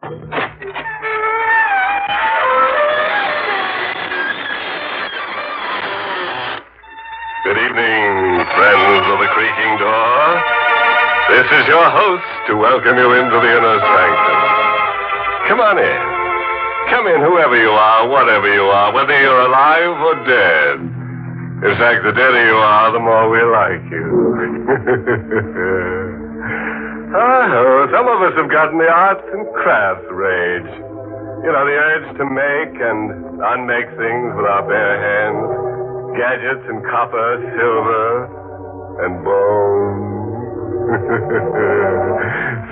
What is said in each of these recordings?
Good evening, friends of the Creaking Door. This is your host to welcome you into the Inner Sanctum. Come on in. Come in, whoever you are, whatever you are, whether you're alive or dead. In fact, the deader you are, the more we like you. Some of us have gotten the arts and crafts rage. You know, the urge to make and unmake things with our bare hands. Gadgets and copper, silver, and bone.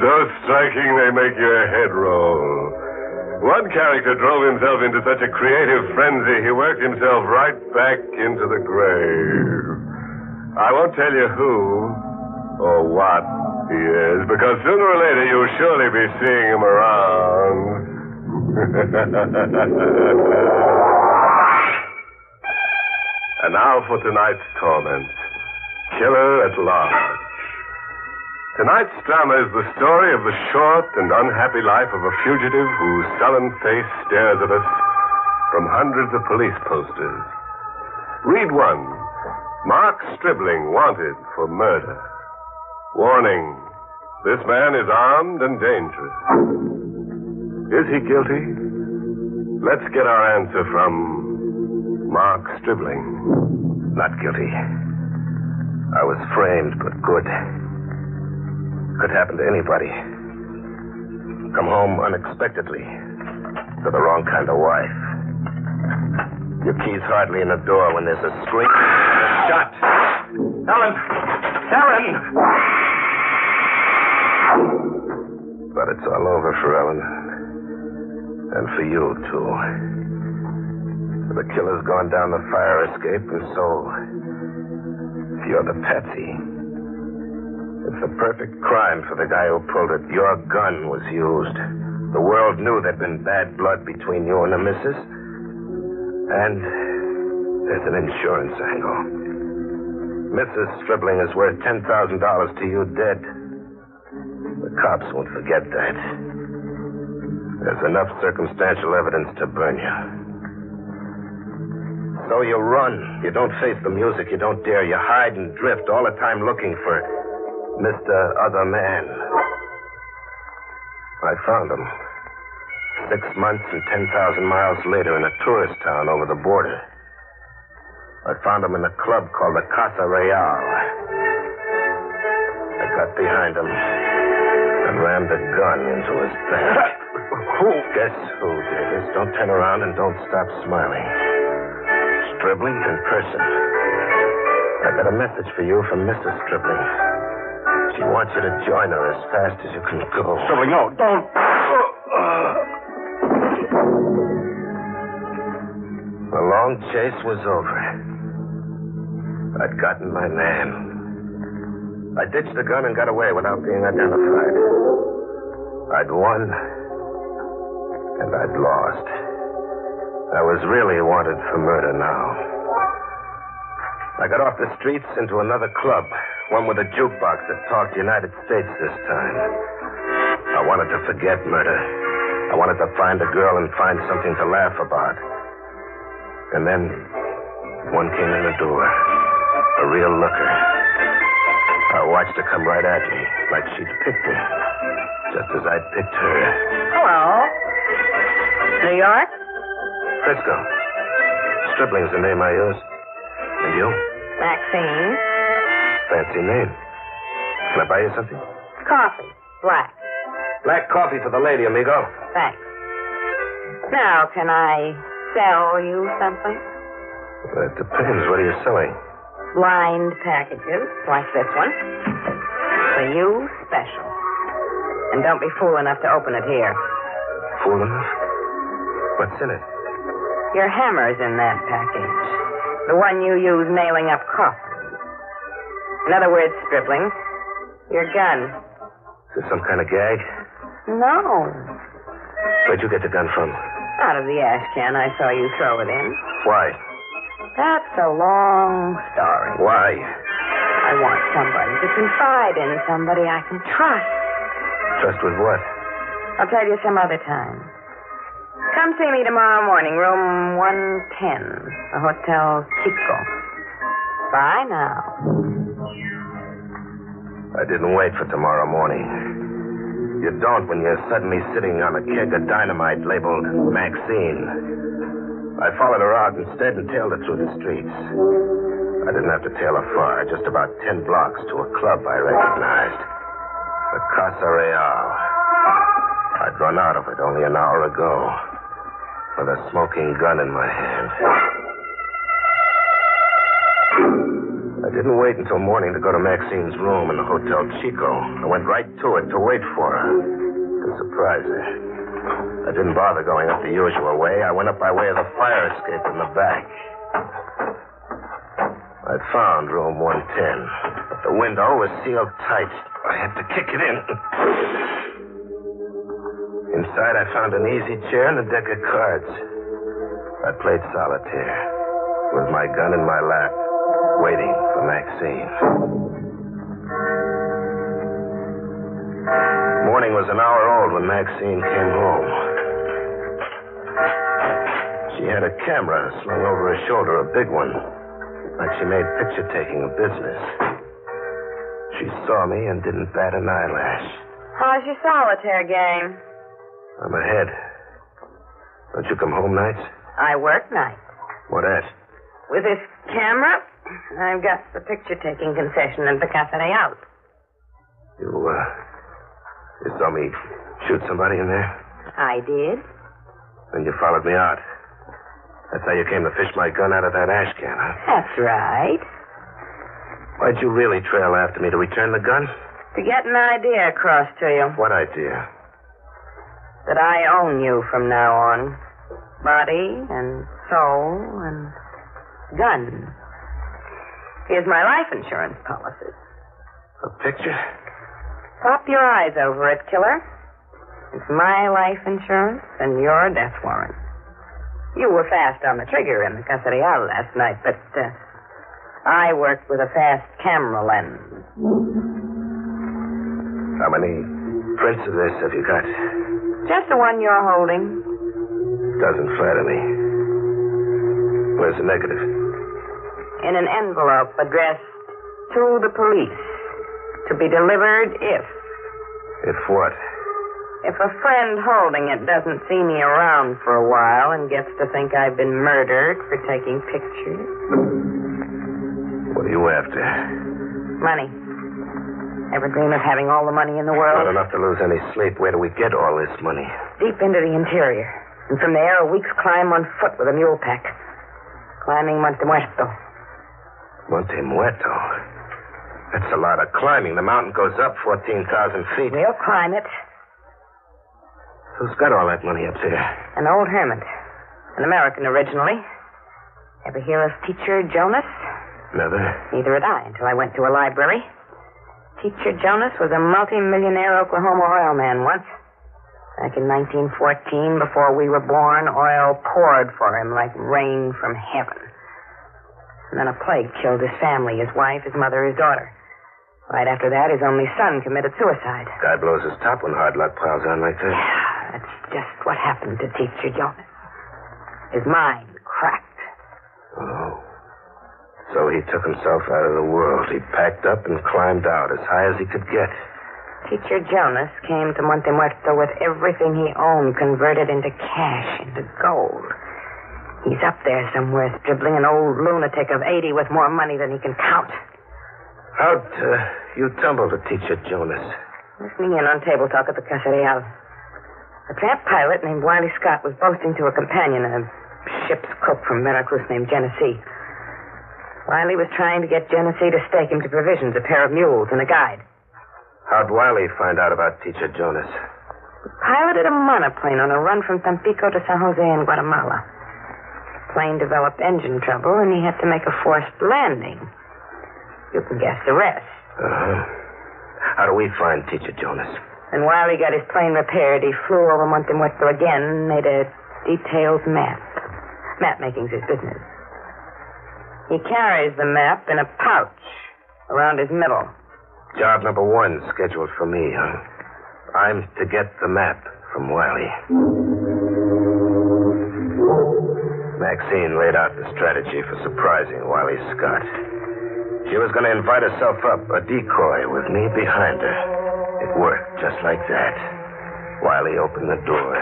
So striking they make your head roll. One character drove himself into such a creative frenzy, he worked himself right back into the grave. I won't tell you who or what he is, because sooner or later you'll surely be seeing him around. And now for tonight's torment. Killer at Large. Tonight's drama is the story of the short and unhappy life of a fugitive whose sullen face stares at us from hundreds of police posters. Read one. Mark Stribling wanted for murder. Warning. This man is armed and dangerous. Is he guilty? Let's get our answer from Mark Stribling. Not guilty. I was framed, but good. Could happen to anybody. Come home unexpectedly to the wrong kind of wife. Your key's hardly in the door when there's a scream and a shot. Helen! Helen! But it's all over for Ellen. And for you, too. The killer's gone down the fire escape, and so you're the patsy. It's the perfect crime for the guy who pulled it. Your gun was used. The world knew there'd been bad blood between you and the missus. And there's an insurance angle. Mrs. Stribling is worth $10,000 to you dead. The cops won't forget that. There's enough circumstantial evidence to burn you. So you run. You don't face the music. You don't dare. You hide and drift all the time looking for Mr. Other Man. I found him. 6 months and 10,000 miles later in a tourist town over the border. I found him in a club called the Casa Real. I got behind him and rammed a gun into his back. Who? Guess who did this? Don't turn around and don't stop smiling. Stribling in person. I got a message for you from Mrs. Stribling. She wants you to join her as fast as you can go. Stribling, no, don't. The long chase was over. I'd gotten my man. I ditched the gun and got away without being identified. I'd won, and I'd lost. I was really wanted for murder now. I got off the streets into another club, one with a jukebox that talked United States this time. I wanted to forget murder. I wanted to find a girl and find something to laugh about. And then one came in the door, a real looker. I watched her come right at me, like she'd picked me, just as I'd picked her. Hello. New York? Frisco. Stribling's the name I use. And you? Maxine. Fancy name. Can I buy you something? Coffee. Black. Black coffee for the lady, amigo. Thanks. Now, can I sell you something? Well, it depends. What are you selling? Blind packages, like this one. For you, special. And don't be fool enough to open it here. Fool enough? What's in it? Your hammer's in that package. The one you use nailing up coffins. In other words, Stribling, your gun. Is this some kind of gag? No. Where'd you get the gun from? Out of the ash can I saw you throw it in. Why? That's a long story. Why? I want somebody to confide in, somebody I can trust. Trust with what? I'll tell you some other time. Come see me tomorrow morning, room 110, the Hotel Chico. Bye now. I didn't wait for tomorrow morning. You don't when you're suddenly sitting on a keg of dynamite labeled Maxine. I followed her out instead and tailed her through the streets. I didn't have to tail her far, just about 10 blocks to a club I recognized. The Casa Real. I'd run out of it only an hour ago, with a smoking gun in my hand. I didn't wait until morning to go to Maxine's room in the Hotel Chico. I went right to it to wait for her, to surprise her. I didn't bother going up the usual way. I went up by way of the fire escape in the back. I found room 110, but the window was sealed tight. I had to kick it in. Inside, I found an easy chair and a deck of cards. I played solitaire, with my gun in my lap, waiting for Maxine. Morning was an hour old when Maxine came home. She had a camera slung over her shoulder, a big one, like she made picture-taking a business. She saw me and didn't bat an eyelash. How's your solitaire game? I'm ahead. Don't you come home nights? I work nights. What at? With this camera, I've got the picture-taking concession in the Casa Real. You saw me shoot somebody in there? I did. Then you followed me out. That's how you came to fish my gun out of that ash can, huh? That's right. Why'd you really trail after me? To return the gun? To get an idea across to you. What idea? That I own you from now on. Body and soul and gun. Here's my life insurance policy. A picture? Pop your eyes over it, killer. It's my life insurance and your death warrant. You were fast on the trigger in the Casa Real last night, but I worked with a fast camera lens. How many prints of this have you got? Just the one you're holding. Doesn't flatter me. Where's the negative? In an envelope addressed to the police. To be delivered if... If what? If a friend holding it doesn't see me around for a while and gets to think I've been murdered for taking pictures. What are you after? Money. Ever dream of having all the money in the world? Not enough to lose any sleep. Where do we get all this money? Deep into the interior. And from there, a week's climb on foot with a mule pack. Climbing Monte Muerto. Monte Muerto? That's a lot of climbing. The mountain goes up 14,000 feet. We'll climb it. Who's got all that money up there? An old hermit. An American originally. Ever hear of Teacher Jonas? Never. Neither had I until I went to a library. Teacher Jonas was a multi-millionaire Oklahoma oil man once. Back in 1914, before we were born, oil poured for him like rain from heaven. And then a plague killed his family, his wife, his mother, his daughter. Right after that, his only son committed suicide. Guy blows his top when hard luck piles on like that. Yeah, that's just what happened to Teacher Jonas. His mind cracked. Oh. So he took himself out of the world. He packed up and climbed out as high as he could get. Teacher Jonas came to Monte Muerto with everything he owned converted into cash, into gold. He's up there somewhere, dribbling an old lunatic of 80 with more money than he can count. How'd you tumble to Teacher Jonas? Listening in on table talk at the Casa Real. A tramp pilot named Wiley Scott was boasting to a companion, a ship's cook from Veracruz named Genesee. Wiley was trying to get Genesee to stake him to provisions, a pair of mules, and a guide. How'd Wiley find out about Teacher Jonas? He piloted a monoplane on a run from Tampico to San Jose in Guatemala. The plane developed engine trouble, and he had to make a forced landing. You can guess the rest. How do we find Teacher Jonas? And while he got his plane repaired, he flew over Monte Muerto again and made a detailed map. Map making's his business. He carries the map in a pouch around his middle. Job number 1 scheduled for me, huh? I'm to get the map from Wiley. Maxine laid out the strategy for surprising Wiley Scott. She was going to invite herself up, a decoy, with me behind her. It worked just like that. Wiley opened the door.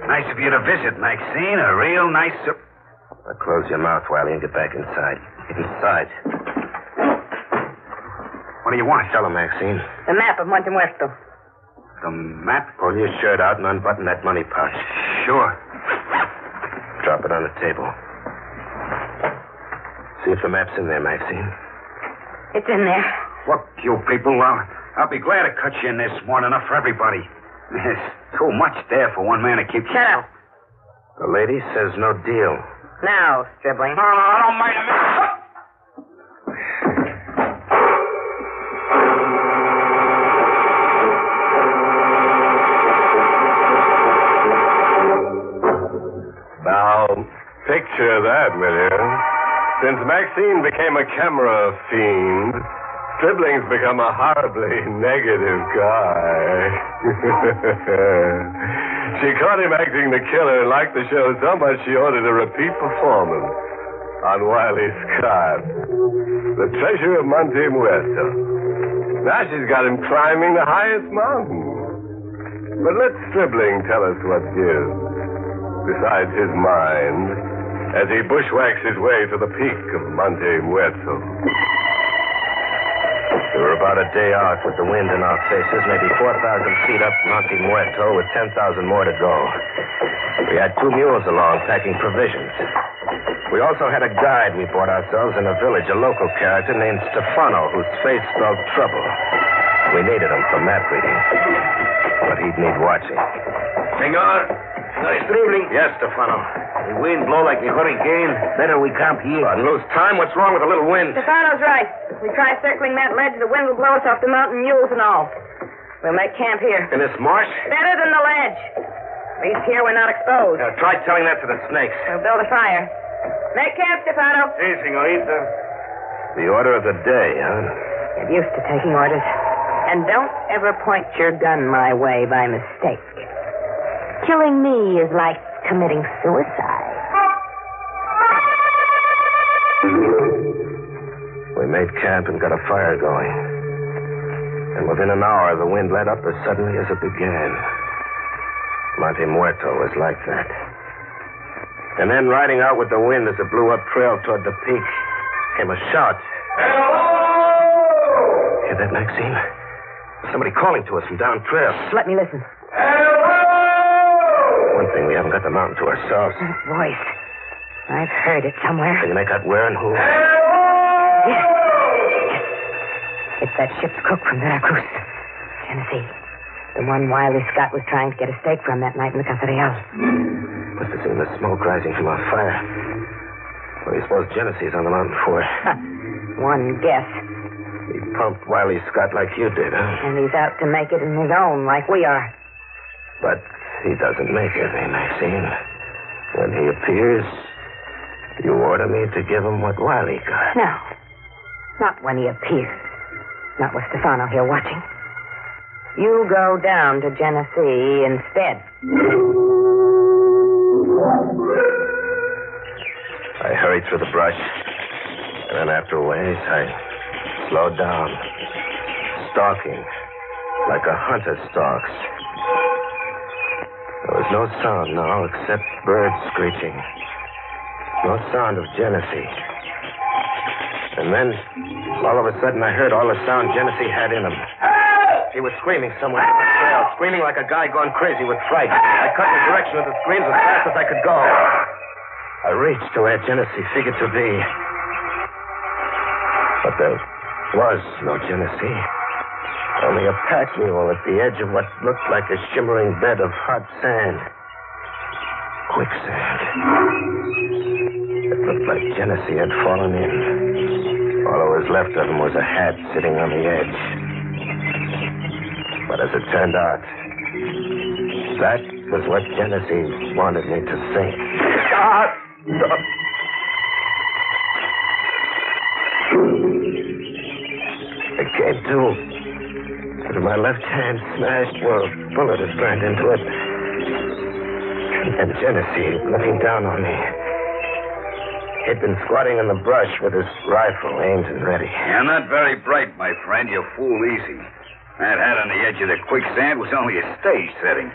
Nice of you to visit, Maxine. A real nice... Now close your mouth, Wiley, and get back inside. Inside. What do you want? Tell her, Maxine. The map of Monte Muerto. The map? Pull your shirt out and unbutton that money pouch. Sure. Drop it on the table. See if the map's in there, Maxine. It's in there. Look, you people, I'll be glad to cut you in this morning enough for everybody. There's too much there for one man to keep... Shut up. The lady says no deal. Now, Stribling. No, I don't mind a minute. Now, picture that, will you? Since Maxine became a camera fiend, Stribling's become a horribly negative guy. She caught him acting the killer and liked the show so much she ordered a repeat performance on Wiley Scott, the treasure of Monte Muerto. Now she's got him climbing the highest mountain. But let Stribling tell us what gives, besides his mind, as he bushwhacks his way to the peak of Monte Muerto. We were about a day out with the wind in our faces, maybe 4,000 feet up Monte Muerto with 10,000 more to go. We had 2 mules along packing provisions. We also had a guide we bought ourselves in a village, a local character named Stefano, whose face spelled trouble. We needed him for map reading, but he'd need watching. Senor Stribling. Yes, Stefano. The wind blow like the hurricane. Better we camp here. And lose time? What's wrong with a little wind? Stefano's right. If we try circling that ledge, the wind will blow us off the mountain, mules and all. We'll make camp here. In this marsh? Better than the ledge. At least here we're not exposed. Try telling that to the snakes. We'll build a fire. Make camp, Stefano. Si, senorita. The order of the day, huh? Get used to taking orders. And don't ever point your gun my way by mistake. Killing me is like committing suicide. We made camp and got a fire going. And within an hour, the wind let up as suddenly as it began. Monte Muerto was like that. And then, riding out with the wind as it blew up trail toward the peak, came a shout. Hello! Hear that, Maxine? Somebody calling to us from down trail. Just let me listen. One thing, we haven't got the mountain to ourselves. That voice. I've heard it somewhere. Can you make out where and who? Yes. It's that ship's cook from Veracruz, Tennessee. The one Wiley Scott was trying to get a steak from that night in the Casa Real. Must have seen the smoke rising from our fire. What do you suppose Genesee's on the mountain for? One guess. He pumped Wiley Scott like you did, huh? And he's out to make it in his own, like we are. But he doesn't make it, eh, Maxine? When he appears, you order me to give him what Wiley got. No. Not when he appears. Not with Stefano here watching. You go down to Genesee instead. I hurried through the brush, and then after a ways, I slowed down, stalking like a hunter stalks. There was no sound now except birds screeching. No sound of Genesee. And then, all of a sudden, I heard all the sound Genesee had in him. He was screaming somewhere on the trail, screaming like a guy gone crazy with fright. I cut in the direction of the screams as fast as I could go. I reached to where Genesee figured to be. But there was no Genesee. Only a pack mule at the edge of what looked like a shimmering bed of hot sand. Quicksand. It looked like Genesee had fallen in. All that was left of him was a hat sitting on the edge. But as it turned out, that was what Genesee wanted me to think. Stop! It came to. But my left hand smashed where a bullet had burned into it. And Genesee looking down on me. He'd been squatting in the brush with his rifle aimed and ready. You're not very bright, my friend. You fool easy. That hat on the edge of the quicksand was only a stage setting.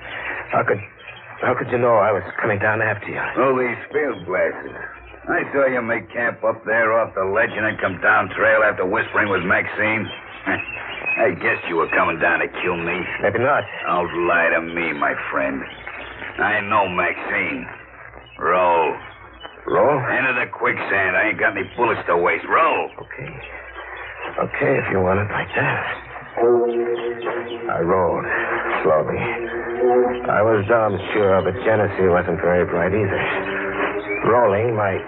How could you know I was coming down after you? Oh, these field glasses. I saw you make camp up there off the ledge and then come down trail after whispering with Maxine. I guessed you were coming down to kill me. Maybe not. Don't lie to me, my friend. I know Maxine. Roll. Roll? Into the quicksand. I ain't got any bullets to waste. Roll. Okay, if you want it like that. I rolled, slowly. I was damn sure, but Genesee wasn't very bright either. Rolling, my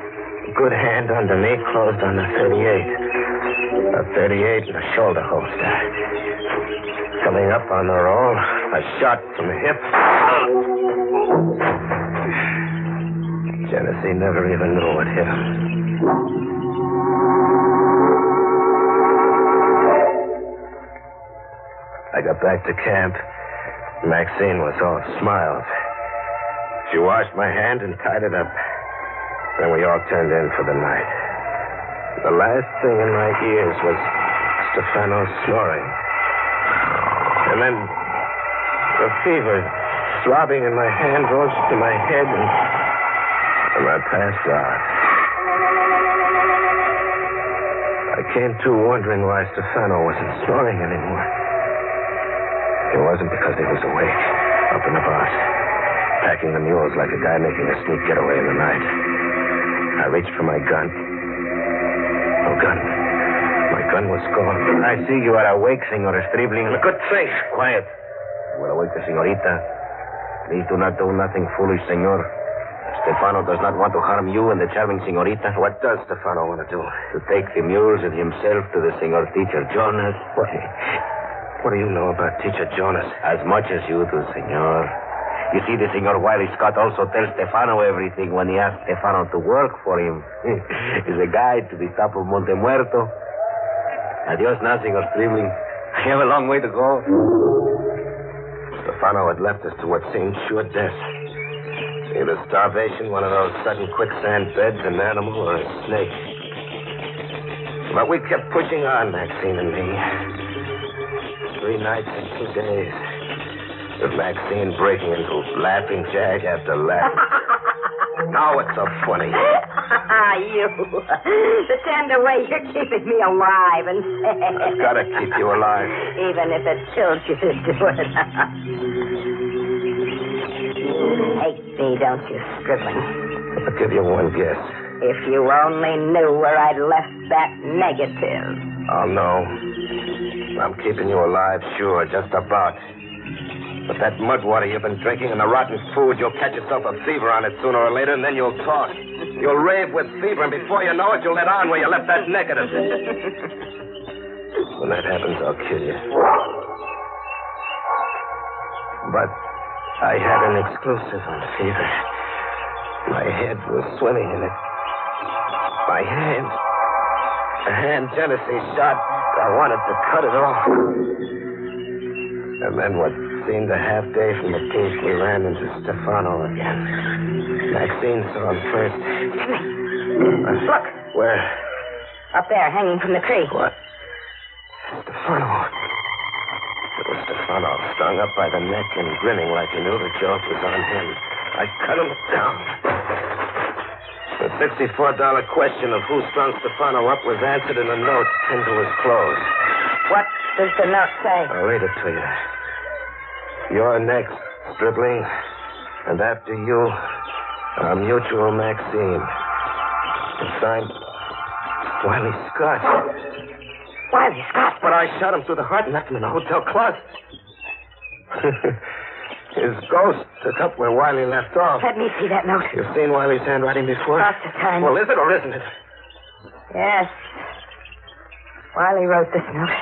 good hand underneath closed on the .38. A .38 and a shoulder holster. Coming up on the roll, a shot from the hip. Genesee never even knew what hit him. I got back to camp. Maxine was all smiles. She washed my hand and tied it up. Then we all turned in for the night. The last thing in my ears was Stefano snoring. And then the fever throbbing in my hand rose to my head and I passed out. I came to wondering why Stefano wasn't snoring anymore. It wasn't because he was awake, up and about, packing the mules like a guy making a sneak getaway in the night. I reached for my gun. No gun. My gun was gone. I see you are awake, Senor Stribling. Good thing. Quiet. You are awake, señorita. Please do not do nothing foolish, senor. Stefano does not want to harm you and the charming señorita. What does Stefano want to do? To take the mules and himself to the senor teacher Jonas. What do you know about teacher Jonas? As much as you do, senor. You see, the senor Wiley Scott also tells Stefano everything when he asks Stefano to work for him. He's a guide to the top of Monte Muerto. Adios now, senor Stribling. I have a long way to go. Stefano had left us to what seemed sure death. Either starvation, one of those sudden quicksand beds, an animal, or a snake. But we kept pushing on, Maxine and me. 3 nights and 2 days. With Maxine breaking into laughing jag after laughing. Now what's so funny? You. The tender way you're keeping me alive and I've got to keep you alive. Even if it kills you to do it. You hate me, don't you, Stribling? I'll give you one guess. If you only knew where I'd left that negative. Oh, no. I'm keeping you alive, sure, just about. But that mud water you've been drinking and the rotten food, you'll catch yourself a fever on it sooner or later, and then you'll talk. You'll rave with fever, and before you know it, you'll let on where you left that negative. When that happens, I'll kill you. But I had an exclusive on fever. My head was swimming in it. My hand... The hand Genesee shot, I wanted to cut it off. And then what seemed a half day from the peace, we ran into Stefano again. Maxine saw him first. Look. Where? Up there, hanging from the tree. What? Stefano. It was Stefano, strung up by the neck and grinning like he knew the joke was on him. I cut him down. The $64 question of who strung Stefano up was answered in a note pinned to his clothes. What does the note say? I'll read it to you. You're next, Stribling. And after you, our mutual Maxine. It's signed Wiley Scott. Wiley Scott? But I shot him through the heart and left him in the hotel closet. His ghost took up where Wiley left off. Let me see that note. You've seen Wiley's handwriting before? Lots of times. Well, is it or isn't it? Yes. Wiley wrote this note.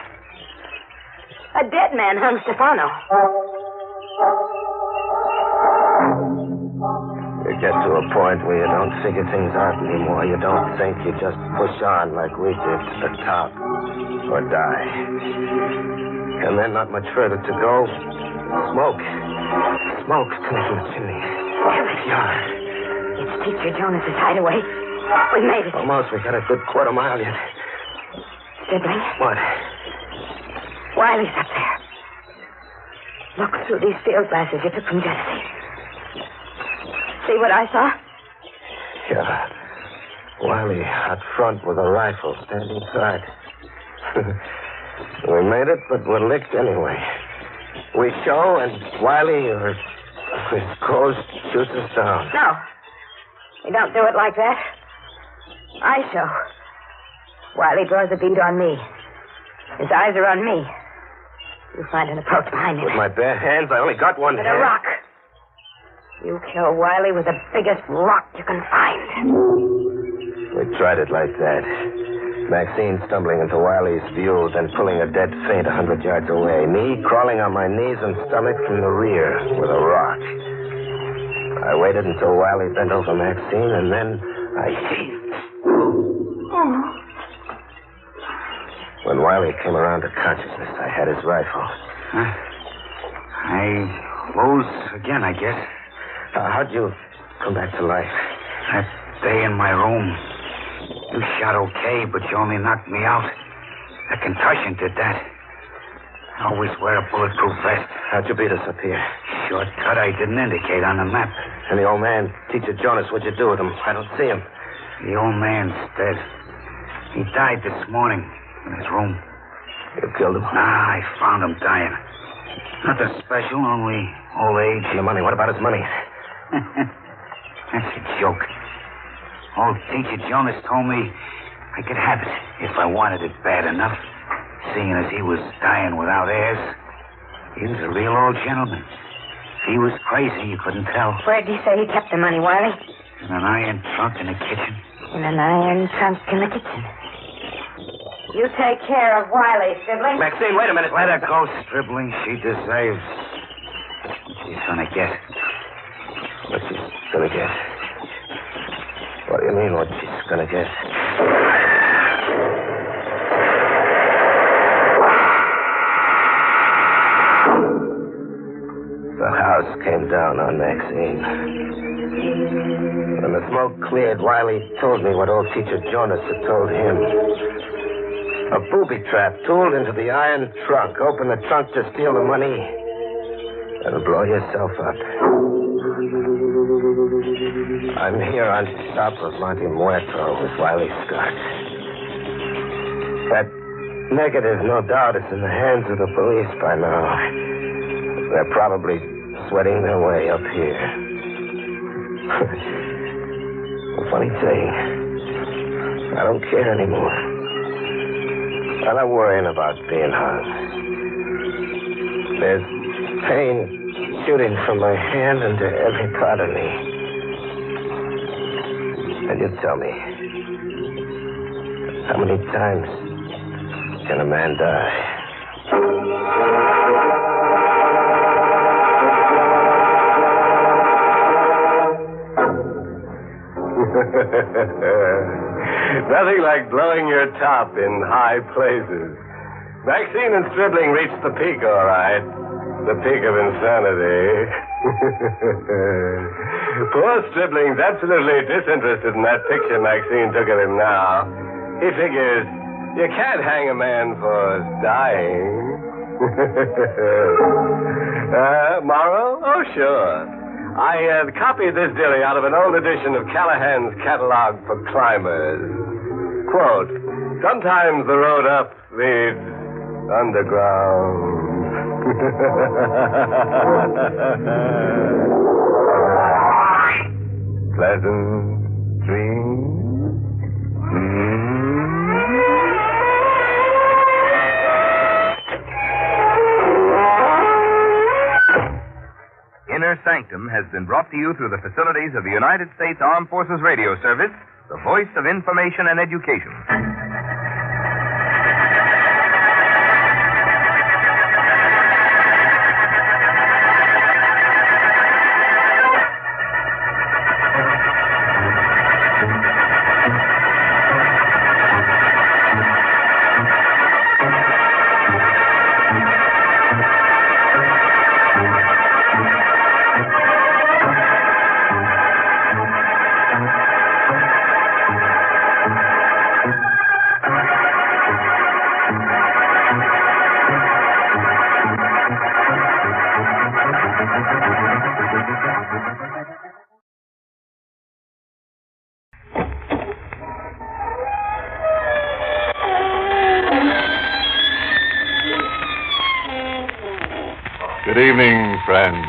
A dead man hung Stefano. You get to a point where you don't figure things out anymore. You don't think. You just push on like we did to the top. Or die. And then not much further to go. Smoke. Smoke coming from the chimney. Yeah. It's Teacher Jonas's hideaway. We made it. Almost. We got a good quarter mile yet. Stribling. What? Wiley's up there. Look through these field glasses you took from Genesee. See what I saw? Yeah. Wiley out front with a rifle standing guard. We made it, but we're licked anyway. We show, and Wiley or his ghost shoots us down. No. We don't do it like that. I show. Wiley draws a bead on me. His eyes are on me. You find an approach behind him. With my bare hands, I only got one With hand. a rock. You kill Wiley with the biggest rock you can find. We tried it like that. Maxine stumbling into Wiley's view, then pulling a dead faint 100 yards away. Me crawling on my knees and stomach from the rear with a rock. I waited until Wiley bent over Maxine, and then I seized. When Wiley came around to consciousness, I had his rifle. I rose again, I guess. How'd you come back to life? That day in my room. You shot okay, but you only knocked me out. A concussion did that. I always wear a bulletproof vest. How'd you beat us up here? Shortcut I didn't indicate on the map. And the old man, Teacher Jonas, what'd you do with him? I don't see him. The old man's dead. He died this morning in his room. You killed him? Nah, I found him dying. Nothing special, only old age. And the money, what about his money? That's a joke. Old Teacher Jonas told me I could have it if I wanted it bad enough. Seeing as he was dying without heirs. He was a real old gentleman. If he was crazy, you couldn't tell. Where'd you say he kept the money, Wiley? In an iron trunk in the kitchen. In an iron trunk in the kitchen. You take care of Wiley, Stribling. Maxine, wait a minute. Let her go, Stribling. She deserves what she's gonna get. What she's gonna get? What do you mean, what she's gonna get? The house came down on Maxine. When the smoke cleared, Wiley told me what old Teacher Jonas had told him. A booby trap tooled into the iron trunk. Open the trunk to steal the money and blow yourself up. I'm here on top of Monte Muerto with Wiley Scott. That negative, no doubt, is in the hands of the police by now. They're probably sweating their way up here. The funny thing, I don't care anymore. I'm not worrying about being hung. There's pain shooting from my hand into every part of me. And you tell me, how many times can a man die? Nothing like blowing your top in high places. Maxine and Stribling reached the peak, all right. The peak of insanity. Poor Stribling's absolutely disinterested in that picture Maxine took of him now. He figures you can't hang a man for dying. Moral? Oh, sure. I copied this dilly out of an old edition of Callahan's Catalog for Climbers. Quote, sometimes the road up leads underground. Pleasant dreams. Inner Sanctum has been brought to you through the facilities of the United States Armed Forces Radio Service, the voice of information and education. Good evening, friends.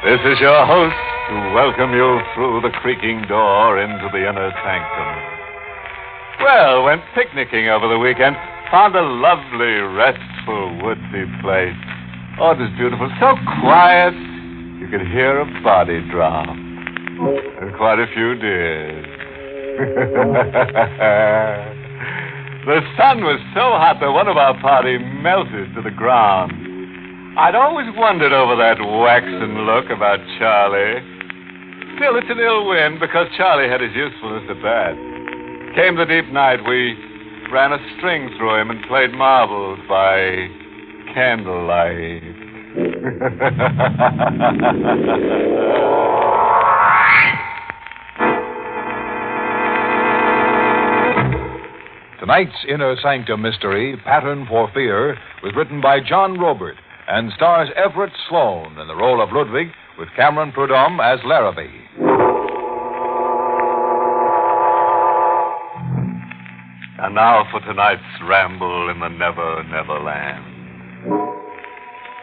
This is your host to welcome you through the creaking door into the Inner Sanctum. Well, went picnicking over the weekend. Found a lovely, restful, woodsy place. Oh, it was beautiful. So quiet, you could hear a body drop. And quite a few deers. The sun was so hot that one of our party melted to the ground. I'd always wondered over that waxen look about Charlie. Still, it's an ill wind because Charlie had his usefulness at that. Came the deep night, we ran a string through him and played marbles by candlelight. Tonight's Inner Sanctum mystery, Pattern for Fear, was written by John Robert and stars Everett Sloane in the role of Ludwig with Cameron Prudhomme as Larrabee. And now for tonight's ramble in the Never Never Land.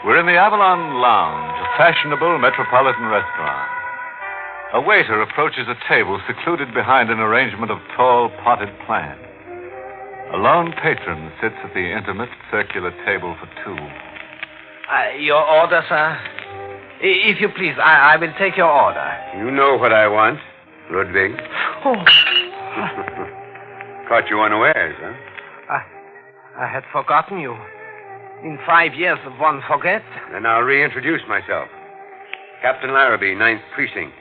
We're in the Avalon Lounge, a fashionable metropolitan restaurant. A waiter approaches a table secluded behind an arrangement of tall potted plants. A lone patron sits at the intimate circular table for two. Your order, sir? If you please, I will take your order. You know what I want, Ludwig. Oh. Caught you unawares, huh? I had forgotten you. In 5 years, one forgets. Then I'll reintroduce myself. Captain Larrabee, 9th Precinct.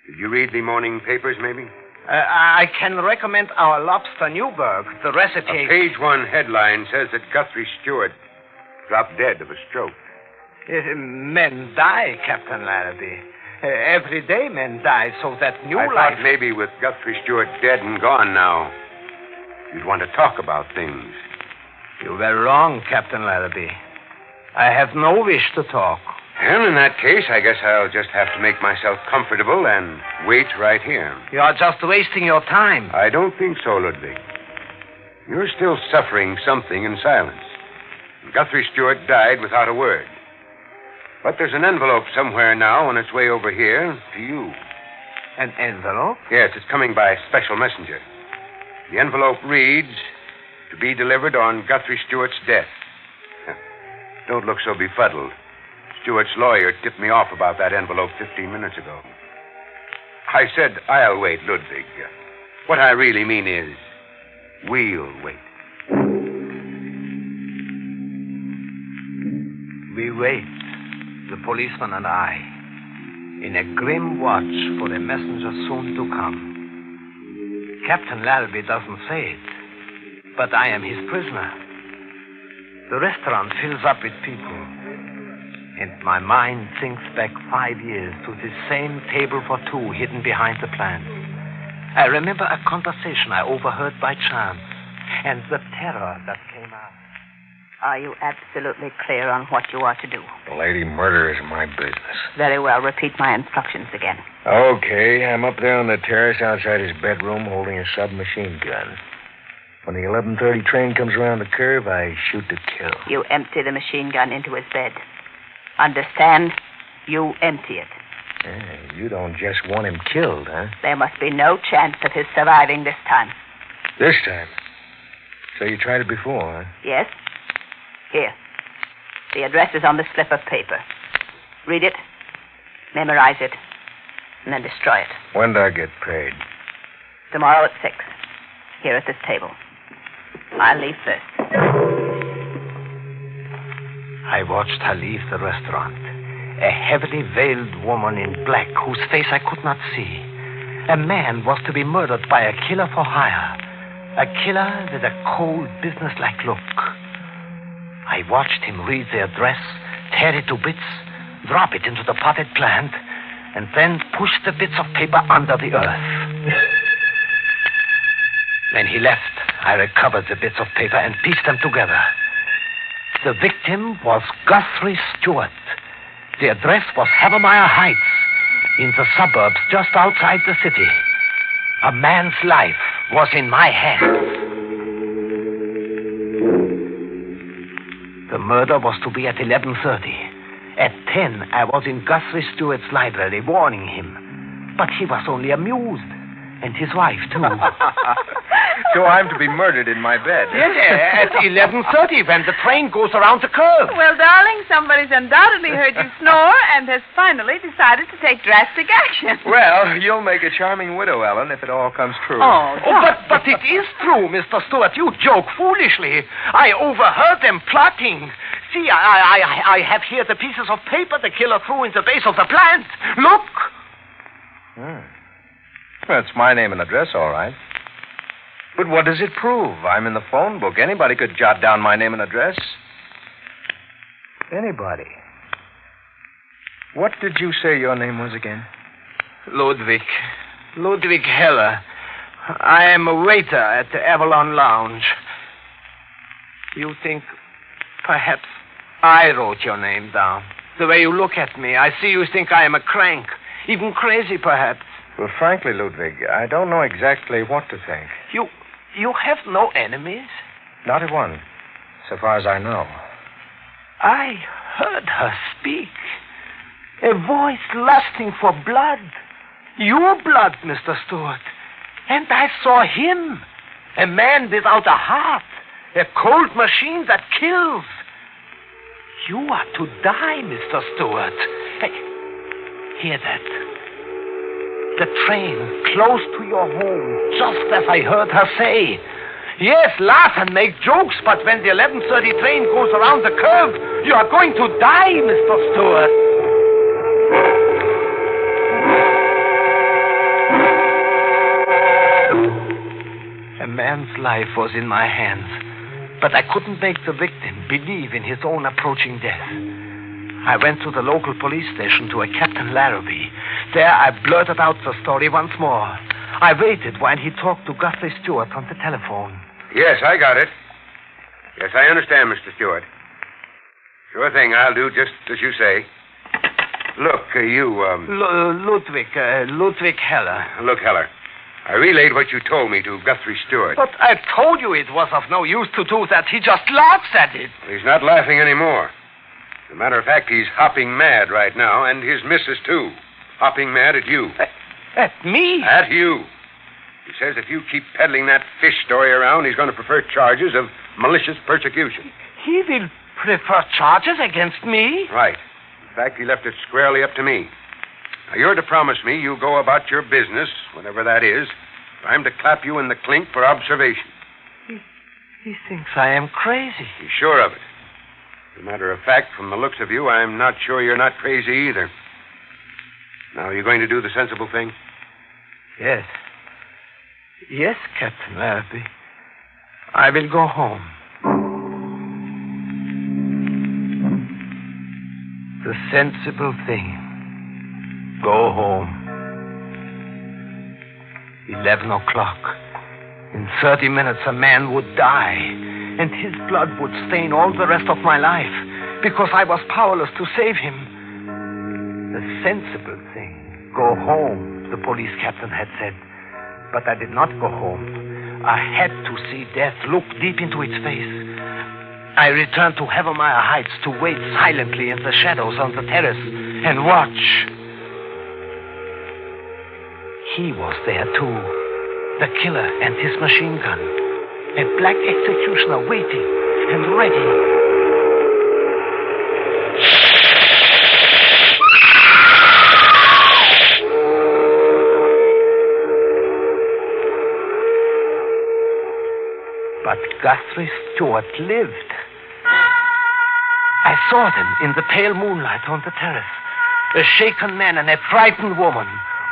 Did you read the morning papers, maybe? I can recommend our lobster Newburg. The recipe... A page 1 headline says that Guthrie Stewart dropped dead of a stroke. Men die, Captain Larrabee. Every day men die, so that new life... I thought maybe with Guthrie Stewart dead and gone now, you'd want to talk about things. You were wrong, Captain Larrabee. I have no wish to talk. Well, in that case, I guess I'll just have to make myself comfortable and wait right here. You are just wasting your time. I don't think so, Ludwig. You're still suffering something in silence. Guthrie Stewart died without a word. But there's an envelope somewhere now on its way over here to you. An envelope? Yes, it's coming by special messenger. The envelope reads, to be delivered on Guthrie Stewart's death. Don't look so befuddled. Stewart's lawyer tipped me off about that envelope 15 minutes ago. I said I'll wait, Ludwig. What I really mean is, we'll wait. We wait, the policeman and I, in a grim watch for a messenger soon to come. Captain Larrabee doesn't say it, but I am his prisoner. The restaurant fills up with people, and my mind thinks back 5 years to this same table for two hidden behind the plants. I remember a conversation I overheard by chance, and the terror that came out. Are you absolutely clear on what you are to do? The lady murder is my business. Very well. Repeat my instructions again. Okay, I'm up there on the terrace outside his bedroom holding a submachine gun. When the 11:30 train comes around the curve, I shoot to kill. You empty the machine gun into his bed. Understand? You empty it. You don't just want him killed, huh? There must be no chance of his surviving this time. This time? So you tried it before, huh? Yes. Here. The address is on the slip of paper. Read it, memorize it, and then destroy it. When do I get paid? Tomorrow at 6. Here at this table. I'll leave first. I watched her leave the restaurant. A heavily veiled woman in black whose face I could not see. A man was to be murdered by a killer for hire. A killer with a cold, businesslike look. I watched him read the address, tear it to bits, drop it into the potted plant, and then push the bits of paper under the earth. When he left, I recovered the bits of paper and pieced them together. The victim was Guthrie Stewart. The address was Havermeyer Heights, in the suburbs just outside the city. A man's life was in my hands. The murder was to be at 11:30. 10, I was in Guthrie Stewart's library warning him. But he was only amused. And his wife, too. So I'm to be murdered in my bed. Yes, at 11:30 when the train goes around the curve. Well, darling, somebody's undoubtedly heard you snore and has finally decided to take drastic action. Well, you'll make a charming widow, Ellen, if it all comes true. But it is true, Mr. Stewart. You joke foolishly. I overheard them plotting. See, I have here the pieces of paper the killer threw in the base of the plant. Look. That's my name and address, all right. But what does it prove? I'm in the phone book. Anybody could jot down my name and address. Anybody. What did you say your name was again? Ludwig Heller. I am a waiter at the Avalon Lounge. You think perhaps I wrote your name down? The way you look at me, I see you think I am a crank. Even crazy, perhaps. Well, frankly, Ludwig, I don't know exactly what to think. You have no enemies? Not a one, so far as I know. I heard her speak. A voice lusting for blood. Your blood, Mr. Stewart. And I saw him. A man without a heart. A cold machine that kills. You are to die, Mr. Stewart. Hey, hear that? The train close to your home, just as I heard her say. Yes, laugh and make jokes, but when the 11:30 train goes around the curve, you are going to die, Mr. Stewart. A man's life was in my hands, but I couldn't make the victim believe in his own approaching death. I went to the local police station to a Captain Larrabee. There I blurted out the story once more. I waited while he talked to Guthrie Stewart on the telephone. Yes, I got it. Yes, I understand, Mr. Stewart. Sure thing, I'll do just as you say. Look, Ludwig Heller. Look, Heller, I relayed what you told me to Guthrie Stewart. But I told you it was of no use to do that. He just laughs at it. He's not laughing anymore. As a matter of fact, he's hopping mad right now, and his missus, too. Hopping mad at you. At me? At you. He says if you keep peddling that fish story around, he's going to prefer charges of malicious persecution. He will prefer charges against me? Right. In fact, he left it squarely up to me. Now, you're to promise me you'll go about your business, whatever that is. I'm to clap you in the clink for observation. He thinks I am crazy. He's sure of it. As a matter of fact, from the looks of you, I'm not sure you're not crazy either. Now, are you going to do the sensible thing? Yes. Yes, Captain Larrabee. I will go home. The sensible thing. Go home. 11 o'clock. In 30 minutes, a man would die, and his blood would stain all the rest of my life, because I was powerless to save him. The sensible thing. Go home, the police captain had said. But I did not go home. I had to see death look deep into its face. I returned to Havermeyer Heights to wait silently in the shadows on the terrace and watch. He was there, too. The killer and his machine gun. A black executioner waiting and ready. But Guthrie Stewart lived. I saw them in the pale moonlight on the terrace. A shaken man and a frightened woman,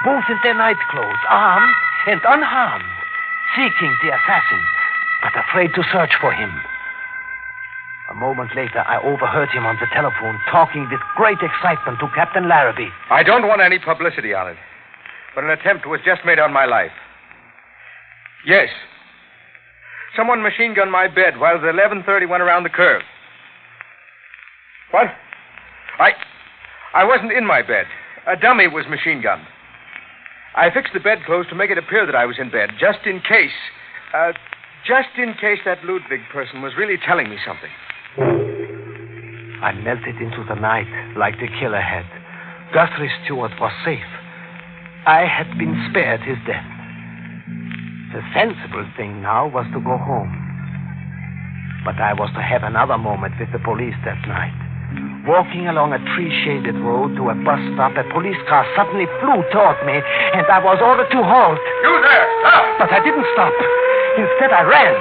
both in their nightclothes, armed and unharmed, seeking the assassin, but afraid to search for him. A moment later, I overheard him on the telephone talking with great excitement to Captain Larrabee. I don't want any publicity on it, but an attempt was just made on my life. Yes. Someone machine-gunned my bed while the 11:30 went around the curve. What? I wasn't in my bed. A dummy was machine-gunned. I fixed the bedclothes to make it appear that I was in bed, just in case that Ludwig person was really telling me something. I melted into the night like the killer had. Guthrie Stewart was safe. I had been spared his death. The sensible thing now was to go home. But I was to have another moment with the police that night. Walking along a tree-shaded road to a bus stop, a police car suddenly flew toward me, and I was ordered to halt. You there! Stop! But I didn't stop. Instead, I ran.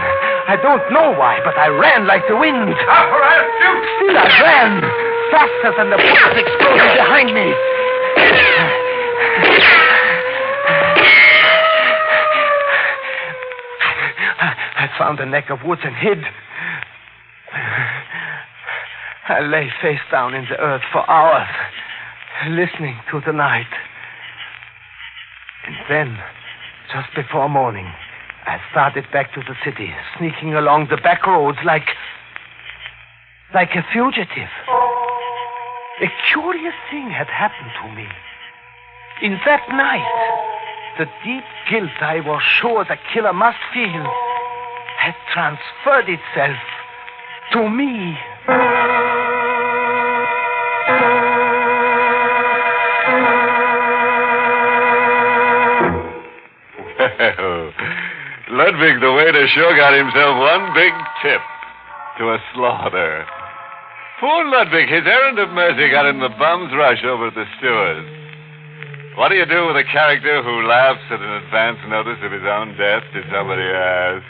I don't know why, but I ran like the wind. Stop or I'll shoot! Still I ran, faster than the bullets exploded behind me. I found a neck of woods and hid. I lay face down in the earth for hours, listening to the night. And then, just before morning, I started back to the city, sneaking along the back roads like a fugitive. A curious thing had happened to me. In that night, the deep guilt I was sure the killer must feel had transferred itself to me. Well, Ludwig, the waiter, sure got himself one big tip to a slaughter. Poor Ludwig, his errand of mercy got him the bum's rush over at the Stewards. What do you do with a character who laughs at an advance notice of his own death, did somebody ask?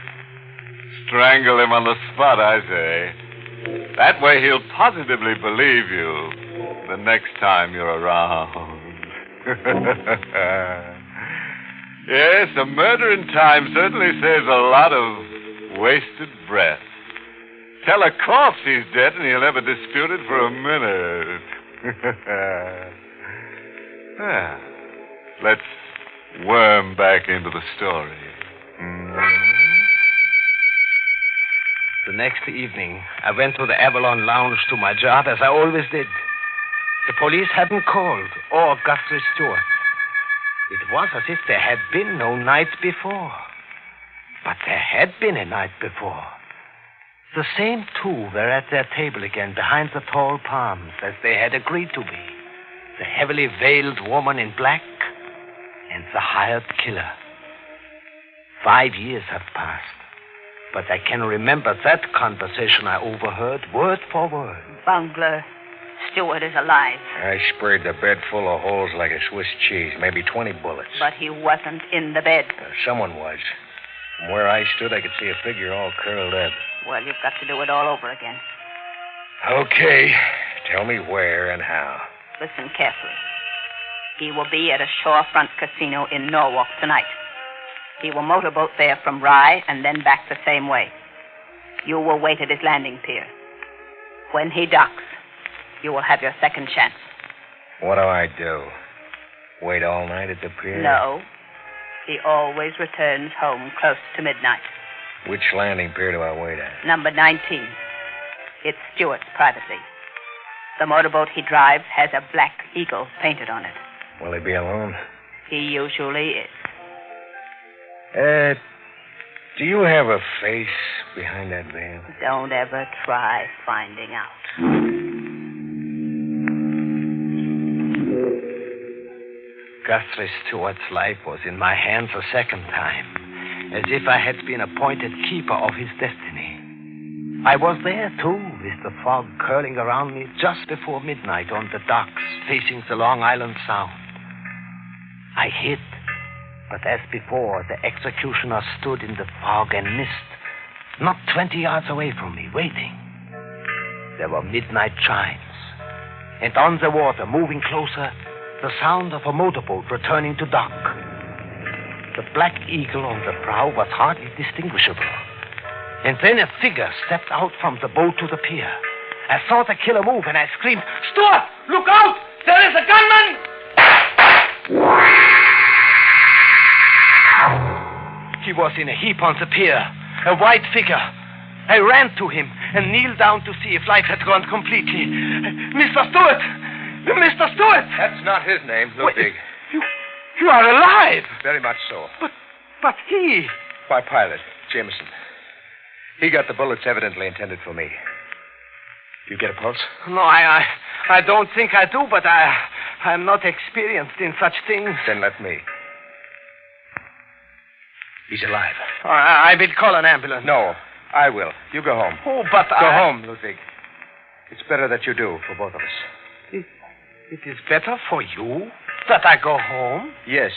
Strangle him on the spot, I say. That way he'll positively believe you the next time you're around. Yes, a murder in time certainly saves a lot of wasted breath. Tell a corpse he's dead and he'll never dispute it for a minute. Let's worm back into the story. The next evening, I went to the Avalon Lounge to my job, as I always did. The police hadn't called, or Guthrie Stewart. It was as if there had been no night before. But there had been a night before. The same two were at their table again, behind the tall palms, as they had agreed to be. The heavily veiled woman in black and the hired killer. 5 years have passed. But I can remember that conversation I overheard word for word. Bungler, Stewart is alive. I sprayed the bed full of holes like a Swiss cheese, maybe 20 bullets. But he wasn't in the bed. Someone was. From where I stood, I could see a figure all curled up. Well, you've got to do it all over again. Okay. Tell me where and how. Listen carefully. He will be at a shorefront casino in Norwalk tonight. He will motorboat there from Rye and then back the same way. You will wait at his landing pier. When he docks, you will have your second chance. What do I do? Wait all night at the pier? No. He always returns home close to midnight. Which landing pier do I wait at? Number 19. It's Stewart's privately. The motorboat he drives has a black eagle painted on it. Will he be alone? He usually is. Do you have a face behind that veil? Don't ever try finding out. Guthrie Stewart's life was in my hands a second time, as if I had been appointed keeper of his destiny. I was there, too, with the fog curling around me just before midnight on the docks facing the Long Island Sound. I hid, but as before, the executioner stood in the fog and mist, not 20 yards away from me, waiting. There were midnight chimes, and on the water, moving closer, the sound of a motorboat returning to dock. The black eagle on the prow was hardly distinguishable. And then a figure stepped out from the boat to the pier. I saw the killer move, and I screamed, "Stewart, look out! There is a gunman!" He was in a heap on the pier, a white figure. I ran to him and kneeled down to see if life had gone completely. "Mr. Stewart! Mr. Stewart!" That's not his name, Ludwig. You are alive! Very much so. But he... My pilot, Jameson. He got the bullets evidently intended for me. You get a pulse? No, I don't think I do, but I'm not experienced in such things. Then let me. He's alive. I will call an ambulance. No, I will. You go home. Oh, but Go home, Ludwig. It's better that you do, for both of us. It is better for you that I go home? Yes.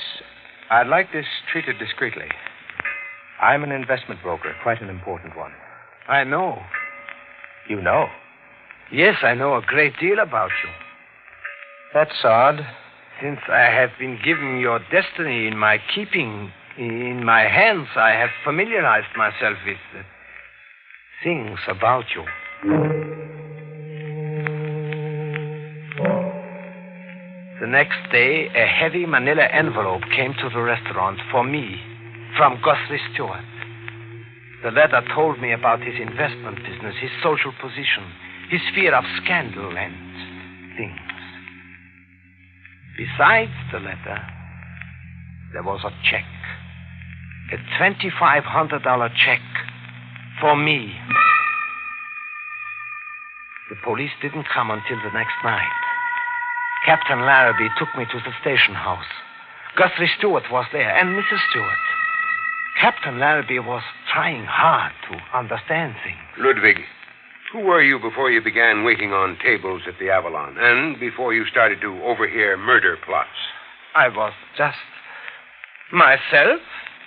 I'd like this treated discreetly. I'm an investment broker, quite an important one. I know. You know? Yes, I know a great deal about you. That's odd. Since I have been given your destiny in my keeping, in my hands, I have familiarized myself with things about you. The next day, a heavy manila envelope came to the restaurant for me from Guthrie Stewart. The letter told me about his investment business, his social position, his fear of scandal and things. Besides the letter, there was a check. A $2,500 check for me. The police didn't come until the next night. Captain Larrabee took me to the station house. Guthrie Stewart was there, and Mrs. Stewart. Captain Larrabee was trying hard to understand things. Ludwig, who were you before you began waiting on tables at the Avalon, and before you started to overhear murder plots? I was just myself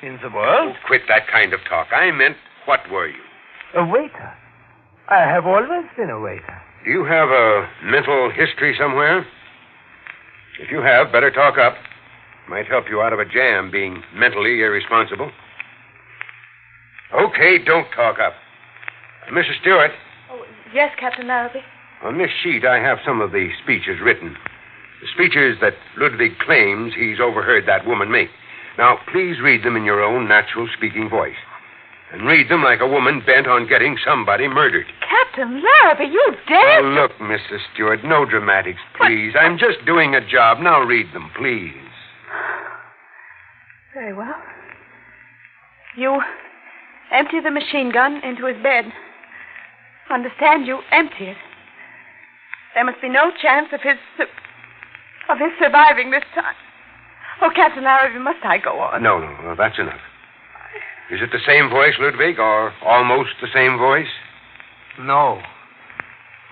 in the world. Oh, quit that kind of talk. I meant, what were you? A waiter. I have always been a waiter. Do you have a mental history somewhere? If you have, better talk up. Might help you out of a jam being mentally irresponsible. Okay, don't talk up. Mrs. Stewart. Oh, yes, Captain Larrabee. On this sheet, I have some of the speeches written. The speeches that Ludwig claims he's overheard that woman make. Now, please read them in your own natural speaking voice. And read them like a woman bent on getting somebody murdered. Captain Larrabee, you dare... Oh, look, Mrs. Stewart, no dramatics, please. I'm just doing a job. Now read them, please. Very well. You empty the machine gun into his bed. Understand, you empty it. There must be no chance of his surviving this time. Oh, Captain Larrabee, must I go on? No, that's enough. Is it the same voice, Ludwig, or almost the same voice? No.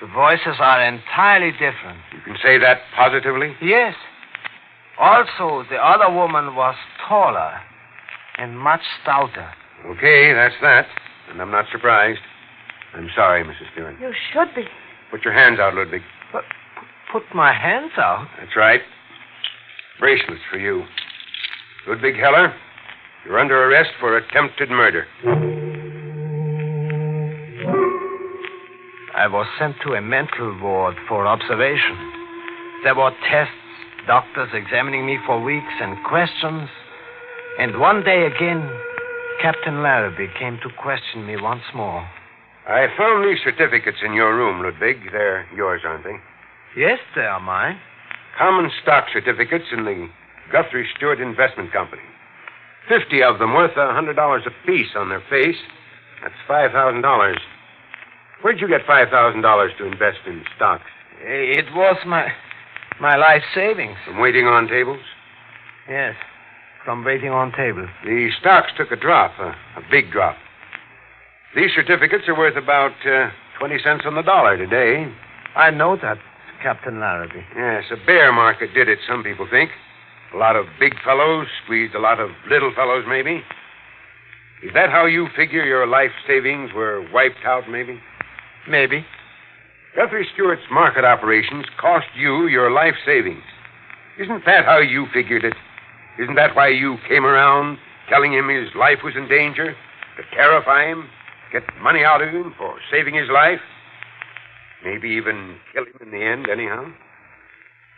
The voices are entirely different. You can say that positively? Yes. Also, the other woman was taller and much stouter. Okay, that's that. And I'm not surprised. I'm sorry, Mrs. Stewart. You should be. Put your hands out, Ludwig. But put my hands out? That's right. Bracelets for you. Ludwig Heller, you're under arrest for attempted murder. I was sent to a mental ward for observation. There were tests, doctors examining me for weeks, and questions. And one day again, Captain Larrabee came to question me once more. I found these certificates in your room, Ludwig. They're yours, aren't they? Yes, they are mine. Common stock certificates in the Guthrie Stewart Investment Company. 50 of them worth $100 apiece on their face. That's $5,000. Where'd you get $5,000 to invest in stocks? It was my life savings. From waiting on tables? Yes, from waiting on tables. The stocks took a drop, a big drop. These certificates are worth about 20 cents on the dollar today. I know that, Captain Larrabee. Yes, a bear market did it, some people think. A lot of big fellows squeezed a lot of little fellows, maybe. Is that how you figure your life savings were wiped out, maybe? Maybe. Guthrie Stewart's market operations cost you your life savings. Isn't that how you figured it? Isn't that why you came around telling him his life was in danger? To terrify him? Get money out of him for saving his life? Maybe even kill him in the end, anyhow?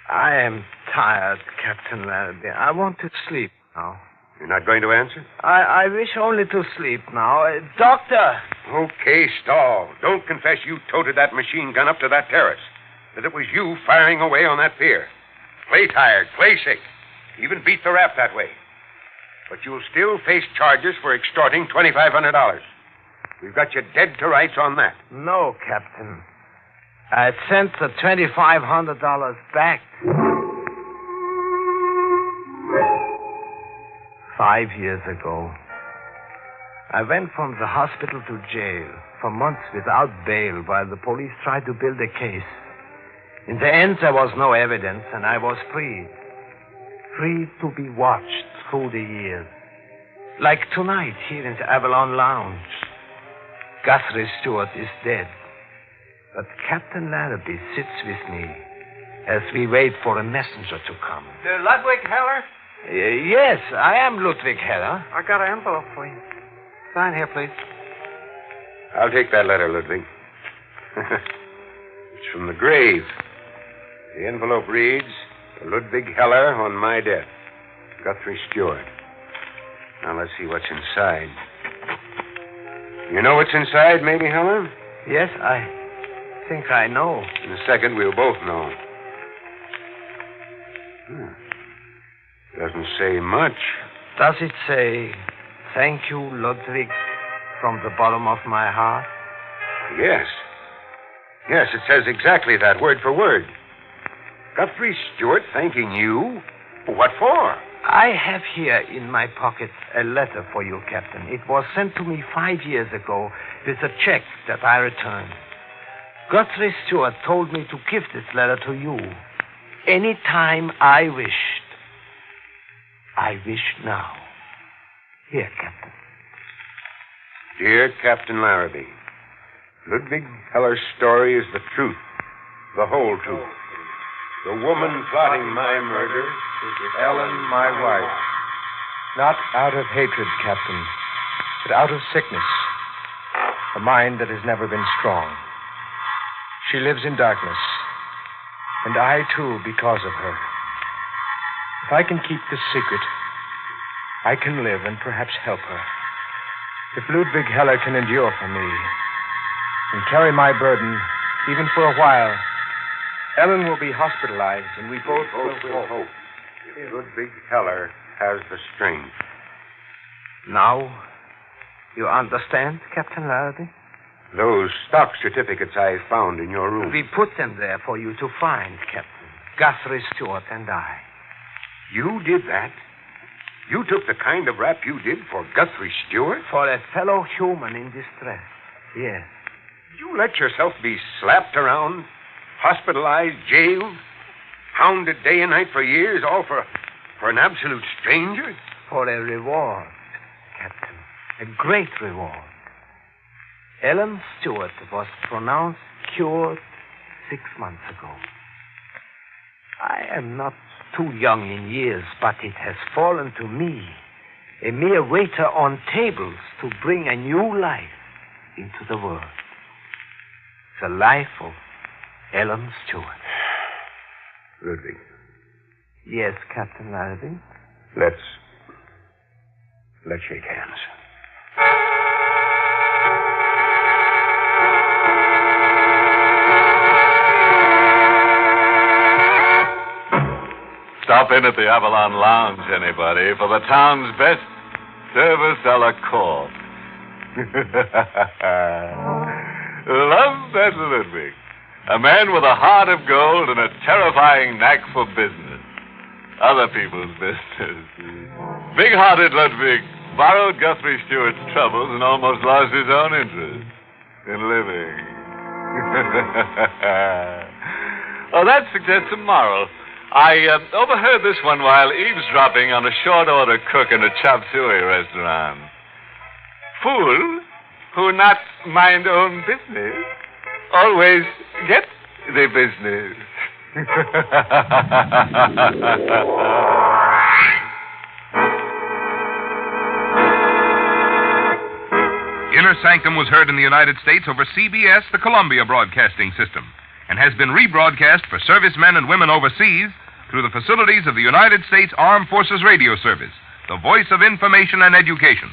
I am tired, Captain Larrabee. I want to sleep now. You're not going to answer? I wish only to sleep now. Doctor! Okay, stall. Don't confess you toted that machine gun up to that terrace. That it was you firing away on that pier. Play tired, play sick. Even beat the rap that way. But you'll still face charges for extorting $2,500. We've got you dead to rights on that. No, Captain. I sent the $2,500 back. 5 years ago, I went from the hospital to jail for months without bail while the police tried to build a case. In the end, there was no evidence, and I was free. Free to be watched through the years. Like tonight here in the Avalon Lounge. Guthrie Stewart is dead. But Captain Larrabee sits with me as we wait for a messenger to come. Ludwig Heller? Yes, I am Ludwig Heller. I got an envelope for you. Sign here, please. I'll take that letter, Ludwig. It's from the grave. The envelope reads, Ludwig Heller on my death. Guthrie Stewart. Now let's see what's inside. You know what's inside, maybe, Heller? Yes, I think I know. In a second, we'll both know. Doesn't say much. Does it say, thank you, Ludwig, from the bottom of my heart? Yes. Yes, it says exactly that, word for word. Guthrie Stewart thanking you? What for? I have here in my pocket a letter for you, Captain. It was sent to me 5 years ago with a check that I returned. Guthrie Stewart told me to give this letter to you any time I wished. I wish now. Here, Captain. Dear Captain Larrabee, Ludwig Heller's story is the truth, the whole truth. The woman plotting my murder is Ellen, my wife. Not out of hatred, Captain, but out of sickness. A mind that has never been strong. She lives in darkness, and I, too, because of her. If I can keep this secret, I can live and perhaps help her. If Ludwig Heller can endure for me and carry my burden, even for a while, Ellen will be hospitalized, and we both will hope. If Ludwig Heller has the strength. Now, you understand, Captain Larrabee? Those stock certificates I found in your room. We put them there for you to find, Captain. Guthrie Stewart and I. You did that? You took the kind of rap you did for Guthrie Stewart? For a fellow human in distress, yes. You let yourself be slapped around, hospitalized, jailed, hounded day and night for years, all for an absolute stranger? For a reward, Captain. A great reward. Ellen Stewart was pronounced cured 6 months ago. I am not too young in years, but it has fallen to me, a mere waiter on tables, to bring a new life into the world. The life of Ellen Stewart. Ludwig. Yes, Captain Larrabee? Let's shake hands. Stop in at the Avalon Lounge, anybody, for the town's best service a la carte. Love that Ludwig. A man with a heart of gold and a terrifying knack for business. Other people's business. Big-hearted Ludwig borrowed Guthrie Stewart's troubles and almost lost his own interest in living. Oh, that suggests a moral. I overheard this one while eavesdropping on a short-order cook in a chop suey restaurant. Fool who not mind own business always get the business. Inner Sanctum was heard in the United States over CBS, the Columbia Broadcasting System, and has been rebroadcast for servicemen and women overseas through the facilities of the United States Armed Forces Radio Service, the voice of information and education.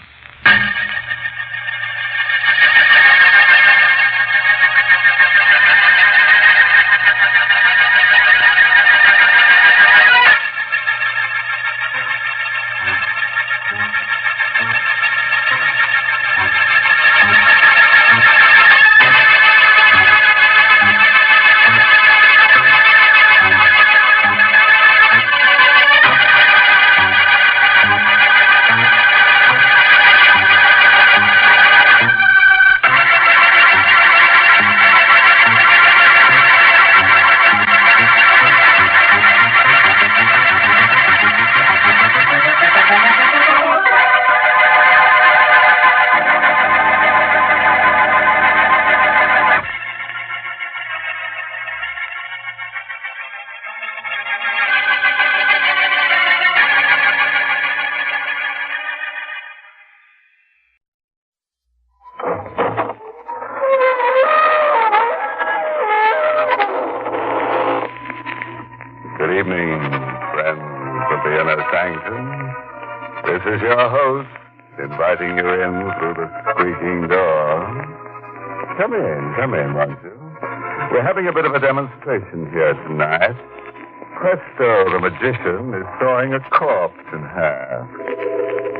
Inner Sanctum. This is your host, inviting you in through the squeaking door. Come in, won't you? We're having a bit of a demonstration here tonight. Presto, the magician, is sawing a corpse in half.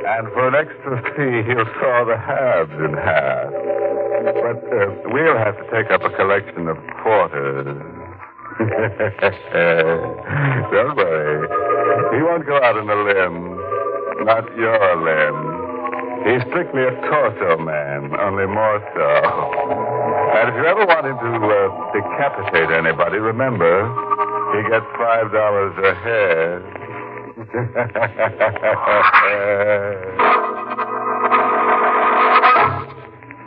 And for an extra fee, he'll saw the halves in half. But we'll have to take up a collection of quarters. Don't worry. He won't go out on a limb. Not your limb. He's strictly a torso man, only more so. And if you ever want him to decapitate anybody, remember, he gets $5 a head.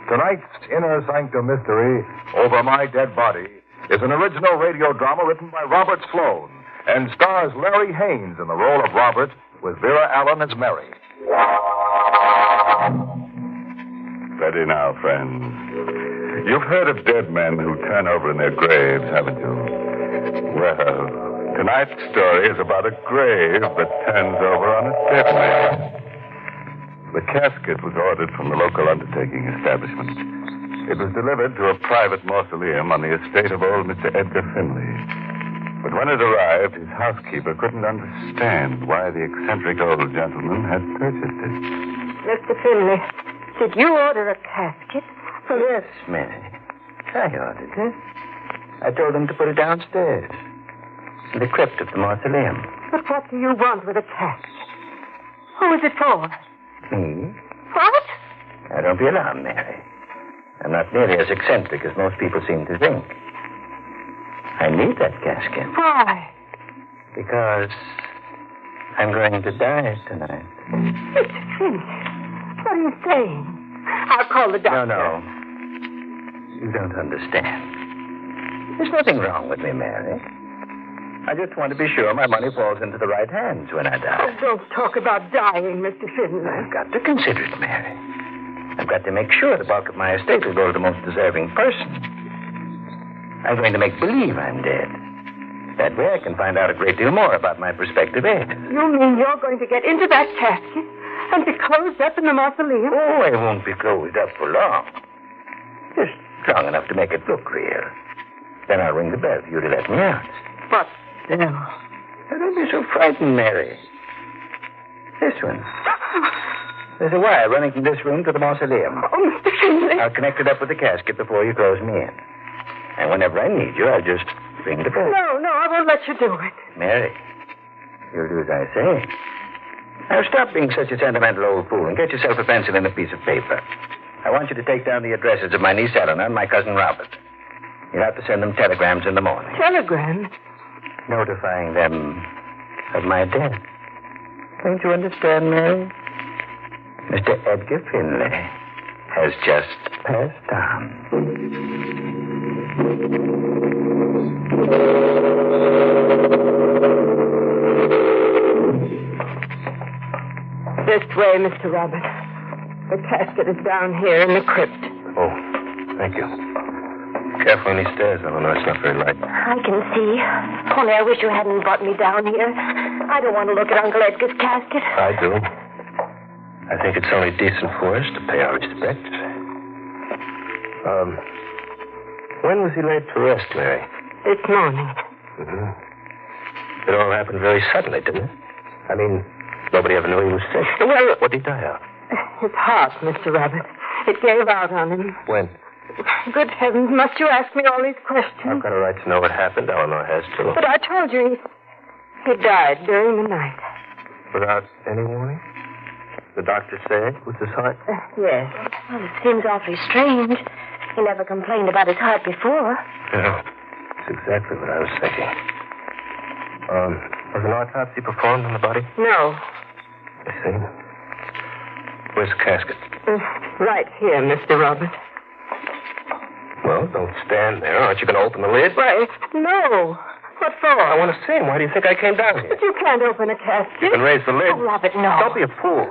Tonight's Inner Sanctum mystery, Over My Dead Body, is an original radio drama written by Robert Sloan and stars Larry Haynes in the role of Robert with Vera Allen as Mary. Ready now, friends. You've heard of dead men who turn over in their graves, haven't you? Well, tonight's story is about a grave that turns over on a dead man. The casket was ordered from the local undertaking establishment. It was delivered to a private mausoleum on the estate of old Mr. Edgar Finley. But when it arrived, his housekeeper couldn't understand why the eccentric old gentleman had purchased it. Mr. Finley, did you order a casket? Yes, Mary. I ordered it. I told them to put it downstairs, in the crypt of the mausoleum. But what do you want with a casket? Who is it for? Me? What? Now, don't be alarmed, Mary. I'm not nearly as eccentric as most people seem to think. I need that casket. Why? Because I'm going to die tonight. Mr. Finley, what are you saying? I'll call the doctor. No. You don't understand. There's nothing wrong with me, Mary. I just want to be sure my money falls into the right hands when I die. Oh, don't talk about dying, Mr. Finley. I've got to consider it, Mary. I've got to make sure the bulk of my estate will go to the most deserving person. I'm going to make believe I'm dead. That way I can find out a great deal more about my prospective heirs. You mean you're going to get into that casket and be closed up in the mausoleum? Oh, I won't be closed up for long. Just long enough to make it look real. Then I'll ring the bell for you to let me out. But still... Now, don't be so frightened, Mary. This one. There's a wire running from this room to the mausoleum. Oh, Mr. Finley. I'll connect it up with the casket before you close me in. And whenever I need you, I'll just ring the bell. No, I won't let you do it. Mary, you'll do as I say. Now, stop being such a sentimental old fool and get yourself a pencil and a piece of paper. I want you to take down the addresses of my niece Eleanor and my cousin Robert. You'll have to send them telegrams in the morning. Telegrams? Notifying them of my death. Don't you understand, Mary? Mr. Edgar Finley has just passed on. This way, Mr. Robert. The casket is down here in the crypt. Oh, thank you. Careful on these stairs, Eleanor. It's not very light. I can see. Only I wish you hadn't brought me down here. I don't want to look at Uncle Edgar's casket. I do. I think it's only decent for us to pay our respects. When was he laid to rest, Mary? This morning. Mm-hmm. It all happened very suddenly, didn't it? I mean, nobody ever knew he was sick. Well... What did he die of? His heart, Mr. Rabbit. It gave out on him. When? Good heavens, must you ask me all these questions? I've got a right to know what happened. Eleanor has too. But I told you he died during the night. Without any warning? The doctor said it was his heart? Yes. Well, it seems awfully strange. He never complained about his heart before. Yeah, that's exactly what I was thinking. Was an autopsy performed on the body? No. I see. Where's the casket? Right here, Mr. Robert. Well, don't stand there. Aren't you going to open the lid? Why, no. What for? I want to see him. Why do you think I came down here? But you can't open a casket. You can raise the lid. Oh, Robert, no. Don't be a fool.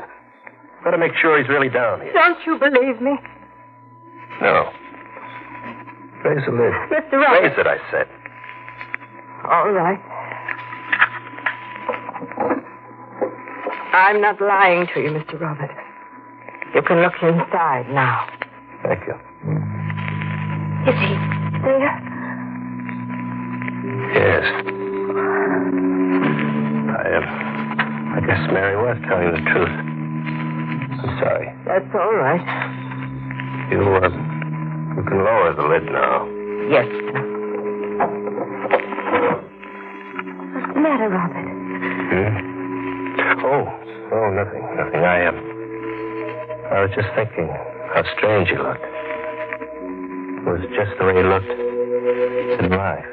Got to make sure he's really down here. Don't you believe me? No. Raise the lid. Mr. Robert. Raise it, I said. All right. I'm not lying to you, Mr. Robert. You can look inside now. Thank you. Is he there? Yes. I guess Mary was telling the truth. I'm sorry. That's all right. You can lower the lid now. Yes. What's the matter, Robert? Oh, nothing. I was just thinking how strange he looked. It was just the way he looked in life.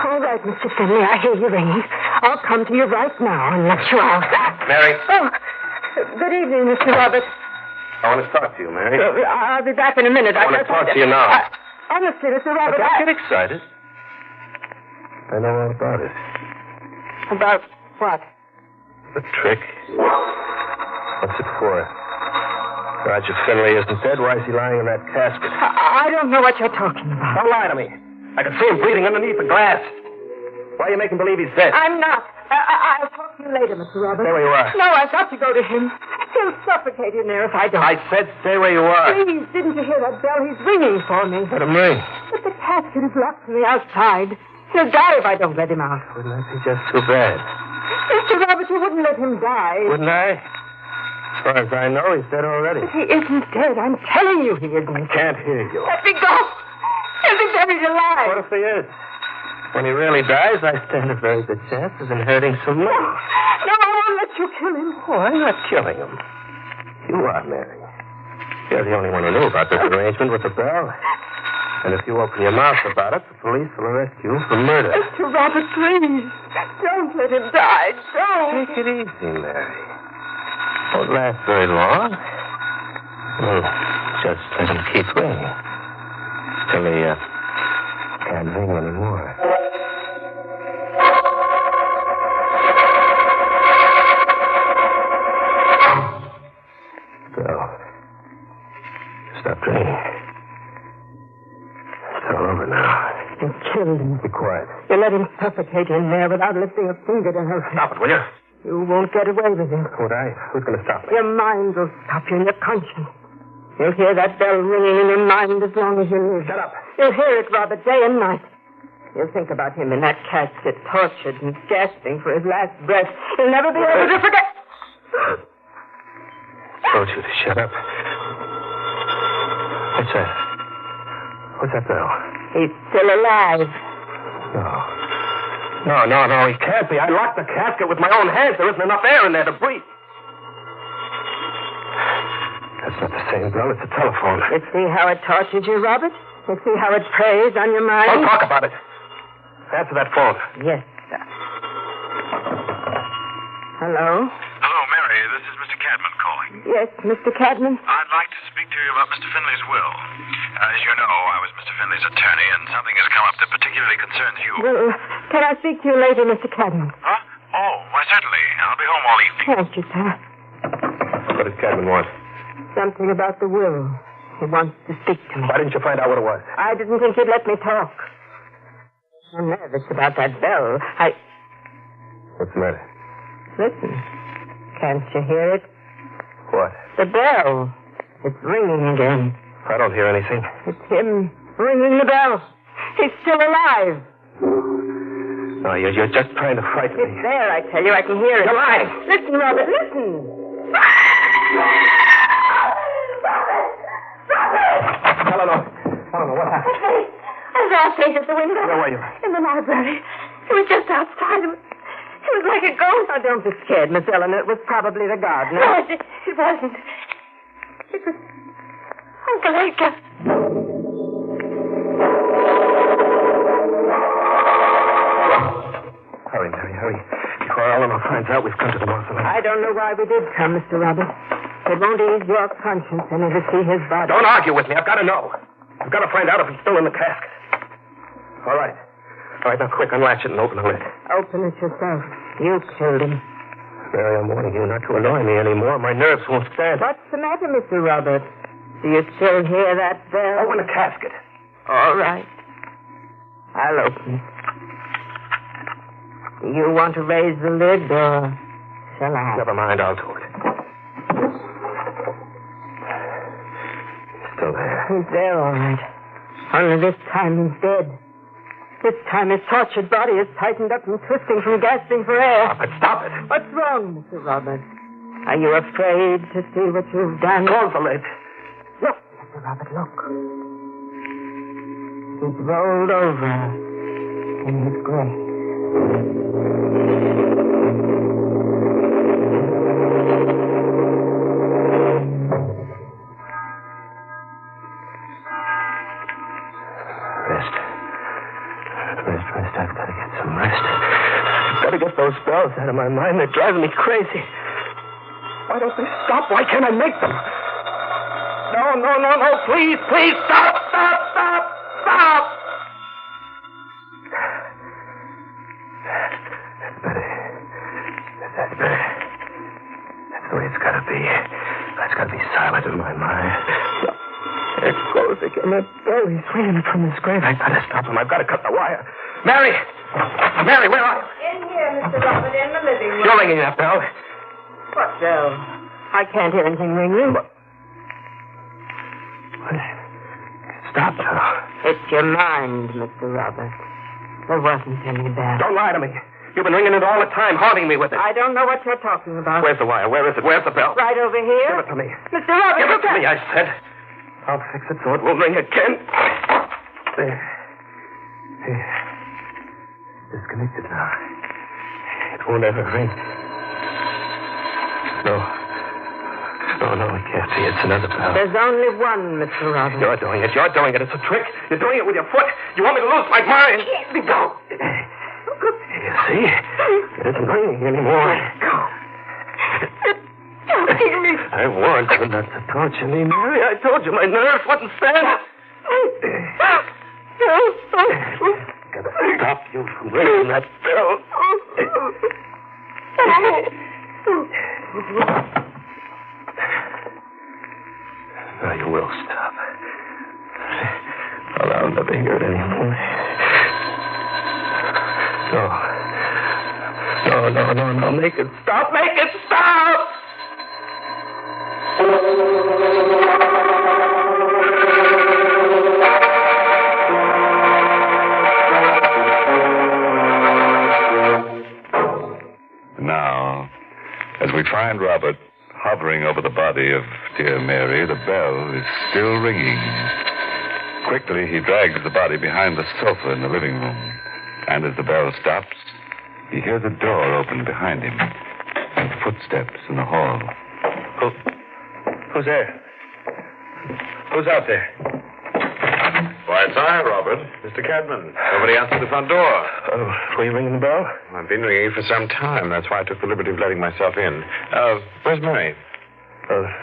All right, Mr. Finley, I hear you ringing. I'll come to you right now and let you out. Mary. Oh, good evening, Mr. Robert. I want to talk to you, Mary. I'll be back in a minute. I want to talk to you now. Honestly, Mr. Robert, Don't get excited. I know all about it. About what? The trick. What's it for? Roger Finley isn't dead. Why is he lying in that casket? I don't know what you're talking about. Don't lie to me. I can see him breathing underneath the glass. Why are you making believe he's dead? I'm not. I'll talk to you later, Mr. Robert. Stay where you are. No, I've got to go to him. He'll suffocate in there if I don't. I said stay where you are. Please, didn't you hear that bell? He's ringing for me. Let him ring. But the casket is locked from the outside. He'll die if I don't let him out. Wouldn't that be just too bad? Mr. Robert, you wouldn't let him die. Wouldn't I? As far as I know, he's dead already. But he isn't dead. I'm telling you he isn't. I can't hear you. Let me go. He'll be dead he's alive. What if he is? When he really dies, I stand a very good chance of inheriting some money. No, I won't let you kill him. Oh, I'm not killing him. You are, Mary. You're the only one who knew about this arrangement with the bell. And if you open your mouth about it, the police will arrest you for murder. Mr. Robert, please. Don't let him die. Don't. Take it easy, Mary. Won't last very long. Well, just let him keep ringing. Till he can't ring anymore. So, stop ringing. It's all over now. You killed him. Be quiet. You let him suffocate in there without lifting a finger to help him. Stop it, will you? You won't get away with him. Would I? Who's going to stop me? Your mind will stop you and your conscience. You'll hear that bell ringing in your mind as long as you live. Shut up. You'll hear it, Robert, day and night. You'll think about him in that casket, tortured and gasping for his last breath. You'll never be able to forget. I told you to shut up. What's that? What's that bell? He's still alive. No, he can't be. I locked the casket with my own hands. There isn't enough air in there to breathe. That's not the same bell. It's a telephone. You see how it tortures you, Robert? You see how it preys on your mind? Don't talk about it. Answer that phone. Yes, sir. Hello? Hello, Mary. This is Mr. Cadman calling. Yes, Mr. Cadman? I'd like to speak to you about Mr. Finley's will. As you know, I was Mr. Finley's attorney, and something has come up that particularly concerns you. Well, can I speak to you later, Mr. Cadman? Huh? Oh, why, certainly. I'll be home all evening. Thank you, sir. What does Cadman want? Something about the will. He wants to speak to me. Why didn't you find out what it was? I didn't think you'd let me talk. I'm nervous about that bell. What's the matter? Listen. Can't you hear it? What? The bell. It's ringing again. I don't hear anything. It's him ringing the bell. He's still alive. No, you're just trying to frighten me. It's there, I tell you. I can hear it. You're lying. Listen, Robert, listen. Eleanor, what happened? I was outside at the window. Where were you? In the library. It was just outside. It was like a ghost. Oh, don't be scared, Miss Eleanor. It was probably the gardener. No, it wasn't. It was Uncle Edgar. Hurry, Mary, hurry. Before Eleanor finds out we've come to the mausoleum. I don't know why we did come, Mr. Roberts. It won't ease your conscience any to see his body. Don't argue with me. I've got to know. I've got to find out if he's still in the casket. All right. All right, now quick, unlatch it and open the lid. Open it yourself. You killed him. Mary, I'm warning you not to annoy me anymore. My nerves won't stand. What's the matter, Mr. Roberts? Do you still hear that bell? Oh, in a casket. All right. I'll open it. Do you want to raise the lid, or shall I? Never mind, I'll do it. Still there. He's there, all right. Only this time he's dead. This time his tortured body is tightened up and twisting from gasping for air. Stop it. What's wrong, Mr. Roberts? Are you afraid to see what you've done? Call the lid. Look, Mr. Robert, look. He's rolled over in his grave. Rest. I've got to get some rest. I've got to get those spells out of my mind. They're driving me crazy. Why don't they stop? Why can't I make them? No. Please, stop. That's better. That's better. That's the way it's got to be. It's got to be silent in my mind. There it goes again. That bell, he's ringing it from his grave. I've got to stop him. I've got to cut the wire. Mary, where are you? In here, Mr. Robert, in the living room. You're ringing that bell. What bell? I can't hear anything ringing. What? Stop now. It's your mind, Mr. Robert. There wasn't any bell. Don't lie to me. You've been ringing it all the time, haunting me with it. I don't know what you're talking about. Where's the wire? Where is it? Where's the bell? Right over here. Give it to me. Mr. Robert, Give it to me, I said. I'll fix it so it won't ring again. There. Disconnected now. It won't ever ring. No, it can't be. It's another bell. There's only one, Mr. Robert. You're doing it. It's a trick. You're doing it with your foot. You want me to lose my mind? Let me go. You see? It isn't ringing anymore. Go. I warned you not to torture me, Mary. I told you my nerves wouldn't stand. Gotta stop you from ringing that bell. Now you will stop. I'll never hear it anymore. No. Make it stop. Make it stop! Now, as we find Robert hovering over the body of dear Mary, the bell is still ringing. Quickly, he drags the body behind the sofa in the living room. And as the bell stops, he hears a door open behind him and footsteps in the hall. Who's there? Who's out there? Why, it's I, Robert. Mr. Cadman. Nobody answered the front door. Oh, were you ringing the bell? I've been ringing for some time. That's why I took the liberty of letting myself in. Where's Mary?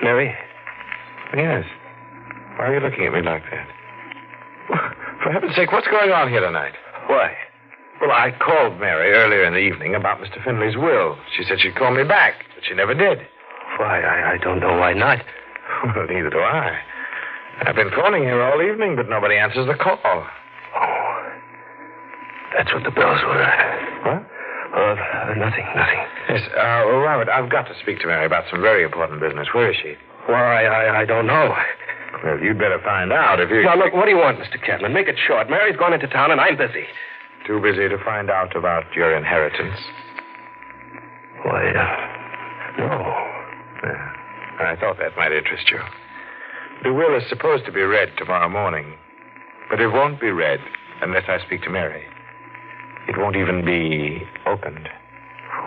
Mary? Yes. Why are you looking at me like that? For heaven's sake, what's going on here tonight? Why? Well, I called Mary earlier in the evening about Mr. Finley's will. She said she'd call me back, but she never did. Why, I don't know why not. Well, neither do I. I've been phoning here all evening, but nobody answers the call. Oh. That's what the bells were. What? Nothing. Yes, well, Robert, I've got to speak to Mary about some very important business. Where is she? Why, I don't know. Well, you'd better find out if you... Now, look, what do you want, Mr. Cadman? Make it short. Mary's gone into town, and I'm busy. Too busy to find out about your inheritance? Why, no. Yeah, I thought that might interest you. The will is supposed to be read tomorrow morning, but it won't be read unless I speak to Mary. It won't even be opened.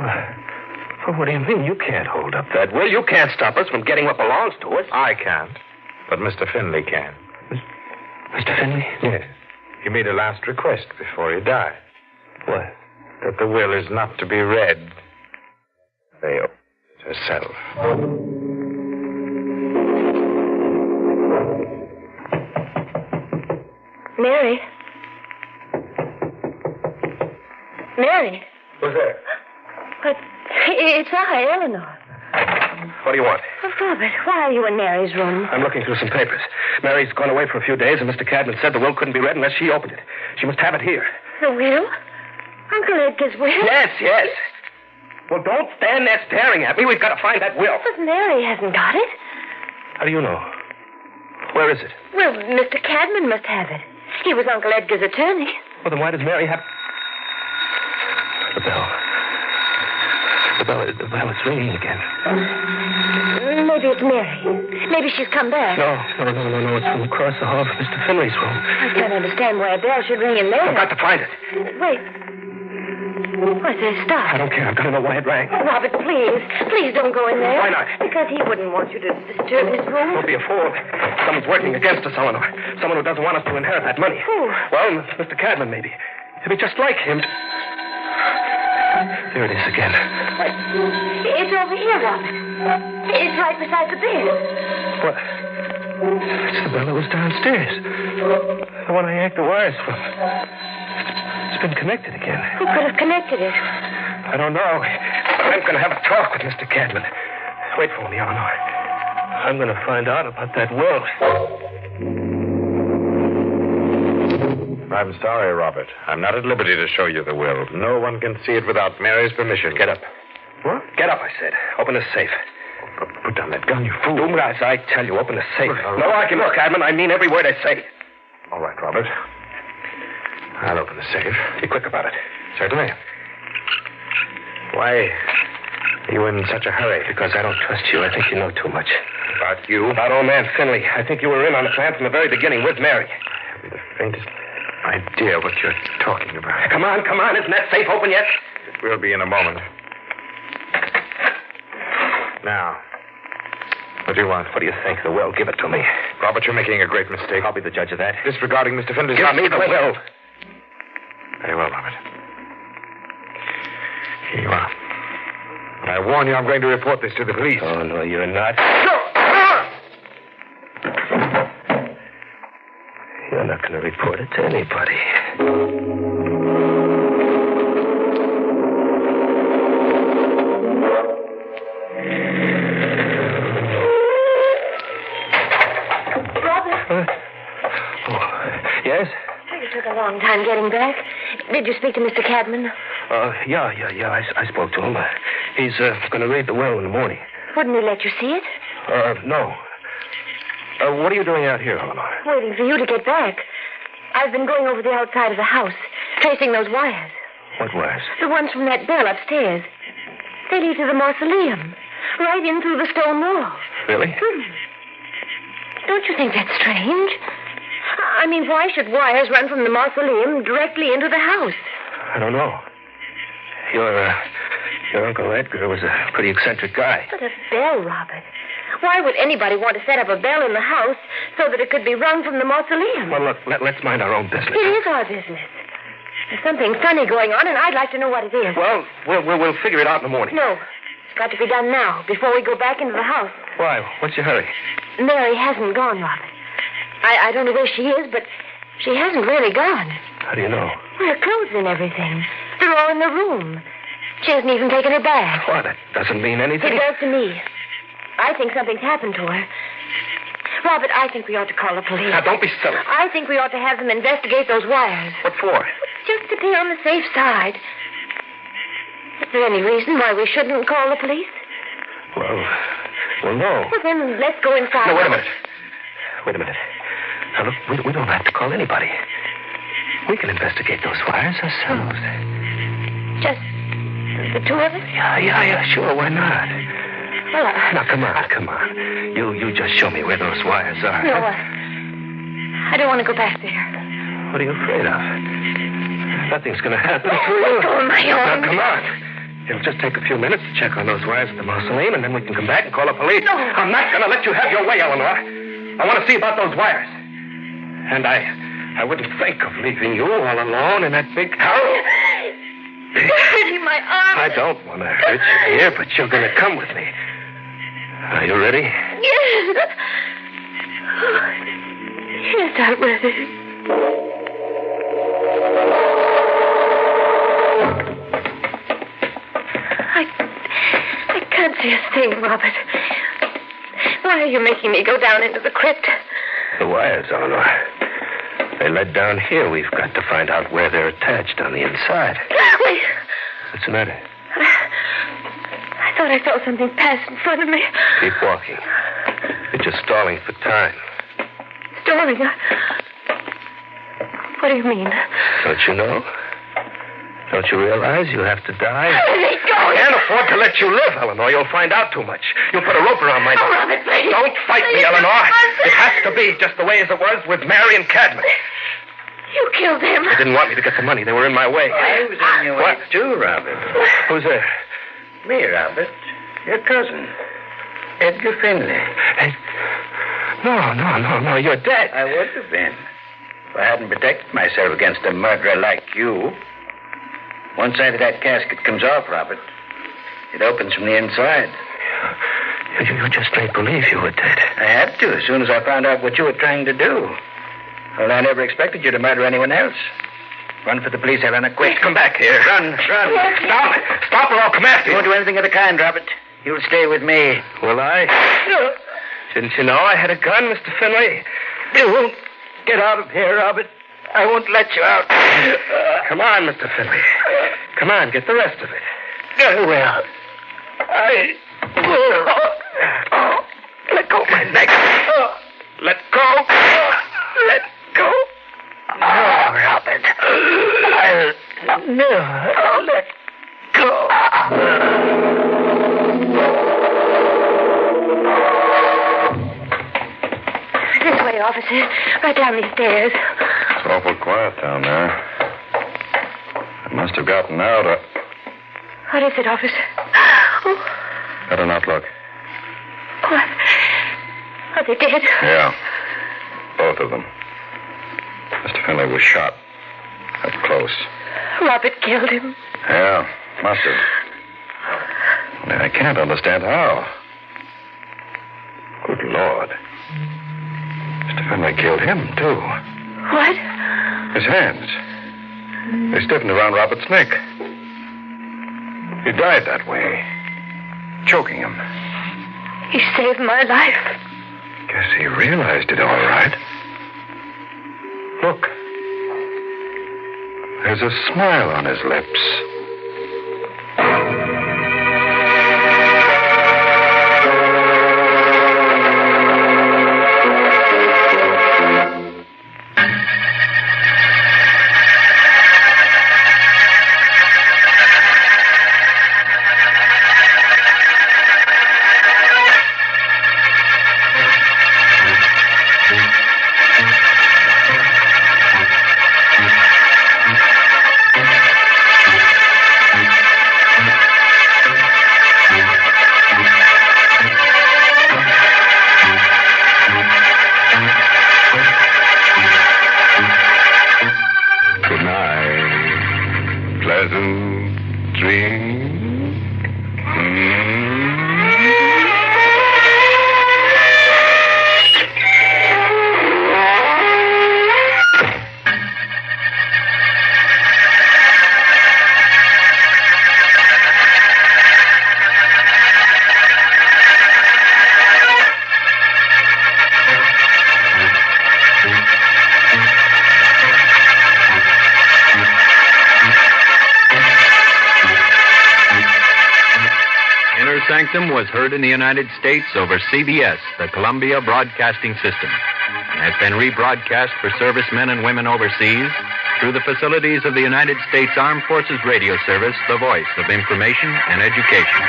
Well, what do you mean? You can't hold up that will. You can't stop us from getting what belongs to us. I can't, but Mr. Finley can. Mr. Finley? Yes. He made a last request before he died. What? That the will is not to be read. They opened it herself. Mary? Mary? Who's there? But it's I, Eleanor. What do you want? Oh, Robert, why are you in Mary's room? I'm looking through some papers. Mary's gone away for a few days, and Mr. Cadman said the will couldn't be read unless she opened it. She must have it here. The will? Uncle Edgar's will? Yes. Well, don't stand there staring at me. We've got to find that will. But Mary hasn't got it. How do you know? Where is it? Well, Mr. Cadman must have it. He was Uncle Edgar's attorney. Well, then why does Mary have... The bell. The bell is ringing again. Maybe it's Mary. Maybe she's come back. No. It's from across the hall from Mr. Finley's room. I can't understand why a bell should ring in there. I've got to find it. Wait. What's this? Stop. I don't care. I've got to know why it rang. Robert, please. Please don't go in there. Why not? Because he wouldn't want you to disturb his room. Don't be a fool. Someone's working against us, Eleanor. Someone who doesn't want us to inherit that money. Who? Well, Mr. Cadman, maybe. He'll be just like him. There it is again. What? It's over here, Robert. It's right beside the bed. What? It's the bell that was downstairs. The one I yanked the wires from. It's been connected again. Who could have connected it? I don't know. I'm going to have a talk with Mr. Cadman. Wait for me, Eleanor. I'm going to find out about that will. I'm sorry, Robert. I'm not at liberty to show you the will. No one can see it without Mary's permission. Get up. What? Get up, I said. Open the safe. Put down that gun, you fool. Do as I tell you. Open the safe. All right. No argument, Cadman. I mean every word I say. All right, Robert. I'll open the safe. Be quick about it. Certainly. Why are you in such a hurry? Because I don't trust you. I think you know too much. About you? About old man Finley. I think you were in on the plan from the very beginning with Mary. I haven't the faintest idea what you're talking about. Come on. Isn't that safe open yet? It will be in a moment. Now, what do you want? What do you think? The will. Give it to me. Robert, you're making a great mistake. I'll be the judge of that. Disregarding Mr. Finley's... Give me the will. Very well, Robert. Here you are. I warn you, I'm going to report this to the police. Oh, no, you're not. You're not going to report it to anybody. Robert? Yes? You took a long time getting back. Did you speak to Mr. Cadman? Yeah. I spoke to him. He's going to read the will in the morning. Wouldn't he let you see it? No. What are you doing out here, Eleanor? Waiting for you to get back. I've been going over the outside of the house, tracing those wires. What wires? The ones from that bell upstairs. They lead to the mausoleum, right in through the stone wall. Really? Don't you think that's strange? I mean, why should wires run from the mausoleum directly into the house? I don't know. Your Uncle Edgar was a pretty eccentric guy. But a bell, Robert. Why would anybody want to set up a bell in the house so that it could be rung from the mausoleum? Well, look, let's mind our own business. It is our business. There's something funny going on, and I'd like to know what it is. Well, we'll figure it out in the morning. No. It's got to be done now, before we go back into the house. Why? What's your hurry? Mary hasn't gone, Robert. I don't know where she is, but she hasn't really gone. How do you know? Her clothes and everything. They're all in the room. She hasn't even taken her bag. Well, that doesn't mean anything. It does to me. I think something's happened to her. Robert, I think we ought to call the police. Now, don't be silly. I think we ought to have them investigate those wires. What for? Just to be on the safe side. Is there any reason why we shouldn't call the police? Well, no. Well, then let's go inside. No, wait a minute. Now, look, we don't have to call anybody. We can investigate those wires ourselves. Just the two of us? Yeah, sure, why not? Well, Now, come on. You just show me where those wires are. No, I don't want to go back there. What are you afraid of? Nothing's going to happen to you. I'll go on my own. Now, come on. It'll just take a few minutes to check on those wires at the mausoleum, and then we can come back and call the police. No. I'm not going to let you have your way, Eleanor. I want to see about those wires. And I wouldn't think of leaving you all alone in that big house. You're hurting my arm. I don't want to hurt you here, but you're going to come with me. Are you ready? Yes. Yes, I'm ready. I can't see a saying, Robert? Why are you making me go down into the crypt? The wires, Eleanor. They led down here. We've got to find out where they're attached on the inside. Wait. What's the matter? I thought I saw something pass in front of me. Keep walking. You're just stalling for time. Stalling? What do you mean? Don't you know? Don't you realize you have to die? Let go! I can't afford to let you live, Eleanor. You'll find out too much. You'll put a rope around my neck. Oh, Robert, please. Don't fight me, Eleanor. It has to be just the way as it was with Mary and Cadman. You killed him. They didn't want me to get the money. They were in my way. I was in your way, too, Robert. Who's there? Me, Robert. Your cousin. Edgar Finley. No. You're dead. I would have been if I hadn't protected myself against a murderer like you. One side of that casket comes off, Robert. It opens from the inside. You just made believe you were dead. I had to as soon as I found out what you were trying to do. Well, I never expected you to murder anyone else. Run for the police, Helena, quick. Come back here. Run. Stop or I'll come after You you. won't do anything of the kind, Robert. You'll stay with me. Will I? Didn't you know I had a gun, Mr. Finley? You won't get out of here, Robert. I won't let you out. Come on, Mr. Finley. Come on, get the rest of it. Well, Let go of my neck. Let go. Let go. no, Robert. I'll never let go. This way, officer. Right down these stairs. It's awful quiet down there. It must have gotten out. What is it, officer? Oh, Better not look. what? Are they dead? Yeah. Both of them. Mr. Finley was shot. Up close. Robert killed him. Yeah, must have. Only I can't understand how. Good Lord. Mr. Finley killed him, too. What? His hands. They stiffened around Robert's neck. He died that way. Choking him. He saved my life. Guess he realized it all right. Look. There's a smile on his lips. Inner Sanctum was heard in the United States over CBS, the Columbia Broadcasting System, and has been rebroadcast for servicemen and women overseas through the facilities of the United States Armed Forces Radio Service, the voice of information and education.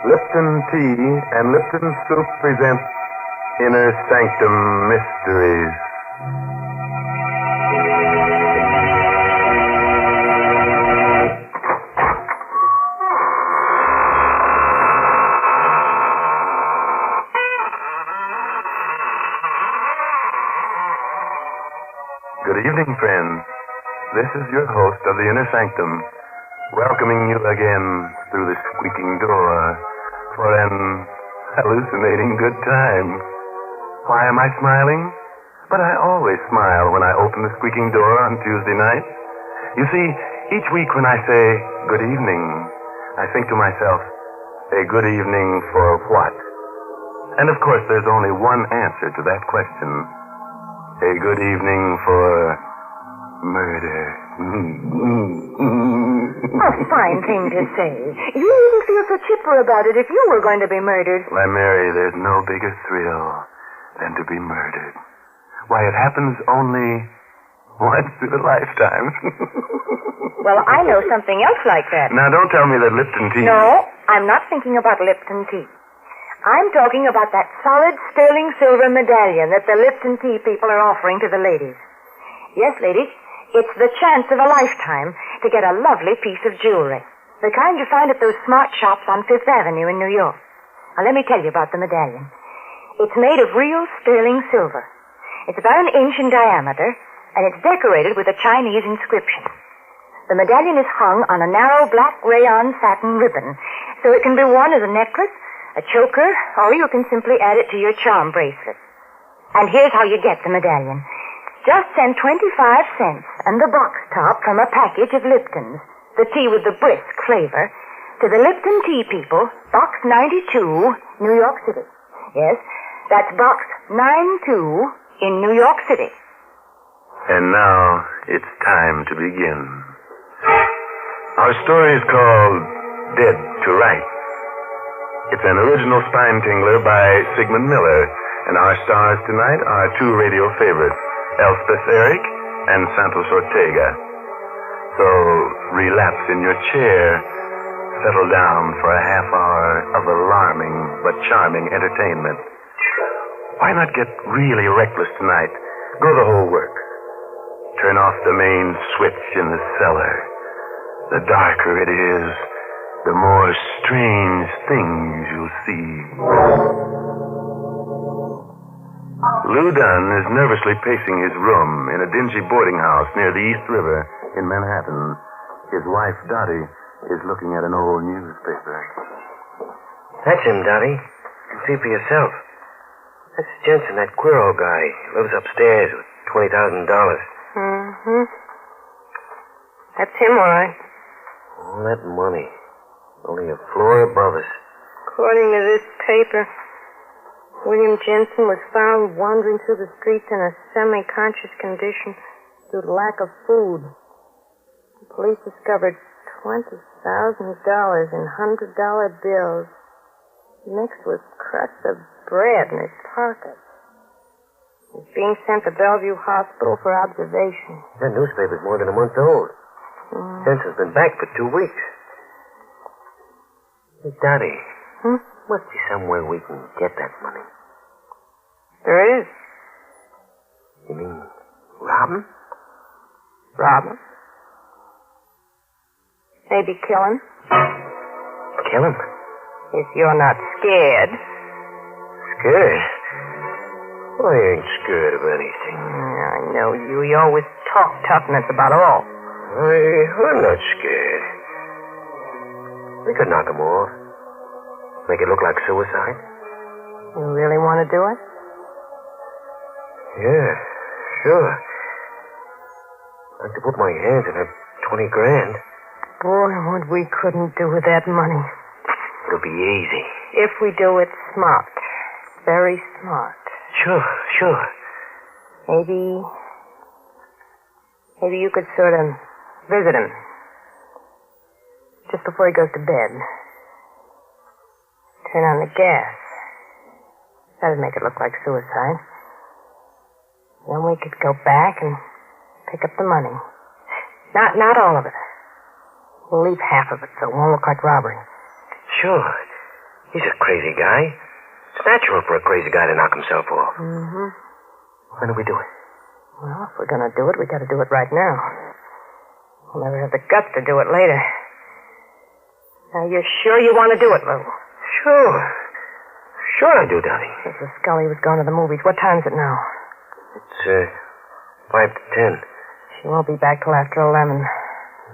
Lipton Tea and Lipton Soup present Inner Sanctum Mysteries. Good evening, friends. This is your host of the Inner Sanctum, welcoming you again through the squeaking door for an hallucinating good time. Why am I smiling? But I always smile when I open the squeaking door on Tuesday night. You see, each week when I say good evening, I think to myself, a good evening for what? And of course, there's only one answer to that question. A good evening for murder. A fine thing to say. You wouldn't feel so chipper about it if you were going to be murdered. Why, Mary, there's no bigger thrill than to be murdered. Why, it happens only once in a lifetime. Well, I know something else like that. Now, don't tell me that Lipton tea... No, I'm not thinking about Lipton tea. I'm talking about that solid sterling silver medallion that the Lipton tea people are offering to the ladies. Yes, ladies, it's the chance of a lifetime to get a lovely piece of jewelry. The kind you find at those smart shops on Fifth Avenue in New York. Now, let me tell you about the medallion. It's made of real sterling silver. It's about an inch in diameter, and it's decorated with a Chinese inscription. The medallion is hung on a narrow black rayon satin ribbon, so it can be worn as a necklace, a choker, or you can simply add it to your charm bracelet. And here's how you get the medallion. Just send 25 cents and the box top from a package of Lipton's, the tea with the brisk flavor, to the Lipton Tea people, Box 92, New York City. Yes, that's Box 92 in New York City. And now it's time to begin. Our story is called Dead to Rights. It's an original spine tingler by Sigmund Miller, and our stars tonight are two radio favorites, Elspeth Eric and Santos Ortega. So relapse in your chair, settle down for a half hour of alarming but charming entertainment. Why not get really reckless tonight? Go the whole works. Turn off the main switch in the cellar. The darker it is, the more strange things you'll see. Lou Dunn is nervously pacing his room in a dingy boarding house near the East River in Manhattan. His wife, Dottie, is looking at an old newspaper. That's him, Dottie. You can see for yourself. That's Jensen, that queer old guy. He lives upstairs with $20,000. Mm-hmm. That's him, all right. All that money. Only a floor above us. According to this paper, William Jensen was found wandering through the streets in a semi-conscious condition due to lack of food. The police discovered $20,000 in $100 bills, mixed with crusts of bread in his pockets. He's being sent to Bellevue Hospital for observation. That newspaper's more than a month old. Jensen's been back for 2 weeks. Hey, Dottie. Must be somewhere we can get that money. There is. You mean rob him? Rob him? Maybe kill him? Kill him? If you're not scared. Scared? Well, I ain't scared of anything. I know you. You always talk tough, and that's about all. I'm not scared. We could knock him off. Make it look like suicide. You really want to do it? Yeah, sure. I'd like to put my hands in that 20 grand. Boy, what we couldn't do with that money. It'll be easy. If we do it smart. Very smart. Sure. Maybe you could sort of visit him. Just before he goes to bed. Turn on the gas. That'd make it look like suicide. Then we could go back and pick up the money. Not all of it. We'll leave half of it so it won't look like robbery. Sure. He's a crazy guy. It's natural for a crazy guy to knock himself off. Mm-hmm. When do we do it? Well, if we're going to do it, we got to do it right now. We'll never have the guts to do it later. Now, you're sure you want to do it, Lou? Sure I do, Dottie. Mrs. Scully was going to the movies. What time is it now? It's 5 to 10. She won't be back till after 11.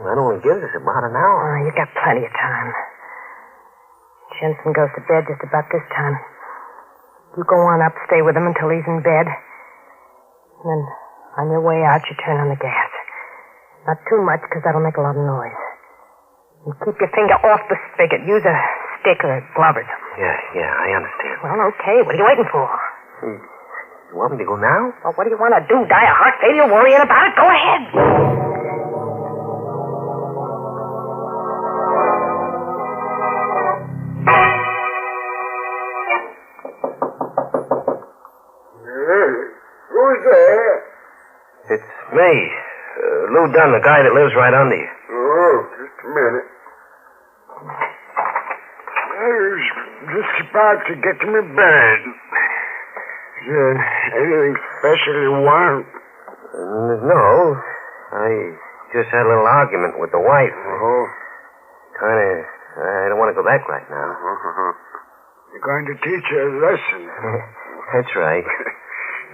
That only gives us about an hour. Oh, you got plenty of time. Jensen goes to bed just about this time. You go on up, stay with him until he's in bed. And then on your way out, you turn on the gas. Not too much, because that'll make a lot of noise. And keep your finger off the spigot. Use a stick or a glove or something. Yeah, I understand. Well, okay. What are you waiting for? You want me to go now? Well, what do you want to do? Die of heart failure worrying about it? Go ahead. Who's there? It's me. Lou Dunn, the guy that lives right under you. Oh, just a minute. I was just about to get to my bed. Is there anything special you want? No. I just had a little argument with the wife. Oh. I don't want to go back right now. You're going to teach her a lesson. That's right.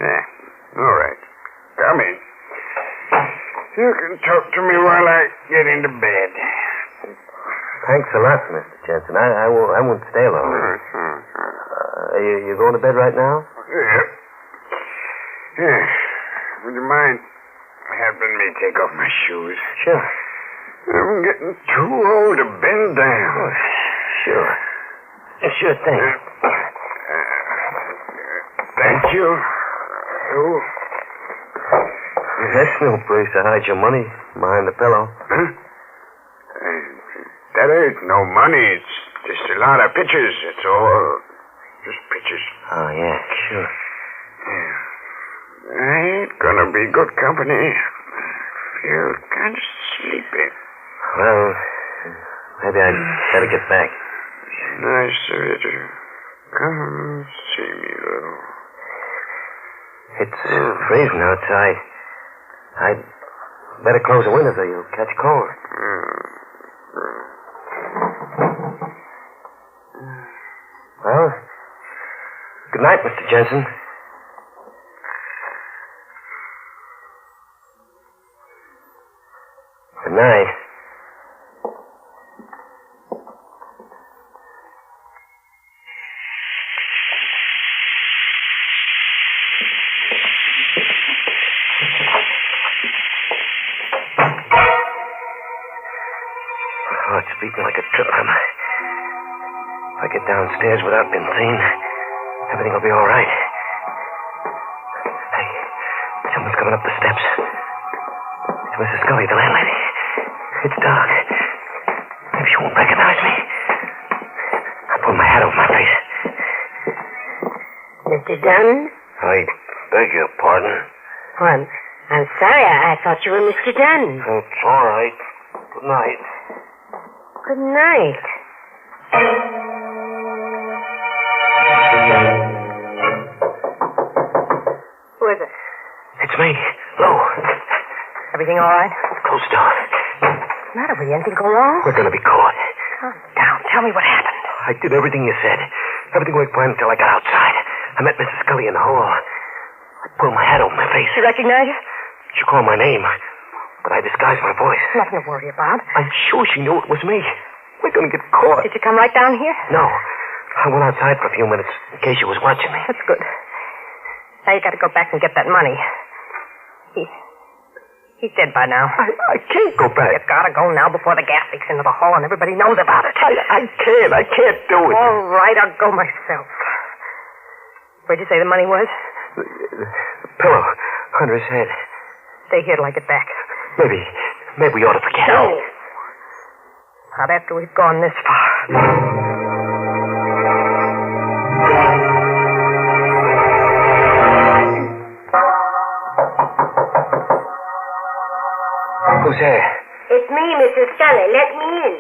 Yeah. All right. Come in. You can talk to me while I get into bed. Thanks a lot, Mr. Jensen. I won't stay long. You going to bed right now? Yeah. Would you mind having me take off my shoes? Sure. I'm getting too old to bend down. Oh, sure. Sure thing. Thank you. Oh. That's no place to hide your money, behind the pillow. Huh? That ain't no money. It's just a lot of pictures. It's all just pictures. Oh, yeah, sure. Yeah. I ain't gonna be good company. I feel kind of sleepy. Well, maybe I'd better get back. Nice of you to come see me, Lou. It's freezing outside. I'd better close the windows or you'll catch cold. Well, good night, Mr. Jensen. Good night. Oh, it's beating like a drum. If I get downstairs without being seen, everything will be all right. Hey, someone's coming up the steps. It's Mrs. Scully, the landlady. It's dark. Maybe she won't recognize me. I pull my hat over my face. Mr. Dunn? I beg your pardon. Oh, I'm sorry. I thought you were Mr. Dunn. It's all right. Good night. Good night. Who is it? It's me, Lou. Everything all right? Close the door. What's the matter with you? Anything go wrong? We're going to be caught. Calm down. Tell me what happened. I did everything you said. Everything went fine until I got outside. I met Mrs. Scully in the hall. I pulled my hat over my face. She recognize you? She called my name, but I disguised my voice. Nothing to worry about. I'm sure she knew it was me. We're going to get caught. Did you come right down here? No. I went outside for a few minutes in case she was watching me. That's good. Now you got to go back and get that money. He's dead by now. I can't go back. You gotta go now before the gas leaks into the hall and everybody knows about it. I can't do it. All right, I'll go myself. Where'd you say the money was? The pillow under his head. Stay here till I get back. Maybe we ought to forget. No. Not after we've gone this far. Who's there? It's me, Mrs. Scully. Let me in.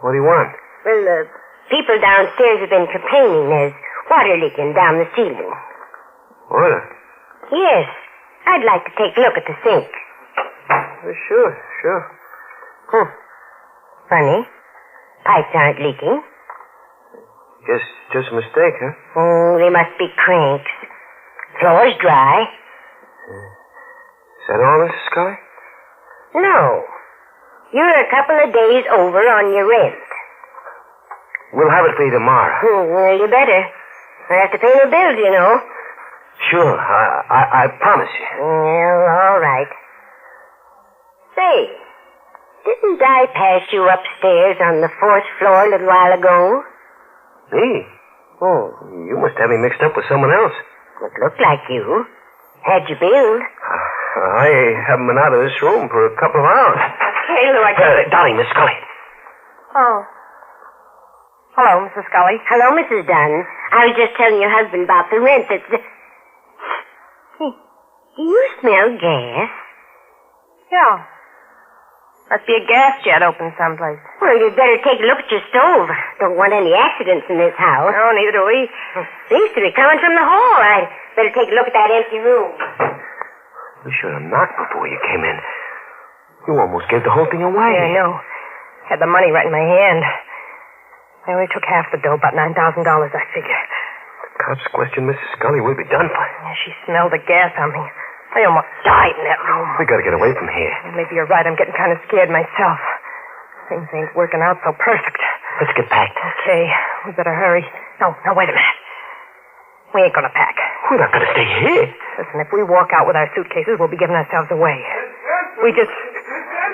What do you want? Well, the people downstairs have been complaining there's water leaking down the ceiling. Water? Yes. I'd like to take a look at the sink. Sure. Funny. Pipes aren't leaking. Just a mistake, huh? Oh, they must be cranks. Floor's dry. Is that all, Mrs. Scully? No. You're a couple of days over on your rent. We'll have it for you tomorrow. Well, you better. I have to pay my bills, you know. Sure, I promise you. Well, all right. Say, didn't I pass you upstairs on the 4th floor a little while ago? Me? Oh, you must have me mixed up with someone else. It looked like you. Had you billed? I haven't been out of this room for a couple of hours. Hey, Lou, Dolly, Miss Scully. Oh. Hello, Mrs. Scully. Hello, Mrs. Dunn. I was just telling your husband about the rent. Hey, do you smell gas? Yeah. Must be a gas jet open someplace. Well, you'd better take a look at your stove. Don't want any accidents in this house. No, neither do we. Seems to be coming from the hall. I'd better take a look at that empty room. You should have knocked before you came in. You almost gave the whole thing away. Yeah, I know. Had the money right in my hand. I only took half the dough, about $9,000, I figure. The cops question Mrs. Scully, we'll be done for. Yeah, she smelled the gas on me. I almost died in that room. We gotta get away from here. Maybe you're right. I'm getting kind of scared myself. Things ain't working out so perfect. Let's get packed. Okay. We better hurry. No, wait a minute. We ain't gonna pack. We're not gonna stay here. Listen, if we walk out with our suitcases, we'll be giving ourselves away. We just...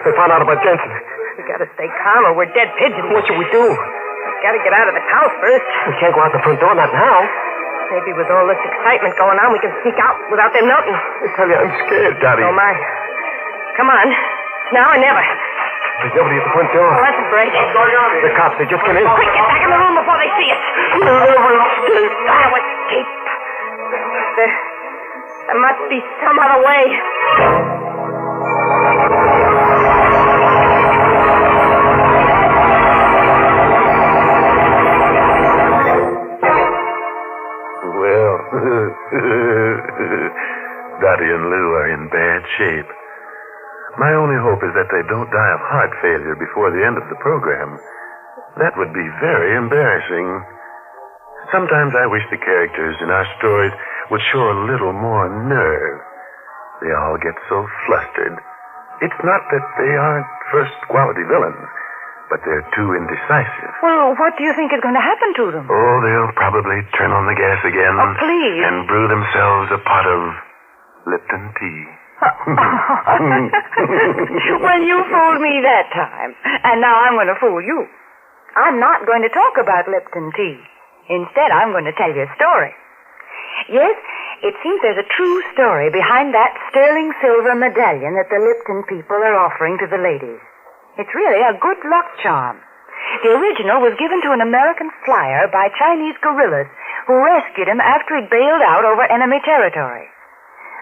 They found out about Jensen. We gotta stay calm or we're dead pigeons. What should we do? We gotta get out of this house first. We can't go out the front door, not now. Maybe with all this excitement going on, we can sneak out without them noting. I tell you, I'm scared, Daddy. Oh, my. Come on. It's now or never. There's nobody at the front door. Oh, that's a break. What's going on? The cops, they just came in. Quick, get back in the room before they see us. We'll never escape. I'll escape. There must be some other way. Well, Dottie and Lou are in bad shape. My only hope is that they don't die of heart failure before the end of the program. That would be very embarrassing. Sometimes I wish the characters in our stories would show a little more nerve. They all get so flustered. It's not that they aren't first-quality villains, but they're too indecisive. Well, what do you think is going to happen to them? Oh, they'll probably turn on the gas again. Oh, please. And brew themselves a pot of Lipton tea. Well, you fooled me that time. And now I'm going to fool you. I'm not going to talk about Lipton tea. Instead, I'm going to tell you a story. Yes, it seems there's a true story behind that sterling silver medallion that the Lipton people are offering to the ladies. It's really a good luck charm. The original was given to an American flyer by Chinese guerrillas who rescued him after he'd bailed out over enemy territory.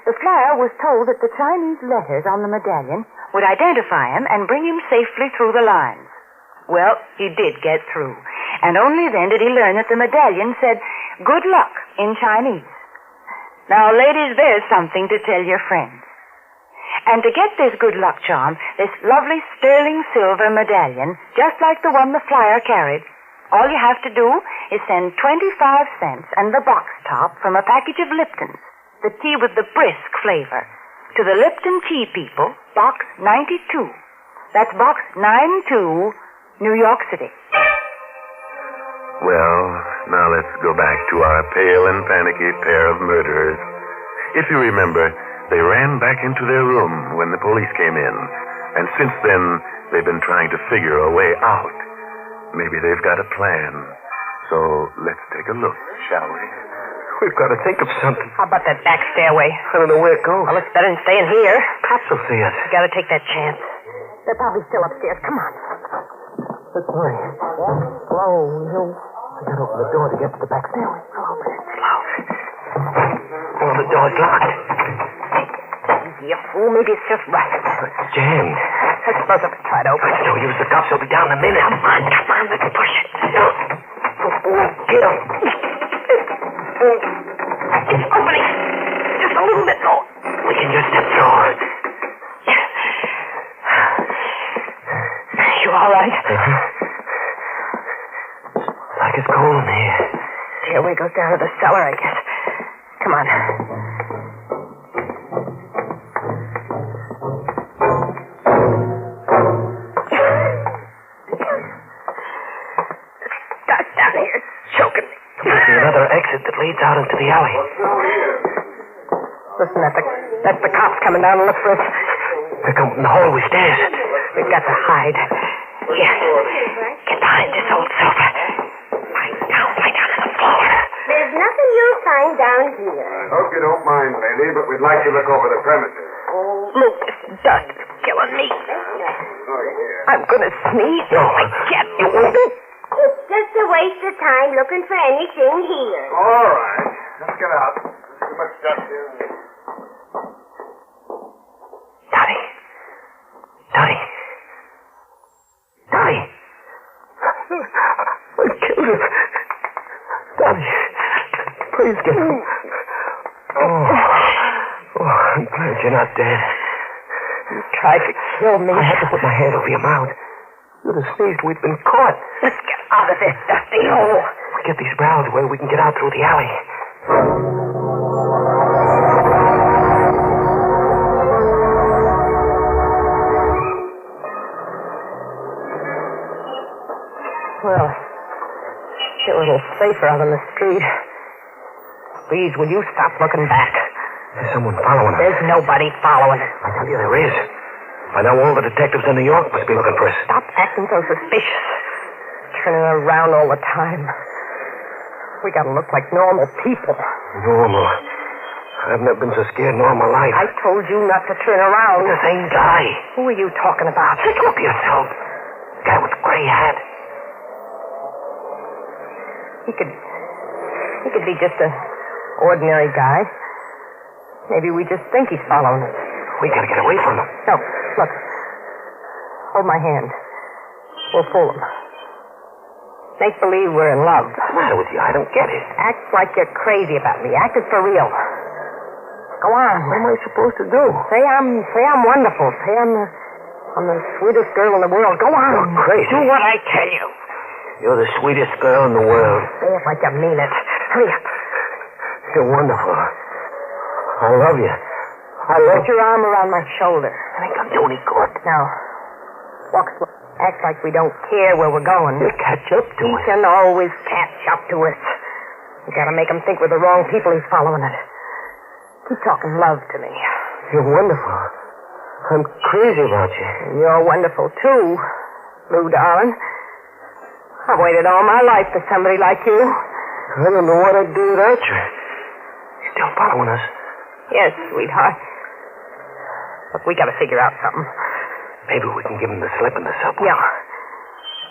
The flyer was told that the Chinese letters on the medallion would identify him and bring him safely through the lines. Well, he did get through, and only then did he learn that the medallion said, "Good luck," in Chinese. Now, ladies, there's something to tell your friends. And to get this good luck charm, this lovely sterling silver medallion, just like the one the flyer carried, all you have to do is send 25 cents and the box top from a package of Lipton's, the tea with the brisk flavor, to the Lipton Tea People, Box 92. That's Box 92, New York City. Well, now let's go back to our pale and panicky pair of murderers. If you remember, they ran back into their room when the police came in. And since then, they've been trying to figure a way out. Maybe they've got a plan. So let's take a look, shall we? We've got to think of something. How about that back stairway? I don't know where it goes. Well, it's better than staying here. Cops will see us. We gotta take that chance. They're probably still upstairs. Come on. Let's hurry. Slow. I gotta open the door to get to the back stairway. Open it slow. Oh, the door's locked. You fool. Maybe it's just rusted. It's jammed. Let's buzz up and try to open it. No use. The cops will be down in a minute. Come on. Let's push it. Get up. It's opening. Just a little bit more. We can just step through. You all right? Like it's cold in here. Stairway goes down to the cellar, I guess. Come on. out into the alley. Listen, that's the cops coming down to look for us. They're coming from the hallway stairs. We've got to hide. Here. Get behind this old sofa. Lie down on the floor. There's nothing you'll find down here. I hope you don't mind, lady, but we'd like to look over the premises. Look, this dust is killing me. I'm going to sneeze. No, I can't do it. It's just a waste of time looking for anything here. All right. Let's get out. There's too much dust here. Dottie. I killed him. Dottie, please get him. Oh, I'm glad you're not dead. You tried to kill me. I had to put my hand over your mouth. You'd have sneezed. We'd been caught. Let's get out of this dusty hole. We get these barrels where we can get out through the alley. Well, you're a little safer out on the street. Please, will you stop looking back? There's someone following us. There's nobody following us. I tell you, there is. I know all the detectives in New York must be looking for us. Stop acting so suspicious. Turning around all the time. We gotta look like normal people. Normal? I've never been so scared in all my life. I told you not to turn around. The same guy. Who are you talking about? Take a look at yourself. Guy with the gray hat. He could be just an ordinary guy. Maybe we just think he's following us. We gotta get away from him. No, look. Hold my hand. We'll fool him. Make believe we're in love. What's the matter with you? I don't get it. Act like you're crazy about me. Act it for real. Go on. What am I supposed to do? Say I'm wonderful. Say I'm the sweetest girl in the world. Go on. You're crazy. Do what I tell you. You're the sweetest girl in the world. Say it like you mean it. Hurry up. You're wonderful. I love you. Put your arm around my shoulder. I ain't gonna do any good. Now, walk slow. Act like we don't care where we're going. You'll catch up to He us. can always catch up to us. We gotta make him think we're the wrong people he's following us. Keep talking love to me. You're wonderful. I'm crazy about you. You're wonderful, too, Lou, darling. I've waited all my life for somebody like you. I don't know what I'd do without you. You're still following us? Yes, sweetheart. Look, we gotta figure out something. Maybe we can give him the slip in the subway. Yeah.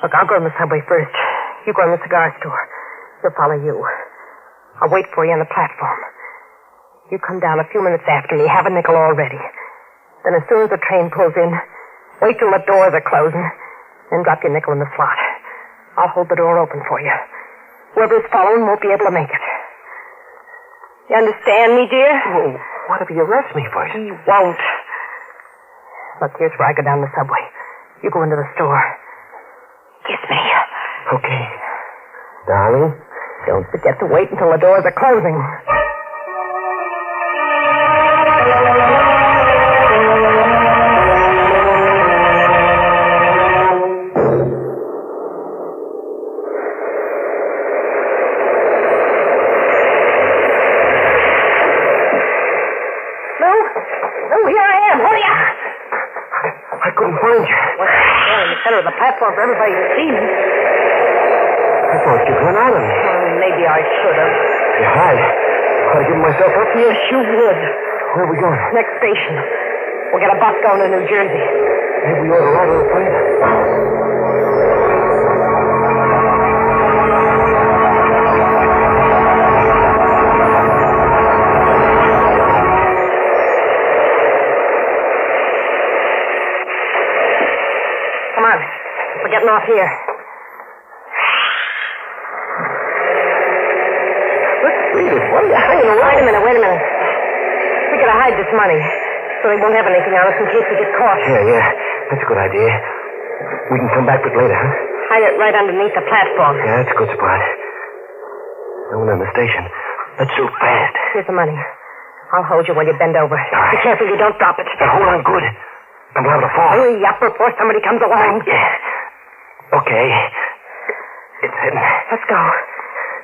Look, I'll go in the subway first. You go in the cigar store. He'll follow you. I'll wait for you on the platform. You come down a few minutes after me. Have a nickel all ready. Then as soon as the train pulls in, wait till the doors are closing, then drop your nickel in the slot. I'll hold the door open for you. Whoever's following won't be able to make it. You understand me, dear? Well, what if he arrests me first? He won't. Look, here's where I go down the subway. You go into the store. Kiss me. Okay. Darling? Don't forget to wait until the doors are closing. Lou, here I am. Hurry up. I couldn't find you. Well, in the center of the platform for everybody to see me. I thought you'd run out of me. Maybe I should have. You hide. Ought to give myself up? Yes, you would. Where are we going? Next station. We'll get a bus going to New Jersey. Maybe we ought to ride on the plane. Come on. We're getting off here. What are you hanging around? Wait a minute. We gotta hide this money so they won't have anything on us in case we get caught. Yeah. That's a good idea. We can come back with it later, huh? Hide it right underneath the platform. Yeah, that's a good spot. No one in the station. Let's do it fast. Here's the money. I'll hold you while you bend over. All right. Be careful you don't drop it. Now, hold on good. I'm liable to fall. Hurry up before somebody comes along. Yeah. Okay. It's hidden. Let's go.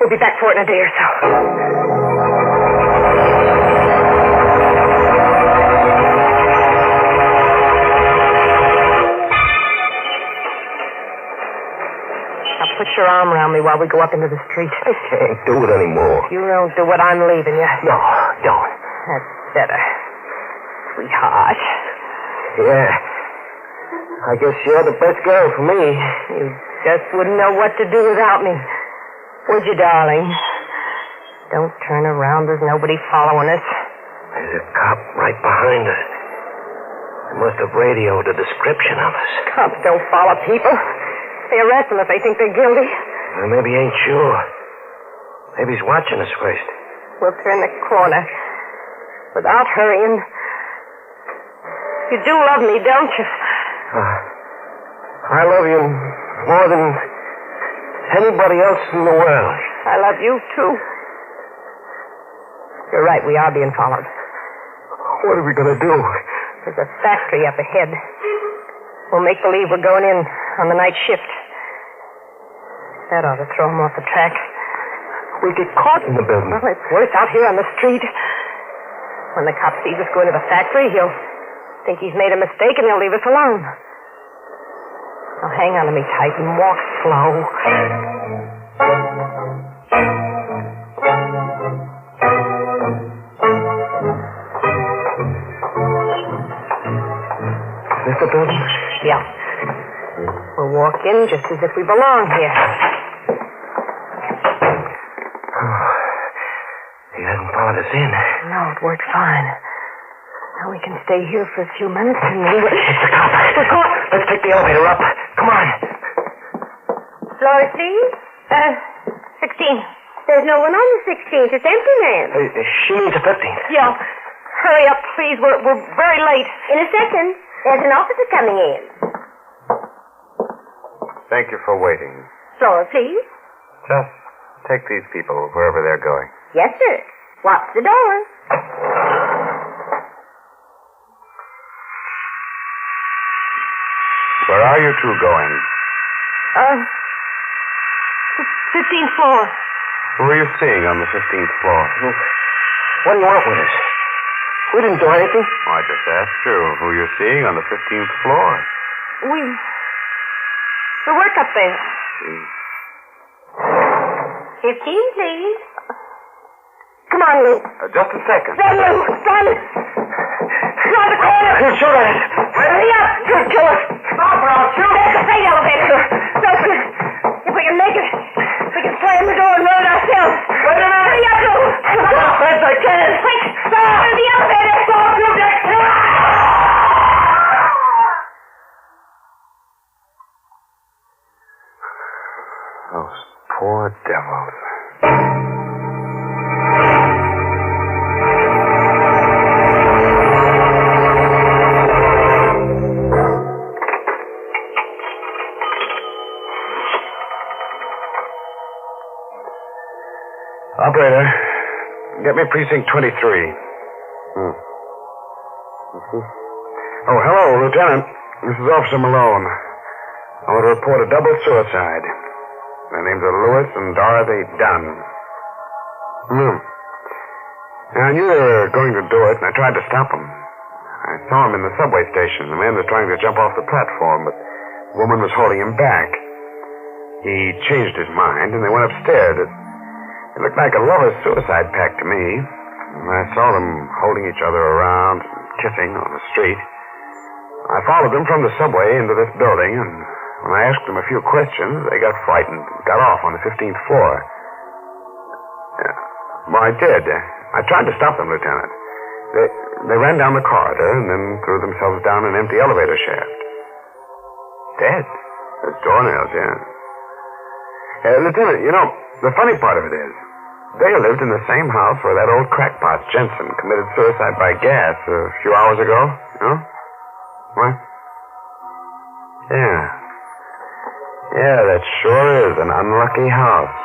We'll be back for it in a day or so. arm around me while we go up into the street. I can't do it anymore. If you don't do it, I'm leaving you. No, don't. That's better. Sweetheart. Yeah. I guess you're the best girl for me. You just wouldn't know what to do without me. Would you, darling? Don't turn around. There's nobody following us. There's a cop right behind us. They must have radioed a description of us. Cops don't follow people. They arrest them if they think they're guilty. Well, maybe he ain't sure. Maybe he's watching us first. We'll turn the corner. Without hurrying. You do love me, don't you? I love you more than anybody else in the world. I love you, too. You're right, we are being followed. What are we going to do? There's a factory up ahead. We'll make believe we're going in on the night shift. That ought to throw him off the track. We get caught in the building. Well, it's worse out here on the street. When the cop sees us go into the factory, he'll think he's made a mistake and he'll leave us alone. Now hang on to me tight and walk slow. Is this the building? Yeah. We'll walk in just as if we belong here. He hasn't followed us in. No, it worked fine. Now we can stay here for a few minutes and then we'll... It's the cop. We're caught. Let's take the elevator up. Come on. Floor, please. 16. There's no one on the 16th. It's empty, ma'am. She needs a 15th. Yeah. Hurry up, please. We're very late. In a second. There's an officer coming in. Thank you for waiting. Floor, please. Just take these people wherever they're going. Yes, sir. Watch the door. Where are you two going? 15th floor. Who are you seeing on the 15th floor? What do you want with us? We didn't do anything. Oh, I just asked you who you're seeing on the 15th floor. We work up there. 15, please. Come on, Lou. Just a second. Run, Lou. Run. Around the corner. He'll shoot at us. Hurry up. He'll kill us. Stop or I'll shoot. There's the freight elevator. Open. If we can make it, we can slam the door and run it ourselves. Wait a minute. Hurry up, Lou. As fast as I can. Quick. Stop. The elevator. Stop. Those poor devils. Operator, get me precinct 23. Oh, hello, Lieutenant. This is Officer Malone. I want to report a double suicide. Their names are Lewis and Dorothy Dunn. Now, I knew they were going to do it, and I tried to stop them. I saw him in the subway station. The man was trying to jump off the platform, but the woman was holding him back. He changed his mind, and they went upstairs. It looked like a lover's suicide pact to me. I saw them holding each other around, kissing on the street. I followed them from the subway into this building, and when I asked them a few questions, they got frightened and got off on the 15th floor. Well, I did. I tried to stop them, Lieutenant. They ran down the corridor and then threw themselves down an empty elevator shaft. Dead? There's doornails, yeah. Lieutenant, you know, the funny part of it is, they lived in the same house where that old crackpot, Jensen, committed suicide by gas a few hours ago. You know? What? Yeah. Yeah, that sure is an unlucky house.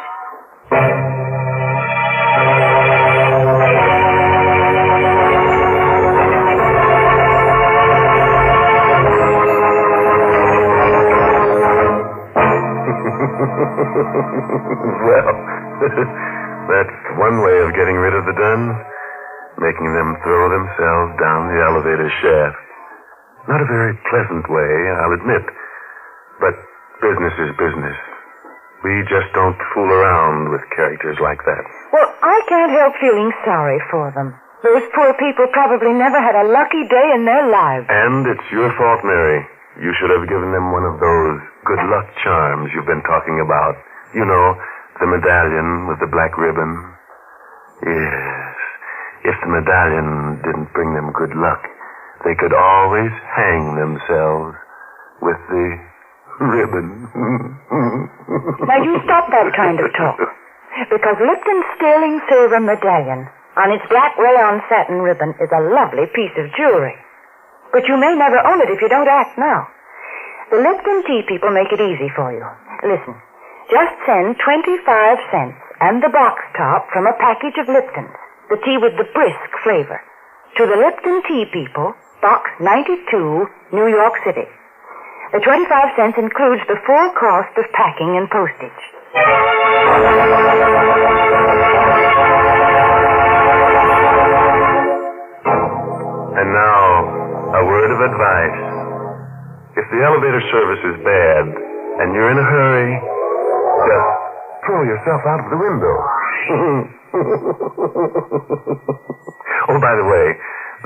Well, that's one way of getting rid of the Dunns, making them throw themselves down the elevator shaft. Not a very pleasant way, I'll admit, but business is business. We just don't fool around with characters like that. Well, I can't help feeling sorry for them. Those poor people probably never had a lucky day in their lives. And it's your fault, Mary. You should have given them one of those good luck charms you've been talking about. You know, the medallion with the black ribbon. Yes. If the medallion didn't bring them good luck, they could always hang themselves with the ribbon. Now, you stop that kind of talk. Because Lipton's sterling silver medallion on its black rayon satin ribbon is a lovely piece of jewelry. But you may never own it if you don't act now. The Lipton tea people make it easy for you. Listen, just send 25 cents and the box top from a package of Lipton's, the tea with the brisk flavor, to the Lipton Tea People, Box 92, New York City. The 25 cents includes the full cost of packing and postage. And now, a word of advice. If the elevator service is bad and you're in a hurry, just throw yourself out of the window. Oh, by the way,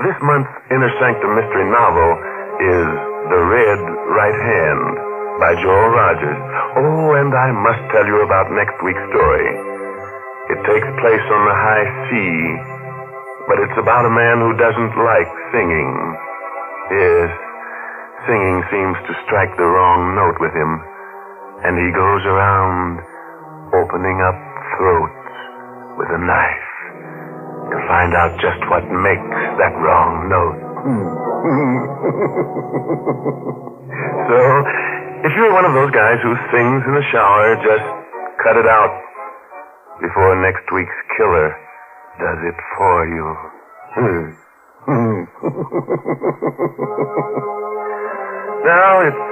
this month's Inner Sanctum mystery novel is The Red Right Hand by Joel Rogers. Oh, and I must tell you about next week's story. It takes place on the high sea, but it's about a man who doesn't like singing. Yes, singing seems to strike the wrong note with him, and he goes around opening up throats with a knife to find out just what makes that wrong note. So, if you're one of those guys who sings in the shower, just cut it out before next week's killer does it for you. Now it's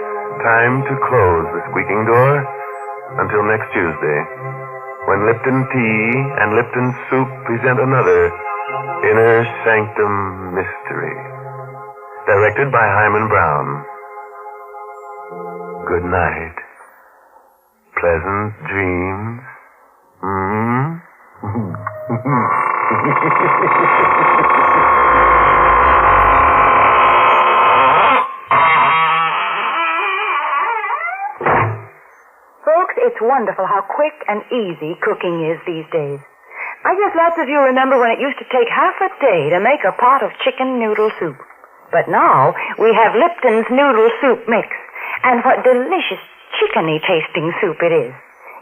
time to close the squeaking door until next Tuesday, when Lipton Tea and Lipton Soup present another Inner Sanctum Mystery, directed by Hyman Brown. Good night. Pleasant dreams. Folks, it's wonderful how quick and easy cooking is these days. I guess lots of you remember when it used to take half a day to make a pot of chicken noodle soup. But now we have Lipton's noodle soup mix. And what delicious chickeny tasting soup it is.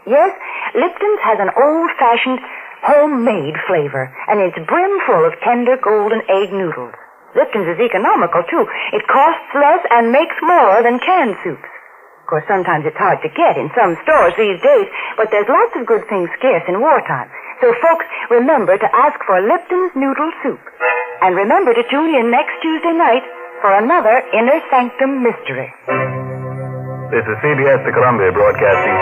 Yes, Lipton's has an old-fashioned homemade flavor, and it's brimful of tender golden egg noodles. Lipton's is economical, too. It costs less and makes more than canned soups. Of course, sometimes it's hard to get in some stores these days, but there's lots of good things scarce in wartime. So, folks, remember to ask for Lipton's Noodle Soup. And remember to tune in next Tuesday night for another Inner Sanctum Mystery. This is CBS, the Columbia Broadcasting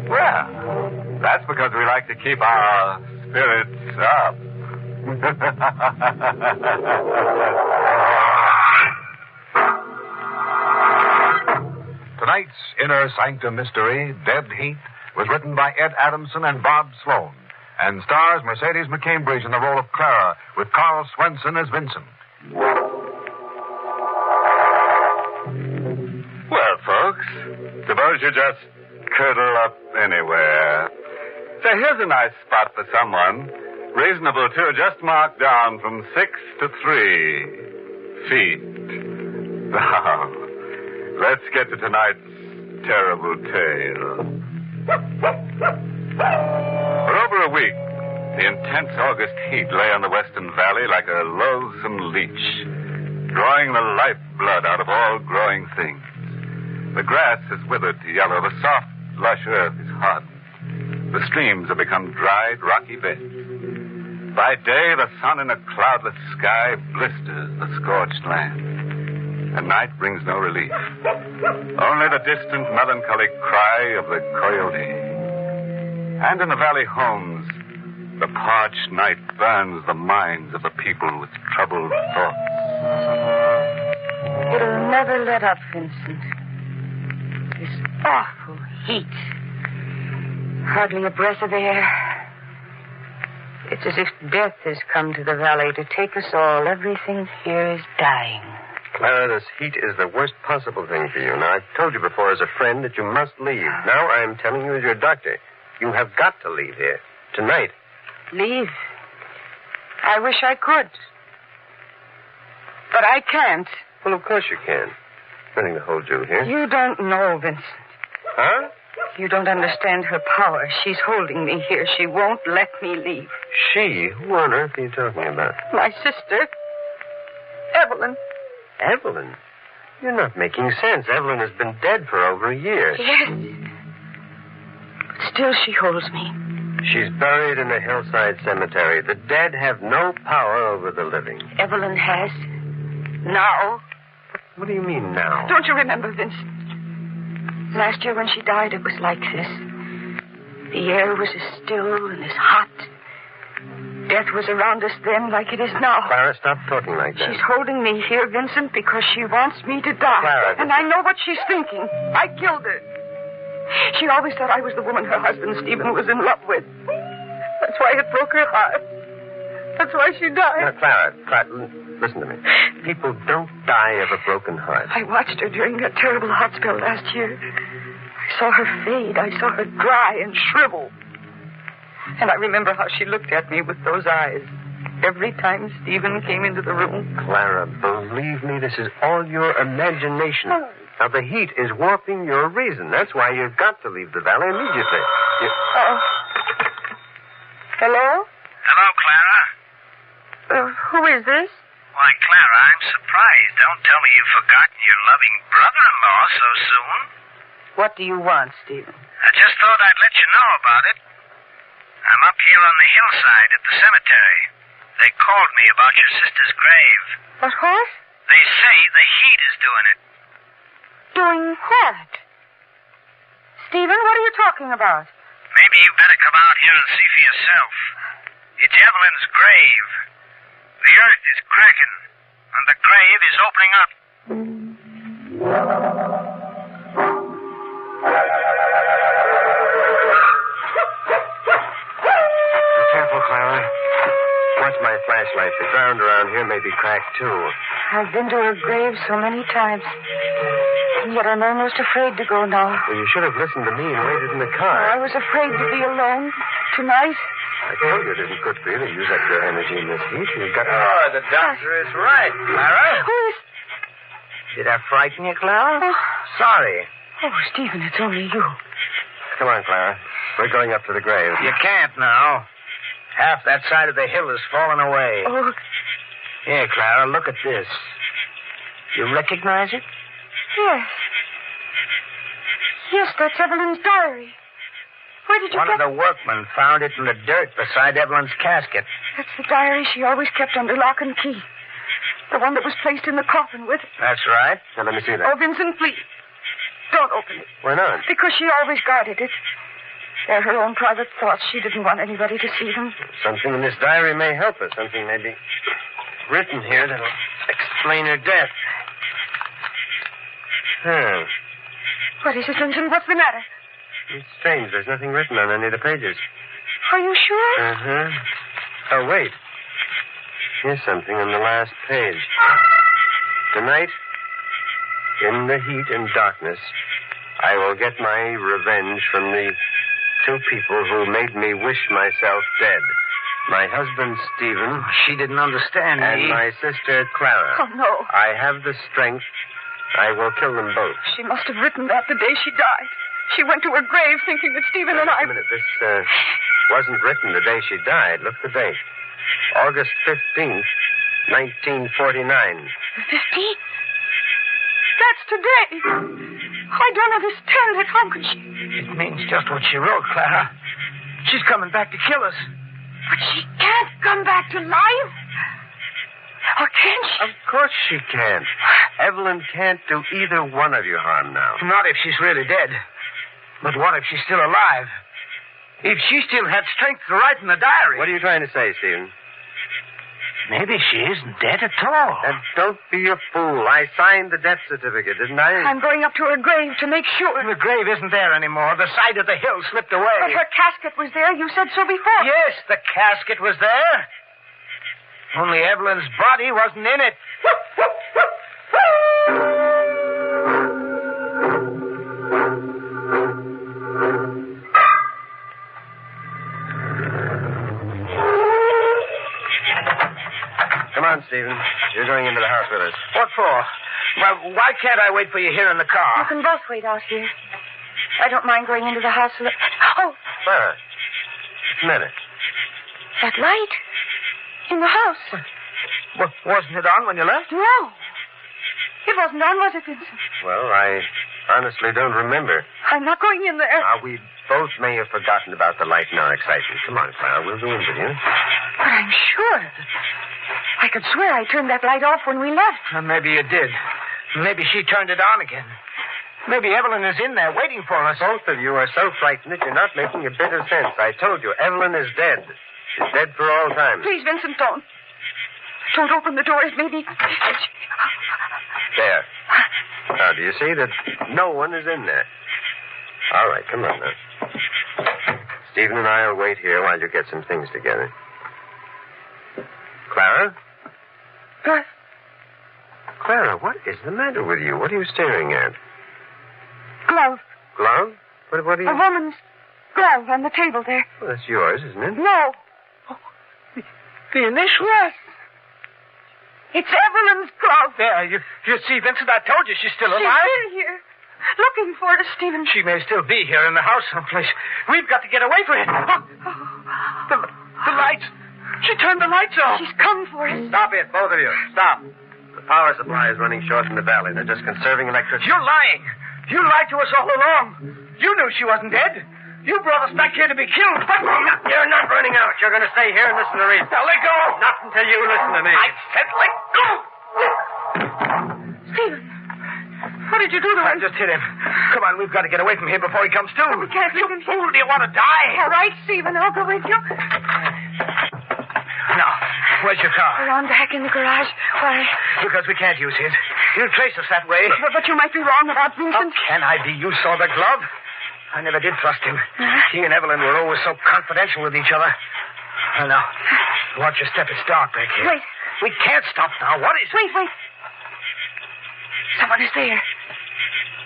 Well, that's because we like to keep our spirits up. Tonight's Inner Sanctum Mystery, Dead Heat, was written by Ed Adamson and Bob Sloan, and stars Mercedes McCambridge in the role of Clara, with Carl Swenson as Vincent. Well, folks, suppose you just curl up anywhere. Say, here's a nice spot for someone. Reasonable, too. Just mark down from 6 to 3 feet. Now, let's get to tonight's terrible tale. For over a week, the intense August heat lay on the Western Valley like a loathsome leech, drawing the lifeblood out of all growing things. The grass has withered to yellow. The soft, lush earth is hardened. The streams have become dried, rocky beds. By day, the sun in a cloudless sky blisters the scorched land. and night brings no relief. Only the distant melancholy cry of the coyote. And in the valley homes, the parched night burns the minds of the people with troubled thoughts. It'll never let up, Vincent. This awful heat. Hardly a breath of air. It's as if death has come to the valley to take us all. Everything here is dying. Clara, this heat is the worst possible thing for you. Now, I've told you before as a friend that you must leave. Now I'm telling you as your doctor. You have got to leave here. Tonight. Leave? I wish I could. But I can't. Well, of course you can. Nothing to hold you here. You don't know, Vincent. Huh? You don't understand her power. She's holding me here. She won't let me leave. She? Who on earth are you talking about? My sister. Evelyn. Evelyn? You're not making sense. Evelyn has been dead for over a year. Yes. But still she holds me. She's buried in a hillside cemetery. The dead have no power over the living. Evelyn has. Now. What do you mean now? Don't you remember, Vincent? Last year when she died, it was like this. The air was as still and as hot. Death was around us then like it is now. Clara, stop talking like that. She's holding me here, Vincent, because she wants me to die. Clara, and I know what she's thinking. I killed her. She always thought I was the woman her husband, Stephen, was in love with. That's why it broke her heart. That's why she died. Now, Clara, listen to me. People don't die of a broken heart. I watched her during that terrible hot spell last year. I saw her fade. I saw her dry and shrivel. And I remember how she looked at me with those eyes every time Stephen came into the room. Clara, believe me, this is all your imagination. Oh. Now, the heat is warping your reason. That's why you've got to leave the valley immediately. Hello? Hello, Clara. Who is this? Why, Clara, I'm surprised. Don't tell me you've forgotten your loving brother-in-law so soon. What do you want, Stephen? I just thought I'd let you know about it. I'm up here on the hillside at the cemetery. They called me about your sister's grave. What? They say the heat is doing it. Doing what? Stephen, what are you talking about? Maybe you better come out here and see for yourself. It's Evelyn's grave. The earth is cracking, and the grave is opening up. Be careful, Clara. Watch my flashlight. The ground around here may be cracked, too. I've been to her grave so many times. And yet I'm almost afraid to go now. Well, you should have listened to me and waited in the car. I was afraid to be alone tonight. I told you it isn't good for you to use up your energy in this heat. You've got to... Oh, the doctor is right, Clara. Who is... Did I frighten you, Clara? Oh. Sorry. Oh, Stephen, it's only you. Come on, Clara. We're going up to the grave. You can't now. Half that side of the hill has fallen away. Oh. Here, Clara, look at this. You recognize it? Yes. Yes, that's Evelyn's diary. Where did you One of the workmen found it in the dirt beside Evelyn's casket. That's the diary she always kept under lock and key. The one that was placed in the coffin with... That's right. Now, let me see that. Oh, Vincent, please. Don't open it. Why not? Because she always guarded it. They're her own private thoughts. She didn't want anybody to see them. Something in this diary may help us. Something may be written here that'll explain her death. What is it, Vincent? What's the matter? It's strange. There's nothing written on any of the pages. Are you sure? Uh-huh. Oh, wait. Here's something on the last page. Tonight, in the heat and darkness, I will get my revenge from the two people who made me wish myself dead. My husband, Stephen. She didn't understand me. And my sister, Clara. Oh, no. I have the strength. I will kill them both. She must have written that the day she died. She went to her grave thinking that Stephen and I... Wait a minute. This wasn't written the day she died. Look the date. August 15th, 1949. The 15th? That's today. I don't understand it. How could she... It means just what she wrote, Clara. She's coming back to kill us. But she can't come back to life. Or can she? Of course she can. Evelyn can't do either one of you harm now. Not if she's really dead. But what if she's still alive? If she still had strength to write in the diary. What are you trying to say, Stephen? Maybe she isn't dead at all. And don't be a fool. I signed the death certificate, didn't I? I'm going up to her grave to make sure. The grave isn't there anymore. The side of the hill slipped away. But her casket was there. You said so before. Yes, the casket was there. Only Evelyn's body wasn't in it. Come on, Stephen. You're going into the house with us. What for? Well, why can't I wait for you here in the car? You can both wait out here. I don't mind going into the house. Oh, Clara, just a minute. that light in the house. Wasn't it on when you left? No. It wasn't on, was it, Vincent? Well, I honestly don't remember. I'm not going in there. Now, we both may have forgotten about the light in our excitement. Come on, Clara. We'll go in with you. But I'm sure. I could swear I turned that light off when we left. Well, maybe you did. Maybe she turned it on again. Maybe Evelyn is in there waiting for us. Both of you are so frightened that you're not making a bit of sense. I told you, Evelyn is dead. She's dead for all time. Please, Vincent, don't. Don't open the doors, maybe. There. Now, do you see that no one is in there? All right, come on now. Stephen and I will wait here while you get some things together. Clara? What? Clara, what is the matter with you? What are you staring at? Glove. Glove? What are you... A woman's glove on the table there. Well, that's yours, isn't it? No. Oh, the initial? Yes. It's Evelyn's glove. There, you see, Vincent, I told you she's still alive. She's been here. Looking for us, Stephen. She may still be here in the house someplace. We've got to get away from it. The lights. She turned the lights off. She's come for us. Stop it, both of you. Stop. The power supply is running short in the valley. They're just conserving electricity. You're lying. You lied to us all along. You knew she wasn't dead. You brought us back here to be killed. But you're not running out. You're going to stay here and listen to reason. Now, let go. Not until you listen to me. I said let go. Stephen, what did you do to him? I just hit him. Come on, we've got to get away from here before he comes to. We can't leave him. Fool, do you want to die? All right, Stephen, I'll go with you. Now, where's your car? Around back in the garage. Why? Because we can't use it. He'll trace us that way. But you might be wrong about Vincent. How can I be? You saw the glove. I never did trust him. He and Evelyn were always so confidential with each other. Well, now, watch your step. It's dark back here. Wait. We can't stop now. What is it? Wait. Someone is there.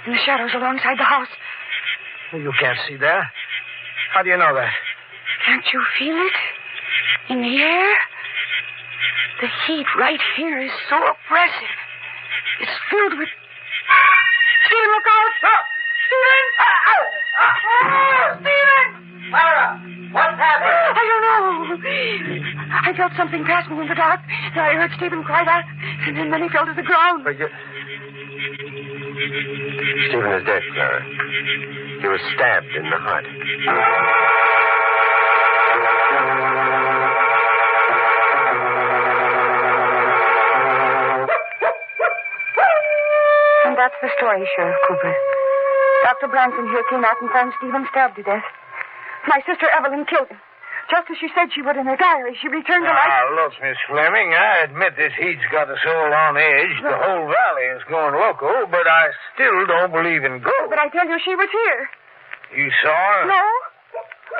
In the shadows alongside the house. You can't see there. How do you know that? Can't you feel it? In the air? The heat right here is so oppressive. It's filled with... Stephen, look out! Stop! Stephen! Stephen! Clara, what's happened? I don't know. I felt something pass me in the dark. I heard Stephen cry out, and then he fell to the ground. But Stephen is dead, Clara. He was stabbed in the heart. And that's the story, Sheriff Cooper. Dr. Branson here came out and found Stephen stabbed to death. My sister Evelyn killed him. Just as she said she would in her diary, she returned the light. Now, look, Miss Fleming, I admit this heat's got us all on edge. The whole valley is going loco, but I still don't believe in ghosts. But I tell you, she was here. You saw her? No,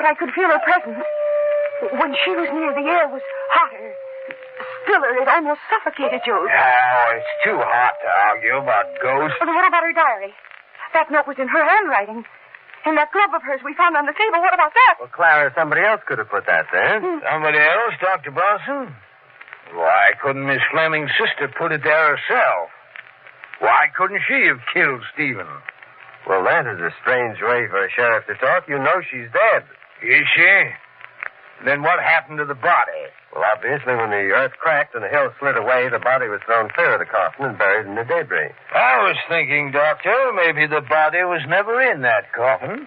but I could feel her presence. When she was near, the air was hotter, stiller. It almost suffocated you. Oh, it's too hot to argue about ghosts. Well, what about her diary? That note was in her handwriting. And that glove of hers we found on the table, what about that? Well, Clara, somebody else could have put that there. Somebody else, Dr. Bronson? Why couldn't Miss Fleming's sister put it there herself? Why couldn't she have killed Stephen? Well, that is a strange way for a sheriff to talk. You know she's dead. Is she? Then what happened to the body? Well, obviously, when the earth cracked and the hill slid away, the body was thrown clear of the coffin and buried in the debris. I was thinking, Doctor, maybe the body was never in that coffin.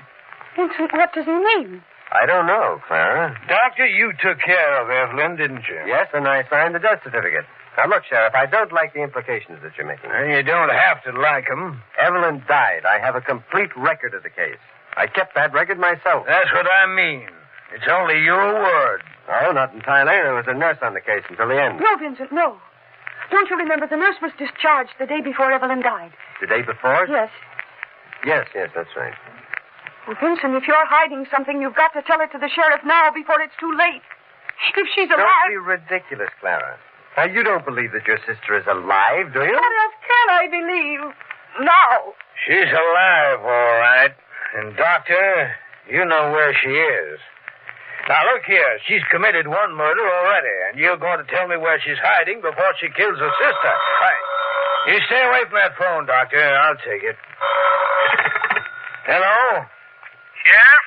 Vincent, what does he mean? I don't know, Clara. Doctor, you took care of Evelyn, didn't you? Yes, and I signed the death certificate. Now, look, Sheriff, I don't like the implications that you're making. You don't have to like them. Evelyn died. I have a complete record of the case. I kept that record myself. That's what I mean. It's only your word. Oh, not entirely. There was a nurse on the case until the end. No, Vincent, no. Don't you remember the nurse was discharged the day before Evelyn died? The day before? Yes. Yes, that's right. Well, Vincent, if you're hiding something, you've got to tell it to the sheriff now before it's too late. If she's alive... Don't be ridiculous, Clara. Now, you don't believe that your sister is alive, do you? What else can I believe? Now. She's alive, all right. And, Doctor, you know where she is. Now, look here. She's committed one murder already, and you're going to tell me where she's hiding before she kills her sister. Right. You stay away from that phone, Doctor. I'll take it. Hello? Sheriff?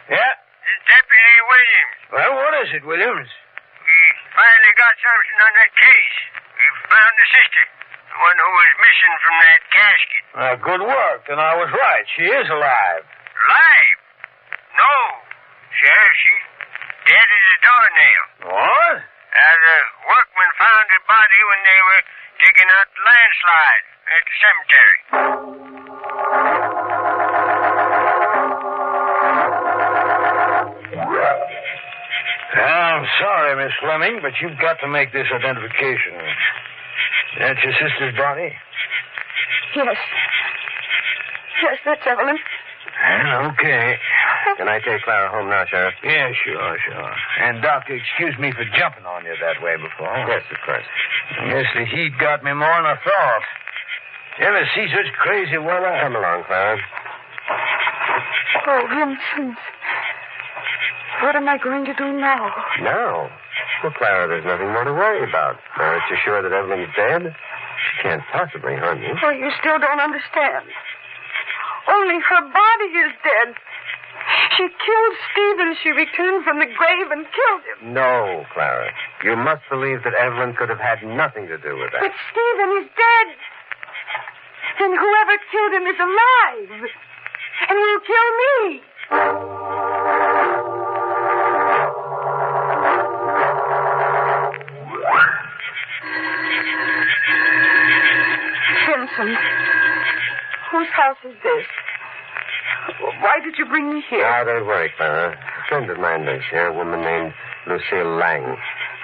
Yeah? It's Deputy Williams. Well, what is it, Williams? We finally got something on that case. We found the sister, the one who was missing from that casket. Good work, and I was right. She is alive. Alive? No. Sheriff, she's dead as a doornail. What? The workmen found her body when they were digging out the landslide at the cemetery. I'm sorry, Miss Fleming, but you've got to make this identification. That's your sister's body? Yes. Yes, that's Evelyn. Okay. Can I take Clara home now, Sheriff? Yeah, sure. And, Doctor, excuse me for jumping on you that way before. Yes, of course. I guess the heat got me more than I thought. You ever see such crazy weather? Come along, Clara. Oh, Vincent. What am I going to do now? No. Well, Clara, there's nothing more to worry about. Now that you're sure that Evelyn's dead, she can't possibly harm you. Oh, you still don't understand. Only her body is dead. She killed Stephen. She returned from the grave and killed him. No, Clara. You must believe that Evelyn could have had nothing to do with that. But Stephen is dead. And whoever killed him is alive. And will kill me. Vincent, whose house is this? Why did you bring me here? Now, don't worry, Clara. A friend of mine lives here, a woman named Lucille Lang.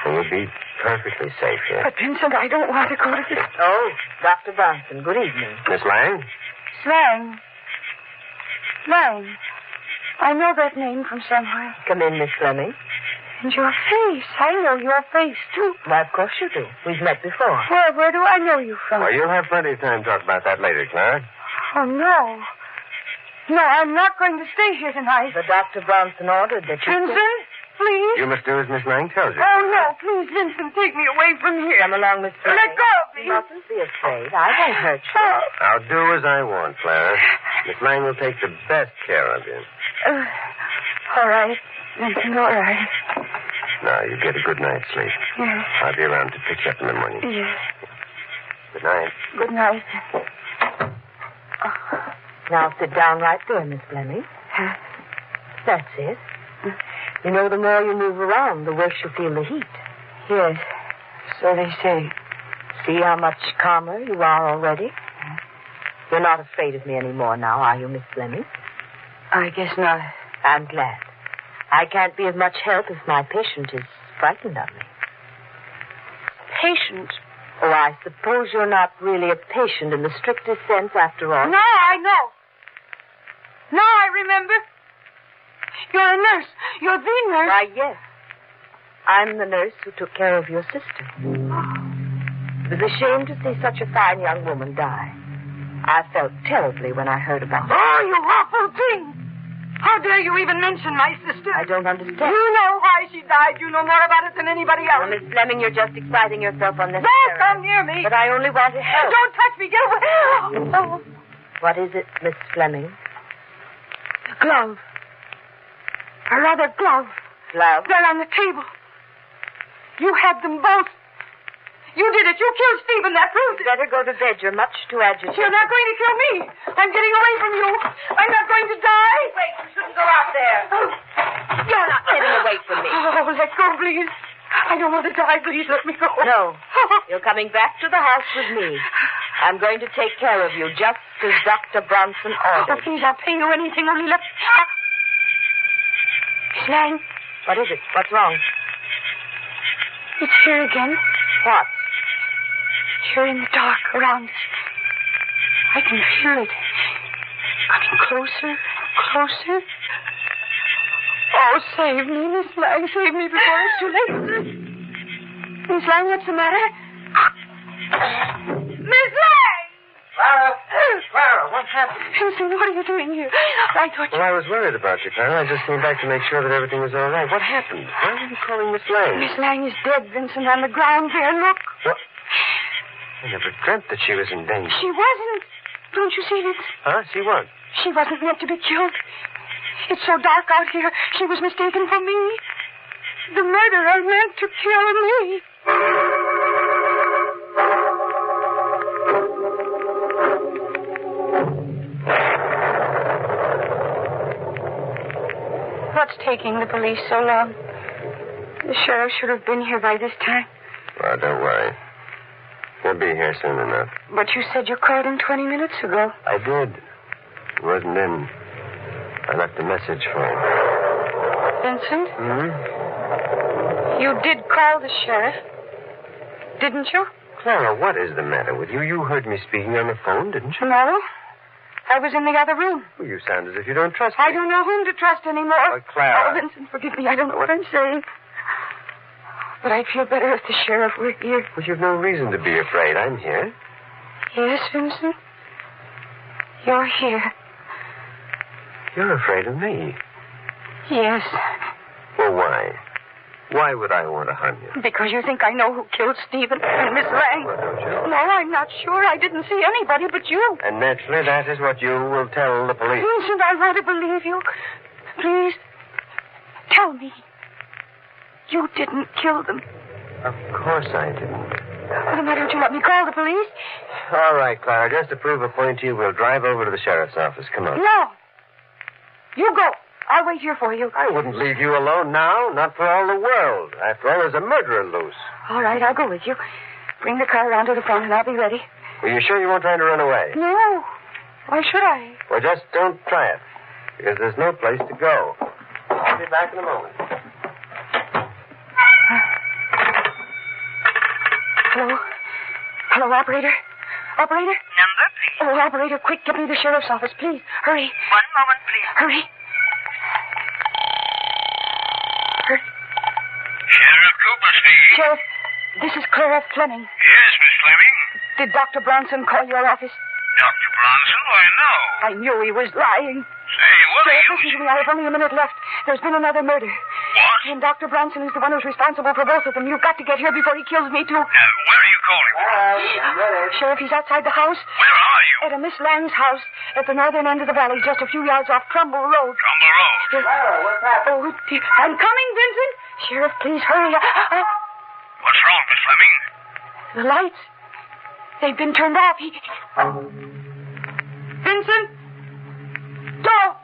And you'll be perfectly safe here. But, Vincent, I don't want to go to this... Oh, Dr. Bronson, good evening. Miss Lang? Lang. I know that name from somewhere. Come in, Miss Fleming. And your face. I know your face, too. Why, of course you do. We've met before. Where do I know you from? Well, you'll have plenty of time to talk about that later, Clara. Oh, no. No, I'm not going to stay here tonight. But Dr. Bronson ordered that you... Vincent, please. You must do as Miss Lang tells you. Oh, no, please, Vincent, take me away from here. Come along, Miss Fleming. Let go of me. You mustn't be afraid. I won't hurt you. I'll do as I want, Clara. Miss Lang will take the best care of you. All right, Vincent, all right. Now, you get a good night's sleep. Yes. I'll be around to pick you up in the morning. Yes. Good night. Good night. Now sit down right there, Miss Fleming. That's it. You know, the more you move around, the worse you feel the heat. Yes, so they say. See how much calmer you are already? You're not afraid of me anymore now, are you, Miss Fleming? I guess not. I'm glad. I can't be of much help if my patient is frightened of me. Patient? Oh, I suppose you're not really a patient in the strictest sense after all. No, I know. Now I remember. You're a nurse. You're the nurse. Why, yes. I'm the nurse who took care of your sister. It was a shame to see such a fine young woman die. I felt terribly when I heard about it. Oh, you awful thing! How dare you even mention my sister? I don't understand. You know why she died. You know more about it than anybody else. Well, Miss Fleming, you're just exciting yourself unnecessarily. Don't come near me. But I only want to help. Don't touch me. Get away. Oh. What is it, Miss Fleming? The glove. A leather glove. Glove? They're on the table. You had them both. You did it. You killed Stephen. That proves it. Better go to bed. You're much too agitated. You're not going to kill me. I'm getting away from you. I'm not going to die. Wait, you shouldn't go out there. Oh. You're not getting away from me. Oh, let go, please. I don't want to die. Please let me go. No. You're coming back to the house with me. I'm going to take care of you, just as Dr. Bronson ordered. Oh, please, I'll pay you anything. Only let... Miss Lang. What is it? What's wrong? It's here again. What? Here in the dark, around us. I can feel it. Coming closer, closer. Oh, save me, Miss Lang. Save me before it's too late. Miss Lang, what's the matter? Miss Lang! Clara, what happened? Vincent, what are you doing here? I thought Well, I was worried about you, Clara. I just came back to make sure that everything was all right. What happened? Why are you calling Miss Lang? Miss Lang is dead, Vincent, on the ground there. Look. What? I never dreamt that she was in danger. She wasn't. Don't you see, Vince? Huh? She what? She wasn't meant to be killed. It's so dark out here. She was mistaken for me. The murderer meant to kill me. What's taking the police so long? The sheriff should have been here by this time. Well, don't worry. He'll be here soon enough. But you said you called him 20 minutes ago. I did. He wasn't in. I left a message for him. Vincent? Hmm? You did call the sheriff, didn't you? Clara, what is the matter with you? You heard me speaking on the phone, didn't you? No. I was in the other room. Well, you sound as if you don't trust me. I don't know whom to trust anymore. Oh, Clara. Oh, Vincent, forgive me. I don't know what I'm saying. But I'd feel better if the sheriff were here. Well, you've no reason to be afraid. I'm here. Yes, Vincent? You're here. You're afraid of me. Yes. Well, why? Why would I want to harm you? Because you think I know who killed Stephen and Miss Lang. Well, don't you? No, I'm not sure. I didn't see anybody but you. And naturally, that is what you will tell the police. Vincent, I want to believe you. Please, tell me. You didn't kill them. Of course I didn't. Well, why don't you let me call the police? All right, Clara. Just to prove a point to you, we'll drive over to the sheriff's office. Come on. No. You go. I'll wait here for you. I wouldn't leave you alone now. Not for all the world. After all, there's a murderer loose. All right, I'll go with you. Bring the car around to the front and I'll be ready. Are you sure you won't try to run away? No. Why should I? Well, just don't try it. Because there's no place to go. I'll be back in a moment. Hello? Hello, operator? Operator? Number, please. Oh, operator, quick, get me the sheriff's office, please. Hurry. 1 moment, please. Hurry. Sheriff Cooper speaking. Sheriff, this is Clara Fleming. Yes, Miss Fleming. Did Dr. Bronson call your office? Dr. Bronson? Why, no. I knew he was lying. Say, what are Sheriff, you... listen to me. I have only a minute left. There's been another murder. What? And Dr. Bronson is the one who's responsible for both of them. You've got to get here before he kills me, too. Where are you calling from? Sheriff, he's outside the house. Where are you? At a Miss Lang's house at the northern end of the valley, just a few yards off Trumbull Road. Trumbull Road? What's happened? Oh, dear. I'm coming, Vincent. Sheriff, please hurry. What's wrong, Miss Fleming? The lights. They've been turned off. Vincent! Don't!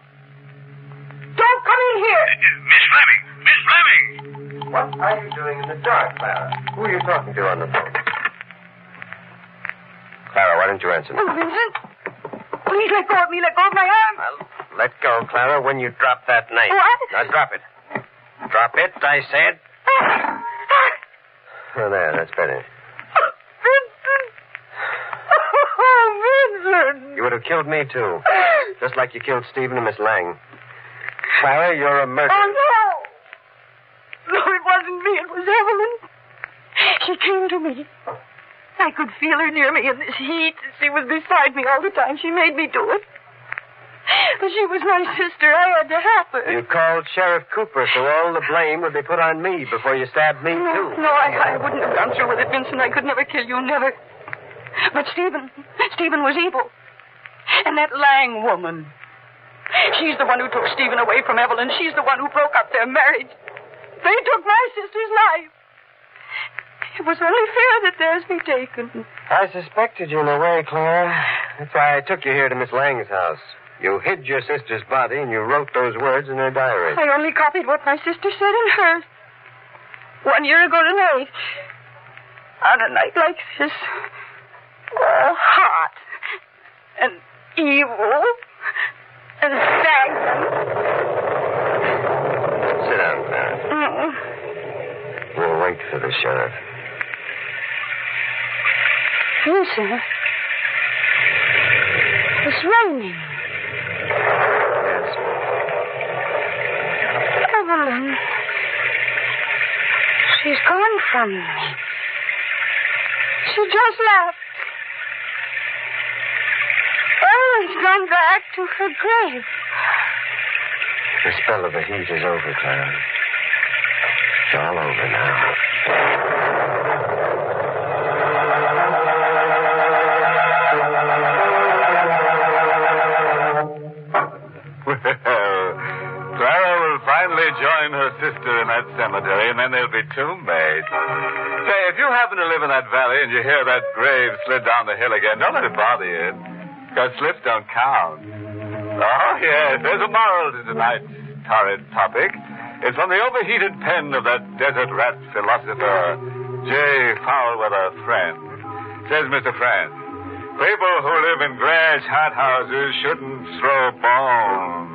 Don't come in here! Miss Fleming! Miss Fleming! What are you doing in the dark, Clara? Who are you talking to on the phone? Clara, why don't you answer me? Oh, Vincent! Please let go of me. Let go of my arm. I'll let go, Clara, when you drop that knife. What? Now drop it. Drop it, I said. Oh, there, that's better. Vincent! Oh, Vincent! You would have killed me, too. Just like you killed Stephen and Miss Lang. Clara, you're a murderer. Oh, no! No, it wasn't me. It was Evelyn. She came to me. I could feel her near me in this heat. She was beside me all the time. She made me do it. But she was my sister. I had to help her. You called Sheriff Cooper, so all the blame would be put on me before you stabbed me, too. No, I wouldn't have gone through with it, Vincent. I could never kill you, never. But Stephen was evil. And that Lang woman, she's the one who took Stephen away from Evelyn. She's the one who broke up their marriage. They took my sister's life. It was only fair that theirs be taken. I suspected you in a way, Clara. That's why I took you here to Miss Lang's house. You hid your sister's body, and you wrote those words in her diary. I only copied what my sister said in hers. 1 year ago tonight. On a night like this, all hot and evil and stagnant. Sit down, Clarence. We'll wait for the sheriff. Listen. It's raining. Yes. Evelyn. She's gone from me. She just left. Evelyn's gone back to her grave. The spell of the heat is over, Clarence. It's all over now. Well, Clara will finally join her sister in that cemetery, and then they'll be tombmates. Say, if you happen to live in that valley and you hear that grave slid down the hill again, don't let it bother you, because slips don't count. Oh, yes, there's a moral to tonight's torrid topic. It's from the overheated pen of that desert rat philosopher, J. Foulweather Friend. Says Mr. Friend, people who live in grass hot houses shouldn't throw bones.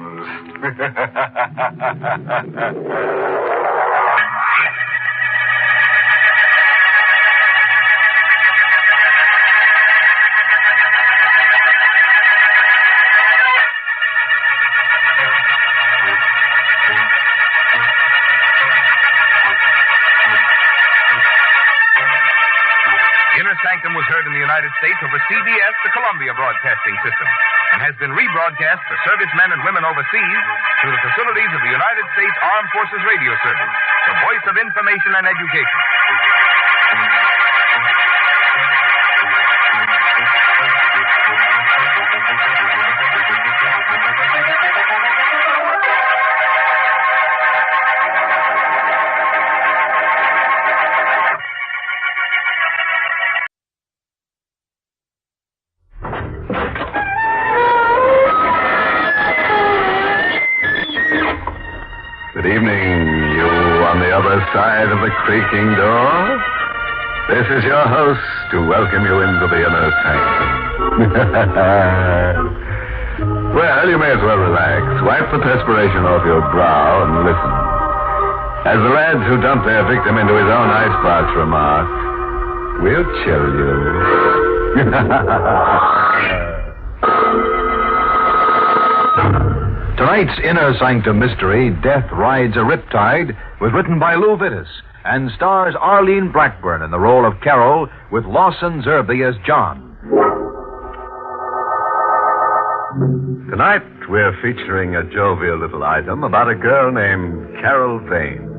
Inner Sanctum was heard in the United States over CBS, the Columbia Broadcasting System, and has been rebroadcast for servicemen and women overseas through the facilities of the United States Armed Forces Radio Service, the voice of information and education. Good evening, you on the other side of the creaking door. This is your host to welcome you into the Inner Sanctum. Well, you may as well relax. Wipe the perspiration off your brow and listen. As the lads who dumped their victim into his own icebox remark, we'll chill you. Tonight's Inner Sanctum mystery, Death Rides a Riptide, was written by Lou Vittis and stars Arlene Blackburn in the role of Carol with Lawson Zerby as John. Tonight, we're featuring a jovial little item about a girl named Carol Vane.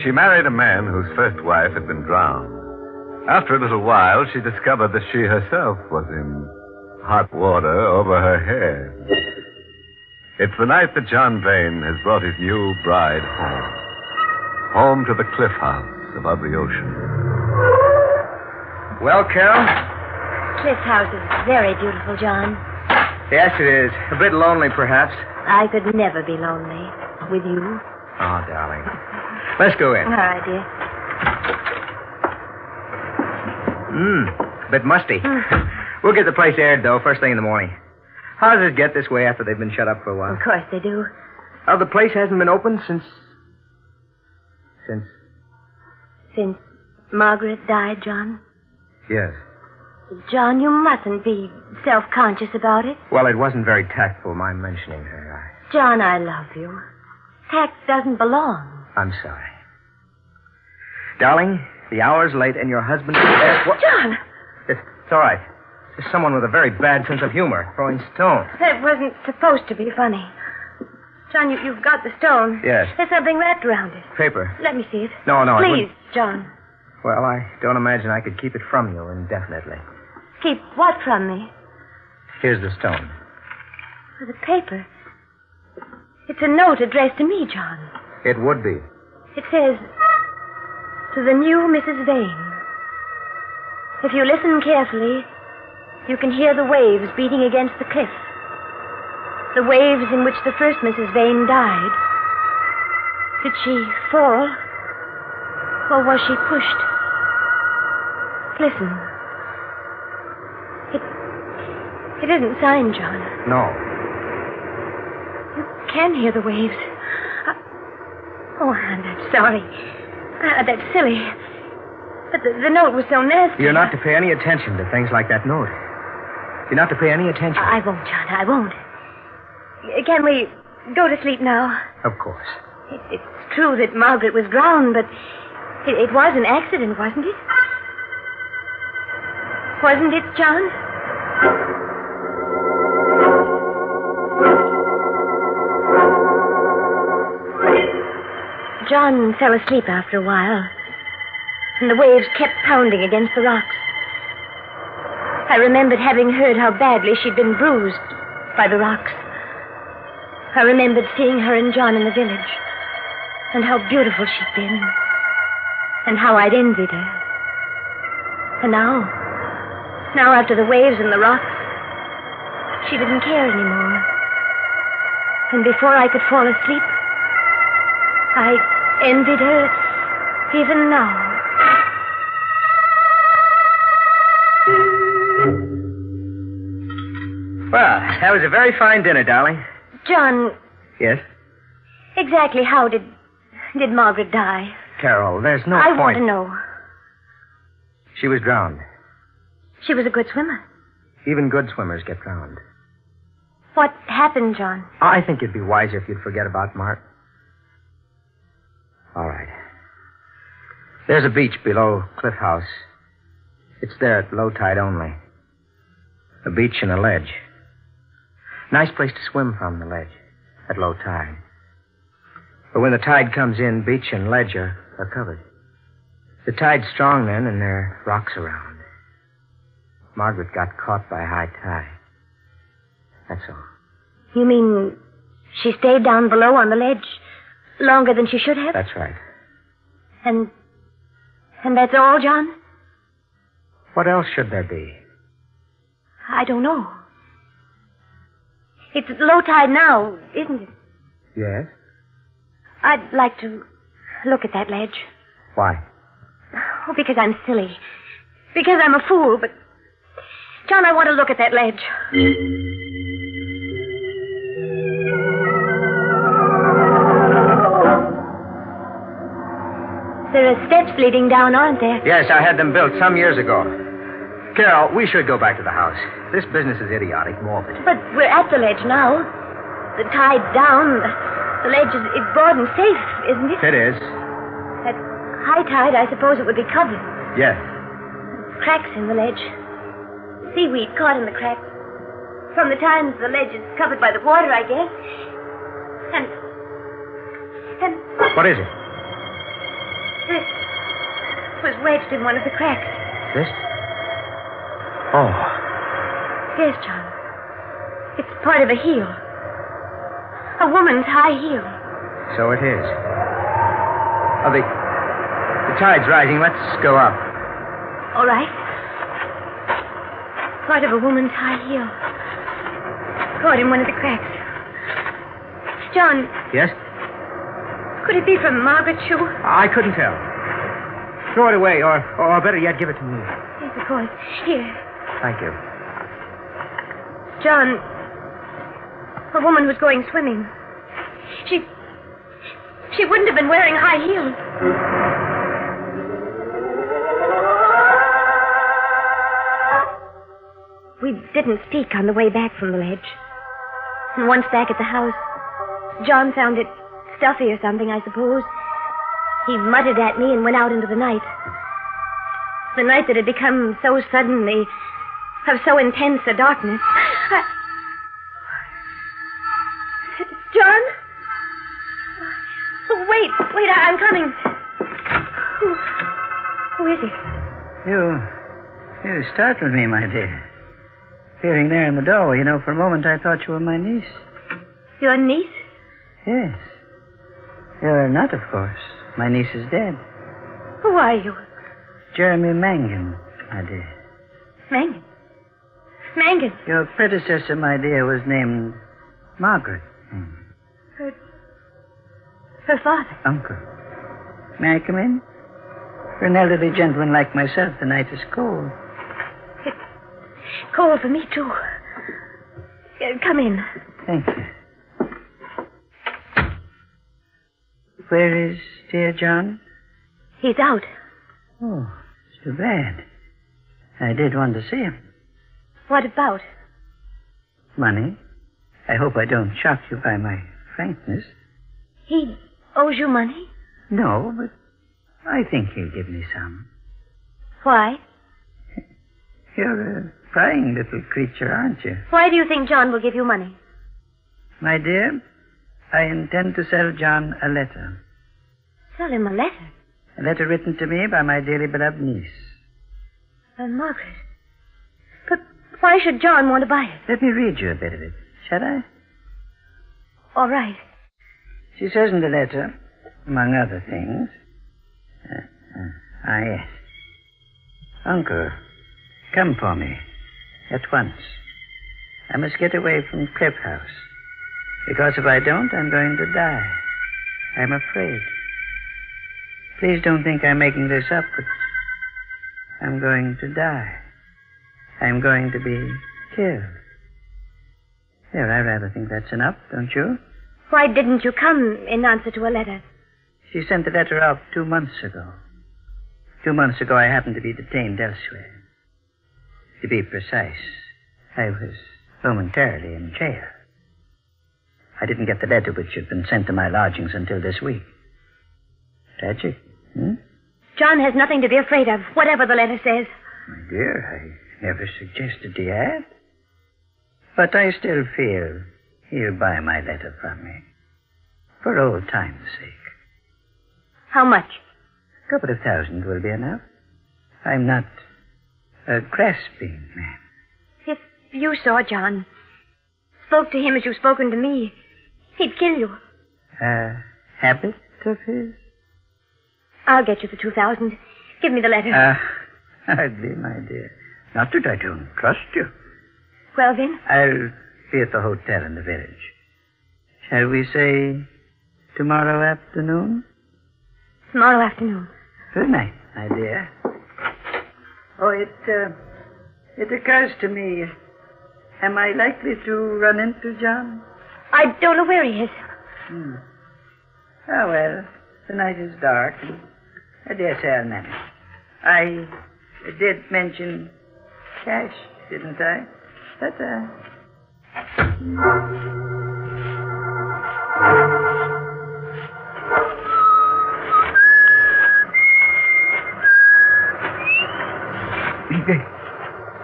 She married a man whose first wife had been drowned. After a little while, she discovered that she herself was in hot water over her head. It's the night that John Vane has brought his new bride home. Home to the cliff house above the ocean. Well, Carol? This house is very beautiful, John. Yes, it is. A bit lonely, perhaps. I could never be lonely with you. Oh, darling. Let's go in. All right, dear. A bit musty. We'll get the place aired, though, first thing in the morning. How does it get this way after they've been shut up for a while? Of course they do. Oh, the place hasn't been opened since... Since Margaret died, John? Yes. John, you mustn't be self-conscious about it. Well, it wasn't very tactful, my mentioning her. John, I love you. Tact doesn't belong. I'm sorry. Darling, the hour's late and your husband... John! It's all right. There's someone with a very bad sense of humor throwing stones. That wasn't supposed to be funny. John, you've got the stone. Yes. There's something wrapped around it. Paper. Let me see it. No, it Please, wouldn't. John. Well, I don't imagine I could keep it from you indefinitely. Keep what from me? Here's the stone. For the paper. It's a note addressed to me, John. It would be. It says, to the new Mrs. Vane. If you listen carefully, you can hear the waves beating against the cliff. The waves in which the first Mrs. Vane died. Did she fall? Or was she pushed? Listen. It isn't signed, John. No. You can hear the waves. I'm sorry. That's silly. But the note was so nasty. You're not to pay any attention to things like that note. You're not to pay any attention. I won't, John. I won't. Can we go to sleep now? Of course. It's true that Margaret was drowned, but it was an accident, wasn't it? Wasn't it, John? John fell asleep after a while, and the waves kept pounding against the rocks. I remembered having heard how badly she'd been bruised by the rocks. I remembered seeing her and John in the village, and how beautiful she'd been, and how I'd envied her. And now after the waves and the rocks, she didn't care anymore. And before I could fall asleep, I envied her even now. Well, that was a very fine dinner, darling. John, Yes? exactly how did Margaret die? Carol, there's no I point. want to know. She was drowned. She was a good swimmer. Even good swimmers get drowned. What happened, John? I think it'd be wiser if you'd forget about Mark. All right. There's a beach below Cliff House. It's there at low tide only. A beach and a ledge. Nice place to swim from, the ledge, at low tide. But when the tide comes in, beach and ledge are covered. The tide's strong then, and there are rocks around. Margaret got caught by high tide. That's all. You mean she stayed down below on the ledge longer than she should have? That's right. And that's all, John? What else should there be? I don't know. It's low tide now, isn't it? Yes? I'd like to look at that ledge. Why? Oh, because I'm silly. Because I'm a fool, but... John, I want to look at that ledge. There are steps leading down, aren't there? Yes, I had them built some years ago. Carol, we should go back to the house. This business is idiotic, morbid. But we're at the ledge now. The tide's down. The ledge is broad and safe, isn't it? It is. At high tide, I suppose it would be covered. Yes. Cracks in the ledge. Seaweed caught in the cracks. From the times the ledge is covered by the water, I guess. And... What is it? This was wedged in one of the cracks. This? Oh. Yes, John. It's part of a heel. A woman's high heel. So it is. Oh, the tide's rising. Let's go up. All right. Part of a woman's high heel. Caught in one of the cracks. John, Yes? could it be from Margaret's shoe? I couldn't tell. Throw it away, or better yet, give it to me. Yes, of course. Here. Thank you. John, a woman was going swimming. She wouldn't have been wearing high heels. We didn't speak on the way back from the ledge. And once back at the house, John found it stuffy or something, I suppose. He muttered at me and went out into the night. The night that had become so suddenly of so intense a darkness. John? Oh, wait, I'm coming. Who is it? You startled me, my dear. Appearing there in the doorway, for a moment I thought you were my niece. Your niece? Yes. You're not, of course. My niece is dead. Who are you? Jeremy Mangan, my dear. Mangan? Mangan? Your predecessor, my dear, was named Margaret. Her father? Uncle. May I come in? For an elderly gentleman like myself, the night is cold. It's cold for me, too. Come in. Thank you. Where is dear John? He's out. Oh, it's too bad. I did want to see him. What about? Money. I hope I don't shock you by my frankness. He owes you money? No, but I think he'll give me some. Why? You're a prying little creature, aren't you? Why do you think John will give you money? My dear, I intend to sell John a letter. Sell him a letter? A letter written to me by my dearly beloved niece. Margaret. But why should John want to buy it? Let me read you a bit of it, shall I? All right. She says in the letter, among other things... yes. Uncle, come for me. At once. I must get away from Cliff House. Because if I don't, I'm going to die. I'm afraid. Please don't think I'm making this up, but I'm going to die. I'm going to be killed. There, I rather think that's enough, don't you? Why didn't you come in answer to a letter? She sent the letter out 2 months ago. 2 months ago, I happened to be detained elsewhere. To be precise, I was momentarily in jail. I didn't get the letter which had been sent to my lodgings until this week. Tragic, hmm? John has nothing to be afraid of, whatever the letter says. My dear, I never suggested he had. But I still feel he'll buy my letter from me. For old time's sake. How much? A couple of thousand will be enough. I'm not a grasping man. If you saw John, spoke to him as you've spoken to me, he'd kill you. A habit of his? I'll get you the 2,000. Give me the letter. Hardly, my dear. Not that I don't trust you. Well, then? I'll be at the hotel in the village. Shall we say tomorrow afternoon? Tomorrow afternoon. Good night, my dear. Oh, it occurs to me, am I likely to run into John? I don't know where he is. Oh, well, the night is dark, and I dare say I'll manage. I did mention cash, didn't I? But,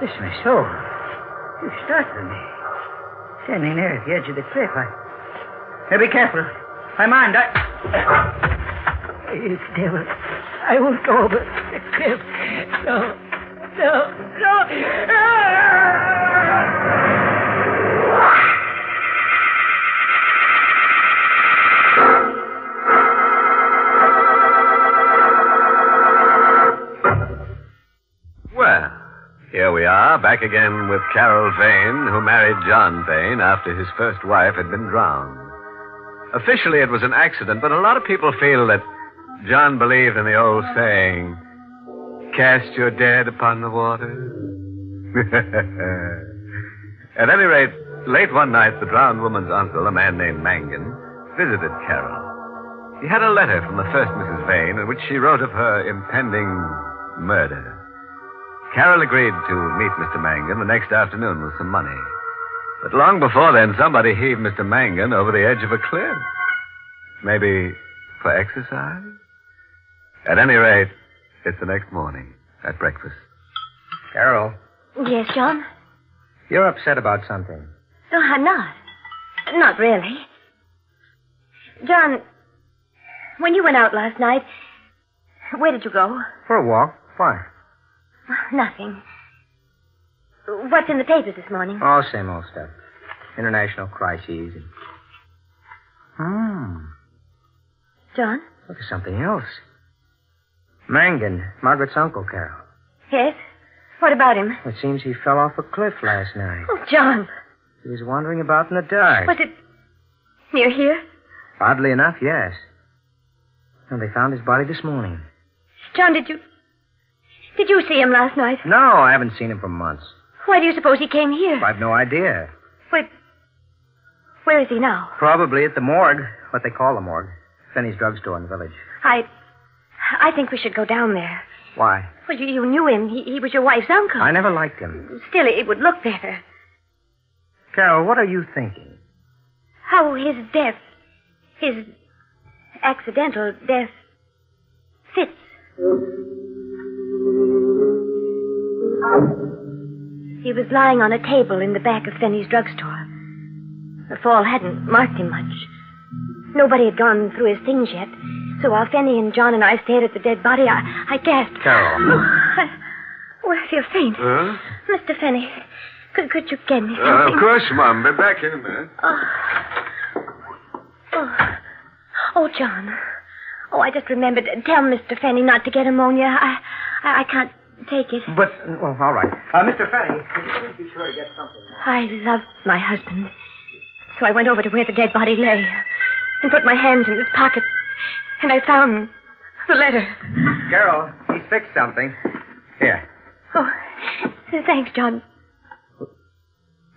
This my soul. You startled me. Standing there at the edge of the cliff, Now be careful. My mind, It's devil. I won't go over the cliff. No. Well, here we are, back again with Carol Vane, who married John Vane after his first wife had been drowned. Officially, it was an accident, but a lot of people feel that John believed in the old saying, cast your dead upon the water. At any rate, late one night, the drowned woman's uncle, a man named Mangan, visited Carol. He had a letter from the first Mrs. Vane in which she wrote of her impending murder. Carol agreed to meet Mr. Mangan the next afternoon with some money. But long before then, somebody heaved Mr. Mangan over the edge of a cliff. Maybe for exercise? At any rate, it's the next morning at breakfast. Carol, Yes, John? you're upset about something. No, I'm not. Not really. John, when you went out last night, where did you go? For a walk. Why? Nothing. What's in the papers this morning? Oh, same old stuff. International crises. John? Look at something else. Mangan, Margaret's uncle, Carol. Yes? What about him? It seems he fell off a cliff last night. Oh, John. He was wandering about in the dark. Was it near here? Oddly enough, yes. And they found his body this morning. John, did you see him last night? No, I haven't seen him for months. Why do you suppose he came here? I've no idea. Wait. Where is he now? Probably at the morgue, what they call the morgue. Finney's drugstore in the village. I think we should go down there. Why? Well, you knew him. He was your wife's uncle. I never liked him. Still, it would look better. Carol, what are you thinking? How his death, his accidental death, fits. He was lying on a table in the back of Finney's drugstore. The fall hadn't marked him much. Nobody had gone through his things yet. So while Finney and John and I stared at the dead body, I gasped. Carol. Oh, I feel faint. Huh? Mr. Finney, could you get me something? Of course, Mom. Be back in a minute. Oh, John. Oh, I just remembered. Tell Mr. Finney not to get pneumonia. I can't take it. But, well, all right. Mr. Finney, please be sure to get something. I loved my husband. So I went over to where the dead body lay and put my hands in his pocket. And I found the letter. Carol, he's fixed something. Here. Oh, thanks, John.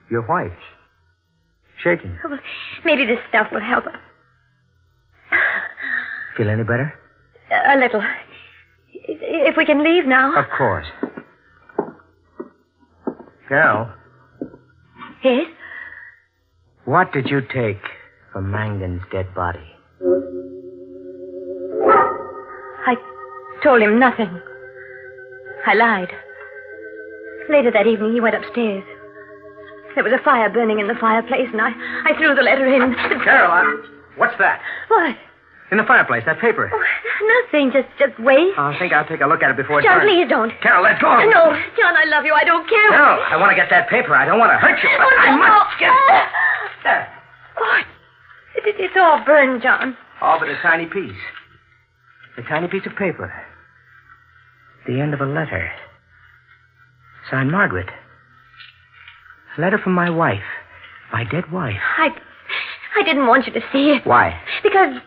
Your wife. Shaking. Well, maybe this stuff will help. Feel any better? A little. If we can leave now. Of course. Carol. Yes? What did you take from Mangan's dead body? I told him nothing. I lied. Later that evening, he went upstairs. There was a fire burning in the fireplace, and I threw the letter in. Carol, what's that? What? In the fireplace, that paper. Oh, nothing. Just wait. I think I'll take a look at it before it John, burns. please don't. Carol, let go. No, John, I love you. I don't care. No, I want to get that paper. I don't want to hurt you, but I must get there. Oh, it's all burned, John. All but a tiny piece. A tiny piece of paper. The end of a letter. Signed Margaret. A letter from my wife. My dead wife. I didn't want you to see it. Why? Because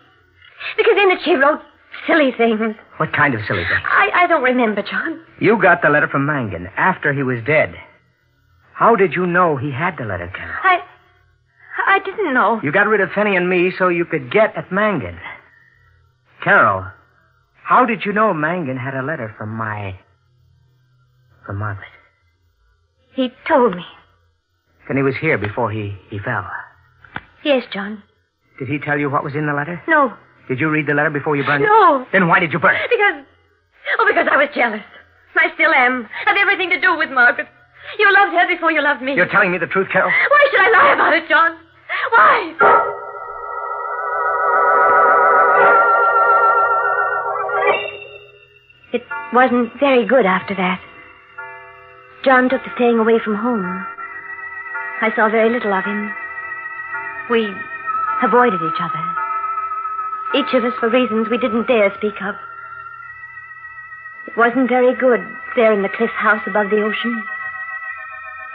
in it she wrote silly things. What kind of silly things? I don't remember, John. You got the letter from Mangan after he was dead. How did you know he had the letter, Carol? I didn't know. You got rid of Finney and me so you could get at Mangan. Carol, how did you know Mangan had a letter from Margaret? He told me. And he was here before he fell. Yes, John. Did he tell you what was in the letter? No. Did you read the letter before you burned it? No. Then why did you burn it? Because I was jealous. I still am. Have everything to do with Margaret. You loved her before you loved me. You're telling me the truth, Carol? Why should I lie about it, John? Why? It wasn't very good after that. John took to staying away from home. I saw very little of him. We avoided each other. Each of us for reasons we didn't dare speak of. It wasn't very good there in the cliff house above the ocean.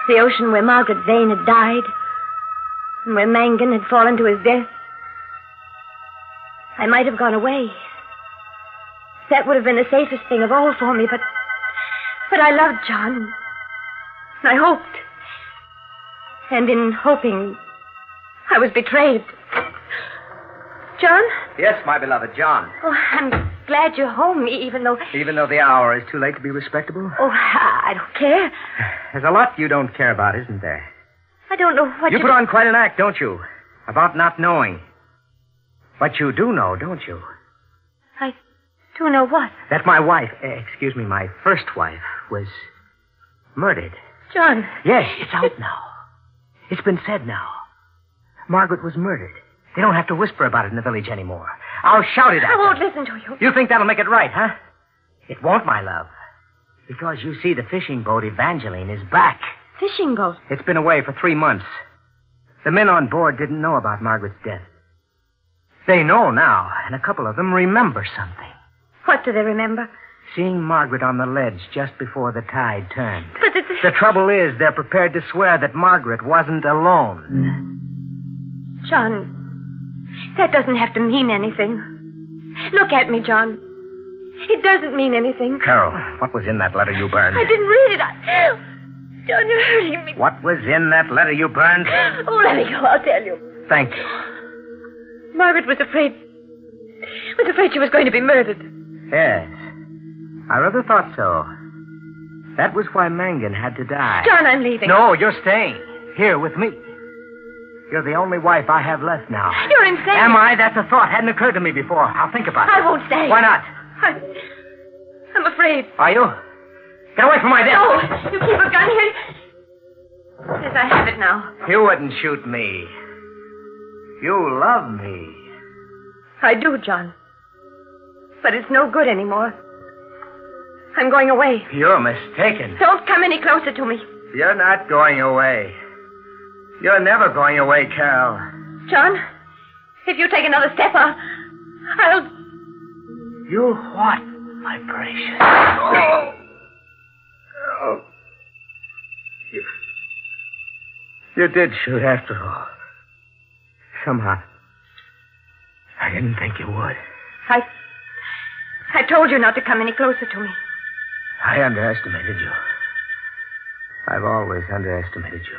The ocean where Margaret Vane had died, and where Mangan had fallen to his death. I might have gone away. That would have been the safest thing of all for me, but I loved John. I hoped. And in hoping, I was betrayed. John? Yes, my beloved, John. Oh, I'm glad you're home, even though... Even though the hour is too late to be respectable? Oh, I don't care. There's a lot you don't care about, isn't there? I don't know what you put on quite an act, don't you? About not knowing. But you do know, don't you? I do know what? That my wife, my first wife, was murdered. John. Yes, it's out now. It's been said now. Margaret was murdered. They don't have to whisper about it in the village anymore. I'll shout it at I won't them. listen to you. You think that'll make it right, huh? It won't, my love. Because you see, the fishing boat Evangeline is back. Fishing boat? It's been away for 3 months. The men on board didn't know about Margaret's death. They know now, and a couple of them remember something. What do they remember? Seeing Margaret on the ledge just before the tide turned. But the trouble is, they're prepared to swear that Margaret wasn't alone. John, that doesn't have to mean anything. Look at me, John. It doesn't mean anything. Carol, what was in that letter you burned? I didn't read it. John, you're hurting me. What was in that letter you burned? Oh, let me go. I'll tell you. Thank you. Margaret was afraid she was going to be murdered. Yes. I rather thought so. That was why Mangan had to die. John, I'm leaving. No, you're staying. Here with me. You're the only wife I have left now. You're insane. Am I? That's a thought. Hadn't occurred to me before. I'll think about it. I won't stay. Why not? I'm afraid. Are you? Get away from my desk. No, you keep a gun here. Yes, I have it now. You wouldn't shoot me. You love me. I do, John. But it's no good anymore. I'm going away. You're mistaken. Don't come any closer to me. You're not going away. You're never going away, Carol. John, if you take another step, I'll... You what, my precious? Oh. You did shoot after all. Somehow. I didn't think you would. I told you not to come any closer to me. I underestimated you. I've always underestimated you.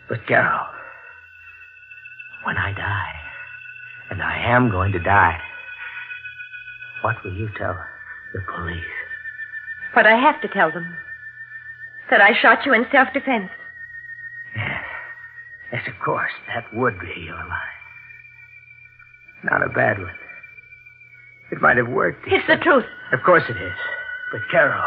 But, Carol, when I die, and I am going to die, what will you tell the police? What I have to tell them. That I shot you in self-defense. Yes, of course, that would be your lie. Not a bad one. It might have worked. It's the truth. Of course it is. But, Carol,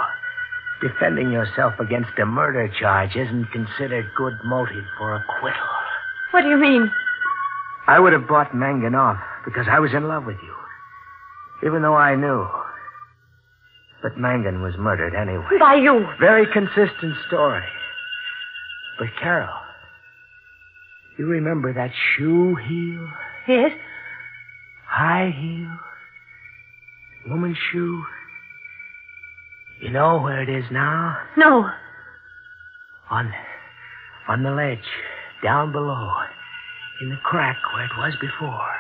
defending yourself against a murder charge isn't considered good motive for acquittal. What do you mean? I would have bought Mangan off because I was in love with you. Even though I knew. But Mangan was murdered anyway. By you. Very consistent story. But, Carol, you remember that shoe heel? Yes. High heel. Woman's shoe. You know where it is now? No. On the ledge, down below, in the crack where it was before.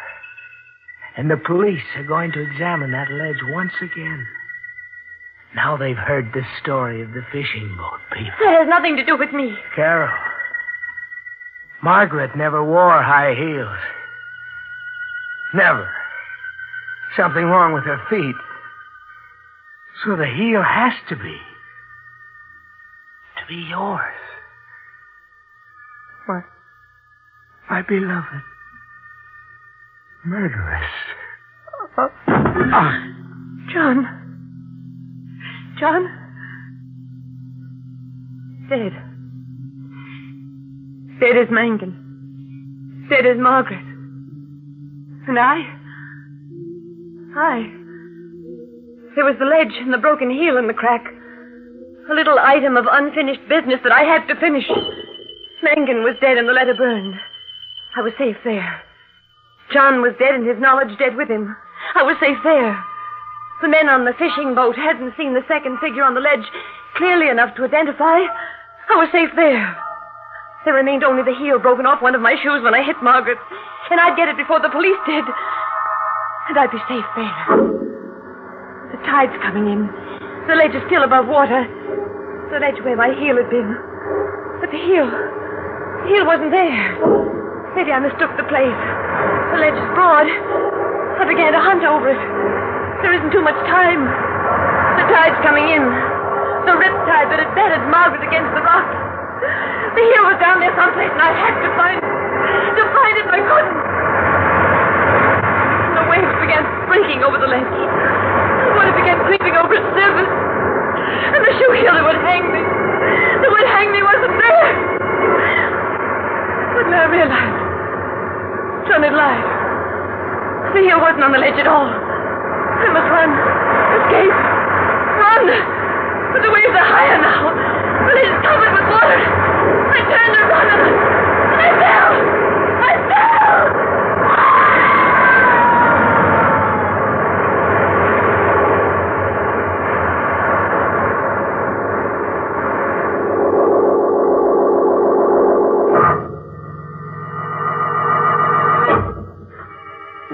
And the police are going to examine that ledge once again. Now they've heard the story of the fishing boat people. That has nothing to do with me. Carol, Margaret never wore high heels. Never. Something wrong with her feet. So the heel has to be yours. My beloved murderess. John. Dead. Dead is Mangan. Dead is Margaret. And There was the ledge and the broken heel in the crack. A little item of unfinished business that I had to finish. Mangan was dead and the letter burned. I was safe there. John was dead and his knowledge dead with him. I was safe there. The men on the fishing boat hadn't seen the second figure on the ledge clearly enough to identify. I was safe there. There remained only the heel broken off one of my shoes when I hit Margaret. And I'd get it before the police did. And I'd be safe there. The tide's coming in. The ledge is still above water. The ledge where my heel had been. But the heel wasn't there. Maybe I mistook the place. The ledge is broad. I began to hunt over it. There isn't too much time. The tide's coming in. The riptide that had battered Margaret against the rock. The heel was down there someplace, and I had to find it. To find it, I couldn't. And the waves began breaking over the ledge. The water began creeping over its surface. And the shoe heel that would hang me. That would hang me wasn't there. But then I realized John had lied. The heel wasn't on the ledge at all. I must run. Escape. Run. But the waves are higher now. The ledge is covered with water. I turned to run and I fell. I fell.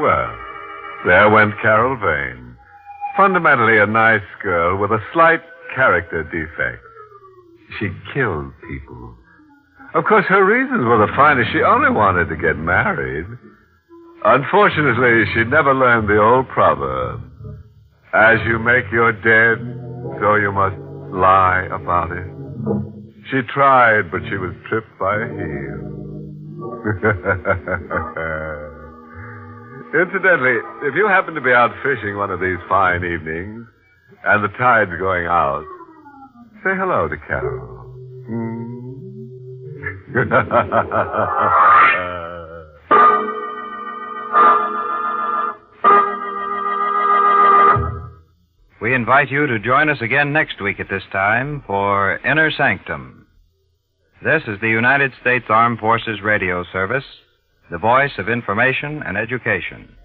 Well, there went Carol Vane. fundamentally a nice girl with a slight character defect. She killed people. Of course, her reasons were the finest. She only wanted to get married. Unfortunately, she never learned the old proverb. As you make your dead, so you must lie about it. She tried, but she was tripped by a heel. Incidentally, if you happen to be out fishing one of these fine evenings, and the tide's going out, say hello to Carol. We invite you to join us again next week at this time for Inner Sanctum. This is the United States Armed Forces Radio Service, the voice of information and education.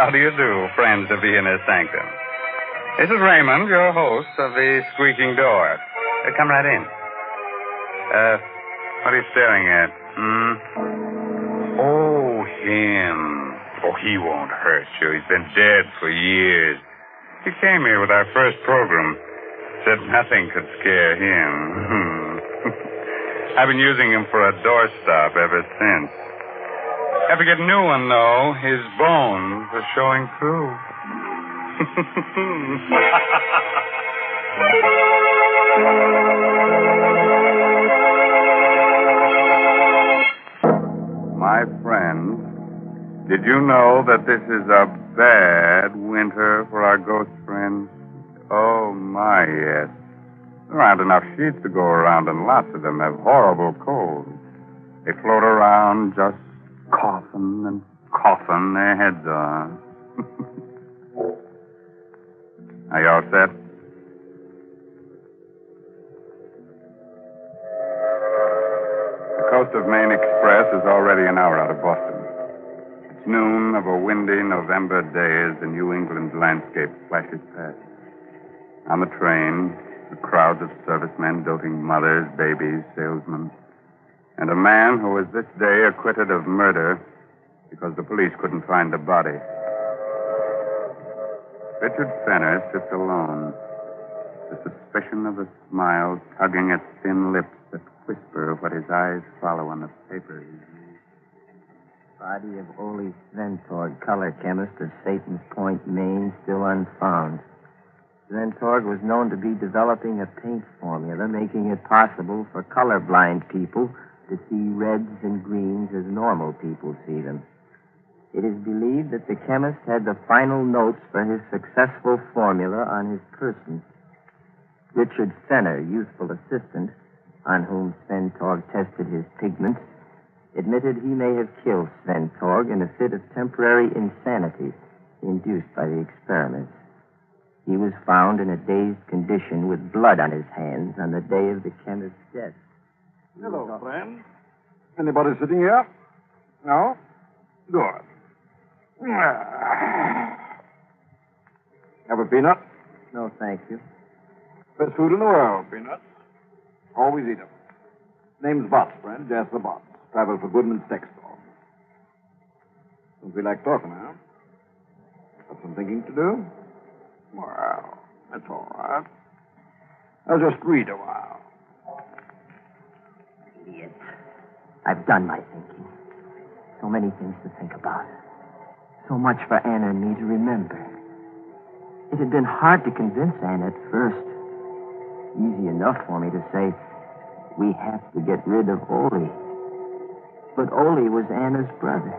How do you do, friends of the Inner Sanctum? This is Raymond, your host of the Squeaking Door. Come right in. What are you staring at? Oh, him. Oh, he won't hurt you. He's been dead for years. He came here with our first program. Said nothing could scare him. I've been using him for a doorstop ever since. Have to get a new one, though. His bones are showing through. My friends, did you know that this is a bad winter for our ghost friends? Oh, my, yes. There aren't enough sheets to go around, and lots of them have horrible colds. They float around just coughing and coughing their heads on. Are you all set? The Coast of Maine Express is already an hour out of Boston. It's noon of a windy November day as the New England landscape flashes past. On the train, the crowds of servicemen, doting mothers, babies, salesmen, and a man who was this day acquitted of murder because the police couldn't find the body. Richard Fenner sits alone, the suspicion of a smile tugging at thin lips that whisper what his eyes follow on the paper. Body of Ole Sventorg, color chemist of Satan's Point, Maine, still unfound. Sventorg was known to be developing a paint formula making it possible for colorblind people to see reds and greens as normal people see them. It is believed that the chemist had the final notes for his successful formula on his person. Richard Fenner, youthful assistant, on whom Sventorg tested his pigments, admitted he may have killed Sventorg in a fit of temporary insanity induced by the experiments. He was found in a dazed condition with blood on his hands on the day of the chemist's death. Hello, friend. Anybody sitting here? No? Good. Have a peanut? No, thank you. Best food in the world, peanuts. Always eat 'em. Name's Botts, friend. Jasper Botts. Travel for Goodman's Steak Store. Don't feel like talking, huh? Got some thinking to do? Well, that's all right. I'll just read a while. Idiot. I've done my thinking. So many things to think about. So much for Anna and me to remember. It had been hard to convince Anna at first. Easy enough for me to say, we have to get rid of Ole. But Ole was Anna's brother.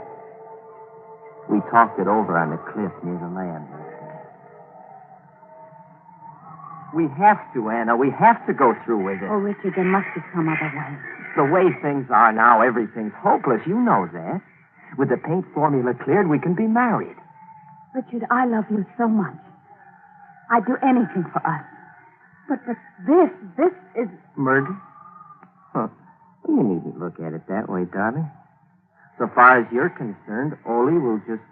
We talked it over on the cliff near the land. We have to, Anna. We have to go through with it. Oh, Richard, there must be some other way. The way things are now, everything's hopeless. You know that. With the paint formula cleared, we can be married. Richard, I love you so much. I'd do anything for us. But this is... Murder? Huh. You needn't look at it that way, darling. So far as you're concerned, Ole will just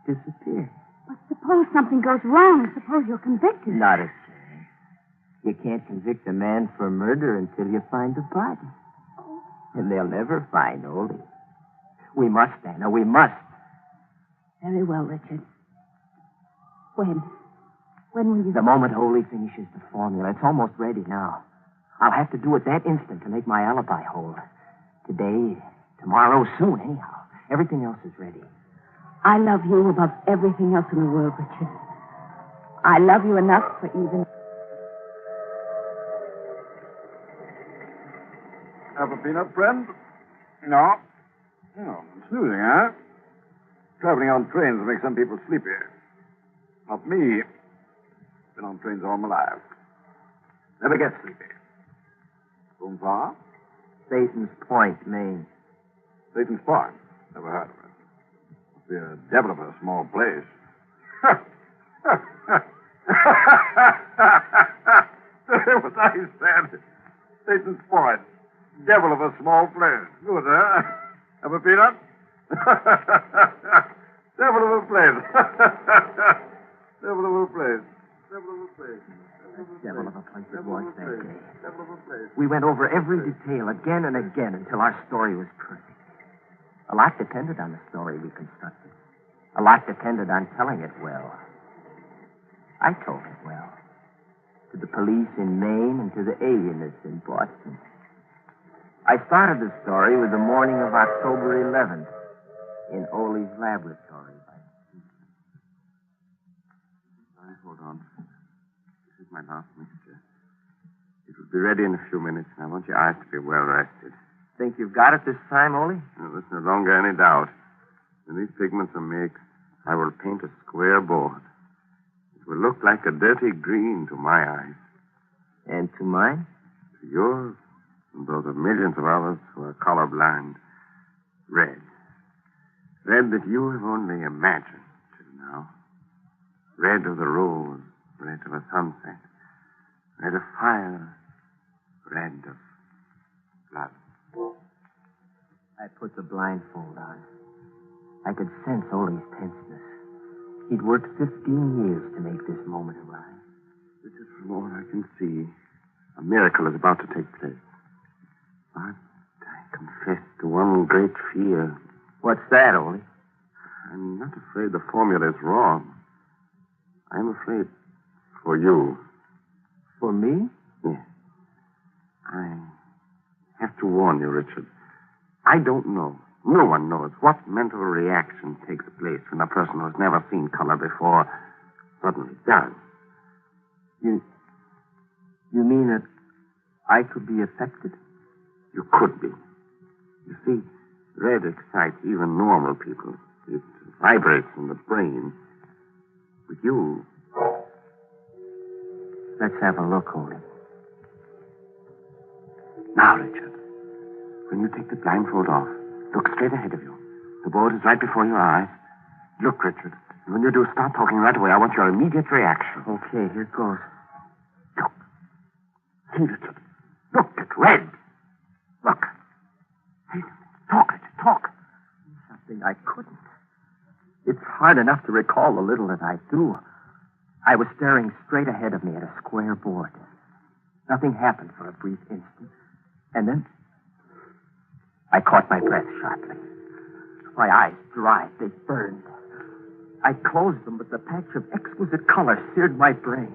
disappear. But suppose something goes wrong. Suppose you're convicted. Not a chance. You can't convict a man for murder until you find the body. And they'll never find Ole. We must, Anna. We must. Very well, Richard. When will you... The moment Ole finishes the formula. It's almost ready now. I'll have to do it that instant to make my alibi hold. Today, tomorrow, soon, anyhow. Everything else is ready. I love you above everything else in the world, Richard. I love you enough for even... Have a peanut, friend? No. Oh, snoozing, huh? Traveling on trains makes some people sleepy. Not me. Been on trains all my life. Never get sleepy. Going far? Satan's Point, Maine. Satan's Point? Never heard of it. Must be a devil of a small place. What I said. Satan's Point. Devil of a small place. Good, huh? Have a peanut? Devil of a place. Devil of a place. Devil of a place. Devil of a place it was that day. We went over every detail again and again until our story was perfect. A lot depended on the story we constructed. A lot depended on telling it well. I told it well. To the police in Maine and to the alienists in Boston. I started the story with the morning of October 11th in Ole's laboratory. Hold on. This is my last mixture. It will be ready in a few minutes, and I want your eyes to be well rested. Think you've got it this time, Ole? No, there's no longer any doubt. When these pigments are mixed, I will paint a square board. It will look like a dirty green to my eyes. And to mine? To yours, and those of millions of others who are colorblind. Red. Red that you have only imagined till now. Red of the rose, red of a sunset, red of fire, red of blood. I put the blindfold on. I could sense Ole's tenseness. He'd worked 15 years to make this moment arrive. This is from all I can see. A miracle is about to take place. But I confess to one great fear. What's that, Ole? I'm not afraid the formula is wrong. I'm afraid for you. For me? Yes. I have to warn you, Richard. I don't know. No one knows what mental reaction takes place when a person who has never seen color before suddenly does. You mean that I could be affected? You could be. You see, red excites even normal people. It vibrates in the brain. With you. Let's have a look, Ole. Now, Richard, when you take the blindfold off, look straight ahead of you. The board is right before your eyes. Look, Richard. And when you do, start talking right away. I want your immediate reaction. Okay, here it goes. Look. See, Richard. Look, it's red. Look. Hey, talk, Richard, talk. Something I couldn't. It's hard enough to recall the little that I do. I was staring straight ahead of me at a square board. Nothing happened for a brief instant. And then I caught my breath sharply. My eyes dried. They burned. I closed them, but the patch of exquisite color seared my brain.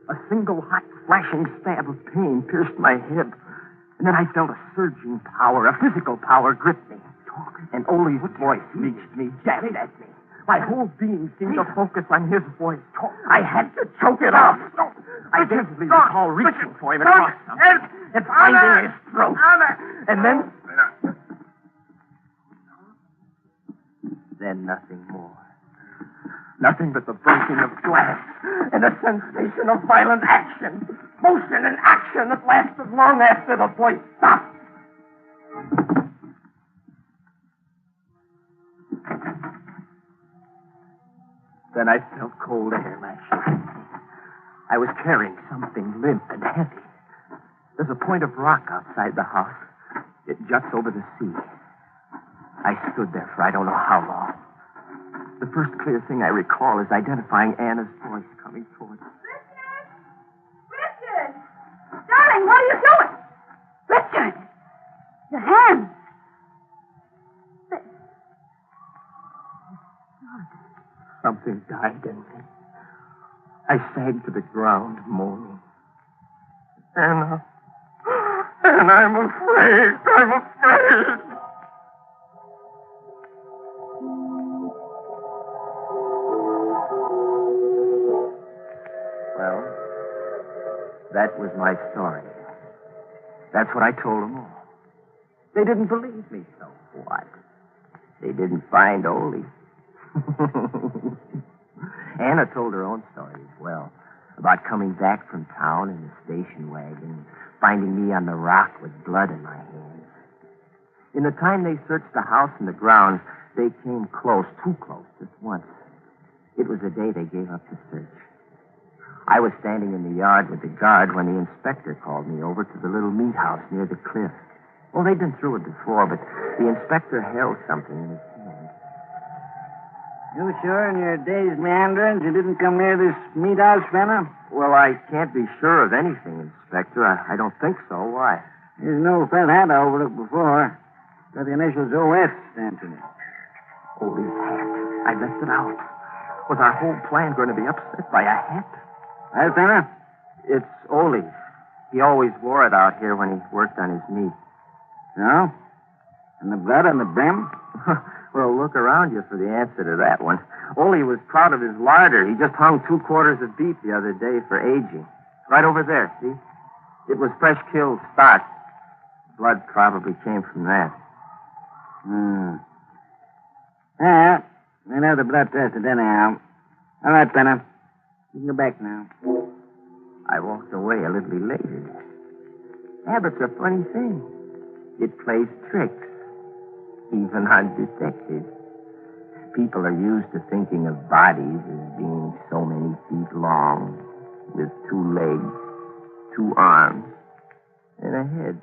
A single hot, flashing stab of pain pierced my hip. And then I felt a surging power, a physical power grip me. And Ole's voice reached me, jabbed at me. My whole being seemed to focus on his voice. I had to choke it off. I vividly recall reaching for him across something and finding his throat. And then nothing more. Nothing but the breaking of glass and a sensation of violent action. Motion and action that lasted long after the voice stopped. Then I felt cold air lashing. I was carrying something limp and heavy. There's a point of rock outside the house. It juts over the sea. I stood there for I don't know how long. The first clear thing I recall is identifying Anna's voice coming towards me. Richard! Darling, what are you doing? Richard! Your hands! Something died in me. I sank to the ground, moaning. Anna, I'm afraid. I'm afraid. Well, that was my story. That's what I told them all. They didn't believe me, so what? They didn't find Ole. Anna told her own story as well, about coming back from town in the station wagon, finding me on the rock with blood in my hands. In the time they searched the house and the grounds, they came close, too close, just once. It was the day they gave up the search. I was standing in the yard with the guard when the inspector called me over to the little meat house near the cliff. Well, they'd been through it before, but the inspector held something in his hand. You sure in your day's meanderings you didn't come near this meat house, Fenner? Well, I can't be sure of anything, Inspector. I don't think so. Why? There's no felt hat over it before. Got the initials OS stamped in it. Ole's hat. I left it out. Was our whole plan going to be upset by a hat? Hi, Fenner? It's Ole's. He always wore it out here when he worked on his meat. No? And the blood on the brim? Well, look around you for the answer to that one. Ole was proud of his larder. He just hung 2 quarters of beef the other day for aging. Right over there, see? It was fresh killed stock. Blood probably came from that. Yeah, we'll have the blood tested anyhow. All right, Fenner. You can go back now. I walked away a little elated. Habit's a funny thing. It plays tricks. Even on detectives. People are used to thinking of bodies as being so many feet long, with 2 legs, 2 arms, and a head.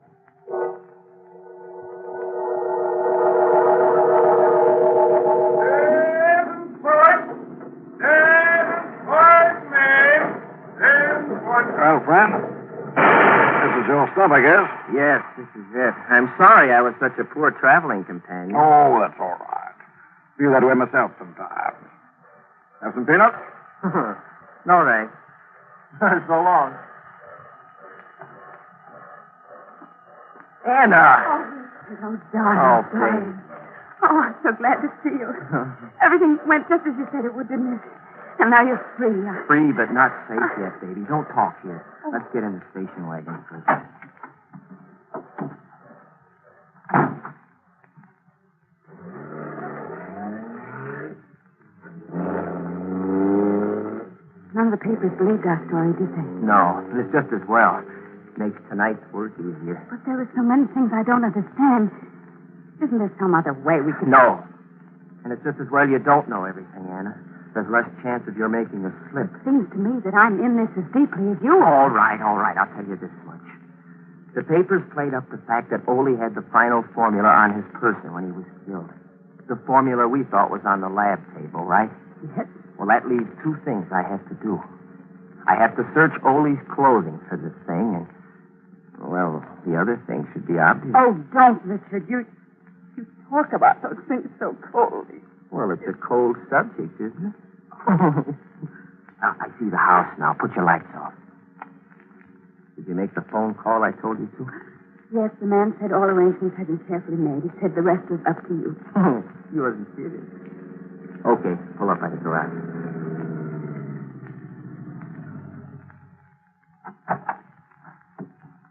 Well, friend, this is your stuff, I guess. Yes, this is it. I'm sorry I was such a poor traveling companion. Oh, that's all right. Feel that way myself sometimes. Have some peanuts? No, thanks. So long. Anna! Oh, darling. Oh, darling. Oh, I'm so glad to see you. Everything went just as you said it would, didn't it? And now you're free. Free, but not safe yet, baby. Don't talk here. Let's get in the station wagon first. None of the papers believed our story, did they? No, and it's just as well. Makes tonight's work easier. But there are so many things I don't understand. Isn't there some other way we could... No. And it's just as well you don't know everything, Anna. There's less chance of your making a slip. It seems to me that I'm in this as deeply as you All are. right. I'll tell you this much. The papers played up the fact that Ole had the final formula on his person when he was killed. The formula we thought was on the lab table, right? Yes. Well, that leaves 2 things I have to do. I have to search Ole's clothing for the thing, and Well, the other thing should be obvious. Oh, don't, Richard. You talk about those things so coldly. Well, it's a cold subject, isn't it? I see the house now. Put your lights off. Did you make the phone call I told you to? Yes, the man said all arrangements had been carefully made. He said the rest was up to you. You wasn't serious. Okay, pull up by the garage.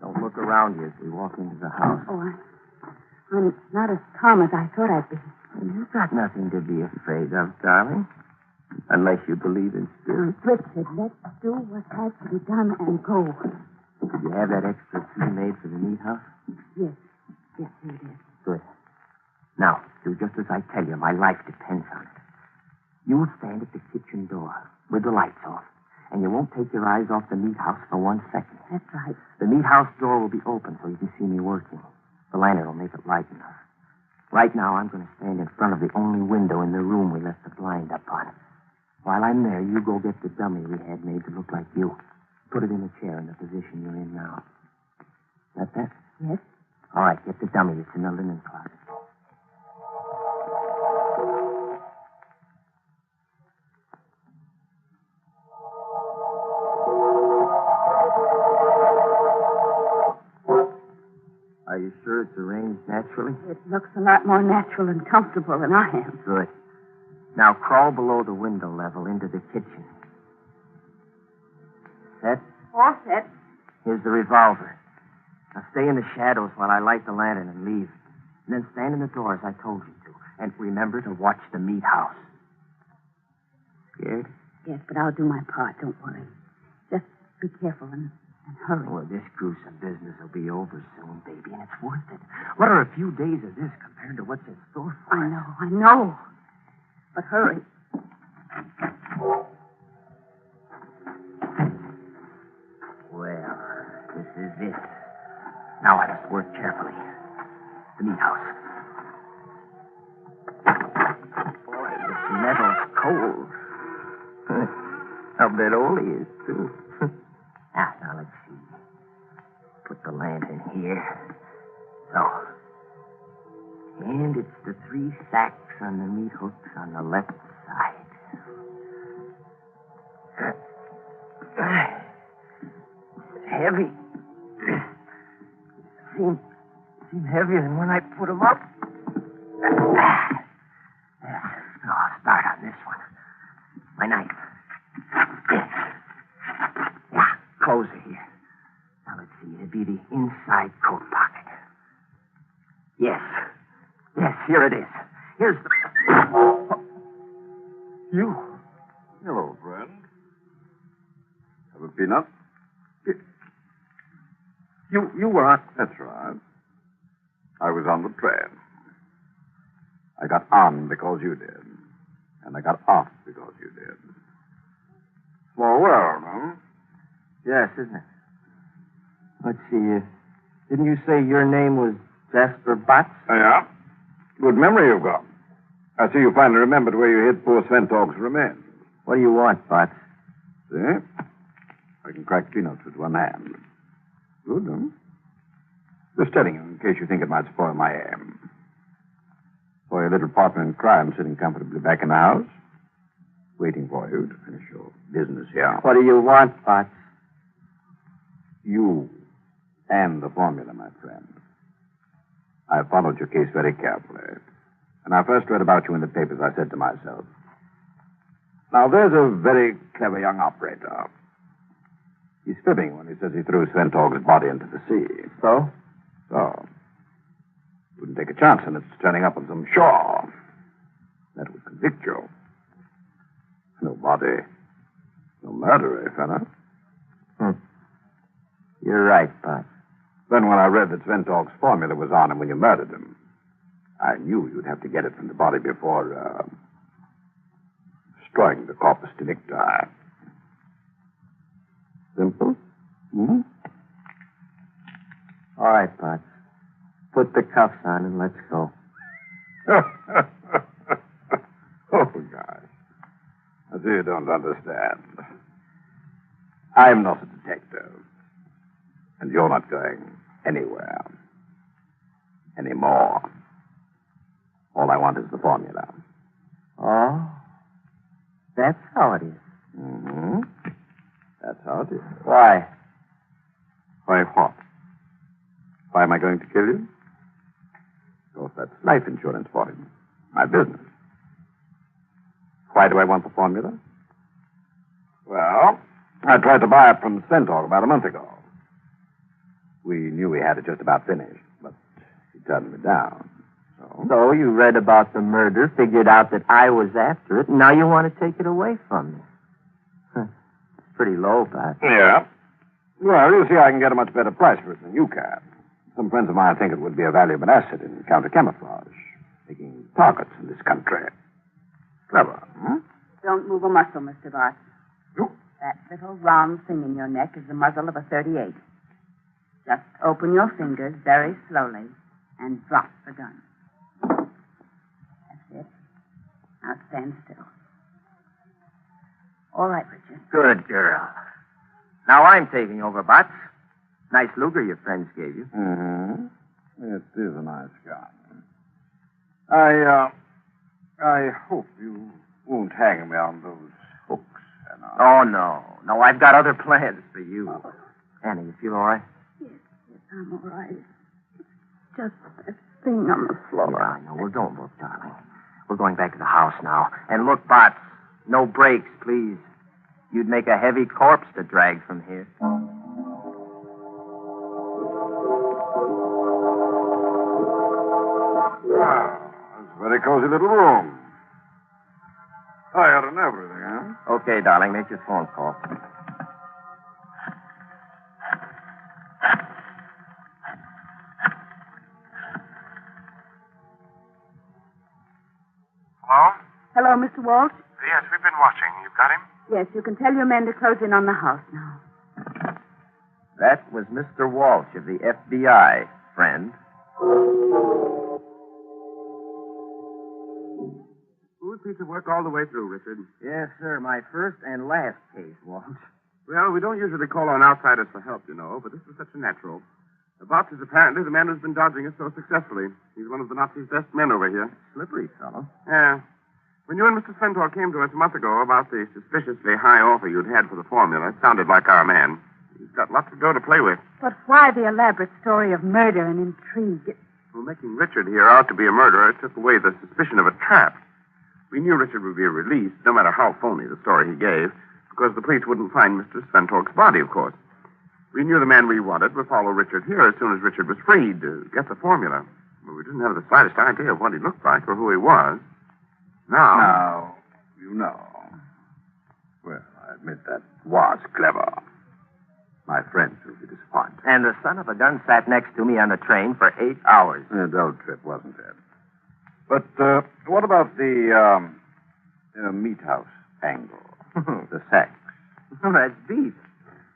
Don't look around you as we walk into the house. Oh, I'm not as calm as I thought I'd be. You've got nothing to be afraid of, darling. Unless you believe in spirits. Richard, let's do what has to be done and go. Did you have that extra key made for the meat house? Yes. Yes, here it is. Good. Now, do just as I tell you. My life depends on it. You'll stand at the kitchen door with the lights off, and you won't take your eyes off the meat house for 1 second. That's right. The meat house door will be open so you can see me working. The lantern will make it light enough. Right now, I'm going to stand in front of the only window in the room we left the blind up on. While I'm there, you go get the dummy we had made to look like you. Put it in a chair in the position you're in now. Got that? Yes. All right, get the dummy. It's in the linen closet. Are you sure it's arranged naturally? It looks a lot more natural and comfortable than I am. Good. Now crawl below the window level into the kitchen. Set? All set. Here's the revolver. Now stay in the shadows while I light the lantern and leave. And then stand in the door as I told you to. And remember to watch the meat house. Scared? Yes, but I'll do my part. Don't worry. Just be careful and hurry. Well, this gruesome business will be over soon, baby, and it's worth it. What are a few days of this compared to what's in store for us? I know. But hurry. Well, this is it. Now I must work carefully. The meat house. Boy, this metal's cold. I'll bet Ole is, too. Now let's see. Put the lantern here. So. And it's the 3 sacks on the meat hooks on the left side. Heavy. Seem heavier than when I put them up. I'll start on this one. My knife. Yeah, close it here. Now let's see. It'd be the inside coat pocket. Yes, here it is. Here's the... You. Hello, friend. Have a peanut? You were on... That's right. I was on the train. I got on because you did. And I got off because you did. Small world, huh? Yes, isn't it? Let's see. Didn't you say your name was Jasper Botts? Yeah. Good memory you've got. I see you finally remembered where you hid poor Sventog's remains. What do you want, Botts? See? I can crack peanuts with one hand. Good, huh? Just telling you in case you think it might spoil my aim. For your little partner in crime sitting comfortably back in the house, waiting for you to finish your business here. What do you want, Botts? You and the formula, my friend. I followed your case very carefully. When I first read about you in the papers, I said to myself, now there's a very clever young operator. He's fibbing when he says he threw Sventog's body into the sea. So? So. Wouldn't take a chance on its turning up on some shore. That would convict you. No body. No murder, eh, fella? You're right, Botts. Then when I read that Sventog's formula was on him when you murdered him, I knew you'd have to get it from the body before, destroying the corpus delicti. Simple? Hmm? All right, Botts. Put the cuffs on and let's go. Oh, gosh. I see you don't understand. I'm not a detective. And you're not going anywhere, anymore. All I want is the formula. Oh? That's how it is. Mm-hmm. That's how it is. Why? Why what? Why am I going to kill you? Because that's life insurance for him. My business. Why do I want the formula? Well, I tried to buy it from Centaur about a month ago. We knew we had it just about finished, but he turned me down. So you read about the murder, figured out that I was after it, and now you want to take it away from me. It's pretty low, Pat. Yeah. Well, you see, I can get a much better price for it than you can. Some friends of mine think it would be a valuable asset in counter-camouflage, making targets in this country. Clever, hmm? Don't move a muscle, Mr. Bart. That little round thing in your neck is the muzzle of a .38. Just open your fingers very slowly and drop the gun. That's it. Now stand still. All right, Richard. Good girl. Now I'm taking over, Butts. Nice Luger your friends gave you. Mm-hmm. It is a nice gun. I hope you won't hang me on those hooks. Oh, no. No, I've got other plans for you. Annie, you feel all right? Yes, I'm all right. Just that thing on the floor. Yeah, I know. Well, don't look, darling. We're going back to the house now. And look, Butts, no brakes, please. You'd make a heavy corpse to drag from here. Wow, that's a very cozy little room. Tired and everything, huh? Okay, darling, make your phone call. Hello? Hello, Mr. Walsh? Yes, we've been watching. You've got him? Yes, you can tell your men to close in on the house now. That was Mr. Walsh of the FBI, friend. Good piece of work all the way through, Richard. Yes, sir. My first and last case, Walsh. Well, we don't usually call on outsiders for help, you know, but this was such a natural. The boss is apparently the man who's been dodging us so successfully. He's one of the Nazis' best men over here. Slippery fellow. Yeah. When you and Mr. Centaur came to us a month ago about the suspiciously high offer you'd had for the formula, it sounded like our man. He's got lots of dough to play with. But why the elaborate story of murder and intrigue? Well, making Richard here out to be a murderer took away the suspicion of a trap. We knew Richard would be released, no matter how phony the story he gave, because the police wouldn't find Mr. Spentork's body, of course. We knew the man we wanted would follow Richard here as soon as Richard was freed to get the formula. But we didn't have the slightest idea of what he looked like or who he was. Now, you know. Well, I admit that was clever. My friends will be disappointed. And the son of a gun sat next to me on the train for 8 hours. A dull trip, wasn't it? But what about the meat house angle? The sacks. That's beef.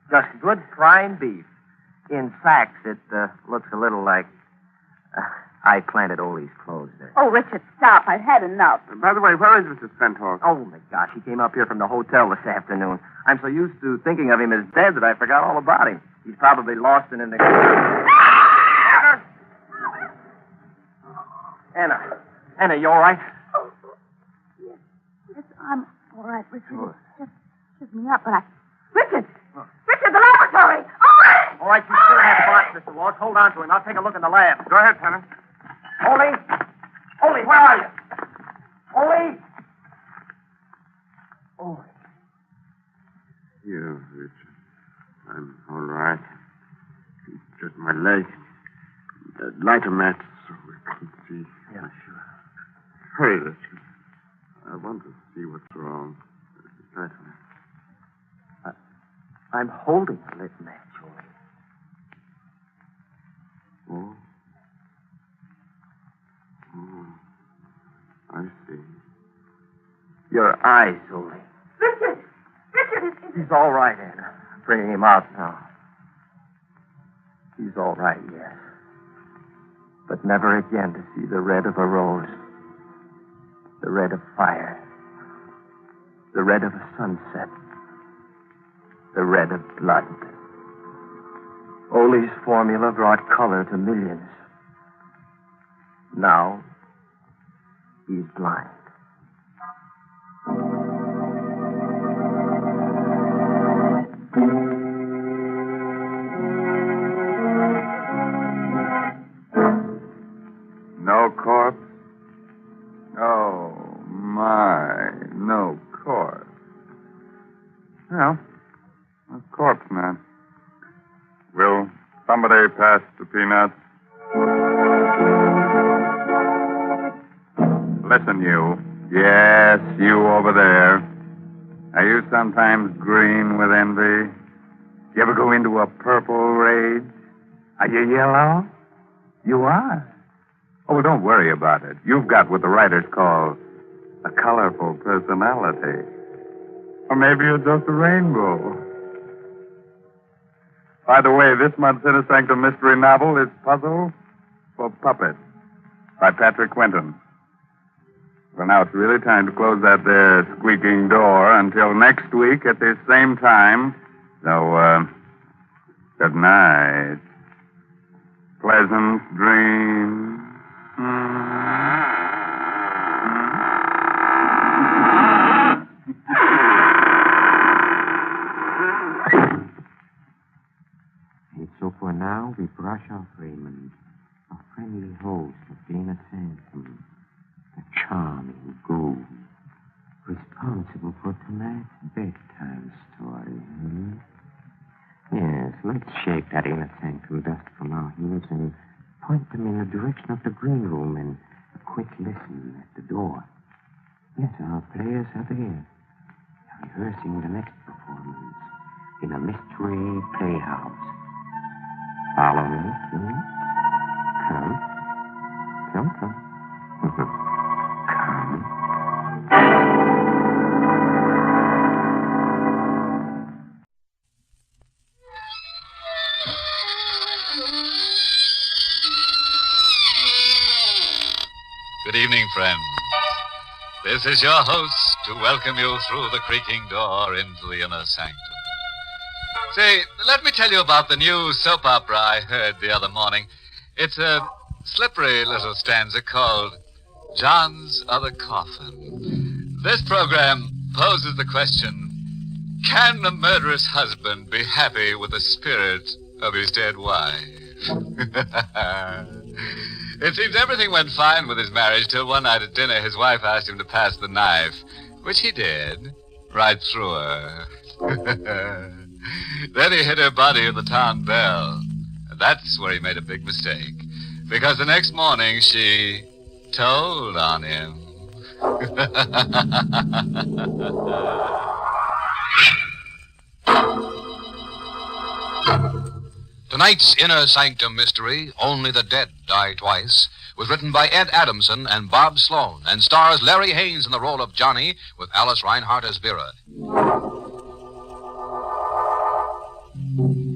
Just good prime beef. In sacks, it looks a little like I planted Ole's clothes there. Oh, Richard, stop. I've had enough. By the way, where is Mr. Spentork? Oh, my gosh. He came up here from the hotel this afternoon. I'm so used to thinking of him as dead that I forgot all about him. He's probably lost in the... Anna, you all right? Yes, I'm all right, Richard. Sure. Just give me up, but Richard! Richard, the laboratory! All right, you still have Bart, Mr. Walsh. Hold on to him. I'll take a look in the lab. Go ahead, Tenant. Ole, where are you? Ole? Ole. Here, Richard. I'm all right. It's just my leg. Light a match so we can see. Yeah, sure. Hurry, Richard. I want to see what's wrong. Light a match. I'm holding a lit match, Ole. Oh. Oh. I see. Your eyes, Ole. Richard! Richard, He's all right, Anna. I'm bringing him out now. He's all right, yes. But never again to see the red of a rose. The red of fire. The red of a sunset. The red of blood. Ole's formula brought color to millions. Now, he's blind. No corpse? Oh, my. No corpse. Well, a corpse, man. Will somebody pass the peanuts? Listen, you. Yes, you over there. Are you sometimes green with envy? You ever go into a purple rage? Are you yellow? You are. Oh, well, don't worry about it. You've got what the writers call a colorful personality. Or maybe you're just a rainbow. By the way, this month's Inner Sanctum mystery novel is Puzzle for Puppets by Patrick Quentin. Well, now it's really time to close that there squeaking door until next week at this same time. So, good night. Pleasant dreams. And so for now, we brush off Raymond, a friendly host of Inner Sanctum, the charming ghoul, responsible for tonight's bedtime story. Yes, let's shake that Inner Sanctum dust from our heels and point them in the direction of the green room and a quick listen at the door. Yes, our players are there, rehearsing the next performance in a mystery playhouse. Follow me, please. Come. Come. Good evening, friends. This is your host to welcome you through the creaking door into the Inner Sanctum. Say, let me tell you about the new soap opera I heard the other morning. It's a slippery little stanza called John's Other Coffin. This program poses the question, can a murderous husband be happy with the spirit of his dead wife? It seems everything went fine with his marriage till one night at dinner his wife asked him to pass the knife, which he did, right through her. Then he hit her body in the town bell. And that's where he made a big mistake, because the next morning she told on him. Tonight's Inner Sanctum mystery, Only the Dead Die Twice, was written by Ed Adamson and Bob Sloan and stars Larry Haynes in the role of Johnny with Alice Reinhardt as Vera.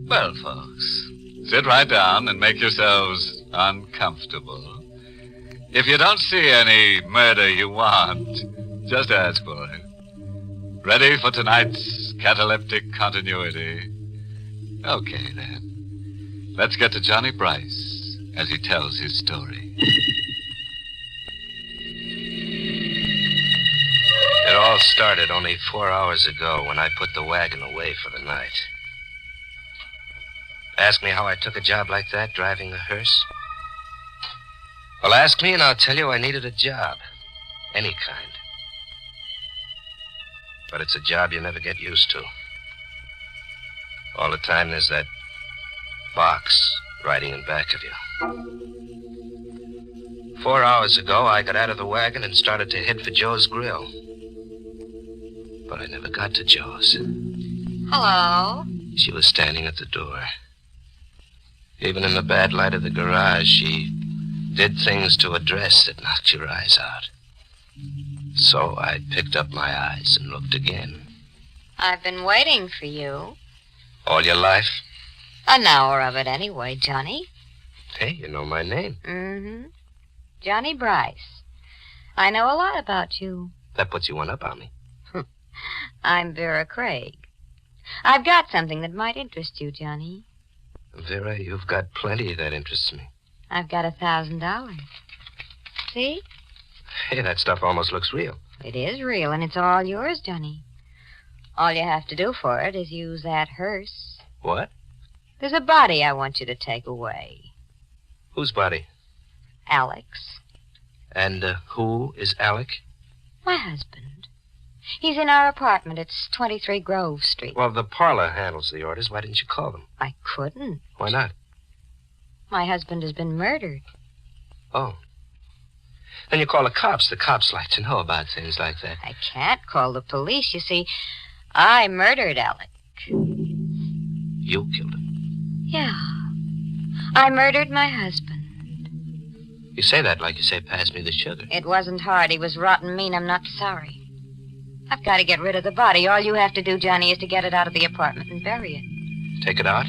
Well, folks, sit right down and make yourselves uncomfortable. If you don't see any murder you want, just ask for it. Ready for tonight's cataleptic continuity? Okay, then. Let's get to Johnny Bryce as he tells his story. It all started only 4 hours ago when I put the wagon away for the night. Ask me how I took a job like that, driving a hearse? Well, ask me and I'll tell you I needed a job. Any kind. But it's a job you never get used to. All the time there's that box riding in back of you. 4 hours ago, I got out of the wagon and started to head for Joe's Grill. But I never got to Joe's. Hello? She was standing at the door. Even in the bad light of the garage, she did things to a dress that knocked your eyes out. So I picked up my eyes and looked again. I've been waiting for you. All your life? An hour of it anyway, Johnny. Hey, you know my name. Mm-hmm. Johnny Bryce. I know a lot about you. That puts you one up on me. I'm Vera Craig. I've got something that might interest you, Johnny. Vera, you've got plenty that interests me. I've got $1,000. See? Hey, that stuff almost looks real. It is real, and it's all yours, Johnny. All you have to do for it is use that hearse. What? There's a body I want you to take away. Whose body? Alex. And who is Alec? My husband. He's in our apartment. It's 23 Grove Street. Well, the parlor handles the orders. Why didn't you call them? I couldn't. Why not? My husband has been murdered. Oh. Then you call the cops. The cops like to know about things like that. I can't call the police. You see, I murdered Alec. You killed him? Yeah. I murdered my husband. You say that like you say, pass me the sugar. It wasn't hard. He was rotten mean. I'm not sorry. I've got to get rid of the body. All you have to do, Johnny, is to get it out of the apartment and bury it. Take it out?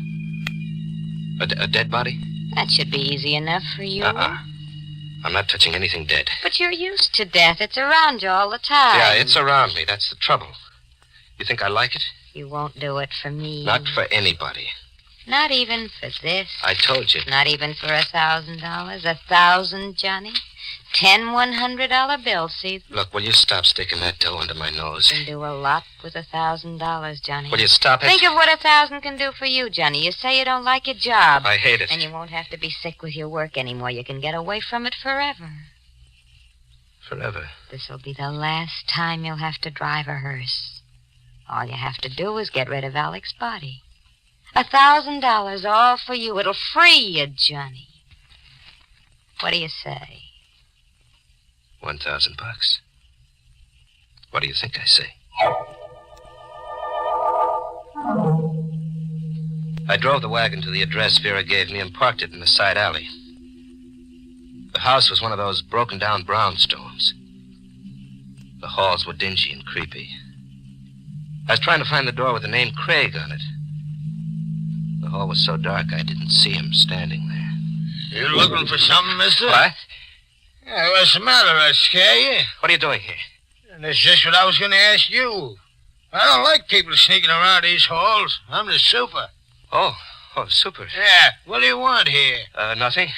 A dead body? That should be easy enough for you. I'm not touching anything dead. But you're used to death. It's around you all the time. Yeah, it's around me. That's the trouble. You think I like it? You won't do it for me. Not for anybody. Not even for this. I told you. Not even for $1,000. 1,000, Johnny. 10 $100 bills, see? Look, will you stop sticking that dough under my nose? You can do a lot with $1,000, Johnny. Will you stop it? Think of what 1,000 can do for you, Johnny. You say you don't like your job. I hate it. And you won't have to be sick with your work anymore. You can get away from it forever. Forever? This'll be the last time you'll have to drive a hearse. All you have to do is get rid of Alec's body. $1,000, all for you. It'll free you, Johnny. What do you say? $1,000. What do you think I say? I drove the wagon to the address Vera gave me and parked it in the side alley. The house was one of those broken-down brownstones. The halls were dingy and creepy. I was trying to find the door with the name Craig on it. The hall was so dark I didn't see him standing there. You looking for something, mister? What? Yeah, what's the matter? I scare you? What are you doing here? And that's just what I was going to ask you. I don't like people sneaking around these halls. I'm the super. Oh, super. Yeah, what do you want here? Nothing.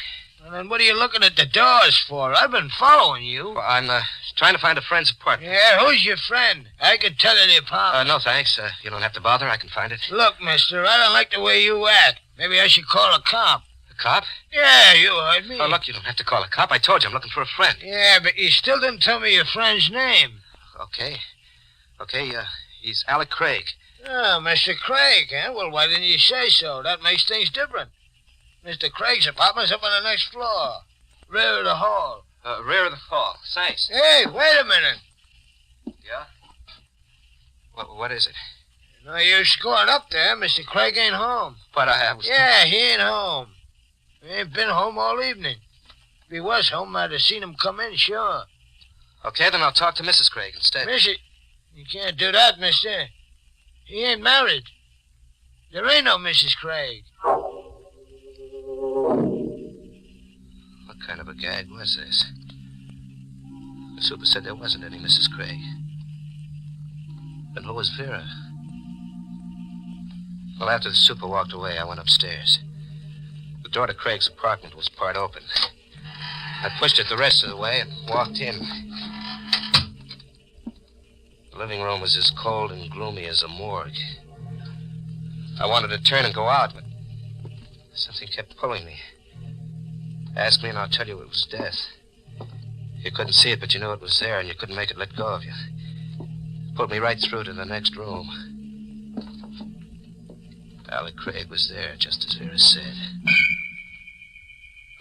Well, then what are you looking at the doors for? I've been following you. Well, I'm trying to find a friend's apartment. Yeah, who's your friend? I can tell you the apartment. No, thanks. You don't have to bother. I can find it. Look, mister, I don't like the way you act. Maybe I should call a cop. A cop? Yeah, you heard me. Oh, look, you don't have to call a cop. I told you I'm looking for a friend. Yeah, but you still didn't tell me your friend's name. Okay, he's Alec Craig. Oh, Mr. Craig, huh? Well, why didn't you say so? That makes things different. Mr. Craig's apartment's up on the next floor. Rear of the hall. Rear of the hall. Thanks. Hey, wait a minute. Yeah? What is it? No use going up there. Mr. Craig ain't home. But I was... Yeah, he ain't home. He ain't been home all evening. If he was home, I'd have seen him come in, sure. Okay, then I'll talk to Mrs. Craig instead. Missy, you can't do that, mister. He ain't married. There ain't no Mrs. Craig. What kind of a gag was this? The super said there wasn't any Mrs. Craig. Then who was Vera? Well, after the super walked away, I went upstairs. The door to Craig's apartment was part open. I pushed it the rest of the way and walked in. The living room was as cold and gloomy as a morgue. I wanted to turn and go out, but something kept pulling me. Ask me and I'll tell you it was death. You couldn't see it, but you knew it was there, and you couldn't make it let go of you. Pulled me right through to the next room. Alec Craig was there, just as Vera said.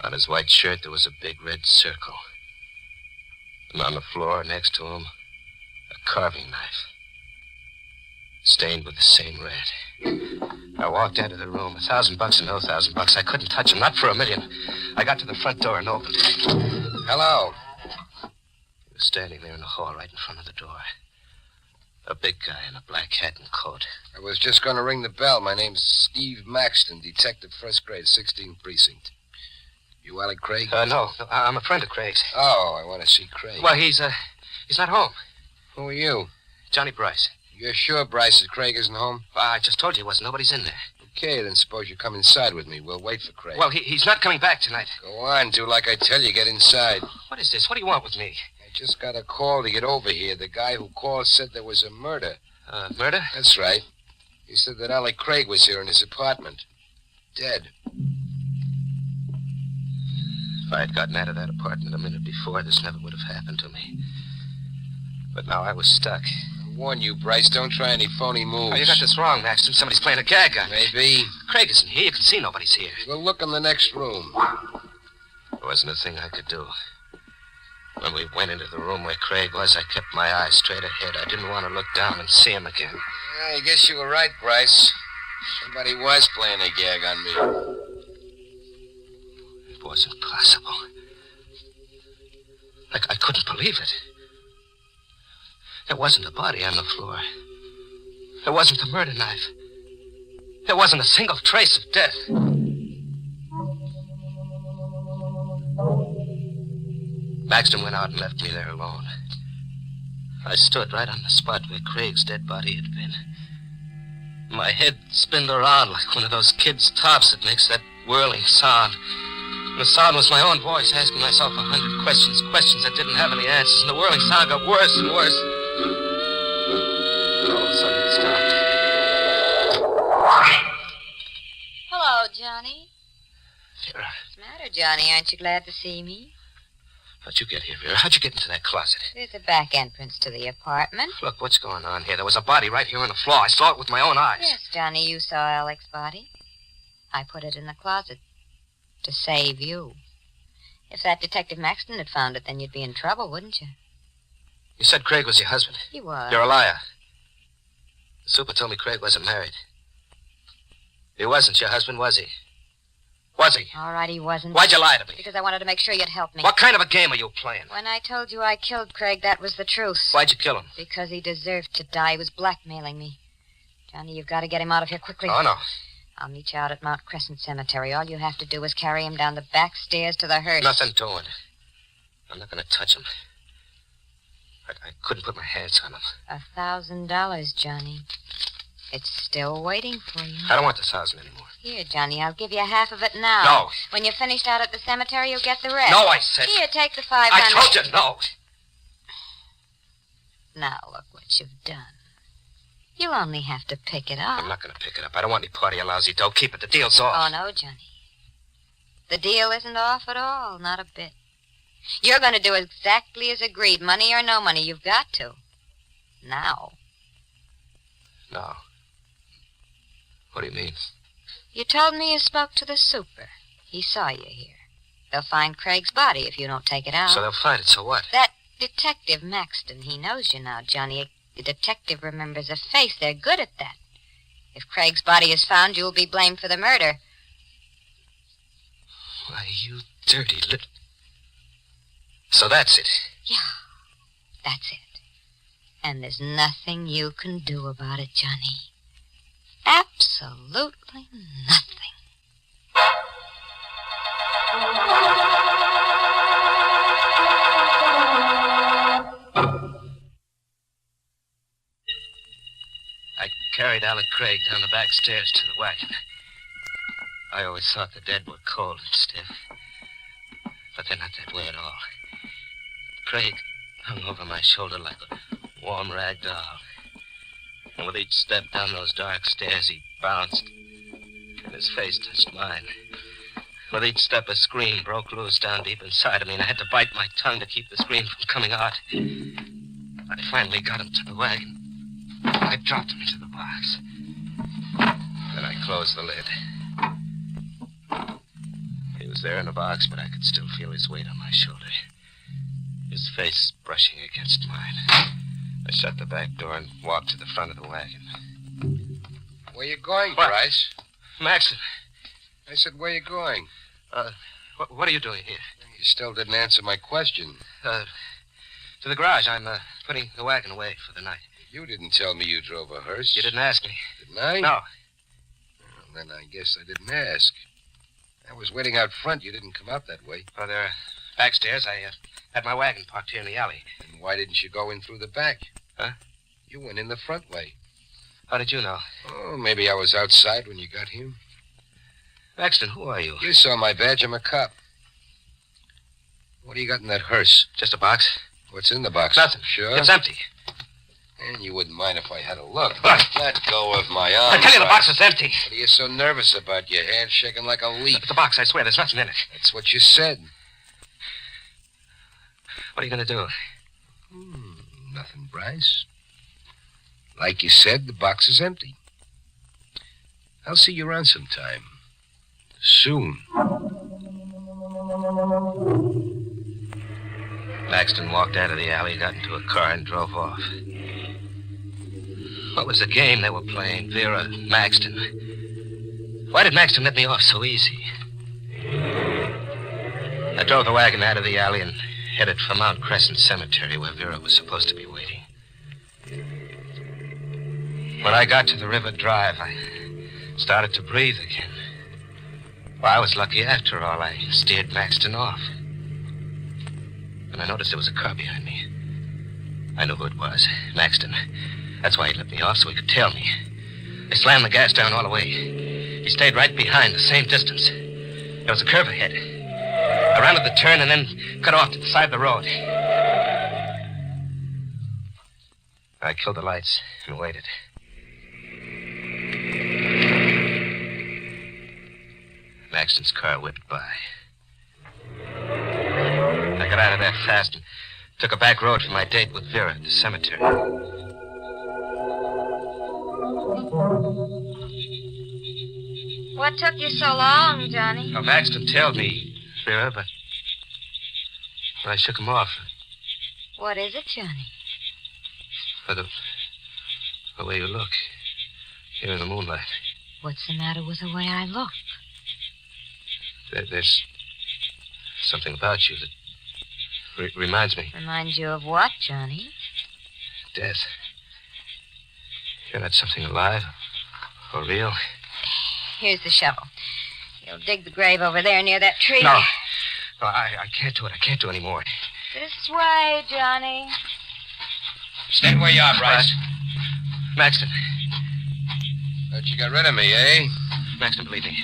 On his white shirt, there was a big red circle. And on the floor next to him, a carving knife. Stained with the same red. I walked into the room. $1,000 and no $1,000. I couldn't touch him, not for $1 million. I got to the front door and opened it. Hello. He was standing there in the hall right in front of the door. A big guy in a black hat and coat. I was just going to ring the bell. My name's Steve Maxton, detective, first grade, 16th precinct. You Alec Craig? No, I'm a friend of Craig's. Oh, I want to see Craig. Well, he's not home. Who are you? Johnny Bryce. You're sure Bryce Craig isn't home? I just told you he wasn't. Nobody's in there. Okay, then suppose you come inside with me. We'll wait for Craig. Well, he's not coming back tonight. Go on, do like I tell you. Get inside. What is this? What do you want with me? I just got a call to get over here. The guy who called said there was a murder. Murder? That's right. He said that Alec Craig was here in his apartment. Dead. If I had gotten out of that apartment a minute before, this never would have happened to me. But now I was stuck. I warn you, Bryce, don't try any phony moves. Oh, you got this wrong, Maxton. Somebody's playing a gag on me. Maybe. Craig isn't here. You can see nobody's here. We'll look in the next room. There wasn't a thing I could do. When we went into the room where Craig was, I kept my eyes straight ahead. I didn't want to look down and see him again. I guess you were right, Bryce. Somebody was playing a gag on me. It wasn't possible. I couldn't believe it. There wasn't a body on the floor. There wasn't the murder knife. There wasn't a single trace of death. Maxton went out and left me there alone. I stood right on the spot where Craig's dead body had been. My head spinned around like one of those kids' tops that makes that whirling sound. And the sound was my own voice asking myself 100 questions that didn't have any answers, and the whirling sound got worse and worse. And all of a sudden it stopped. Hello, Johnny. Vera, What's the matter, Johnny? Aren't you glad to see me? how'd you get here, Vera? How'd you get into that closet? There's a back entrance to the apartment. Look, what's going on here? There was a body right here on the floor. I saw it with my own eyes. Yes, Johnny, you saw Alec's body. I put it in the closet to save you. If that Detective Maxton had found it, then you'd be in trouble, wouldn't you? You said Craig was your husband. He was. You're a liar. The super told me Craig wasn't married. He wasn't your husband, was he? Was he? All right, he wasn't. Why'd you lie to me? Because I wanted to make sure you'd help me. What kind of a game are you playing? When I told you I killed Craig, that was the truth. Why'd you kill him? Because he deserved to die. He was blackmailing me. Johnny, you've got to get him out of here quickly. Oh, no. I'll meet you out at Mount Crescent Cemetery. All you have to do is carry him down the back stairs to the hearse. Nothing doing. I'm not going to touch him. I couldn't put my hands on him. $1,000, Johnny. It's still waiting for you. I don't want the 1,000 anymore. Here, Johnny, I'll give you half of it now. No. When you're finished out at the cemetery, you'll get the rest. No, I said. Here, take the 500. I told you no. Now, look what you've done. You'll only have to pick it up. I'm not going to pick it up. I don't want any part of your lousy dough. Keep it. The deal's off. Oh, no, Johnny. The deal isn't off at all. Not a bit. You're going to do exactly as agreed. Money or no money, you've got to. Now. No. What do you mean? You told me you spoke to the super. He saw you here. They'll find Craig's body if you don't take it out. So they'll find it, so what? That Detective Maxton, he knows you now, Johnny. The detective remembers a face. They're good at that. If Craig's body is found, you'll be blamed for the murder. Why, you dirty little... So that's it. Yeah, that's it. And there's nothing you can do about it, Johnny. Absolutely nothing. I carried Alec Craig down the back stairs to the wagon. I always thought the dead were cold and stiff. But they're not that way at all. Craig hung over my shoulder like a warm rag doll. And with each step down those dark stairs, he bounced. And his face touched mine. With each step, a scream broke loose down deep inside of me, and I had to bite my tongue to keep the scream from coming out. I finally got him to the wagon. I dropped him into the box. Then I closed the lid. He was there in the box, but I could still feel his weight on my shoulder. His face brushing against mine. I shut the back door and walked to the front of the wagon. Where you going, What? Bryce? Maxton. I said, where you going? What are you doing here? You still didn't answer my question. To the garage. I'm putting the wagon away for the night. You didn't tell me you drove a hearse. You didn't ask me. Didn't I? No. Well, then I guess I didn't ask. I was waiting out front. You didn't come out that way. Oh, there. Backstairs, I had my wagon parked here in the alley. And why didn't you go in through the back? Huh? You went in the front way. How did you know? Oh, maybe I was outside when you got here. Maxton, who are you? You saw my badge. I'm a cop. What do you got in that hearse? Just a box. What's in the box? Nothing. Sure? It's empty. And you wouldn't mind if I had a look. Let go of my arm. I tell you, the box is empty. What are you so nervous about? Your hand shaking like a leaf. Look at the box, I swear. There's nothing in it. That's what you said. What are you going to do? Nothing, Bryce. Like you said, the box is empty. I'll see you around sometime. Soon. Maxton walked out of the alley, got into a car, and drove off. What was the game they were playing, Vera, Maxton? Why did Maxton let me off so easy? I drove the wagon out of the alley and headed for Mount Crescent Cemetery, where Vera was supposed to be waiting. When I got to the River Drive, I started to breathe again. Well, I was lucky after all. I steered Maxton off. And I noticed there was a car behind me. I knew who it was. Maxton. That's why he let me off, so he could tail me. I slammed the gas down all the way. He stayed right behind, the same distance. There was a curve ahead. I rounded the turn and then cut off to the side of the road. I killed the lights and waited. Maxton's car whipped by. I got out of there fast and took a back road for my date with Vera at the cemetery. What took you so long, Johnny? Well, Maxton tailed me, Vera, but I shook him off. What is it, Johnny? For the way you look here in the moonlight. What's the matter with the way I look? There's something about you that reminds me. Reminds you of what, Johnny? Death. You're not something alive or real. Here's the shovel. You'll dig the grave over there near that tree. No, I can't do it. I can't do any more. This way, Johnny. Stay where you are, Bryce. Maxton. Thought you got rid of me, eh? Maxton, believe me.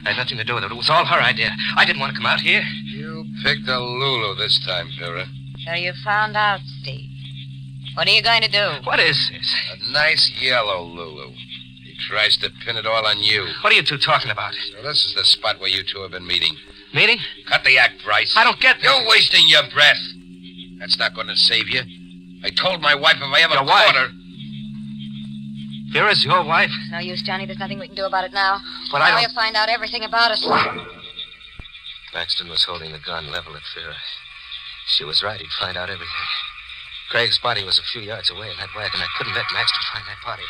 I had nothing to do with it. It was all her idea. I didn't want to come out here. You picked a Lulu this time, Vera. So you found out, Steve. What are you going to do? What is this? A nice yellow Lulu. He tries to pin it all on you. What are you two talking about? So this is the spot where you two have been meeting. Meeting? Cut the act, Bryce. I don't get this. You're wasting your breath. That's not going to save you. I told my wife if I ever caught her... Vera's your wife? No use, Johnny. There's nothing we can do about it now. But now you'll find out everything about us. Maxton was holding the gun level at Vera. She was right. He'd find out everything. Craig's body was a few yards away in that wagon. I couldn't let Maxton find that body.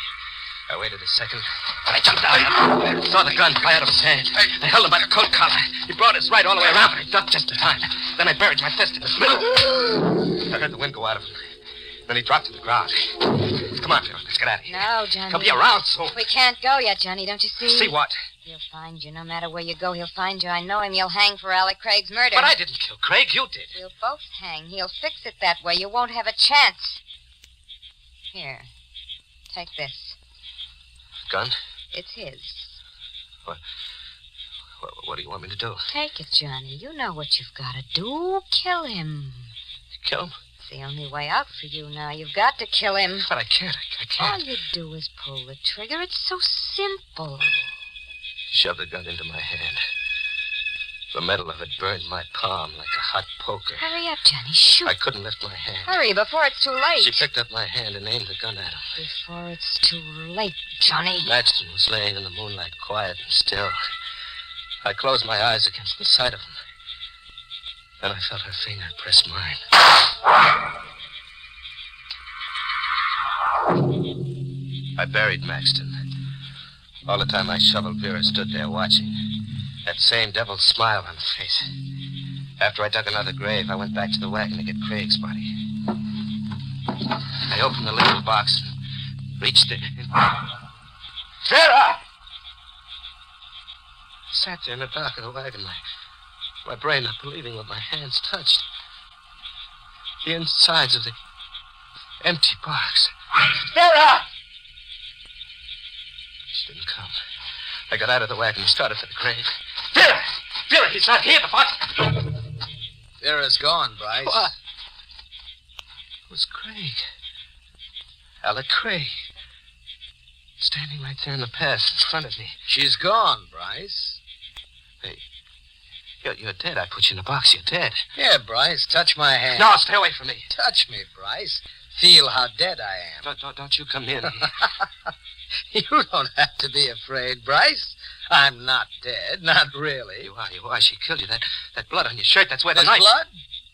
I waited a second. I jumped out. I saw the gun fly out of his hand. I held him by the coat collar. He brought his right all the way around, but I ducked just in time. Then I buried my fist in his middle. I heard the wind go out of him. Then he dropped to the ground. Come on, Vera. Let's get out of here. No, Johnny. He'll be around soon. We can't go yet, Johnny. Don't you see? See what? He'll find you. No matter where you go, he'll find you. I know him. You'll hang for Alec Craig's murder. But I didn't kill Craig. You did. We'll both hang. He'll fix it that way. You won't have a chance. Here. Take this. Gun? It's his. What do you want me to do? Take it, Johnny. You know what you've got to do. Kill him. Kill him? It's the only way out for you now. You've got to kill him. But I can't. I can't. All you do is pull the trigger. It's so simple. Shove the gun into my hand. The metal of it burned my palm like a hot poker. Hurry up, Johnny. Shoot. I couldn't lift my hand. Hurry before it's too late. She picked up my hand and aimed the gun at him. Before it's too late, Johnny. Maxton was laying in the moonlight, quiet and still. I closed my eyes against the sight of him. Then I felt her finger press mine. I buried Maxton. All the time I shoveled, Vera stood there watching. That same devil's smile on her face. After I dug another grave, I went back to the wagon to get Craig's body. I opened the little box and reached it. Vera! I sat there in the dark of the wagon, my brain not believing what my hands touched. The insides of the empty box. Vera! didn't come. I got out of the wagon and started for the grave. Vera! Vera, he's not here, the box. Vera's gone, Bryce. What? It was Craig. Alec Craig. Standing right there in the path in front of me. She's gone, Bryce. Hey, you're dead. I put you in a box. You're dead. Here, Bryce, touch my hand. No, stay away from me. Touch me, Bryce. Feel how dead I am. Don't you come near me. You don't have to be afraid, Bryce. I'm not dead, not really. You are. She killed you. That blood on your shirt, that's where the knife... blood?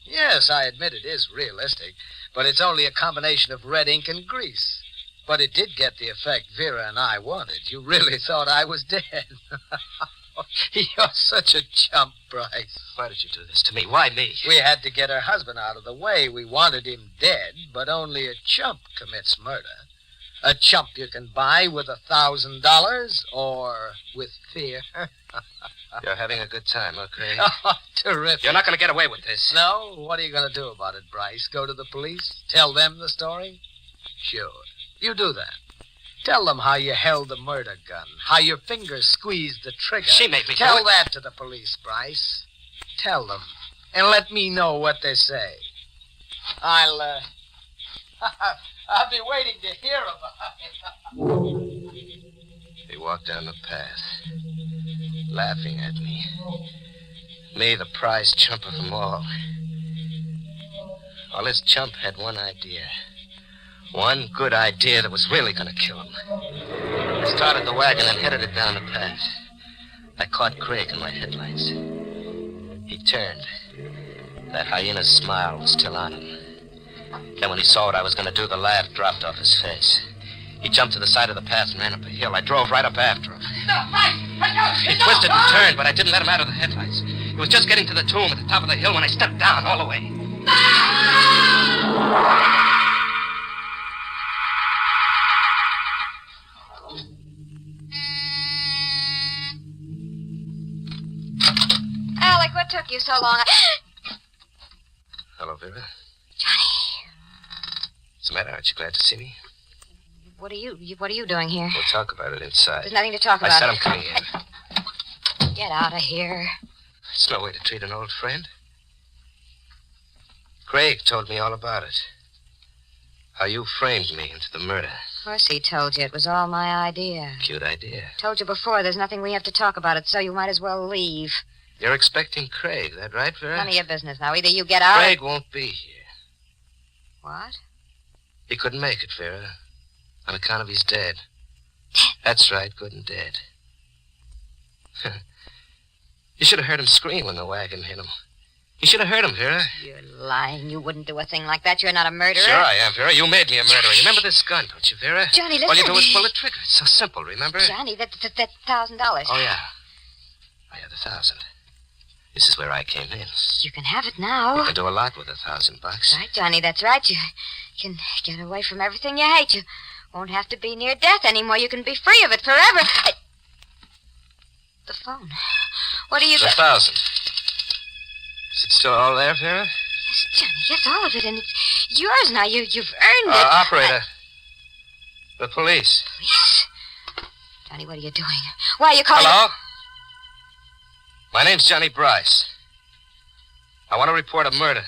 Yes, I admit it is realistic, but it's only a combination of red ink and grease. But it did get the effect Vera and I wanted. You really thought I was dead. You're such a chump, Bryce. Why did you do this to me? Why me? We had to get her husband out of the way. We wanted him dead, but only a chump commits murder. A chump you can buy with $1,000 or with fear. You're having a good time, okay? Oh, terrific. You're not going to get away with this. No? What are you going to do about it, Bryce? Go to the police? Tell them the story? Sure. You do that. Tell them how you held the murder gun, how your fingers squeezed the trigger. She made me Tell do it. that to the police, Bryce. Tell them. And let me know what they say. I'll be waiting to hear about it. He walked down the path, laughing at me. Me, the prize chump of them all. Well, this chump had one idea. One good idea that was really going to kill him. I started the wagon and headed it down the path. I caught Craig in my headlights. He turned. That hyena's smile was still on him. Then when he saw what I was going to do, the laugh dropped off his face. He jumped to the side of the path and ran up a hill. I drove right up after him. He twisted and turned, but I didn't let him out of the headlights. He was just getting to the tomb at the top of the hill when I stepped down all the way. Alec, what took you so long? Hello, Vera. What's the matter? Aren't you glad to see me? What are you doing here? We'll talk about it inside. There's nothing to talk about. I said I'm coming in. Get out of here. It's no way to treat an old friend. Craig told me all about it. How you framed me into the murder. Of course he told you. It was all my idea. Cute idea. Told you before, there's nothing we have to talk about it, so you might as well leave. You're expecting Craig, that right, Vera? None of your business now. Either you get out Craig won't be here. What? He couldn't make it, Vera. On account of he's dead. That's right, good and dead. You should have heard him scream when the wagon hit him. You should have heard him, Vera. You're lying. You wouldn't do a thing like that. You're not a murderer. Sure I am, Vera. You made me a murderer. You remember this gun, don't you, Vera? Johnny, listen. All you do is pull the trigger. It's so simple, remember? Johnny, that's $1,000. Oh, yeah. I had 1,000. This is where I came in. You can have it now. You can do a lot with $1,000. Right, Johnny, that's right. You can get away from everything you hate. You won't have to be near death anymore. You can be free of it forever. The phone. What are you... 1,000. Is it still all there, Vera? Yes, Johnny, yes, all of it, and it's yours now. You've earned it. Operator. The police. Police? Johnny, what are you doing? Why are you calling... Hello? My name's Johnny Bryce. I want to report a murder.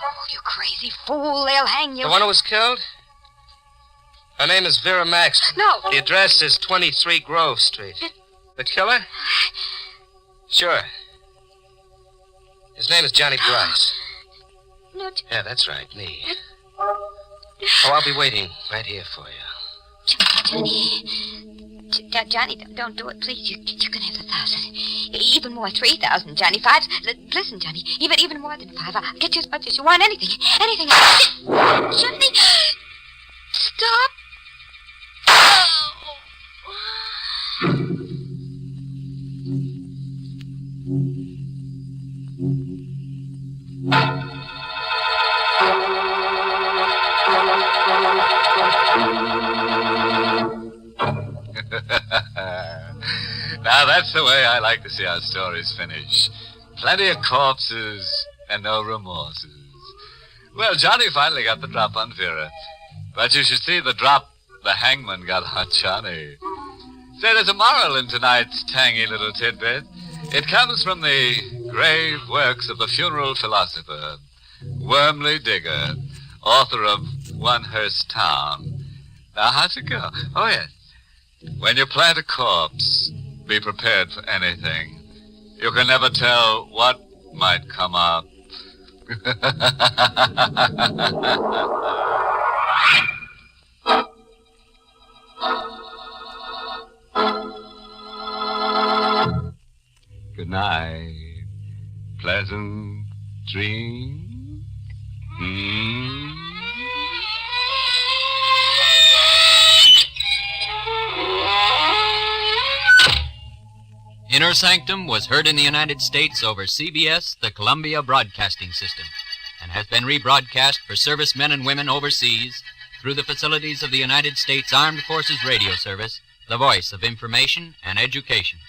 Oh, you crazy fool. They'll hang you. The one who was killed? Her name is Vera Maxton. No. The address is 23 Grove Street. The killer? Sure. His name is Johnny Bryce. No. Yeah, that's right, me. Oh, I'll be waiting right here for you. Johnny, don't do it, please. You can have 1,000. Even more, 3,000, Johnny. 5. Listen, Johnny, even more than 5. I'll get you as much as you want. Anything. Johnny, stop. Now, that's the way I like to see our stories finish. Plenty of corpses and no remorses. Well, Johnny finally got the drop on Vera. But you should see the drop the hangman got on Johnny. Say, there's a moral in tonight's tangy little tidbit. It comes from the grave works of the funeral philosopher, Wormley Digger, author of One Hearst Town. Now, how's it go? Oh, yes. When you plant a corpse, be prepared for anything. You can never tell what might come up. Good night. Pleasant dreams. Inner Sanctum was heard in the United States over CBS, the Columbia Broadcasting System, and has been rebroadcast for servicemen and women overseas through the facilities of the United States Armed Forces Radio Service, the voice of information and education.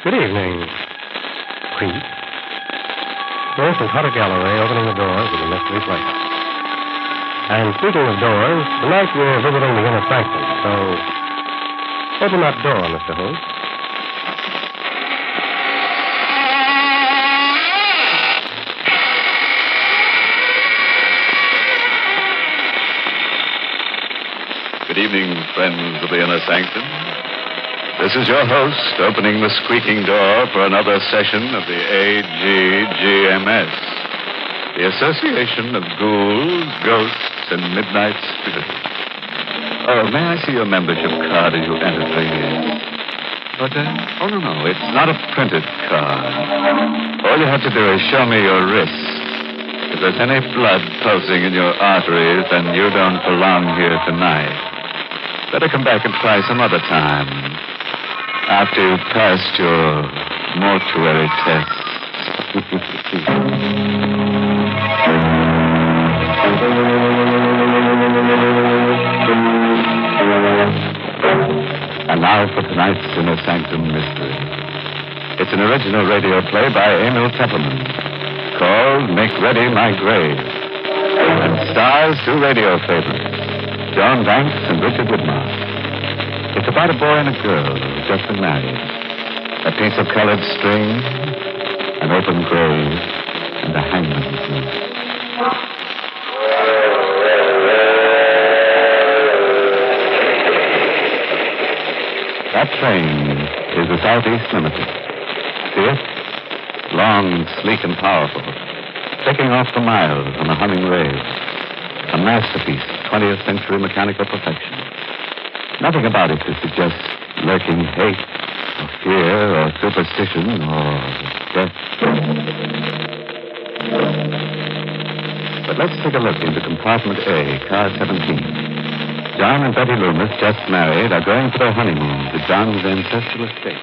Good evening, Creep. This is Hutter Galloway opening the doors of the Mystery Playhouse. And speaking of doors, tonight we're visiting the Inner Sanctum, so open that door, Mr. Holt. Good evening, friends of the Inner Sanctum. This is your host opening the squeaking door for another session of the AGGMS, the Association of Ghouls, Ghosts, and Midnight Spirits. Oh, may I see your membership card as you enter, please? But, oh, no, it's not a printed card. All you have to do is show me your wrist. If there's any blood pulsing in your arteries, then you don't belong here tonight. Better come back and try some other time. After you've passed your mortuary test. And now for tonight's Inner Sanctum mystery. It's an original radio play by Emil Tepperman called Make Ready My Grave, and stars two radio favorites, John Banks and Richard Widmark. It's about a boy and a girl who've just been married. A piece of colored string, an open grave, and a hangman's noose. That train is the Southeast Limited. See it? Long, sleek, and powerful. Ticking off the miles on a humming rail. A masterpiece of 20th century mechanical perfection. Nothing about it to suggest lurking hate, or fear, or superstition, or death. But let's take a look into compartment A, car 17. John and Betty Loomis, just married, are going for their honeymoon to John's ancestral estate.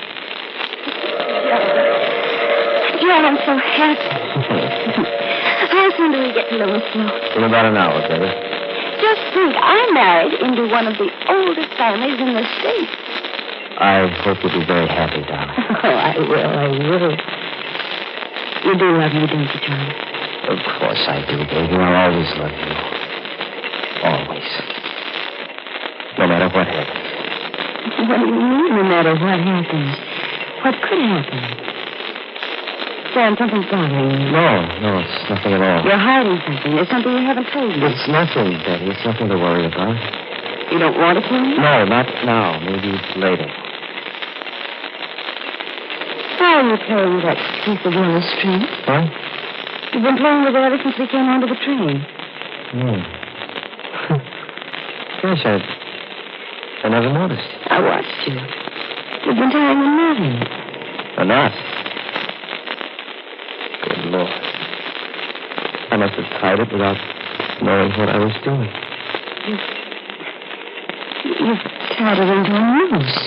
John, I'm so happy. How soon do we get to Lewisville? In about an hour, Betty. Just think, I married into one of the oldest families in the state. I hope you'll be very happy, darling. Oh, I will. You do love me, don't you, John? Of course I do, baby. I'll always love you. Always. No matter what happens. What do you mean, no matter what happens? What could happen? Sam, something's bothering you. No, it's nothing at all. You're hiding something. There's something you haven't told me. It's nothing, Betty. It's nothing to worry about. You don't want to tell me? No, not now. Maybe later. How are you playing with that piece of yellow string? Huh? You've been playing with it ever since we came onto the train. Gosh, I never noticed. I watched you. You've been tying a knot in it. A knot? Good Lord. I must have tied it without knowing what I was doing. You've tied it into a noose.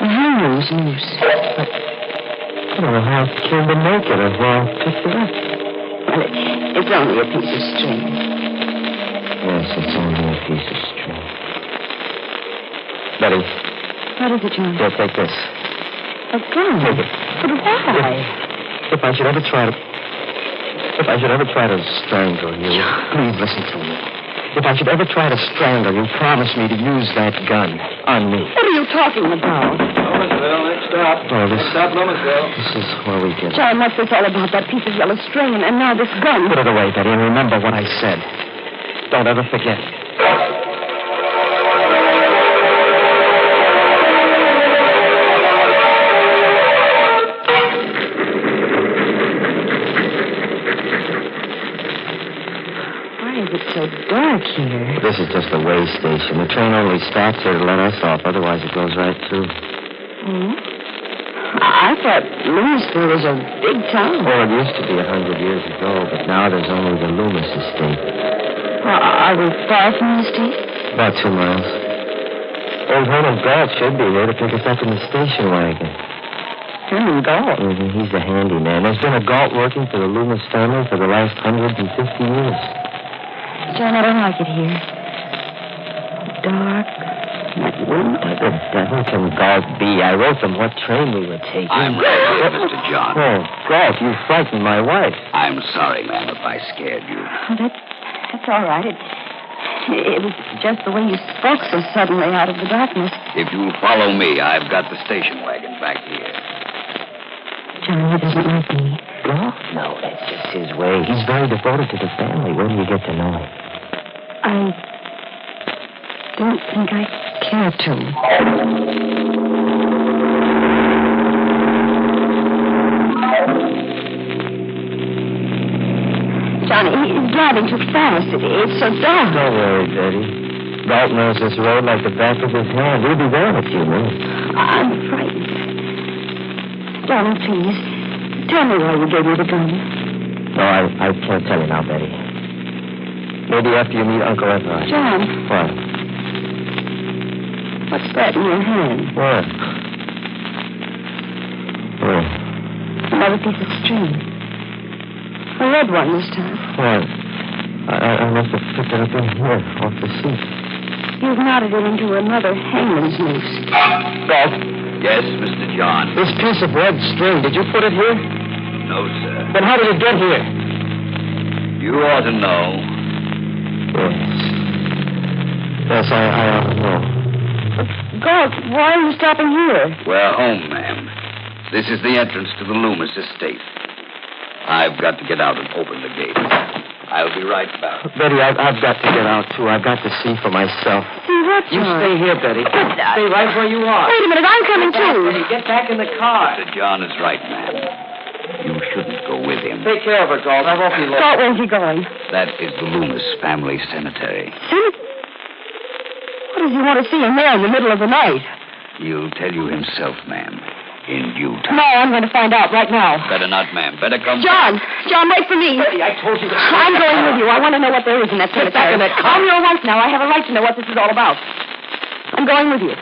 A hangman's noose. I don't know how I came to make it or why I picked it up. Well, it's only a piece of string. Yes, it's only a piece of string. Betty. What is it, John? Here, take this. A gun? Take it. But why? If I should ever try to strangle you, please listen to me. If I should ever try to strangle you, promise me to use that gun on me. What are you talking about? Lomansville, next stop. Oh, this... Next stop, Lomansville. This is where we get it. John, what's this all about? That piece of yellow string and now this gun. Put it away, Betty, and remember what I said. Don't ever forget. It's so dark here. This is just a way station. The train only stops here to let us off. Otherwise, it goes right through. Oh? I thought Louisville was a big town. Oh, it used to be 100 years ago, but now there's only the Loomis estate. Are we far from the estate? About 2 miles. Old Herman Galt should be here to pick us up in the station wagon. Herman Galt? Mm-hmm. He's the handyman. There's been a Galt working for the Loomis family for the last 150 years. John, I don't like it here. Dark. That wind. What the devil can Galt be? I wrote them what train we were taking. I'm right here, Mr. John. Oh, Galt, you frightened my wife. I'm sorry, ma'am, if I scared you. Oh, that's all right. It was just the way you spoke so suddenly out of the darkness. If you'll follow me, I've got the station wagon back here. John, he doesn't like me. Galt? No, that's just his way. He's very devoted to the family. Where do you get to know him? I don't think I care to. Johnny, he's driving too fast. It's so dark. Don't worry, Betty. Galt knows this road like the back of his hand. He'll be there in a few minutes. I'm frightened. Johnny, please, tell me why you gave me the gun. No, I can't tell you now, Betty. Maybe after you meet Uncle Everett. John. What? What's that in your hand? What? What? Another piece of string. A red one this time. What? I must have picked it up in here, off the seat. You've knotted it into another hangman's noose. Galt. Yes, Mr. John. This piece of red string, did you put it here? No, sir. Then how did it get here? You ought to know. Yes, I ought to know. Galt, why are you stopping here? We're home, ma'am. This is the entrance to the Loomis estate. I've got to get out and open the gate. I'll be right back. Betty, I've got to get out, too. I've got to see for myself. See what, You John? stay here, Betty. Stay right where you are. Wait a minute, I'm coming too. Get back in the car. Mr. John is right, ma'am. You shouldn't go with him. Take care of her, Galt. I won't be long. Galt, where's he going? That is the Loomis family cemetery. What does he want to see in there in the middle of the night? He'll tell you himself, ma'am, in due time. No, I'm going to find out right now. Better not, ma'am. Better come John, wait for me. Betty, I told you to... I'm going with you. I want to know what there is in that cemetery. Get back in that car. I'm your wife now. I have a right to know what this is all about. I'm going with you.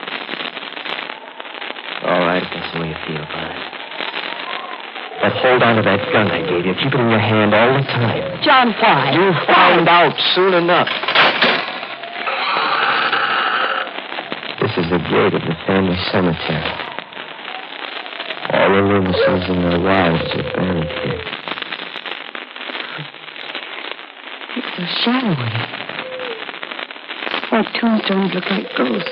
All right, if that's the way you feel about it. But hold on to that gun I gave you. Keep it in your hand all the time. John, why? You'll find out soon enough. This is the gate of the family cemetery. All the Loomises and their wives are buried here. It's so shadowy. white tombstones look like ghosts.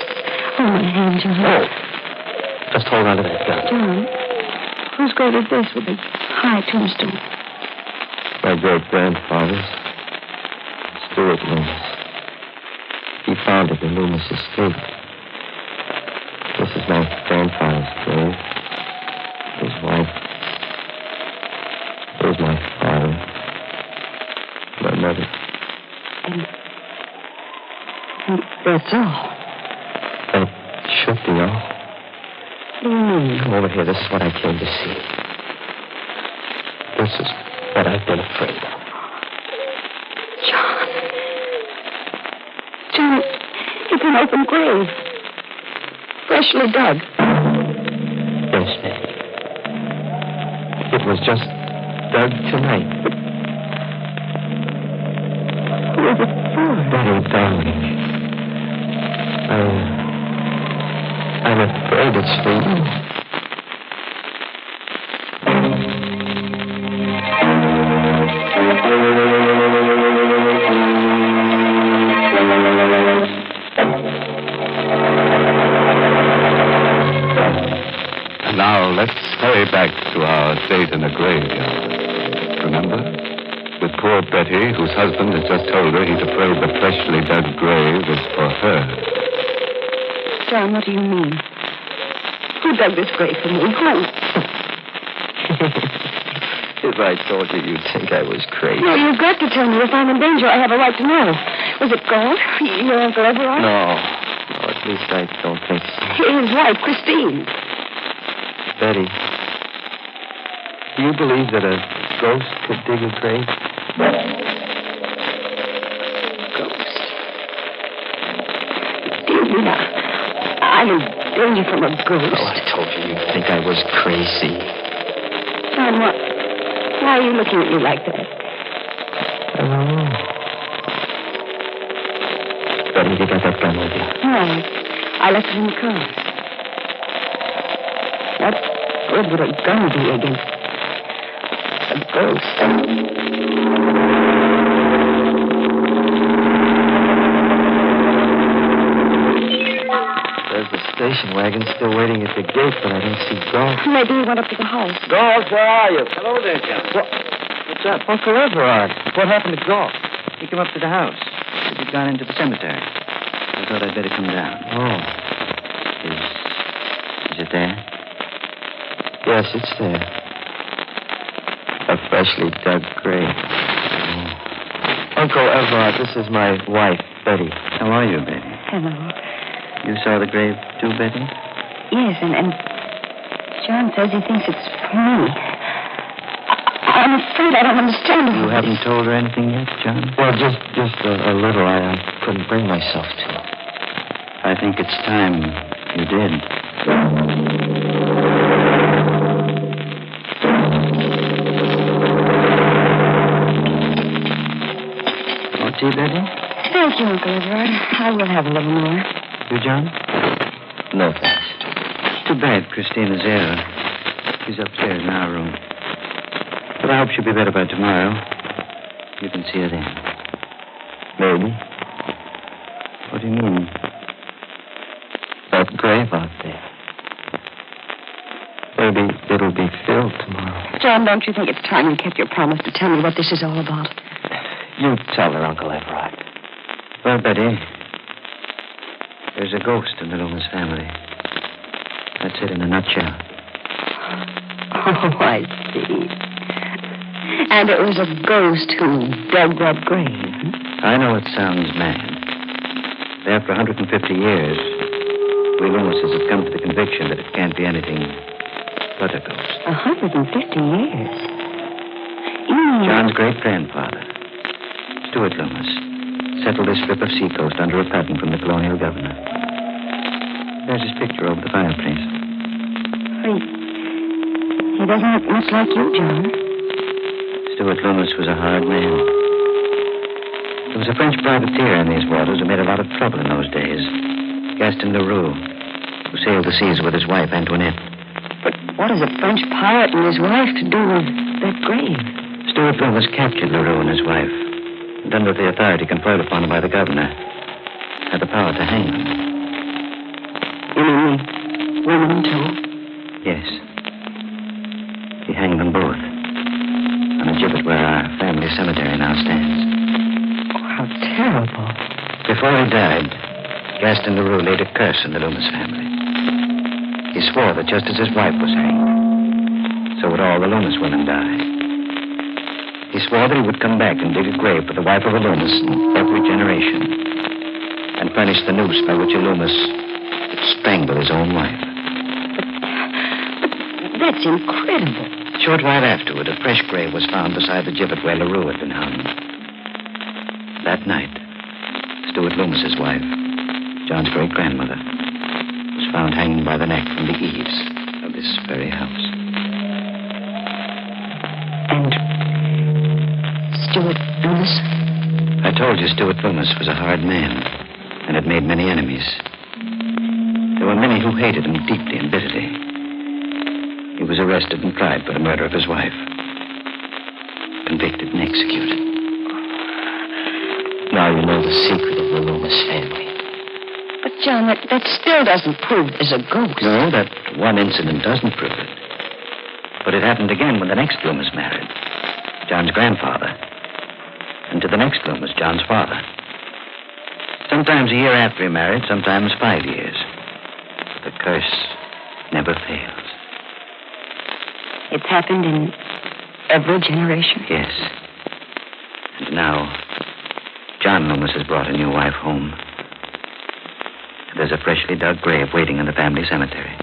Hold my hand, John. Oh. Just hold on to that gun. John, whose grave is this with the high tombstone? My great-grandfather's. Stuart Loomis. He founded the Loomis estate. This is my grandfather's grave. His wife. Here's my father. My mother. And that's all. That should be all. What do you mean? Come over here. This is what I came to see. This is what I've been afraid of. John, it's an open grave. Freshly dug. Yes, Betty. It was just dug tonight. Who is it for? Betty, darling. I'm afraid it's for you. Now, let's hurry back to our date in the graveyard. Remember? With poor Betty, whose husband has just told her he's afraid the freshly dug grave is for her. John, what do you mean? Who dug this grave for me? Who? If I told you, you'd think I was crazy. No, you've got to tell me. If I'm in danger, I have a right to know. Was it Gold? Your Uncle Everard? No, at least I don't think so. His wife, Christine. Betty, do you believe that a ghost could dig a grave? Ghost? Do you mean I'm in danger from a ghost? Oh, I told you you'd think I was crazy. John, why are you looking at me like that? I don't know. Betty, you got that gun with you? No, I left it in the car. What good would a gun be against a ghost? There's the station wagon still waiting at the gate, but I don't see Golf. Maybe he went up to the house. Golf, where are you? Hello there, John. What's up? Uncle Everard. What happened to Golf? He came up to the house. He'd gone into the cemetery. I thought I'd better come down. Oh. Is it there? Yes, it's there. A freshly dug grave. Uncle Everard, this is my wife, Betty. How are you, Betty? Hello. You saw the grave too, Betty? Yes, and John says he thinks it's for me. I'm afraid I don't understand all You this. haven't told her anything yet, John? Well, just a little. I couldn't bring myself to. I think it's time you did. More tea, Betty? Thank you, Uncle Everard. I will have a little more. You, John? No, thanks. Too bad Christine is ill. She's upstairs in our room. But I hope she'll be better by tomorrow. You can see her then. Maybe. What do you mean? That grave out there. Maybe it'll be filled tomorrow. John, don't you think it's time you kept your promise to tell me what this is all about? You tell her, Uncle Everard. Well, Betty, there's a ghost in the Loomis family. That's it in a nutshell. Oh, I see. And it was a ghost who dug that grave. I know it sounds mad. But after 150 years, we Loomises have come to the conviction that it can't be anything but a ghost. 150 years? John's great-grandfather, Stuart Loomis, settled this strip of seacoast under a patent from the colonial governor. There's his picture over the fireplace. He doesn't look much like you, John. Stuart Loomis was a hard man. There was a French privateer in these waters who made a lot of trouble in those days. Gaston Leroux, who sailed the seas with his wife, Antoinette. But what has a French pirate and his wife to do with that grave? Stuart Loomis captured Leroux and his wife, and under the authority conferred upon him by the governor, had the power to hang them. You mean the women, too? Yes. He hanged them both on a gibbet where our family cemetery now stands. Oh, how terrible. Before he died, Gaston LaRue laid a curse on the Loomis family. He swore that just as his wife was hanged, so would all the Loomis women die. He swore that he would come back and dig a grave for the wife of a Loomis in every generation and furnish the noose by which a Loomis would strangle his own wife. But that's incredible. A short while afterward, a fresh grave was found beside the gibbet where LaRue had been hung. That night, Stuart Loomis's wife, John's great-grandmother, was found hanging by the neck from the eaves of this very house. And Stuart Loomis? I told you Stuart Loomis was a hard man and had made many enemies. There were many who hated him deeply and bitterly. He was arrested and tried for the murder of his wife. Convicted and executed. Now you know the secret of the Loomis family. But, John, that still doesn't prove there's a ghost. No, that one incident doesn't prove it. But it happened again when the next Loomis married. John's grandfather. And to the next Loomis, John's father. Sometimes a year after he married, sometimes 5 years. But the curse never fails. It's happened in every generation? Yes. And now, John Loomis has brought a new wife home. There's a freshly dug grave waiting in the family cemetery.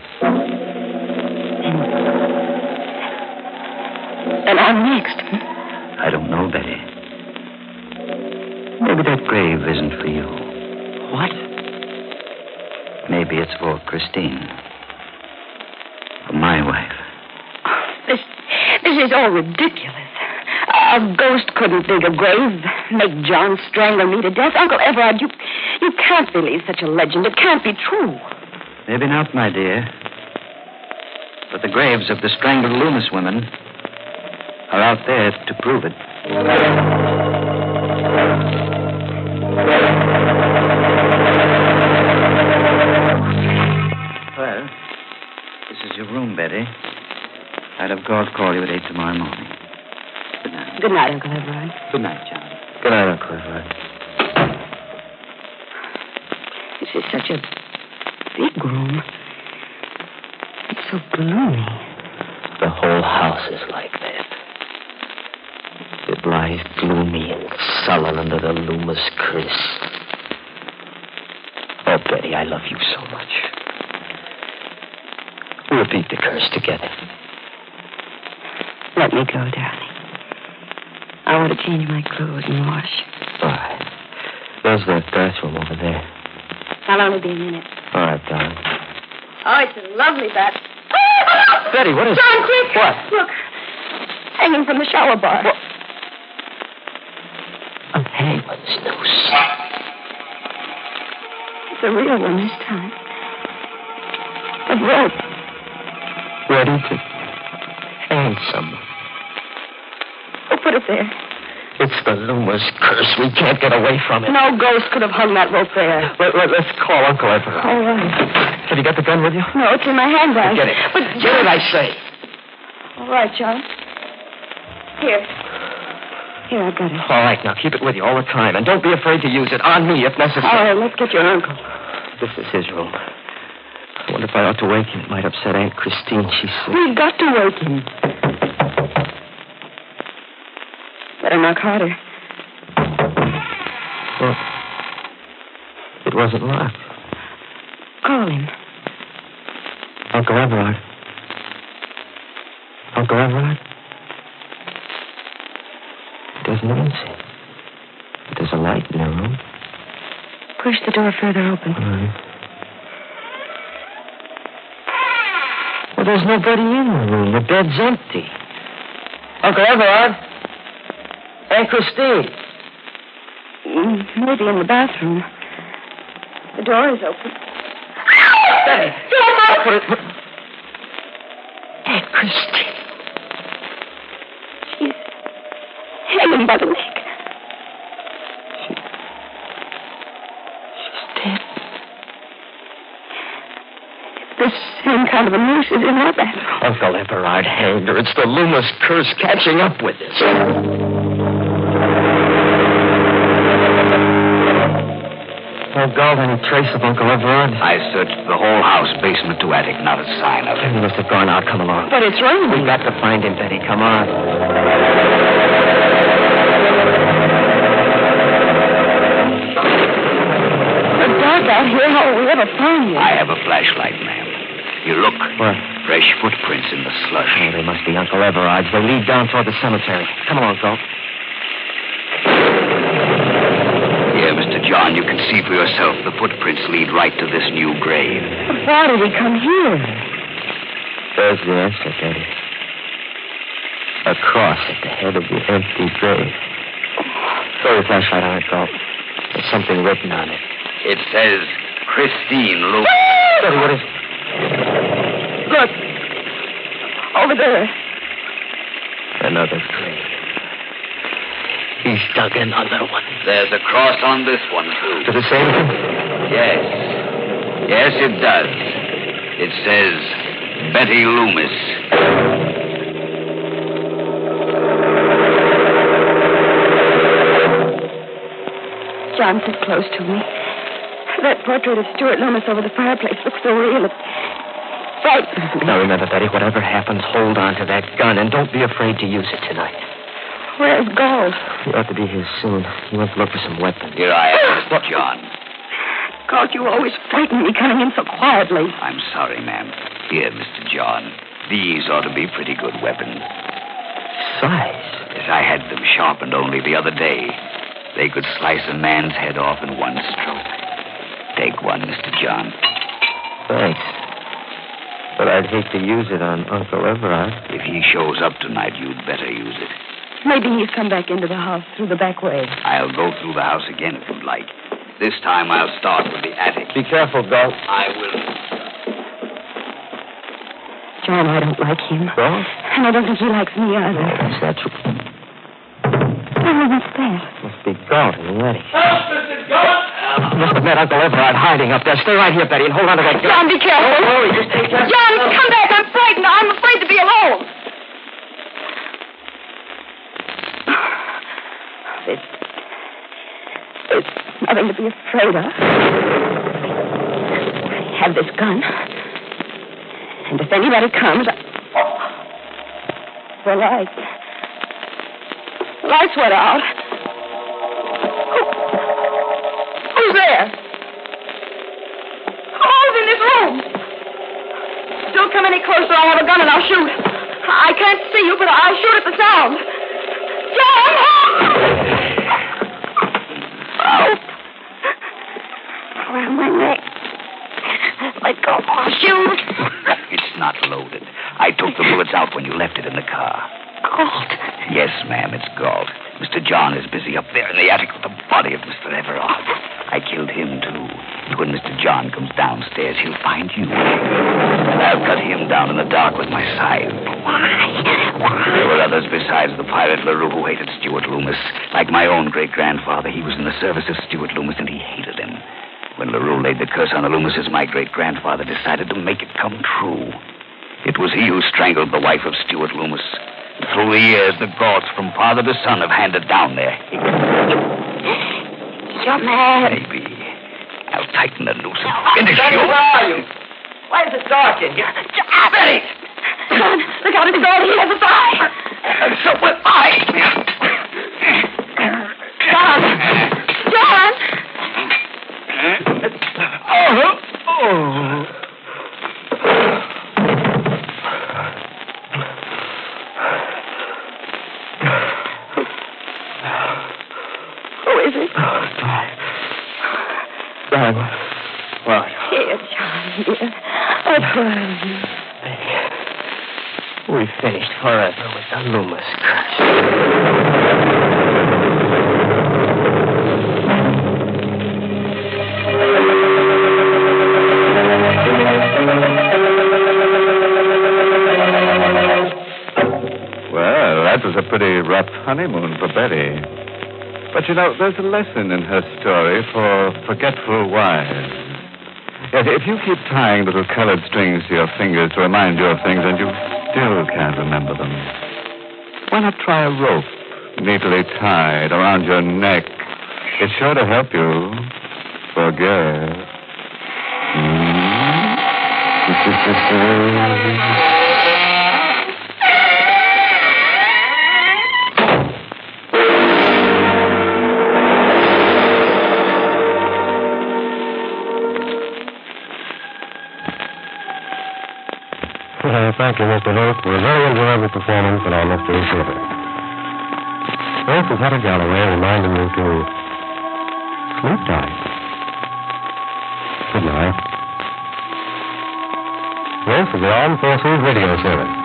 And I'm next. I don't know, Betty. Maybe that grave isn't for you. What? Maybe it's for Christine. For my wife. This is all ridiculous. A ghost couldn't dig a grave, make John strangle me to death. Uncle Everard, you can't believe such a legend. It can't be true. Maybe not, my dear. But the graves of the strangled Loomis women are out there to prove it. Well, this is your room, Betty. I'd have called you at 8 tomorrow morning. Good night. Good night, Uncle Everard. Good night, John. Good night, Uncle Everard. This is such a big room. It's so gloomy. The whole house is like that. It lies gloomy and sullen under the Loomis curse. Oh, Betty, I love you so much. We'll beat the curse together. Let me go, darling. I want to change my clothes and wash. All right. There's the bathroom over there. I'll only be a minute. All right, darling. Oh, it's a lovely bath. Betty, what is... John, quick! What? Look. Hanging from the shower bar. What? A hangman's noose. It's a real one this time. A rope. Ready to hang someone. Who put it there? It's the Loomis curse. We can't get away from it. No ghost could have hung that rope there. Let's call Uncle Everard. All right. Have you got the gun with you? No, it's in my handbag. Get it. But Get it, I say. All right, John. Here, I got it. All right, now keep it with you all the time. And don't be afraid to use it. On me, if necessary. All right, let's get your uncle. This is his room. I wonder if I ought to wake him. It might upset Aunt Christine. She's sick. We've got to wake him. Better knock harder. Well, it wasn't locked. Call him. Uncle Everard. Uncle Everard? It doesn't answer. But there's a light in the room. Push the door further open. All right. Well, there's nobody in the room. The bed's empty. Uncle Everard? Aunt Christine? Maybe in the bathroom. The door is open. Betty! Put Aunt Christine. She's hanging by the neck. She's kind of a noose is in that? Uncle Everard Hager, it's the Loomis curse catching up with us. No Galt, any trace of Uncle Everard? I searched the whole house, basement to attic, not a sign of him. He must have gone out. Come along. But it's raining. We've got to find him, Betty. Come on. It's dark out here. How will we ever find you? I have a flashlight, ma'am. You look. What? Fresh footprints in the slush. Oh, they must be Uncle Everard's. They lead down toward the cemetery. Come along, Galt. Here, Mr. John, you can see for yourself the footprints lead right to this new grave. But why did he come here? There's the answer, Betty. A cross at the head of the empty grave. Throw your flashlight on it, Galt. There's something written on it. It says, Christine Loomis. Betty, what is it? Look. Over there. Another grave. He's dug another one. There's a cross on this one, too. To the same thing? Yes. Yes, it does. It says, Betty Loomis. John, sit close to me. That portrait of Stuart Loomis over the fireplace looks so real. It frightens me. Now, remember, Betty, whatever happens, hold on to that gun, and don't be afraid to use it tonight. Where's Galt? He ought to be here soon. He wants to look for some weapons. Here I am, Mr. John. Galt, you always frighten me coming in so quietly. I'm sorry, ma'am. Here, Mr. John. These ought to be pretty good weapons. Size? Yes, I had them sharpened only the other day. They could slice a man's head off in one stroke. Take one, Mr. John. Thanks. But I'd hate to use it on Uncle Everard. If he shows up tonight, you'd better use it. Maybe he's come back into the house through the back way. I'll go through the house again if you'd like. This time I'll start with the attic. Be careful, Galt. I will. John, I don't like him. Well? And I don't think he likes me either. Is that true? Oh, what's that? Must be Galt in the attic. Help, Mr. Galt! Must have met Uncle Everard hiding up there. Stay right here, Betty, and hold on to that gun. John, be careful. Don't worry, just take that. John, come back. I'm frightened. I'm afraid to be alone. There's nothing to be afraid of. I have this gun. And if anybody comes, the lights. The lights went out. Who's there? Who's in this room? Don't come any closer. I have a gun and I'll shoot. I can't see you, but I'll shoot at the sound. John! Help! Around my neck. Let go. I'll shoot. It's not loaded. I took the bullets out when you left it in the car. Galt. Yes, ma'am, it's Galt. Mr. John is busy up there in the attic with the body of Mr. Everard. I killed him, too. And when Mr. John comes downstairs, he'll find you. And I'll cut him down in the dark with my scythe. Why? There were others besides the pirate LaRue who hated Stuart Loomis. Like my own great-grandfather, he was in the service of Stuart Loomis, and he hated him. When LaRue laid the curse on the Loomises, my great-grandfather decided to make it come true. It was he who strangled the wife of Stuart Loomis. Through the years, the gods from father to son have handed down their hate. You're mad. Maybe. I'll tighten the noose and finish Betty, you. where are you? Why is it dark in here? Betty! John, look out, it's Galt. He has a fire. And so will I. John! John! Oh. Who is it? Well, Here, John, dear. Oh, John. we finished forever with the Loomis curse. Well, that was a pretty rough honeymoon for Betty. But, you know, there's a lesson in her story for forgetful wives. Yes, if you keep tying little colored strings to your fingers to remind you of things and you still can't remember them, why not try a rope neatly tied around your neck? It's sure to help you forget. Thank you, Mr. Host, for a very enjoyable performance in our mystery theater. First, as Hutter Galloway reminded me to sleep tight. Good night. This is the Armed Forces Radio Service.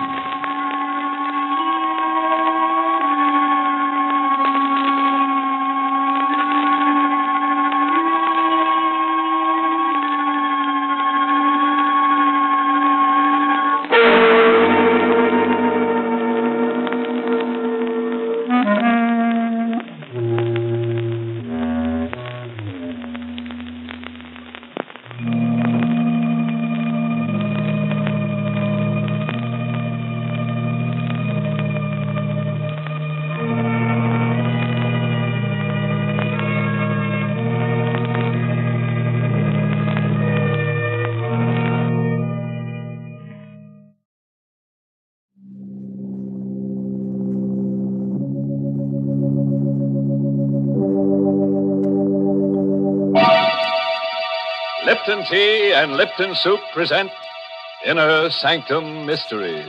Lipton Tea and Lipton Soup present Inner Sanctum Mysteries.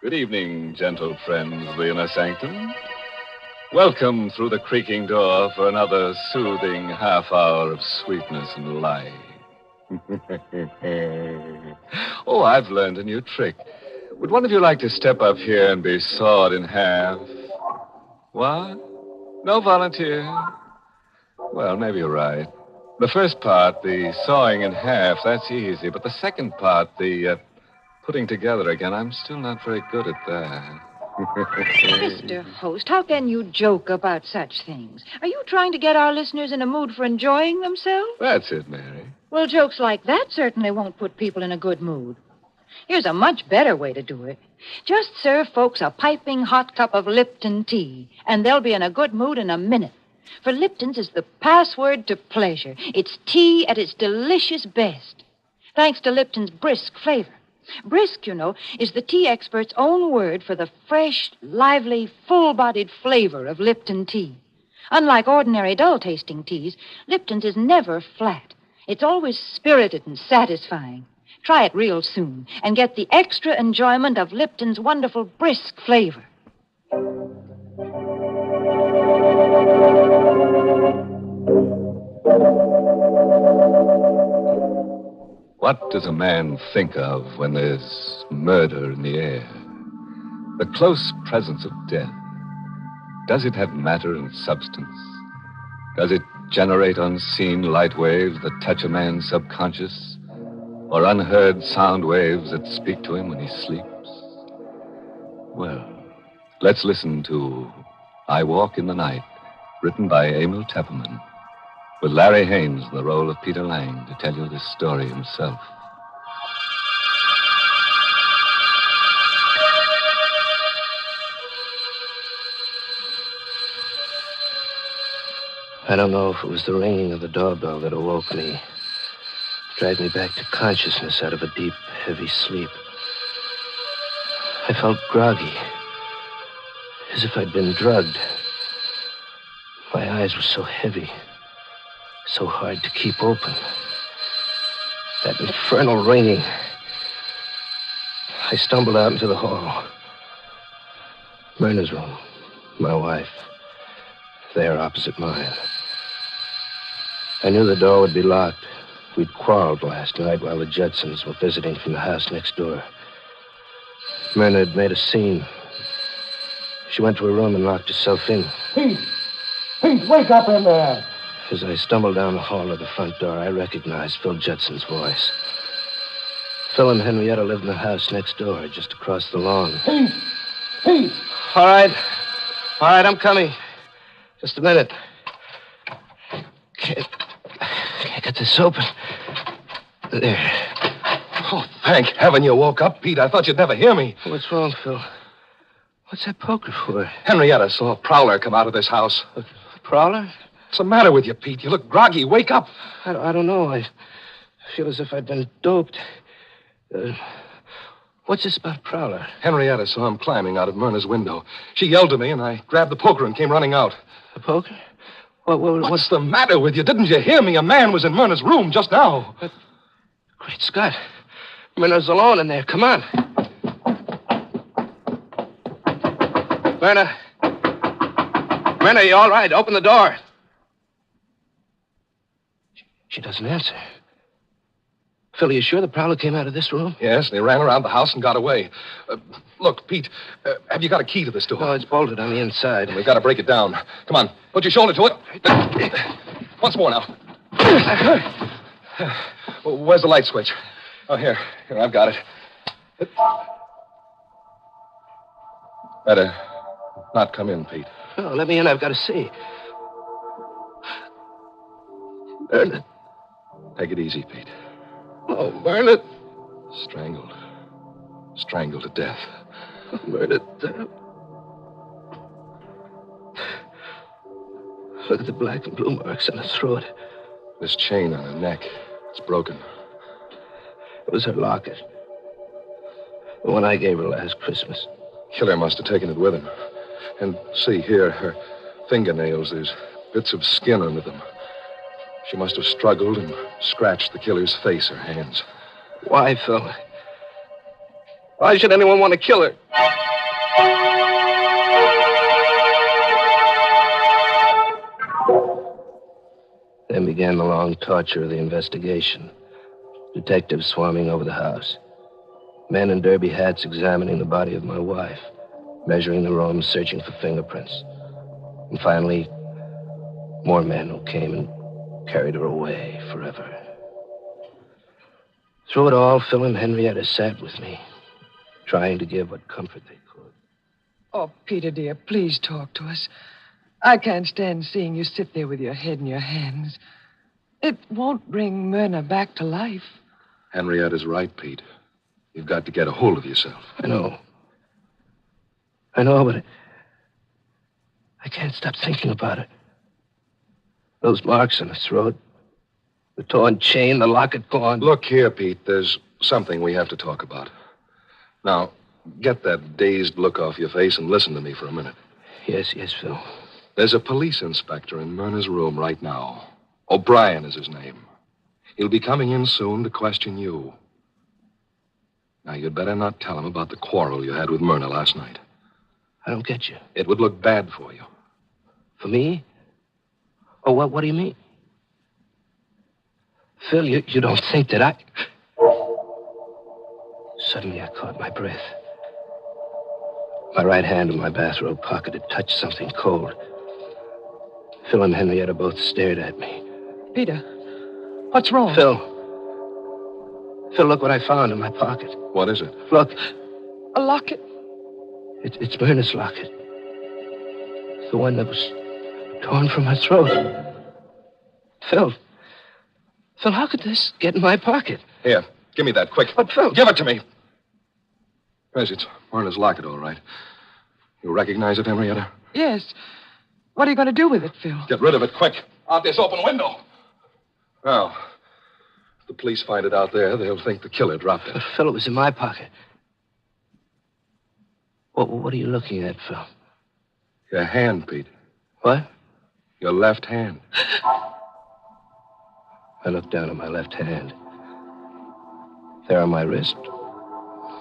Good evening, gentle friends of the Inner Sanctum. Welcome through the creaking door for another soothing half hour of sweetness and light. Oh, I've learned a new trick. Would one of you like to step up here and be sawed in half? What? No volunteer? Well, maybe you're right. The first part, the sawing in half, that's easy. But the second part, the putting together again, I'm still not very good at that. Mr. Host, how can you joke about such things? Are you trying to get our listeners in a mood for enjoying themselves? That's it, Mary. Well, jokes like that certainly won't put people in a good mood. Here's a much better way to do it. Just serve folks a piping hot cup of Lipton tea, and they'll be in a good mood in a minute. For Lipton's is the password to pleasure. It's tea at its delicious best, thanks to Lipton's brisk flavor. Brisk, you know, is the tea expert's own word for the fresh, lively, full-bodied flavor of Lipton tea. Unlike ordinary dull-tasting teas, Lipton's is never flat. It's always spirited and satisfying. Try it real soon and get the extra enjoyment of Lipton's wonderful brisk flavor. What does a man think of when there's murder in the air? The close presence of death. Does it have matter and substance? Does it generate unseen light waves that touch a man's subconscious? Or unheard sound waves that speak to him when he sleeps? Well, let's listen to I Walk in the Night, written by Emil Tepperman, with Larry Haynes in the role of Peter Lang to tell you this story himself. I don't know if it was the ringing of the doorbell that awoke me, dragged me back to consciousness out of a deep, heavy sleep. I felt groggy, as if I'd been drugged. My eyes were so heavy, so hard to keep open. That infernal ringing. I stumbled out into the hall. Myrna's room, my wife, there opposite mine. I knew the door would be locked. We'd quarreled last night while the Judsons were visiting from the house next door. Myrna had made a scene. She went to her room and locked herself in. Pete! Pete, wake up in there! As I stumbled down the hall to the front door, I recognized Phil Judson's voice. Phil and Henrietta lived in the house next door, just across the lawn. Pete! Pete! All right, I'm coming. Just a minute. Can't get this open. There. Oh, thank heaven you woke up, Pete. I thought you'd never hear me. What's wrong, Phil? What's that poker for? Henrietta saw a prowler come out of this house. A prowler? What's the matter with you, Pete? You look groggy. Wake up. I don't know. I feel as if I'd been doped. What's this about prowler? Henrietta saw him climbing out of Myrna's window. She yelled to me, and I grabbed the poker and came running out. The poker? What's the matter with you? Didn't you hear me? A man was in Myrna's room just now. Great Scott. Myrna's alone in there. Come on. Myrna. Myrna, you all right? Open the door. She doesn't answer. Phil, are you sure the prowler came out of this room? Yes, they ran around the house and got away. Look, Pete, have you got a key to this door? No, it's bolted on the inside. We've got to break it down. Come on, put your shoulder to it. Once more now. Where's the light switch? Oh, here, I've got it. Better not come in, Pete. No, let me in. I've got to see. Myrna. Take it easy, Pete. Oh, Myrna. Strangled. Strangled to death. Myrna. Look at the black and blue marks on her throat. This chain on her neck. It's broken. It was her locket. The one I gave her last Christmas. Killer must have taken it with him. And see here, her fingernails. There's bits of skin under them. She must have struggled and scratched the killer's face or hands. Why, Phil? Why should anyone want to kill her? Then began the long torture of the investigation. Detectives swarming over the house. Men in derby hats examining the body of my wife. Measuring the room, searching for fingerprints. And finally, more men who came and carried her away forever. Through it all, Phil and Henrietta sat with me, trying to give what comfort they could. Oh, Peter, dear, please talk to us. I can't stand seeing you sit there with your head in your hands. It won't bring Myrna back to life. Henrietta's right, Pete. You've got to get a hold of yourself. I know, but I can't stop thinking about it. Those marks on her throat, the torn chain, the locket gone. Look here, Pete. There's something we have to talk about. Now, get that dazed look off your face and listen to me for a minute. Yes, Phil. There's a police inspector in Myrna's room right now. O'Brien is his name. He'll be coming in soon to question you. Now, you'd better not tell him about the quarrel you had with Myrna last night. I don't get you. It would look bad for you. For me? Oh, what do you mean? Phil, you don't think that I... Suddenly, I caught my breath. My right hand in my bathrobe pocket had touched something cold. Phil and Henrietta both stared at me. Peter, what's wrong? Phil, look what I found in my pocket. What is it? Look. A locket. It's Myrna's locket. The one that was torn from her throat. Phil, how could this get in my pocket? Here, give me that, quick. But, Phil... Give it to me. Yes, it's Myrna's locket, all right. You recognize it, Henrietta? Yes. What are you going to do with it, Phil? Get rid of it, quick. Out this open window. Now, if the police find it out there, they'll think the killer dropped it. But, Phil, it was in my pocket. What are you looking at, Phil? Your hand, Pete. What? Your left hand. I looked down at my left hand. There on my wrist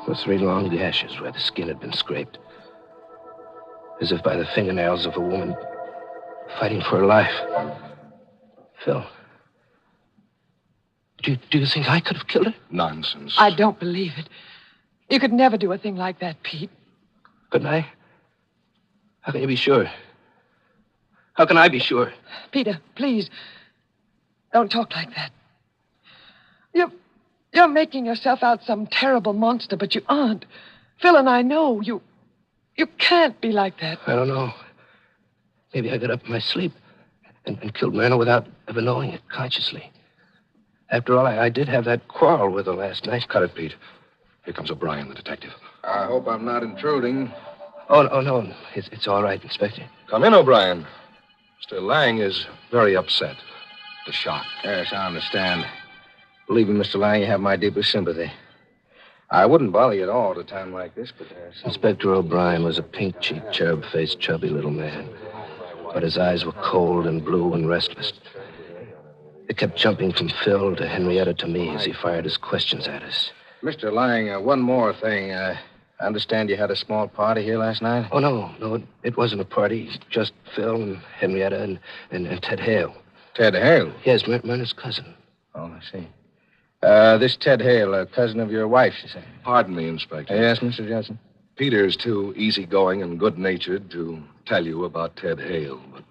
were 3 long gashes where the skin had been scraped. As if by the fingernails of a woman fighting for her life. Phil, do you think I could have killed her? Nonsense. I don't believe it. You could never do a thing like that, Pete. Couldn't I? How can you be sure? How can I be sure? Peter, please. Don't talk like that. You're making yourself out some terrible monster, but you aren't. Phil and I know you can't be like that. I don't know. Maybe I got up in my sleep and killed Myrna without ever knowing it consciously. After all, I did have that quarrel with her last night. Cut it, Pete. Here comes O'Brien, the detective. I hope I'm not intruding. Oh, no. It's all right, Inspector. Come in, O'Brien. Mr. Lang is very upset. The shock. Yes, I understand. Believe me, Mr. Lang, you have my deepest sympathy. I wouldn't bother you at all at a time like this, but Inspector O'Brien was a pink-cheeked, cherub-faced, chubby little man. But his eyes were cold and blue and restless. They kept jumping from Phil to Henrietta to me as he fired his questions at us. Mr. Lang, one more thing. I understand you had a small party here last night? Oh, no, it wasn't a party. Just Phil and Henrietta and Ted Hale. Ted Hale? Yes, Myrna's cousin. Oh, I see. This Ted Hale, a cousin of your wife's, you say? Pardon me, Inspector. Yes, Mr. Johnson? Peter's too easygoing and good-natured to tell you about Ted Hale. But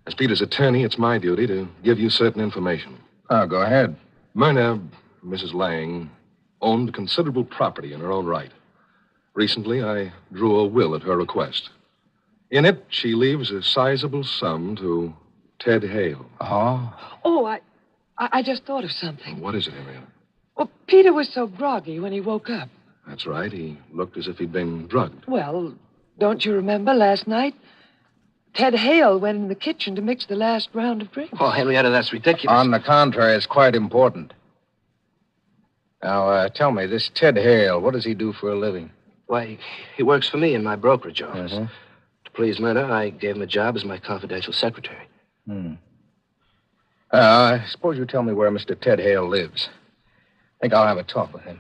as Peter's attorney, it's my duty to give you certain information. Oh, go ahead. Myrna, Mrs. Lang, owned considerable property in her own right. Recently, I drew a will at her request. In it, she leaves a sizable sum to Ted Hale. Oh, I just thought of something. What is it, Henrietta? Well, Peter was so groggy when he woke up. That's right. He looked as if he'd been drugged. Well, don't you remember last night? Ted Hale went in the kitchen to mix the last round of drinks. Oh, Henrietta, that's ridiculous. On the contrary, it's quite important. Now, tell me, this Ted Hale, what does he do for a living? Why, he works for me in my brokerage office. To please Myrna, I gave him a job as my confidential secretary. I suppose you tell me where Mr. Ted Hale lives. I think I'll have a talk with him.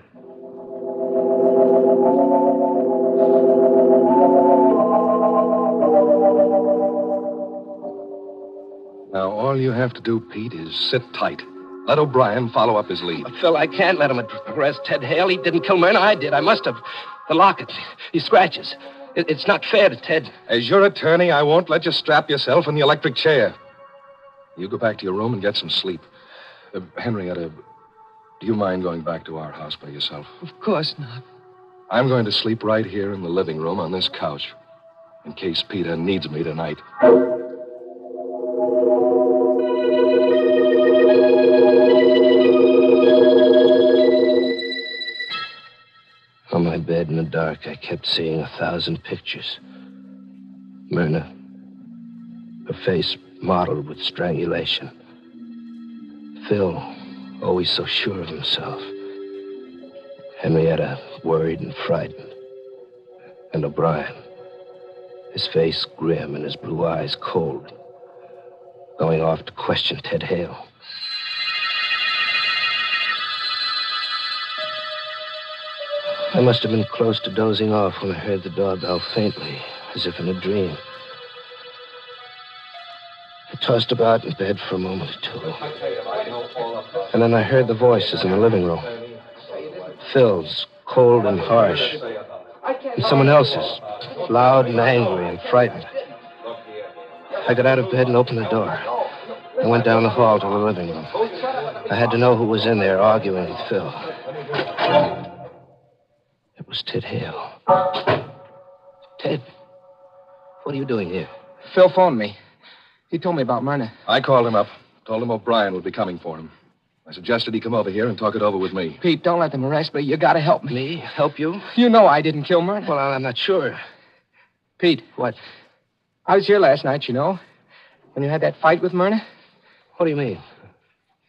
Now, all you have to do, Pete, is sit tight. Let O'Brien follow up his lead. But, Phil, I can't let him arrest Ted Hale. He didn't kill Myrna. I did. I must have. The locket. These scratches. It's not fair to Ted. As your attorney, I won't let you strap yourself in the electric chair. You go back to your room and get some sleep. Henrietta, do you mind going back to our house by yourself? Of course not. I'm going to sleep right here in the living room on this couch, in case Peter needs me tonight. On my bed in the dark, I kept seeing 1,000 pictures. Myrna, her face mottled with strangulation. Phil, always so sure of himself. Henrietta, worried and frightened. And O'Brien, his face grim and his blue eyes cold, going off to question Ted Hale. I must have been close to dozing off when I heard the doorbell faintly, as if in a dream. I tossed about in bed for a moment or two. And then I heard the voices in the living room. Phil's, cold and harsh. And someone else's, loud and angry and frightened. I got out of bed and opened the door. I went down the hall to the living room. I had to know who was in there arguing with Phil. It was Ted Hale. Ted, what are you doing here? Phil phoned me. He told me about Myrna. I called him up. Told him O'Brien would be coming for him. I suggested he come over here and talk it over with me. Pete, don't let them arrest me. You gotta help me. Me? Help you? You know I didn't kill Myrna. Well, I'm not sure. Pete. What? I was here last night, you know, when you had that fight with Myrna. What do you mean?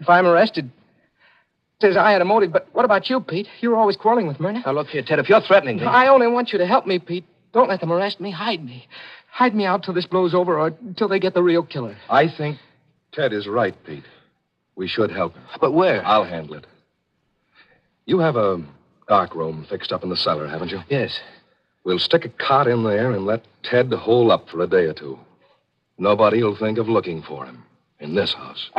If I'm arrested, it says I had a motive, but what about you, Pete? You were always quarreling with Myrna. Now, look here, Ted, if you're threatening me... I only want you to help me, Pete. Don't let them arrest me. Hide me. Hide me out till this blows over or until they get the real killer. I think Ted is right, Pete. We should help him. But where? I'll handle it. You have a dark room fixed up in the cellar, haven't you? Yes. We'll stick a cot in there and let Ted hole up for a day or two. Nobody will think of looking for him in this house.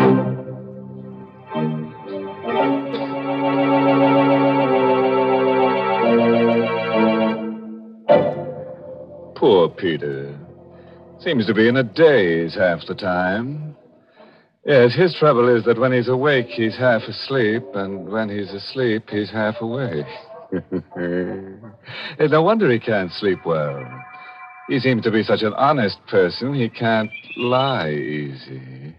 Poor Peter. Seems to be in a daze half the time. Yes, his trouble is that when he's awake, he's half asleep, and when he's asleep, he's half awake. It's no wonder he can't sleep well. He seems to be such an honest person, he can't lie easy.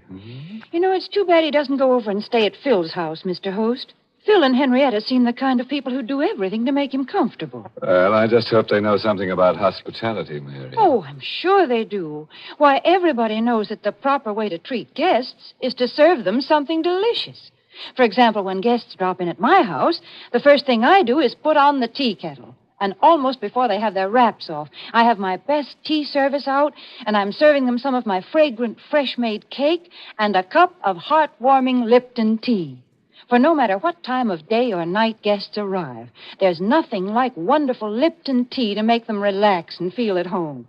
You know, it's too bad he doesn't go over and stay at Phil's house, Mr. Host. Phil and Henrietta seem the kind of people who do everything to make him comfortable. Well, I just hope they know something about hospitality, Mary. Oh, I'm sure they do. Why, everybody knows that the proper way to treat guests is to serve them something delicious. For example, when guests drop in at my house, the first thing I do is put on the tea kettle. And almost before they have their wraps off, I have my best tea service out, and I'm serving them some of my fragrant, fresh-made cake and a cup of heartwarming Lipton tea. For no matter what time of day or night guests arrive, there's nothing like wonderful Lipton tea to make them relax and feel at home.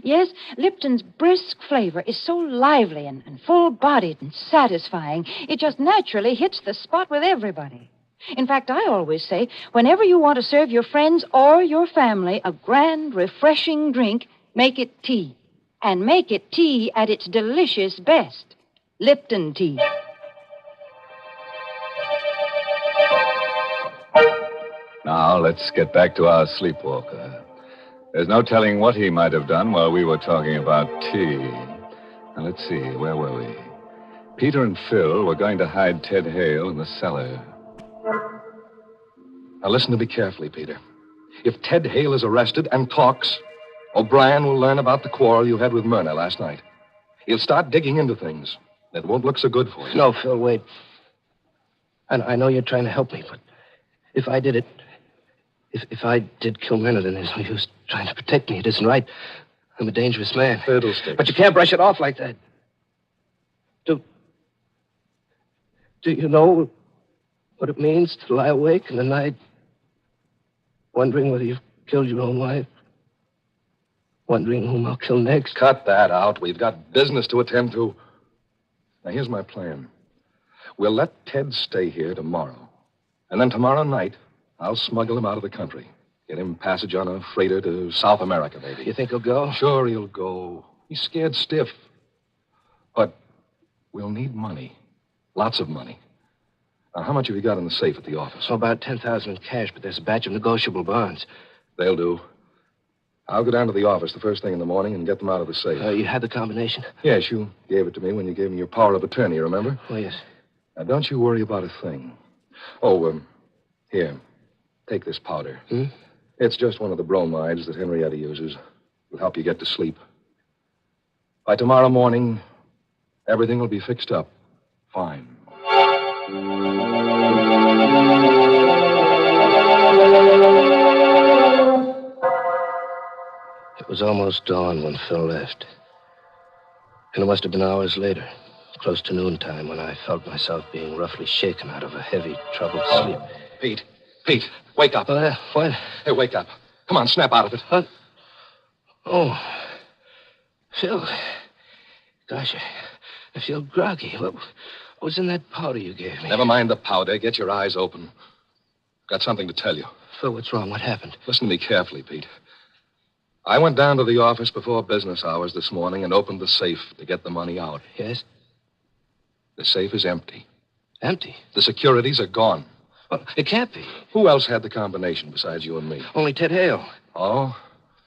Yes, Lipton's brisk flavor is so lively and full-bodied and satisfying, it just naturally hits the spot with everybody. In fact, I always say, whenever you want to serve your friends or your family a grand, refreshing drink, make it tea. And make it tea at its delicious best. Lipton tea. Now, let's get back to our sleepwalker. There's no telling what he might have done while we were talking about tea. Now, let's see, where were we? Peter and Phil were going to hide Ted Hale in the cellar. Now, listen to me carefully, Peter. If Ted Hale is arrested and talks, O'Brien will learn about the quarrel you had with Myrna last night. He'll start digging into things. It won't look so good for you. No, Phil, wait. I know you're trying to help me, but if I did it... If I did kill Myrna, then there's no use trying to protect me. It isn't right. I'm a dangerous man. Fiddlesticks. But you can't brush it off like that. Do you know what it means to lie awake in the night, wondering whether you've killed your own wife? Wondering whom I'll kill next? Cut that out. We've got business to attend to. Now, here's my plan. We'll let Ted stay here tomorrow. And then tomorrow night, I'll smuggle him out of the country. Get him passage on a freighter to South America, maybe. You think he'll go? Sure he'll go. He's scared stiff. But we'll need money. Lots of money. Now, how much have you got in the safe at the office? So about $10,000 in cash, but there's a batch of negotiable bonds. They'll do. I'll go down to the office the first thing in the morning and get them out of the safe. You had the combination? Yes, you gave it to me when you gave me your power of attorney, remember? Oh, yes. Now, don't you worry about a thing. Oh, here. Take this powder. It's just one of the bromides that Henrietta uses. It'll help you get to sleep. By tomorrow morning, everything will be fixed up. Fine. It was almost dawn when Phil left. And it must have been hours later, close to noontime, when I felt myself being roughly shaken out of a heavy, troubled sleep. Pete, wake up. What? Hey, wake up. Come on, snap out of it. Huh? Oh, Phil. Gosh, I feel groggy. What was in that powder you gave me? Never mind the powder. Get your eyes open. Got something to tell you. Phil, what's wrong? What happened? Listen to me carefully, Pete. I went down to the office before business hours this morning and opened the safe to get the money out. Yes? The safe is empty. Empty? The securities are gone. Well, it can't be. Who else had the combination besides you and me? Only Ted Hale. Oh?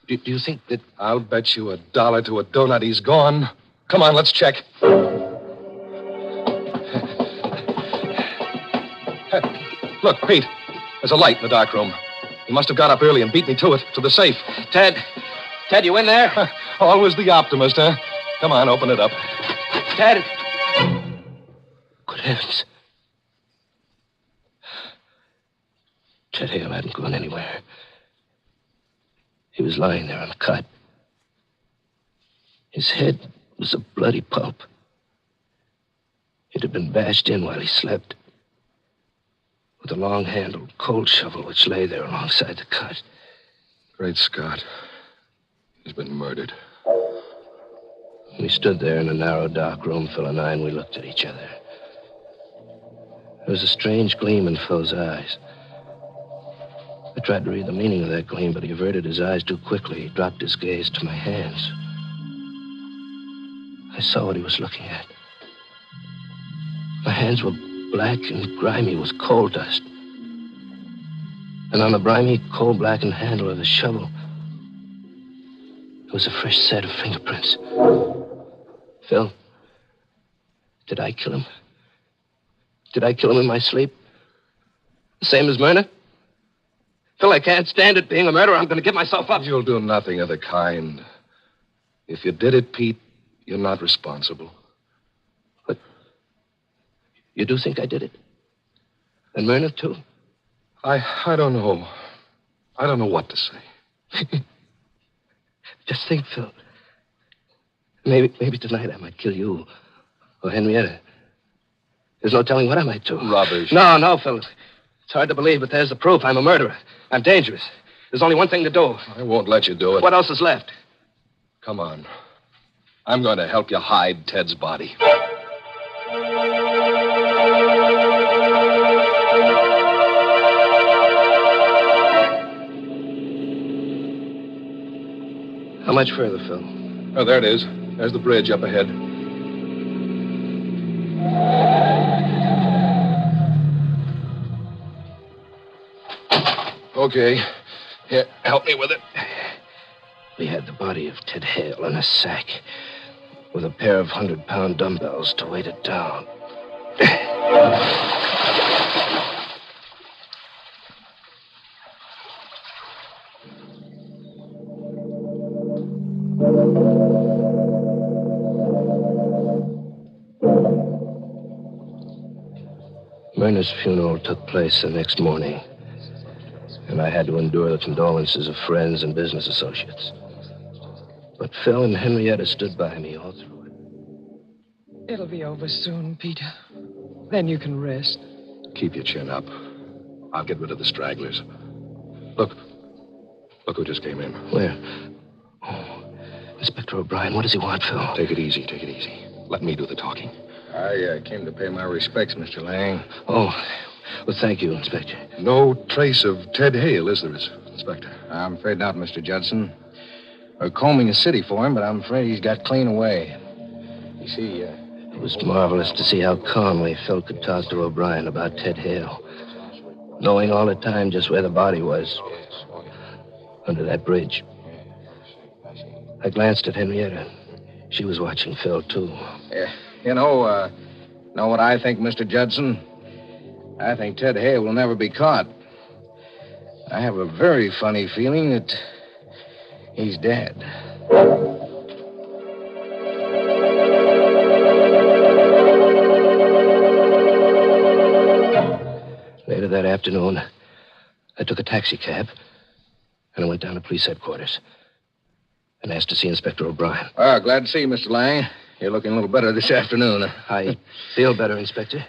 Do you think that... I'll bet you $1 to a donut he's gone. Come on, let's check. Look, Pete, there's a light in the dark room. He must have got up early and beat me to it, to the safe. Ted, you in there? Always the optimist, huh? Come on, open it up. Ted! Good heavens. Ted Hale hadn't gone anywhere. He was lying there on the cot. His head was a bloody pulp. It had been bashed in while he slept with a long-handled coal shovel which lay there alongside the cot. Great Scott. He's been murdered. We stood there in a narrow, dark room, Phil and I, and we looked at each other. There was a strange gleam in Phil's eyes. I tried to read the meaning of that gleam, but he averted his eyes too quickly. He dropped his gaze to my hands. I saw what he was looking at. My hands were black and grimy with coal dust. And on the grimy, coal-blackened handle of the shovel, there was a fresh set of fingerprints. Phil, did I kill him? Did I kill him in my sleep? The same as Myrna? Phil, I can't stand it being a murderer. I'm going to give myself up. You'll do nothing of the kind. If you did it, Pete, you're not responsible. But you do think I did it? And Myrna, too? I don't know. I don't know what to say. Just think, Phil. Maybe tonight I might kill you. Or Henrietta. There's no telling what I might do. Rubbish. No, Phil. It's hard to believe, but there's the proof. I'm a murderer. I'm dangerous. There's only one thing to do. I won't let you do it. What else is left? Come on. I'm going to help you hide Ted's body. How much further, Phil? Oh, there it is. There's the bridge up ahead. Okay. Here, help me with it. We had the body of Ted Hale in a sack with a pair of 100-pound dumbbells to weight it down. Myrna's funeral took place the next morning, and I had to endure the condolences of friends and business associates. But Phil and Henrietta stood by me all through it. It'll be over soon, Peter. Then you can rest. Keep your chin up. I'll get rid of the stragglers. Look who just came in. Where? Oh, Inspector O'Brien. What does he want, Phil? Take it easy. Let me do the talking. I came to pay my respects, Mr. Lang. Oh, well, thank you, Inspector. No trace of Ted Hale, is there, Inspector? I'm afraid not, Mr. Judson. We're combing the city for him, but I'm afraid he's got clean away. You see, It was marvelous to see how calmly Phil could talk to O'Brien about Ted Hale, knowing all the time just where the body was, under that bridge. I glanced at Henrietta. She was watching Phil, too. Know what I think, Mr. Judson? I think Ted Hale will never be caught. I have a very funny feeling that he's dead. Later that afternoon, I took a taxi cab and I went down to police headquarters and asked to see Inspector O'Brien. Glad to see you, Mr. Lang. You're looking a little better this afternoon. I feel better, Inspector.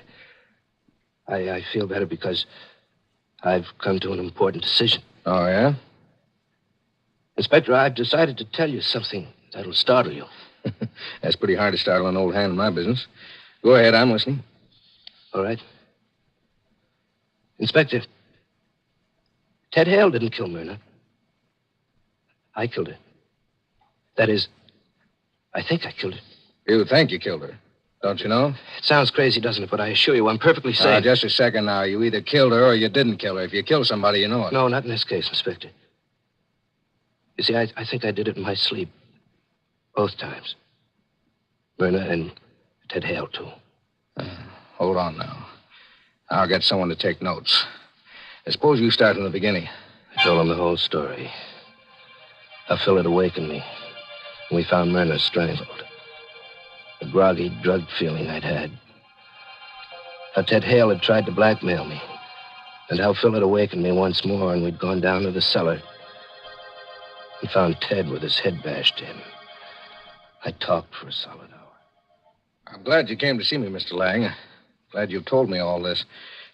I feel better because I've come to an important decision. Oh, yeah? Inspector, I've decided to tell you something that'll startle you. That's pretty hard to startle an old hand in my business. Go ahead, I'm listening. All right. Inspector, Ted Hale didn't kill Myrna. I killed her. That is, I think I killed her. You think you killed her, don't you know? It sounds crazy, doesn't it? But I assure you, I'm perfectly safe. Just a second now. You either killed her or you didn't kill her. If you kill somebody, you know it. No, not in this case, Inspector. You see, I think I did it in my sleep. Both times. Myrna and Ted Hale, too. Hold on now. I'll get someone to take notes. I suppose you start from the beginning. I told him the whole story. How Phil had awakened me. And we found Myrna strangled. The groggy, drugged feeling I'd had. How Ted Hale had tried to blackmail me. And how Phil had awakened me once more and we'd gone down to the cellar and found Ted with his head bashed in. I talked for a solid hour. I'm glad you came to see me, Mr. Lang. Glad you told me all this.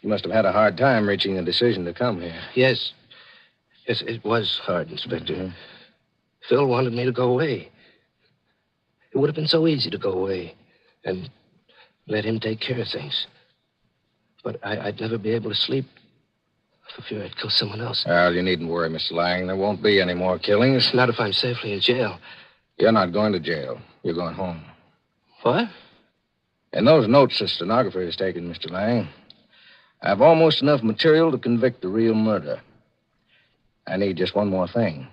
You must have had a hard time reaching a decision to come here. Yes. Yes, it was hard, Inspector. Mm-hmm. Phil wanted me to go away. It would have been so easy to go away and let him take care of things. But I'd never be able to sleep for fear I'd kill someone else. Well, you needn't worry, Mr. Lang. There won't be any more killings. Not if I'm safely in jail. You're not going to jail. You're going home. What? In those notes the stenographer has taken, Mr. Lang, I've almost enough material to convict the real murder. I need just one more thing.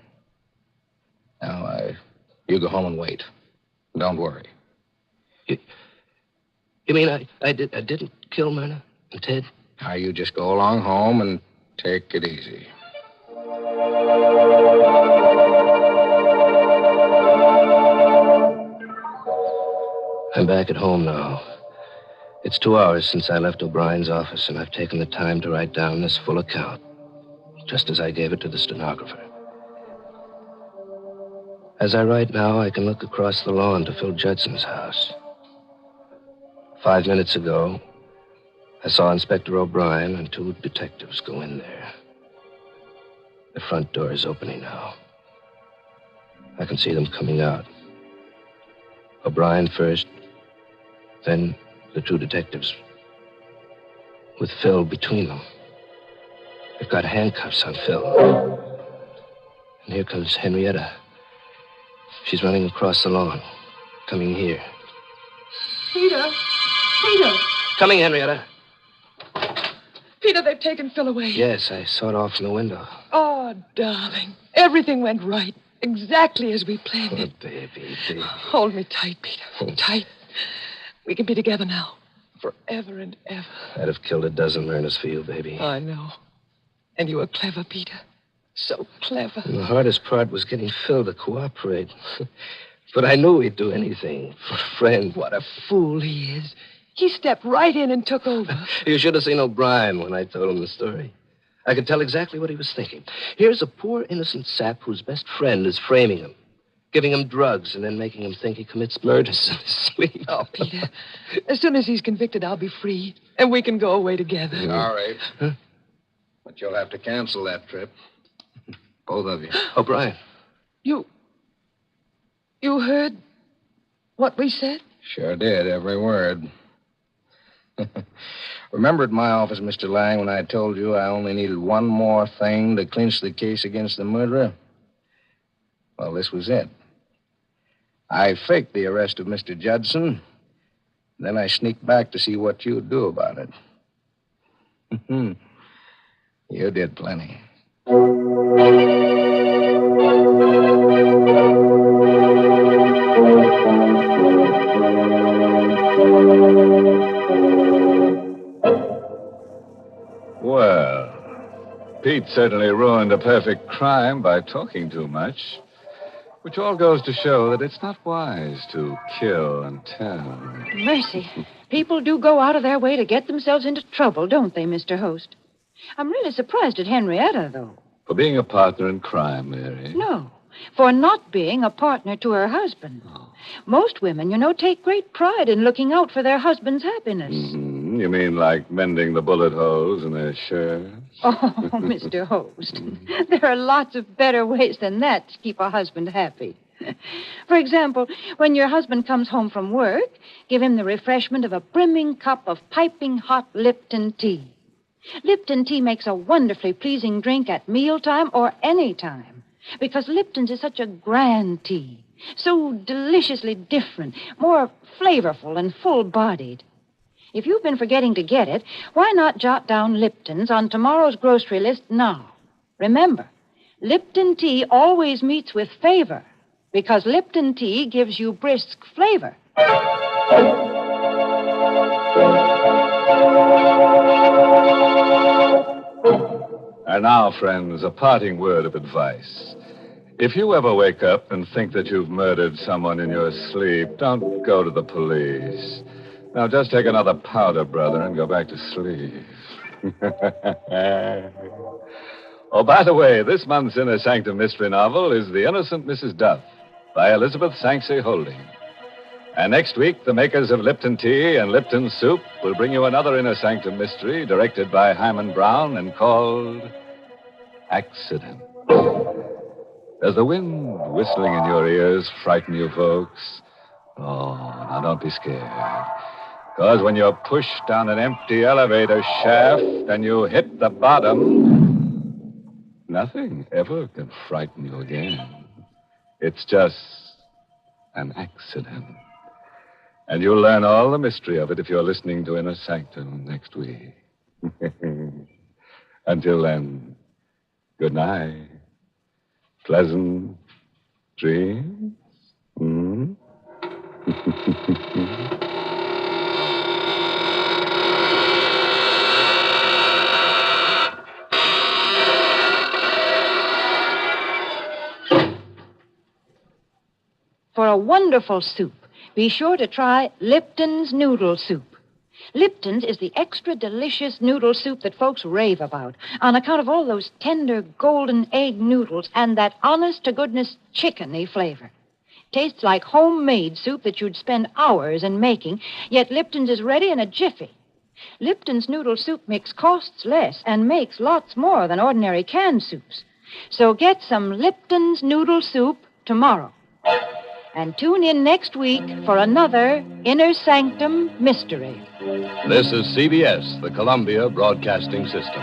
Now, you go home and wait. Don't worry. You mean I didn't kill Myrna and Ted? Now, you just go along home and take it easy. I'm back at home now. It's 2 hours since I left O'Brien's office, and I've taken the time to write down this full account, just as I gave it to the stenographer. As I write now, I can look across the lawn to Phil Judson's house. 5 minutes ago, I saw Inspector O'Brien and 2 detectives go in there. The front door is opening now. I can see them coming out. O'Brien first, then the 2 detectives, with Phil between them. They've got handcuffs on Phil. And here comes Henrietta. She's running across the lawn, coming here. Peter! Peter! Coming, Henrietta. Peter, they've taken Phil away. Yes, I saw it off from the window. Oh, darling. Everything went right. Exactly as we planned it. Baby. Hold me tight, Peter. Tight. We can be together now. Forever and ever. I'd have killed a dozen Myrnas for you, baby. I know. And you were clever, Peter. So clever. And the hardest part was getting Phil to cooperate. But I knew he'd do anything for a friend. What a fool he is. He stepped right in and took over. You should have seen O'Brien when I told him the story. I could tell exactly what he was thinking. Here's a poor, innocent sap whose best friend is framing him, giving him drugs, and then making him think he commits murders in his sleep. Oh, Peter. As soon as he's convicted, I'll be free, and we can go away together. All right. Huh? But you'll have to cancel that trip. Both of you. O'Brien. You heard what we said? Sure did, every word. Remember at my office, Mr. Lang, when I told you I only needed one more thing to clinch the case against the murderer? Well, this was it. I faked the arrest of Mr. Judson. Then I sneaked back to see what you'd do about it. You did plenty. Well, Pete certainly ruined a perfect crime by talking too much, which all goes to show that it's not wise to kill and tell. Mercy. People do go out of their way to get themselves into trouble, don't they, Mr. Host? I'm really surprised at Henrietta, though. For being a partner in crime, Mary. No, for not being a partner to her husband. Oh. Most women, take great pride in looking out for their husband's happiness. Mm-hmm. You mean like mending the bullet holes in their shirts? Oh, Mr. Host, there are lots of better ways than that to keep a husband happy. For example, when your husband comes home from work, give him the refreshment of a brimming cup of piping hot Lipton tea. Lipton tea makes a wonderfully pleasing drink at mealtime or any time, because Lipton's is such a grand tea, so deliciously different, more flavorful and full-bodied. If you've been forgetting to get it, why not jot down Lipton's on tomorrow's grocery list now? Remember, Lipton tea always meets with favor, because Lipton tea gives you brisk flavor. And now, friends, a parting word of advice. If you ever wake up and think that you've murdered someone in your sleep, don't go to the police. Now, just take another powder, brother, and go back to sleep. Oh, by the way, this month's Inner Sanctum mystery novel is The Innocent Mrs. Duff by Elizabeth Sanksey Holding. And next week, the makers of Lipton Tea and Lipton Soup will bring you another Inner Sanctum mystery directed by Hyman Brown and called Accident. Does the wind whistling in your ears frighten you, folks? Oh, now don't be scared. Because when you're pushed down an empty elevator shaft and you hit the bottom, nothing ever can frighten you again. It's just an accident. And you'll learn all the mystery of it if you're listening to Inner Sanctum next week. Until then, good night. Pleasant dreams. Hmm? For a wonderful soup, be sure to try Lipton's Noodle Soup. Lipton's is the extra delicious noodle soup that folks rave about on account of all those tender golden egg noodles and that honest-to-goodness chickeny flavor. Tastes like homemade soup that you'd spend hours in making, yet Lipton's is ready in a jiffy. Lipton's noodle soup mix costs less and makes lots more than ordinary canned soups. So get some Lipton's Noodle Soup tomorrow. And tune in next week for another Inner Sanctum mystery. This is CBS, the Columbia Broadcasting System.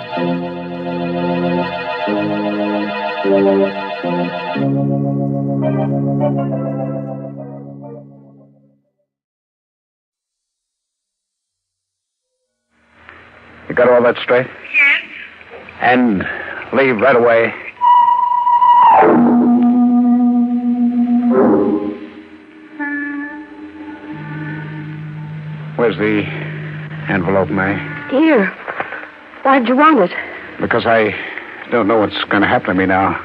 You got all that straight? Yes. And leave right away. Where's the envelope, May? Here. Why'd you want it? Because I don't know what's going to happen to me now.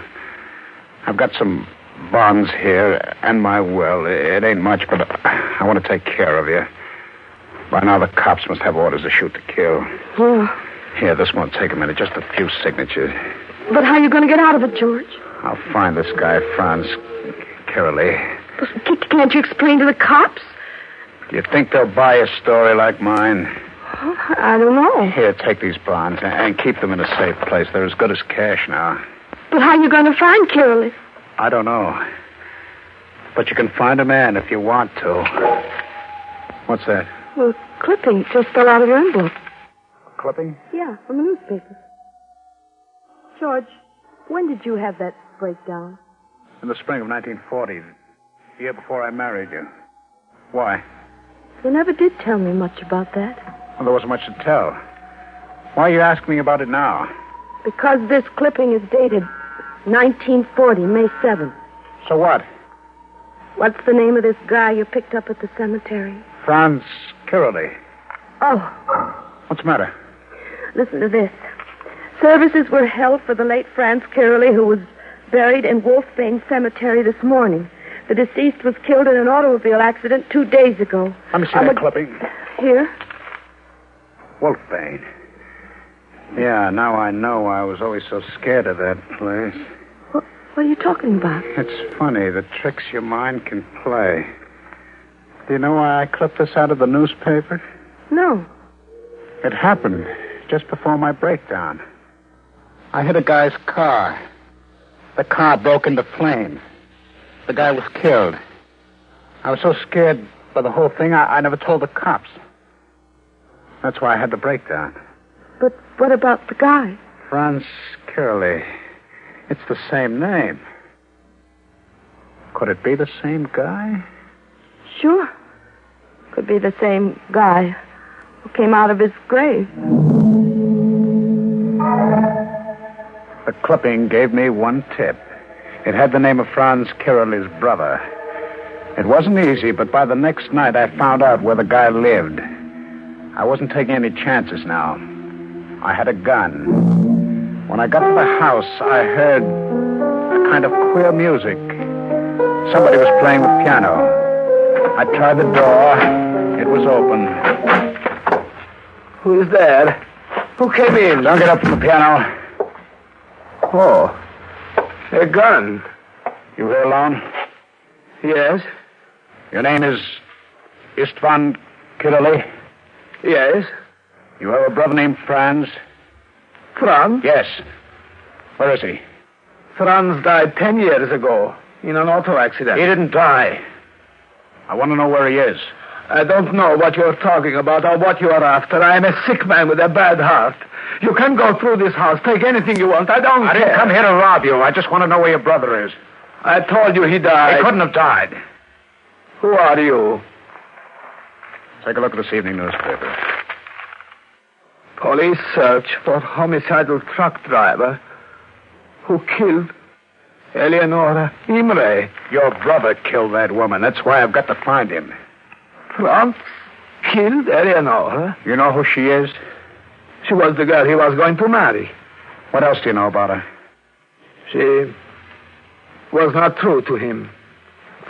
I've got some bonds here and my will. It ain't much, but I want to take care of you. By now, the cops must have orders to shoot to kill. Oh. Here, this won't take a minute. Just a few signatures. But how are you going to get out of it, George? I'll find this guy, Franz Carolee. Can't you explain to the cops? Do you think they'll buy a story like mine? Oh, I don't know. Here, take these bonds and keep them in a safe place. They're as good as cash now. But how are you going to find Carolee? I don't know. But you can find a man if you want to. What's that? Well, clipping just fell out of your envelope. Clipping? Yeah, from the newspaper. George, when did you have that breakdown? In the spring of 1940, the year before I married you. Why? You never did tell me much about that. Well, there wasn't much to tell. Why are you asking me about it now? Because this clipping is dated 1940, May 7th. So what? What's the name of this guy you picked up at the cemetery? Franz Carolee. Oh. What's the matter? Listen to this. Services were held for the late Franz Carolee, who was buried in Wolfbane Cemetery this morning. The deceased was killed in an automobile accident 2 days ago. Let me see that clipping. Here? Wolfbane. Yeah, now I know why I was always so scared of that place. What are you talking about? It's funny, the tricks your mind can play. Do you know why I clipped this out of the newspaper? No. It happened just before my breakdown. I hit a guy's car. The car broke into flames. The guy was killed. I was so scared by the whole thing, I never told the cops. That's why I had the breakdown. But what about the guy? Franz Carolee. It's the same name. Could it be the same guy? Sure. Could be the same guy who came out of his grave. The clipping gave me one tip. It had the name of Franz Carolee's brother. It wasn't easy, but by the next night I found out where the guy lived. I wasn't taking any chances now. I had a gun. When I got to the house, I heard a kind of queer music. Somebody was playing the piano. I tried the door. It was open. Who's there? Who came in? Don't get up from the piano. Oh, a gun. You here alone? Yes. Your name is Istvan Carolee? Yes. You have a brother named Franz? Franz? Yes. Where is he? Franz died 10 years ago in an auto accident. He didn't die. I want to know where he is. I don't know what you're talking about or what you are after. I am a sick man with a bad heart. You can go through this house, take anything you want. I don't care. I didn't come here to rob you. I just want to know where your brother is. I told you he died. He couldn't have died. Who are you? Take a look at this evening newspaper. Police search for homicidal truck driver who killed Eleonora Imre. Your brother killed that woman. That's why I've got to find him. Franz killed Eleonora? You know who she is? She was the girl he was going to marry. What else do you know about her? She was not true to him.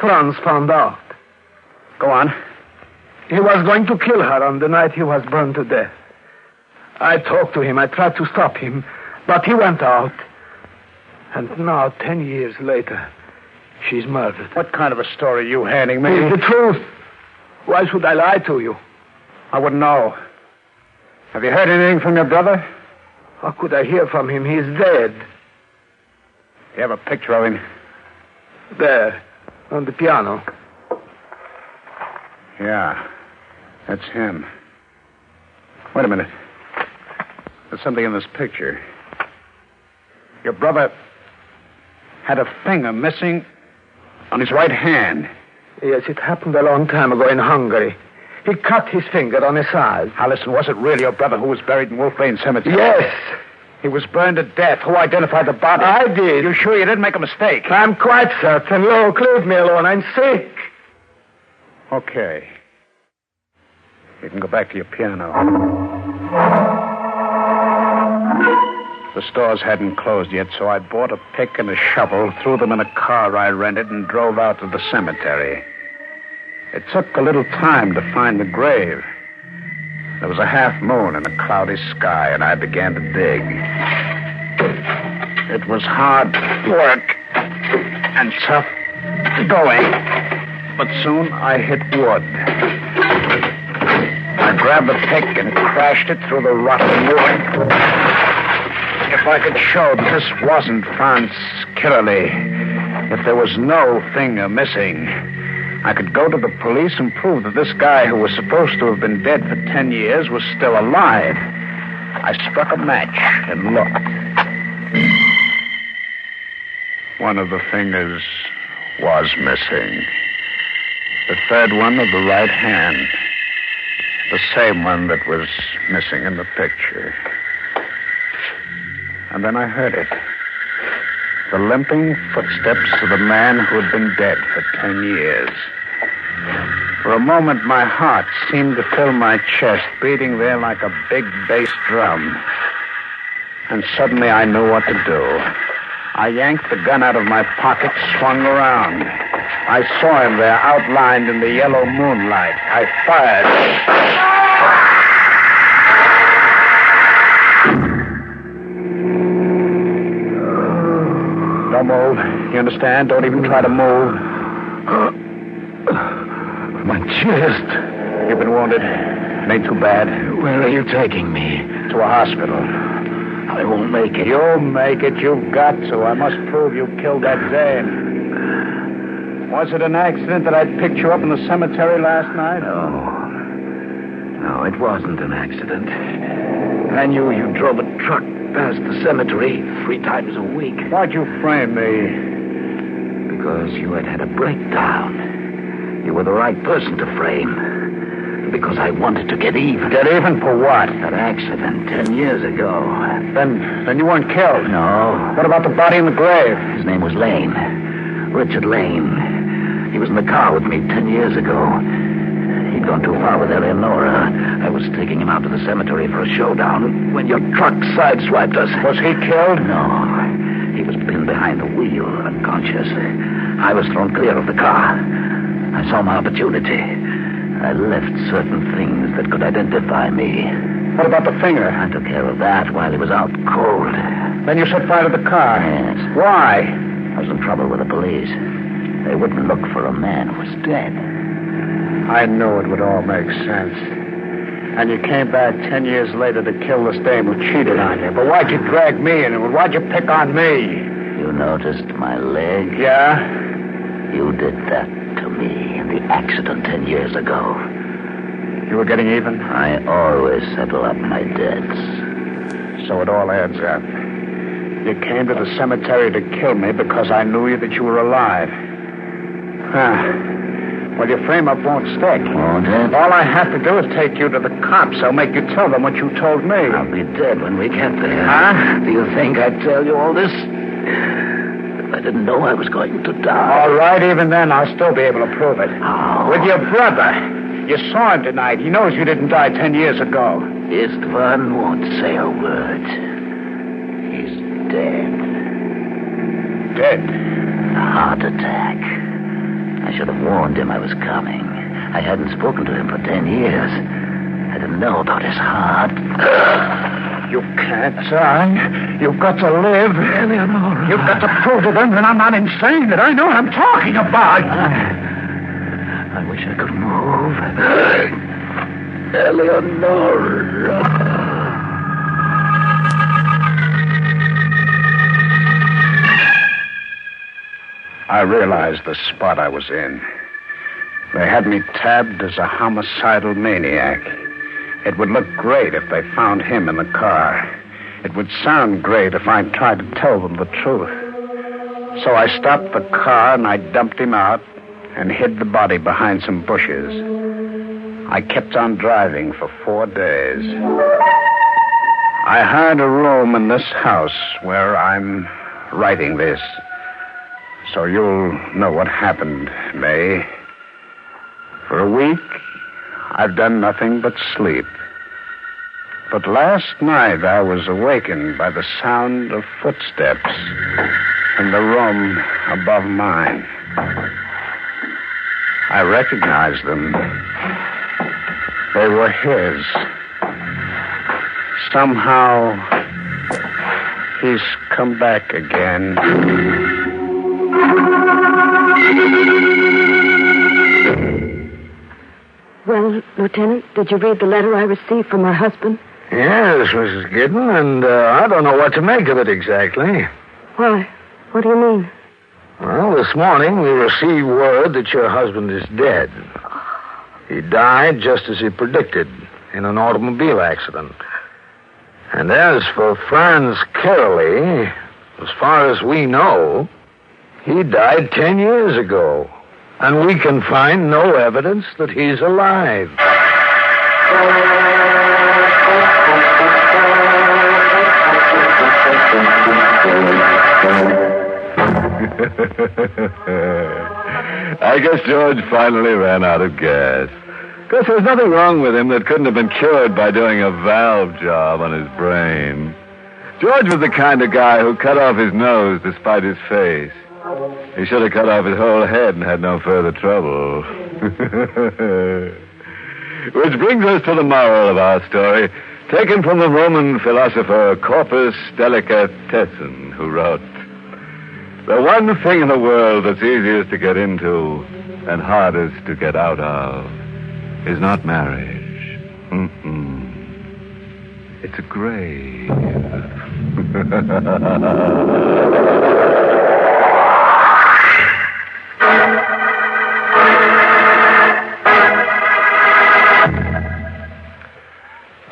Franz found out. Go on. He was going to kill her on the night he was burned to death. I talked to him. I tried to stop him. But he went out. And now, 10 years later, she's murdered. What kind of a story are you handing me? It's the truth. Why should I lie to you? I wouldn't know. Have you heard anything from your brother? How could I hear from him? He's dead. You have a picture of him? There, on the piano. Yeah, that's him. Wait a minute. There's something in this picture. Your brother had a finger missing on his right hand. Yes, it happened a long time ago in Hungary. He cut his finger on his side. Now, listen, was it really your brother who was buried in Wolf Lane Cemetery? Yes. He was burned to death. Who identified the body? I did. You sure you didn't make a mistake? I'm quite certain. Look, leave me alone. I'm sick. Okay. You can go back to your piano. The stores hadn't closed yet, so I bought a pick and a shovel, threw them in a car I rented, and drove out to the cemetery. It took a little time to find the grave. There was a half moon and a cloudy sky, and I began to dig. It was hard work and tough going, but soon I hit wood. I grabbed the pick and crashed it through the rotten wood. If I could show that this wasn't Franz Kirley, if there was no finger missing, I could go to the police and prove that this guy who was supposed to have been dead for 10 years was still alive. I struck a match and looked. One of the fingers was missing. The third one of the right hand. The same one that was missing in the picture. And then I heard it. The limping footsteps of the man who had been dead for 10 years. For a moment, my heart seemed to fill my chest, beating there like a big bass drum. And suddenly I knew what to do. I yanked the gun out of my pocket, swung around. I saw him there, outlined in the yellow moonlight. I fired. Don't move. You understand? Don't even try to move. My chest. You've been wounded. It ain't too bad. Where are you taking me? To a hospital. I won't make it. You'll make it. You've got to. I must prove you killed that Zane. Was it an accident that I picked you up in the cemetery last night? No, it wasn't an accident. I knew you drove a truck past the cemetery 3 times a week. Why'd you frame me? Because you had had a breakdown. You were the right person to frame. Because I wanted to get even. Get even for what? That accident 10 years ago. Then you weren't killed? No. What about the body in the grave? His name was Lane. Richard Lane. He was in the car with me 10 years ago. He'd gone too far with Eleonora. I was taking him out to the cemetery for a showdown when your truck sideswiped us. Was he killed? No. He was pinned behind the wheel, unconscious. I was thrown clear of the car. I saw my opportunity. I left certain things that could identify me. What about the finger? I took care of that while he was out cold. Then you set fire to the car? Yes. Why? I was in trouble with the police. They wouldn't look for a man who was dead. I knew it would all make sense. And you came back 10 years later to kill this dame who cheated on you. But why'd you drag me in? Why'd you pick on me? You noticed my leg? Yeah? You did that to me in the accident 10 years ago. You were getting even? I always settle up my debts. So it all adds up. You came to the cemetery to kill me because I knew that you were alive. Well, your frame-up won't stick. Won't it? All I have to do is take you to the cops. They'll make you tell them what you told me. I'll be dead when we get there. Huh? Do you think I'd tell you all this? If I didn't know I was going to die. All right, even then, I'll still be able to prove it. How? With your brother. You saw him tonight. He knows you didn't die 10 years ago. Istvan won't say a word. He's dead. Dead? A heart attack. I should have warned him I was coming. I hadn't spoken to him for 10 years. I didn't know about his heart. You can't die. You've got to live. Eleanor. You've got to prove to them that I'm not insane, that I know what I'm talking about. I wish I could move. Eleanor. I realized the spot I was in. They had me tabbed as a homicidal maniac. It would look great if they found him in the car. It would sound great if I tried to tell them the truth. So I stopped the car and I dumped him out and hid the body behind some bushes. I kept on driving for 4 days. I hired a room in this house where I'm writing this. So you'll know what happened, May. For a week, I've done nothing but sleep. But last night I was awakened by the sound of footsteps in the room above mine. I recognized them. They were his. Somehow, he's come back again. Well, Lieutenant, did you read the letter I received from my husband? Yes, Mrs. Giddon, and I don't know what to make of it exactly. Why? What do you mean? Well, this morning we received word that your husband is dead. He died just as he predicted, in an automobile accident. And as for Franz Caroly, as far as we know, he died 10 years ago. And we can find no evidence that he's alive. I guess George finally ran out of gas. Of course, there's nothing wrong with him that couldn't have been cured by doing a valve job on his brain. George was the kind of guy who cut off his nose despite his face. He should have cut off his whole head and had no further trouble. Which brings us to the moral of our story, taken from the Roman philosopher Corpus Delicatesson, who wrote, "The one thing in the world that's easiest to get into and hardest to get out of is not marriage. It's a grave."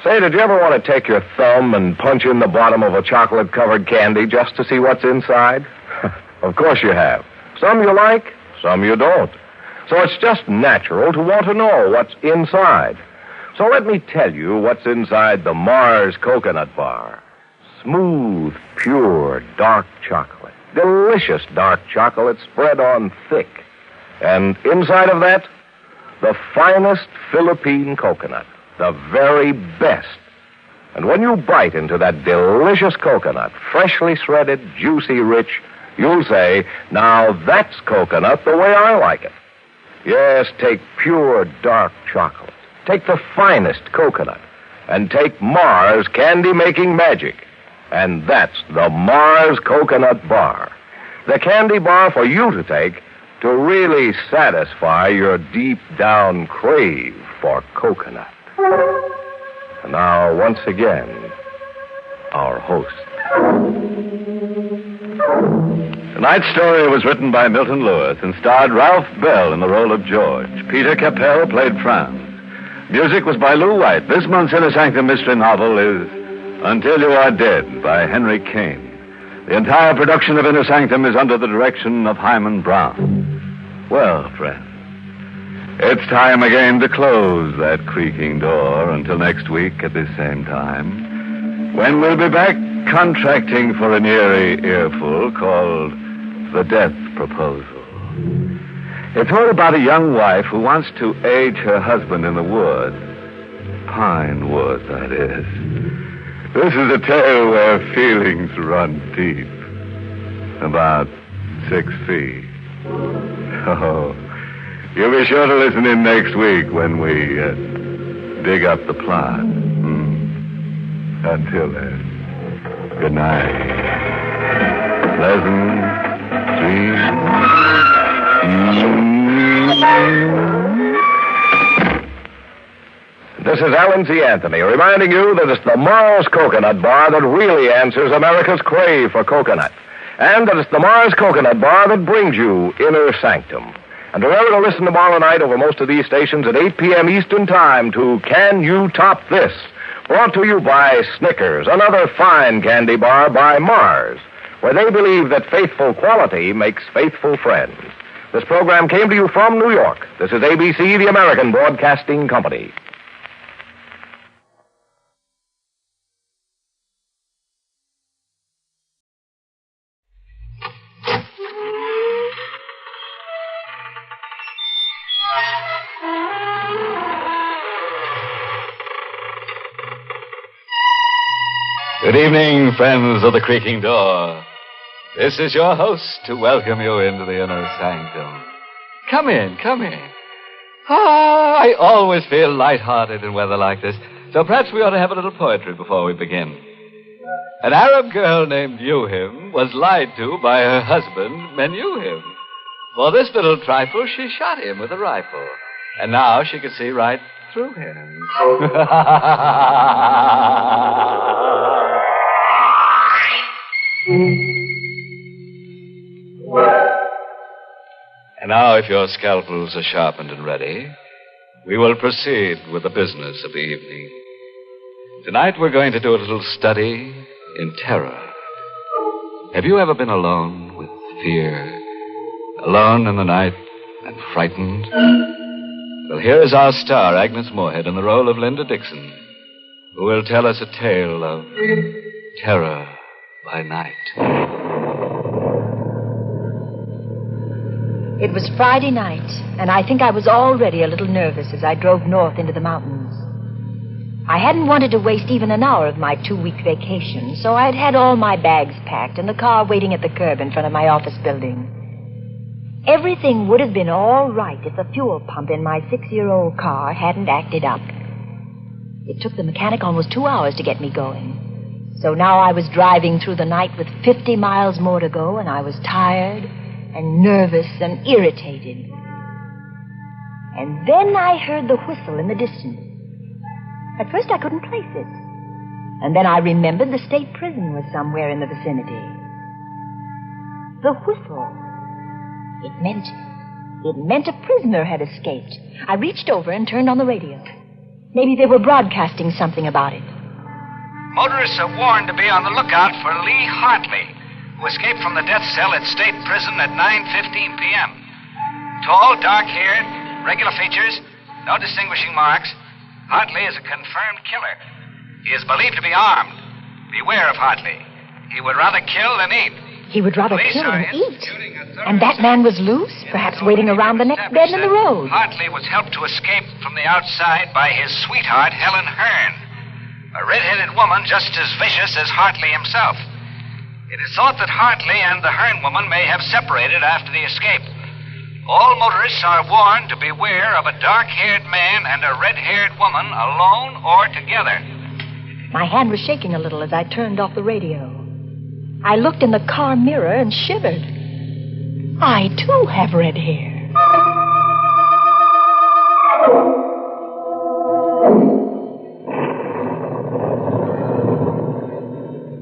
Say, did you ever want to take your thumb and punch in the bottom of a chocolate-covered candy just to see what's inside? Of course you have. Some you like, some you don't. So it's just natural to want to know what's inside. So let me tell you what's inside the Mars Coconut Bar. Smooth, pure, dark chocolate. Delicious dark chocolate spread on thick. And inside of that, the finest Philippine coconut. The very best. And when you bite into that delicious coconut, freshly shredded, juicy, rich, you'll say, now that's coconut the way I like it. Yes, take pure dark chocolate. Take the finest coconut. And take Mars candy-making magic. And that's the Mars Coconut Bar. The candy bar for you to take to really satisfy your deep-down crave for coconut. And now, once again, our host. Tonight's story was written by Milton Lewis and starred Ralph Bell in the role of George. Peter Capell played Franz. Music was by Lou White. This month's Inner Sanctum mystery novel is Until You Are Dead by Henry Kane. The entire production of Inner Sanctum is under the direction of Hyman Brown. Well, friends, It's time again to close that creaking door until next week at this same time, when we'll be back contracting for an eerie earful called The Death Proposal. It's all about a young wife who wants to age her husband in the wood. Pine wood, that is. This is a tale where feelings run deep. About 6 feet. Oh, you'll be sure to listen in next week when we dig up the plot. Until then, good night. Pleasant dreams. This is Alan Z. Anthony reminding you that it's the Mars Coconut Bar that really answers America's crave for coconut. And that it's the Mars Coconut Bar that brings you Inner Sanctum. And remember to listen tomorrow night over most of these stations at 8 p.m. Eastern Time to Can You Top This? Brought to you by Snickers, another fine candy bar by Mars, where they believe that faithful quality makes faithful friends. This program came to you from New York. This is ABC, the American Broadcasting Company. Good evening, friends of the Creaking Door. This is your host to welcome you into the Inner Sanctum. Come in, come in. I always feel lighthearted in weather like this, so perhaps we ought to have a little poetry before we begin. An Arab girl named Yuhim was lied to by her husband, Menuhim. For this little trifle, she shot him with a rifle, and now she can see right through him. And now, if your scalpels are sharpened and ready, we will proceed with the business of the evening. Tonight, we're going to do a little study in terror. Have you ever been alone with fear? Alone in the night and frightened? Well, here is our star, Agnes Moorehead, in the role of Linda Dixon, who will tell us a tale of terror by night. It was Friday night, and I think I was already a little nervous as I drove north into the mountains. I hadn't wanted to waste even an hour of my 2-week vacation, so I'd had all my bags packed and the car waiting at the curb in front of my office building. Everything would have been all right if the fuel pump in my 6-year-old car hadn't acted up. It took the mechanic almost 2 hours to get me going. So now I was driving through the night with 50 miles more to go, and I was tired and nervous and irritated. And then I heard the whistle in the distance. At first I couldn't place it. And then I remembered the state prison was somewhere in the vicinity. The whistle. It meant a prisoner had escaped. I reached over and turned on the radio. Maybe they were broadcasting something about it. Motorists are warned to be on the lookout for Lee Hartley, who escaped from the death cell at state prison at 9:15 p.m. Tall, dark-haired, regular features, no distinguishing marks. Hartley is a confirmed killer. He is believed to be armed. Beware of Hartley. He would rather kill than eat. He would rather Police kill are than eat. And that man was loose, perhaps waiting around the next bend in the road. Hartley was helped to escape from the outside by his sweetheart, Helen Hearn, a red-headed woman just as vicious as Hartley himself. It is thought that Hartley and the Hearn woman may have separated after the escape. All motorists are warned to beware of a dark-haired man and a red-haired woman alone or together. My hand was shaking a little as I turned off the radio. I looked in the car mirror and shivered. I, too, have red hair.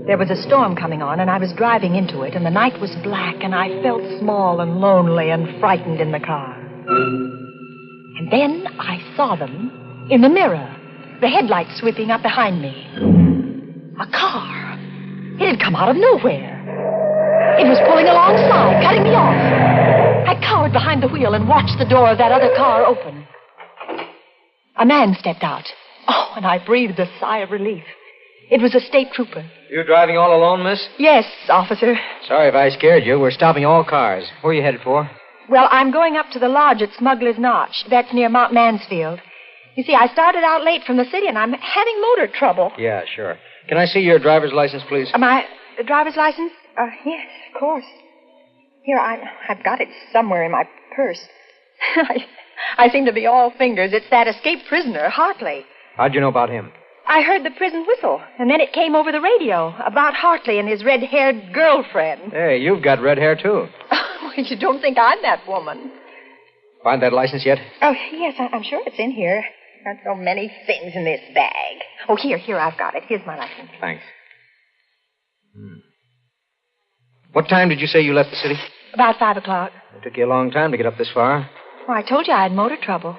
There was a storm coming on, and I was driving into it, and the night was black, and I felt small and lonely and frightened in the car. And then I saw them in the mirror, the headlights sweeping up behind me. A car. It had come out of nowhere. It was pulling alongside, cutting me off. I cowered behind the wheel and watched the door of that other car open. A man stepped out. Oh, and I breathed a sigh of relief. It was a state trooper. You driving all alone, miss? Yes, officer. Sorry if I scared you. We're stopping all cars. Where are you headed for? Well, I'm going up to the lodge at Smuggler's Notch. That's near Mount Mansfield. You see, I started out late from the city, and I'm having motor trouble. Yeah, sure. Can I see your driver's license, please? My driver's license? Yes, of course. Here, I've got it somewhere in my purse. I seem to be all fingers. It's that escaped prisoner, Hartley. How'd you know about him? I heard the prison whistle, and then it came over the radio about Hartley and his red-haired girlfriend. Hey, you've got red hair, too. You don't think I'm that woman? Find that license yet? Oh, yes, I'm sure it's in here. Got so many things in this bag. Oh, here, I've got it. Here's my license. Thanks. What time did you say you left the city? About 5 o'clock. It took you a long time to get up this far. Well, I told you I had motor trouble.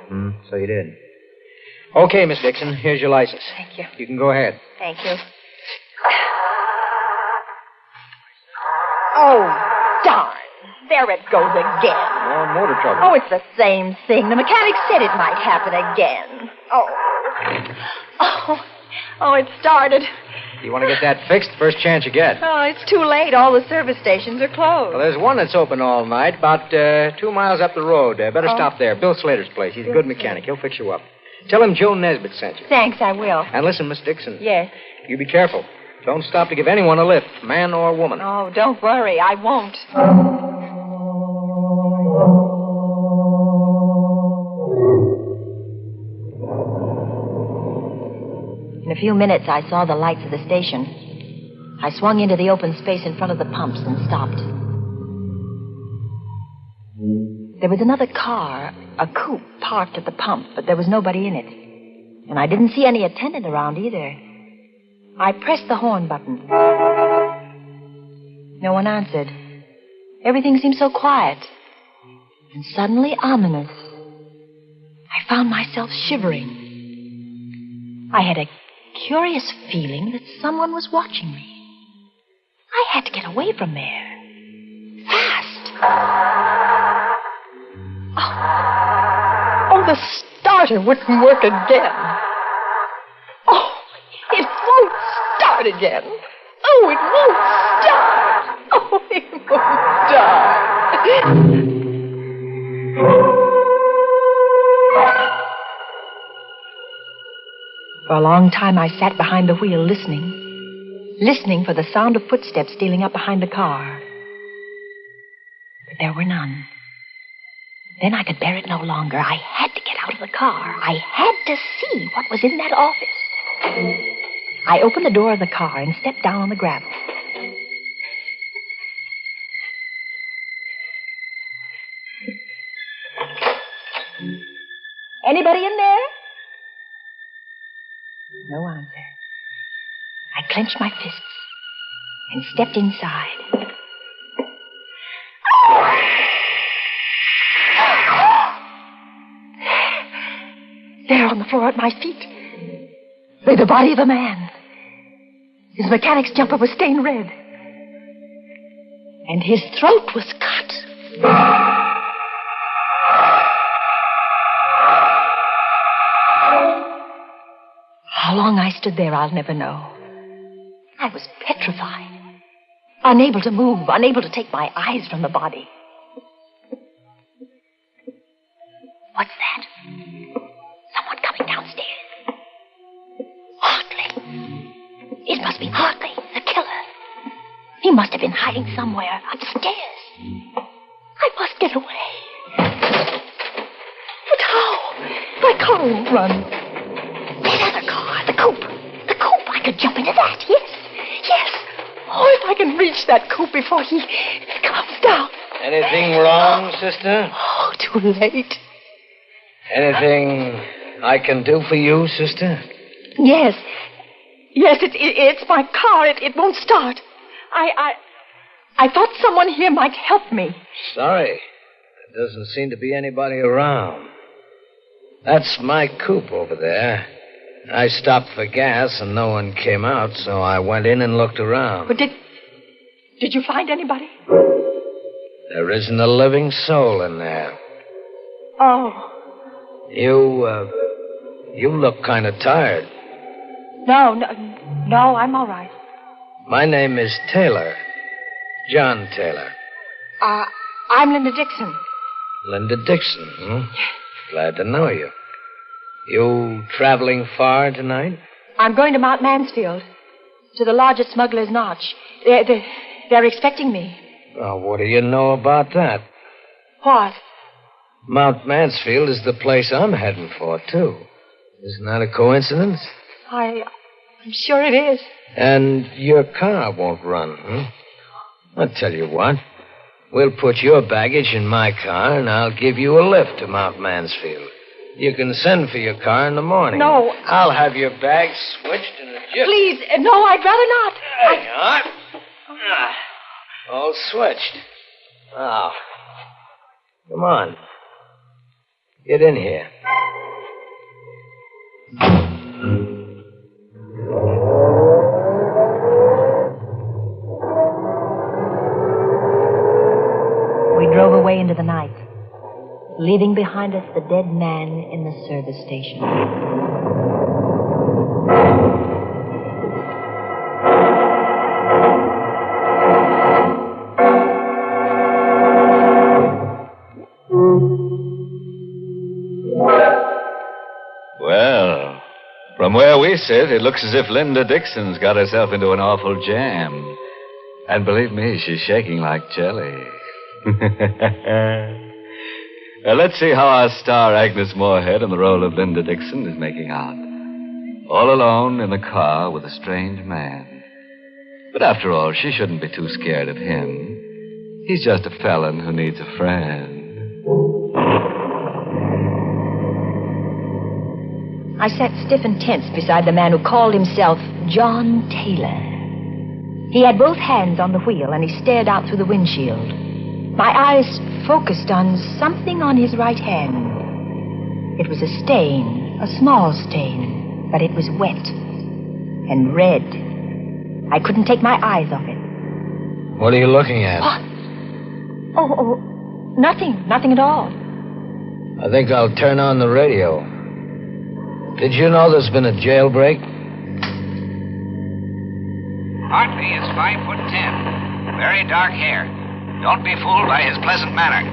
So you did. Okay, Miss Dixon, here's your license. Thank you. You can go ahead. Thank you. Oh, darn. There it goes again. More motor trouble. Oh, it's the same thing. The mechanic said it might happen again. Oh, it started. You want to get that fixed first chance you get. Oh, it's too late. All the service stations are closed. Well, there's one that's open all night, about 2 miles up the road. Better stop there. Bill Slater's place. He's a good mechanic. He'll fix you up. Tell him Joe Nesbitt sent you. Thanks, I will. And listen, Miss Dixon. Yes? You be careful. Don't stop to give anyone a lift, man or woman. Oh, don't worry. I won't. In a few minutes, I saw the lights of the station. I swung into the open space in front of the pumps and stopped. There was another car, a coupe, parked at the pump, but there was nobody in it. And I didn't see any attendant around either. I pressed the horn button. No one answered. Everything seemed so quiet. And suddenly ominous. I found myself shivering. I had a curious feeling that someone was watching me. I had to get away from there. Fast. Oh, the starter wouldn't work again. Oh, it won't start again. Oh, it won't start. Oh, it won't start. For a long time, I sat behind the wheel listening for the sound of footsteps stealing up behind the car. But there were none. Then I could bear it no longer. I had to get out of the car. I had to see what was in that office. I opened the door of the car and stepped down on the gravel. Anybody in there? No answer. I clenched my fists and stepped inside. There on the floor at my feet lay the body of a man. His mechanic's jumper was stained red. And his throat was cut. How long I stood there, I'll never know. I was petrified. Unable to move, unable to take my eyes from the body. What's that? Someone coming downstairs. Hartley. It must be Hartley, the killer. He must have been hiding somewhere upstairs. I must get away. But how? My car won't run. That other car, the coupe. The coupe, I could jump into that, yes. Oh, if I can reach that coupe before he comes down. Anything wrong, sister? Oh, too late. Anything I can do for you, sister? Yes, it's my car. It won't start. I thought someone here might help me. Sorry. There doesn't seem to be anybody around. That's my coupe over there. I stopped for gas and no one came out, so I went in and looked around. But did you find anybody? There isn't a living soul in there. Oh. You look kind of tired. No, I'm all right. My name is Taylor. John Taylor. I'm Linda Dixon. Linda Dixon, huh? Glad to know you. You traveling far tonight? I'm going to Mount Mansfield, to the lodge at Smuggler's Notch. They're expecting me. Oh, what do you know about that? What? Mount Mansfield is the place I'm heading for, too. Isn't that a coincidence? I'm sure it is. And your car won't run, huh? I'll tell you what. We'll put your baggage in my car, and I'll give you a lift to Mount Mansfield. You can send for your car in the morning. No. I'll have your bags switched in a jiff. Please, no, I'd rather not. There you are. All switched. Now, come on. Get in here. We drove away into the night, leaving behind us the dead man in the service station. Well, from where we sit, it looks as if Linda Dixon's got herself into an awful jam. And believe me, she's shaking like jelly. Let's see how our star Agnes Moorehead in the role of Linda Dixon is making out. All alone in the car with a strange man. But after all, she shouldn't be too scared of him. He's just a felon who needs a friend. I sat stiff and tense beside the man who called himself John Taylor. He had both hands on the wheel, and he stared out through the windshield. My eyes focused on something on his right hand. It was a stain, a small stain, but it was wet and red. I couldn't take my eyes off it. What are you looking at? What? Oh, nothing at all. I think I'll turn on the radio. Did you know there's been a jailbreak? Hartley is 5'10", very dark hair. Don't be fooled by his pleasant manner.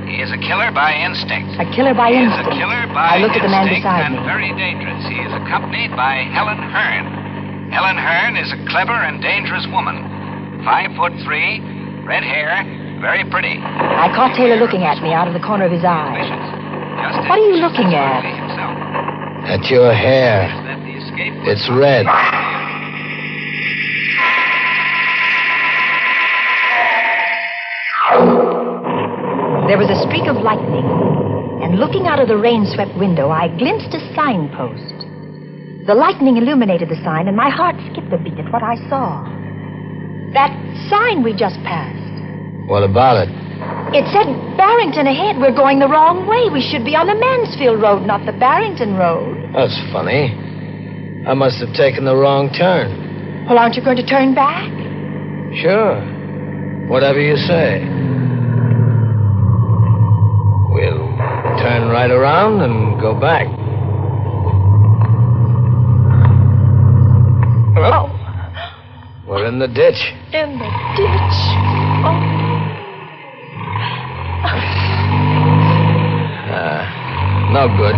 He is a killer by instinct. A killer by instinct. He is a killer by I looked at the man instinct beside and me. very dangerous. He is accompanied by Helen Hearn. Helen Hearn is a clever and dangerous woman. 5'3", red hair, very pretty. I caught Taylor looking at me out of the corner of his eye. What are you looking at? At your hair. It's red. There was a streak of lightning, and looking out of the rain-swept window, I glimpsed a signpost. The lightning illuminated the sign, and my heart skipped a beat at what I saw. That sign we just passed. What about it? It said Barrington ahead. We're going the wrong way. We should be on the Mansfield Road, not the Barrington Road. That's funny. I must have taken the wrong turn. Well, aren't you going to turn back? Sure. Whatever you say. We'll turn right around and go back. Oh. We're in the ditch. In the ditch. Oh. No good.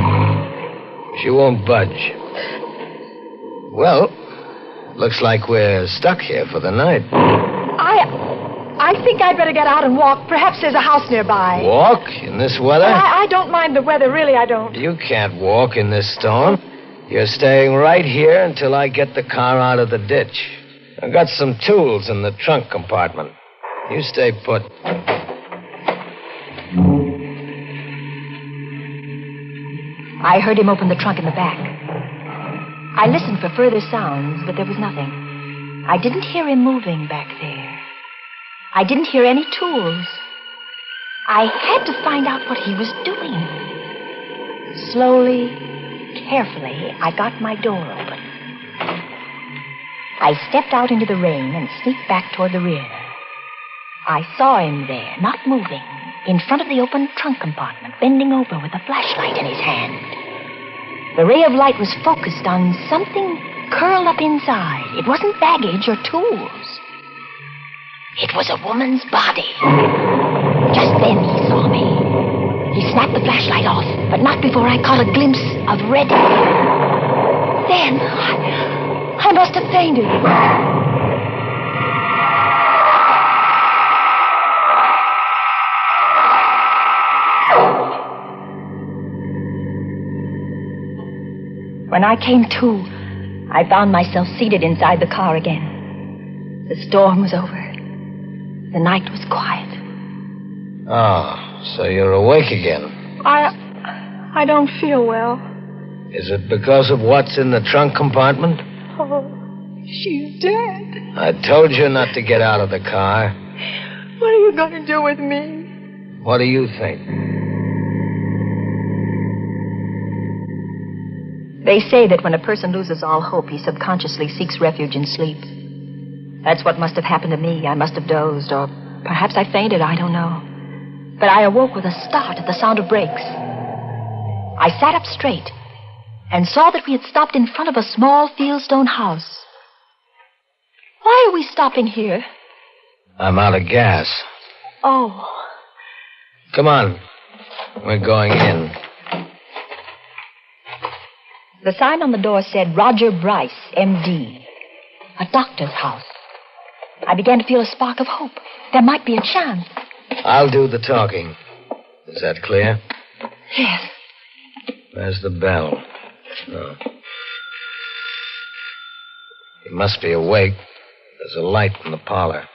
She won't budge. Well, looks like we're stuck here for the night. I think I'd better get out and walk. Perhaps there's a house nearby. Walk in this weather? I don't mind the weather, really, I don't. You can't walk in this storm. You're staying right here until I get the car out of the ditch. I've got some tools in the trunk compartment. You stay put. I heard him open the trunk in the back. I listened for further sounds, but there was nothing. I didn't hear him moving back there. I didn't hear any tools. I had to find out what he was doing. Slowly, carefully, I got my door open. I stepped out into the rain and sneaked back toward the rear. I saw him there, not moving, in front of the open trunk compartment, bending over with a flashlight in his hand. The ray of light was focused on something curled up inside. It wasn't baggage or tools. It was a woman's body. Just then he saw me. He snapped the flashlight off, but not before I caught a glimpse of red hair. Then I must have fainted. When I came to, I found myself seated inside the car again. The storm was over. The night was quiet. Oh, so you're awake again. I don't feel well. Is it because of what's in the trunk compartment? Oh, she's dead. I told you not to get out of the car. What are you going to do with me? What do you think? They say that when a person loses all hope, he subconsciously seeks refuge in sleep. That's what must have happened to me. I must have dozed, or perhaps I fainted, I don't know. But I awoke with a start at the sound of brakes. I sat up straight and saw that we had stopped in front of a small fieldstone house. Why are we stopping here? I'm out of gas. Oh. Come on. We're going in. The sign on the door said Roger Bryce, M.D., a doctor's house. I began to feel a spark of hope. There might be a chance. I'll do the talking. Is that clear? Yes. There's the bell. No. He must be awake. There's a light in the parlor.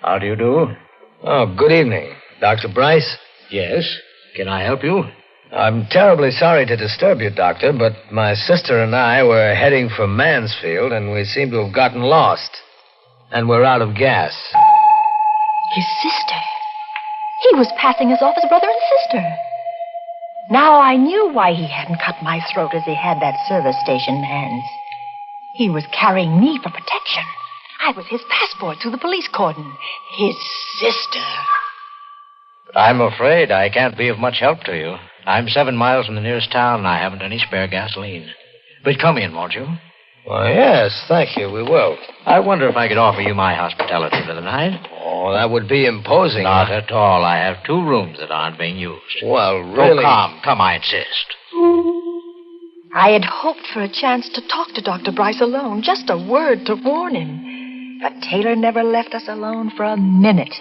How do you do? Oh, good evening. Dr. Bryce? Yes. Can I help you? I'm terribly sorry to disturb you, Doctor, but my sister and I were heading for Mansfield, and we seem to have gotten lost. And we're out of gas. His sister? He was passing us off as brother and sister. Now I knew why he hadn't cut my throat as he had that service station man's. He was carrying me for protection. I was his passport through the police cordon. His sister. But I'm afraid I can't be of much help to you. I'm 7 miles from the nearest town, and I haven't any spare gasoline. But come in, won't you? Well, yes, thank you, we will. I wonder if I could offer you my hospitality for the night. Oh, that would be imposing. Not at all. I have 2 rooms that aren't being used. Well, really... Oh, come, I insist. I had hoped for a chance to talk to Dr. Bryce alone, just a word to warn him. But Taylor never left us alone for a minute.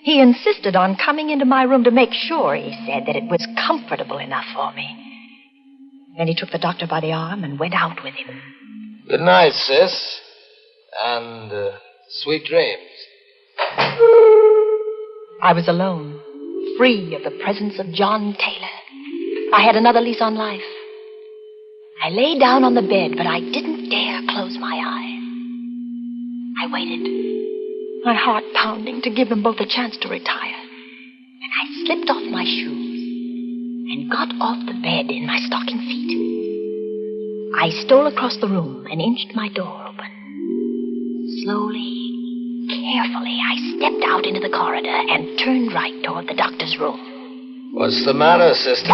He insisted on coming into my room to make sure, he said, that it was comfortable enough for me. Then he took the doctor by the arm and went out with him. Good night, sis. And sweet dreams. I was alone, free of the presence of John Taylor. I had another lease on life. I lay down on the bed, but I didn't dare close my eyes. I waited, my heart pounding to give them both a chance to retire. And I slipped off my shoes and got off the bed in my stocking feet. I stole across the room and inched my door open. Slowly, carefully, I stepped out into the corridor and turned right toward the doctor's room. What's the matter, sister?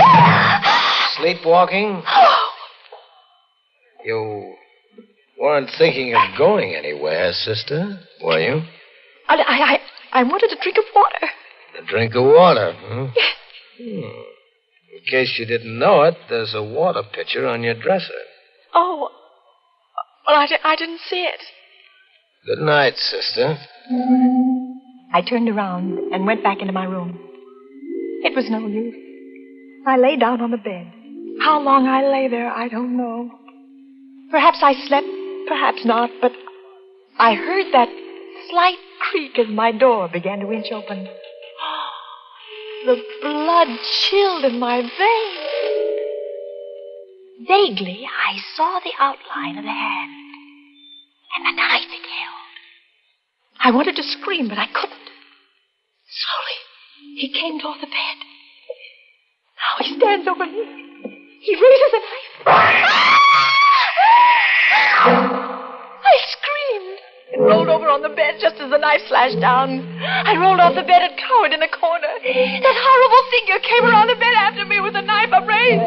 Sleepwalking? You weren't thinking of going anywhere, sister, were you? I wanted a drink of water. A drink of water, huh? In case you didn't know it, there's a water pitcher on your dresser. Oh, well, I didn't see it. Good night, sister. I turned around and went back into my room. It was no use. I lay down on the bed. How long I lay there, I don't know. Perhaps I slept, perhaps not, but I heard that slight creak as my door began to inch open. The blood chilled in my veins. Vaguely, I saw the outline of the hand and the knife it held. I wanted to scream, but I couldn't. Slowly, he came toward the bed. Now he stands over me. He raises a knife. I screamed and rolled over on the bed just as the knife slashed down. I rolled off the bed and cowered in a corner. That horrible figure came around the bed after me with a knife upraised.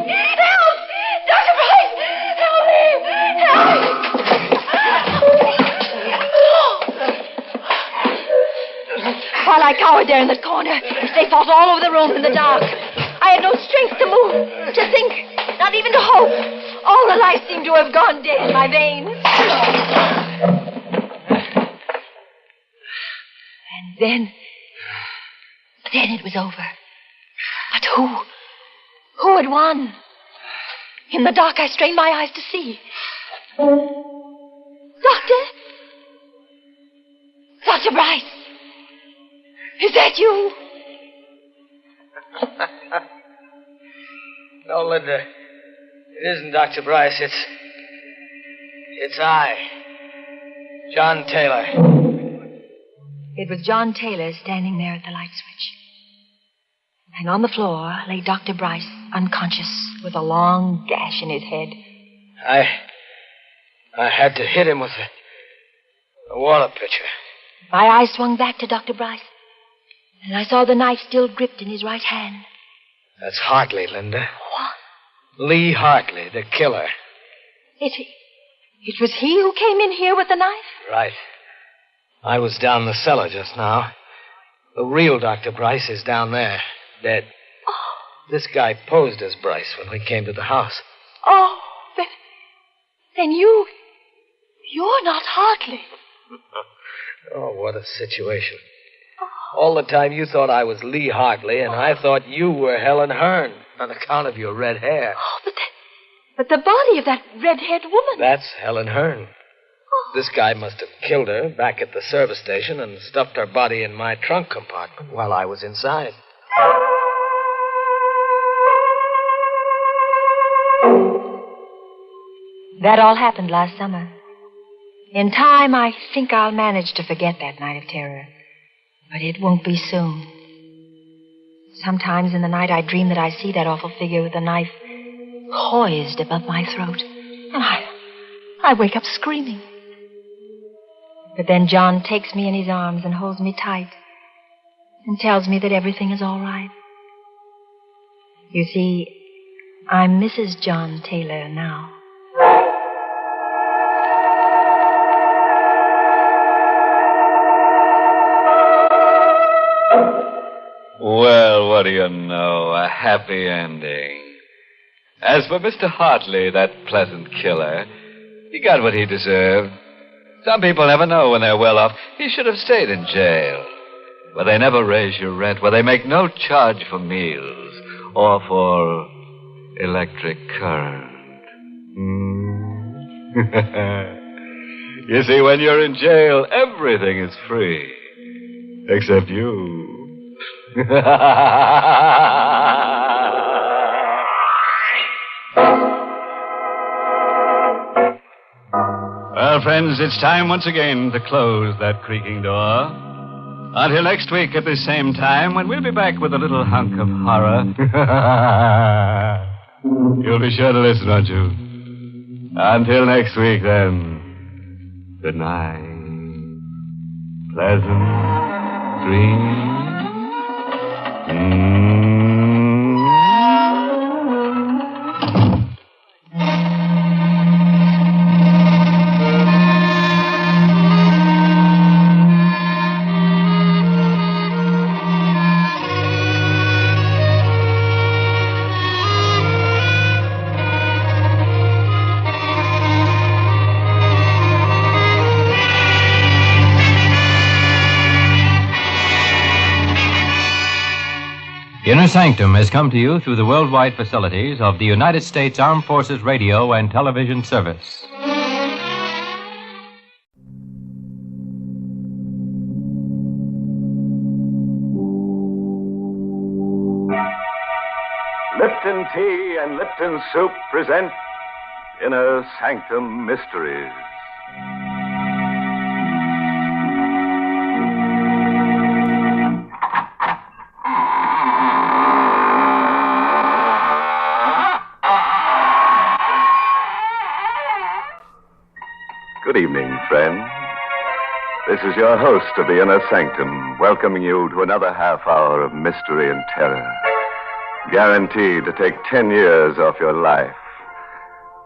I cowered there in the corner. They fought all over the room in the dark. I had no strength to move, to think, not even to hope. All the life seemed to have gone dead in my veins. And then it was over. But who? Who had won? In the dark, I strained my eyes to see. Dr. Bryce. Is that you? No, Linda. It isn't Dr. Bryce. It's I. John Taylor. It was John Taylor standing there at the light switch. And on the floor lay Dr. Bryce, unconscious, with a long gash in his head. I had to hit him with a water pitcher. My eyes swung back to Dr. Bryce, and I saw the knife still gripped in his right hand. That's Hartley, Linda. What? Lee Hartley, the killer. It was he who came in here with the knife? Right. I was down the cellar just now. The real Dr. Bryce is down there, dead. Oh. This guy posed as Bryce when we came to the house. Oh, then you're not Hartley. Oh, what a situation. All the time you thought I was Lee Hartley, and I thought you were Helen Hearn on account of your red hair. Oh, but the body of that red-haired woman. That's Helen Hearn. Oh. This guy must have killed her back at the service station and stuffed her body in my trunk compartment while I was inside. That all happened last summer. In time, I think I'll manage to forget that night of terror. But it won't be soon. Sometimes in the night I dream that I see that awful figure with the knife poised above my throat. And I wake up screaming. But then John takes me in his arms and holds me tight and tells me that everything is all right. You see, I'm Mrs. John Taylor now. Well, what do you know? A happy ending. As for Mr. Hartley, that pleasant killer, he got what he deserved. Some people never know when they're well off. He should have stayed in jail, where they never raise your rent, where they make no charge for meals or for electric current. You see, when you're in jail, everything is free, except you. Well, friends, it's time once again to close that creaking door. Until next week at this same time, when we'll be back with a little hunk of horror. You'll be sure to listen, won't you? Until next week, then. Good night. Pleasant dreams. Inner Sanctum has come to you through the worldwide facilities of the United States Armed Forces Radio and Television Service. Lipton Tea and Lipton Soup present Inner Sanctum Mysteries. Good evening, friends. This is your host of the Inner Sanctum, welcoming you to another half hour of mystery and terror, guaranteed to take 10 years off your life.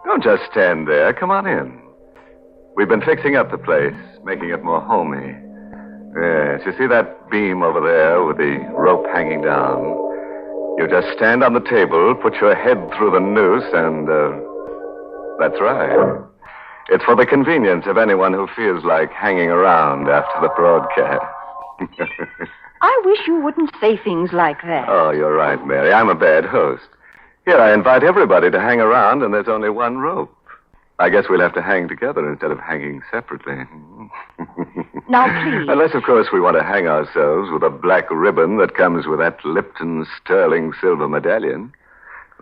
Don't just stand there. Come on in. We've been fixing up the place, making it more homey. Yes, you see that beam over there with the rope hanging down? You just stand on the table, put your head through the noose, and, that's right. It's for the convenience of anyone who feels like hanging around after the broadcast. I wish you wouldn't say things like that. Oh, you're right, Mary. I'm a bad host. Here, I invite everybody to hang around, and there's only one rope. I guess we'll have to hang together instead of hanging separately. Now, please. Unless, of course, we want to hang ourselves with a black ribbon that comes with that Lipton sterling silver medallion.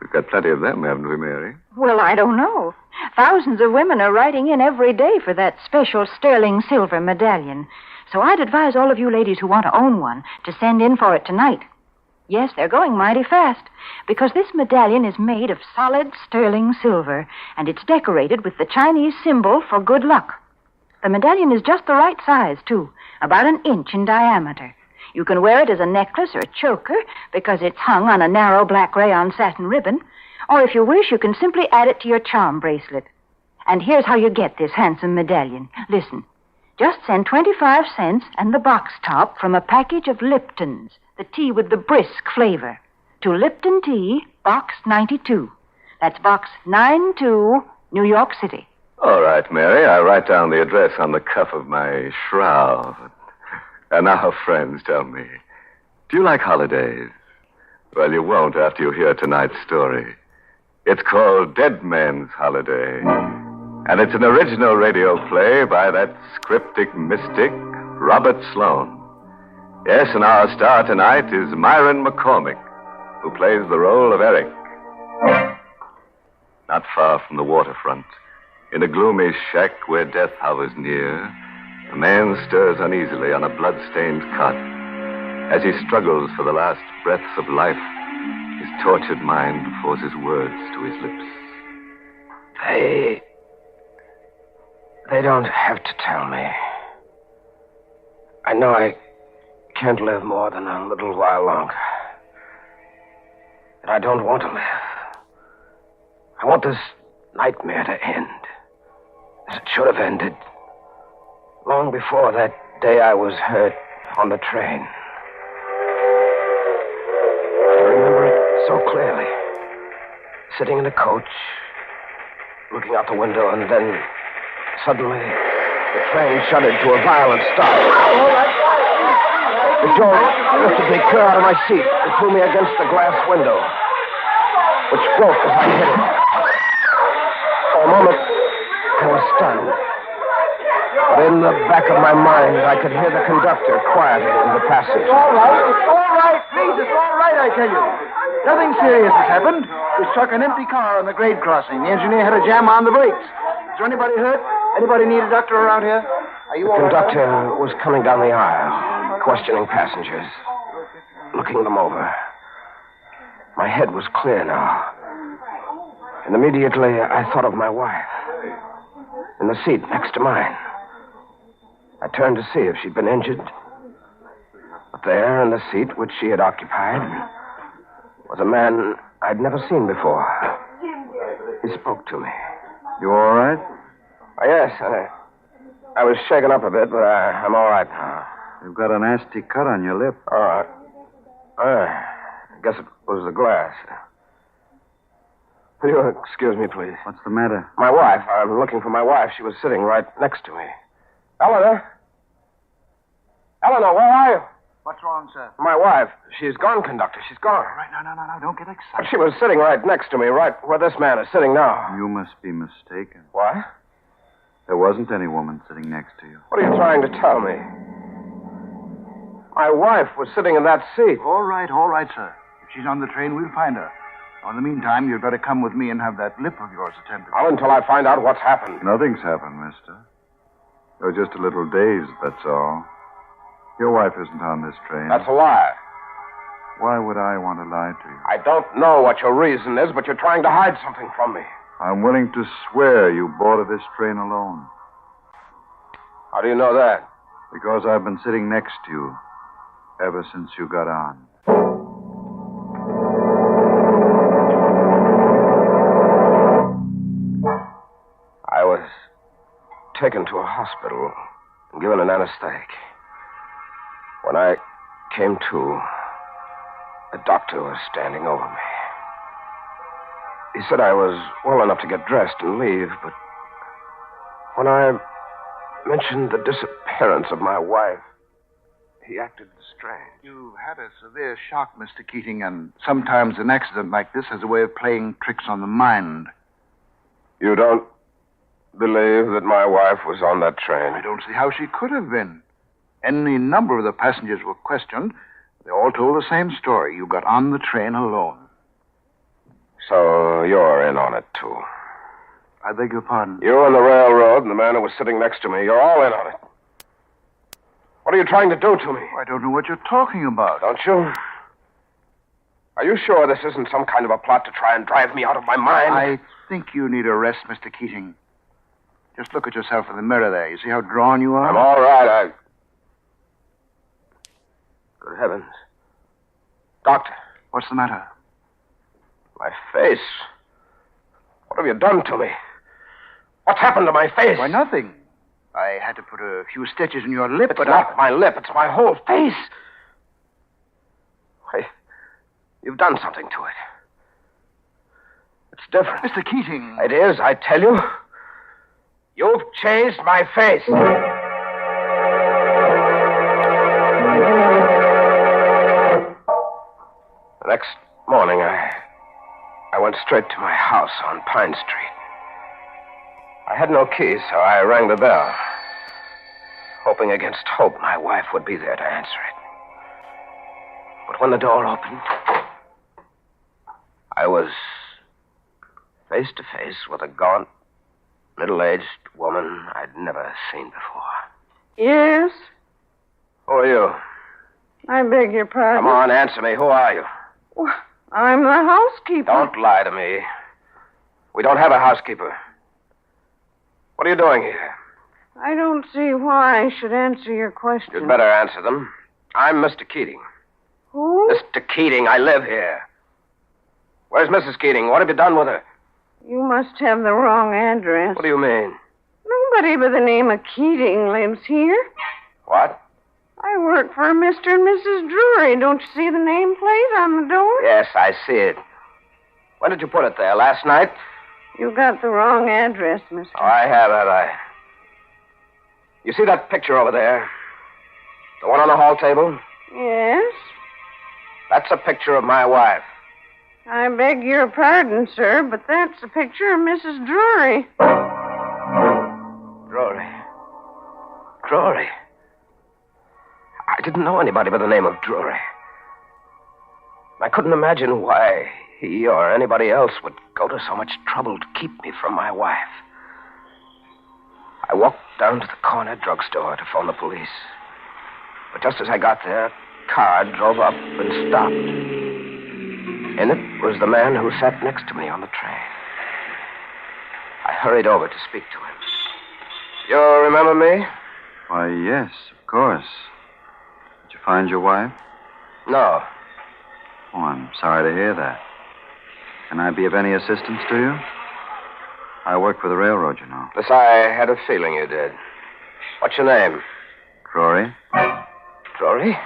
We've got plenty of them, haven't we, Mary? Well, I don't know. Thousands of women are writing in every day for that special sterling silver medallion. So I'd advise all of you ladies who want to own one to send in for it tonight. Yes, they're going mighty fast, because this medallion is made of solid sterling silver, and it's decorated with the Chinese symbol for good luck. The medallion is just the right size, too, about 1 inch in diameter. You can wear it as a necklace or a choker, because it's hung on a narrow black rayon satin ribbon, or if you wish, you can simply add it to your charm bracelet. And here's how you get this handsome medallion. Listen, just send 25 cents and the box top from a package of Lipton's, the tea with the brisk flavor, to Lipton Tea, Box 92. That's Box 92, New York City. All right, Mary. I write down the address on the cuff of my shroud. And now, friends, tell me, do you like holidays? Well, you won't after you hear tonight's story. It's called Dead Man's Holiday. And it's an original radio play by that cryptic mystic, Robert Sloane. Yes, and our star tonight is Myron McCormick, who plays the role of Eric. Not far from the waterfront, in a gloomy shack where death hovers near, a man stirs uneasily on a blood-stained cot. As he struggles for the last breaths of life, his tortured mind forces words to his lips. They don't have to tell me. I know I can't live more than a little while longer. And I don't want to live. I want this nightmare to end, as it should have ended long before that day I was hurt on the train. I remember it so clearly. Sitting in a coach, looking out the window, and then suddenly the train shuddered to a violent stop. The jaw lifted me clear out of my seat and threw me against the glass window, which broke as I hit it. For a moment, I was stunned. But in the back of my mind, I could hear the conductor quieting the passage. It's all right, please, it's all right, I tell you. Nothing serious has happened. We struck an empty car on the grade crossing. The engineer had a jam on the brakes. Is there anybody hurt? Anybody need a doctor around here? Are you The all right? conductor was coming down the aisle, questioning passengers, looking them over. My head was clear now. And immediately I thought of my wife, in the seat next to mine. I turned to see if she'd been injured. But there, in the seat which she had occupied, was a man I'd never seen before. He spoke to me. You all right? Yes, I was shaken up a bit, but I'm all right now. You've got a nasty cut on your lip. All right. I guess it was the glass. Will you excuse me, please? What's the matter? My wife. I'm looking for my wife. She was sitting right next to me. Eleanor? Eleanor, where are you? What's wrong, sir? My wife. She's gone, conductor. She's gone. All right, no. Don't get excited. She was sitting right next to me, right where this man is sitting now. You must be mistaken. What? There wasn't any woman sitting next to you. What are you trying to tell me? My wife was sitting in that seat. All right, sir. If she's on the train, we'll find her. Now, in the meantime, you'd better come with me and have that lip of yours attended. Not until I find out what's happened. Nothing's happened, mister. You're just a little dazed, that's all. Your wife isn't on this train. That's a lie. Why would I want to lie to you? I don't know what your reason is, but you're trying to hide something from me. I'm willing to swear you boarded this train alone. How do you know that? Because I've been sitting next to you ever since you got on. I was taken to a hospital and given an anesthetic. When I came to, the doctor was standing over me. He said I was well enough to get dressed and leave, but when I mentioned the disappearance of my wife, he acted strange. You've had a severe shock, Mr. Keating, and sometimes an accident like this has a way of playing tricks on the mind. You don't believe that my wife was on that train? I don't see how she could have been. Any number of the passengers were questioned. They all told the same story. You got on the train alone. So you're in on it, too. I beg your pardon? You and the railroad and the man who was sitting next to me, you're all in on it. What are you trying to do to me? I don't know what you're talking about. Don't you? Are you sure this isn't some kind of a plot to try and drive me out of my mind? I think you need a rest, Mr. Keating. Just look at yourself in the mirror there. You see how drawn you are? I'm all right. Good heavens. Doctor. What's the matter? My face. What have you done to me? What's happened to my face? Why, nothing. I had to put a few stitches in your lip, It's not my lip. It's my whole face. Why, you've done something to it. It's different. Mr. Keating. It is, I tell you. You've changed my face. The next morning, I went straight to my house on Pine Street. I had no key, so I rang the bell, hoping against hope my wife would be there to answer it. But when the door opened, I was face to face with a gaunt, middle-aged woman I'd never seen before. Yes? Who are you? I beg your pardon. Come on, answer me. Who are you? Well, I'm the housekeeper. Don't lie to me. We don't have a housekeeper. What are you doing here? I don't see why I should answer your question. You'd better answer them. I'm Mr. Keating. Who? Mr. Keating, I live here. Where's Mrs. Keating? What have you done with her? You must have the wrong address. What do you mean? Nobody by the name of Keating lives here. What? I work for Mr. and Mrs. Drury. Don't you see the nameplate on the door? Yes, I see it. When did you put it there? Last night? You got the wrong address, Mr. Oh, I have it. You see that picture over there? The one on the hall table? Yes? That's a picture of my wife. I beg your pardon, sir, but that's a picture of Mrs. Drury. Drury. I didn't know anybody by the name of Drury. I couldn't imagine why he or anybody else would go to so much trouble to keep me from my wife. I walked down to the corner drugstore to phone the police. But just as I got there, a car drove up and stopped. In it was the man who sat next to me on the train. I hurried over to speak to him. You remember me? Why, yes, of course. Did you find your wife? No. Oh, I'm sorry to hear that. Can I be of any assistance to you? I work for the railroad, you know. Yes, I had a feeling you did. What's your name? Drury. Drury?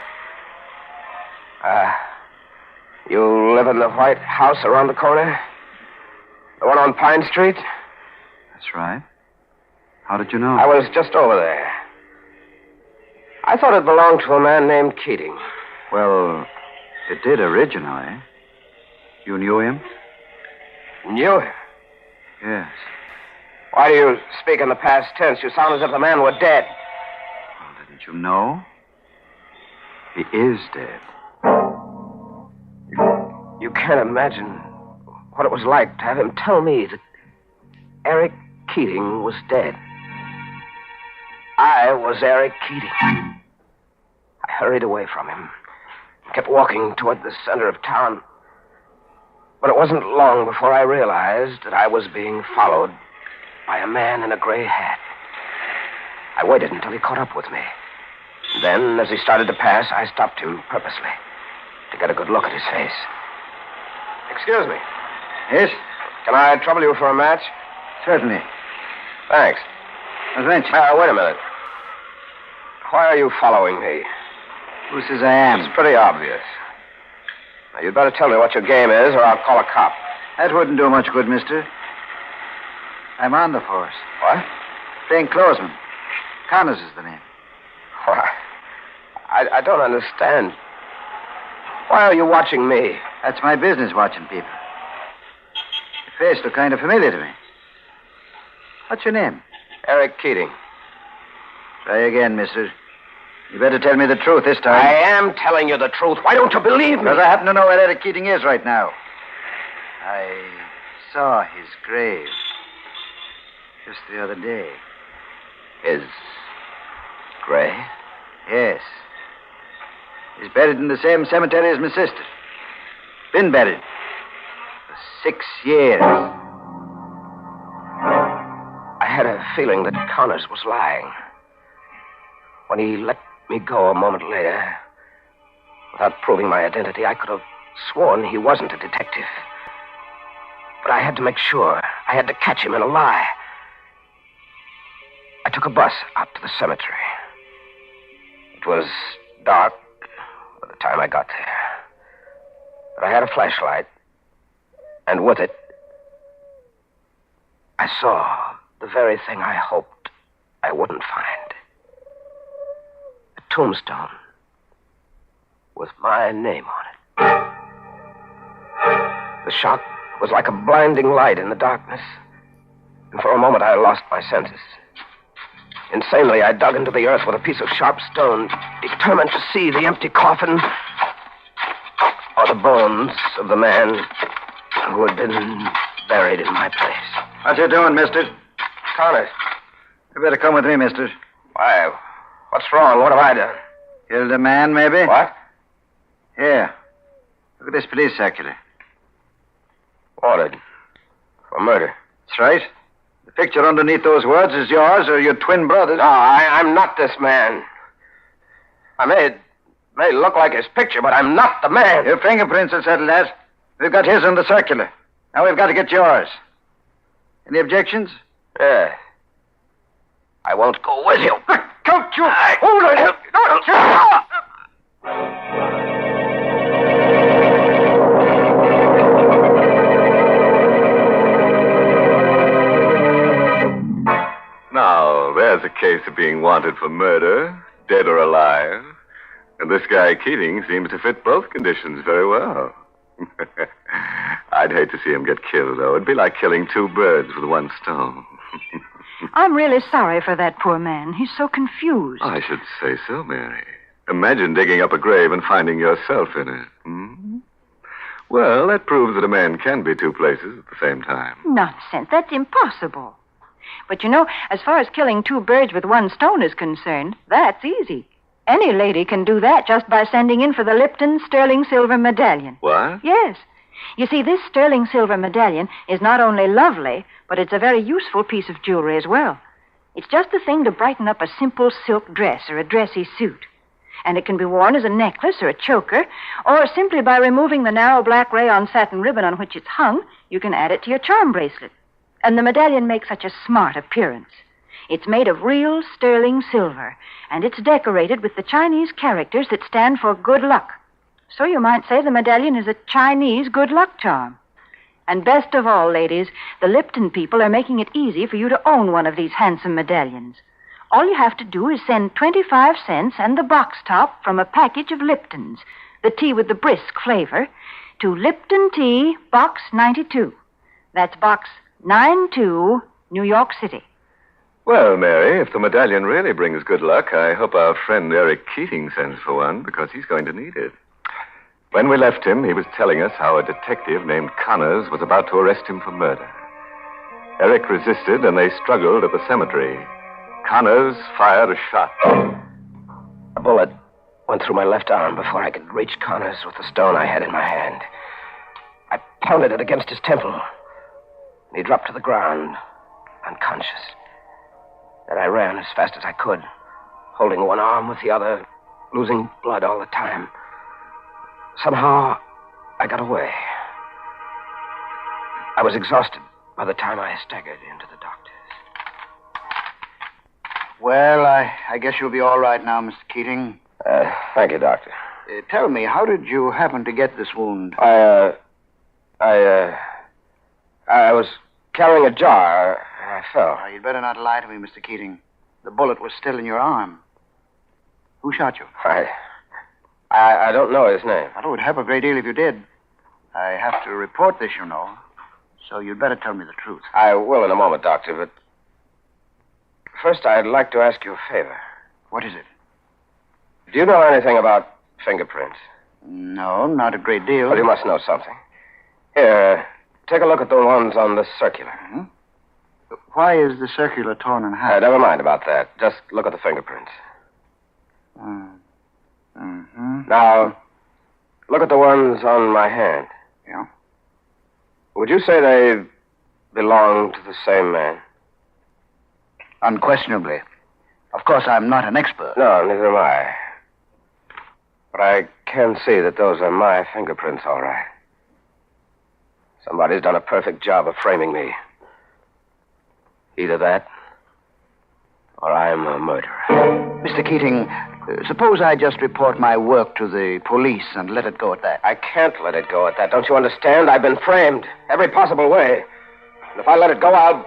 You live in the white house around the corner? The one on Pine Street? That's right. How did you know? I was just over there. I thought it belonged to a man named Keating. Well, it did originally. You knew him? Knew him? Yes. Why do you speak in the past tense? You sound as if the man were dead. Well, didn't you know? He is dead. You can't imagine what it was like to have him tell me that Eric Keating was dead. I was Eric Keating. I hurried away from him, kept walking toward the center of town. But it wasn't long before I realized that I was being followed by a man in a gray hat. I waited until he caught up with me. Then, as he started to pass, I stopped him purposely to get a good look at his face. Excuse me. Yes? Can I trouble you for a match? Certainly. Thanks. Wait a minute. Why are you following me? Who says I am? It's pretty obvious. Now, you'd better tell me what your game is, or I'll call a cop. That wouldn't do much good, mister. I'm on the force. What? Plainclothesman. Connors is the name. Why? I don't understand. Why are you watching me? That's my business, watching people. Your face looked kind of familiar to me. What's your name? Eric Keating. Try again, mister. You better tell me the truth this time. I am telling you the truth. Why don't you believe me? Because I happen to know where Eric Keating is right now. I saw his grave just the other day. His grave? Yes. He's buried in the same cemetery as my sister. Been buried for 6 years. I had a feeling that Connors was lying. When he let me go a moment later, without proving my identity, I could have sworn he wasn't a detective. But I had to make sure. I had to catch him in a lie. I took a bus out to the cemetery. It was dark by the time I got there. But I had a flashlight, and with it, I saw the very thing I hoped I wouldn't find. A tombstone with my name on it. The shock was like a blinding light in the darkness, and for a moment I lost my senses. Insanely, I dug into the earth with a piece of sharp stone, determined to see the empty coffin or the bones of the man who had been buried in my place. What you doing, mister? Connors. You better come with me, mister. Why? What's wrong? What have I done? Killed a man, maybe? What? Here. Look at this police circular. Wanted. For murder. That's right. The picture underneath those words is yours or your twin brother's. No, I'm not this man. I may look like his picture, but I'm not the man. Your fingerprints will settle that. We've got his on the circular. Now we've got to get yours. Any objections? Yeah. I won't go with you. Don't you hold it. Now, there's a case of being wanted for murder, dead or alive. And this guy Keating seems to fit both conditions very well. I'd hate to see him get killed, though. It'd be like killing two birds with one stone. I'm really sorry for that poor man. He's so confused. I should say so, Mary. Imagine digging up a grave and finding yourself in it. Hmm? Well, that proves that a man can be two places at the same time. Nonsense. That's impossible. But you know, as far as killing two birds with one stone is concerned, that's easy. Any lady can do that just by sending in for the Lipton sterling silver medallion. What? Yes. You see, this sterling silver medallion is not only lovely, but it's a very useful piece of jewelry as well. It's just the thing to brighten up a simple silk dress or a dressy suit. And it can be worn as a necklace or a choker, or simply by removing the narrow black rayon satin ribbon on which it's hung, you can add it to your charm bracelet. And the medallion makes such a smart appearance. It's made of real sterling silver, and it's decorated with the Chinese characters that stand for good luck. So you might say the medallion is a Chinese good luck charm. And best of all, ladies, the Lipton people are making it easy for you to own one of these handsome medallions. All you have to do is send 25 cents and the box top from a package of Liptons, the tea with the brisk flavor, to Lipton Tea, Box 92. That's Box 92, New York City. Well, Mary, if the medallion really brings good luck, I hope our friend Eric Keating sends for one, because he's going to need it. When we left him, he was telling us how a detective named Connors was about to arrest him for murder. Eric resisted, and they struggled at the cemetery. Connors fired a shot. A bullet went through my left arm before I could reach Connors with the stone I had in my hand. I pounded it against his temple, and he dropped to the ground, unconscious. Then I ran as fast as I could, holding one arm with the other, losing blood all the time. Somehow, I got away. I was exhausted by the time I staggered into the doctor's. Well, I guess you'll be all right now, Mr. Keating. Thank you, Doctor. Tell me, how did you happen to get this wound? I was carrying a jar, and I fell. You'd better not lie to me, Mr. Keating. The bullet was still in your arm. Who shot you? I don't know his name. Well, it would help a great deal if you did. I have to report this, you know. So you'd better tell me the truth. I will in a moment, Doctor, but first I'd like to ask you a favor. What is it? Do you know anything about fingerprints? No, not a great deal. Well, you must know something. Here, take a look at the ones on the circular. Hmm? Why is the circular torn in half? Never mind about that. Just look at the fingerprints. Mm-hmm. Now, look at the ones on my hand. Yeah? Would you say they belong to the same man? Unquestionably. Of course, I'm not an expert. No, neither am I. But I can see that those are my fingerprints, all right. Somebody's done a perfect job of framing me. Either that, or I'm a murderer. Mr. Keating, suppose I just report my work to the police and let it go at that. I can't let it go at that. Don't you understand? I've been framed every possible way. And if I let it go, I'll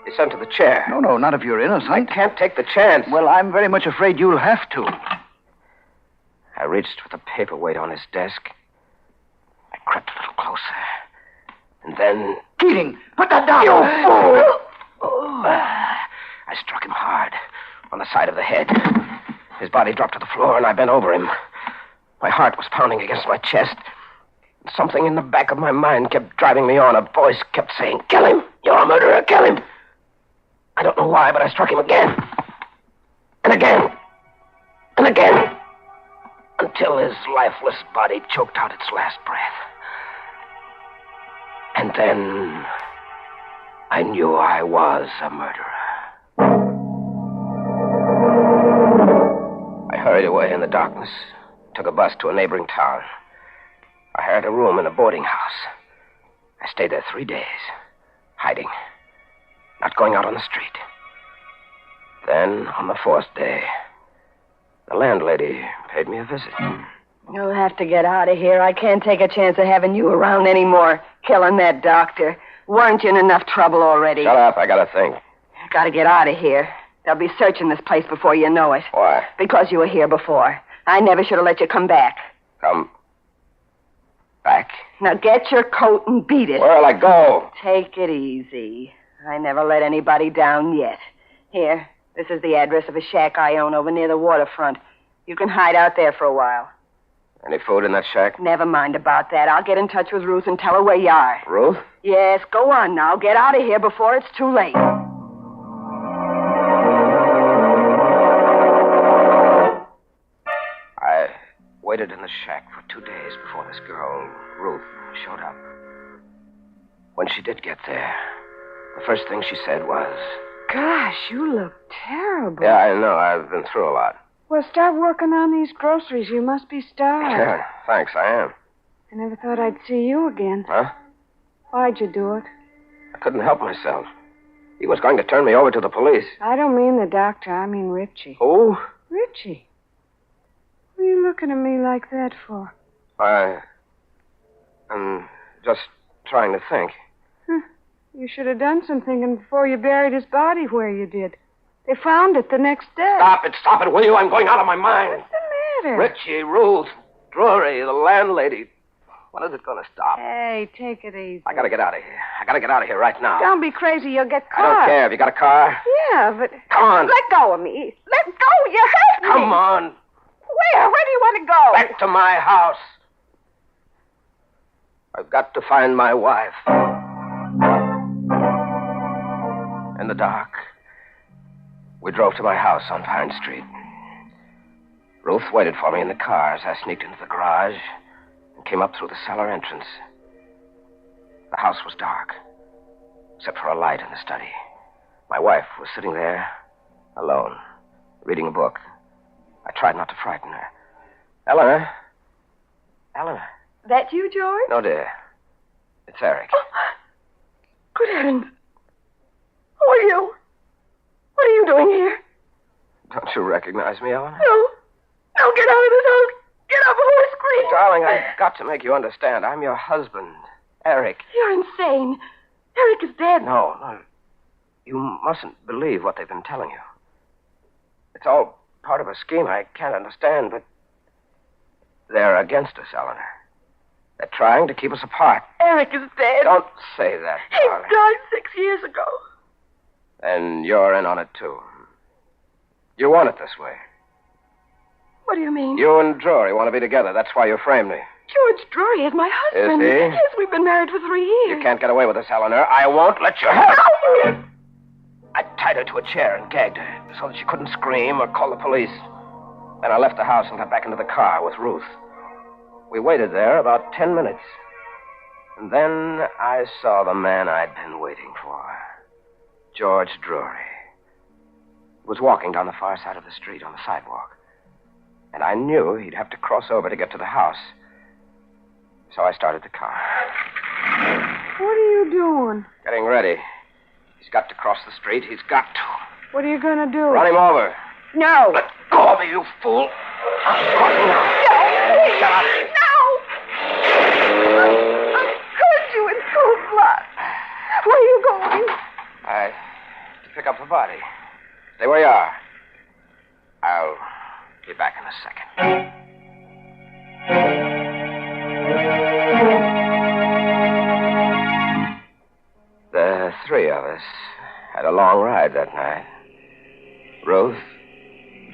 be sent to the chair. No, not if you're innocent. I can't take the chance. Well, I'm very much afraid you'll have to. I reached for the paperweight on his desk. I crept a little closer. And then... Keating, put that down! You fool! I struck him hard on the side of the head. His body dropped to the floor, and I bent over him. My heart was pounding against my chest. Something in the back of my mind kept driving me on. A voice kept saying, "Kill him! You're a murderer! Kill him!" I don't know why, but I struck him again. And again. And again. Until his lifeless body choked out its last breath. And then I knew I was a murderer. I hurried away in the darkness, took a bus to a neighboring town. I hired a room in a boarding house. I stayed there 3 days, hiding, not going out on the street. Then, on the 4th day, the landlady paid me a visit. You'll have to get out of here. I can't take a chance of having you around anymore. Killing that doctor. Weren't you in enough trouble already? Shut up, I gotta think. Gotta get out of here. They'll be searching this place before you know it. Why? Because you were here before. I never should have let you come back. Come back? Now get your coat and beat it. Where'll I go? Take it easy. I never let anybody down yet. Here, this is the address of a shack I own over near the waterfront. You can hide out there for a while. Any food in that shack? Never mind about that. I'll get in touch with Ruth and tell her where you are. Ruth? Yes, go on now. Get out of here before it's too late. I waited in the shack for 2 days before this girl, Ruth, showed up. When she did get there, the first thing she said was... Gosh, you look terrible. Yeah, I know. I've been through a lot. Well, start working on these groceries. You must be starved. Yeah, thanks, I am. I never thought I'd see you again. Huh? Why'd you do it? I couldn't help myself. He was going to turn me over to the police. I don't mean the doctor. I mean Richie. Who? Richie. What are you looking at me like that for? I'm just trying to think. You should have done some thinking before you buried his body where you did. They found it the next day. Stop it, will you? I'm going out of my mind. What's the matter? Richie, Ruth, Drury, the landlady. When is it going to stop? Hey, take it easy. I gotta get out of here. I gotta get out of here right now. Don't be crazy. You'll get caught. I don't care. Have you got a car? Yeah, but... Come on. Let go of me. Let go. You hurt me. Come on. Where? Where do you want to go? Back to my house. I've got to find my wife. In the dark, we drove to my house on Pine Street. Ruth waited for me in the car as I sneaked into the garage and came up through the cellar entrance. The house was dark, except for a light in the study. My wife was sitting there, alone, reading a book. I tried not to frighten her. Eleanor? Eleanor? That you, George? No, dear. It's Eric. Oh, good heavens. Who are you? What are you doing here? Don't you recognize me, Eleanor? No. get out of this house. Get up before I scream. Darling, I've got to make you understand. I'm your husband, Eric. You're insane. Eric is dead. No. You mustn't believe what they've been telling you. It's all part of a scheme I can't understand, but they're against us, Eleanor. They're trying to keep us apart. Eric is dead. Don't say that, He darling. died 6 years ago. And you're in on it, too. You want it this way. What do you mean? You and Drury want to be together. That's why you framed me. George Drury is my husband. Is he? Yes, we've been married for 3 years. You can't get away with this, Eleanor. I won't let you have it. I tied her to a chair and gagged her so that she couldn't scream or call the police. Then I left the house and got back into the car with Ruth. We waited there about 10 minutes. And then I saw the man I'd been waiting for. George Drury. He was walking down the far side of the street on the sidewalk. And I knew he'd have to cross over to get to the house. So I started the car. What are you doing? Getting ready. He's got to cross the street. He's got to. What are you going to do? Run him over. No. Let go of me, you fool. I'm talking now. No, Shut up. No. I caught you in cold blood. Where are you going? To pick up the body. Stay where you are. I'll be back in a second. The three of us had a long ride that night. Ruth,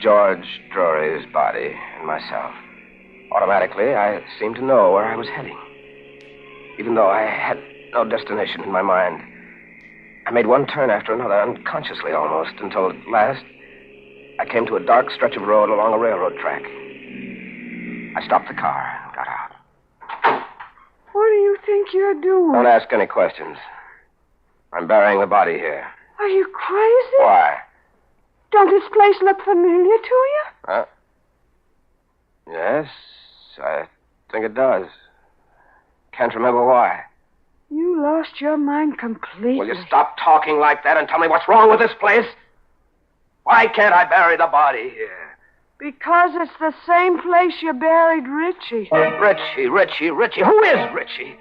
George Drury's body, and myself. Automatically, I seemed to know where I was heading. Even though I had no destination in my mind. I made one turn after another, unconsciously almost, until at last I came to a dark stretch of road along a railroad track. I stopped the car and got out. What do you think you're doing? Don't ask any questions. I'm burying the body here. Are you crazy? Why? Don't this place look familiar to you? Huh? Yes, I think it does. Can't remember why. You lost your mind completely. Will you stop talking like that and tell me what's wrong with this place? Why can't I bury the body here? Because it's the same place you buried Richie. Richie. Who is Richie?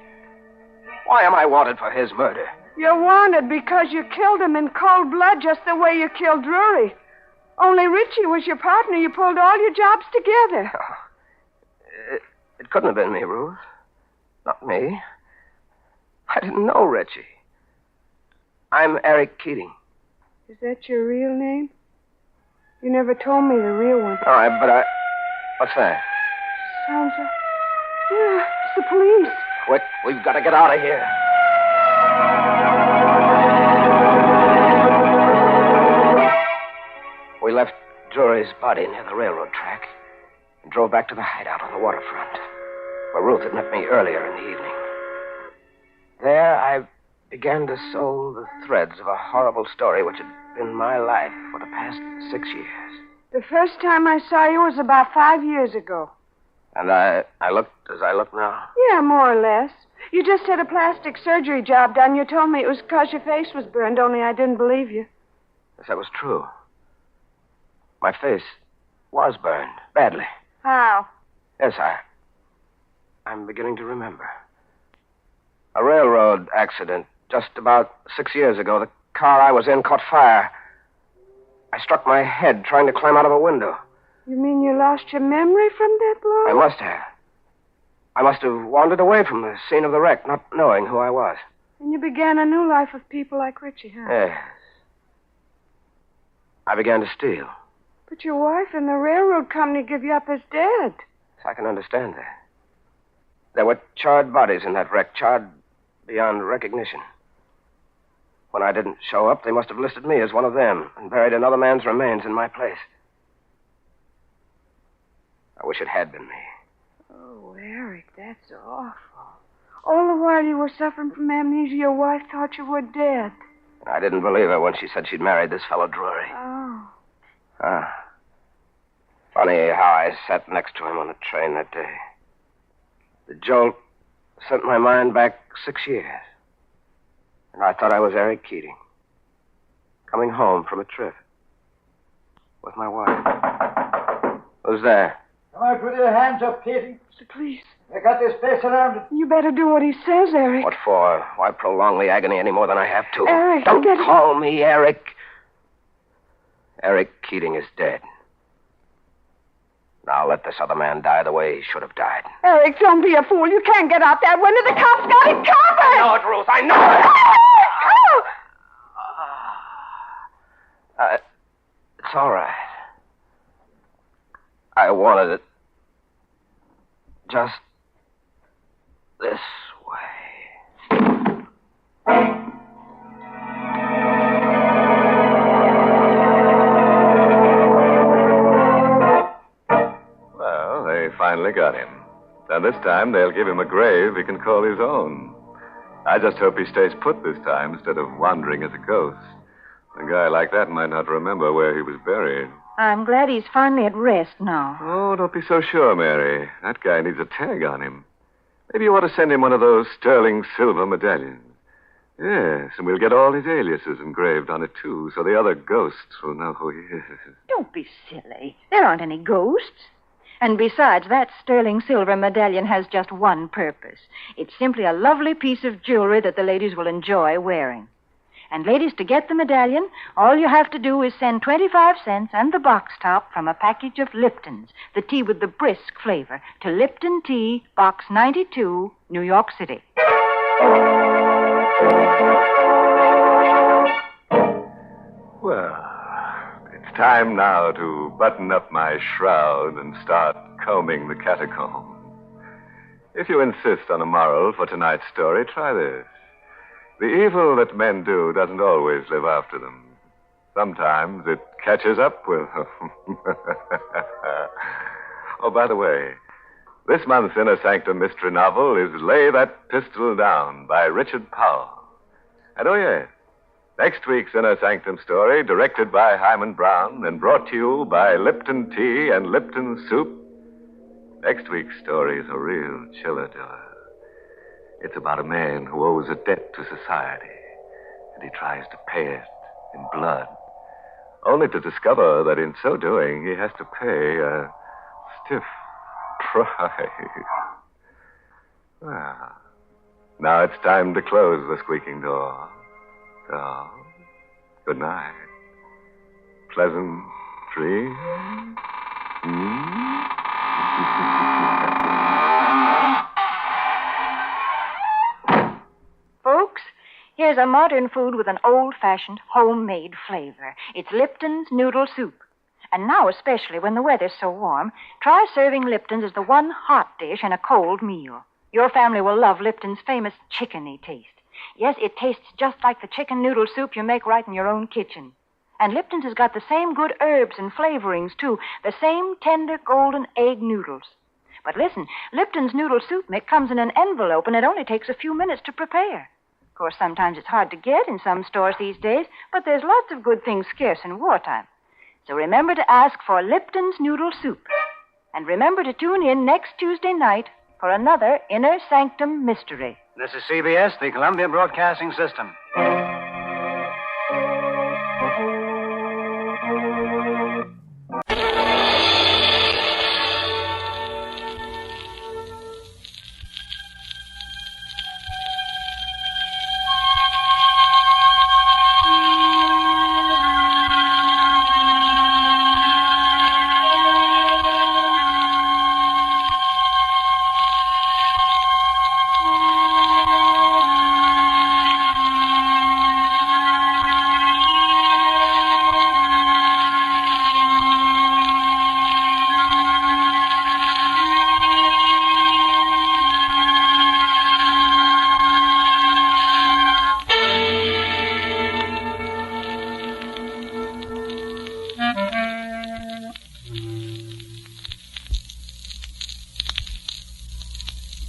Why am I wanted for his murder? You're wanted because you killed him in cold blood just the way you killed Drury. Only Richie was your partner. You pulled all your jobs together. It couldn't have been me, Ruth. Not me. I didn't know Richie. I'm Eric Keating. Is that your real name? You never told me the real one. All right, but What's that? Sounds like... Yeah, it's the police. Quick, we've got to get out of here. We left Drury's body near the railroad track and drove back to the hideout on the waterfront, where Ruth had met me earlier in the evening. There, I began to sew the threads of a horrible story which had been my life for the past 6 years. The first time I saw you was about 5 years ago. And I looked as I look now. Yeah, more or less. You just had a plastic surgery job done. You told me it was because your face was burned, only I didn't believe you. Yes, that was true. My face was burned, badly. How? Yes, I'm beginning to remember. A railroad accident just about 6 years ago. The car I was in caught fire. I struck my head trying to climb out of a window. You mean you lost your memory from that blow? I must have. I must have wandered away from the scene of the wreck, not knowing who I was. And you began a new life with people like Richie, huh? Yes. I began to steal. But your wife and the railroad company give you up as dead. So I can understand that. There were charred bodies in that wreck, charred beyond recognition. When I didn't show up, they must have listed me as one of them and buried another man's remains in my place. I wish it had been me. Oh, Eric, that's awful. All the while you were suffering from amnesia, your wife thought you were dead. I didn't believe her when she said she'd married this fellow Drury. Oh. Funny how I sat next to him on the train that day. The jolt sent my mind back 6 years. And I thought I was Eric Keating, coming home from a trip with my wife. Who's there? Come out with your hands up, Katie. Please. They got this place surrounded. You better do what he says, Eric. What for? Why prolong the agony any more than I have to? Eric, Don't call me Eric. Eric Keating is dead. Now let this other man die the way he should have died. Eric, don't be a fool. You can't get out that window. The cops got it covered. I know it, Ruth. I know it. It's all right. I wanted it just this way. Well, they finally got him. And this time they'll give him a grave he can call his own. I just hope he stays put this time instead of wandering as a ghost. A guy like that might not remember where he was buried. I'm glad he's finally at rest now. Oh, don't be so sure, Mary. That guy needs a tag on him. Maybe you ought to send him one of those sterling silver medallions. Yes, and we'll get all his aliases engraved on it, too, so the other ghosts will know who he is. Don't be silly. There aren't any ghosts. And besides, that sterling silver medallion has just one purpose. It's simply a lovely piece of jewelry that the ladies will enjoy wearing. And ladies, to get the medallion, all you have to do is send 25 cents and the box top from a package of Lipton's, the tea with the brisk flavor, to Lipton Tea, Box 92, New York City. Well, it's time now to button up my shroud and start combing the catacomb. If you insist on a moral for tonight's story, try this. The evil that men do doesn't always live after them. Sometimes it catches up with them. Oh, by the way, this month's Inner Sanctum mystery novel is Lay That Pistol Down by Richard Powell. And oh, yes, next week's Inner Sanctum story, directed by Hyman Brown and brought to you by Lipton Tea and Lipton Soup. Next week's story is a real chiller to her. It's about a man who owes a debt to society, and he tries to pay it in blood, only to discover that in so doing, he has to pay a stiff price. Well, now it's time to close the squeaking door. So, good night. Pleasant dreams. Folks, here's a modern food with an old-fashioned, homemade flavor. It's Lipton's Noodle Soup. And now, especially when the weather's so warm, try serving Lipton's as the one hot dish in a cold meal. Your family will love Lipton's famous chickeny taste. Yes, it tastes just like the chicken noodle soup you make right in your own kitchen. And Lipton's has got the same good herbs and flavorings, too. The same tender golden egg noodles. But listen, Lipton's noodle soup comes in an envelope, and it only takes a few minutes to prepare. Of course, sometimes it's hard to get in some stores these days, but there's lots of good things scarce in wartime. So remember to ask for Lipton's Noodle Soup. And remember to tune in next Tuesday night for another Inner Sanctum mystery. This is CBS, the Columbia Broadcasting System.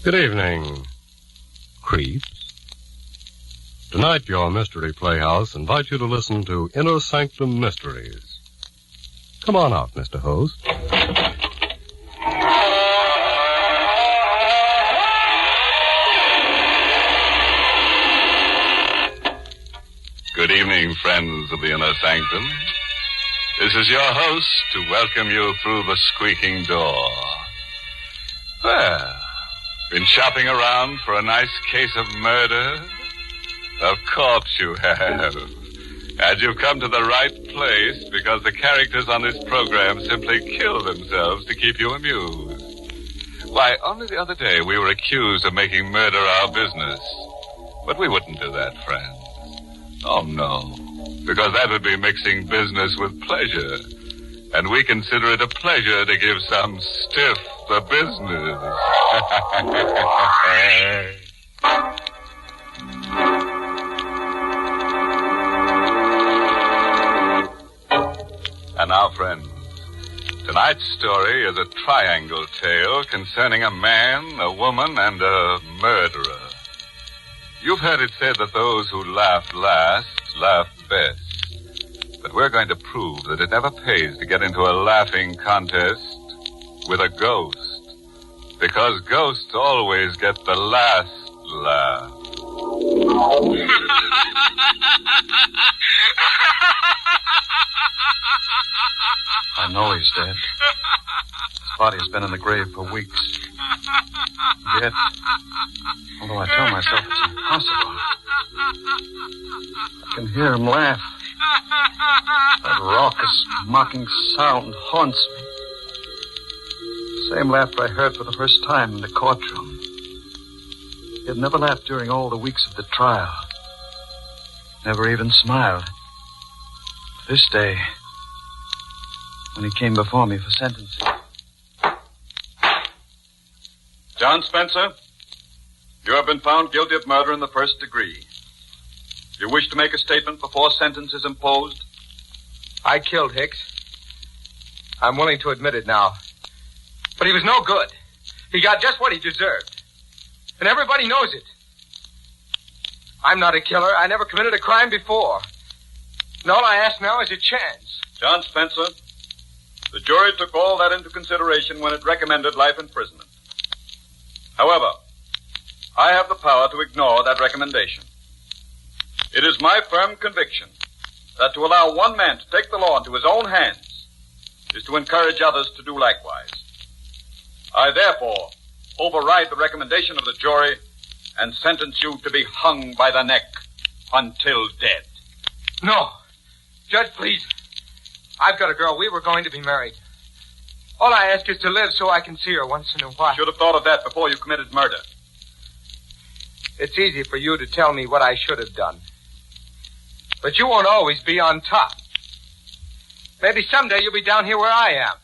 Good evening, creeps. Tonight, your Mystery Playhouse invites you to listen to Inner Sanctum Mysteries. Come on out, Mr. Host. Good evening, friends of the Inner Sanctum. This is your host to welcome you through the squeaking door. Well, been shopping around for a nice case of murder? Of course you have. And you've come to the right place because the characters on this program simply kill themselves to keep you amused. Why, only the other day we were accused of making murder our business. But we wouldn't do that, friends. Oh, no. Because that would be mixing business with pleasure. And we consider it a pleasure to give some stiff the business. And now, friends, tonight's story is a triangle tale concerning a man, a woman, and a murderer. You've heard it said that those who laugh last laugh best. But we're going to prove that it never pays to get into a laughing contest with a ghost. Because ghosts always get the last laugh. I know he's dead. His body has been in the grave for weeks. Yet, although I tell myself it's impossible, I can hear him laugh. That raucous, mocking sound haunts me. The same laughter I heard for the first time in the courtroom. He had never laughed during all the weeks of the trial. Never even smiled. This day, when he came before me for sentencing. John Spencer, you have been found guilty of murder in the first degree. You wish to make a statement before sentence is imposed? I killed Hicks. I'm willing to admit it now. But he was no good. He got just what he deserved. And everybody knows it. I'm not a killer. I never committed a crime before. And all I ask now is a chance. John Spencer, the jury took all that into consideration when it recommended life imprisonment. However, I have the power to ignore that recommendation. It is my firm conviction that to allow one man to take the law into his own hands is to encourage others to do likewise. I therefore override the recommendation of the jury and sentence you to be hung by the neck until dead. No. Judge, please. I've got a girl. We were going to be married. All I ask is to live so I can see her once in a while. Should have thought of that before you committed murder. It's easy for you to tell me what I should have done. But you won't always be on top. Maybe someday you'll be down here where I am.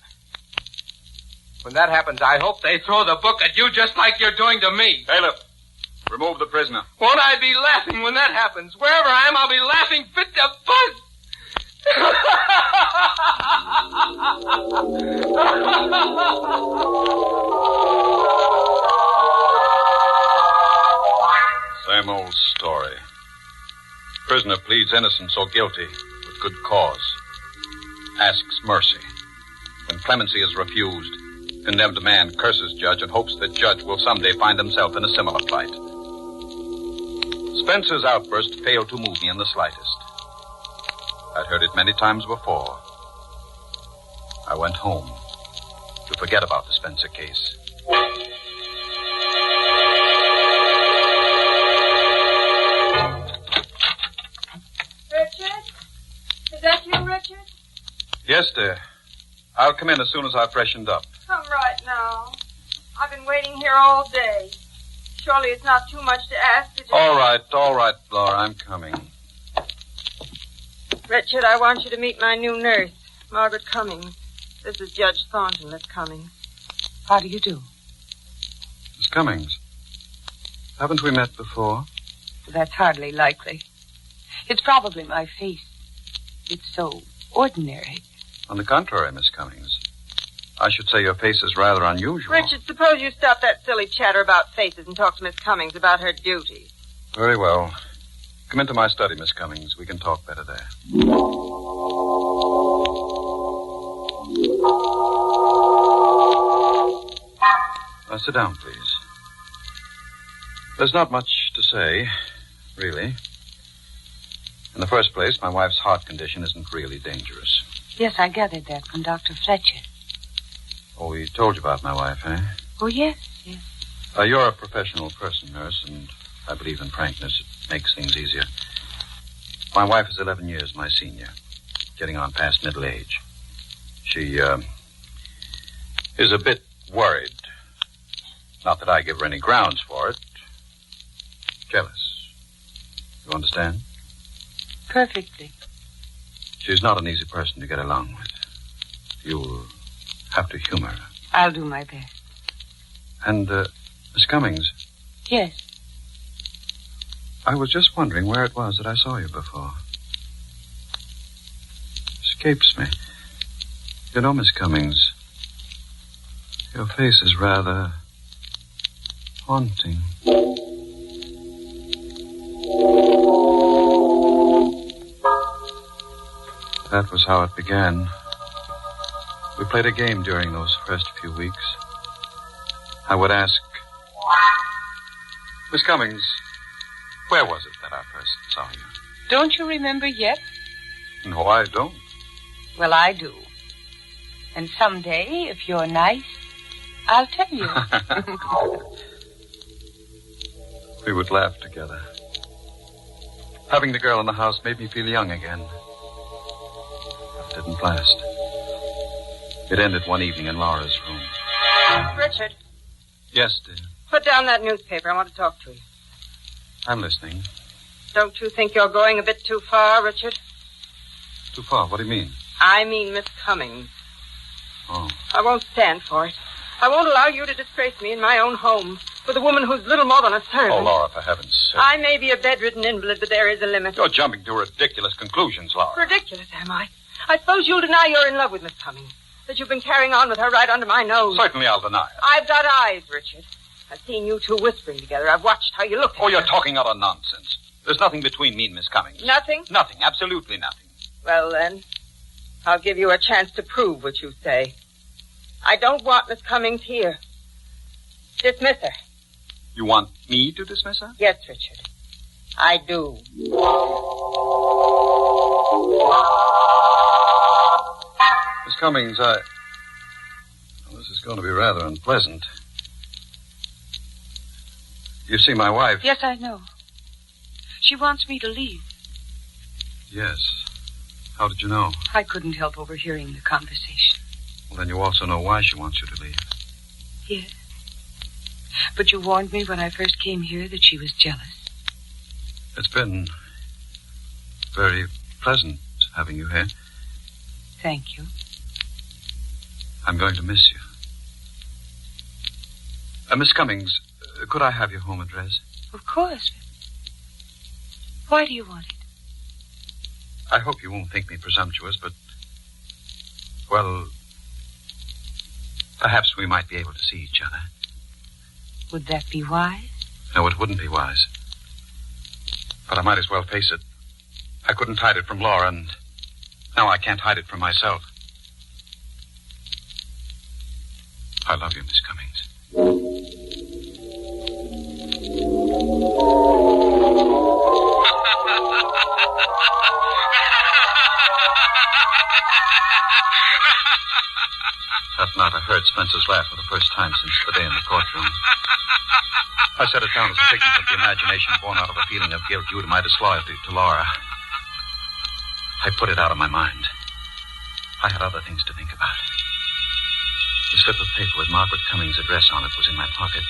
When that happens, I hope they throw the book at you just like you're doing to me. Bailiff, remove the prisoner. Won't I be laughing when that happens? Wherever I am, I'll be laughing fit to buzz. Same old story. Prisoner pleads innocence or guilty with good cause. Asks mercy. When clemency is refused, condemned man curses judge and hopes that judge will someday find himself in a similar plight. Spencer's outburst failed to move me in the slightest. I'd heard it many times before. I went home to forget about the Spencer case. Richard? Is that you, Richard? Yes, dear. I'll come in as soon as I've freshened up. Come right now. I've been waiting here all day. Surely it's not too much to ask to just... All right, Laura, I'm coming. Richard, I want you to meet my new nurse, Margaret Cummings. This is Judge Thornton that's coming. How do you do? Miss Cummings, haven't we met before? That's hardly likely. It's probably my face. It's so ordinary. On the contrary, Miss Cummings, I should say your face is rather unusual. Richard, suppose you stop that silly chatter about faces and talk to Miss Cummings about her duties. Very well. Come into my study, Miss Cummings. We can talk better there. Now, sit down, please. There's not much to say, really. In the first place, my wife's heart condition isn't really dangerous. Yes, I gathered that from Dr. Fletcher. Oh, he told you about my wife, eh? Oh, yes. You're a professional person, nurse, and I believe in frankness. It makes things easier. My wife is 11 years my senior, getting on past middle age. She, is a bit worried. Not that I give her any grounds for it. Jealous. You understand? Perfectly. She's not an easy person to get along with. You'll have to humor her. I'll do my best. And, Miss Cummings, Yes. I was just wondering where it was that I saw you before. Escapes me. You know, Miss Cummings, your face is rather haunting. That was how it began. We played a game during those first few weeks. I would ask, Miss Cummings, where was it that I first saw you? Don't you remember yet? No, I don't. Well, I do. And someday, if you're nice, I'll tell you. We would laugh together. Having the girl in the house made me feel young again. It didn't last. It ended one evening in Laura's room. Richard, Yes, dear. put down that newspaper. I want to talk to you. I'm listening. Don't you think you're going a bit too far, Richard? Too far. What do you mean? I mean Miss Cummings. Oh. I won't stand for it. I won't allow you to disgrace me in my own home with a woman who's little more than a servant. Oh, Laura, for heaven's sake. I may be a bedridden invalid, but there is a limit. You're jumping to ridiculous conclusions, Laura. Ridiculous, am I? I suppose you'll deny you're in love with Miss Cummings, that you've been carrying on with her right under my nose. Certainly I'll deny it. I've got eyes, Richard. I've seen you two whispering together. I've watched how you look at Oh, you're her. talking utter nonsense. There's nothing between me and Miss Cummings. Nothing? Nothing. Absolutely nothing. Well, then, I'll give you a chance to prove what you say. I don't want Miss Cummings here. Dismiss her. You want me to dismiss her? Yes, Richard. I do. Miss Cummings, well, this is going to be rather unpleasant. You see my wife? Yes, I know. She wants me to leave. Yes. How did you know? I couldn't help overhearing the conversation. Well, then you also know why she wants you to leave. Yes. But you warned me when I first came here that she was jealous. It's been very pleasant having you here. Thank you. I'm going to miss you. Miss Cummings, could I have your home address? Of course. Why do you want it? I hope you won't think me presumptuous, but, well, perhaps we might be able to see each other. Would that be wise? No, it wouldn't be wise. But I might as well face it. I couldn't hide it from Laura, and now I can't hide it from myself. I love you, Miss Cummings. That night I heard Spencer's laugh for the first time since the day in the courtroom. I set it down as a figment of the imagination born out of a feeling of guilt due to my disloyalty to Laura. I put it out of my mind. I had other things to think about. The slip of paper with Margaret Cummings' address on it was in my pocket.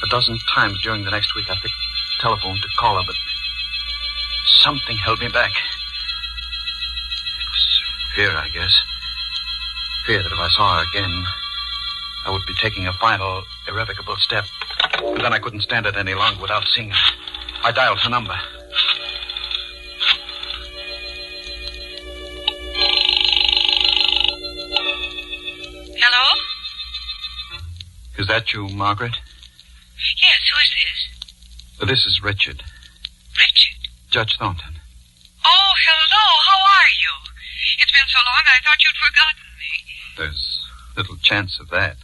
A dozen times during the next week I picked the telephone to call her, but something held me back. It was fear, I guess. Fear that if I saw her again, I would be taking a final, irrevocable step. And then I couldn't stand it any longer without seeing her. I dialed her number. Hello? Is that you, Margaret? Yes, who is this? This is Richard. Richard? Judge Thornton. Oh, hello. How are you? It's been so long I thought you'd forgotten me. There's little chance of that.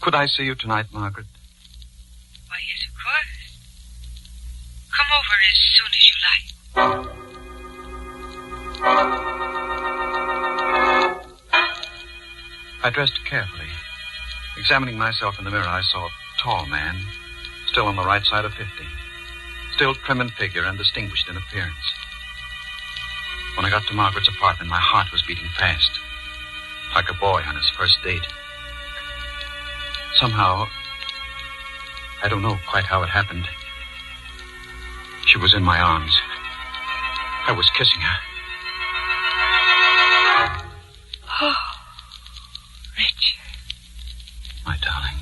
Could I see you tonight, Margaret? Why, yes, of course. Come over as soon as you like. I dressed carefully, Examining myself in the mirror, I saw a tall man, still on the right side of 50. Still trim in figure and distinguished in appearance. When I got to Margaret's apartment, my heart was beating fast, like a boy on his first date. Somehow, I don't know quite how it happened, she was in my arms. I was kissing her. Oh, Richard. My darling.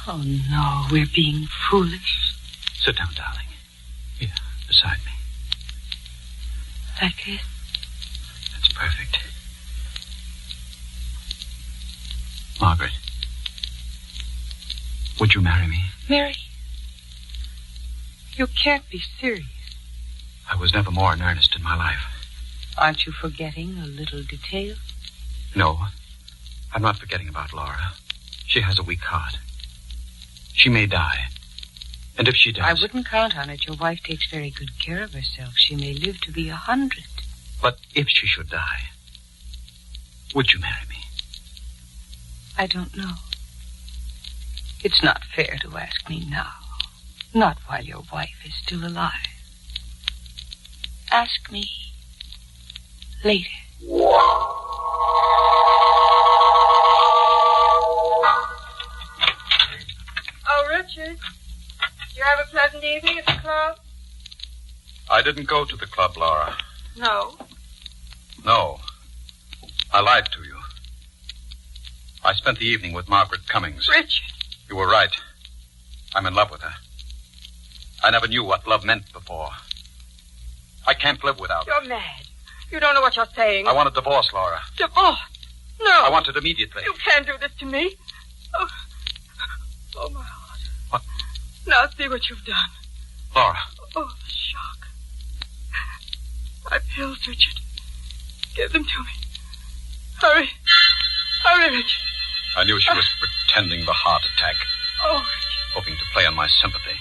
Oh, no, we're being foolish. Sit down, darling. Here, beside me. Like this? That's perfect. Margaret, would you marry me? Mary, you can't be serious. I was never more in earnest in my life. Aren't you forgetting a little detail? No, I'm not forgetting about Laura. She has a weak heart. She may die. And if she does... I wouldn't count on it. Your wife takes very good care of herself. She may live to be 100. But if she should die, would you marry me? I don't know. It's not fair to ask me now. Not while your wife is still alive. Ask me later. Oh, Richard. Did you have a pleasant evening at the club? I didn't go to the club, Laura. No. No. I lied to you. I spent the evening with Margaret Cummings. Richard. You were right. I'm in love with her. I never knew what love meant before. I can't live without her. You're mad. You don't know what you're saying. I want a divorce, Laura. Divorce? No. I want it immediately. You can't do this to me. Oh, my heart. What? Now see what you've done. Laura. Oh, the shock. My pills, Richard. Give them to me. Hurry. Hurry, Richard. I knew she was pretending the heart attack, Oh, hoping to play on my sympathy.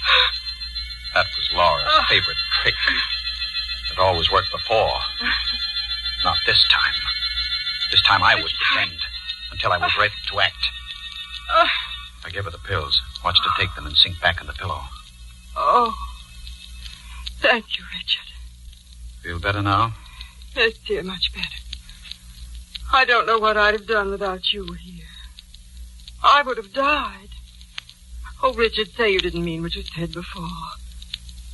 That was Laura's favorite trick. It always worked before. Not this time. This time I would pretend until I was ready to act. I gave her the pills, watched her take them and sink back in the pillow. Oh. Thank you, Richard. Feel better now? Yes, dear, much better. I don't know what I'd have done without you here. I would have died. Oh, Richard, say you didn't mean what you said before.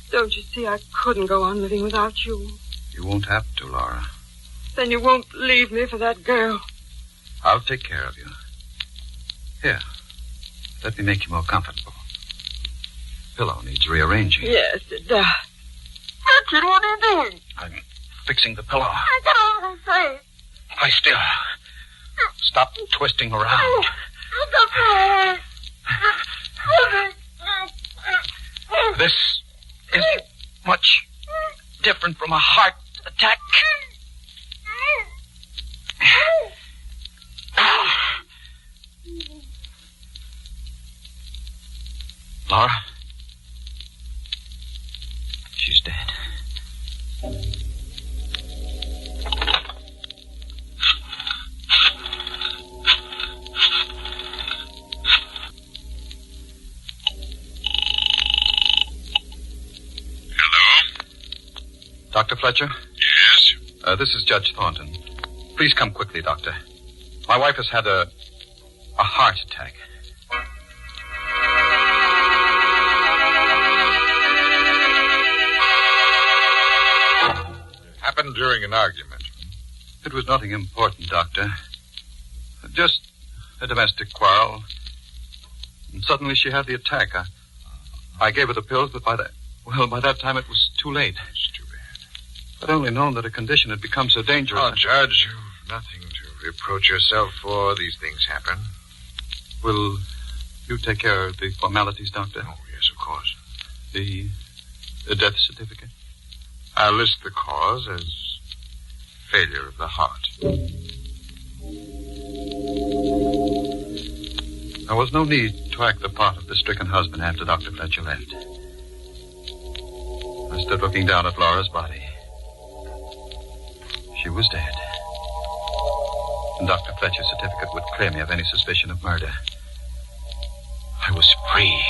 Don't you see I couldn't go on living without you? You won't have to, Laura. Then you won't leave me for that girl. I'll take care of you. Here, let me make you more comfortable. Pillow needs rearranging. Yes, it does. Richard, what are you doing? I'm fixing the pillow. I can't say. Lie still. Stop twisting around. This isn't much different from a heart attack. Laura? She's dead. Dr. Fletcher? Yes? This is Judge Thornton. Please come quickly, Doctor. My wife has had a heart attack. Happened during an argument. It was nothing important, Doctor. Just a domestic quarrel. And suddenly she had the attack. I gave her the pills, but by that time it was too late. It's too bad. I'd only known that her condition had become so dangerous. Oh, Judge, you've nothing to reproach yourself for. These things happen. Will you take care of the formalities, Doctor? Oh, yes, of course. The death certificate? I'll list the cause as failure of the heart. There was no need to act the part of the stricken husband after Dr. Fletcher left. I stood looking down at Laura's body. She was dead. And Dr. Fletcher's certificate would clear me of any suspicion of murder. I was free.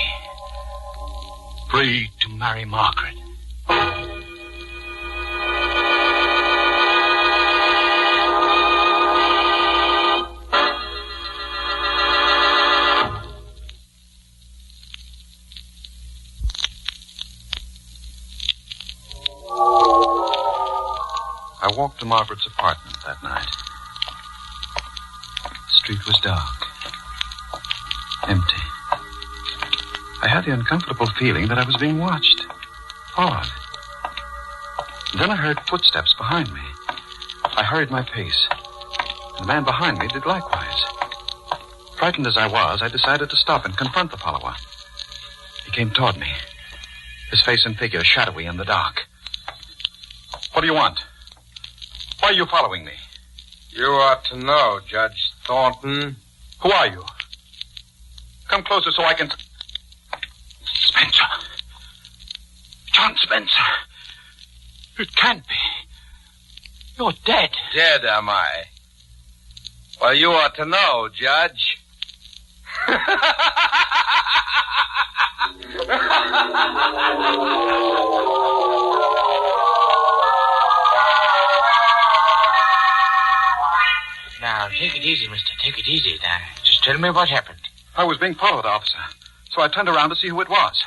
Free to marry Margaret. I walked to Margaret's apartment that night. The street was dark. Empty. I had the uncomfortable feeling that I was being watched. Followed. And then I heard footsteps behind me. I hurried my pace. The man behind me did likewise. Frightened as I was, I decided to stop and confront the follower. He came toward me. His face and figure shadowy in the dark. What do you want? Why are you following me? You ought to know, Judge Thornton. Who are you? Come closer so I can... Spencer. John Spencer. It can't be. You're dead. Dead, am I? Well, you ought to know, Judge. Now, take it easy, mister. Take it easy. Now, just tell me what happened. I was being followed, officer. So I turned around to see who it was.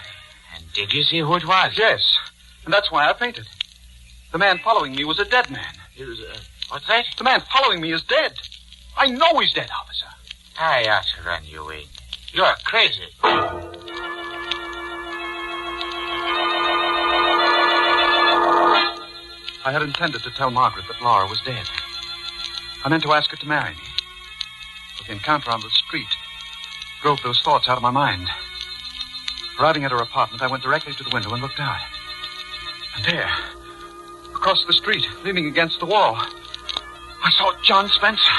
And did you see who it was? Yes. And that's why I fainted. The man following me was a dead man. What's that? The man following me is dead. I know he's dead, officer. I ought to run you in. You're crazy. I had intended to tell Margaret that Laura was dead. I meant to ask her to marry me. But the encounter on the street drove those thoughts out of my mind. Arriving at her apartment, I went directly to the window and looked out. And there, across the street, leaning against the wall, I saw John Spencer.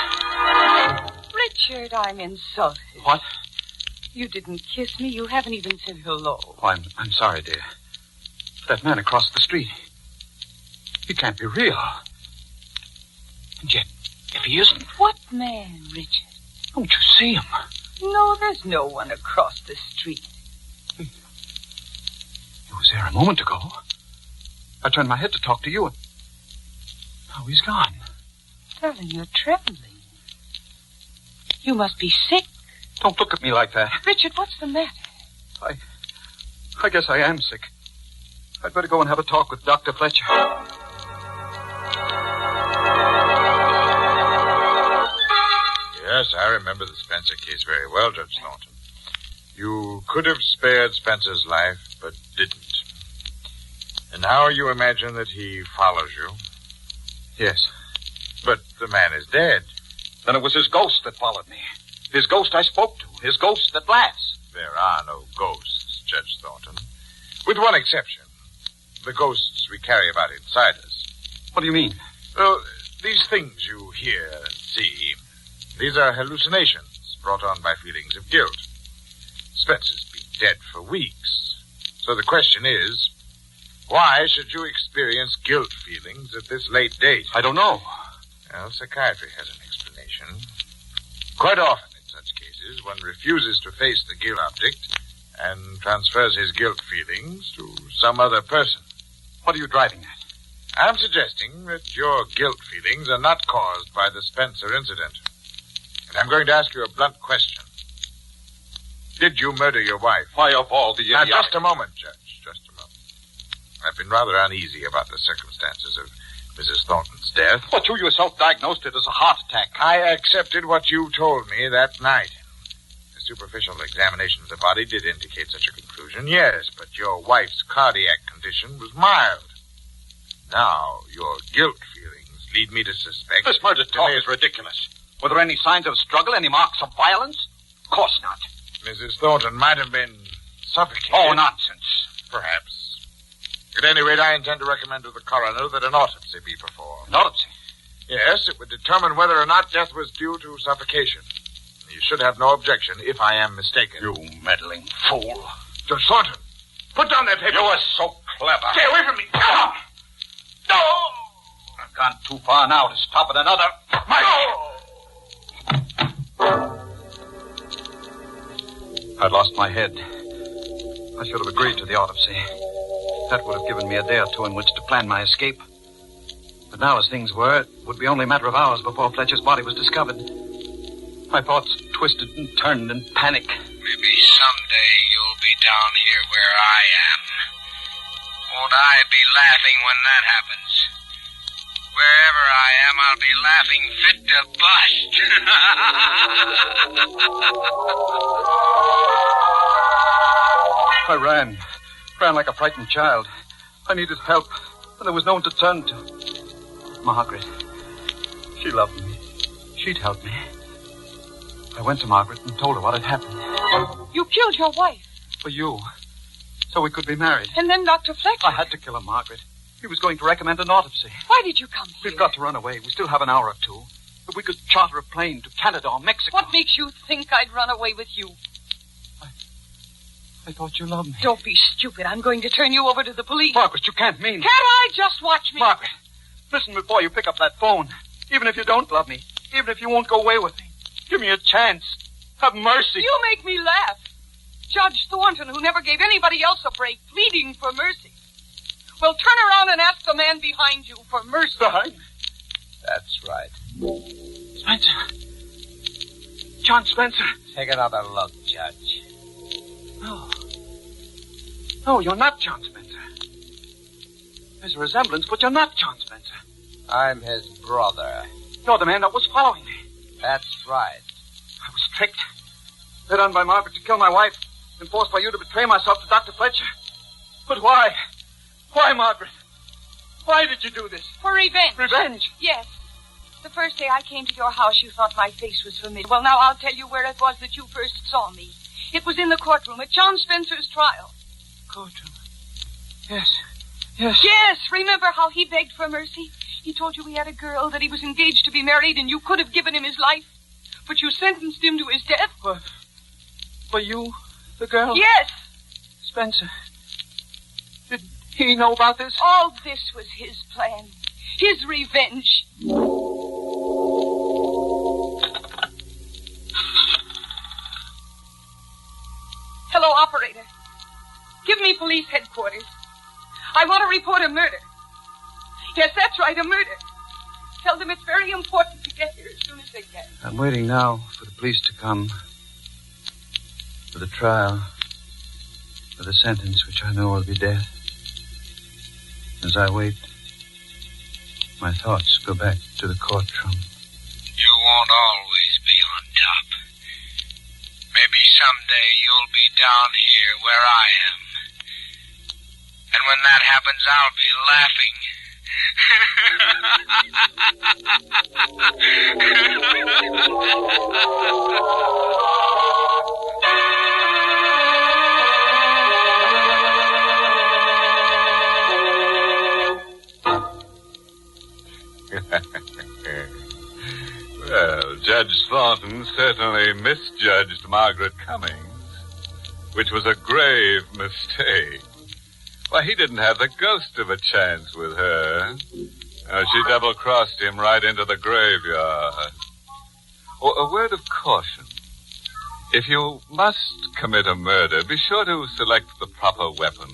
Richard, I'm insulted. What? You didn't kiss me. You haven't even said hello. Oh, I'm sorry, dear. That man across the street, he can't be real. And yet, if he isn't... What man, Richard? Don't you see him? No, there's no one across the street. He was there a moment ago. I turned my head to talk to you, and now he's gone. Darling, you're trembling. You must be sick. Don't look at me like that. Richard, what's the matter? I guess I am sick. I'd better go and have a talk with Dr. Fletcher. Yes, I remember the Spencer case very well, Judge Thornton. You could have spared Spencer's life, but didn't. And now you imagine that he follows you? Yes. But the man is dead. Then it was his ghost that followed me. His ghost I spoke to. His ghost that laughs. There are no ghosts, Judge Thornton. With one exception. The ghosts we carry about inside us. What do you mean? Well, these things you hear and see, these are hallucinations brought on by feelings of guilt. Spencer's been dead for weeks. So the question is, why should you experience guilt feelings at this late date? I don't know. Well, psychiatry has an explanation. Quite often in such cases, one refuses to face the guilt object and transfers his guilt feelings to some other person. What are you driving at? I'm suggesting that your guilt feelings are not caused by the Spencer incident. And I'm going to ask you a blunt question. Did you murder your wife? Why, of all the idiotic... Now, just a moment, Judge. Just a moment. I've been rather uneasy about the circumstances of Mrs. Thornton's death. But you yourself diagnosed it as a heart attack. I accepted what you told me that night. A superficial examination of the body did indicate such a conclusion, yes, but your wife's cardiac condition was mild. Now, your guilt feelings lead me to suspect... This murder talk is ridiculous. Were there any signs of struggle, any marks of violence? Of course not. Mrs. Thornton might have been suffocated. Oh, nonsense. Perhaps. At any rate, I intend to recommend to the coroner that an autopsy be performed. An autopsy? Yes, it would determine whether or not death was due to suffocation. You should have no objection if I am mistaken. You meddling fool. Judge Thornton, put down that paper. You were so clever. Stay away from me. No! I've gone too far now to stop at another. I'd lost my head. I should have agreed to the autopsy. That would have given me a day or two in which to plan my escape. But now, as things were, it would be only a matter of hours before Fletcher's body was discovered. My thoughts twisted and turned in panic. Maybe someday you'll be down here where I am. Won't I be laughing when that happens? Wherever I am, I'll be laughing fit to bust. I ran like a frightened child. I needed help, and there was no one to turn to. Margaret. She loved me. She'd help me. I went to Margaret and told her what had happened. You killed your wife. For you. So we could be married. And then Dr. Fletcher. I had to kill her, Margaret. He was going to recommend an autopsy. Why did you come here? We've got to run away. We still have an hour or two. If we could charter a plane to Canada or Mexico. What makes you think I'd run away with you? I thought you loved me. Don't be stupid. I'm going to turn you over to the police. Margaret, you can't mean... Can't I? Just watch me. Margaret, listen before you pick up that phone. Even if you don't love me, even if you won't go away with me, give me a chance. Have mercy. You make me laugh. Judge Thornton, who never gave anybody else a break, pleading for mercy. Well, turn around and ask the man behind you for mercy. Behind? That's right. Spencer. John Spencer. Take another look, Judge. No. No, you're not John Spencer. There's a resemblance, but you're not John Spencer. I'm his brother. You're the man that was following me. That's right. I was tricked. Led on by Margaret to kill my wife, and forced by you to betray myself to Dr. Fletcher. But why? Why, Margaret? Why did you do this? For revenge. Revenge? Yes. The first day I came to your house, you thought my face was familiar. Well, now I'll tell you where it was that you first saw me. It was in the courtroom at John Spencer's trial. Courtroom? Yes. Yes. Yes. Remember how he begged for mercy? He told you he had a girl, that he was engaged to be married, and you could have given him his life. But you sentenced him to his death. What? For you, the girl? Yes. Spencer. Did he know about this? All this was his plan. His revenge. Hello, operator. Give me police headquarters. I want to report a murder. Yes, that's right, a murder. Tell them it's very important to get here as soon as they can. I'm waiting now for the police to come. For the trial. For the sentence, which I know will be death. As I wait, my thoughts go back to the courtroom. You won't always be on top. Maybe someday you'll be down here where I am. And when that happens, I'll be laughing. Well, Judge Thornton certainly misjudged Margaret Cummings, which was a grave mistake. Why, he didn't have the ghost of a chance with her. She double-crossed him right into the graveyard. Oh, a word of caution. If you must commit a murder, be sure to select the proper weapon.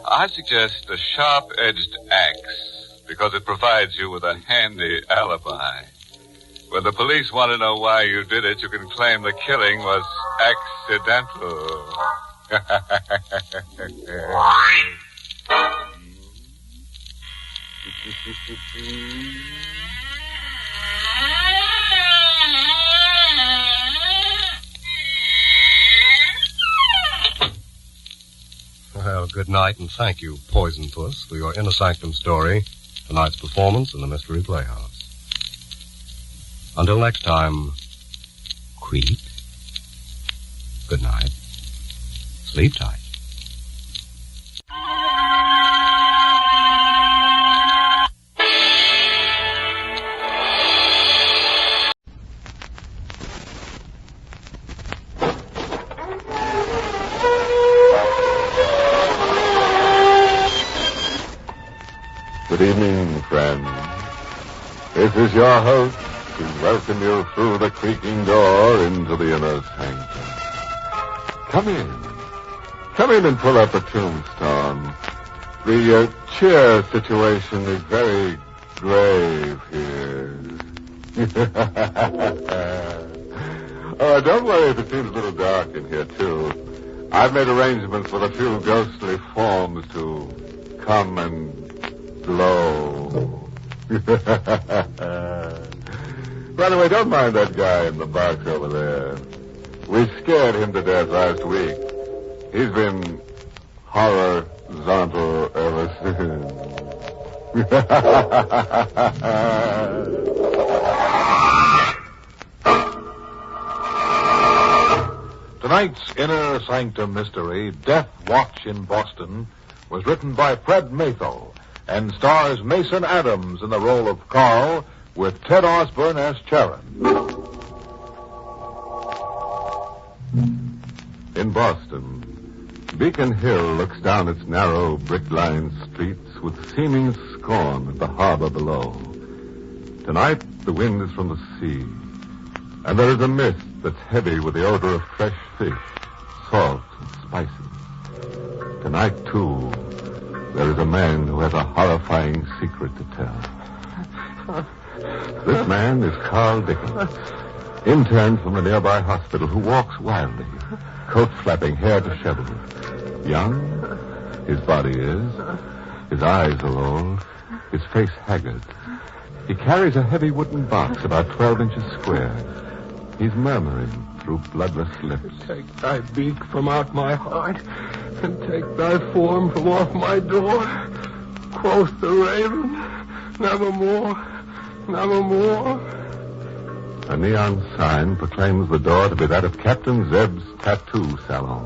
I suggest a sharp-edged axe, because it provides you with a handy alibi. When the police want to know why you did it, you can claim the killing was accidental. Well, good night, and thank you, Poison Puss, for your Inner Sanctum story, tonight's performance in the Mystery Playhouse. Until next time, creep. Good night. Sleep tight. Good evening, friends. This is your host, to welcome you through the creaking door into the inner sanctum. Come in. Come in and pull up a tombstone. The chair situation is very grave here. Don't worry if it seems a little dark in here, too. I've made arrangements for a few ghostly forms to come and glow. By the way, don't mind that guy in the box over there. We scared him to death last week. He's been horizontal ever since. Tonight's Inner Sanctum mystery, Deathwatch in Boston, was written by Fred Matho and stars Mason Adams in the role of Carl with Ted Osborne as Charon. In Boston, Beacon Hill looks down its narrow, brick-lined streets with seeming scorn at the harbor below. Tonight, the wind is from the sea, and there is a mist that's heavy with the odor of fresh fish, salt and spices. Tonight, too, there is a man who has a horrifying secret to tell. This man is Carl Dickens, intern from a nearby hospital who walks wildly, coat flapping, hair disheveled. Young, his body is. His eyes are old, his face haggard. He carries a heavy wooden box about 12 inches square. He's murmuring through bloodless lips. Take thy beak from out my heart, and take thy form from off my door. Quoth the raven, nevermore, nevermore. A neon sign proclaims the door to be that of Captain Zeb's Tattoo Salon.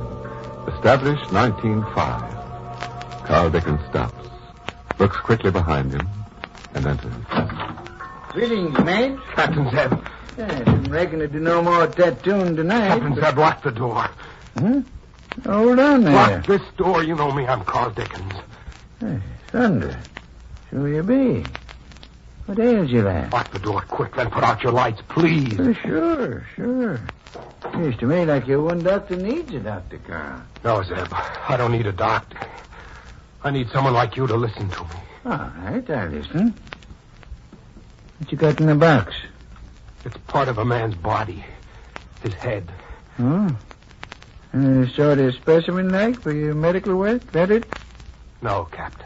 Established 1905. Carl Dickens stops, looks quickly behind him, and enters. Greetings, mate. Captain Zeb. Yeah, didn't reckon to do no more tattooing tonight. Captain Zeb, lock the door. Hmm? Hold on there. Lock this door. You know me. I'm Carl Dickens. Hey, thunder. Who you be? What ails you, lad? Lock the door quick, then put out your lights, please. Sure. Seems to me like your one doctor needs a doctor, Carl. No, Zeb. I don't need a doctor. I need someone like you to listen to me. All right, I'll listen. What you got in the box? It's part of a man's body. His head. Oh. Sort of specimen-like for your medical work? That it? No, Captain.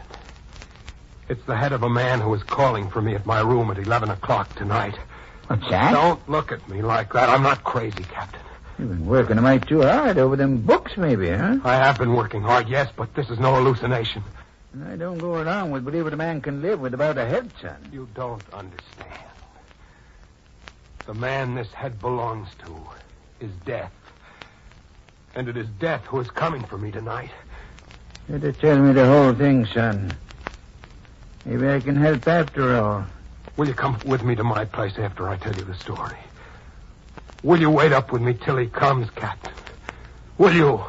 It's the head of a man who was calling for me at my room at 11 o'clock tonight. What's that? Don't look at me like that. I'm not crazy, Captain. You've been working a mite too hard over them books, maybe, huh? I have been working hard, yes, but this is no hallucination. I don't go along with believing a man can live without a head, son. You don't understand. The man this head belongs to is Death. And it is Death who is coming for me tonight. Better tell me the whole thing, son. Maybe I can help after all. Will you come with me to my place after I tell you the story? Will you wait up with me till he comes, Captain? Will you?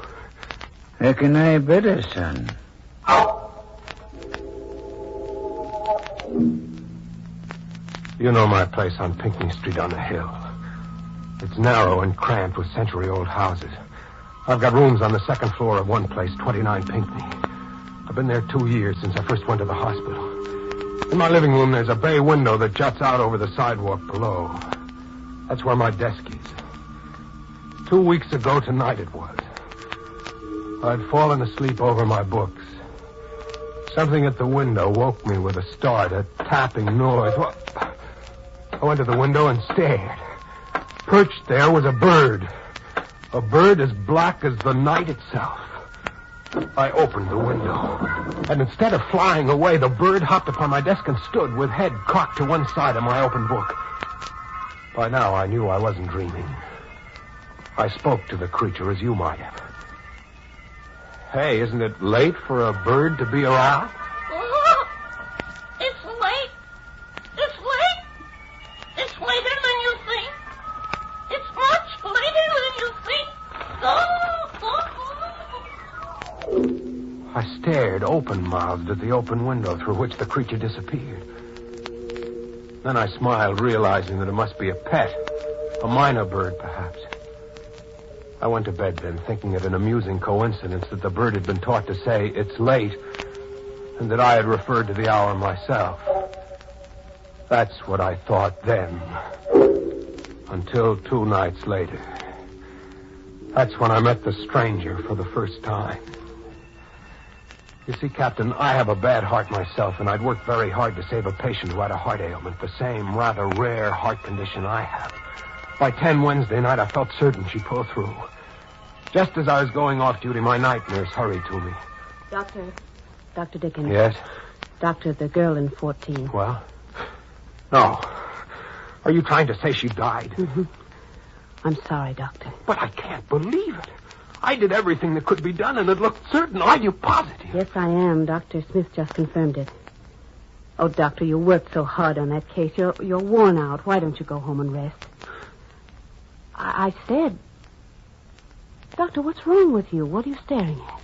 Reckon I better, son. You know my place on Pinckney Street on the hill. It's narrow and cramped with century-old houses. I've got rooms on the second floor of one place, 29 Pinckney. I've been there 2 years since I first went to the hospital. In my living room, there's a bay window that juts out over the sidewalk below. That's where my desk is. 2 weeks ago tonight it was. I'd fallen asleep over my books. Something at the window woke me with a start, a tapping noise. I went to the window and stared. Perched there was a bird. A bird as black as the night itself. I opened the window, and instead of flying away, the bird hopped upon my desk and stood with head cocked to one side of my open book. By now, I knew I wasn't dreaming. I spoke to the creature as you might have. Hey, isn't it late for a bird to be around? Oh, it's late. It's late. It's later than you think. It's much later than you think. I stared open-mouthed at the open window through which the creature disappeared. Then I smiled, realizing that it must be a pet. A minor bird, perhaps. I went to bed then, thinking it an amusing coincidence that the bird had been taught to say, "It's late," and that I had referred to the hour myself. That's what I thought then. Until 2 nights later. That's when I met the stranger for the first time. You see, Captain, I have a bad heart myself, and I'd worked very hard to save a patient who had a heart ailment, the same rather rare heart condition I have. By 10 Wednesday night, I felt certain she'd pull through. Just as I was going off duty, my night nurse hurried to me. Dr. Dickens. Yes? Doctor, the girl in 14. Well? No. Are you trying to say she died? Mm-hmm. I'm sorry, Doctor. But I can't believe it. I did everything that could be done, and it looked certain. Are you positive? Yes, I am. Dr. Smith just confirmed it. Oh, Doctor, you worked so hard on that case. You're worn out. Why don't you go home and rest? I said... Doctor, what's wrong with you? What are you staring at?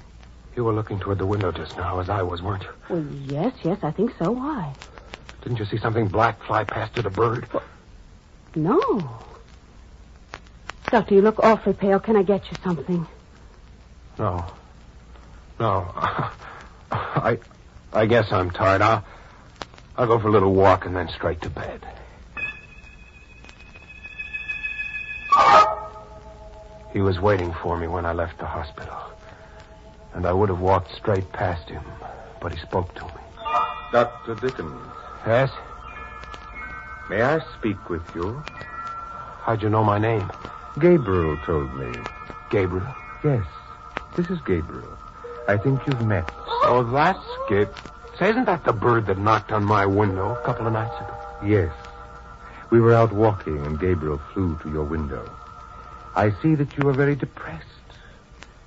You were looking toward the window just now, as I was, weren't you? Well, yes, I think so. Why? Didn't you see something black fly past it, a bird? Well, no. Doctor, you look awfully pale. Can I get you something? No. I guess I'm tired. I'll go for a little walk and then straight to bed. He was waiting for me when I left the hospital. And I would have walked straight past him, but he spoke to me. Dr. Dickens. Yes? May I speak with you? How'd you know my name? Gabriel told me. Gabriel? Yes. This is Gabriel. I think you've met. Oh, that's Gabe. Say, isn't that the bird that knocked on my window a couple of nights ago? Yes. We were out walking and Gabriel flew to your window. I see that you are very depressed.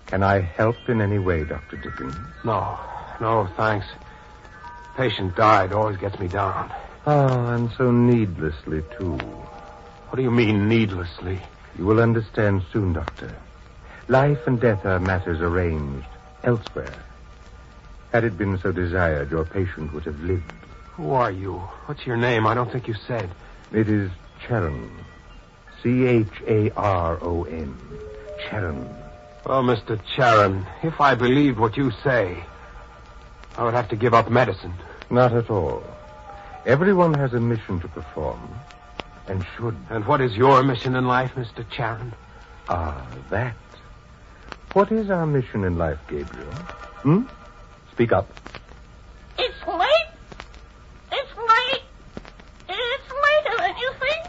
Can I help in any way, Dr. Dickens? No, thanks. Patient died. Always gets me down. Oh, and so needlessly, too. What do you mean, needlessly? You will understand soon, Doctor. Life and death are matters arranged elsewhere. Had it been so desired, your patient would have lived. Who are you? What's your name? I don't think you said. It is Charon. Charon. Charon. Well, Mr. Charon, if I believed what you say, I would have to give up medicine. Not at all. Everyone has a mission to perform, and should. And what is your mission in life, Mr. Charon? That. What is our mission in life, Gabriel? Speak up. It's late. It's late. It's later than you think.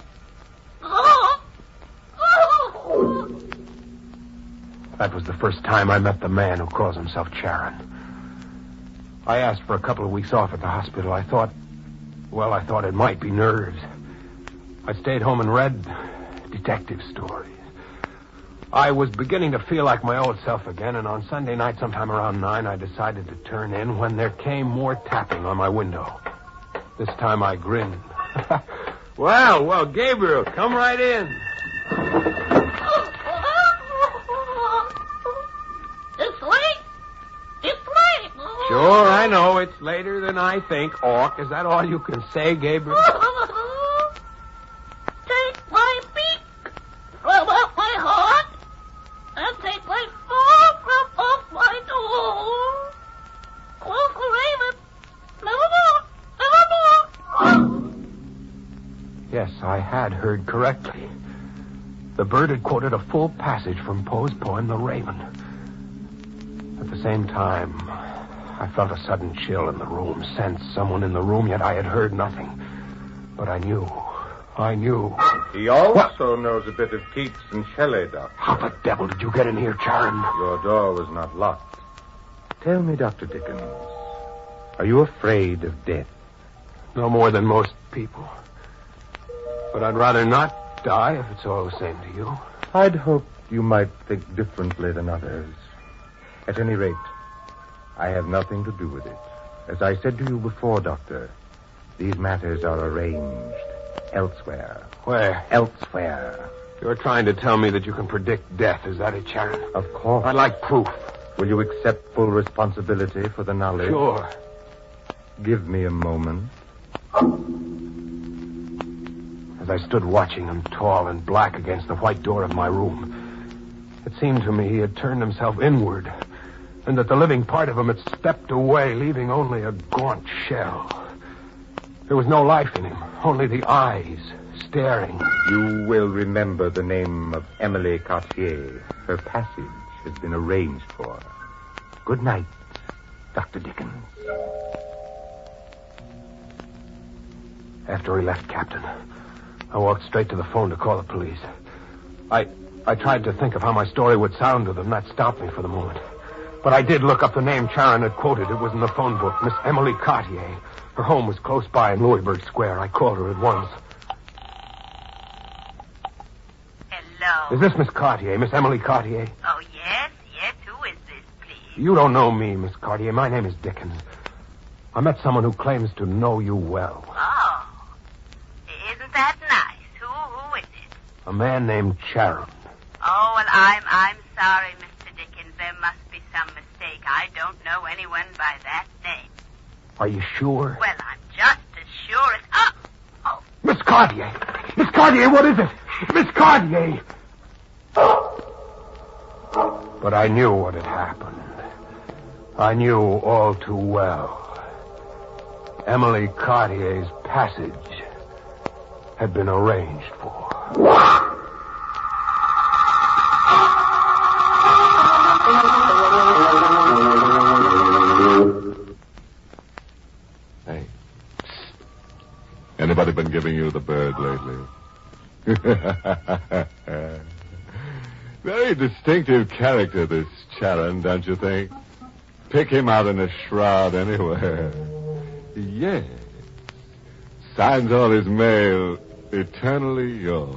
That was the first time I met the man who calls himself Charon. I asked for a couple of weeks off at the hospital. I thought it might be nerves. I stayed home and read detective stories. I was beginning to feel like my old self again, and on Sunday night, sometime around 9, I decided to turn in when there came more tapping on my window. This time I grinned. Well, Gabriel, come right in. It's late. It's late. Sure, I know. It's later than I think. Orc, is that all you can say, Gabriel? Take my beak from off my heart and take my paw from off my door. Quoth the raven, nevermore. Yes, I had heard correctly. The bird had quoted a full passage from Poe's poem, The Raven. At the same time, I felt a sudden chill in the room, sensed someone in the room, yet I had heard nothing. But I knew. He also knows a bit of Keats and Shelley, Doctor. How the devil did you get in here, Charon? Your door was not locked. Tell me, Dr. Dickens, are you afraid of death? No more than most people. But I'd rather not die if it's all the same to you. I'd hoped you might think differently than others. At any rate, I have nothing to do with it. As I said to you before, Doctor, these matters are arranged elsewhere. Where? Elsewhere. You're trying to tell me that you can predict death, is that it, Charon? Of course. I'd like proof. Will you accept full responsibility for the knowledge? Sure. Give me a moment. as I stood watching him, tall and black, against the white door of my room. It seemed to me he had turned himself inward, and that the living part of him had stepped away, leaving only a gaunt shell. There was no life in him, only the eyes staring. You will remember the name of Emily Cartier. Her passage has been arranged for. Good night, Dr. Dickens. After he left, Captain, I walked straight to the phone to call the police. I tried to think of how my story would sound to them. That stopped me for the moment. But I did look up the name Charon had quoted. It was in the phone book, Miss Emily Cartier. Her home was close by in Louisburg Square. I called her at once. Hello? Is this Miss Cartier, Miss Emily Cartier? Oh, yes. Who is this, please? You don't know me, Miss Cartier. My name is Dickens. I met someone who claims to know you well. Oh. Isn't that nice? Who is it? A man named Charon. Oh, well, I'm sorry, Mr. Dickens. There must be some mistake. I don't know anyone by that name. Are you sure? Well, I'm just as sure as... Oh. Miss Cartier! Miss Cartier, what is it? Miss Cartier! But I knew what had happened. I knew all too well. Emily Cartier's passage had been arranged for. Hey. Anybody been giving you the bird lately? Very distinctive character, this Charon, don't you think? Pick him out in a shroud anywhere. Yes. Signs all his mail, eternally yours.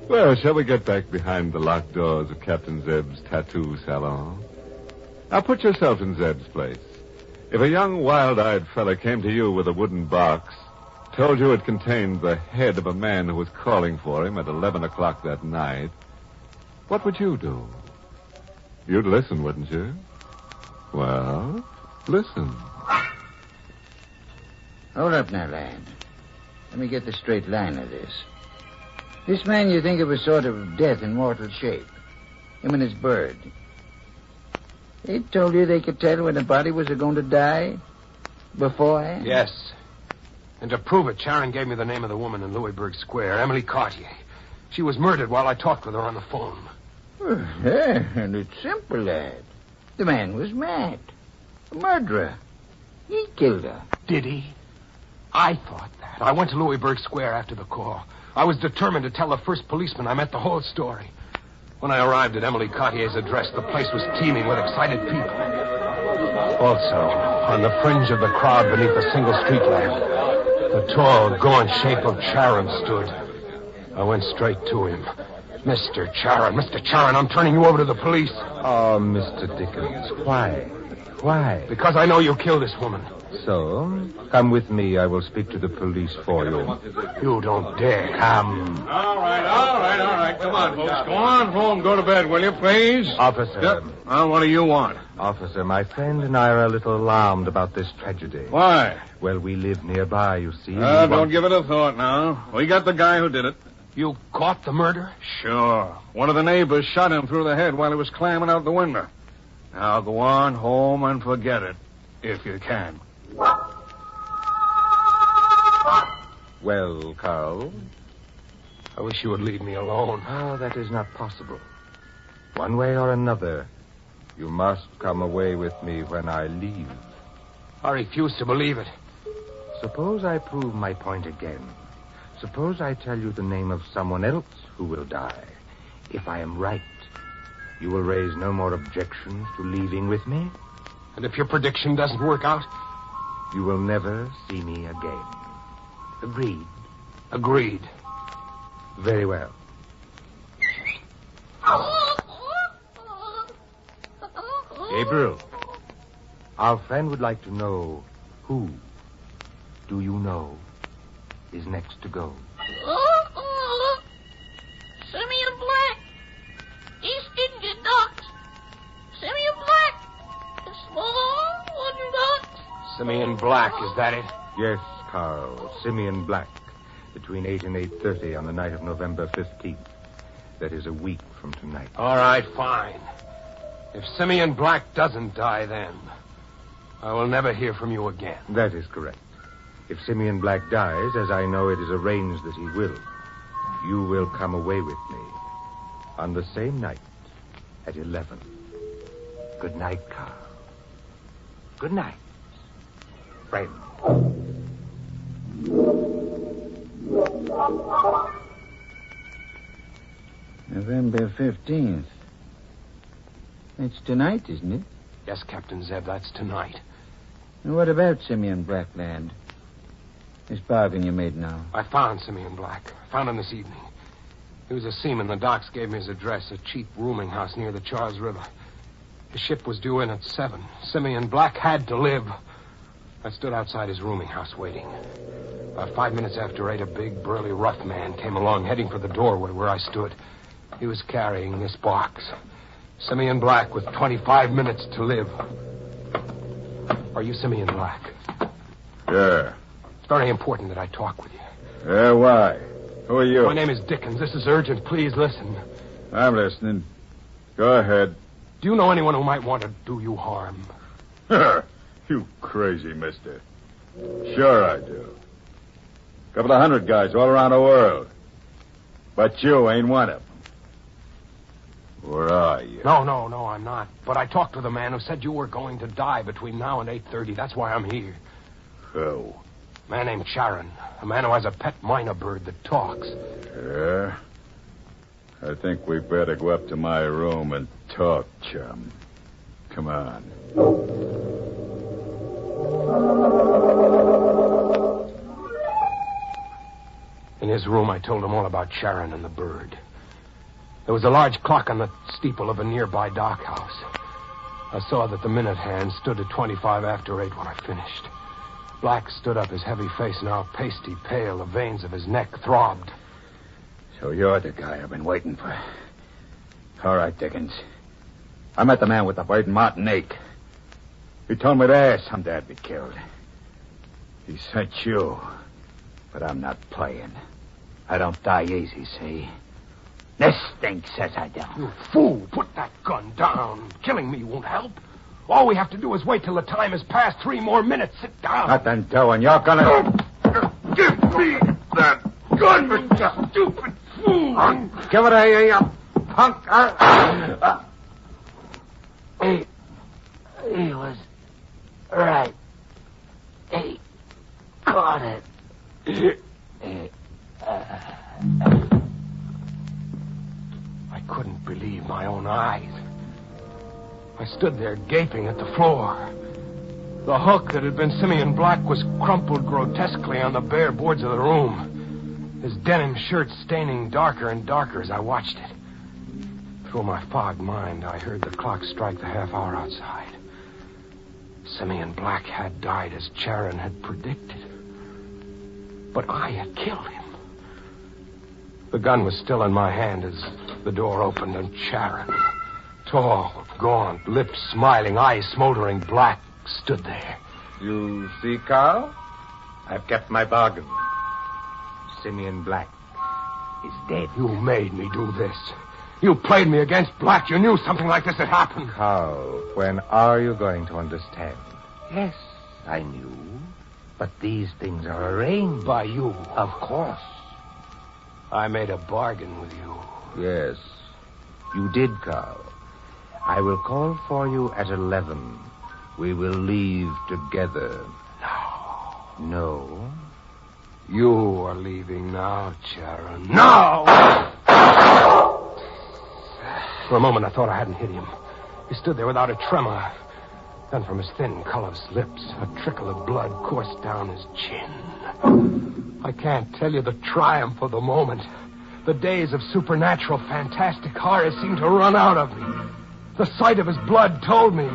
Well, shall we get back behind the locked doors of Captain Zeb's tattoo salon? Now, put yourself in Zeb's place. If a young, wild-eyed fella came to you with a wooden box, told you it contained the head of a man who was calling for him at 11 o'clock that night, what would you do? You'd listen, wouldn't you? Well, listen. Hold up now, lad. Let me get the straight line of this. This man you think of as sort of death in mortal shape. Him and his bird. They told you they could tell when the body was going to die? Beforehand? Yes. And to prove it, Charon gave me the name of the woman in Louisburg Square, Emily Cartier. She was murdered while I talked with her on the phone. And it's simple, lad. The man was mad. A murderer. He killed her. Did he? I thought that. I went to Louisburg Square after the call. I was determined to tell the first policeman I met the whole story. When I arrived at Emily Cartier's address, the place was teeming with excited people. Also, on the fringe of the crowd beneath a single street lamp, the tall, gaunt shape of Charon stood. I went straight to him. Mr. Charon, I'm turning you over to the police. Oh, Mr. Dickens, why? Why? Because I know you killed this woman. So, come with me. I will speak to the police for you. You don't dare. Come. All right. Come on, folks. Go on home. Go to bed, will you, please? Officer. Yep. Well, what do you want? Officer, my friend and I are a little alarmed about this tragedy. Why? Well, we live nearby, you see. Don't give it a thought now. We got the guy who did it. You caught the murderer? Sure. One of the neighbors shot him through the head while he was climbing out the window. Now go on home and forget it, if you can. Well, Carl? I wish you would leave me alone. Oh, that is not possible. One way or another, you must come away with me when I leave. I refuse to believe it. Suppose I prove my point again. Suppose I tell you the name of someone else who will die. If I am right, you will raise no more objections to leaving with me? And if your prediction doesn't work out? You will never see me again. Agreed? Agreed. Very well. Gabriel, our friend would like to know who, do you know, is next to go. Simeon Black. East India Docks. Simeon Black. The small wooden docks. Simeon Black, is that it? Yes, Carl. Simeon Black. Between 8 and 8:30 on the night of November 15th. That is a week from tonight. All right, fine. If Simeon Black doesn't die then, I will never hear from you again. That is correct. If Simeon Black dies, as I know it is arranged that he will, you will come away with me on the same night at 11. Good night, Carl. Good night, friend. November 15th. It's tonight, isn't it? Yes, Captain Zeb, that's tonight. And what about Simeon Black, lad? This bargain you made now. I found Simeon Black. Found him this evening. He was a seaman. The docks gave me his address, a cheap rooming house near the Charles River. His ship was due in at 7. Simeon Black had to live. I stood outside his rooming house waiting. About 5 minutes after 8, a big, burly, rough man came along, heading for the doorway where I stood. He was carrying this box. Simeon Black with 25 minutes to live. Are you Simeon Black? Yeah. It's very important that I talk with you. Yeah, why? Who are you? My name is Dickens. This is urgent. Please listen. I'm listening. Go ahead. Do you know anyone who might want to do you harm? You crazy mister. Sure I do. Couple of 100 guys all around the world. But you ain't one of them. Where are you? No, I'm not. But I talked with a man who said you were going to die between now and 8:30. That's why I'm here. Who? A man named Charon. A man who has a pet minor bird that talks. Yeah? I think we better go up to my room and talk, chum. Come on. In his room, I told him all about Charon and the bird. There was a large clock on the steeple of a nearby dock house. I saw that the minute hand stood at 25 after 8 when I finished. Black stood up, his heavy face now pasty pale. The veins of his neck throbbed. So you're the guy I've been waiting for. All right, Dickens. I met the man with the bird in Martinique. He told me there someday I'd be killed. He sent you. But I'm not playing. I don't die easy, see? This thing says I don't. You fool! Put that gun down. Killing me won't help. All we have to do is wait till the time has passed. 3 more minutes. Sit down. Nothing doing. You're gonna... Give me that gun, you stupid fool! Give it here, you punk. He was right. He caught it. I couldn't believe my own eyes. I stood there gaping at the floor. The hook that had been Simeon Black was crumpled grotesquely on the bare boards of the room, his denim shirt staining darker and darker as I watched it. Through my fogged mind, I heard the clock strike the half hour outside. Simeon Black had died as Charon had predicted. But I had killed him. The gun was still in my hand as the door opened, and Charon, tall, gaunt, lips smiling, eyes smoldering black, stood there. You see, Carl? I've kept my bargain. Simeon Black is dead. You made me do this. You played me against Black. You knew something like this had happened. Carl, when are you going to understand? Yes, I knew. But these things are arranged. By you. Of course. I made a bargain with you. Yes, you did, Carl. I will call for you at 11. We will leave together. No. You are leaving now, Charon. No! For a moment, I thought I hadn't hit him. He stood there without a tremor. Then from his thin, colorless lips, a trickle of blood coursed down his chin. I can't tell you the triumph of the moment. The days of supernatural, fantastic horror seemed to run out of me. The sight of his blood told me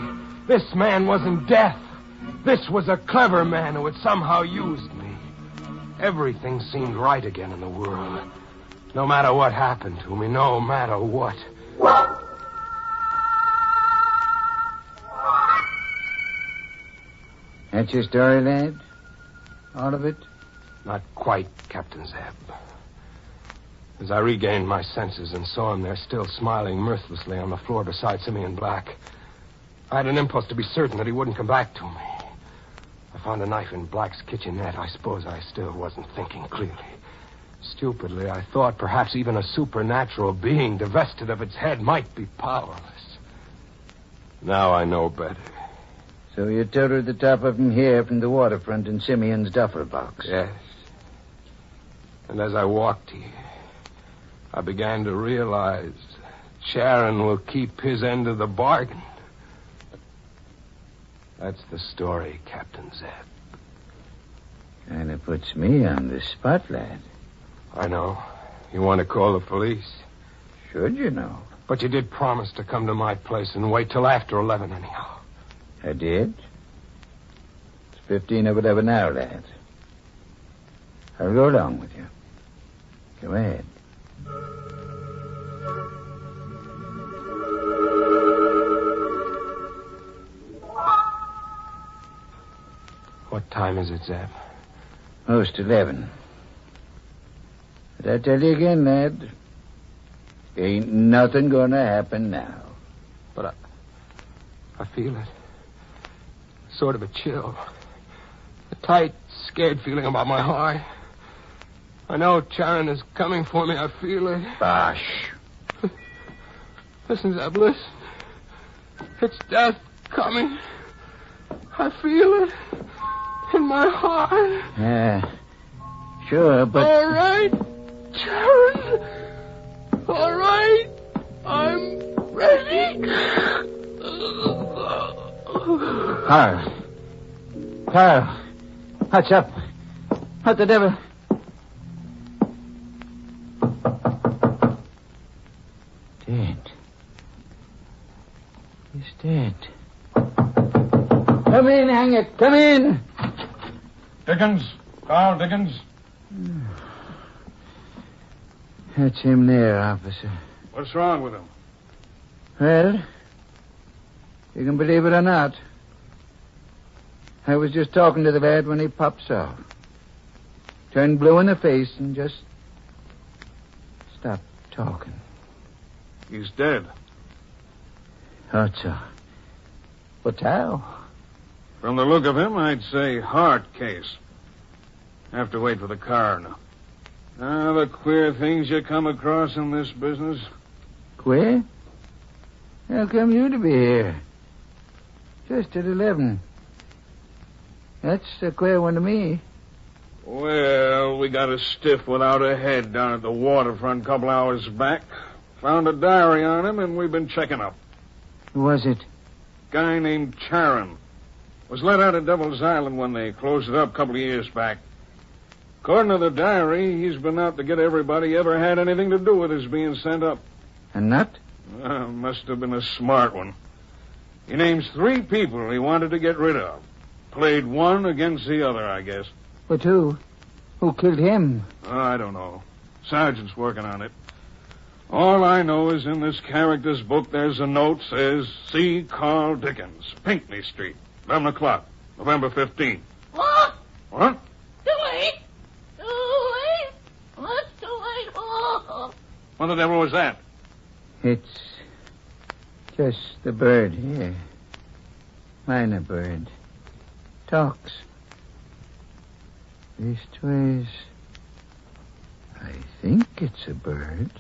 this man wasn't death. This was a clever man who had somehow used me. Everything seemed right again in the world. No matter what happened to me, no matter what. That's your story, lad? All of it? Not quite, Captain Zeb. As I regained my senses and saw him there still smiling mirthlessly on the floor beside Simeon Black, I had an impulse to be certain that he wouldn't come back to me. I found a knife in Black's kitchenette. I suppose I still wasn't thinking clearly. Stupidly, I thought perhaps even a supernatural being divested of its head might be powerless. Now I know better. So you toted the top of him here from the waterfront in Simeon's duffel box? Yes. And as I walked here, I began to realize Sharon will keep his end of the bargain. That's the story, Captain Zeb. Kind of puts me on the spot, lad. I know. You want to call the police? Should you know? But you did promise to come to my place and wait till after 11 anyhow. I did. It's 15 of 11 now, lad. I'll go along with you. Go ahead. What time is it, Zeb? Most 11. But I tell you again, lad, ain't nothing gonna happen now. But I feel it. Sort of a chill. A tight, scared feeling about my heart. I know Sharon is coming for me. I feel it. Bosh. Listen, Zeb, listen. It's death coming. I feel it in my heart. Yeah, sure, but... All right, Sharon. All right. I'm ready. Carl. What's up? What the devil? Dead. He's dead. Come in, hang it. Come in. Dickens. Carl Dickens. That's him there, officer. What's wrong with him? Well, you can believe it or not. I was just talking to the lad when he pops off. Turned blue in the face and just stopped talking. He's dead. Thought so. But how? From the look of him, I'd say heart case. Have to wait for the coroner. The queer things you come across in this business. Queer? How come you to be here? Just at 11. That's a queer one to me. Well, we got a stiff without a head down at the waterfront a couple hours back. Found a diary on him, and we've been checking up. Who was it? Guy named Charon. Was let out of Devil's Island when they closed it up a couple of years back. According to the diary, he's been out to get everybody he ever had anything to do with his being sent up. A nut? Must have been a smart one. He names 3 people he wanted to get rid of. Played one against the other, I guess. But who? Who killed him? I don't know. Sergeant's working on it. All I know is in this character's book there's a note says, see Carl Dickens, Pinckney Street, 11 o'clock, November 15th. What? What? Too late. Too late. What's too late? Oh. What the devil was that? It's just the bird here. Minor bird. Talks. Leastways, I think it's a bird.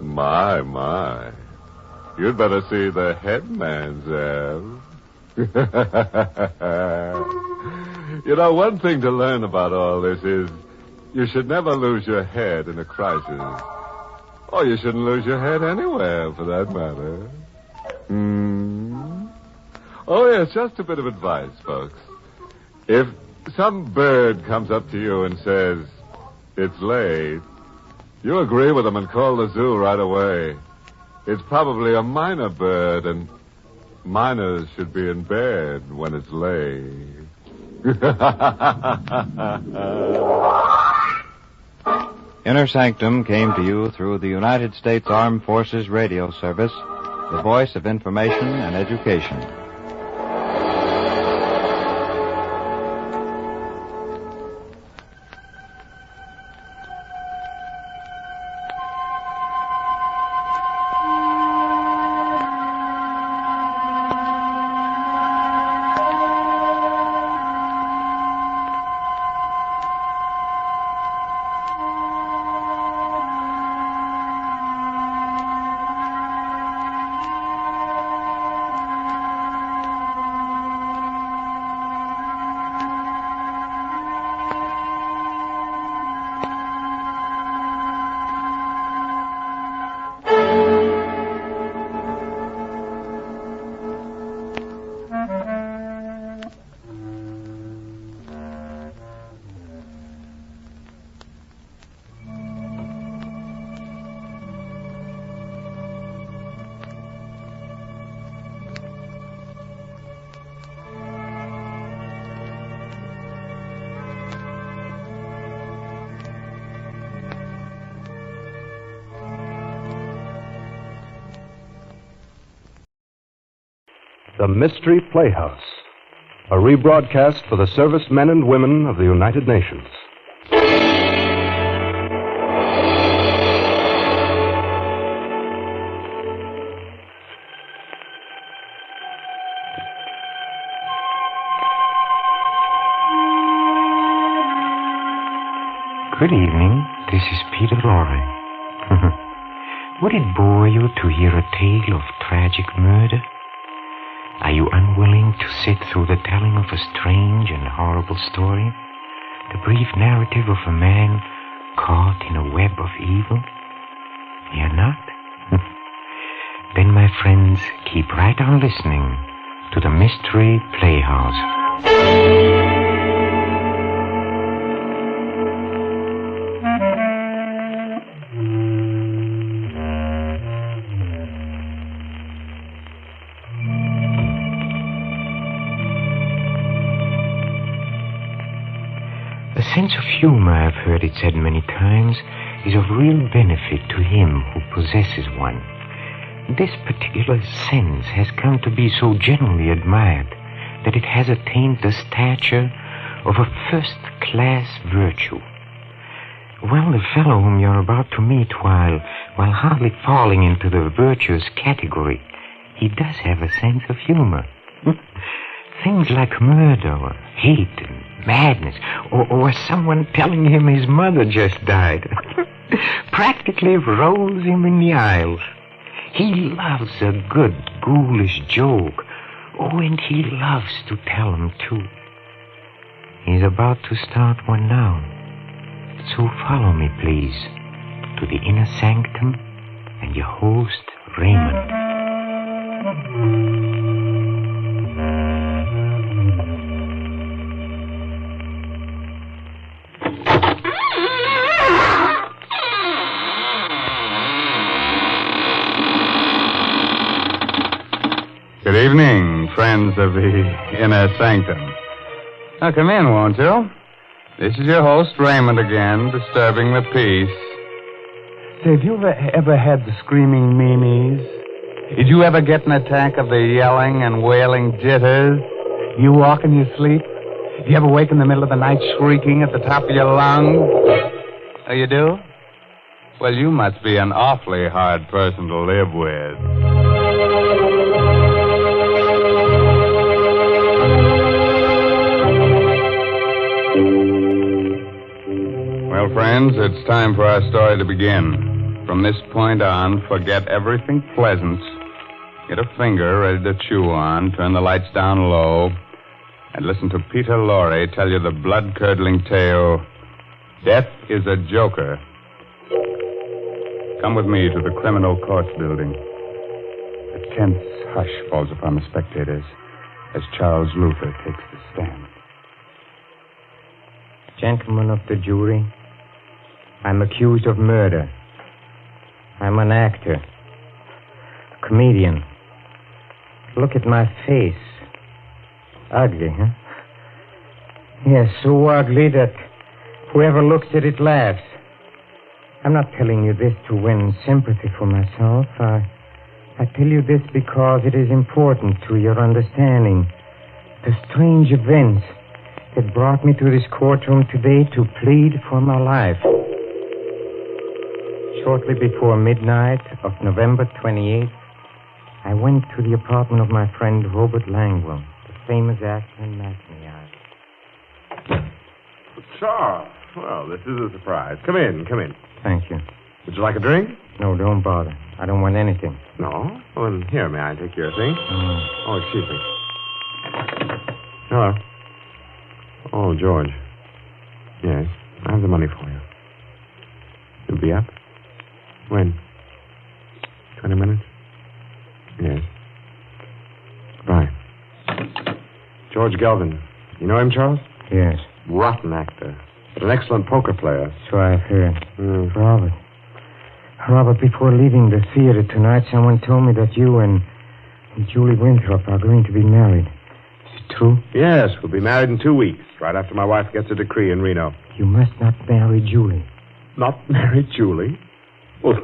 My. You'd better see the headman, Zeb. You know, one thing to learn about all this is you should never lose your head in a crisis. Or you shouldn't lose your head anywhere, for that matter. Oh, yes, just a bit of advice, folks. If some bird comes up to you and says, it's late, you agree with them and call the zoo right away. It's probably a minor bird, and minors should be in bed when it's late. Inner Sanctum came to you through the United States Armed Forces Radio Service, the voice of information and education. The Mystery Playhouse, a rebroadcast for the servicemen and women of the United Nations. Good evening. This is Peter Lorre. Would it bore you to hear a tale of tragic murder? Are you unwilling to sit through the telling of a strange and horrible story? The brief narrative of a man caught in a web of evil? You're not? Then, my friends, keep right on listening to the Mystery Playhouse. A sense of humor, I've heard it said many times, is of real benefit to him who possesses one. This particular sense has come to be so generally admired that it has attained the stature of a first-class virtue. Well, the fellow whom you're about to meet, while hardly falling into the virtuous category, he does have a sense of humor. Things like murder or hate and madness, or someone telling him his mother just died, practically rolls him in the aisles. He loves a good, ghoulish joke. Oh, and he loves to tell them, too. He's about to start one now. So follow me, please, to the Inner Sanctum and your host, Raymond. Good evening, friends of the Inner Sanctum. Now, come in, won't you? This is your host, Raymond, again, disturbing the peace. Say, have you ever had the screaming meanies? Did you ever get an attack of the yelling and wailing jitters? You walk in your sleep? Do you ever wake in the middle of the night shrieking at the top of your lungs? Oh, you do? Well, you must be an awfully hard person to live with. Well, friends, it's time for our story to begin. From this point on, forget everything pleasant. Get a finger ready to chew on, turn the lights down low, and listen to Peter Lorre tell you the blood-curdling tale, Death is a Joker. Come with me to the Criminal Courts building. A tense hush falls upon the spectators as Charles Luther takes the stand. Gentlemen of the jury, I'm accused of murder. I'm an actor, a comedian. Look at my face. Ugly, huh? Yes, so ugly that whoever looks at it laughs. I'm not telling you this to win sympathy for myself. I tell you this because it is important to your understanding. The strange events that brought me to this courtroom today to plead for my life. Shortly before midnight of November 28th, I went to the apartment of my friend Robert Langwell, the famous actor and matinee artist. Charles. Well, this is a surprise. Come in. Thank you. Would you like a drink? No, don't bother. I don't want anything. No? Well, then, here, may I take your thing? Oh, excuse me. Hello. Oh, George. Yes, I have the money for you. You'll be up? When? 20 minutes? Yes. Bye. George Gelvin. You know him, Charles? Yes. Rotten actor. But an excellent poker player. So I've heard. Robert, before leaving the theater tonight, someone told me that you and Julie Winthrop are going to be married. Is it true? Yes, we'll be married in 2 weeks, right after my wife gets a decree in Reno. You must not marry Julie. Not marry Julie? Well,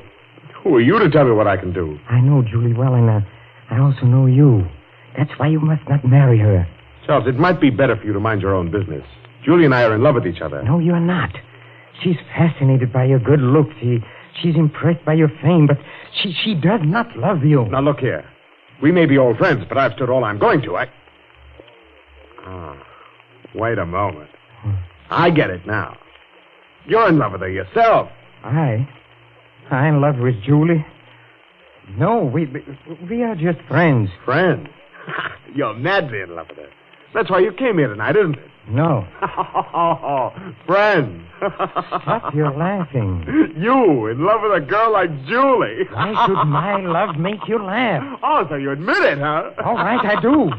who are you to tell me what I can do? I know Julie well, and I also know you. That's why you must not marry her. Charles, it might be better for you to mind your own business. Julie and I are in love with each other. No, you're not. She's fascinated by your good looks. She's impressed by your fame, but she does not love you. Now, look here. We may be old friends, but I've stood all I'm going to. Wait a moment. I get it now. You're in love with her yourself. I'm in love with Julie. No, we are just friends. Friends? You're madly in love with her. That's why you came here tonight, isn't it? No. Friends. Stop your laughing. You in love with a girl like Julie. Why should my love make you laugh? Oh, so you admit it, huh? All right, I do.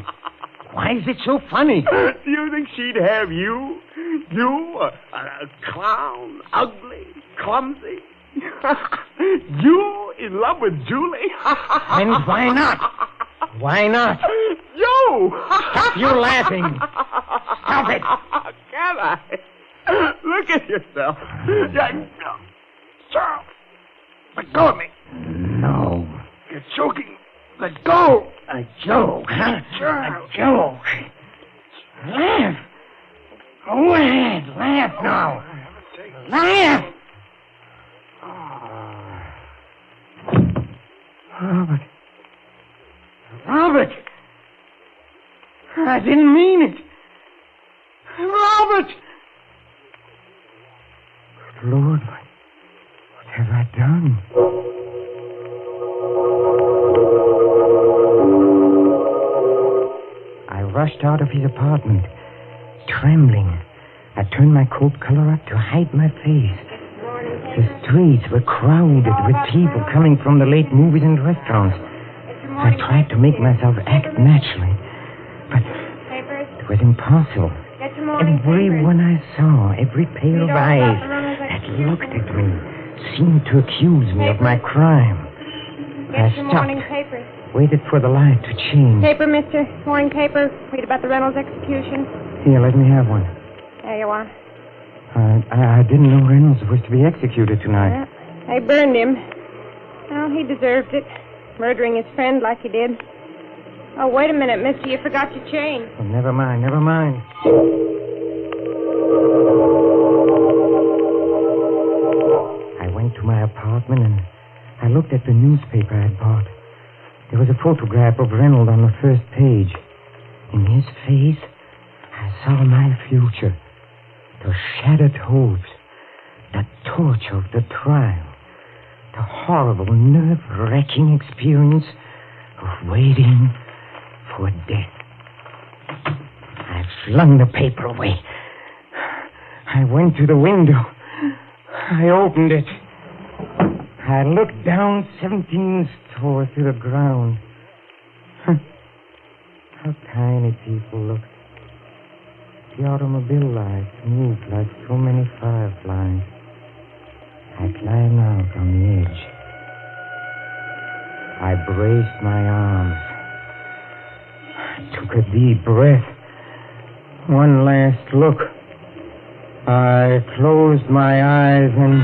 Why is it so funny? Do you think she'd have you? You, a clown, ugly, clumsy. You in love with Julie? And why not? Why not? You! Stop your laughing. Stop it. Can I? Look at yourself. Charles, let go of me. No. You're choking. Let go. A joke, huh? Charles. A joke. Laugh. Go ahead. Laugh now. Laugh. Robert. I didn't mean it. Robert. Lord, what have I done? I rushed out of his apartment, trembling. I turned my coat collar up to hide my face. The streets were crowded with people coming from the late movies and restaurants. I tried to make myself act naturally, but it was impossible. Everyone I saw, every pair of eyes that looked at me, seemed to accuse me of my crime. I stopped, waited for the light to change. Paper, mister. Morning paper. Read about the Reynolds execution. Here, let me have one. There you are. I didn't know Reynolds was to be executed tonight. They burned him. Well, he deserved it. Murdering his friend like he did. Oh, wait a minute, mister. You forgot your chain. Oh, never mind. I went to my apartment and I looked at the newspaper I had bought. There was a photograph of Reynolds on the first page. In his face, I saw my future. The shattered hopes, the torture of the trial, the horrible, nerve-wracking experience of waiting for death. I flung the paper away. I went to the window. I opened it. I looked down 17 stories to the ground. How tiny people look. The automobile lights moved like so many fireflies. I climbed out on the edge. I braced my arms. I took a deep breath. One last look. I closed my eyes and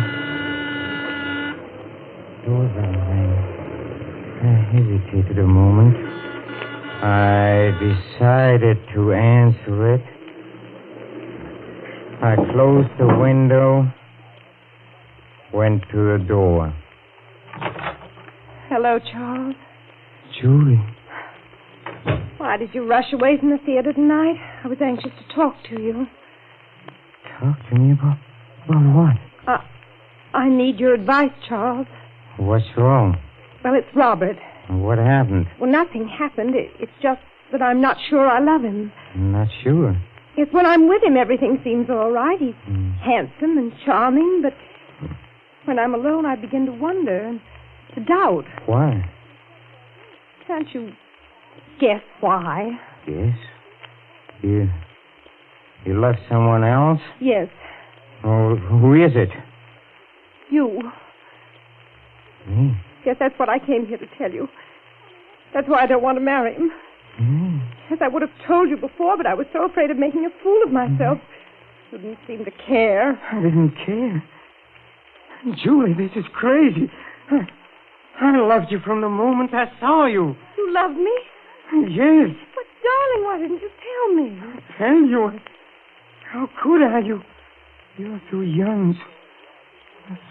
doorbell rang. I hesitated a moment. I decided to answer it. I closed the window, went to the door. Hello, Charles. Julie. Why did you rush away from the theater tonight? I was anxious to talk to you. Talk to me about what? I need your advice, Charles. What's wrong? Well, it's Robert. What happened? Well, nothing happened. It's just that I'm not sure I love him. I'm not sure. Yes, when I'm with him, everything seems all right. He's handsome and charming, but when I'm alone, I begin to wonder and to doubt. Why? Can't you guess why? Yes. You love someone else? Yes. Oh, who is it? You. Me? Yes, that's what I came here to tell you. That's why I don't want to marry him. Yes, I would have told you before, but I was so afraid of making a fool of myself. You didn't seem to care. I didn't care. Julie, this is crazy. I loved you from the moment I saw you. You loved me? Yes. But, darling, why didn't you tell me? Tell you? How could I? You're so young,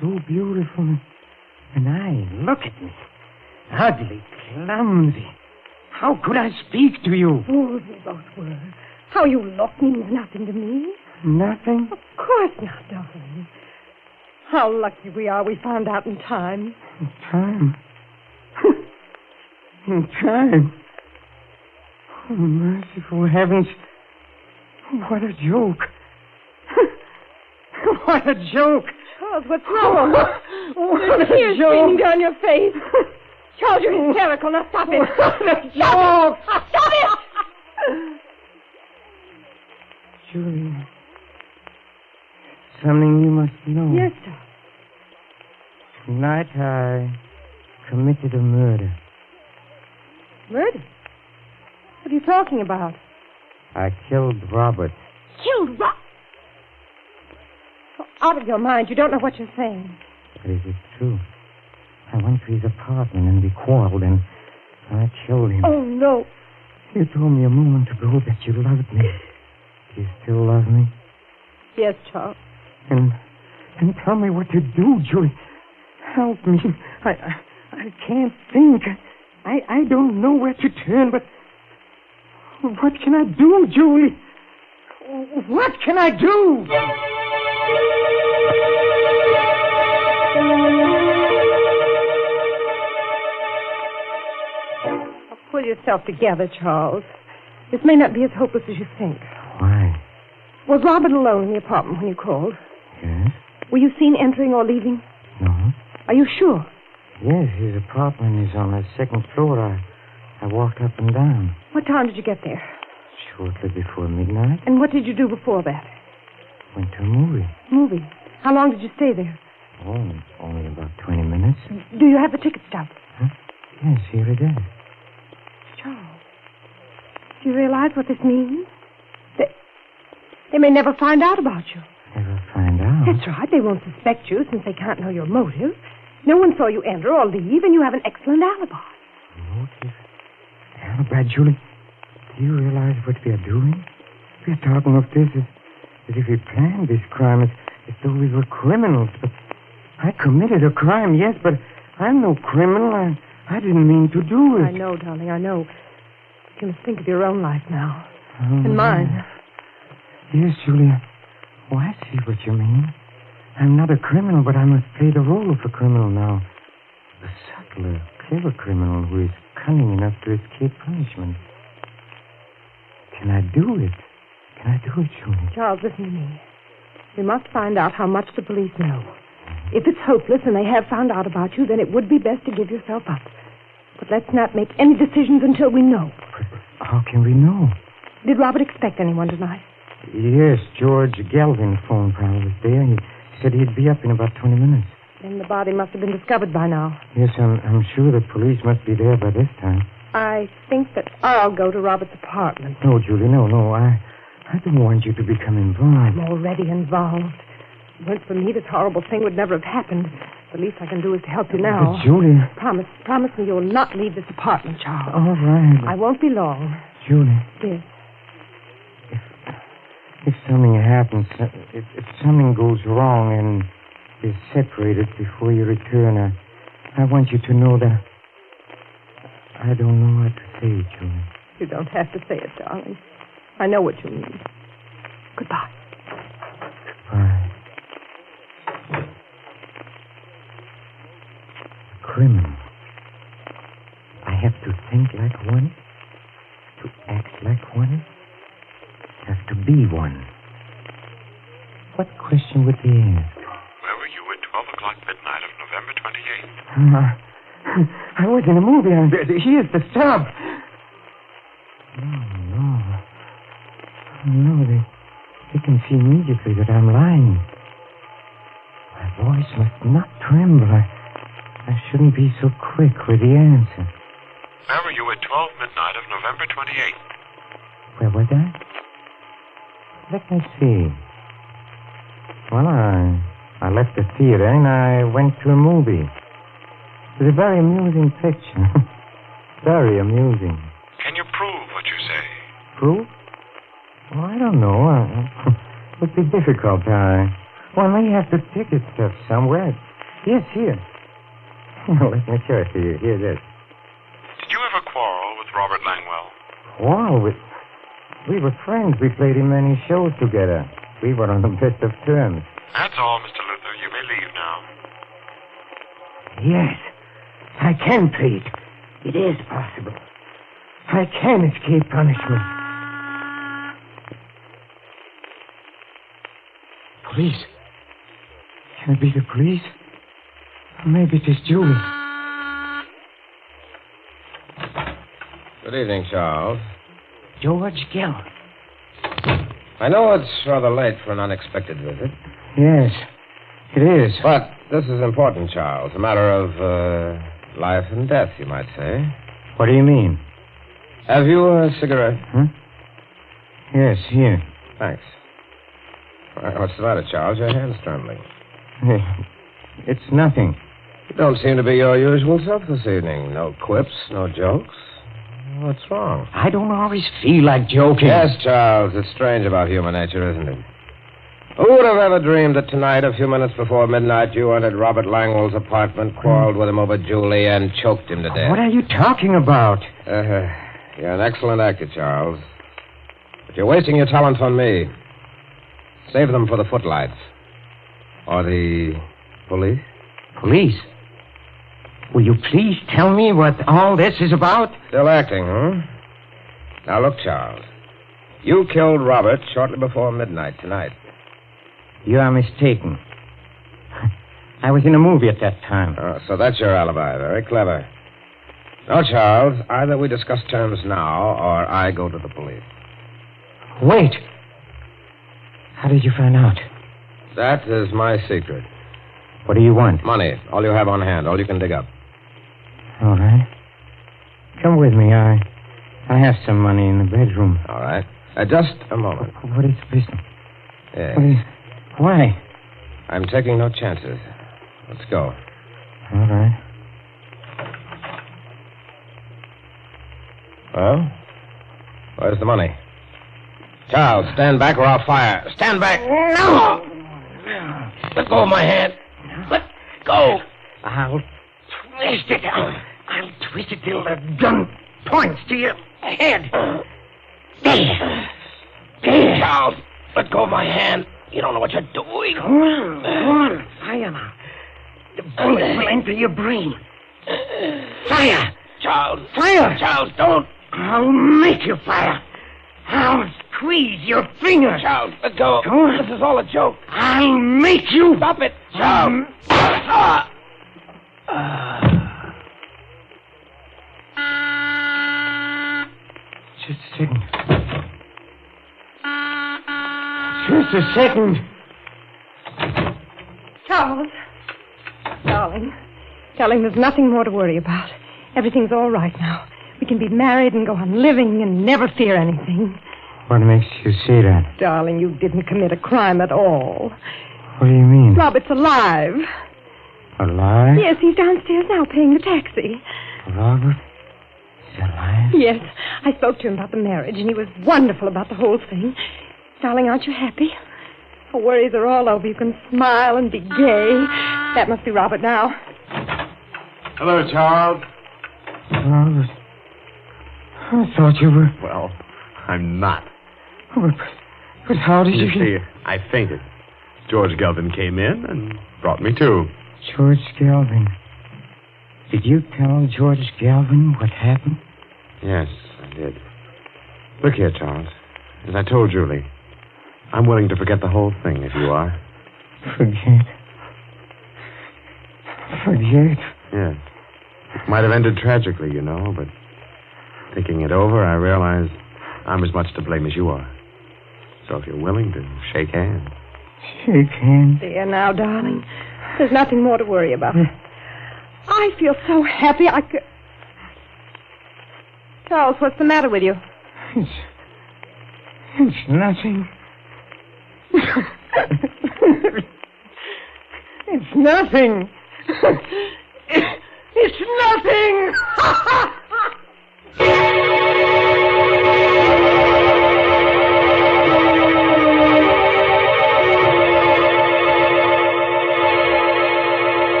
so beautiful. And look at me. Ugly, clumsy. How could I speak to you? Fools we both were. How you look means nothing to me. Nothing? Of course not, darling. How lucky we are we found out in time. In time? In time? Oh, merciful heavens. What a joke. What a joke. Charles, what's wrong? What a tears joke. streaming down your face. Charles, you're hysterical. Now stop it. Stop it! Julie, something you must know. Yes, sir. Tonight I committed a murder. Murder? What are you talking about? I killed Robert. Killed Robert? Out of your mind. You don't know what you're saying. But is it true? I went to his apartment and we quarreled and I killed him. Oh, no. You told me a moment ago that you loved me. Do you still love me? Yes, Charles. And tell me what to do, Julie. Help me. I can't think. I don't know where to turn, but what can I do, Julie? What can I do? Pull yourself together, Charles. This may not be as hopeless as you think. Why? Was Robert alone in the apartment when you called? Yes. Were you seen entering or leaving? No. Are you sure? Yes, his apartment is on the second floor. I walked up and down. What time did you get there? Shortly before midnight. And what did you do before that? Went to a movie. Movie? How long did you stay there? Oh, only about 20 minutes. Do you have the ticket stub? Huh? Yes, here it is. Charles, do you realize what this means? They may never find out about you. Never find out? That's right. They won't suspect you since they can't know your motive. No one saw you enter or leave, and you have an excellent alibi. Motive? Alibi, Julie? Do you realize what we are doing? We are talking of this as if we planned this crime, as though we were criminals. But I committed a crime, yes, but I'm no criminal. I didn't mean to do it. I know, darling, I know. You must think of your own life now. Oh, and mine. Yes, Julia. Oh, I see what you mean. I'm not a criminal, but I must play the role of a criminal now. A subtler, clever criminal who is cunning enough to escape punishment. Can I do it? Can I do it, Julia? Charles, listen to me. We must find out how much the police know. If it's hopeless and they have found out about you, then it would be best to give yourself up. But let's not make any decisions until we know. But how can we know? Did Robert expect anyone tonight? Yes, George Galvin phoned while I was there. He said he'd be up in about 20 minutes. Then the body must have been discovered by now. Yes, I'm sure the police must be there by this time. I think that I'll go to Robert's apartment. No, Julie, no. I don't want you to become involved. I'm already involved. If it weren't for me, this horrible thing would never have happened. The least I can do is to help you now. But, Julie... Promise me you'll not leave this apartment, Charles. All right. I won't be long. Julie. Yes. If something happens, if something goes wrong and is separated before you return, I want you to know that I don't know what to say, Julie. You don't have to say it, darling. I know what you mean. Goodbye. Goodbye. Criminal. I have to think like one, to act like one, have to be one. What question would they ask? Where were you at 12 o'clock midnight of November 28th? I was in a movie. Here's the stub. No, they can see immediately that I'm lying. My voice must not tremble. I shouldn't be so quick with the answer. Where were you at 12 midnight of November 28th? Where was I? Let me see. Well, I left the theater and I went to a movie. It was a very amusing picture. Very amusing. Can you prove what you say? Proof? Well, I don't know. It would be difficult. One may have the ticket stuff somewhere. Yes, here. Let me show it to you. Here it is. Did you ever quarrel with Robert Langwell? Quarrel? We were friends. We played in many shows together. We were on the best of terms. That's all, Mr. Luther. You may leave now. Yes, I can plead. It is possible. I can escape punishment. Police? Can it be the police? Or maybe it is Julie. Good evening, Charles. George Gill. I know it's rather late for an unexpected visit. Yes, it is. But this is important, Charles. A matter of life and death, you might say. What do you mean? Have you a cigarette? Yes, here. Thanks. What's the matter, Charles? Your hand's trembling. It's nothing. You don't seem to be your usual self this evening. No quips, no jokes. What's wrong? I don't always feel like joking. Yes, Charles. It's strange about human nature, isn't it? Who would have ever dreamed that tonight, a few minutes before midnight, you entered Robert Langwell's apartment, quarreled with him over Julie, and choked him to death? What are you talking about? You're an excellent actor, Charles. But you're wasting your talents on me. Save them for the footlights. Or the police? Police? Will you please tell me what all this is about? Still acting, huh? Now, look, Charles. You killed Robert shortly before midnight tonight. You are mistaken. I was in a movie at that time. Oh, so that's your alibi. Very clever. No, Charles. Either we discuss terms now, or I go to the police. Wait. How did you find out? That is my secret. What do you want? Money. All you have on hand. All you can dig up. All right. Come with me. I have some money in the bedroom. All right. Just a moment. What is this? Yes. Why? I'm taking no chances. Let's go. All right. Well? Where's the money? Charles, stand back or I'll fire. Stand back. No! Let go of my hand. Let go. I'll twist it. I'll twist it till the gun points to your head. There. Charles, let go of my hand. You don't know what you're doing. Go on. Fire now. The bullet will enter your brain. Fire. Charles. Fire. Charles, don't. I'll make you fire. I'll squeeze your fingers. Charles, let go. Go on. This is all a joke. I'll make you. Stop it. Charles. Just a second. Just a second. Charles. Darling. Darling, there's nothing more to worry about. Everything's all right now. We can be married and go on living and never fear anything. What makes you say that? Darling, you didn't commit a crime at all. What do you mean? Robert's alive. Alive? Yes, he's downstairs now paying the taxi. Robert is alive? Yes, I spoke to him about the marriage, and he was wonderful about the whole thing. Darling, aren't you happy? The worries are all over. You can smile and be gay. That must be Robert now. Hello, Charles. Robert, I thought you were... Well, I'm not. But how did you... see, I fainted. George Gelvin came in and brought me to. George Galvin. Did you tell George Galvin what happened? Yes, I did. Look here, Charles. As I told Julie, I'm willing to forget the whole thing if you are. Forget? Forget? Yes. It might have ended tragically, you know, but thinking it over, I realize I'm as much to blame as you are. So if you're willing to shake hands. Shake hands? There now, darling. There's nothing more to worry about. I feel so happy I could... Charles, what's the matter with you? It's nothing. It's nothing. It's nothing.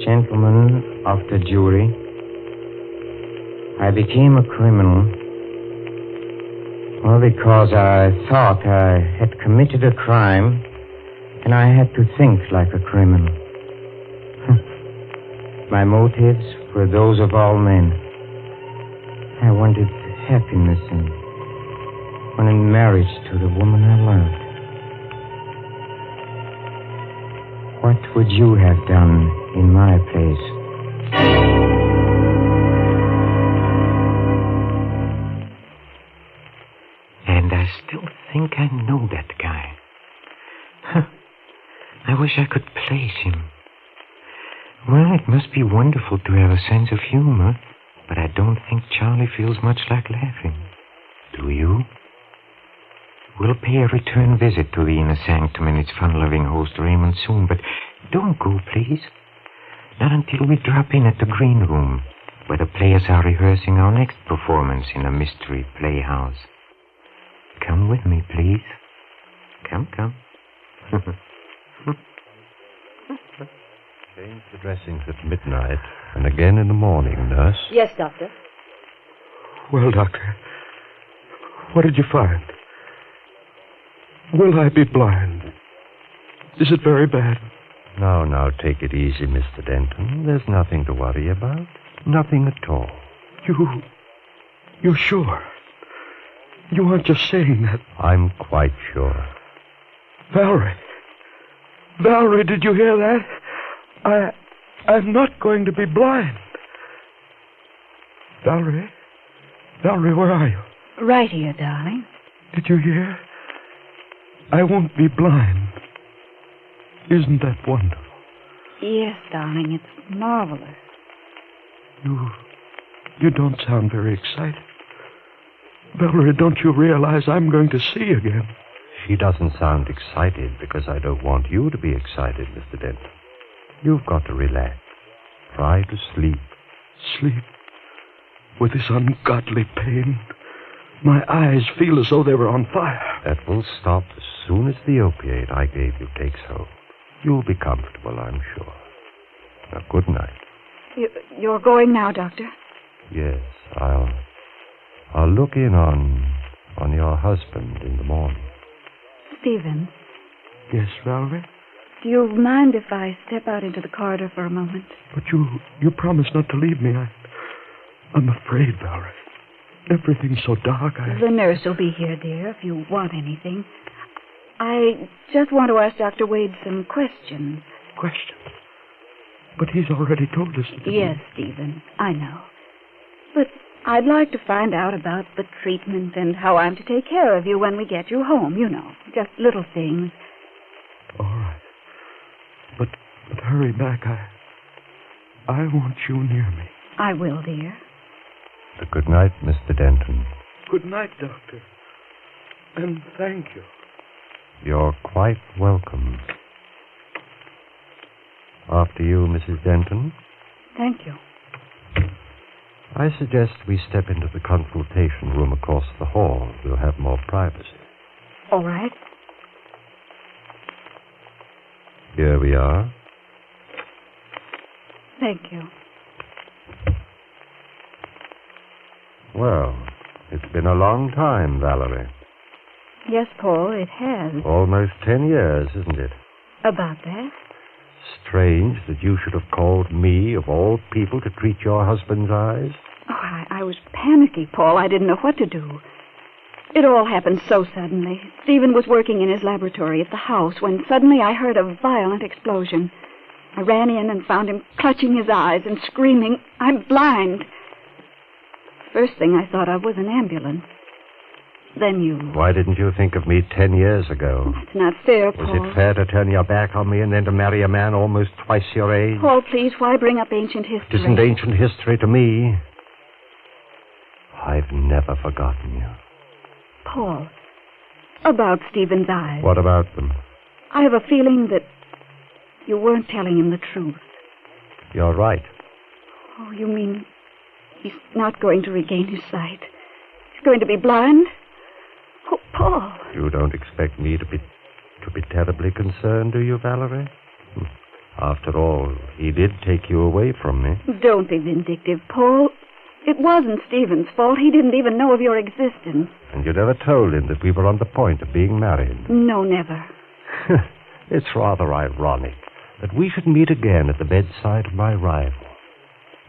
Gentlemen of the jury, I became a criminal. Well, because I thought I had committed a crime, and I had to think like a criminal. My motives were those of all men. I wanted happiness and wanted marriage to the woman I loved. What would you have done in my place? And I still think I know that guy. I wish I could place him. Well, it must be wonderful to have a sense of humor, but I don't think Charlie feels much like laughing. Do you? We'll pay a return visit to the Inner Sanctum and its fun-loving host Raymond soon, but don't go, please. Not until we drop in at the green room, where the players are rehearsing our next performance in a mystery playhouse. Come with me, please. Come. Change the dressings at midnight, and again in the morning, nurse. Yes, Doctor. Well, Doctor, what did you find? Will I be blind? Is it very bad? Now, take it easy, Mr. Denton. There's nothing to worry about. Nothing at all. You're sure? You aren't just saying that. I'm quite sure. Valerie, did you hear that? I'm not going to be blind. Valerie, where are you? Right here, darling. Did you hear? I won't be blind. Isn't that wonderful? Yes, darling, it's marvelous. You don't sound very excited. Valerie, don't you realize I'm going to see again? She doesn't sound excited because I don't want you to be excited, Mr. Denton. You've got to relax. Try to sleep. Sleep? With this ungodly pain? My eyes feel as though they were on fire. That will stop as soon as the opiate I gave you takes hold. You'll be comfortable, I'm sure. Now, good night. You're going now, Doctor? Yes, I'll look in on your husband in the morning. Stephen? Yes, Valerie? Do you mind if I step out into the corridor for a moment? But you promised not to leave me. I'm afraid, Valerie. Everything's so dark, The nurse will be here, dear, if you want anything. I just want to ask Dr. Wade some questions. Questions? But he's already told us. Yes, Stephen, I know. But I'd like to find out about the treatment and how I'm to take care of you when we get you home, you know. Just little things. All right. But hurry back. I want you near me. I will, dear. Good night, Mr. Denton. Good night, Doctor. And thank you. You're quite welcome. After you, Mrs. Denton. Thank you. I suggest we step into the consultation room across the hall. We'll have more privacy. All right. Here we are. Thank you. Well, it's been a long time, Valerie. Yes, Paul, it has. Almost 10 years, isn't it? About that? Strange that you should have called me, of all people, to treat your husband's eyes. Oh, I was panicky, Paul. I didn't know what to do. It all happened so suddenly. Stephen was working in his laboratory at the house when suddenly I heard a violent explosion. I ran in and found him clutching his eyes and screaming, "I'm blind." First thing I thought of was an ambulance. Then you. Why didn't you think of me 10 years ago? That's not fair, Paul. Was it fair to turn your back on me and then to marry a man almost twice your age? Paul, please, why bring up ancient history? It isn't ancient history to me. I've never forgotten you. Paul, about Stephen's eyes. What about them? I have a feeling that you weren't telling him the truth. You're right. Oh, you mean he's not going to regain his sight? He's going to be blind? Oh, Paul. You don't expect me to be terribly concerned, do you, Valerie? After all, he did take you away from me. Don't be vindictive, Paul. It wasn't Stephen's fault. He didn't even know of your existence. And you never told him that we were on the point of being married. No, never. It's rather ironic that we should meet again at the bedside of my rival,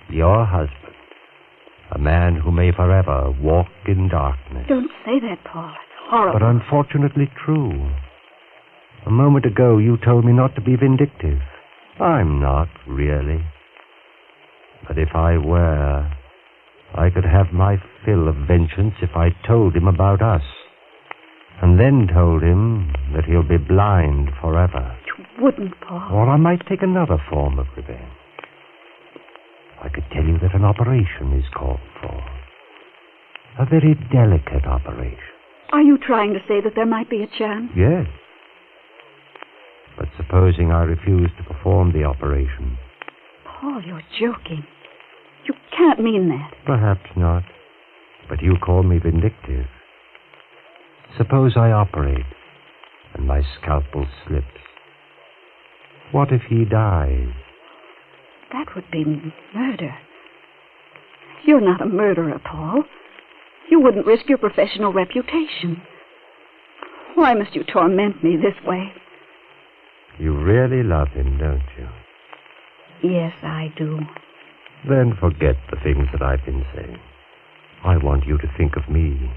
your husband, a man who may forever walk in darkness. Don't say that, Paul. It's horrible. But unfortunately true. A moment ago, you told me not to be vindictive. I'm not, really. But if I were, I could have my fill of vengeance if I told him about us. And then told him that he'll be blind forever. You wouldn't, Paul. Or I might take another form of revenge. I could tell you that an operation is called for. A very delicate operation. Are you trying to say that there might be a chance? Yes. But supposing I refuse to perform the operation? Paul, you're joking. You can't mean that. Perhaps not. But you call me vindictive. Suppose I operate and my scalpel slips. What if he dies? That would be murder. You're not a murderer, Paul. You wouldn't risk your professional reputation. Why must you torment me this way? You really love him, don't you? Yes, I do. Then forget the things that I've been saying. I want you to think of me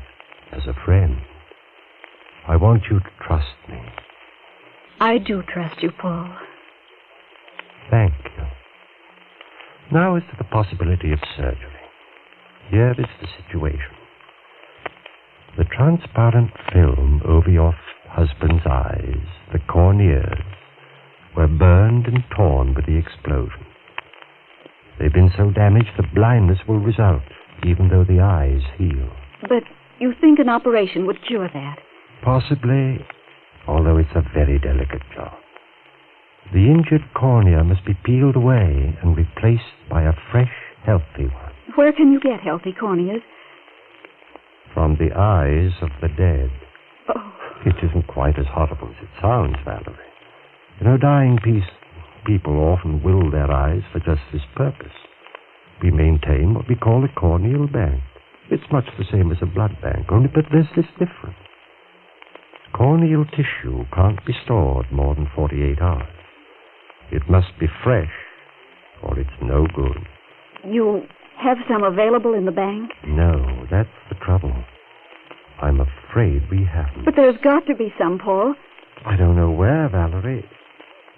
as a friend. I want you to trust me. I do trust you, Paul. Thank you. Now as to the possibility of surgery. Here is the situation. The transparent film over your husband's eyes, the corneas, were burned and torn by the explosion. They've been so damaged that blindness will result, even though the eyes heal. But you think an operation would cure that? Possibly, although it's a very delicate job. The injured cornea must be peeled away and replaced by a fresh, healthy one. Where can you get healthy corneas? From the eyes of the dead. Oh. It isn't quite as horrible as it sounds, Valerie. You know, dying people often will their eyes for just this purpose. We maintain what we call a corneal bank. It's much the same as a blood bank, only but there's this difference. Corneal tissue can't be stored more than 48 hours. It must be fresh, or it's no good. You have some available in the bank? No, that's the trouble. I'm afraid we haven't. But there's got to be some, Paul. I don't know where, Valerie.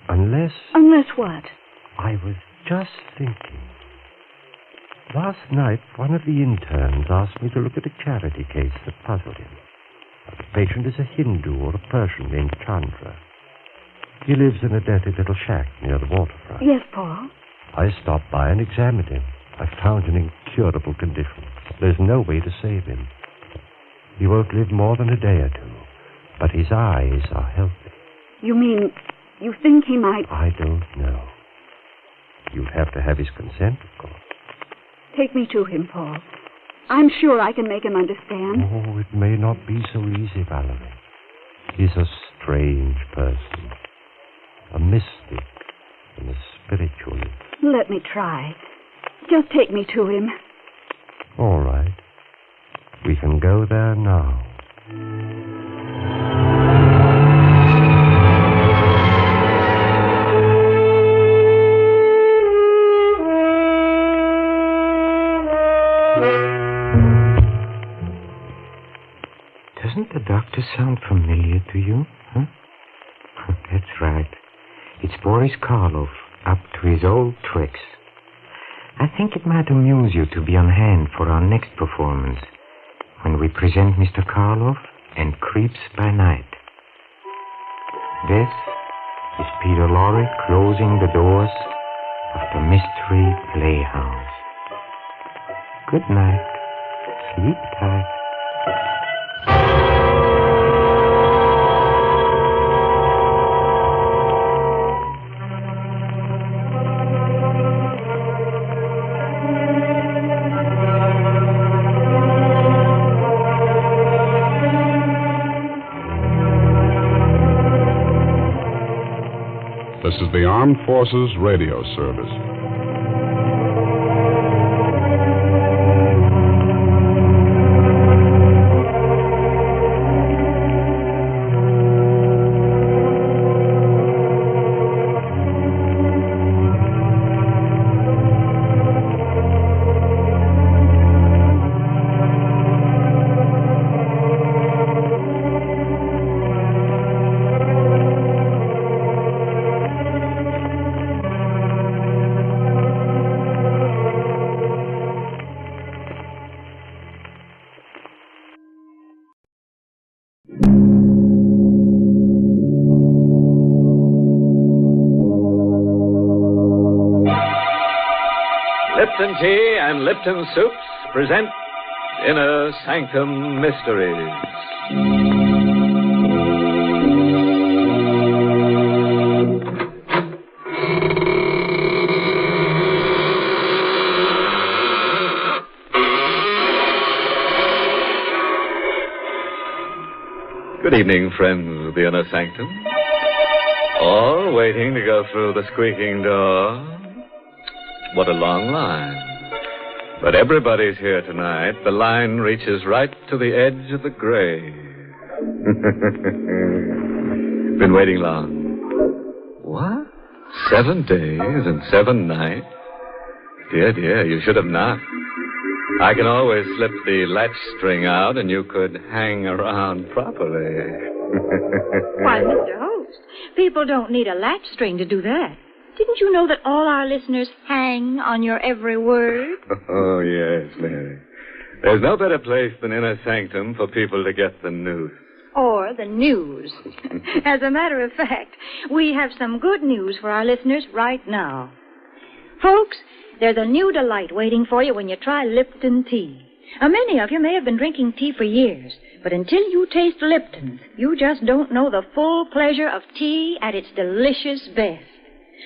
Unless... Unless what? I was just thinking. Last night, one of the interns asked me to look at a charity case that puzzled him. The patient is a Hindu or a Persian named Chandra. He lives in a dirty little shack near the waterfront. Yes, Paul. I stopped by and examined him. I found an incurable condition. There's no way to save him. He won't live more than a day or two, but his eyes are healthy. You mean you think he might... I don't know. You'd have to have his consent, of course. Take me to him, Paul. I'm sure I can make him understand. Oh, it may not be so easy, Valerie. He's a strange person. A mystic and a spiritualist. Let me try. Just take me to him. All right. We can go there now. Doesn't the doctor sound familiar to you? Huh? That's right. It's Boris Karloff, up to his old tricks. I think it might amuse you to be on hand for our next performance, when we present Mr. Karloff and Creeps by Night. This is Peter Lorre closing the doors of the Mystery Playhouse. Good night. Sleep tight. This is the Armed Forces Radio Service. Lipton Tea and Lipton Soups present Inner Sanctum Mysteries. Good evening, friends of the Inner Sanctum. All waiting to go through the squeaking door. What a long line. But everybody's here tonight. The line reaches right to the edge of the grave. Been waiting long. What? 7 days and 7 nights? Dear, you should have knocked. I can always slip the latch string out and you could hang around properly. Why, Mr. Host, people don't need a latch string to do that. Didn't you know that all our listeners hang on your every word? Oh, yes, Mary. There's no better place than Inner Sanctum for people to get the news. Or the news. As a matter of fact, we have some good news for our listeners right now. Folks, there's a new delight waiting for you when you try Lipton tea. Many of you may have been drinking tea for years, but until you taste Lipton, you just don't know the full pleasure of tea at its delicious best.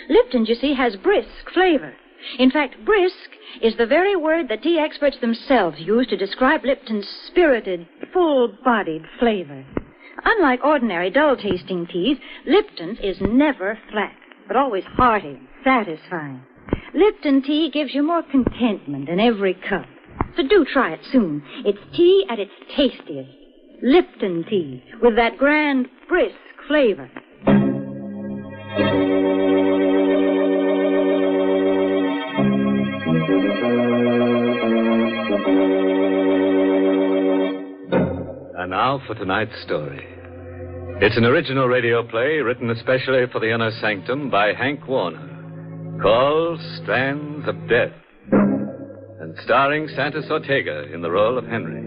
Lipton, you see, has brisk flavor. In fact, brisk is the very word the tea experts themselves use to describe Lipton's spirited, full-bodied flavor. Unlike ordinary dull-tasting teas, Lipton's is never flat, but always hearty, satisfying. Lipton tea gives you more contentment in every cup. So do try it soon. It's tea at its tastiest. Lipton tea, with that grand, brisk flavor. And now for tonight's story. It's an original radio play written especially for the Inner Sanctum by Hank Warner, called Strands of Death, and starring Santos Ortega in the role of Henry.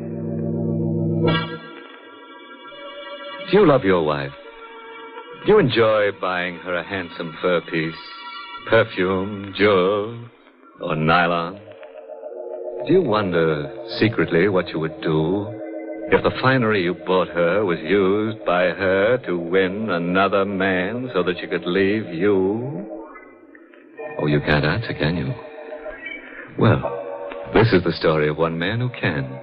Do you love your wife? Do you enjoy buying her a handsome fur piece, perfume, jewels, or nylon? Do you wonder secretly what you would do if the finery you bought her was used by her to win another man so that she could leave you? Oh, you can't answer, can you? Well, this is the story of one man who can.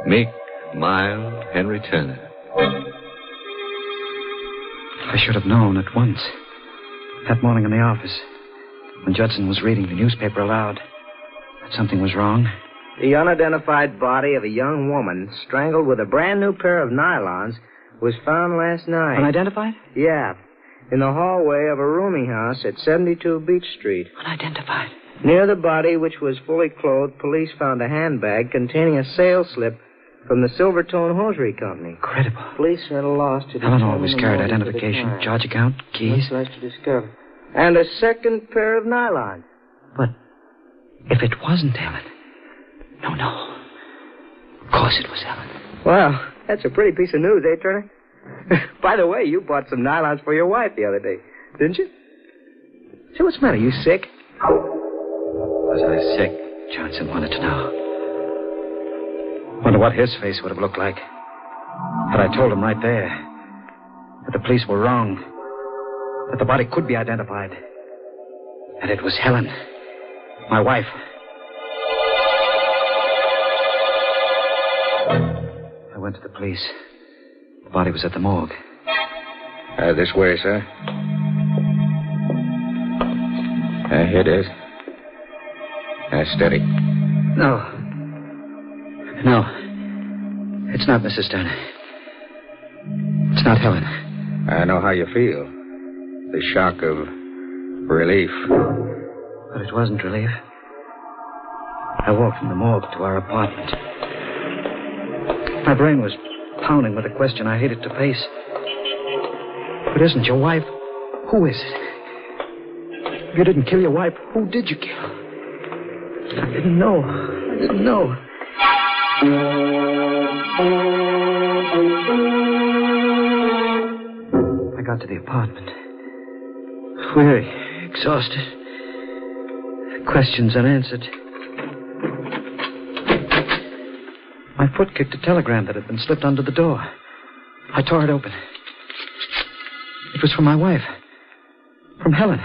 Meek, mild Henry Turner. I should have known at once. That morning in the office, when Judson was reading the newspaper aloud, that something was wrong. The unidentified body of a young woman strangled with a brand new pair of nylons was found last night. Unidentified? Yeah. In the hallway of a rooming house at 72 Beach Street. Unidentified? Near the body, which was fully clothed, police found a handbag containing a sales slip from the Silvertone Hosiery Company. Incredible. Police are at a loss to Helen determine always the carried motive for the identification, crime. charge account, keys. Much less to discover. And a second pair of nylons. But if it wasn't Helen... No. Of course it was Helen. Well, that's a pretty piece of news, eh, Turner? By the way, you bought some nylons for your wife the other day, didn't you? Say, what's the matter? You sick? Was I sick? Johnson wanted to know. Wonder what his face would have looked like. Had I told him right there that the police were wrong, that the body could be identified, and it was Helen, my wife. I went to the police. The body was at the morgue. This way, sir. Here it is. Steady. No. It's not Mrs. Turner. It's not Helen. I know how you feel. The shock of relief. But it wasn't relief. I walked from the morgue to our apartment. My brain was pounding with a question I hated to face. If it isn't your wife, who is it? If you didn't kill your wife, who did you kill? I didn't know. I got to the apartment. Weary, exhausted. Questions unanswered. My foot kicked a telegram that had been slipped under the door. I tore it open. It was from my wife. From Helen.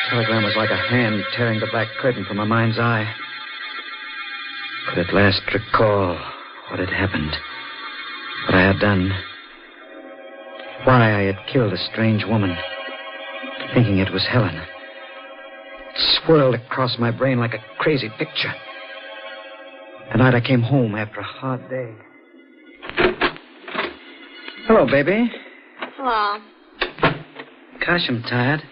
The telegram was like a hand tearing the black curtain from my mind's eye. Could at last recall what had happened. What I had done. Why I had killed a strange woman, thinking it was Helen. It swirled across my brain like a crazy picture. The night I came home after a hard day. Hello, baby. Hello. Gosh, I'm tired.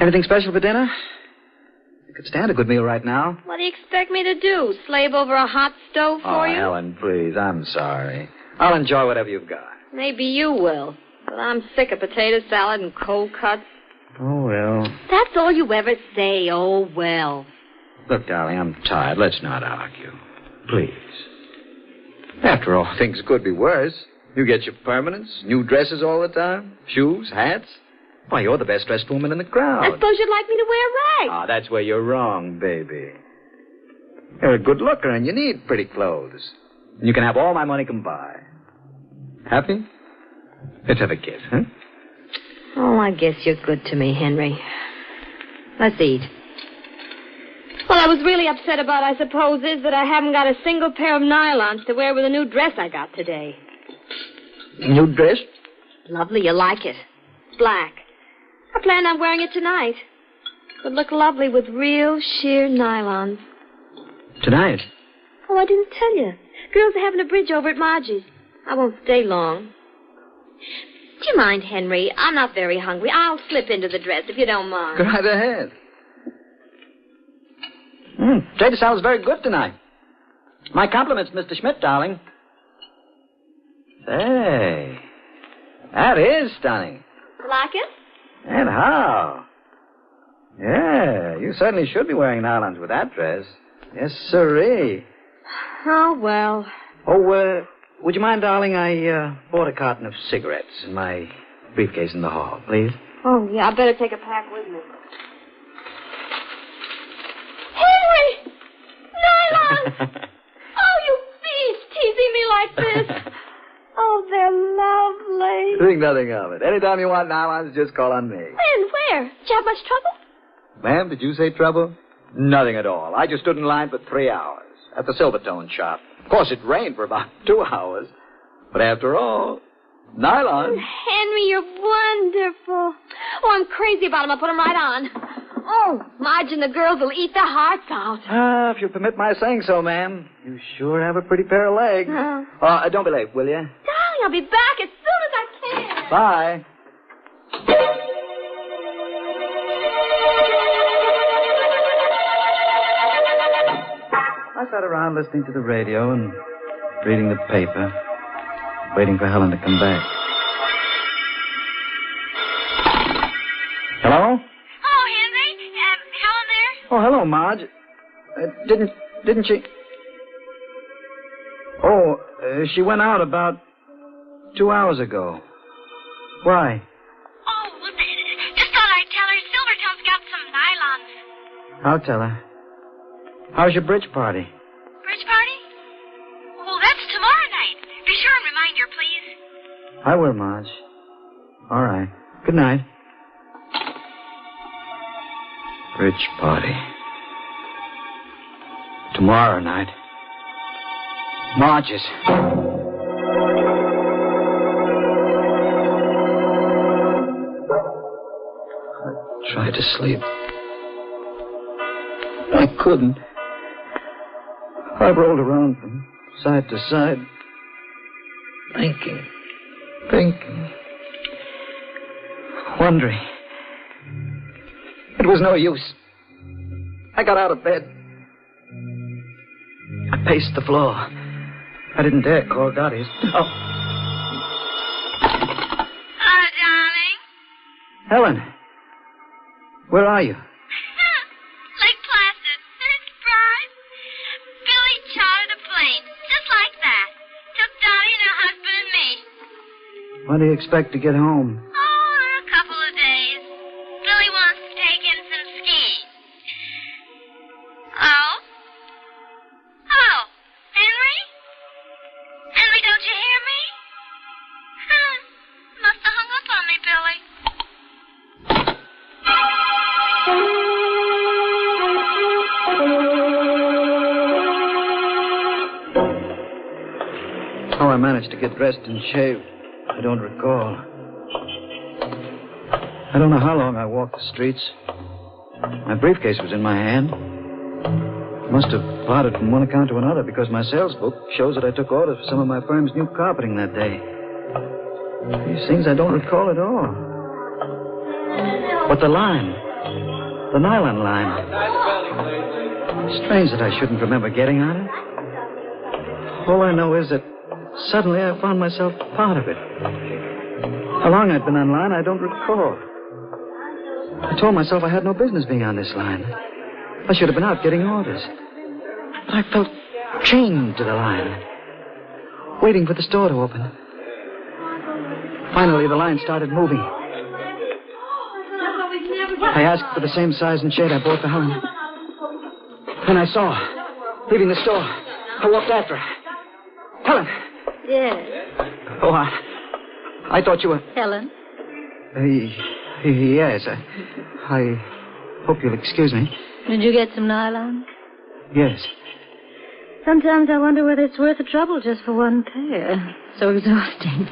Anything special for dinner? I could stand a good meal right now. What do you expect me to do? Slave over a hot stove for you? Helen, please. I'm sorry. I'll enjoy whatever you've got. Maybe you will. But I'm sick of potato salad and cold cuts. Oh, well. That's all you ever say. Oh, well. Look, darling, I'm tired. Let's not argue. Please. After all, things could be worse. You get your permanents, new dresses all the time, shoes, hats. Why, you're the best-dressed woman in the crowd. I suppose you'd like me to wear rags. Ah, that's where you're wrong, baby. You're a good looker, and you need pretty clothes. And you can have all my money combined. Happy? Let's have a kiss, huh? Oh, I guess you're good to me, Henry. Let's eat. What I was really upset about, I suppose, is that I haven't got a single pair of nylons to wear with the new dress I got today. New dress? Lovely, you like it. Black. I planned on wearing it tonight. It would look lovely with real sheer nylons. Tonight? Oh, I didn't tell you. Girls are having a bridge over at Margie's. I won't stay long. Do you mind, Henry? I'm not very hungry. I'll slip into the dress if you don't mind. Go right ahead. Potato salad's very good tonight. My compliments, Mr. Schmidt, darling. Say, that is stunning. You like it? And how? Yeah, you certainly should be wearing nylons with that dress. Yes, sirree. Oh, well. Oh, would you mind, darling? I bought a carton of cigarettes in my briefcase in the hall, please. Oh, yeah, I better take a pack with me. Henry! Nylons! Oh, you beast, teasing me like this. Oh, they're late. Think nothing of it. Anytime you want nylons, just call on me. When? Where? Did you have much trouble? Ma'am, did you say trouble? Nothing at all. I just stood in line for 3 hours at the Silvertone shop. Of course, it rained for about 2 hours. But after all, nylon. Henry, you're wonderful. Oh, I'm crazy about them. I'll put them right on. Oh, Marge and the girls will eat their hearts out. If you'll permit my saying so, ma'am. You sure have a pretty pair of legs. Don't be late, will you? Darling, I'll be back as soon as I can. Bye. I sat around listening to the radio and reading the paper, waiting for Helen to come back. Hello? Oh, Henry. Helen there? Oh, hello, Marge. Didn't she? Oh, she went out about 2 hours ago. Why? Oh, just thought I'd tell her Silvertone's got some nylons. I'll tell her. How's your bridge party? Bridge party? Well, that's tomorrow night. Be sure and remind her, please. I will, Marge. All right. Good night. Bridge party. Tomorrow night. Marge's. I tried to sleep. I couldn't. I rolled around from side to side, thinking, wondering. It was no use. I got out of bed. I paced the floor. I didn't dare call Dottie's. Oh. Hello, darling. Helen, where are you? Lake Placid. It's bright. Billy chartered a plane, just like that. Took Dottie and her husband and me. When do you expect to get home? Oh, in a couple of days. Billy wants to take in some skiing. Oh? Hello, Henry? Henry, don't you hear me? Must have hung up on me, Billy. How I managed to get dressed and shaved, I don't recall. I don't know how long I walked the streets. My briefcase was in my hand. Must have plodded from one account to another because my sales book shows that I took orders for some of my firm's new carpeting that day. These things I don't recall at all. But the line, the nylon line. Strange that I shouldn't remember getting on it. All I know is that suddenly I found myself part of it. How long I'd been on line, I don't recall. I told myself I had no business being on this line. I should have been out getting orders. But I felt chained to the line, waiting for the store to open. Finally, the line started moving. I asked for the same size and shade I bought for Helen. Then I saw her, leaving the store. I walked after her. Helen! Yes. Oh, I thought you were... Helen? Yes. I hope you'll excuse me. Did you get some nylon? Yes. Sometimes I wonder whether it's worth the trouble just for one pair. So exhausting.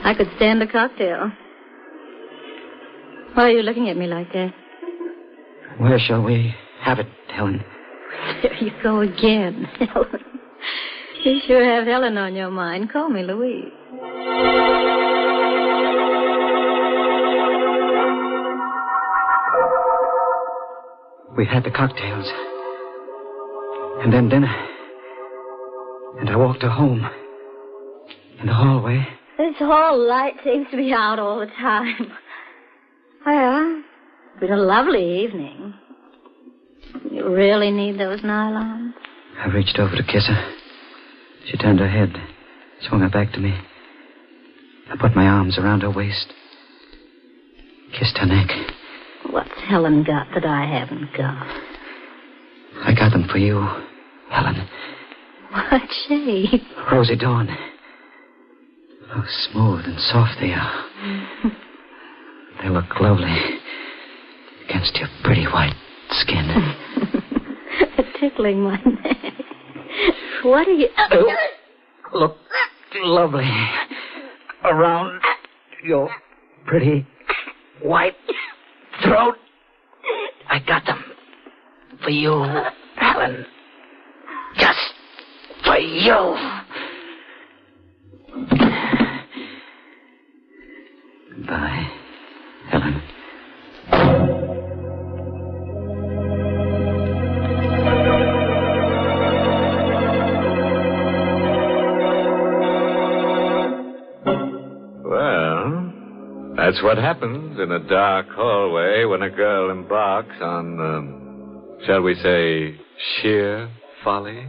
I could stand a cocktail. Why are you looking at me like that? Where shall we have it, Helen? There you go again, Helen. You sure have Helen on your mind. Call me Louise. We had the cocktails. And then dinner. And I walked her home. In the hallway. This hall light seems to be out all the time. Well, it's been a lovely evening. You really need those nylons? I reached over to kiss her. She turned her head, swung her back to me. I put my arms around her waist, kissed her neck. What's Helen got that I haven't got? I got them for you, Helen. What shade? Rosy dawn. How smooth and soft they are. They look lovely against your pretty white skin. Tickling my neck. What are you... Look lovely around your pretty white throat. I got them for you, Helen. Just for you. Goodbye, Helen. That's what happens in a dark hallway when a girl embarks on, shall we say, sheer folly.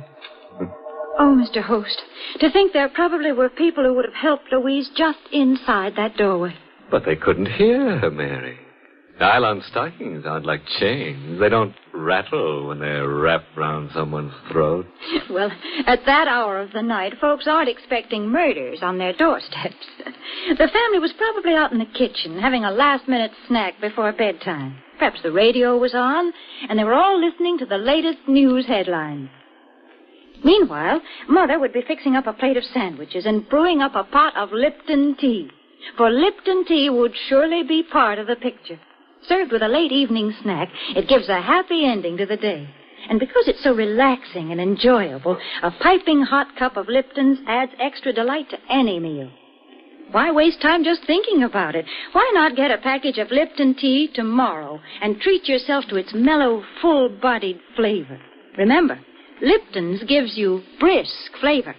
Oh, Mr. Host, to think there probably were people who would have helped Louise just inside that doorway. But they couldn't hear her, Mary. Nylon stockings aren't like chains. They don't rattle when they're wrapped round someone's throat. Well, at that hour of the night, folks aren't expecting murders on their doorsteps. The family was probably out in the kitchen having a last-minute snack before bedtime. Perhaps the radio was on, and they were all listening to the latest news headlines. Meanwhile, Mother would be fixing up a plate of sandwiches and brewing up a pot of Lipton tea. For Lipton tea would surely be part of the picture. Served with a late evening snack, it gives a happy ending to the day. And because it's so relaxing and enjoyable, a piping hot cup of Lipton's adds extra delight to any meal. Why waste time just thinking about it? Why not get a package of Lipton tea tomorrow and treat yourself to its mellow, full-bodied flavor? Remember, Lipton's gives you brisk flavor.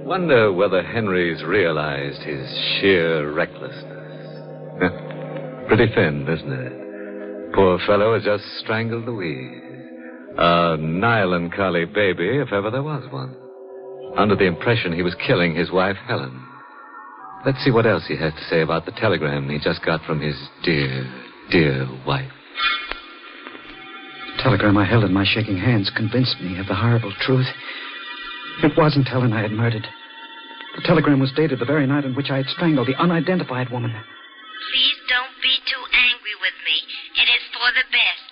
Wonder whether Henry's realized his sheer recklessness. Pretty thin, isn't it? Poor fellow has just strangled Louise. A nylon collie baby, if ever there was one. Under the impression he was killing his wife, Helen. Let's see what else he has to say about the telegram he just got from his dear, dear wife. The telegram I held in my shaking hands convinced me of the horrible truth. It wasn't Helen I had murdered. The telegram was dated the very night on which I had strangled the unidentified woman. Please don't be too angry with me. It is for the best.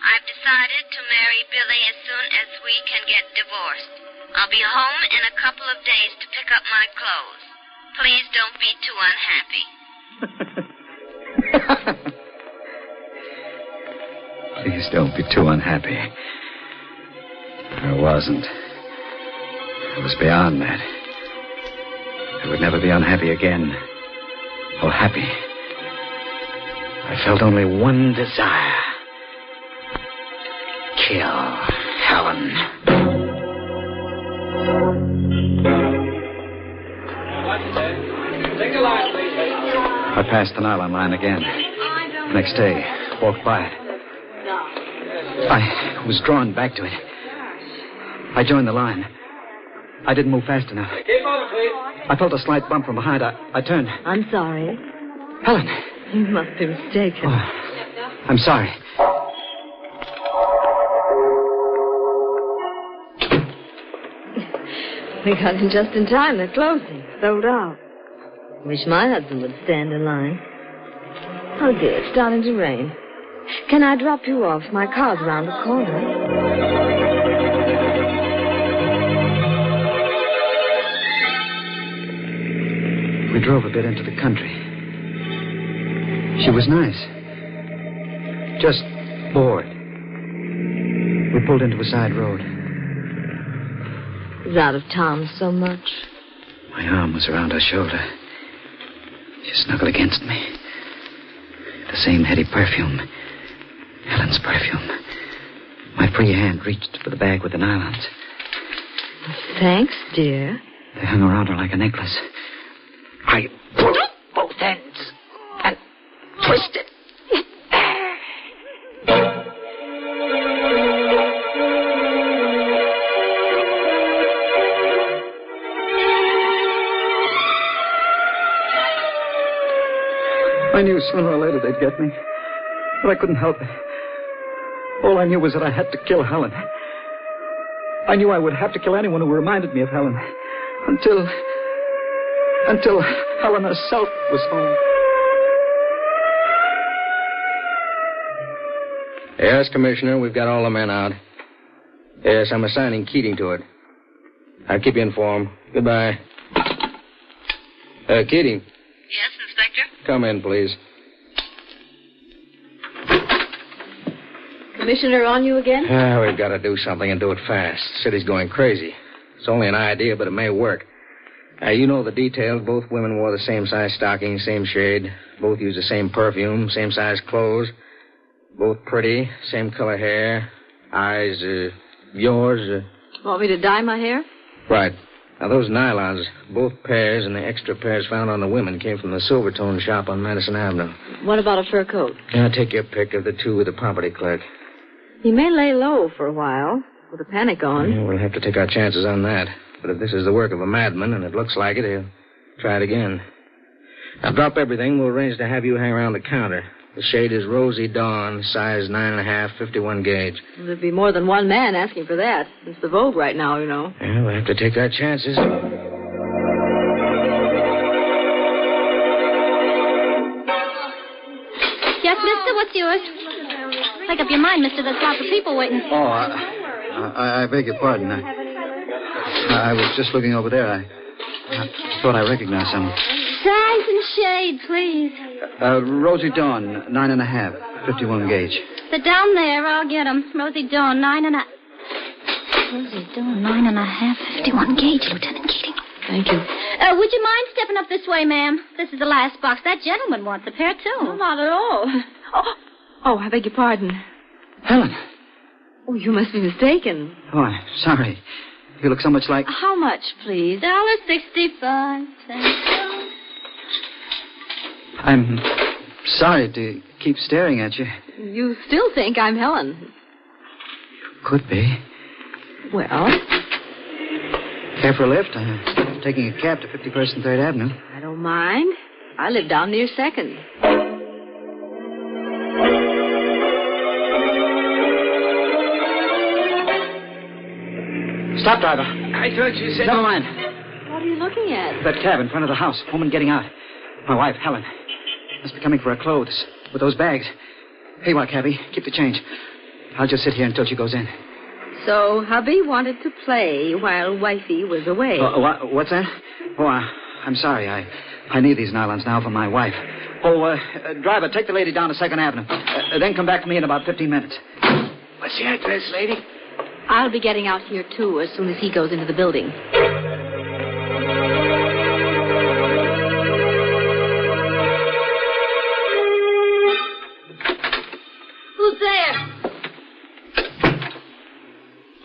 I've decided to marry Billy as soon as we can get divorced. I'll be home in a couple of days to pick up my clothes. Please don't be too unhappy. Please don't be too unhappy. I wasn't. I was beyond that. I would never be unhappy again. Or happy. I felt only one desire. Kill Helen. I passed the nylon line again. Next day, walked by it. I was drawn back to it. I joined the line. I didn't move fast enough. I felt a slight bump from behind. I turned. I'm sorry. Helen. You must be mistaken. Oh, I'm sorry. We got in just in time. They're closing. Sold out. Wish my husband would stand in line. Oh, dear, it's starting to rain. Can I drop you off? My car's around the corner. We drove a bit into the country. She was nice. Just bored. We pulled into a side road. He's out of town so much. My arm was around her shoulder. She snuggled against me. The same heady perfume. Helen's perfume. My free hand reached for the bag with the nylons. Thanks, dear. They hung around her like a necklace. I pulled both ends and twisted. I knew sooner or later they'd get me. But I couldn't help it. All I knew was that I had to kill Helen. I knew I would have to kill anyone who reminded me of Helen. Until Helen herself was home. Yes, Commissioner, we've got all the men out. Yes, I'm assigning Keating to it. I'll keep you informed. Goodbye. Keating. Yes, Inspector? Come in, please. Commissioner on you again? We've got to do something and do it fast. City's going crazy. It's only an idea, but it may work. You know the details. Both women wore the same size stockings, same shade. Both used the same perfume, same size clothes. Both pretty, same color hair. Eyes, yours. Want me to dye my hair? Right. Now, those nylons, both pairs and the extra pairs found on the women came from the Silvertone shop on Madison Avenue. What about a fur coat? Take your pick of the two with the property clerk. He may lay low for a while, with a panic on. Yeah, we'll have to take our chances on that. But if this is the work of a madman, and it looks like it, he'll try it again. Now, drop everything. We'll arrange to have you hang around the counter. The shade is Rosy Dawn, size 9.5, 51 gauge. Well, there'd be more than one man asking for that. It's the vogue right now, you know. Yeah, we'll have to take our chances. Yes, mister, what's yours? Make up your mind, mister. There's lots of people waiting. Oh, I beg your pardon. I was just looking over there. I thought I recognized someone. Size and shade, please. Rosy Dawn, 9.5, 51 gauge. They're down there. I'll get them. Rosy Dawn, 9.5. Rosy Dawn, 9.5, 51 gauge, Lieutenant Keating. Thank you. Would you mind stepping up this way, ma'am? This is the last box. That gentleman wants a pair, too. No, not at all. Oh, I beg your pardon. Helen. Oh, you must be mistaken. Oh, I'm sorry. You look so much like... How much, please? $1.65. I'm sorry to keep staring at you. You still think I'm Helen? Could be. Well? Care for a lift? I'm taking a cab to 51st and 3rd Avenue. I don't mind. I live down near 2nd. Stop, driver. I thought you said... Never mind. What are you looking at? That cab in front of the house. Woman getting out. My wife, Helen. Must be coming for her clothes. With those bags. Here you are, cabby. Keep the change. I'll just sit here until she goes in. So, hubby wanted to play while wifey was away. What's that? Oh, I'm sorry. I need these nylons now for my wife. Driver, take the lady down to 2nd Avenue. Then come back to me in about 15 minutes. What's the address, lady? I'll be getting out here, too, as soon as he goes into the building. Who's there?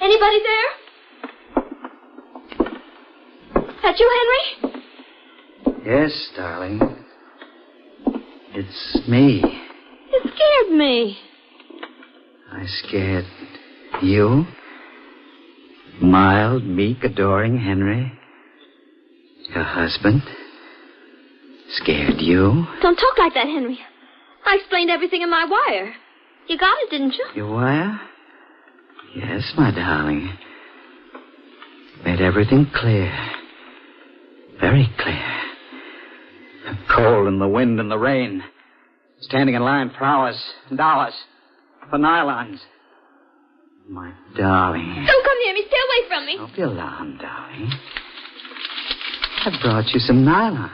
Anybody there? That you, Henry? Yes, darling. It's me. You scared me. I scared you? Mild, meek, adoring Henry? Your husband? Scared you? Don't talk like that, Henry. I explained everything in my wire. You got it, didn't you? Your wire? Yes, my darling. Made everything clear. Very clear. The cold and the wind and the rain. Standing in line for hours and hours. For nylons. My darling. Don't come near me. Stay away from me. Don't be alarmed, darling. I brought you some nylons.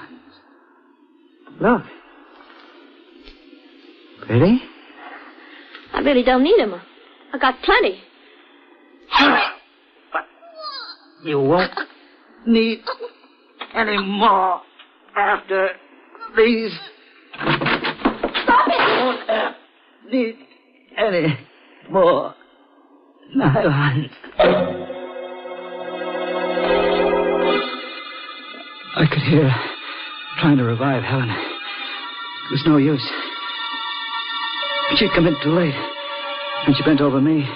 Look. Pretty? I really don't need them. I got plenty. But you won't need any more after these. Stop it! You won't need any more nylons. I could hear her trying to revive Helen. It was no use. She'd come in too late. When she bent over me,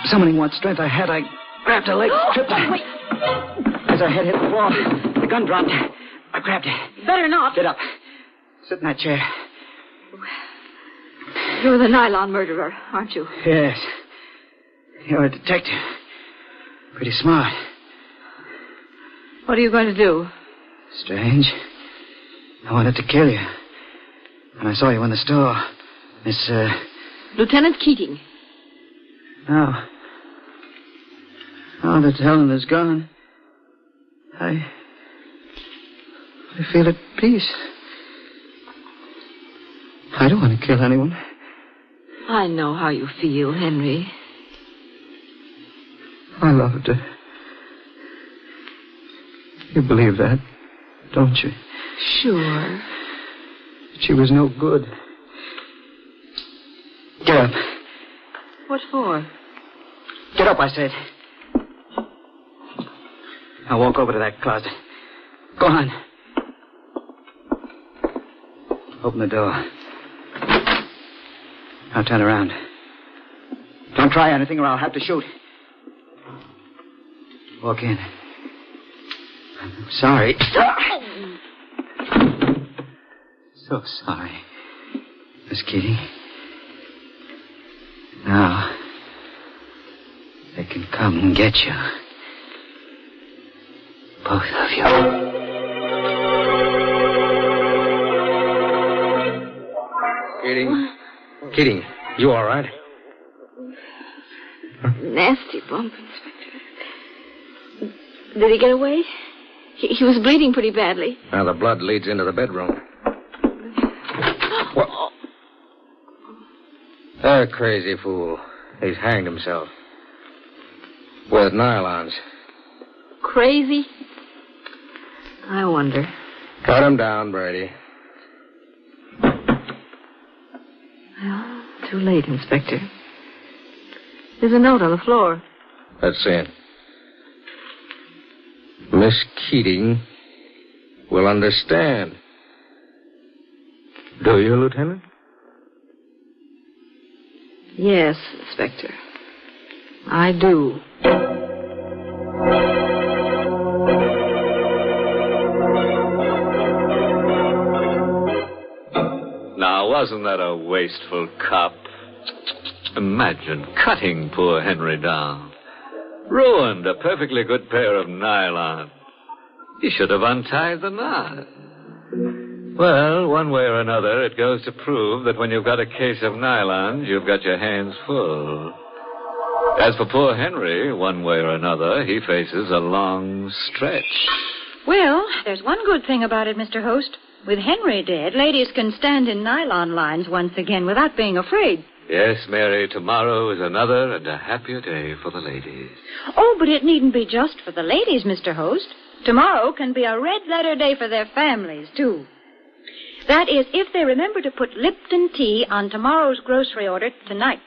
summoning what strength I had, I grabbed her leg, tripped her. Wait. As her head hit the wall, the gun dropped. I grabbed it. Better not. Get up. Sit in that chair. You're the nylon murderer, aren't you? Yes. You're a detective. Pretty smart. What are you going to do? Strange. I wanted to kill you. When I saw you in the store, Miss, Lieutenant Keating. Now that Helen is gone, I feel at peace. I don't want to kill anyone. I know how you feel, Henry. I loved her. You believe that, don't you? Sure. She was no good. Get up. What for? Get up, I said. Now walk over to that closet. Go on. Open the door. Now turn around. Don't try anything or I'll have to shoot. Walk in. I'm sorry. So sorry, Miss Keating. Now, they can come and get you. Both of you. Keating, you all right? Nasty bump, Inspector. Did he get away? He was bleeding pretty badly. Now, the blood leads into the bedroom. What? That crazy fool. He's hanged himself. With nylons. Crazy? I wonder. Cut him down, Brady. Well, too late, Inspector. There's a note on the floor. Let's see it. Miss Keating will understand. Do you, Lieutenant? Yes, Inspector. I do. Now, wasn't that a wasteful cop? Imagine cutting poor Henry down. Ruined a perfectly good pair of nylon. He should have untied the knot. Well, one way or another, it goes to prove that when you've got a case of nylon, you've got your hands full. As for poor Henry, one way or another, he faces a long stretch. Well, there's one good thing about it, Mr. Host. With Henry dead, ladies can stand in nylon lines once again without being afraid. Yes, Mary, tomorrow is another and a happier day for the ladies. Oh, but it needn't be just for the ladies, Mr. Host. Tomorrow can be a red-letter day for their families, too. That is, if they remember to put Lipton tea on tomorrow's grocery order tonight.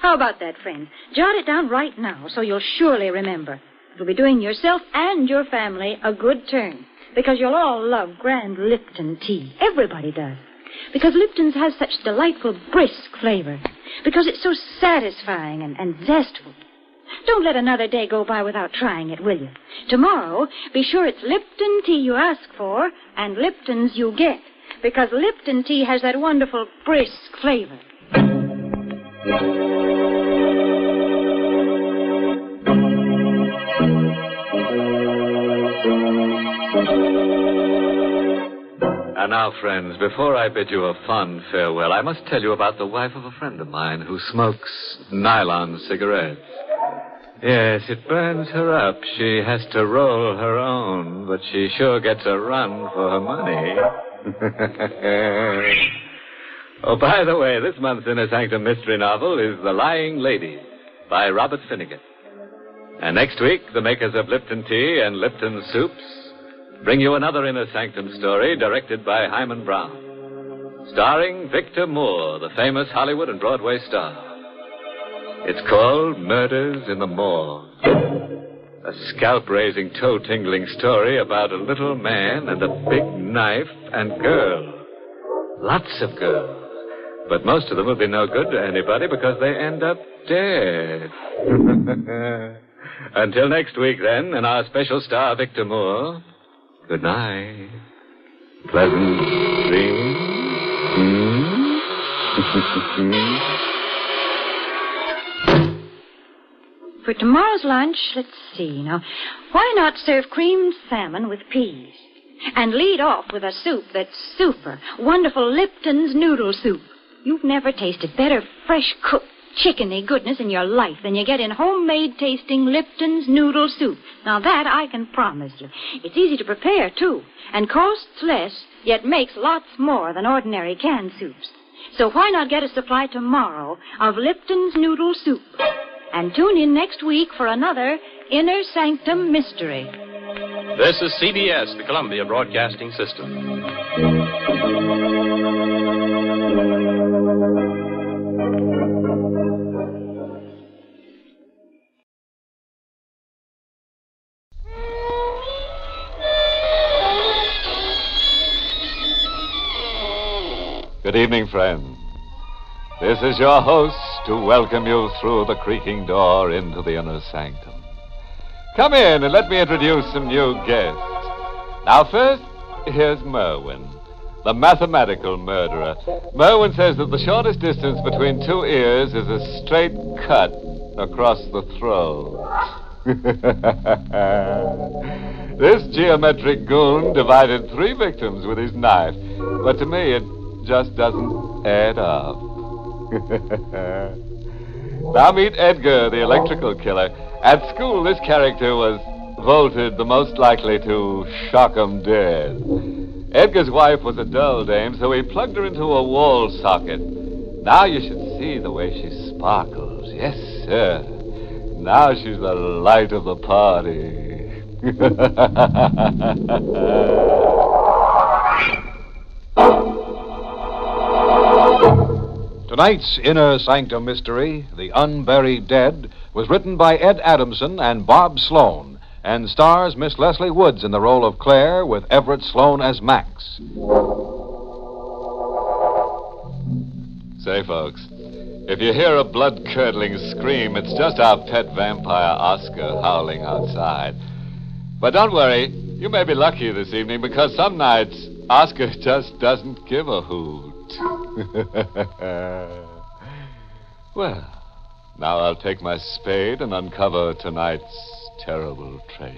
How about that, friend? Jot it down right now so you'll surely remember. It'll be doing yourself and your family a good turn. Because you'll all love grand Lipton tea. Everybody does. Because Lipton's has such delightful, brisk flavor. Because it's so satisfying and zestful. Don't let another day go by without trying it, will you? Tomorrow, be sure it's Lipton tea you ask for and Lipton's you get. Because Lipton tea has that wonderful, brisk flavor. And now, friends, before I bid you a fond farewell, I must tell you about the wife of a friend of mine who smokes nylon cigarettes. Yes, it burns her up. She has to roll her own, but she sure gets a run for her money. Oh, by the way, this month's Inner Sanctum mystery novel is The Lying Lady by Robert Finnegan. And next week, the makers of Lipton Tea and Lipton Soups bring you another Inner Sanctum story directed by Hyman Brown, starring Victor Moore, the famous Hollywood and Broadway star. It's called Murders in the Morgue. A scalp-raising, toe-tingling story about a little man and a big knife and girl. Lots of girls. But most of them will be no good to anybody because they end up dead. Until next week, then, and our special star, Victor Moore, good night. Pleasant dreams. For tomorrow's lunch, let's see now. Why not serve creamed salmon with peas? And lead off with a soup that's super. Wonderful Lipton's noodle soup. You've never tasted better fresh-cooked chickeny goodness in your life than you get in homemade tasting Lipton's noodle soup. Now that I can promise you. It's easy to prepare, too, and costs less, yet makes lots more than ordinary canned soups. So why not get a supply tomorrow of Lipton's noodle soup? And tune in next week for another Inner Sanctum mystery. This is CBS, the Columbia Broadcasting System. Good evening, friends. This is your host to welcome you through the creaking door into the Inner Sanctum. Come in and let me introduce some new guests. Now, first, here's Merwin, the mathematical murderer. Merwin says that the shortest distance between two ears is a straight cut across the throat. This geometric goon divided 3 victims with his knife, but to me it just doesn't add up. Now meet Edgar, the electrical killer. At school, this character was voted the most likely to shock 'em dead. Edgar's wife was a dull dame, so he plugged her into a wall socket. Now you should see the way she sparkles. Yes, sir. Now she's the light of the party. Tonight's Inner Sanctum mystery, The Unburied Dead, was written by Ed Adamson and Bob Sloan and stars Miss Leslie Woods in the role of Claire with Everett Sloan as Max. Say, folks, if you hear a blood-curdling scream, it's just our pet vampire Oscar howling outside. But don't worry, you may be lucky this evening because some nights Oscar just doesn't give a hoot. Well, now I'll take my spade and uncover tonight's terrible treasure.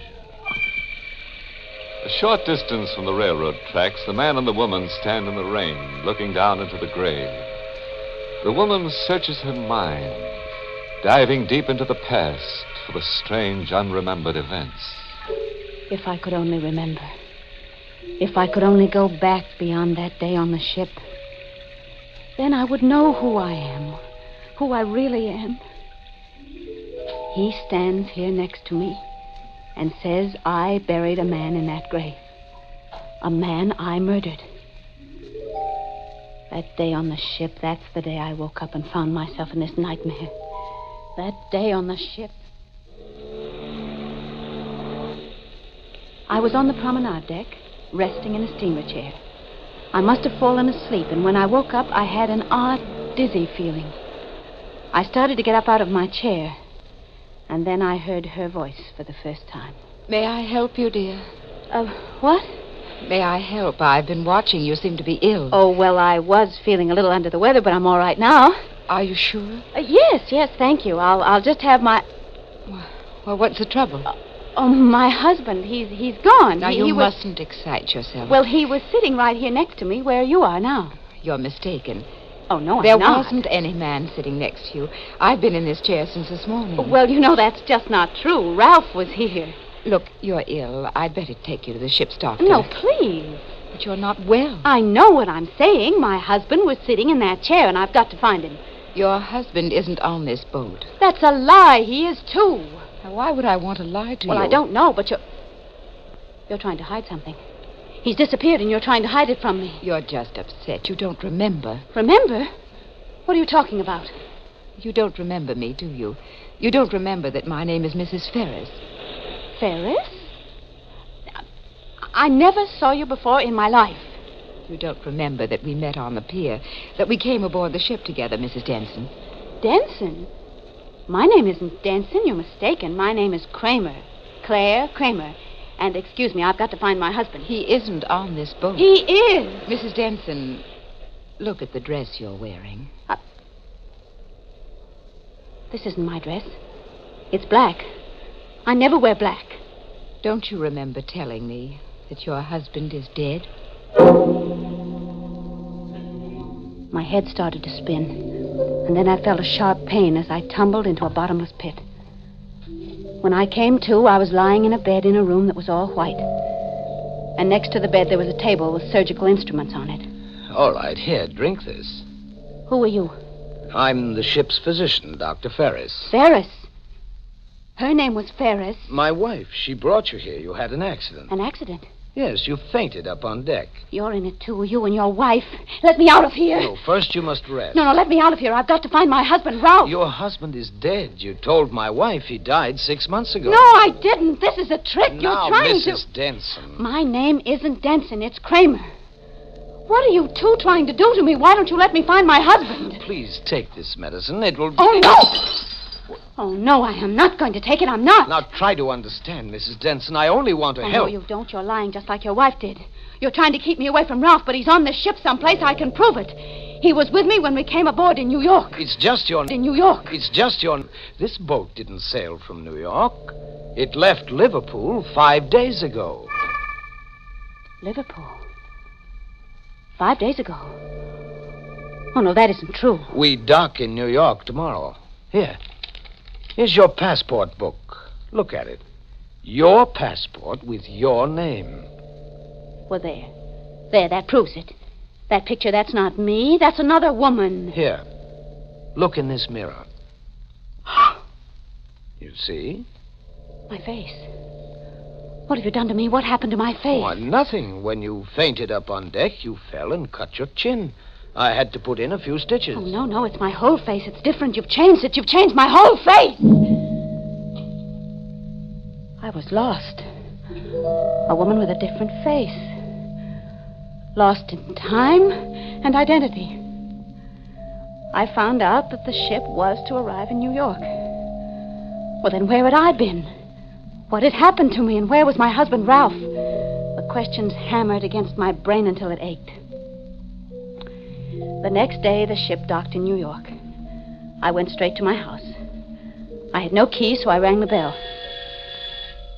A short distance from the railroad tracks, the man and the woman stand in the rain, looking down into the grave. The woman searches her mind, diving deep into the past for the strange, unremembered events. If I could only remember. If I could only go back beyond that day on the ship. Then I would know who I am, who I really am. He stands here next to me and says I buried a man in that grave. A man I murdered. That day on the ship, that's the day I woke up and found myself in this nightmare. That day on the ship. I was on the promenade deck, resting in a steamer chair. I must have fallen asleep, and when I woke up, I had an odd, dizzy feeling. I started to get up out of my chair, and then I heard her voice for the first time. May I help you, dear? What? May I help? I've been watching. You seem to be ill. Oh, well, I was feeling a little under the weather, but I'm all right now. Are you sure? Yes, thank you. I'll just have my... Well, what's the trouble? My husband, he's gone. Now, you mustn't excite yourself. Well, he was sitting right here next to me where you are now. You're mistaken. Oh, no, There I'm not. wasn't any man sitting next to you. I've been in this chair since this morning. Well, that's just not true. Ralph was here. Look, you're ill. I'd better take you to the ship's doctor. No, please. But you're not well. I know what I'm saying. My husband was sitting in that chair, and I've got to find him. Your husband isn't on this boat. That's a lie. He is, too. Now, why would I want to lie to you? Well, I don't know, but you're trying to hide something. He's disappeared, and you're trying to hide it from me. You're just upset. You don't remember. Remember? What are you talking about? You don't remember me, do you? You don't remember that my name is Mrs. Ferris. Ferris? I never saw you before in my life. You don't remember that we met on the pier, that we came aboard the ship together, Mrs. Denson. Denson? My name isn't Denson. You're mistaken. My name is Kramer. Claire Kramer. And excuse me, I've got to find my husband. He isn't on this boat. He is. Mrs. Denson, look at the dress you're wearing. This isn't my dress. It's black. I never wear black. Don't you remember telling me that your husband is dead? My head started to spin, and then I felt a sharp pain as I tumbled into a bottomless pit. When I came to, I was lying in a bed in a room that was all white. And next to the bed, there was a table with surgical instruments on it. All right, here, drink this. Who are you? I'm the ship's physician, Dr. Ferris. Ferris? Her name was Ferris. My wife. She brought you here. You had an accident. An accident? Yes, you fainted up on deck. You're in it, too, you and your wife. Let me out of here. No, first you must rest. No, let me out of here. I've got to find my husband, Ralph. Your husband is dead. You told my wife he died 6 months ago. No, I didn't. This is a trick. Now, You're trying Mrs. Denson. My name isn't Denson. It's Kramer. What are you two trying to do to me? Why don't you let me find my husband? Please take this medicine. It will... Oh, no! Oh, no, I am not going to take it. I'm not. Now, try to understand, Mrs. Denson. I only want to help. No, you don't. You're lying just like your wife did. You're trying to keep me away from Ralph, but he's on this ship someplace. I can prove it. He was with me when we came aboard in New York. It's just your... In New York. It's just your... This boat didn't sail from New York. It left Liverpool 5 days ago. Liverpool? 5 days ago? Oh, no, that isn't true. We dock in New York tomorrow. Here. Here's your passport book. Look at it. Your passport with your name. Well, there. There, that proves it. That picture, that's not me. That's another woman. Here. Look in this mirror. You see? My face. What have you done to me? What happened to my face? Oh, nothing. When you fainted up on deck, you fell and cut your chin. I had to put in a few stitches. Oh, no, it's my whole face. It's different. You've changed it. You've changed my whole face. I was lost. A woman with a different face. Lost in time and identity. I found out that the ship was to arrive in New York. Well, then where had I been? What had happened to me, and where was my husband, Ralph? The questions hammered against my brain until it ached. The next day, the ship docked in New York. I went straight to my house. I had no key, so I rang the bell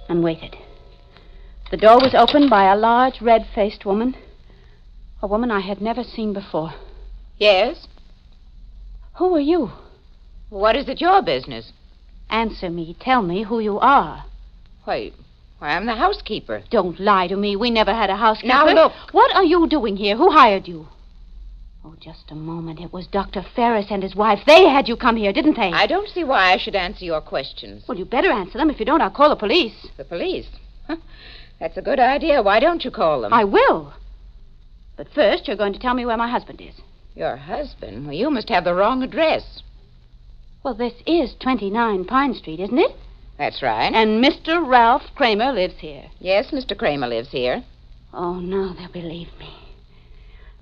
and waited. The door was opened by a large, red-faced woman. A woman I had never seen before. Yes? Who are you? What is it your business? Answer me. Tell me who you are. Why, I'm the housekeeper. Don't lie to me. We never had a housekeeper. Now, look. What are you doing here? Who hired you? Oh, just a moment. It was Dr. Ferris and his wife. They had you come here, didn't they? I don't see why I should answer your questions. Well, you better answer them. If you don't, I'll call the police. The police? Huh. That's a good idea. Why don't you call them? I will. But first, you're going to tell me where my husband is. Your husband? Well, you must have the wrong address. Well, this is 29 Pine Street, isn't it? That's right. And Mr. Ralph Kramer lives here. Yes, Mr. Kramer lives here. Oh, now they'll believe me.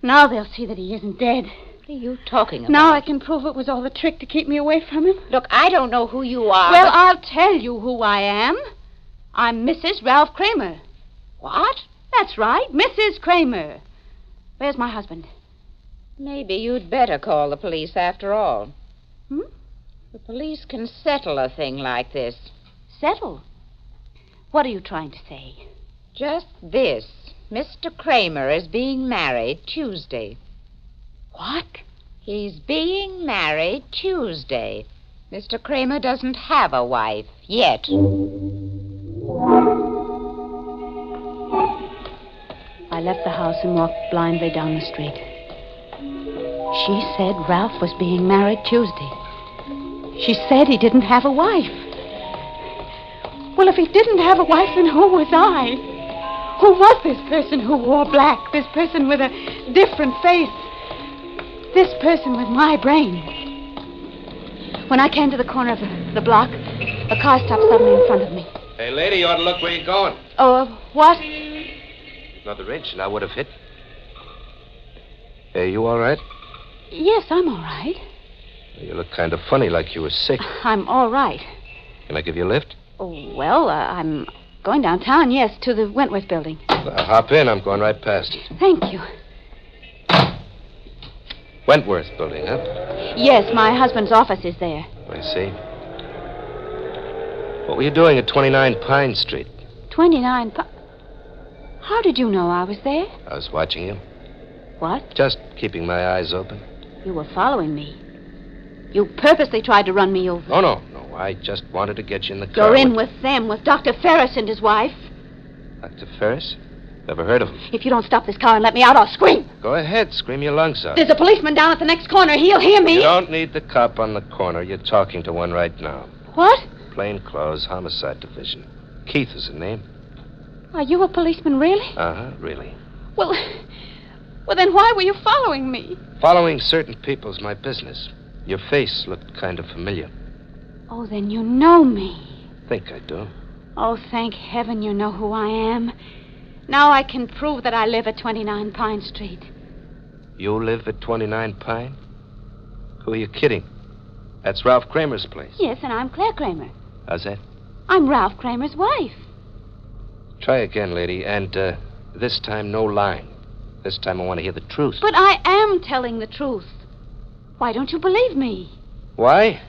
Now they'll see that he isn't dead. What are you talking about? Now I can prove it was all a trick to keep me away from him. Look, I don't know who you are. Well, I'll tell you who I am. I'm Mrs. Ralph Kramer. What? That's right, Mrs. Kramer. Where's my husband? Maybe you'd better call the police after all. The police can settle a thing like this. Settle? What are you trying to say? Just this. Mr. Kramer is being married Tuesday. What? He's being married Tuesday. Mr. Kramer doesn't have a wife yet. I left the house and walked blindly down the street. She said Ralph was being married Tuesday. She said he didn't have a wife. Well, if he didn't have a wife, then who was I? Who was this person who wore black? This person with a different face? This person with my brain? When I came to the corner of the block, a car stopped suddenly in front of me. Hey, lady, you ought to look where you're going. Oh, what? Not the ridge, and I would have hit. Hey, you all right? Yes, I'm all right. You look kind of funny, like you were sick. I'm all right. Can I give you a lift? Oh, well, I'm Going downtown, yes, to the Wentworth building. Well, hop in. I'm going right past it. Thank you. Wentworth building, huh? Yes, my husband's office is there. I see. What were you doing at 29 Pine Street? 29 How did you know I was there? I was watching you. What? Just keeping my eyes open. You were following me. You purposely tried to run me over. Oh, no. I just wanted to get you in the car. You're in with them, with Dr. Ferris and his wife. Dr. Ferris? Never heard of him. If you don't stop this car and let me out, I'll scream. Go ahead. Scream your lungs out. There's a policeman down at the next corner. He'll hear me. You don't need the cop on the corner. You're talking to one right now. What? Plainclothes Homicide Division. Keith is the name. Are you a policeman, really? Uh-huh, really. Well, then why were you following me? Following certain people's my business. Your face looked kind of familiar. Oh, then you know me. Think I do. Oh, thank heaven you know who I am. Now I can prove that I live at 29 Pine Street. You live at 29 Pine? Who are you kidding? That's Ralph Kramer's place. Yes, and I'm Claire Kramer. How's that? I'm Ralph Kramer's wife. Try again, lady, and this time no lying. This time I want to hear the truth. But I am telling the truth. Why don't you believe me? Why?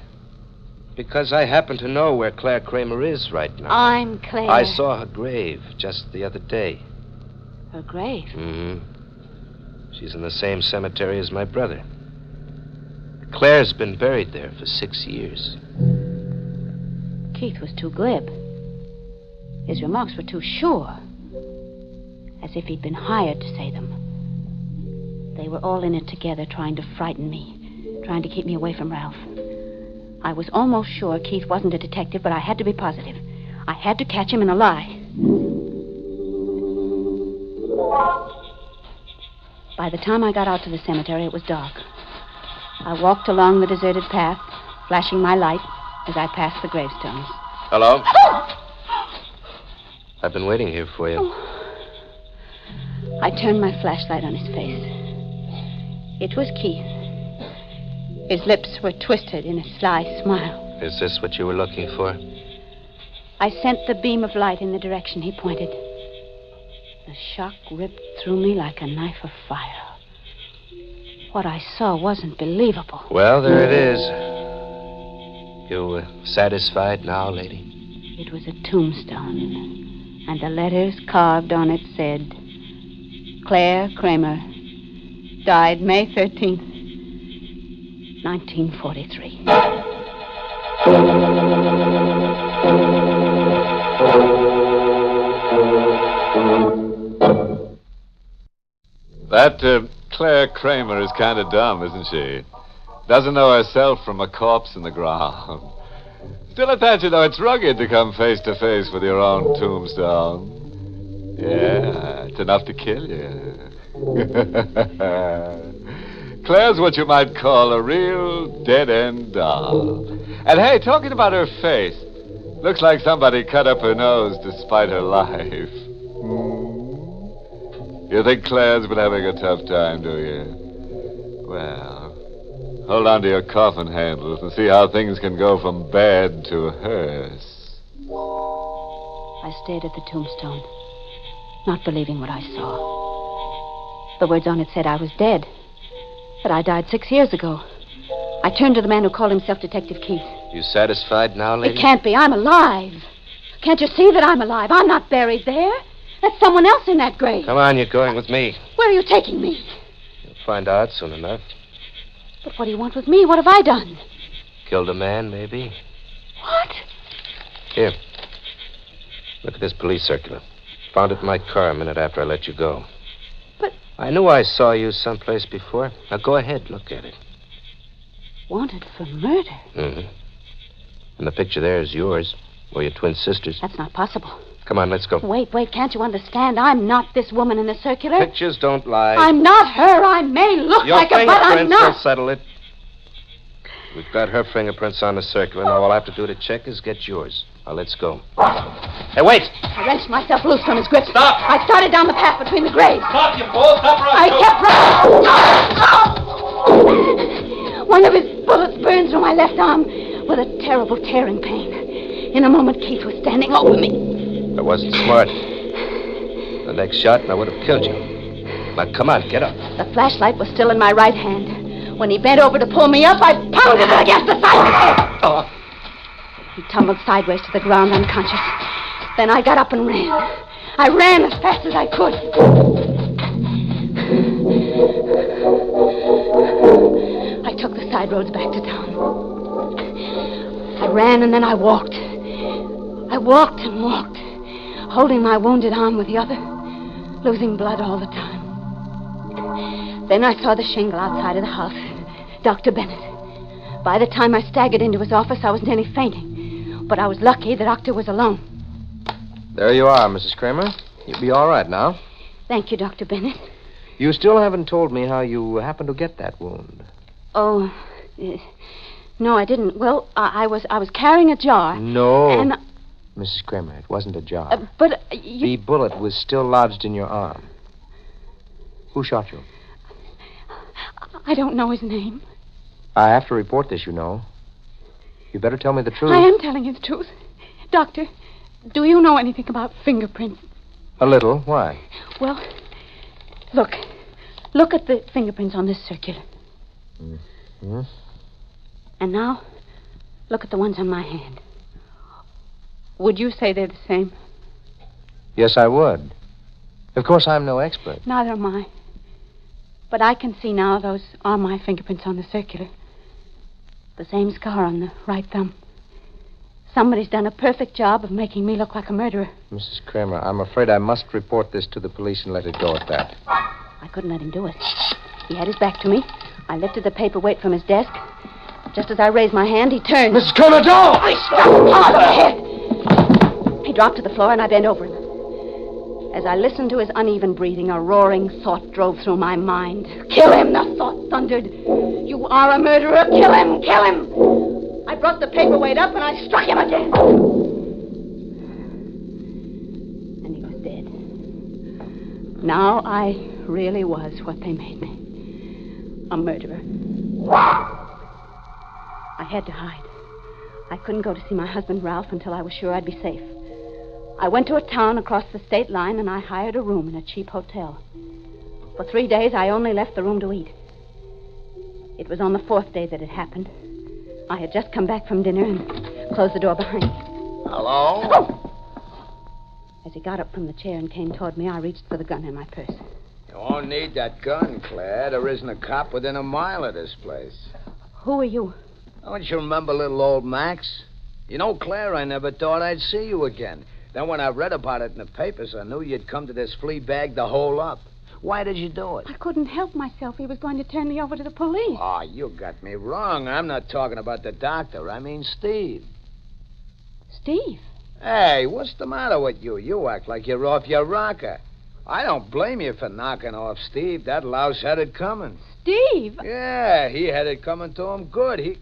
Because I happen to know where Claire Kramer is right now. I'm Claire. I saw her grave just the other day. Her grave? Mm-hmm. She's in the same cemetery as my brother. Claire's been buried there for 6 years. Keith was too glib. His remarks were too sure. As if he'd been hired to say them. They were all in it together, trying to frighten me. Trying to keep me away from Ralph. I was almost sure Keith wasn't a detective, but I had to be positive. I had to catch him in a lie. By the time I got out to the cemetery, it was dark. I walked along the deserted path, flashing my light as I passed the gravestones. Hello? I've been waiting here for you. I turned my flashlight on his face. It was Keith. His lips were twisted in a sly smile. Is this what you were looking for? I sent the beam of light in the direction he pointed. The shock ripped through me like a knife of fire. What I saw wasn't believable. Well, there it is. You satisfied now, lady? It was a tombstone, and the letters carved on it said, Claire Kramer, died May 13th, 1943. That Claire Kramer is kind of dumb, isn't she? Doesn't know herself from a corpse in the ground. Still at that, you know, it's rugged to come face to face with your own tombstone. Yeah, it's enough to kill you. Claire's what you might call a real dead-end doll. And hey, talking about her face, looks like somebody cut up her nose to spite her life. You think Claire's been having a tough time, do you? Well, hold on to your coffin handles and see how things can go from bad to hearse. I stared at the tombstone, not believing what I saw. The words on it said I was dead, that I died 6 years ago. I turned to the man who called himself Detective Keith. You satisfied now, lady? It can't be. I'm alive. Can't you see that I'm alive? I'm not buried there. That's someone else in that grave. Come on, you're going with me. Where are you taking me? You'll find out soon enough. But what do you want with me? What have I done? Killed a man, maybe. What? Here. Look at this police circular. Found it in my car a minute after I let you go. But... I knew I saw you someplace before. Now go ahead, look at it. Wanted for murder? Mm-hmm. And the picture there is yours, or your twin sisters. That's not possible. Come on, let's go. Wait, can't you understand? I'm not this woman in the circular. Pictures don't lie. I'm not her. I may look like her, but I'm Your fingerprints not. will settle it. We've got her fingerprints on the circular. Now all I have to do to check is get yours. Now let's go. Hey, wait! I wrenched myself loose from his grip. Stop! I started down the path between the graves. Stop, you fool! Stop I right kept running. One of his bullets burned through my left arm with a terrible tearing pain. In a moment, Keith was standing over me. I wasn't smart. The next shot, and I would have killed you. Now, come on, get up. The flashlight was still in my right hand. When he bent over to pull me up, I pounded it against the side of his head. Oh. He tumbled sideways to the ground, unconscious. Then I got up and ran. I ran as fast as I could. I took the side roads back to town. I ran and then I walked. I walked and walked, holding my wounded arm with the other, losing blood all the time. Then I saw the shingle outside of the house. Dr. Bennett. By the time I staggered into his office, I was nearly fainting. But I was lucky the doctor was alone. There you are, Mrs. Kramer. You'll be all right now. Thank you, Dr. Bennett. You still haven't told me how you happened to get that wound. Oh, no, I didn't. Well, I was carrying a jar. No. And Mrs. Kramer, it wasn't a jar. But The bullet was still lodged in your arm. Who shot you? I don't know his name. I have to report this, you know. You better tell me the truth. I am telling you the truth. Doctor, do you know anything about fingerprints? A little. Why? Well, look. Look at the fingerprints on this circular. Mm-hmm. And now, look at the ones on my hand. Would you say they're the same? Yes, I would. Of course, I'm no expert. Neither am I. But I can see now those are my fingerprints on the circular. The same scar on the right thumb. Somebody's done a perfect job of making me look like a murderer. Mrs. Kramer, I'm afraid I must report this to the police and let it go at that. I couldn't let him do it. He had his back to me. I lifted the paperweight from his desk. Just as I raised my hand, he turned. Mrs. Kramer, don't! I struck him hard on the head. He dropped to the floor, and I bent over him. As I listened to his uneven breathing, a roaring thought drove through my mind. Kill him, the thought thundered. You are a murderer. Kill him, kill him. I brought the paperweight up, and I struck him again. And he was dead. Now I really was what they made me. A murderer. I had to hide. I couldn't go to see my husband, Ralph, until I was sure I'd be safe. I went to a town across the state line, and I hired a room in a cheap hotel. For 3 days, I only left the room to eat. It was on the 4th day that it happened. I had just come back from dinner and closed the door behind me. Hello? Oh! As he got up from the chair and came toward me, I reached for the gun in my purse. You won't need that gun, Claire. There isn't a cop within a mile of this place. Who are you? Don't you remember little old Max? You know, Claire, I never thought I'd see you again. Then when I read about it in the papers, I knew you'd come to this flea bag to hole up. Why did you do it? I couldn't help myself. He was going to turn me over to the police. Oh, you got me wrong. I'm not talking about the doctor. I mean Steve. Steve? Hey, what's the matter with you? You act like you're off your rocker. I don't blame you for knocking off Steve. That louse had it coming. Steve? Yeah, he had it coming to him good.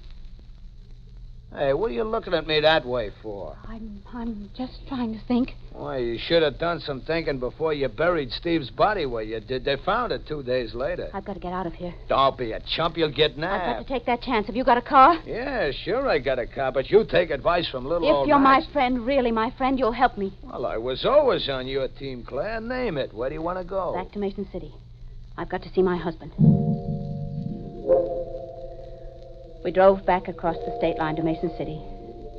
Hey, what are you looking at me that way for? I'm just trying to think. Why, you should have done some thinking before you buried Steve's body where you did. They found it 2 days later. I've got to get out of here. Don't be a chump. You'll get nabbed. I've got to take that chance. Have you got a car? Yeah, sure I got a car, but you take advice from little old If you're Max. my friend, really my friend, you'll help me. Well, I was always on your team, Claire. Name it. Where do you want to go? Back to Mason City. I've got to see my husband. We drove back across the state line to Mason City,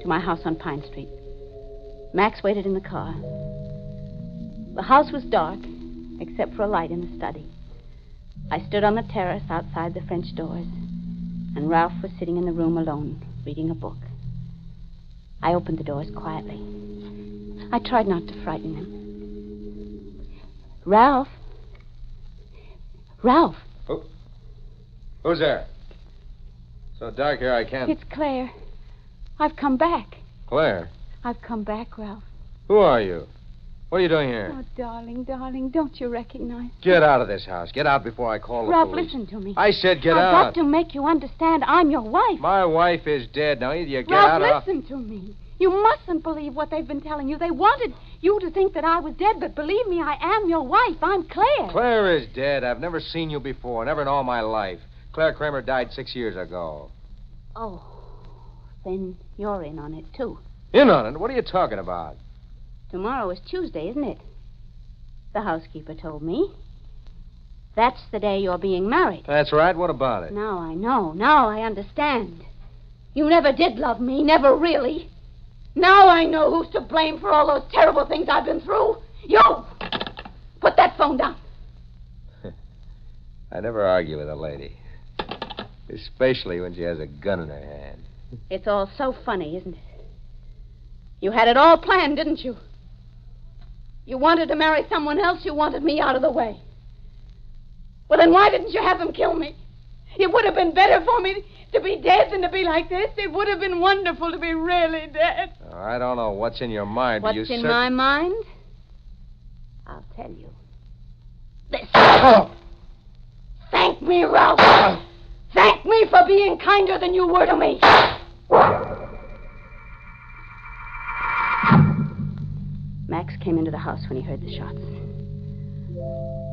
to my house on Pine Street. Max waited in the car. The house was dark, except for a light in the study. I stood on the terrace outside the French doors, and Ralph was sitting in the room alone, reading a book. I opened the doors quietly. I tried not to frighten him. Ralph? Ralph! Who's there? So dark here I can't... It's Claire. I've come back. Claire? I've come back, Ralph. Who are you? What are you doing here? Oh, darling, darling, don't you recognize? Get out of this house. Get out before I call the Ralph, police. listen to me. I said get I've out. got to make you understand I'm your wife. My wife is dead. Now either you get Ralph, out or... listen to me. You mustn't believe what they've been telling you. They wanted you to think that I was dead, but believe me, I am your wife. I'm Claire. Claire is dead. I've never seen you before, never in all my life. Claire Kramer died 6 years ago. Oh, then you're in on it, too. In on it? What are you talking about? Tomorrow is Tuesday, isn't it? The housekeeper told me. That's the day you're being married. That's right. What about it? Now I know. Now I understand. You never did love me. Never really. Now I know who's to blame for all those terrible things I've been through. You! Put that phone down. I never argue with a lady. Especially when she has a gun in her hand. It's all so funny, isn't it? You had it all planned, didn't you? You wanted to marry someone else. You wanted me out of the way. Well, then why didn't you have them kill me? It would have been better for me to be dead than to be like this. It would have been wonderful to be really dead. Oh, I don't know what's in your mind. but What's in my mind? I'll tell you. This. Thank me, Ralph. Thank me for being kinder than you were to me. Max came into the house when he heard the shots.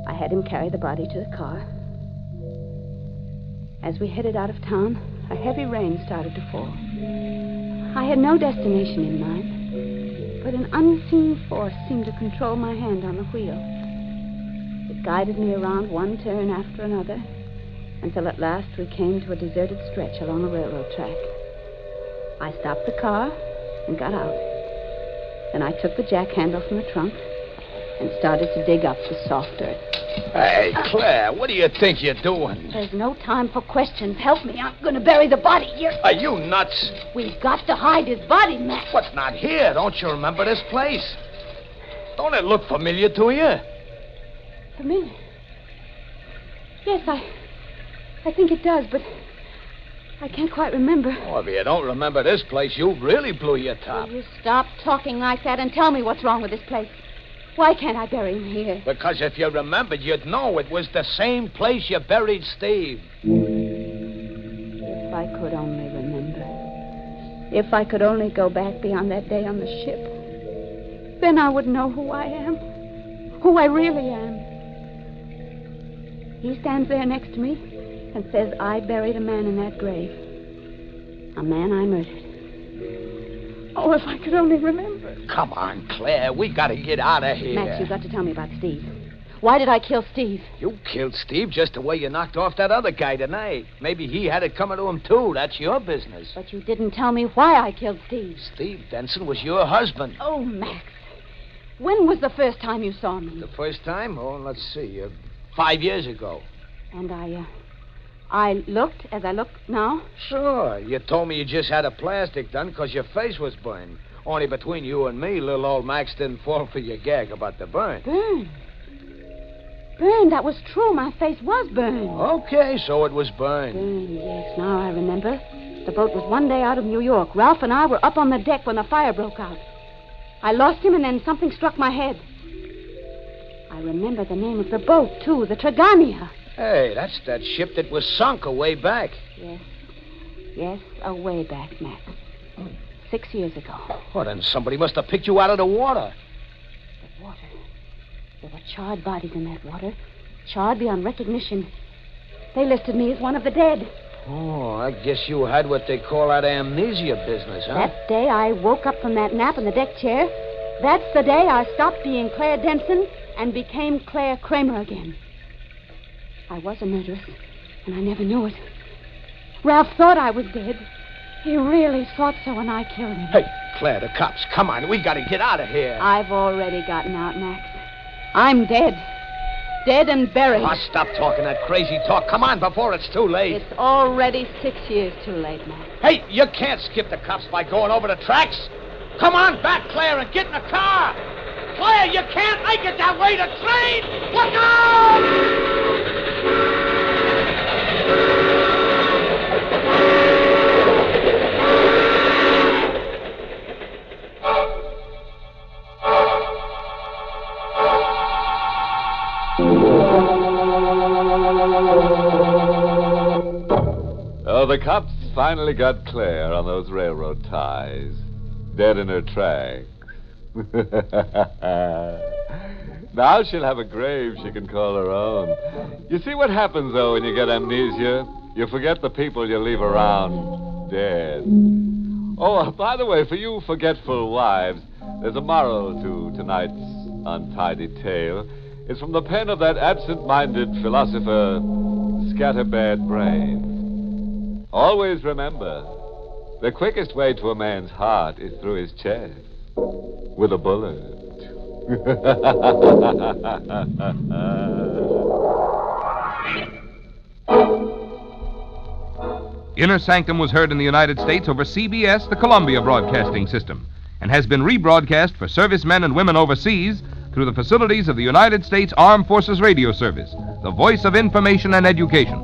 I had him carry the body to the car. As we headed out of town, a heavy rain started to fall. I had no destination in mind, but an unseen force seemed to control my hand on the wheel. It guided me around one turn after another, until at last we came to a deserted stretch along a railroad track. I stopped the car and got out. Then I took the jack handle from the trunk and started to dig up the soft earth. Hey, Claire, what do you think you're doing? There's no time for questions. Help me. I'm going to bury the body here. Are you nuts? We've got to hide his body, Max. What's not here? Don't you remember this place? Don't it look familiar to you? Familiar? Yes, I think it does, but I can't quite remember. Oh, if you don't remember this place, you really blew your top. Will you stop talking like that and tell me what's wrong with this place? Why can't I bury him here? Because if you remembered, you'd know it was the same place you buried Steve. If I could only remember. If I could only go back beyond that day on the ship. Then I would know who I am. Who I really am. He stands there next to me and says I buried a man in that grave. A man I murdered. Oh, if I could only remember. Come on, Claire. We gotta get out of here. Max, you've got to tell me about Steve. Why did I kill Steve? You killed Steve just the way you knocked off that other guy tonight. Maybe he had it coming to him, too. That's your business. But you didn't tell me why I killed Steve. Steve Denson was your husband. Oh, Max. When was the first time you saw me? The first time? Oh, let's see. 5 years ago. And I looked as I look now? Sure. You told me you just had a plastic done because your face was burned. Only between you and me, little old Max didn't fall for your gag about the burn. Burned? Burned, that was true. My face was burned. Okay, so it was burned. Burned, yes. Now I remember. The boat was one day out of New York. Ralph and I were up on the deck when the fire broke out. I lost him, and then something struck my head. I remember the name of the boat, too, the Tragania. Hey, that's that ship that was sunk a way back. Yes. Yes, a way back, Max. 6 years ago. Well, then somebody must have picked you out of the water. The water. There were charred bodies in that water. Charred beyond recognition. They listed me as one of the dead. Oh, I guess you had what they call that amnesia business, huh? That day I woke up from that nap in the deck chair. That's the day I stopped being Claire Denson and became Claire Kramer again. I was a murderess, and I never knew it. Ralph thought I was dead. He really thought so, and I killed him. Hey, Claire, the cops. Come on, we gotta get out of here. I've already gotten out, Max. I'm dead. Dead and buried. Oh, stop talking that crazy talk. Come on, before it's too late. It's already 6 years too late, Max. Hey, you can't skip the cops by going over the tracks. Come on back, Claire, and get in the car. Claire, you can't make it that way. The train! Look out! Oh, the cops finally got Claire on those railroad ties. Dead in her tracks. Now she'll have a grave she can call her own. You see what happens, though, when you get amnesia? You forget the people you leave around dead. Oh, by the way, for you forgetful wives, there's a moral to tonight's untidy tale. It's from the pen of that absent-minded philosopher, Scatterbad Brain. Always remember, the quickest way to a man's heart is through his chest, with a bullet. Inner Sanctum was heard in the United States over CBS, the Columbia Broadcasting System, and has been rebroadcast for servicemen and women overseas through the facilities of the United States Armed Forces Radio Service, the voice of information and education.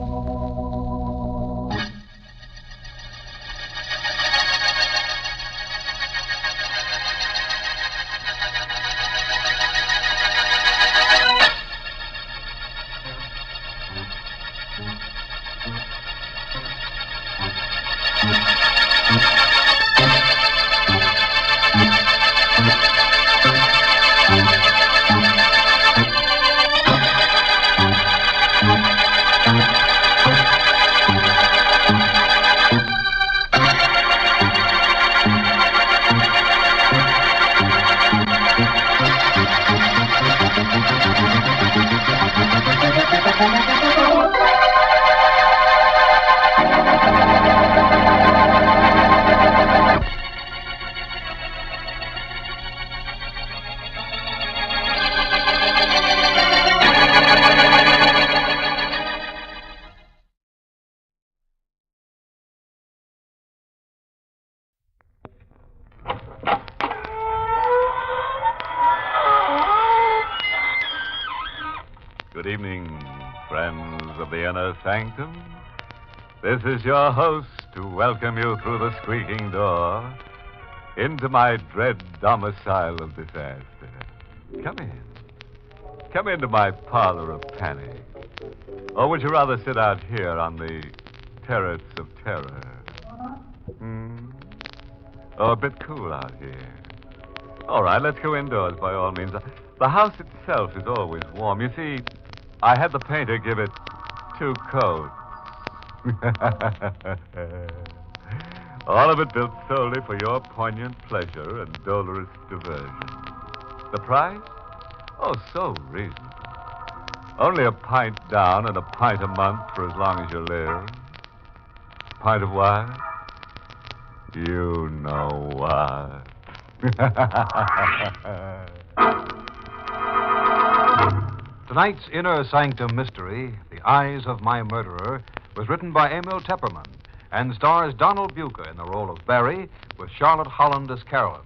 Good evening, friends of the Inner Sanctum. This is your host to welcome you through the squeaking door into my dread domicile of disaster. Come in. Come into my parlor of panic. Or would you rather sit out here on the terrace of terror? Oh, a bit cool out here. All right, let's go indoors by all means. The house itself is always warm. You see, I had the painter give it 2 coats. All of it built solely for your poignant pleasure and dolorous diversion. The price? Oh, so reasonable. Only a pint down and a pint a month for as long as you live. Pint of what? You know what. Tonight's Inner Sanctum mystery, The Eyes of My Murderer, was written by Emil Tepperman and stars Donald Bucher in the role of Barry with Charlotte Holland as Carolyn.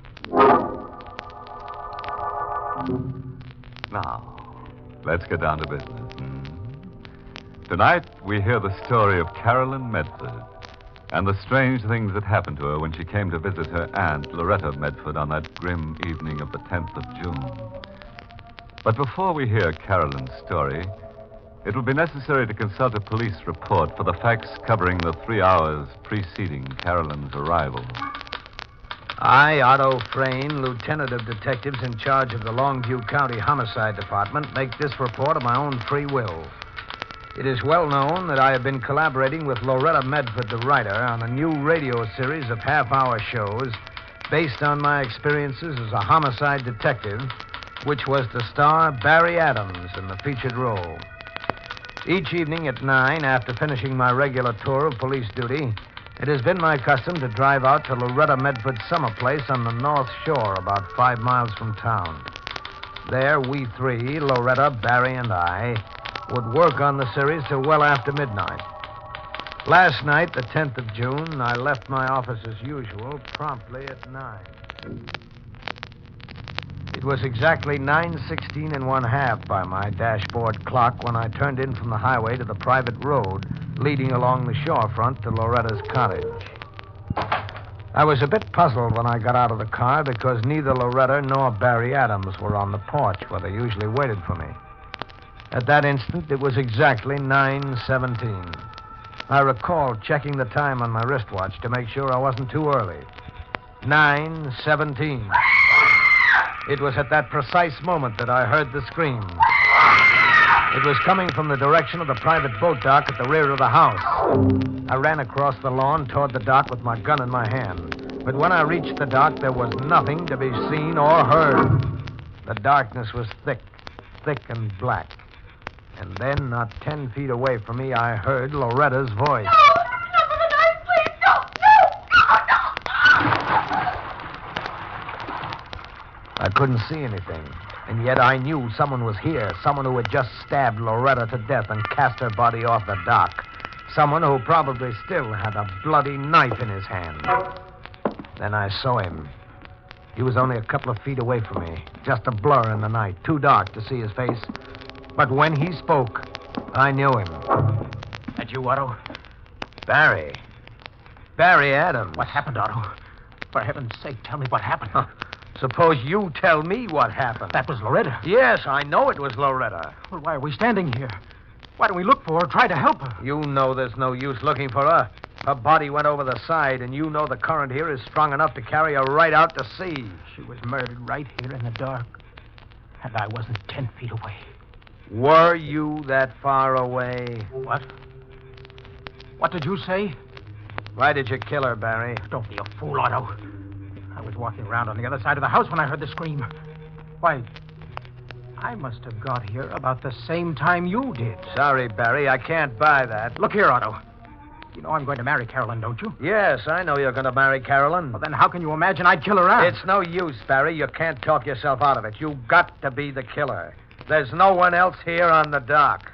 Now, let's get down to business. Tonight, we hear the story of Carolyn Medford and the strange things that happened to her when she came to visit her aunt, Loretta Medford, on that grim evening of the 10th of June. But before we hear Carolyn's story, it will be necessary to consult a police report for the facts covering the 3 hours preceding Carolyn's arrival. I, Otto Frayne, Lieutenant of Detectives in charge of the Longview County Homicide Department, make this report of my own free will. It is well known that I have been collaborating with Loretta Medford, the writer, on a new radio series of half-hour shows based on my experiences as a homicide detective, which was to star Barry Adams in the featured role. Each evening at 9, after finishing my regular tour of police duty, it has been my custom to drive out to Loretta Medford's summer place on the North Shore, about 5 miles from town. There, we three, Loretta, Barry, and I, would work on the series till well after midnight. Last night, the 10th of June, I left my office as usual, promptly at 9. It was exactly 9:16 1/2 by my dashboard clock when I turned in from the highway to the private road leading along the shorefront to Loretta's cottage. I was a bit puzzled when I got out of the car because neither Loretta nor Barry Adams were on the porch where they usually waited for me. At that instant, it was exactly 9:17. I recall checking the time on my wristwatch to make sure I wasn't too early. 9:17. It was at that precise moment that I heard the scream. It was coming from the direction of the private boat dock at the rear of the house. I ran across the lawn toward the dock with my gun in my hand. But when I reached the dock, there was nothing to be seen or heard. The darkness was thick and black. And then, not 10 feet away from me, I heard Loretta's voice. I couldn't see anything, and yet I knew someone was here, someone who had just stabbed Loretta to death and cast her body off the dock. Someone who probably still had a bloody knife in his hand. Then I saw him. He was only a couple of feet away from me, just a blur in the night, too dark to see his face. But when he spoke, I knew him. That you, Otto? Barry. Barry Adams. What happened, Otto? For heaven's sake, tell me what happened. Suppose you tell me what happened. That was Loretta. Yes, I know it was Loretta. Well, why are we standing here? Why don't we look for her, try to help her? You know there's no use looking for her. Her body went over the side, and you know the current here is strong enough to carry her right out to sea. She was murdered right here in the dark, and I wasn't 10 feet away. Were you that far away? What? What did you say? Why did you kill her, Barry? Don't be a fool, Otto. I was walking around on the other side of the house when I heard the scream. Why, I must have got here about the same time you did. Sorry, Barry, I can't buy that. Look here, Otto. You know I'm going to marry Carolyn, don't you? Yes, I know you're going to marry Carolyn. Well, then how can you imagine I'd kill her out? It's no use, Barry. You can't talk yourself out of it. You've got to be the killer. There's no one else here on the dock.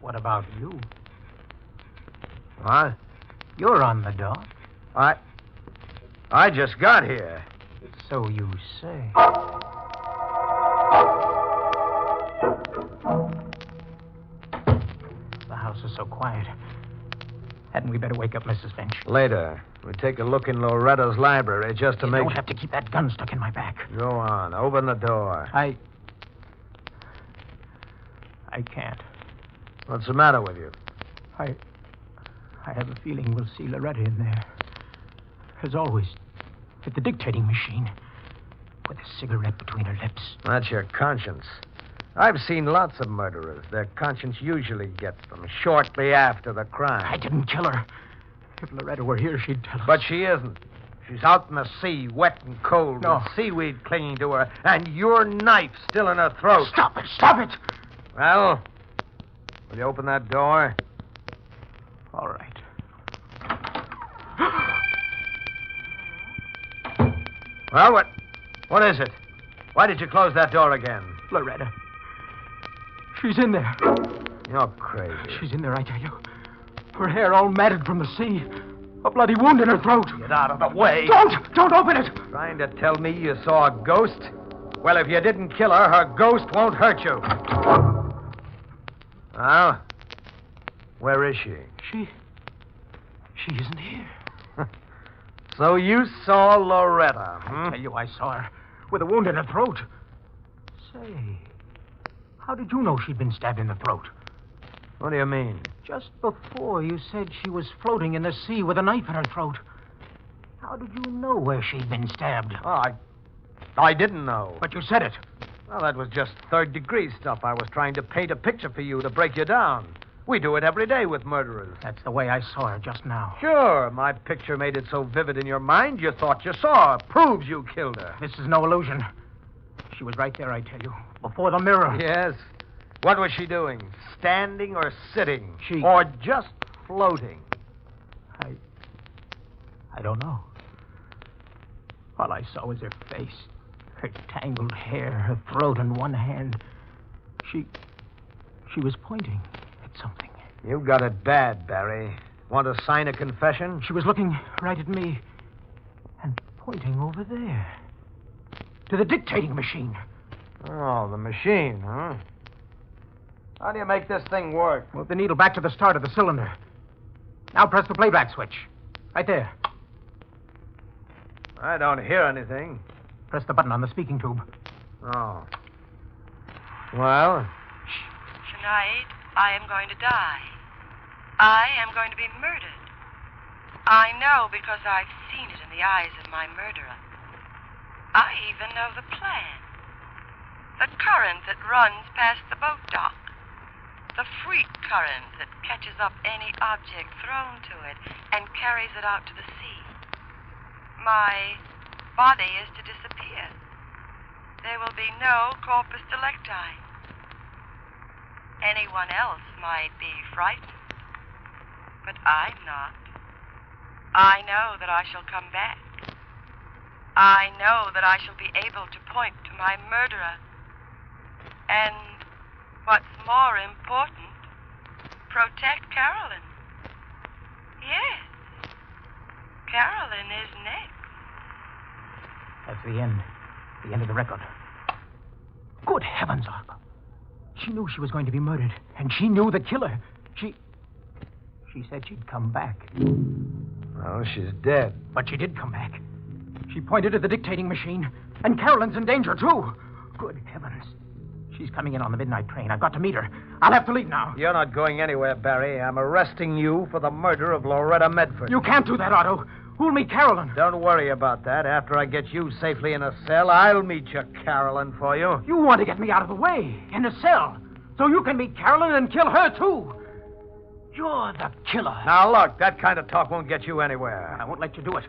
What about you? What? You're on the dock. I just got here. So you say. The house is so quiet. Hadn't we better wake up Mrs. Finch? Later. We take a look in Loretta's library just to make... You don't have to keep that gun stuck in my back. Go on. Open the door. I can't. What's the matter with you? I have a feeling we'll see Loretta in there. As always, at the dictating machine, with a cigarette between her lips. That's your conscience. I've seen lots of murderers. Their conscience usually gets them shortly after the crime. I didn't kill her. If Loretta were here, she'd tell us. But she isn't. She's out in the sea, wet and cold, No. with seaweed clinging to her, and your knife still in her throat. Stop it! Stop it! Well, will you open that door? All right. Well, what is it? Why did you close that door again? Loretta. She's in there. You're crazy. She's in there, I tell you. Her hair all matted from the sea. A bloody wound in her throat. Get out of the way. Don't open it. Trying to tell me you saw a ghost? Well, if you didn't kill her, her ghost won't hurt you. Well, where is she? She isn't here. So you saw Loretta, hmm? I tell you, I saw her with a wound in her throat. Say, how did you know she'd been stabbed in the throat? What do you mean? Just before you said she was floating in the sea with a knife in her throat. How did you know where she'd been stabbed? Oh, I didn't know. But you said it. Well, that was just third-degree stuff. I was trying to paint a picture for you to break you down. We do it every day with murderers. That's the way I saw her just now. Sure. My picture made it so vivid in your mind you thought you saw her. Proves you killed her. This is no illusion. She was right there, I tell you, before the mirror. Yes. What was she doing? Standing or sitting? She... Or just floating? I don't know. All I saw was her face, her tangled hair, her throat, and one hand. She was pointing at something. You got it bad, Barry. Want to sign a confession? She was looking right at me and pointing over there to the dictating machine. Oh, the machine, huh? How do you make this thing work? Move the needle back to the start of the cylinder. Now press the playback switch. Right there. I don't hear anything. Press the button on the speaking tube. Oh. Well? Tonight, I am going to die. I am going to be murdered. I know because I've seen it in the eyes of my murderer. I even know the plan. The current that runs past the boat dock. The freak current that catches up any object thrown to it and carries it out to the sea. my body is to disappear. There will be no corpus delicti. Anyone else might be frightened, but I'm not. I know that I shall come back. I know that I shall be able to point to my murderer. And what's more important, protect Carolyn. Yes, Carolyn is next. That's the end. The end of the record. Good heavens, Arthur. She knew she was going to be murdered, and she knew the killer. She said she'd come back. Well, she's dead. But she did come back. She pointed at the dictating machine, and Carolyn's in danger, too. Good heavens. She's coming in on the midnight train. I've got to meet her. I'll have to leave now. You're not going anywhere, Barry. I'm arresting you for the murder of Loretta Medford. You can't do that, Otto. Who'll meet Carolyn? Don't worry about that. After I get you safely in a cell, I'll meet your Carolyn for you. You want to get me out of the way, in a cell, so you can meet Carolyn and kill her, too. You're the killer. Now, look, that kind of talk won't get you anywhere. I won't let you do it.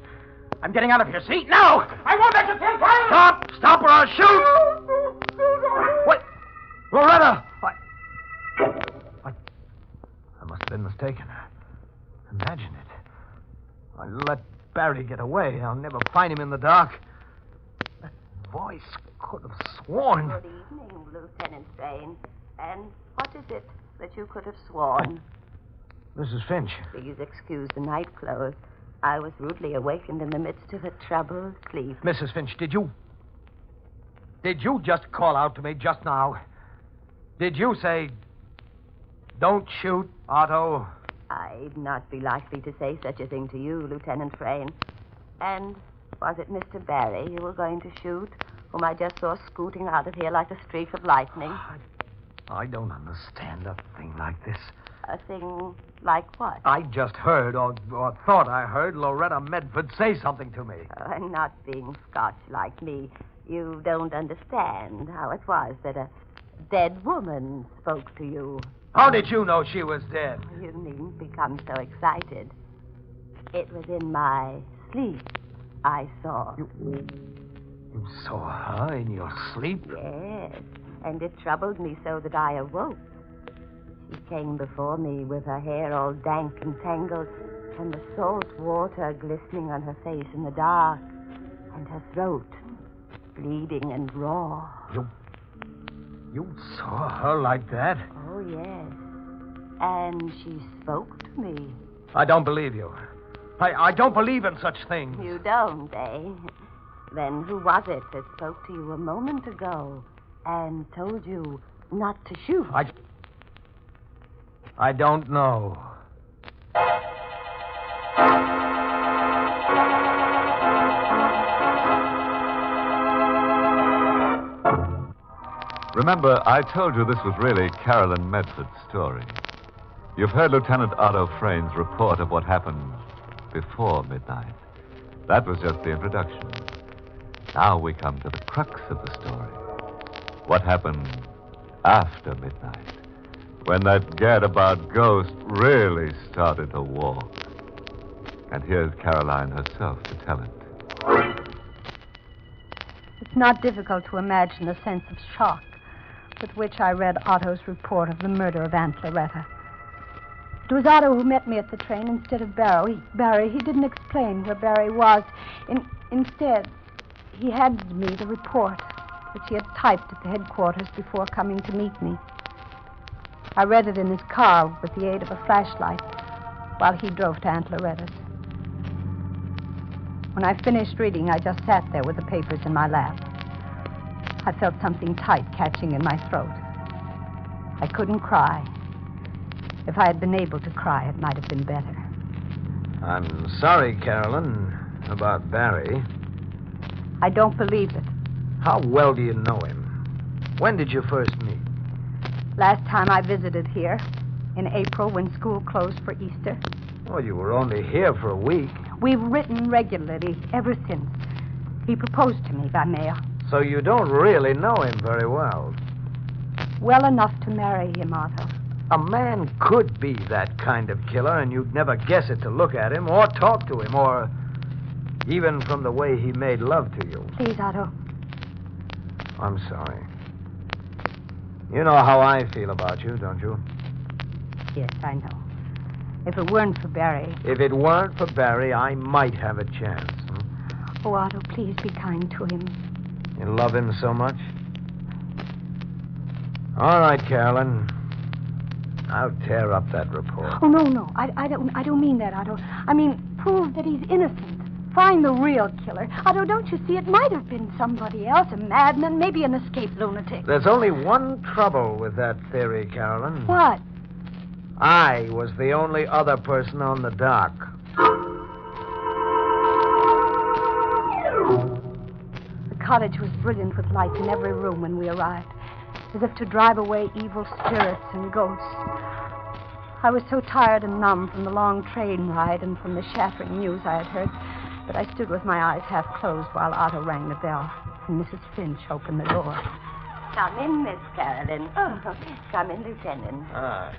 I'm getting out of here. See? Now! I won't let you kill Carolyn! Stop! Stop or I'll shoot! What? Loretta! I must have been mistaken. Imagine it. I let Barry get away. I'll never find him in the dark. That voice could have sworn. Good evening, Lieutenant Strange. And what is it that you could have sworn? Mrs. Finch. Please excuse the night clothes. I was rudely awakened in the midst of a troubled sleep. Mrs. Finch, did you just call out to me just now? Did you say, don't shoot, Otto? I'd not be likely to say such a thing to you, Lieutenant Frayne. And was it Mr. Barry you were going to shoot, whom I just saw scooting out of here like a streak of lightning? I don't understand a thing like this. A thing like what? I just heard, or thought I heard, Loretta Medford say something to me. And not being Scotch like me, you don't understand how it was that a dead woman spoke to you. How did you know she was dead? You needn't become so excited. It was in my sleep I saw. You saw her in your sleep? Yes, and it troubled me so that I awoke. She came before me with her hair all dank and tangled, and the salt water glistening on her face in the dark, and her throat bleeding and raw. You saw her like that? Oh, yes. And she spoke to me. I don't believe you. I don't believe in such things. You don't, eh? Then who was it that spoke to you a moment ago and told you not to shoot? I don't know. Remember, I told you this was really Carolyn Medford's story. You've heard Lieutenant Otto Frayne's report of what happened before midnight. That was just the introduction. Now we come to the crux of the story. What happened after midnight, when that gad-about ghost really started to walk. And here's Caroline herself to tell it. It's not difficult to imagine the sense of shock with which I read Otto's report of the murder of Aunt Loretta. It was Otto who met me at the train instead of Barry. He didn't explain where Barry was. Instead, he handed me the report, which he had typed at the headquarters before coming to meet me. I read it in his car with the aid of a flashlight while he drove to Aunt Loretta's. When I finished reading, I just sat there with the papers in my lap. I felt something tight catching in my throat. I couldn't cry. If I had been able to cry, it might have been better. I'm sorry, Carolyn, about Barry. I don't believe it. How well do you know him? When did you first meet? Last time I visited here, in April when school closed for Easter. Well, you were only here for a week. We've written regularly ever since. He proposed to me by mail. So you don't really know him very well. Well enough to marry him, Otto. A man could be that kind of killer, and you'd never guess it to look at him or talk to him or Even from the way he made love to you. Please, Otto. I'm sorry. You know how I feel about you, don't you? Yes, I know. If it weren't for Barry... If it weren't for Barry, I might have a chance. Oh, Otto, please be kind to him. You love him so much? All right, Carolyn. I'll tear up that report. Oh, no. I don't mean that, Otto. I mean, prove that he's innocent. Find the real killer. Otto, don't you see? It might have been somebody else, a madman, maybe an escaped lunatic. There's only one trouble with that theory, Carolyn. What? I was the only other person on the dock. The cottage was brilliant with lights in every room when we arrived, as if to drive away evil spirits and ghosts. I was so tired and numb from the long train ride and from the shattering news I had heard that I stood with my eyes half closed while Otto rang the bell and Mrs. Finch opened the door. Come in, Miss Carolyn. Oh, come in, Lieutenant. Ah.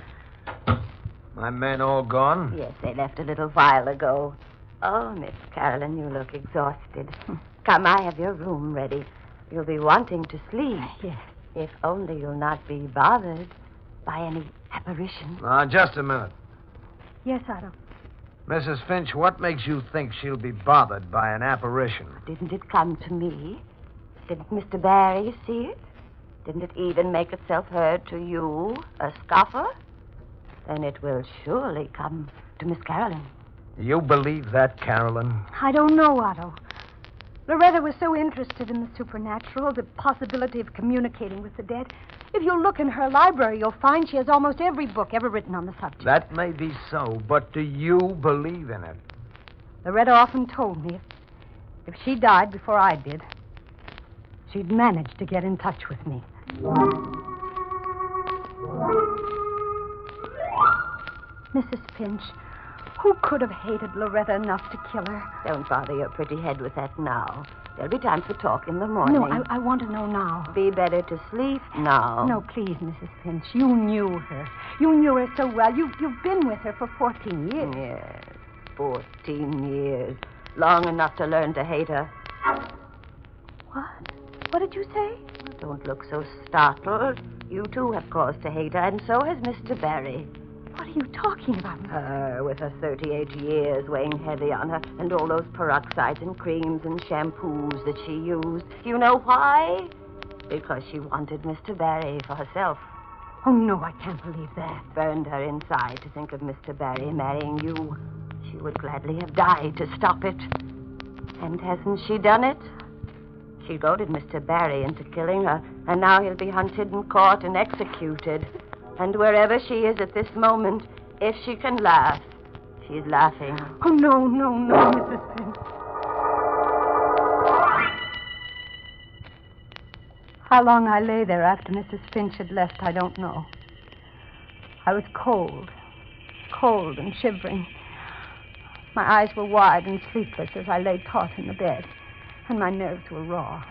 My men all gone? Yes, they left a little while ago. Oh, Miss Carolyn, you look exhausted. Come, I have your room ready. You'll be wanting to sleep. Yes. If only you'll not be bothered by any apparition. Now, just a minute. Yes, Otto. Mrs. Finch, what makes you think she'll be bothered by an apparition? Didn't it come to me? Didn't Mr. Barry see it? Didn't it even make itself heard to you, a scoffer? Then it will surely come to Miss Carolyn. You believe that, Carolyn? I don't know, Otto. Loretta was so interested in the supernatural, the possibility of communicating with the dead. If you look in her library, you'll find she has almost every book ever written on the subject. That may be so, but do you believe in it? Loretta often told me if she died before I did, she'd manage to get in touch with me. Mrs. Finch, who could have hated Loretta enough to kill her? Don't bother your pretty head with that now. There'll be time for talk in the morning. No, I want to know now. Be better to sleep now. No, please, Mrs. Finch. You knew her. You knew her so well. You've been with her for 14 years. Yes, 14 years. Long enough to learn to hate her. What? What did you say? Don't look so startled. You, too, have cause to hate her, and so has Mr. Barry. What are you talking about? Her, with her 38 years weighing heavy on her, and all those peroxides and creams and shampoos that she used. You know why? Because she wanted Mr. Barry for herself. Oh, no, I can't believe that. Burned her inside to think of Mr. Barry marrying you. She would gladly have died to stop it. And hasn't she done it? She goaded Mr. Barry into killing her, and now he'll be hunted and caught and executed. And wherever she is at this moment, if she can laugh, she's laughing. Oh, no, Mrs. Finch. How long I lay there after Mrs. Finch had left, I don't know. I was cold and shivering. My eyes were wide and sleepless as I lay taut in the bed, and my nerves were raw.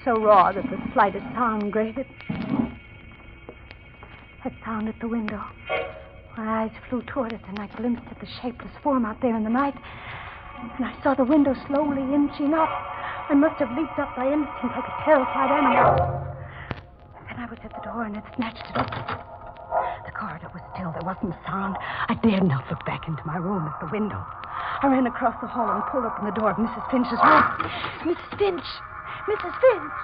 So raw that the slightest sound grated. That sound at the window. My eyes flew toward it, and I glimpsed at the shapeless form out there in the night. And I saw the window slowly inching up. I must have leaped up by instinct like a terrified animal. And then I was at the door, and it snatched it open. The corridor was still. There wasn't a sound. I dared not look back into my room at the window. I ran across the hall and pulled open the door of Mrs. Finch's room. Mrs. Finch! Mrs. Finch!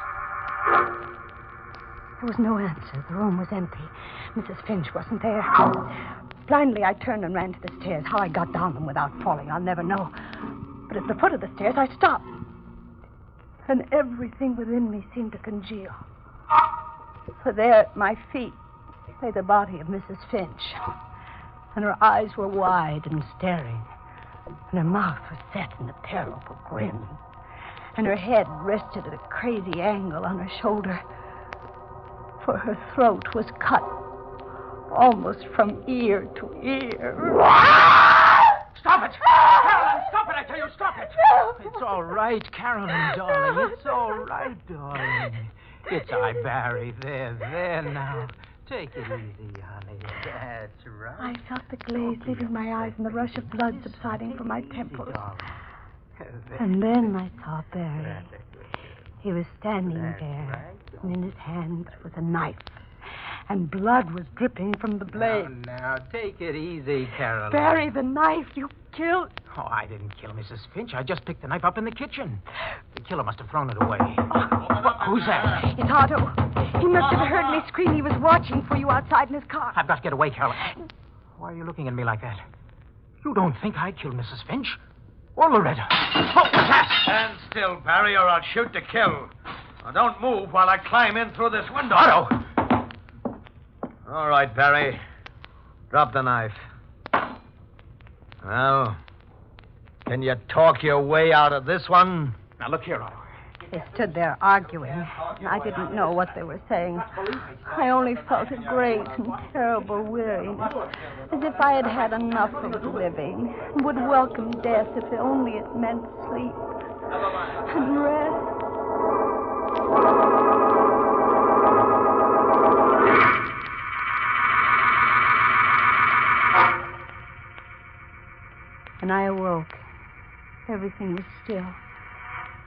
There was no answer. The room was empty. Mrs. Finch wasn't there. Blindly, I turned and ran to the stairs. How I got down them without falling, I'll never know. But at the foot of the stairs, I stopped. And everything within me seemed to congeal. For there at my feet lay the body of Mrs. Finch. And her eyes were wide and staring. And her mouth was set in a terrible grin. And her head rested at a crazy angle on her shoulder. For her throat was cut almost from ear to ear. Stop it! Carolyn, stop it! I tell you, stop it! It's all right, Carolyn, darling. It's all right, darling. It's I, Barry. There now. Take it easy, honey. That's right. I felt the glaze leaving my eyes and the rush of blood subsiding from my temples. And then I saw Barry. He was standing there, and in his hand was a knife, and blood was dripping from the blade. Now, take it easy, Caroline. Barry, the knife you killed. Oh, I didn't kill Mrs. Finch. I just picked the knife up in the kitchen. The killer must have thrown it away. Who's that? It's Otto. He must have heard me scream. He was watching for you outside in his car. I've got to get away, Caroline. Why are you looking at me like that? You don't think I killed Mrs. Finch? Or Loretta? Oh, what's that? Stand still, Barry, or I'll shoot to kill. Now, don't move while I climb in through this window. Otto! All right, Barry. Drop the knife. Well, can you talk your way out of this one? Now, look here, Otto. They stood there arguing, and I didn't know what they were saying. I only felt a great and terrible weariness, as if I had had enough of living, and would welcome death if only it meant sleep and rest. When I awoke, everything was still.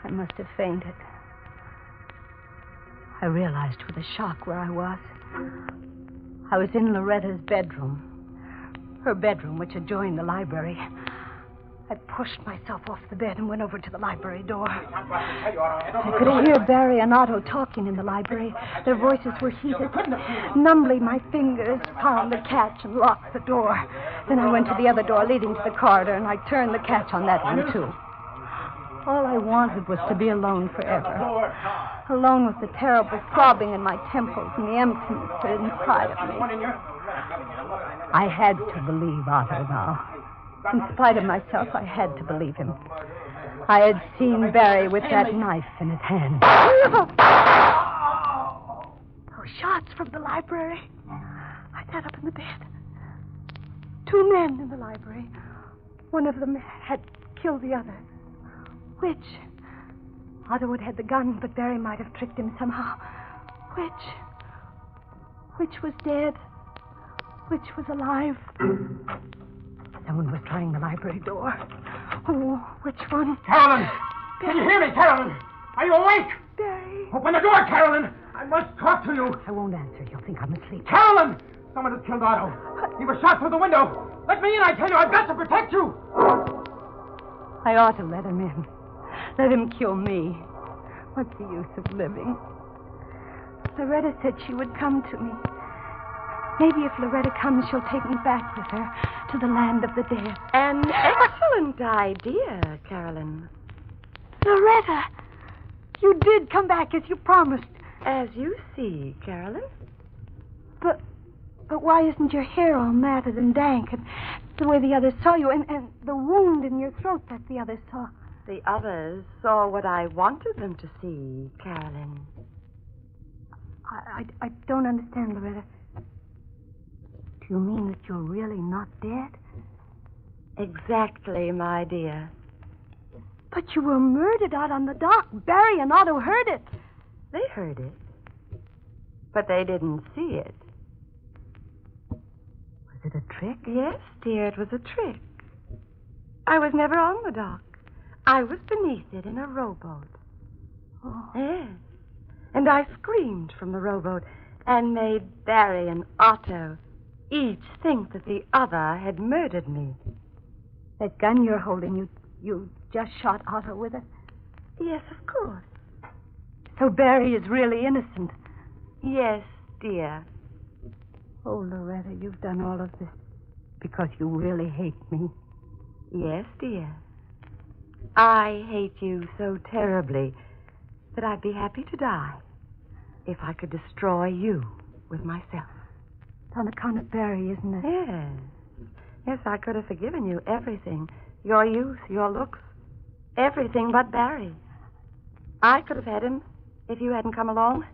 I must have fainted. I realized with a shock where I was. I was in Loretta's bedroom. Her bedroom, which adjoined the library. I pushed myself off the bed and went over to the library door. I could hear Barry and Otto talking in the library. Their voices were heated. Numbly, my fingers found the catch and locked the door. Then I went to the other door leading to the corridor, and I turned the catch on that one, too. All I wanted was to be alone forever. Alone with the terrible throbbing in my temples and the emptiness inside of me. I had to believe Otto now. In spite of myself, I had to believe him. I had seen Barry with that knife in his hand. Those shots from the library. I sat up in the bed. Two men in the library. One of them had killed the other. Which? Otto had had the gun, but Barry might have tricked him somehow. Which was dead? Which was alive? Someone was trying the library door. Oh, which one? Carolyn! Can you hear me, Carolyn? Are you awake? Barry. Open the door, Carolyn! I must talk to you. I won't answer. You'll think I'm asleep. Carolyn! Someone has killed Otto. He was shot through the window. Let me in, I tell you. I've got to protect you. I ought to let him in. Let him kill me. What's the use of living? Loretta said she would come to me. Maybe if Loretta comes, she'll take me back with her to the land of the dead. An excellent idea, Carolyn. Loretta! You did come back as you promised. As you see, Carolyn. But why isn't your hair all matted and dank and the way the others saw you and the wound in your throat that the others saw? The others saw what I wanted them to see, Carolyn. I don't understand, Loretta. Do you mean that you're really not dead? Exactly, my dear. But you were murdered out on the dock. Barry and Otto heard it. They heard it. But they didn't see it. Was it a trick? Yes, dear, it was a trick. I was never on the dock. I was beneath it in a rowboat. Oh. Yes. And I screamed from the rowboat and made Barry and Otto each think that the other had murdered me. That gun you're holding, you just shot Otto with it? Yes, of course. So Barry is really innocent? Yes, dear. Oh, Loretta, you've done all of this because you really hate me. Yes, dear. I hate you so terribly that I'd be happy to die if I could destroy you with myself. It's on account of Barry, isn't it? Yes. Yes, I could have forgiven you everything. Your youth, your looks, everything but Barry. I could have had him if you hadn't come along.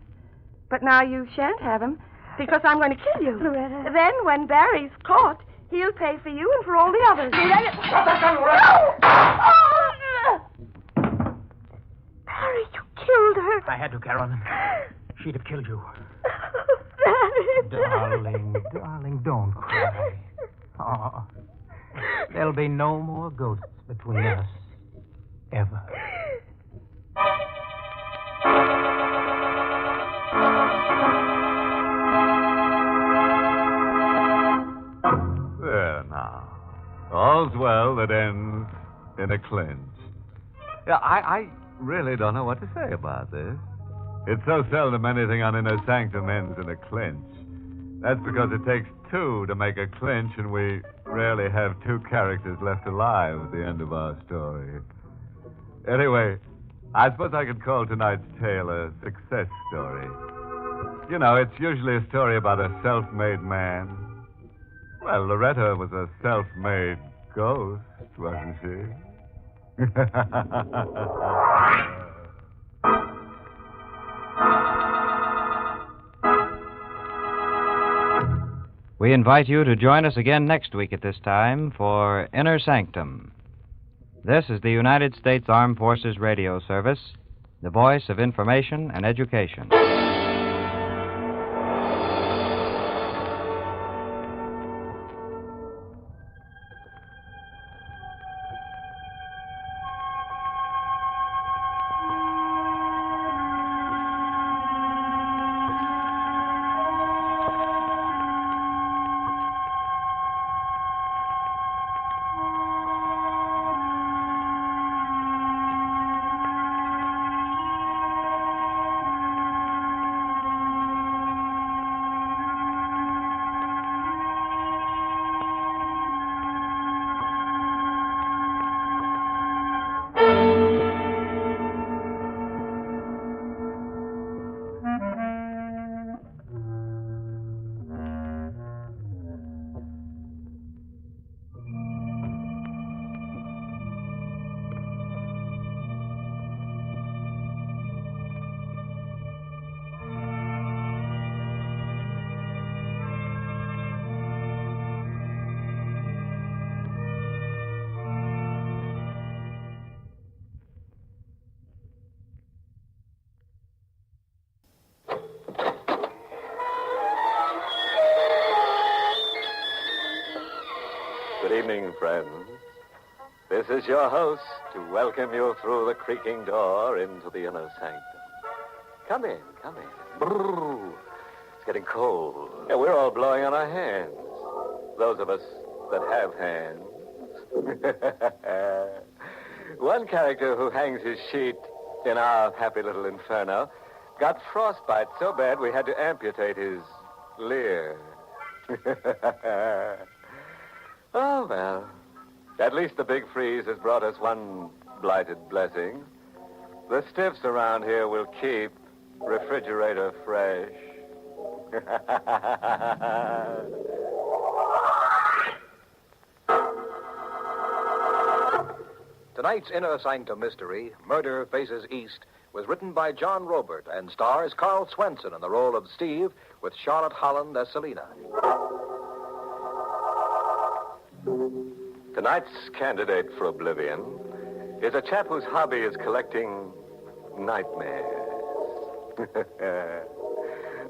But now you shan't have him because I'm going to kill you. Loretta. Then when Barry's caught, he'll pay for you and for all the others. Loretta. Stop that gun, Loretta! No! Barry, you killed her. I had to, Carolyn. She'd have killed you. Barry. Darling, don't cry. Oh, there'll be no more ghosts between us. ever. There now. All's well that ends in a clinch. Yeah, I really don't know what to say about this. It's so seldom anything on Inner Sanctum ends in a clinch. That's because it takes two to make a clinch, and we rarely have two characters left alive at the end of our story. Anyway, I suppose I could call tonight's tale a success story. You know, it's usually a story about a self-made man. Well, Loretta was a self-made ghost, wasn't she? We invite you to join us again next week at this time for Inner Sanctum. This is the United States Armed Forces Radio Service, the voice of information and education. Good evening, friends. This is your host to welcome you through the creaking door into the Inner Sanctum. Come in, come in. Brrr. It's getting cold. Yeah, we're all blowing on our hands. Those of us that have hands. One character who hangs his sheet in our happy little inferno got frostbite so bad we had to amputate his leer. Oh, well, at least the big freeze has brought us one blighted blessing. The stiffs around here will keep refrigerator fresh. Tonight's Inner Sanctum mystery, Murder Faces East, was written by John Robert and stars Carl Swenson in the role of Steve with Charlotte Holland as Selina. Tonight's candidate for oblivion is a chap whose hobby is collecting nightmares.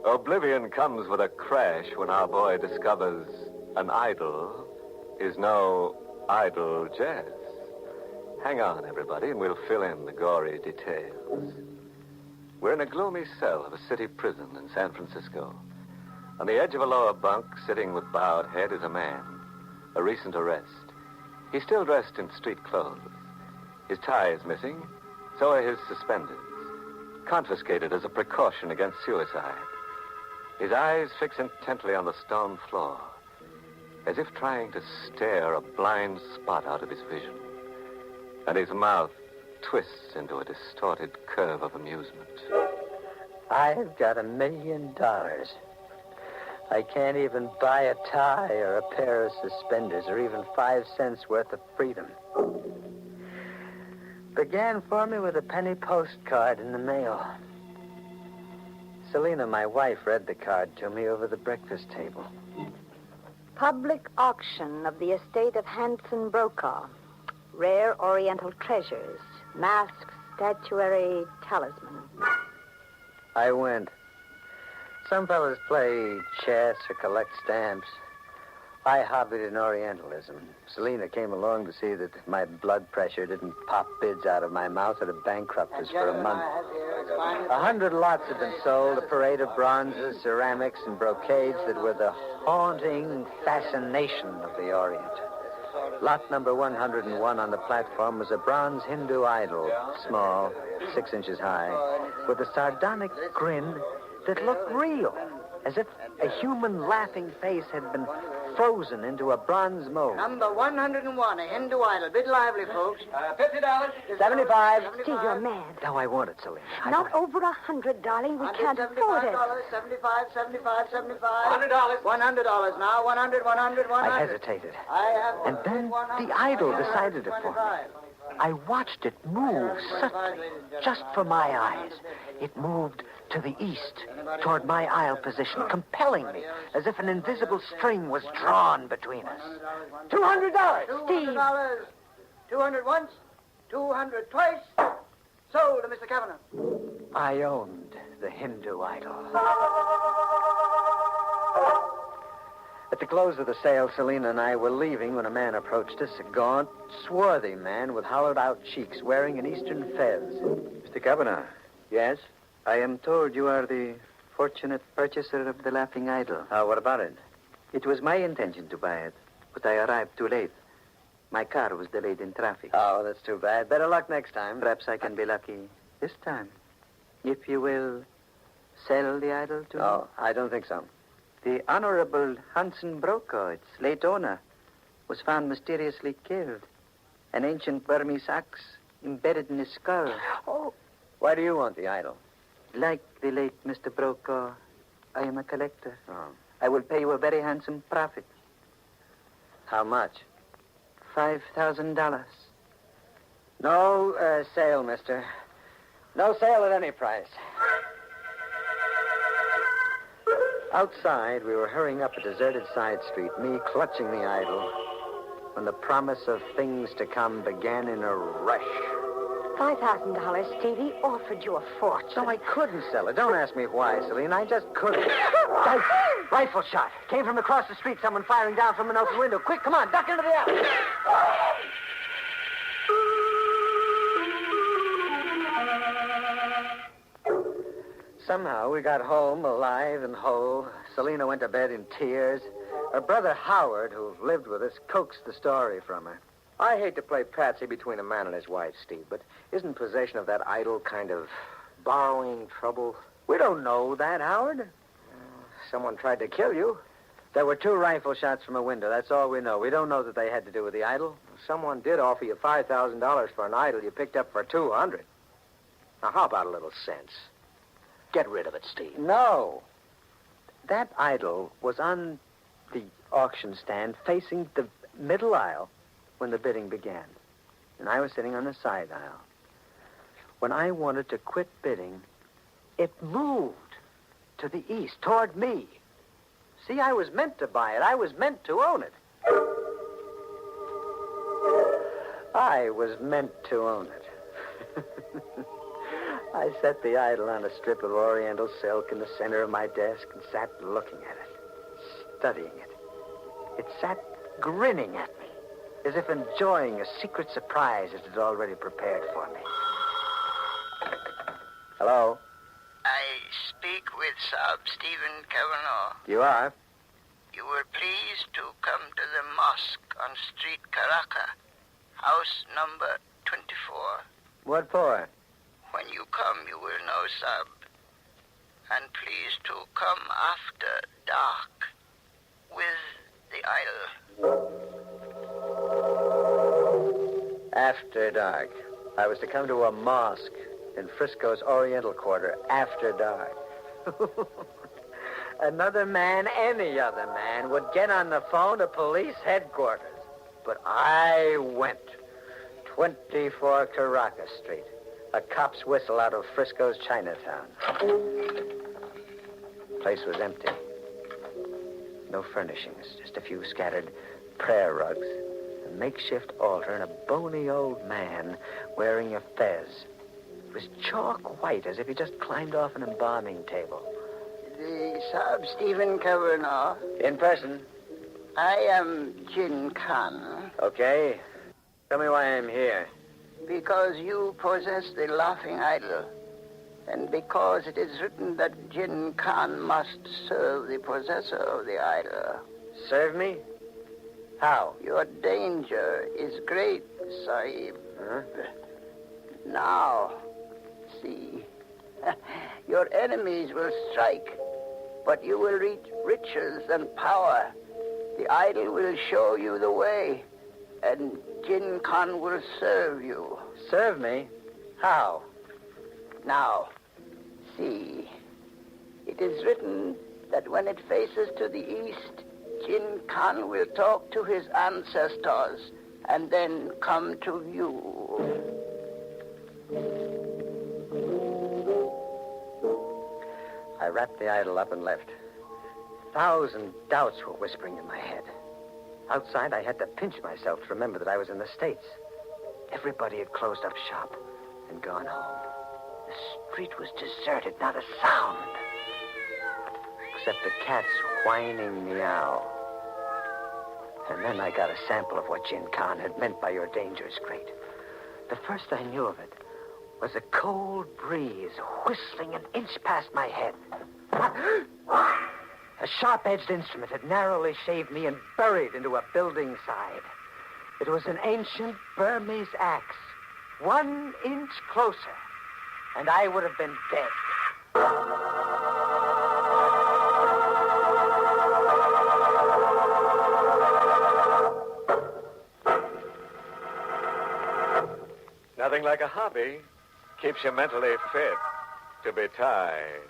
Oblivion comes with a crash when our boy discovers an idol is no idle jest. Hang on, everybody, and we'll fill in the gory details. We're in a gloomy cell of a city prison in San Francisco. On the edge of a lower bunk, sitting with bowed head, is a man. A recent arrest. He's still dressed in street clothes. His tie is missing, so are his suspenders, confiscated as a precaution against suicide. His eyes fix intently on the stone floor, as if trying to stare a blind spot out of his vision. And his mouth twists into a distorted curve of amusement. I've got $1 million. I can't even buy a tie or a pair of suspenders or even 5 cents worth of freedom. Began for me with a penny postcard in the mail. Selina, my wife, read the card to me over the breakfast table. Public auction of the estate of Hanson Brokaw. Rare Oriental treasures. Masks, statuary, talisman. I went. Some fellas play chess or collect stamps. I hobbied in Orientalism. Selena came along to see that my blood pressure didn't pop bids out of my mouth or to bankrupt us for a month. 100 lots had been sold, a parade of bronzes, ceramics, and brocades that were the haunting fascination of the Orient. Lot number 101 on the platform was a bronze Hindu idol, small, 6 inches high, with a sardonic grin that looked real, as if a human laughing face had been frozen into a bronze mold. Number 101, a Hindu idol. Bid lively, folks. $50. 75. Steve, you're mad. No, I want it, Selena. Not over 100, darling. We can't afford it. $75. $100. $100 now. 100. I hesitated. And then the idol decided it for me. I watched it move subtly, just for my eyes. It moved to the east, toward my aisle position, compelling me, as if an invisible string was drawn between us. $200! Steve! $200 once, $200 twice. Sold to Mr. Kavanagh. I owned the Hindu idol. At the close of the sale, Selena and I were leaving when a man approached us, a gaunt, swarthy man with hollowed-out cheeks, wearing an eastern fez. Mr. Kavanagh. Yes? I am told you are the fortunate purchaser of the laughing idol. What about it? It was my intention to buy it, but I arrived too late. My car was delayed in traffic. Oh, that's too bad. Better luck next time. Perhaps I can be lucky this time. If you will sell the idol to me. Oh, I don't think so. The Honorable Hansen Brokaw, its late owner, was found mysteriously killed. An ancient Burmese axe embedded in his skull. Oh. Why do you want the idol? Like the late Mr. Brokaw, I am a collector. Oh. I will pay you a very handsome profit. How much? $5,000. No sale, mister. No sale at any price. Outside, we were hurrying up a deserted side street, me clutching the idol, when the promise of things to come began in a rush. $5,000, Stevie, offered you a fortune. No, I couldn't sell it. Don't ask me why, Selena. I just couldn't. Rifle shot. Came from across the street, someone firing down from an open window. Quick, come on, duck into the alley. Somehow we got home alive and whole. Selena went to bed in tears. Her brother Howard, who lived with us, coaxed the story from her. I hate to play patsy between a man and his wife, Steve, but isn't possession of that idol kind of borrowing trouble? We don't know that, Howard. Someone tried to kill you. There were 2 rifle shots from a window. That's all we know. We don't know that they had to do with the idol. Someone did offer you $5,000 for an idol you picked up for $200. Now, how about a little sense? Get rid of it, Steve. No. That idol was on the auction stand facing the middle aisle when the bidding began. And I was sitting on the side aisle. When I wanted to quit bidding, it moved to the east, toward me. See, I was meant to buy it. I was meant to own it. I was meant to own it. I set the idol on a strip of oriental silk in the center of my desk and sat looking at it, studying it. It sat grinning at me, as if enjoying a secret surprise it had already prepared for me. Hello? I speak with Sab Stephen Kavanagh. You are? You were pleased to come to the mosque on Street Caracas, house number 24. What for? When you come, you will know, Sab. And please to come after dark with the idol. After dark. I was to come to a mosque in Frisco's Oriental Quarter after dark. Another man, any other man, would get on the phone to police headquarters. But I went. 24 Caracas Street. A cop's whistle out of Frisco's Chinatown. Place was empty. No furnishings, just a few scattered prayer rugs, a makeshift altar, and a bony old man wearing a fez. It was chalk white, as if he just climbed off an embalming table. The Sab Stephen Kavanagh. In person. I am Jin Khan. Okay. Tell me why I'm here. Because you possess the laughing idol. And because it is written that Jin Khan must serve the possessor of the idol. Serve me? How? Your danger is great, Sahib. Huh? Now, see. Your enemies will strike, but you will reach riches and power. The idol will show you the way, and Jin Khan will serve you. Serve me? How? Now, see. It is written that when it faces to the east, Jin Khan will talk to his ancestors and then come to you. I wrapped the idol up and left. 1,000 doubts were whispering in my head. Outside, I had to pinch myself to remember that I was in the States. Everybody had closed up shop and gone home. The street was deserted, not a sound. Except the cat's whining meow. And then I got a sample of what Jin Khan had meant by your danger is great. The first I knew of it was a cold breeze whistling an inch past my head. A sharp-edged instrument had narrowly shaved me and buried into a building side. It was an ancient Burmese axe, 1 inch closer, and I would have been dead. Nothing like a hobby. Keeps you mentally fit to be tied.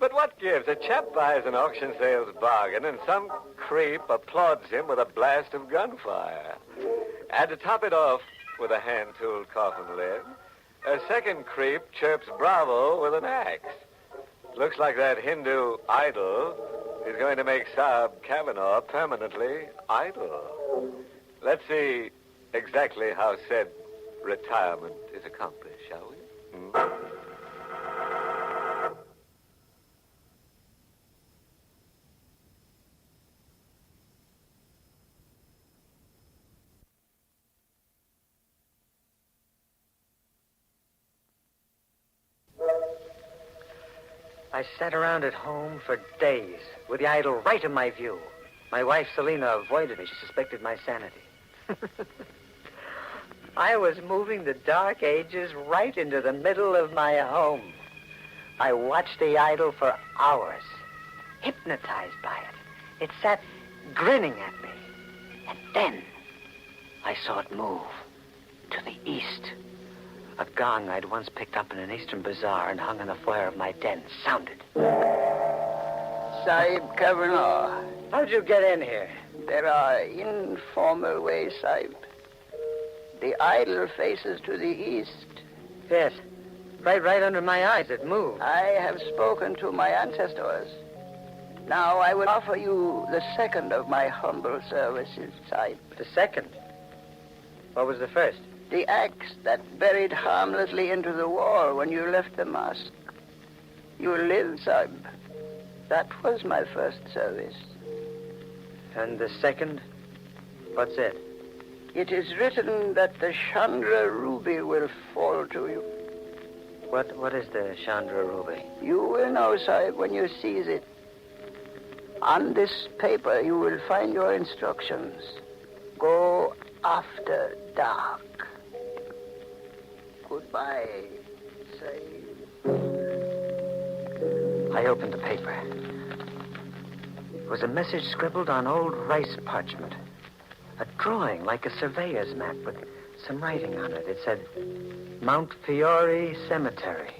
But what gives? A chap buys an auction sales bargain and some creep applauds him with a blast of gunfire. And to top it off with a hand-tooled coffin lid, a second creep chirps bravo with an axe. Looks like that Hindu idol is going to make Saab Kavanaugh permanently idle. Let's see exactly how said retirement is accomplished, shall we? I sat around at home for days with the idol right in my view. My wife, Selina, avoided me. She suspected my sanity. I was moving the Dark Ages right into the middle of my home. I watched the idol for hours, hypnotized by it. It sat grinning at me. And then I saw it move to the east. A gong I'd once picked up in an eastern bazaar and hung in the foyer of my den sounded. Sahib Kavanaugh. How'd you get in here? There are informal ways, Sahib. The idol faces to the east. Yes. Right under my eyes, it moved. I have spoken to my ancestors. Now I will offer you the second of my humble services, Sahib. The second? What was the first? The axe that buried harmlessly into the wall when you left the mosque. You live, Sahib. That was my first service. And the second? What's it? It is written that the Chandra ruby will fall to you. What is the Chandra ruby? You will know, Sahib, when you seize it. On this paper, you will find your instructions. Go after dark. Goodbye, Sahib. I opened the paper. It was a message scribbled on old rice parchment. A drawing like a surveyor's map with some writing on it. It said, Mount Fiore Cemetery.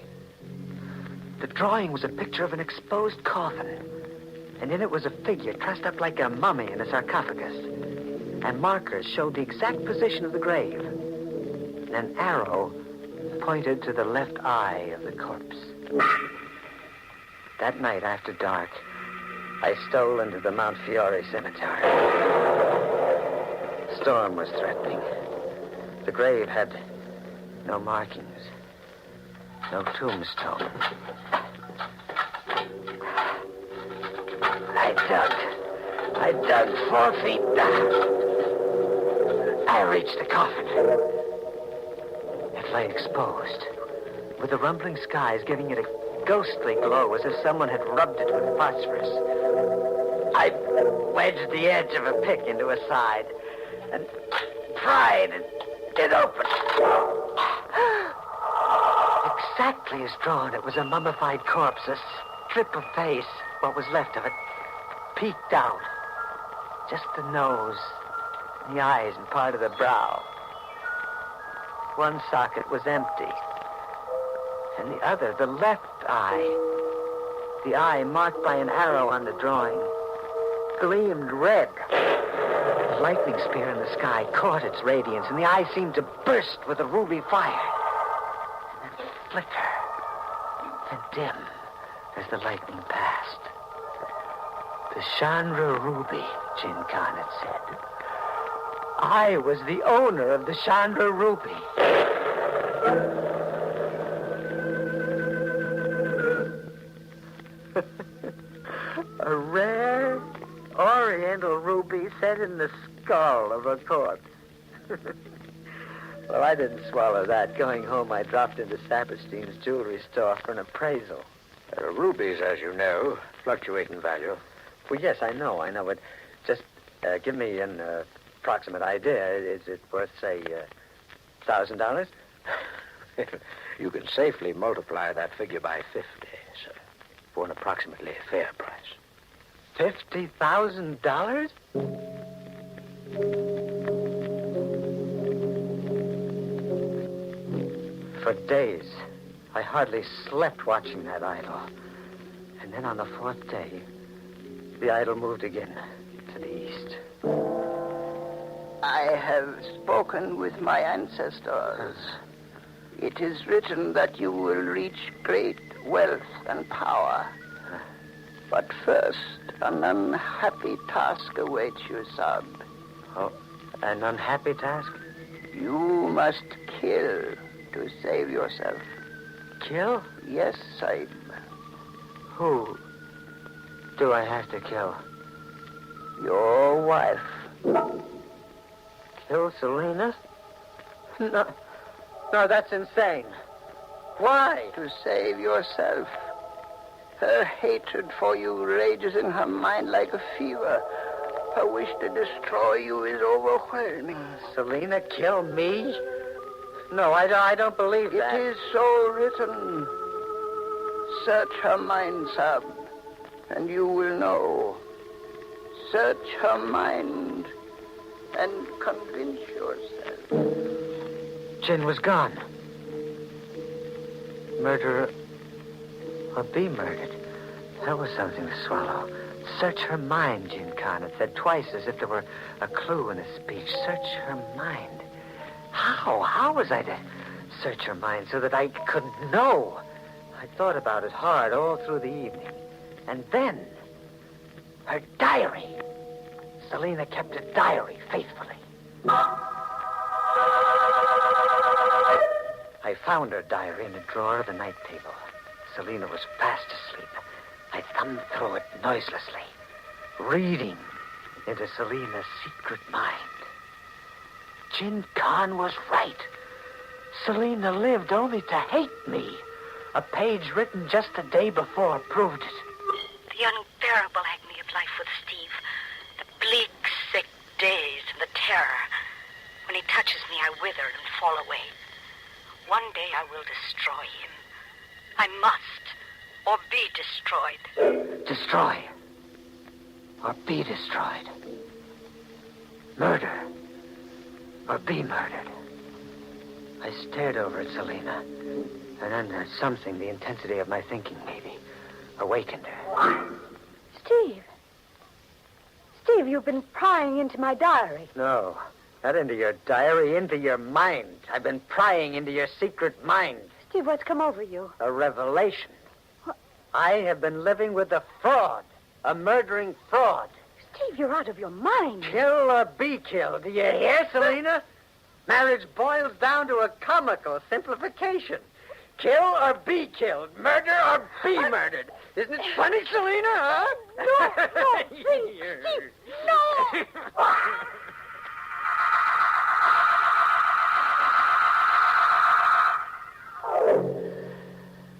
The drawing was a picture of an exposed coffin. And in it was a figure dressed up like a mummy in a sarcophagus. And markers showed the exact position of the grave. And an arrow pointed to the left eye of the corpse. That night after dark, I stole into the Mount Fiore Cemetery. Storm was threatening. The grave had no markings, no tombstone. I dug 4 feet down. I reached the coffin. It lay exposed, with the rumbling skies giving it a ghostly glow as if someone had rubbed it with phosphorus. I wedged the edge of a pick into a side and pried and it opened. Exactly as drawn, it was a mummified corpse, a strip of face, what was left of it, peeked out. Just the nose, the eyes, and part of the brow. One socket was empty. And the other, the left eye, the eye marked by an arrow on the drawing, gleamed red. The lightning spear in the sky caught its radiance, and the eye seemed to burst with a ruby fire. And then flicker and dim as the lightning passed. The Chandra Ruby, Jin Khan had said. I was the owner of the Chandra Ruby. A rare Oriental ruby set in the skull of a corpse. Well, I didn't swallow that. Going home, I dropped into Saperstein's jewelry store for an appraisal. Rubies, as you know, fluctuate in value. Well, yes, I know, but just give me an approximate idea. Is it worth, say, $1,000? You can safely multiply that figure by 50, sir, for an approximately fair price. $50,000? For days, I hardly slept watching that idol. And then on the 4th day, the idol moved again to the east. I have spoken with my ancestors. It is written that you will reach great wealth and power. But first, an unhappy task awaits you, Sab. Oh, an unhappy task? You must kill to save yourself. Kill? Yes, Sahib. Who do I have to kill? Your wife. Kill Selena? No, that's insane. Why? To save yourself. Her hatred for you rages in her mind like a fever. Her wish to destroy you is overwhelming. Selena kill me? No, I don't believe that. It is so written. Search her mind, Sab, and you will know. Search her mind and convince yourself. Jin was gone. Murderer or be murdered. That was something to swallow. Search her mind, Jin Khan. It said twice as if there were a clue in his speech. Search her mind. How? How was I to search her mind so that I could know? I thought about it hard all through the evening. And then, her diary. Selena kept a diary faithfully. I found her diary in a drawer of the night table. Selena was fast asleep. I thumbed through it noiselessly, reading into Selena's secret mind. Jin Khan was right. Selena lived only to hate me. A page written just the day before proved it. The unbearable agony of life with Steve. The bleak, sick days and the terror. When he touches me, I wither and fall away. One day I will destroy him. I must, or be destroyed. Destroy, or be destroyed. Murder, or be murdered. I stared over at Selena, and then something, the intensity of my thinking maybe, awakened her. Steve. Steve, you've been prying into my diary. No, not into your diary, into your mind. I've been prying into your secret mind. Steve, what's come over you? A revelation. What? I have been living with a fraud, a murdering fraud. Steve, you're out of your mind. Kill or be killed. Do you hear, Selena? Marriage boils down to a comical simplification. Kill or be killed. Murder or be murdered. Isn't it funny, Selena, huh? No, please, Steve, no!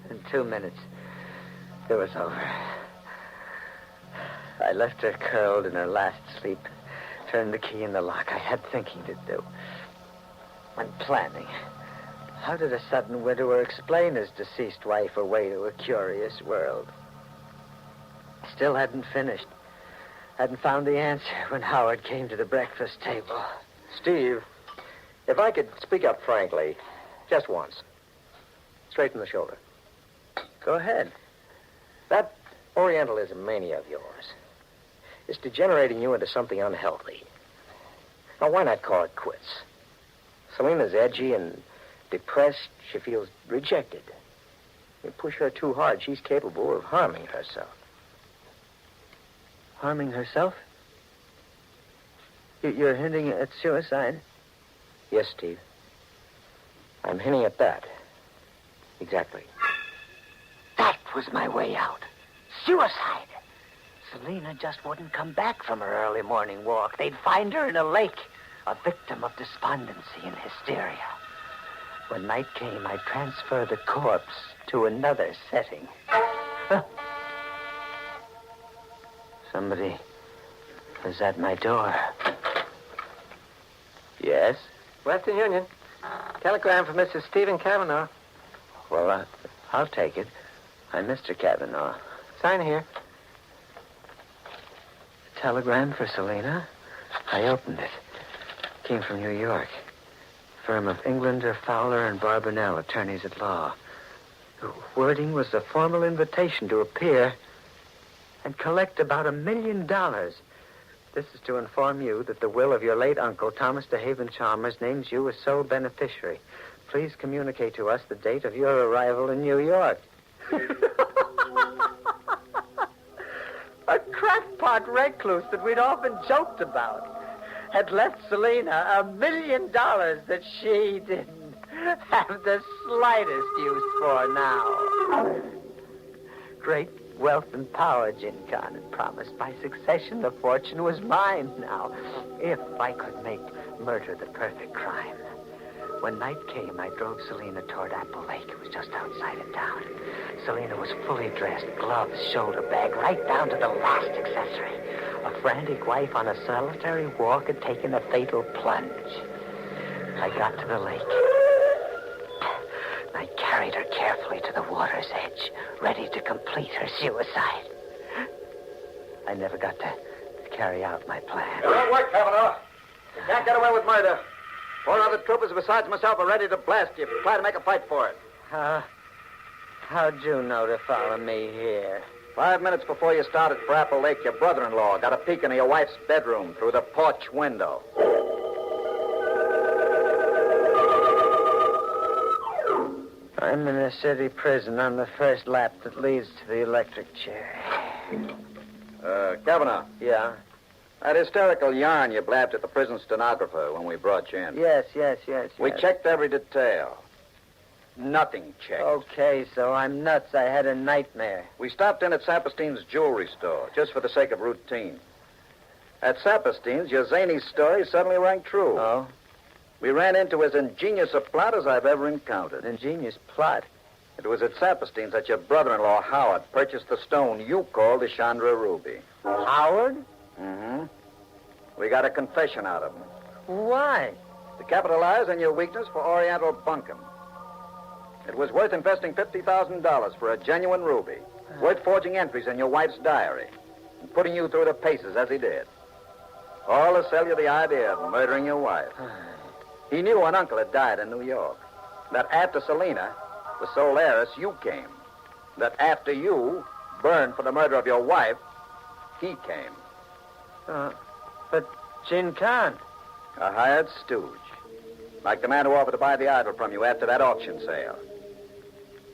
In 2 minutes, it was over. I left her curled in her last sleep, turned the key in the lock. I had thinking to do. And planning. How did a sudden widower explain his deceased wife away to a curious world? I still hadn't finished. Hadn't found the answer when Howard came to the breakfast table. Steve, if I could speak up frankly, just once. Straight from the shoulder. Go ahead. That Orientalism mania of yours is degenerating you into something unhealthy. Now, why not call it quits? Selina's edgy and depressed. She feels rejected. You push her too hard, she's capable of harming herself. Harming herself? You're hinting at suicide? Yes, Steve. I'm hinting at that. Exactly. That was my way out. Suicide. Selina just wouldn't come back from her early morning walk. They'd find her in a lake, a victim of despondency and hysteria. When night came, I'd transfer the corpse to another setting. Somebody was at my door. Yes? Western Union. Telegram for Mrs. Stephen Cavanaugh. Well, I'll take it. I'm Mr. Cavanaugh. Sign here. Telegram for Selina? I opened it. Came from New York. Firm of Englander, Fowler, and Barbanell, attorneys at law. The wording was a formal invitation to appear and collect about $1 million. This is to inform you that the will of your late uncle, Thomas DeHaven Chalmers, names you as sole beneficiary. Please communicate to us the date of your arrival in New York. A crackpot recluse that we'd often joked about had left Selina $1 million that she didn't have the slightest use for now. Great wealth and power, Jin Khan had promised. By succession, the fortune was mine now, if I could make murder the perfect crime. When night came, I drove Selina toward Apple Lake. It was just outside of town. Selina was fully dressed, gloves, shoulder bag, right down to the last accessory. A frantic wife on a solitary walk had taken a fatal plunge. I got to the lake. I carried her carefully to the water's edge, ready to complete her suicide. I never got to carry out my plan. It won't work, Cavanaugh. You can't get away with murder. 4 other troopers besides myself are ready to blast you if you try to make a fight for it. How'd you know to follow me here? 5 minutes before you started for Apple Lake, your brother-in-law got a peek into your wife's bedroom through the porch window. I'm in a city prison on the first lap that leads to the electric chair. Cavanaugh. Yeah? That hysterical yarn you blabbed at the prison stenographer when we brought you in. Yes. We checked every detail. Nothing checked. Okay, so I'm nuts. I had a nightmare. We stopped in at Saperstein's jewelry store, just for the sake of routine. At Saperstein's, your zany story suddenly rang true. Oh? We ran into as ingenious a plot as I've ever encountered. Ingenious plot? It was at Saperstein's that your brother-in-law, Howard, purchased the stone you called the Chandra Ruby. Howard? Mm-hmm. We got a confession out of him. Why? To capitalize on your weakness for Oriental bunkum. It was worth investing $50,000 for a genuine ruby. Worth forging entries in your wife's diary. And putting you through the paces as he did. All to sell you the idea of murdering your wife. He knew an uncle had died in New York. That after Selina, the sole heiress, you came. That after you burned for the murder of your wife, he came. But Jin Khan. A hired stooge. Like the man who offered to buy the idol from you after that auction sale.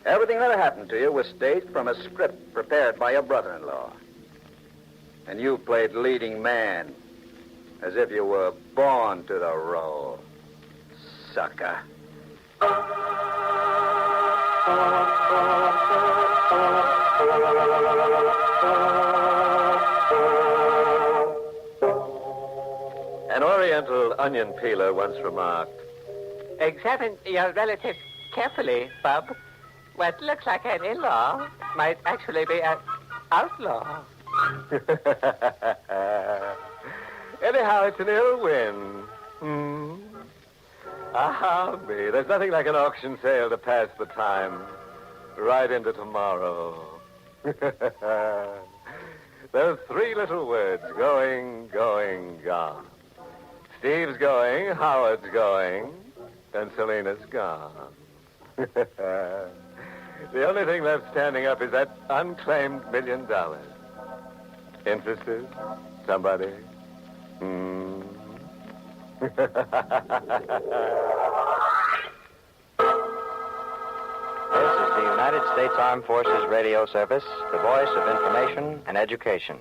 Everything that happened to you was staged from a script prepared by your brother-in-law. And you played leading man, as if you were born to the role. Sucker. Oriental onion peeler once remarked. Examine your relative carefully, Bub. What looks like an in-law might actually be an outlaw. Anyhow, it's an ill wind. Ah, me. There's nothing like an auction sale to pass the time. Right into tomorrow. Those three little words, going, going, gone. Steve's going, Howard's going, and Selena's gone. The only thing left standing up is that unclaimed $1 million. Interested? Somebody? This is the United States Armed Forces Radio Service, the voice of information and education.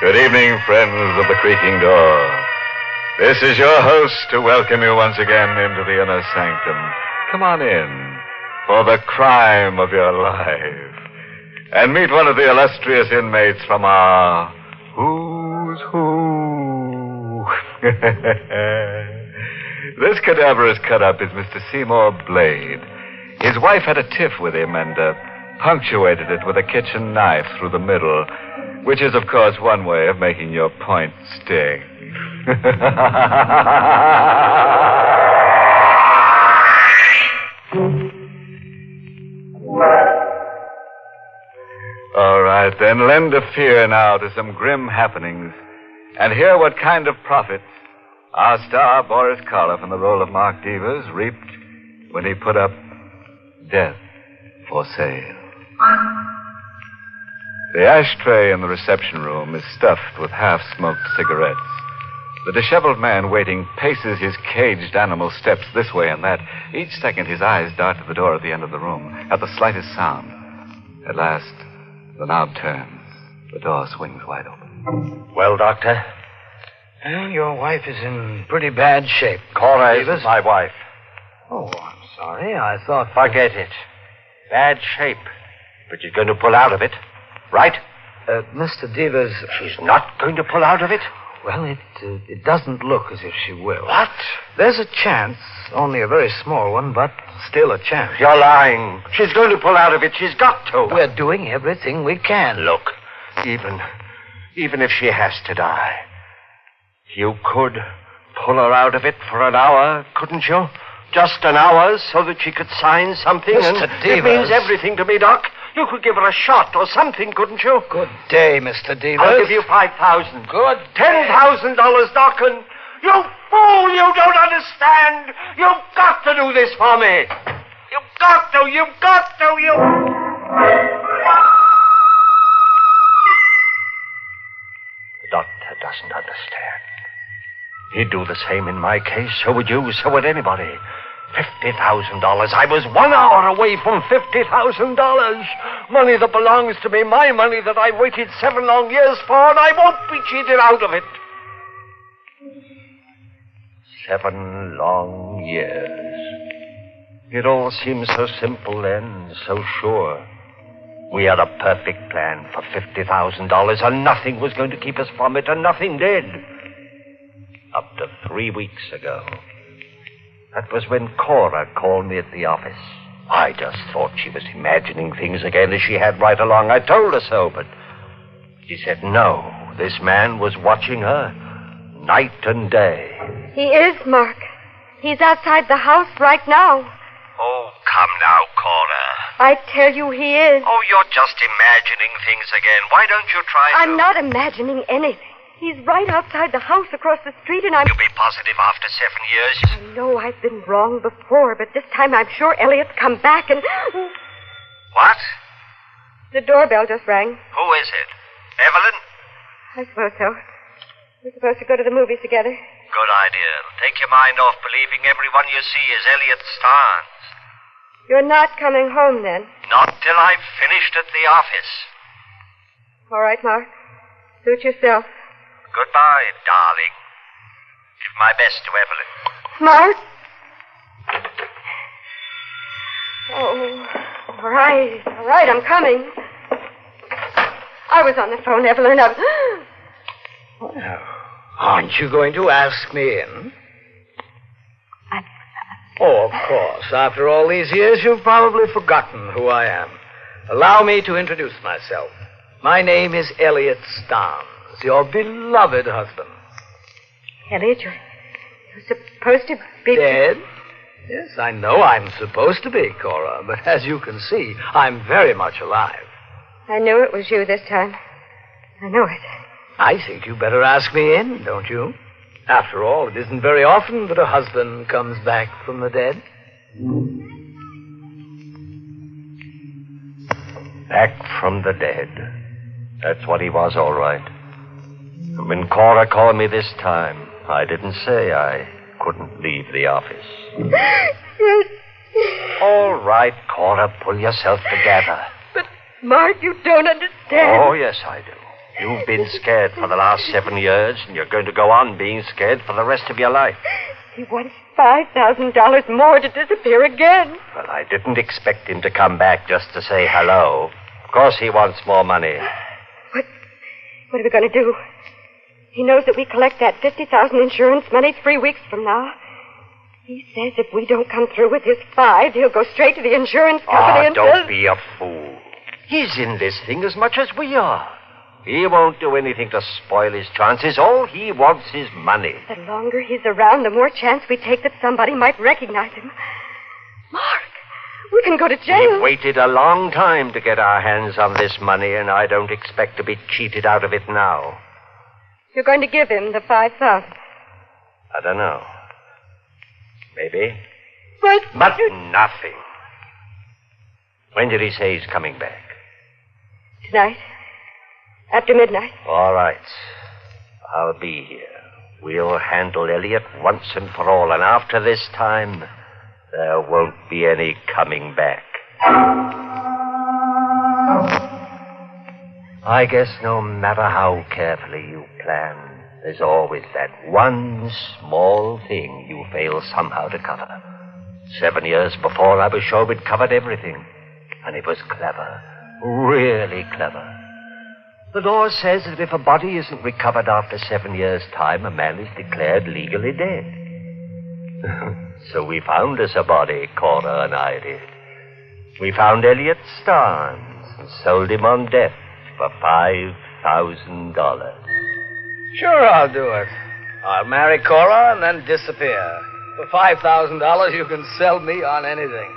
Good evening, friends of the Creaking Door. This is your host to welcome you once again into the Inner Sanctum. Come on in for the crime of your life and meet one of the illustrious inmates from our Who's Who. This cadaverous cut-up is Mr. Seymour Blade. His wife had a tiff with him and punctuated it with a kitchen knife through the middle, which is, of course, one way of making your point sting. All right, then, lend a fear now to some grim happenings and hear what kind of profits our star Boris Karloff in the role of Mark Devers reaped when he put up Death for Sale. The ashtray in the reception room is stuffed with half-smoked cigarettes. The disheveled man waiting paces his caged animal steps this way and that. Each second, his eyes dart to the door at the end of the room, at the slightest sound. At last, the knob turns. The door swings wide open. Well, Doctor, your wife is in pretty bad shape. Cora isn't my wife. Oh, I'm sorry. I thought... Forget it. Bad shape. But she's going to pull out of it. Right? Mr. Devers... She's not going to pull out of it? Well, it doesn't look as if she will. What? There's a chance, only a very small one, but still a chance. You're lying. She's going to pull out of it. She's got to. We're doing everything we can. Look, even if she has to die, you could pull her out of it for an hour, couldn't you? Just an hour so that she could sign something. Mr. Devers. It means everything to me, Doc. You could give her a shot or something, couldn't you? Good day, Mr. Devers. I'll give you $5,000. Good $10,000, Doc, and you fool, you don't understand. You've got to do this for me. You've got to. The doctor doesn't understand. He'd do the same in my case. So would you. So would anybody. $50,000. I was 1 hour away from $50,000. Money that belongs to me. My money that I waited 7 long years for, and I won't be cheated out of it. 7 long years. It all seemed so simple then, so sure. We had a perfect plan for $50,000, and nothing was going to keep us from it, and nothing did. Up to 3 weeks ago. That was when Cora called me at the office. I just thought she was imagining things again as she had right along. I told her so, but she said no. This man was watching her night and day. He is, Mark. He's outside the house right now. Oh, come now, Cora. I tell you he is. Oh, you're just imagining things again. Why don't you try to... I'm not imagining anything. He's right outside the house across the street, and I'm... You'll be positive after 7 years? I know I've been wrong before, but this time I'm sure Elliot's come back and... What? The doorbell just rang. Who is it? Evelyn? I suppose so. We're supposed to go to the movies together. Good idea. It'll take your mind off believing everyone you see is Elliot Starnes. You're not coming home, then? Not till I've finished at the office. All right, Mark. Suit yourself. Goodbye, darling. Give my best to Evelyn. Mark? Oh, all right, I'm coming. I was on the phone, Evelyn. Well, aren't you going to ask me in? Oh, of course. After all these years, you've probably forgotten who I am. Allow me to introduce myself. My name is Elliot Starnes, your beloved husband. Elliot, you're supposed to be... Dead? Yes, I know I'm supposed to be, Cora, but as you can see, I'm very much alive. I knew it was you this time. I knew it. I think you better ask me in, don't you? After all, it isn't very often that a husband comes back from the dead. Back from the dead. That's what he was, all right. And when Cora called me this time, I didn't say I couldn't leave the office. Yes. All right, Cora, pull yourself together. But, Mark, you don't understand. Oh, yes, I do. You've been scared for the last 7 years, and you're going to go on being scared for the rest of your life. He wants $5,000 more to disappear again. Well, I didn't expect him to come back just to say hello. Of course he wants more money. What are we going to do? He knows that we collect that $50,000 insurance money 3 weeks from now. He says if we don't come through with his 5, he'll go straight to the insurance company and don't be a fool. He's in this thing as much as we are. He won't do anything to spoil his chances. All he wants is money. The longer he's around, the more chance we take that somebody might recognize him. Mark, we can go to jail. We've waited a long time to get our hands on this money, and I don't expect to be cheated out of it now. You're going to give him the $5,000. I don't know. Maybe. But nothing. When did he say he's coming back? Tonight. After midnight. All right. I'll be here. We'll handle Elliot once and for all, and after this time, there won't be any coming back. I guess no matter how carefully you plan, there's always that one small thing you fail somehow to cover. 7 years before, I was sure we'd covered everything. And it was clever. Really clever. The law says that if a body isn't recovered after 7 years' time, a man is declared legally dead. So we found us a body, Cora and I did. We found Elliot Starnes and sold him on death for $5,000. Sure, I'll do it. I'll marry Cora and then disappear. For $5,000, you can sell me on anything.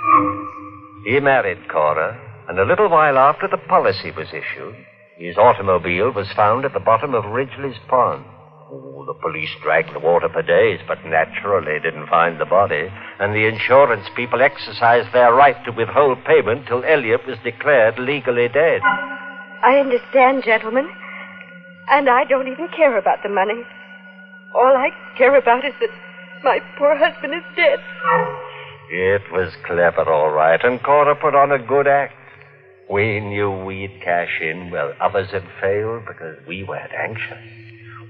He married Cora, and a little while after the policy was issued, his automobile was found at the bottom of Ridgely's Pond. Oh, the police dragged the water for days, but naturally didn't find the body, and the insurance people exercised their right to withhold payment till Elliot was declared legally dead. I understand, gentlemen. And I don't even care about the money. All I care about is that my poor husband is dead. It was clever, all right, and Cora put on a good act. We knew we'd cash in where others had failed because we weren't anxious.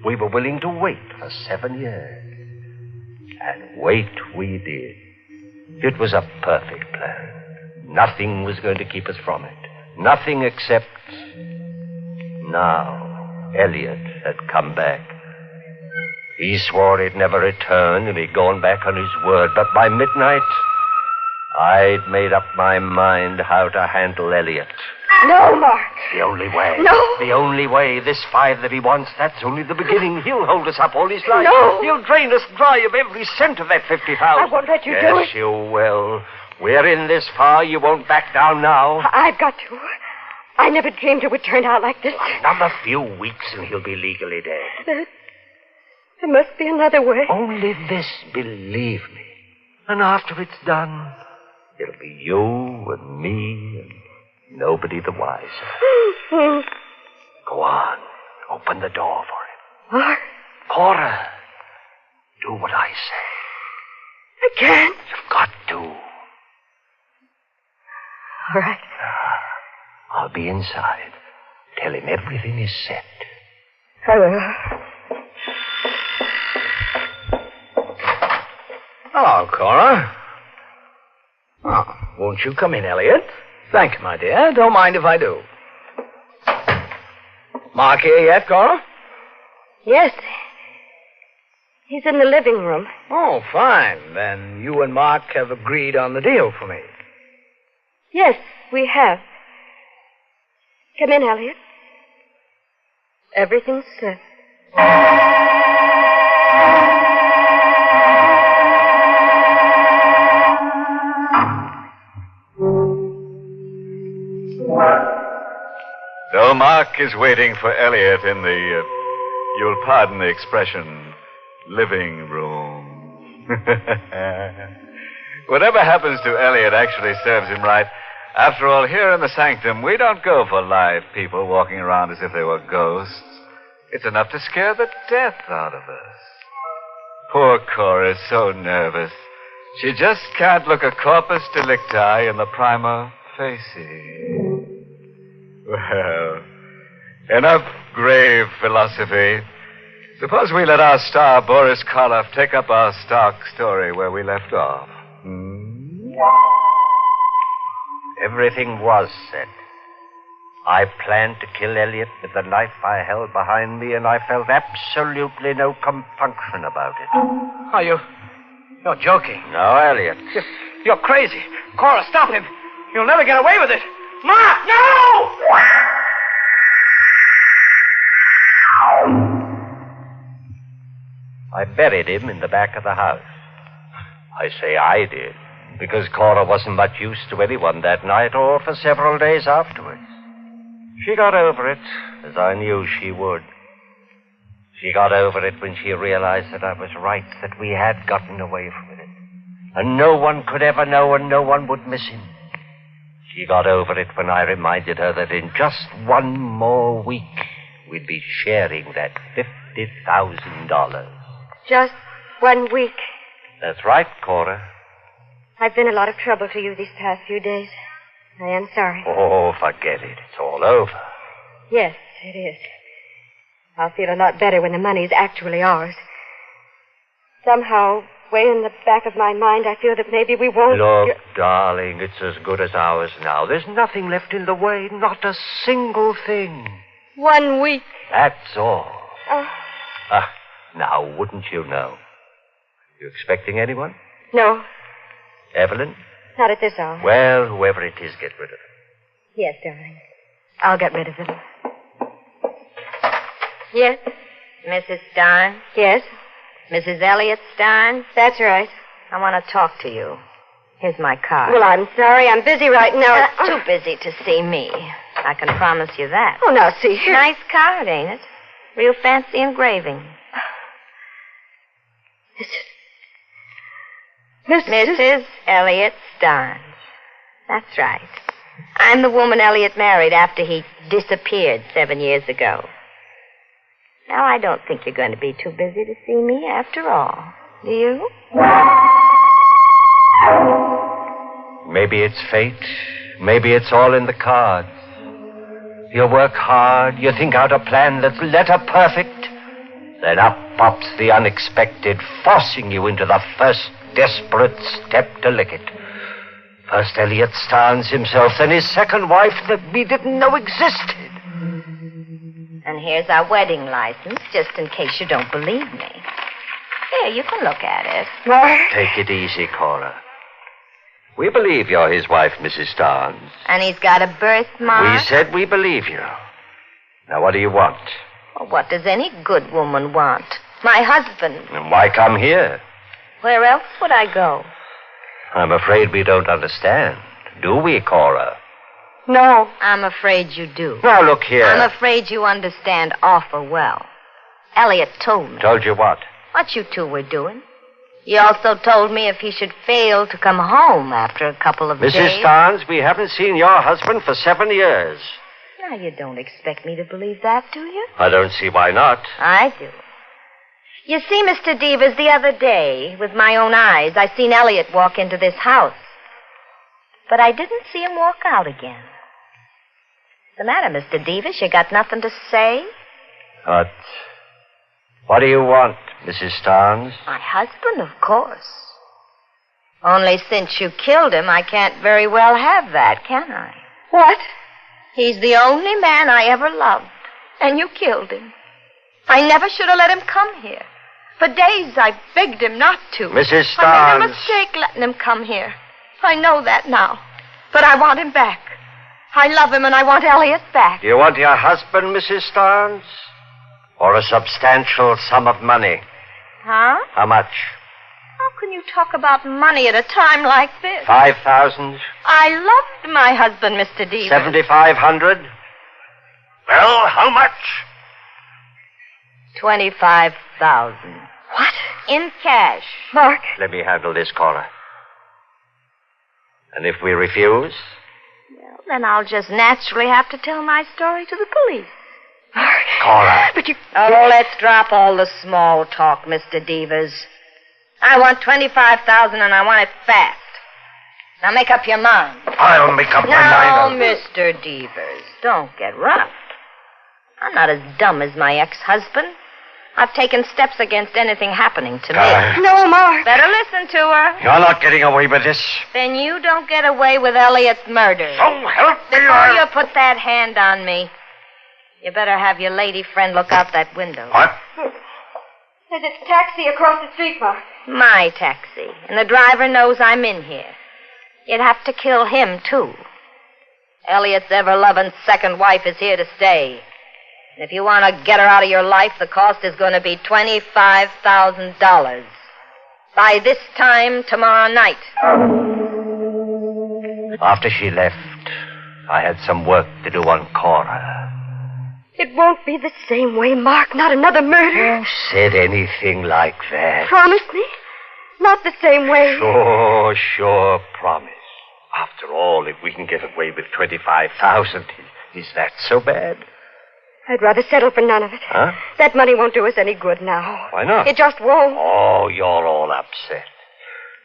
We were willing to wait for 7 years. And wait we did. It was a perfect plan. Nothing was going to keep us from it. Nothing except... Now, Elliot had come back. He swore he'd never return and he'd gone back on his word. But by midnight, I'd made up my mind how to handle Elliot. No, Mark. The only way. No. The only way. This 5 that he wants, that's only the beginning. He'll hold us up all his life. No. He'll drain us dry of every cent of that $50,000. I won't let you do it. Yes, you will. We're in this far. You won't back down now. I've got to. I never dreamed it would turn out like this. Another few weeks and he'll be legally dead. There must be another way. Only this, believe me. And after it's done, it'll be you and me and nobody the wiser. Go on. Open the door for him. Mark. Cora, do what I say. I can't. You've got to. All right. I'll be inside. Tell him everything is set. I will. Hello, Cora. Oh, won't you come in, Elliot? Thank you, my dear. Don't mind if I do. Mark here yet, Cora? Yes. He's in the living room. Oh, fine. Then you and Mark have agreed on the deal for me. Yes, we have. Come in, Elliot. Everything's set. So Mark is waiting for Elliot in the, you'll pardon the expression, living room. Whatever happens to Elliot actually serves him right. After all, here in the sanctum, we don't go for live people walking around as if they were ghosts. It's enough to scare the death out of us. Poor Cora is so nervous. She just can't look a corpus delicti in the prima facie. Well, enough grave philosophy. Suppose we let our star, Boris Karloff, take up our stock story where we left off. Everything was said. I planned to kill Elliot with the knife I held behind me, and I felt absolutely no compunction about it. You're joking. No, Elliot. You're crazy. Cora, stop him. You'll never get away with it. Mark, no! I buried him in the back of the house. I say I did, because Cora wasn't much use to anyone that night or for several days afterwards. She got over it, as I knew she would. She got over it when she realized that I was right, that we had gotten away from it. And no one could ever know, and no one would miss him. She got over it when I reminded her that in just one more week, we'd be sharing that $50,000. Just 1 week. That's right, Cora. I've been a lot of trouble to you these past few days. I am sorry. Oh, forget it. It's all over. Yes, it is. I'll feel a lot better when the money's actually ours. Somehow, way in the back of my mind, I feel that maybe we won't... Look, darling, it's as good as ours now. There's nothing left in the way, not a single thing. 1 week. That's all. Oh. Now, wouldn't you know? You expecting anyone? No, Evelyn? not at this hour. Well, whoever it is, get rid of him. Yes, darling. I'll get rid of him. Yes? Mrs. Stein? Yes? Mrs. Elliot Stein? That's right. I want to talk to you. Here's my card. Well, I'm sorry. I'm busy right now. Too busy to see me. I can promise you that. Oh, now, see here. Nice card, ain't it? Real fancy engraving. Mrs. Elliot Stein. That's right. I'm the woman Elliot married after he disappeared 7 years ago. Now, I don't think you're going to be too busy to see me after all. Do you? Maybe it's fate. Maybe it's all in the cards. You work hard. You think out a plan that's letter perfect. Then up pops the unexpected, forcing you into the first desperate step to lick it. First Elliot Starnes himself, then his second wife that we didn't know existed. And here's our wedding license, just in case you don't believe me. Here, you can look at it. Take it easy, Cora. We believe you're his wife, Mrs. Starnes. And he's got a birthmark? We said we believe you. Now, what do you want? Well, what does any good woman want? My husband. And why come here? Where else would I go? I'm afraid we don't understand. Do we, Cora? No. I'm afraid you do. Now, look here. I'm afraid you understand awful well. Elliot told me. Told you what? What you two were doing. He also told me if he should fail to come home after a couple of days... Mrs. Starnes, we haven't seen your husband for 7 years. Now, you don't expect me to believe that, do you? I don't see why not. I do. You see, Mr. Devers, the other day, with my own eyes, I seen Elliot walk into this house. But I didn't see him walk out again. What's the matter, Mr. Devers? You got nothing to say? What do you want, Mrs. Starnes? My husband, of course. Only since you killed him, I can't very well have that, can I? What? He's the only man I ever loved, and you killed him. I never should have let him come here. For days I begged him not to. Mrs. I made a Starnes. mistake letting him come here. I know that now. But I want him back. I love him and I want Elliot back. Do you want your husband, Mrs. Starnes? Or a substantial sum of money? Huh? How much? How can you talk about money at a time like this? 5,000? I loved my husband, Mr. Deaver. 7,500? Well, how much? 25,000. What? In cash. Mark. Let me handle this, Cora. And if we refuse? Well, then I'll just naturally have to tell my story to the police. Cora. But you... Oh, let's drop all the small talk, Mr. Devers. I want 25,000 and I want it fast. Now make up your mind. I'll make up my mind. No, Mr. Devers, don't get rough. I'm not as dumb as my ex-husband. I've taken steps against anything happening to me. No, Mark. Better listen to her. You're not getting away with this. Then you don't get away with Elliot's murder. So help me. Before you put that hand on me, you better have your lady friend look out that window. What? Says it's a taxi across the street, Mark. My taxi. And the driver knows I'm in here. You'd have to kill him, too. Elliot's ever-loving second wife is here to stay. And if you want to get her out of your life, the cost is going to be $25,000. By this time tomorrow night. After she left, I had some work to do on Cora. It won't be the same way, Mark. Not another murder. Who said anything like that? Promise me? Not the same way. Sure, promise. After all, if we can get away with 25,000, is that so bad? I'd rather settle for none of it. Huh? That money won't do us any good now. Why not? It just won't. Oh, you're all upset.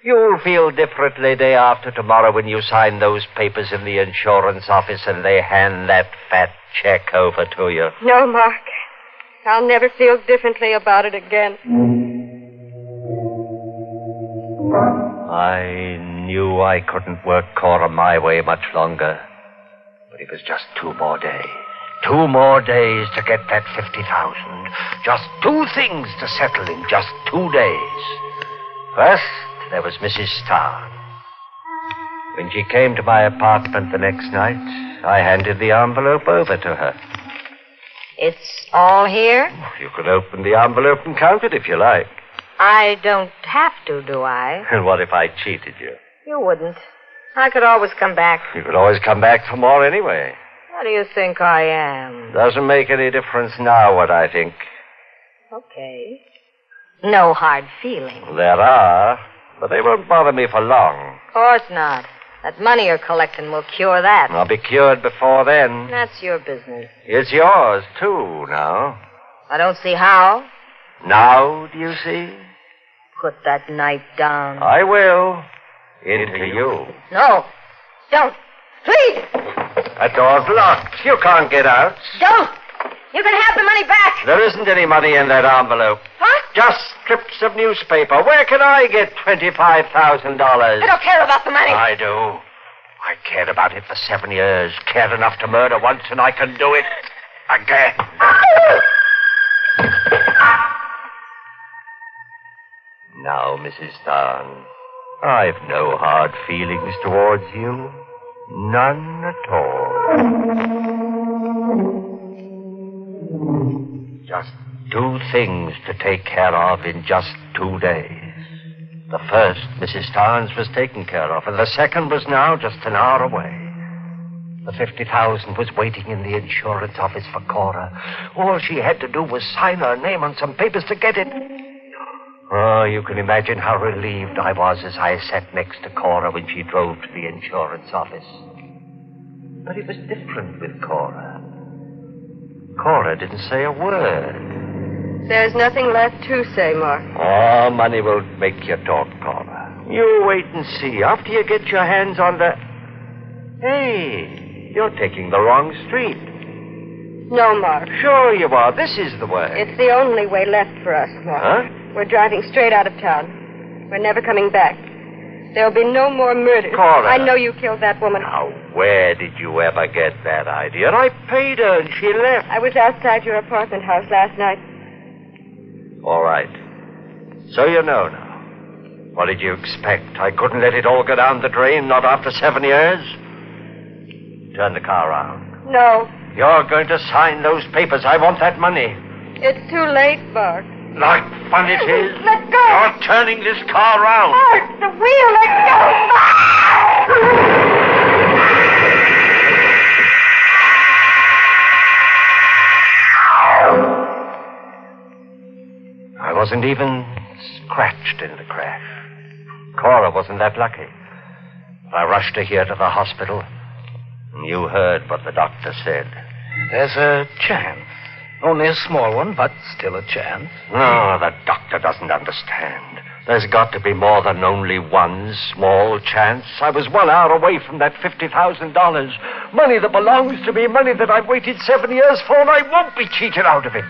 You'll feel differently day after tomorrow when you sign those papers in the insurance office and they hand that fat check over to you. No, Mark. I'll never feel differently about it again. I knew I couldn't work Cora my way much longer. But it was just 2 more days. 2 more days to get that 50,000. Just 2 things to settle in just 2 days. First, there was Mrs. Starr. When she came to my apartment the next night, I handed the envelope over to her. It's all here? You can open the envelope and count it if you like. I don't have to, do I? And what if I cheated you? You wouldn't. I could always come back. You could always come back for more anyway. What do you think I am? Doesn't make any difference now what I think. Okay. No hard feelings. There are, but they won't bother me for long. Of course not. That money you're collecting will cure that. I'll be cured before then. That's your business. It's yours, too, now. I don't see how. Now, do you see? Put that knife down. I will. Into you. No. Don't. Please. That door's locked. You can't get out. Don't. You can have the money back. There isn't any money in that envelope. What? Just strips of newspaper. Where can I get $25,000? I don't care about the money. I do. I cared about it for 7 years. Cared enough to murder once, and I can do it again. Now, Mrs. Starn, I've no hard feelings towards you. None at all. Just 2 things to take care of in just 2 days. The first, Mrs. Starnes was taken care of, and the second was now just an hour away. The 50,000 was waiting in the insurance office for Cora. All she had to do was sign her name on some papers to get it. Oh, you can imagine how relieved I was as I sat next to Cora when she drove to the insurance office. But it was different with Cora. Cora didn't say a word. There's nothing left to say, Mark. Oh, money will make you talk, Cora. You wait and see. After you get your hands on the... Hey, you're taking the wrong street. No, Mark. Sure you are. This is the way. It's the only way left for us, Mark. Huh? We're driving straight out of town. We're never coming back. There'll be no more murders. Cora. I know you killed that woman. Now, where did you ever get that idea? I paid her and she left. I was outside your apartment house last night. All right. So you know now. What did you expect? I couldn't let it all go down the drain, not after 7 years? Turn the car around. No. You're going to sign those papers. I want that money. It's too late, Mark. Like fun it is. Let go. You're turning this car around. Mark, the wheel, let go. I wasn't even scratched in the crash. Cora wasn't that lucky. I rushed her here to the hospital, and you heard what the doctor said. There's a chance. Only a small one, but still a chance. No, the doctor doesn't understand. There's got to be more than only one small chance. I was 1 hour away from that $50,000. Money that belongs to me, money that I've waited 7 years for, and I won't be cheated out of it.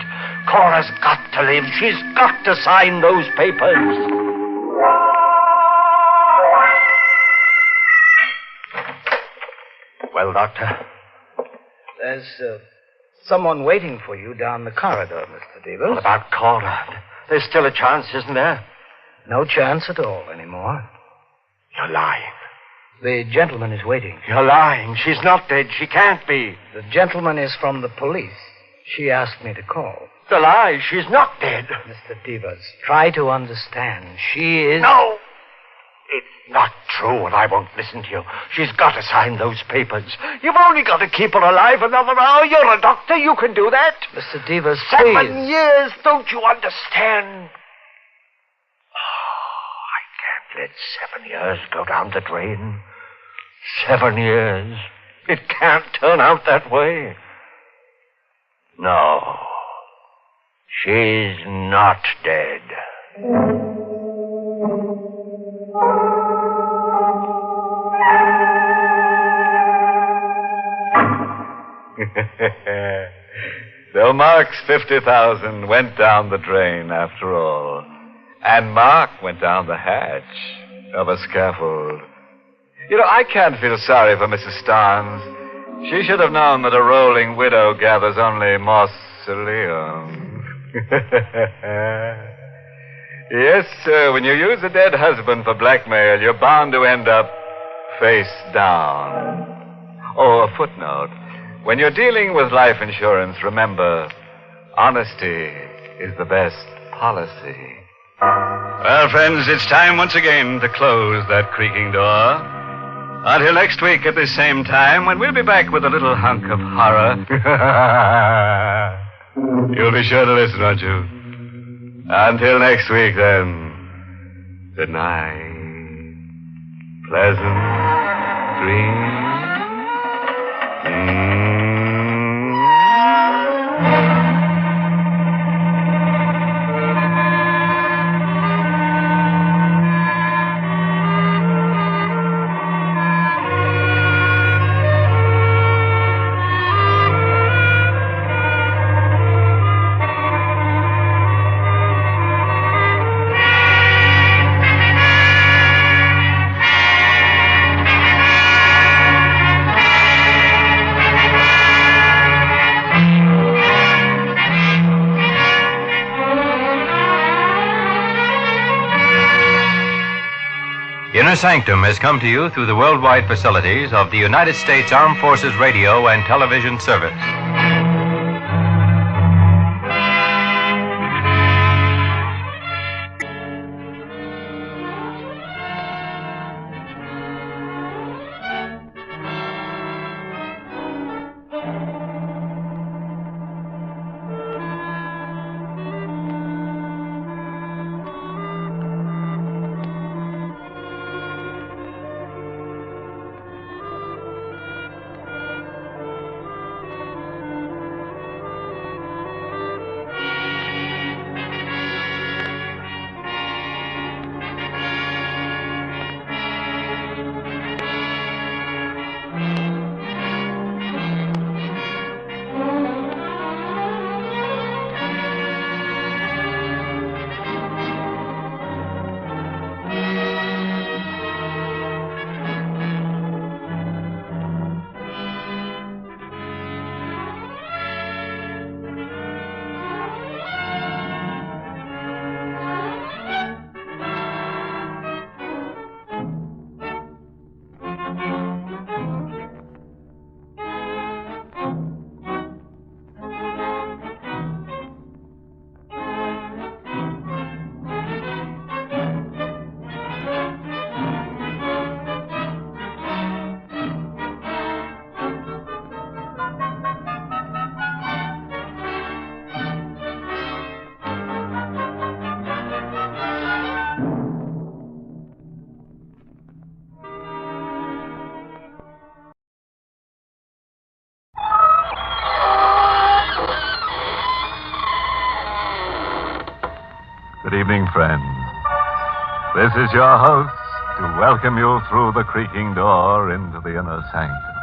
Cora's got to live. She's got to sign those papers. Well, Doctor? There's someone waiting for you down the corridor, Mr. Devers. What about Cora? There's still a chance, isn't there? No chance at all anymore. You're lying. The gentleman is waiting. You're lying. She's not dead. She can't be. The gentleman is from the police. She asked me to call. It's a lie. She's not dead. Mr. Devers, try to understand. She is... No! It's not true, and I won't listen to you. She's got to sign those papers. You've only got to keep her alive another hour. You're a doctor. You can do that. Mr. Devers, 7 years. Don't you understand? I can't let 7 years go down the drain. 7 years. It can't turn out that way. No. She's not dead. So Mark's 50,000 went down the drain after all. And Mark went down the hatch of a scaffold. You know, I can't feel sorry for Mrs. Starnes. She should have known that a rolling widow gathers only mausoleums. Yes, sir, when you use a dead husband for blackmail, you're bound to end up face down. Oh, a footnote. When you're dealing with life insurance, remember, honesty is the best policy. Well, friends, it's time once again to close that creaking door. Until next week at this same time, when we'll be back with a little hunk of horror. You'll be sure to listen, won't you? Until next week, then. Good night. Pleasant dreams. Inner Sanctum has come to you through the worldwide facilities of the United States Armed Forces Radio and Television Service. Good evening, friends. This is your host to welcome you through the creaking door into the inner sanctum.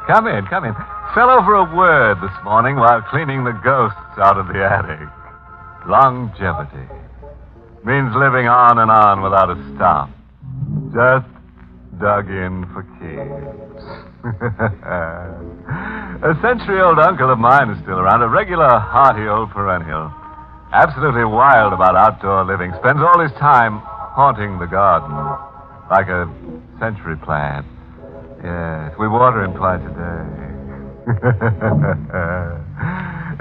Come in, come in. Fell over a word this morning while cleaning the ghosts out of the attic. Longevity. Means living on and on without a stop. Just dug in for keeps. A century-old uncle of mine is still around, a regular hearty old perennial. Absolutely wild about outdoor living. Spends all his time haunting the garden. Like a century plant. Yes, we water him twice a day.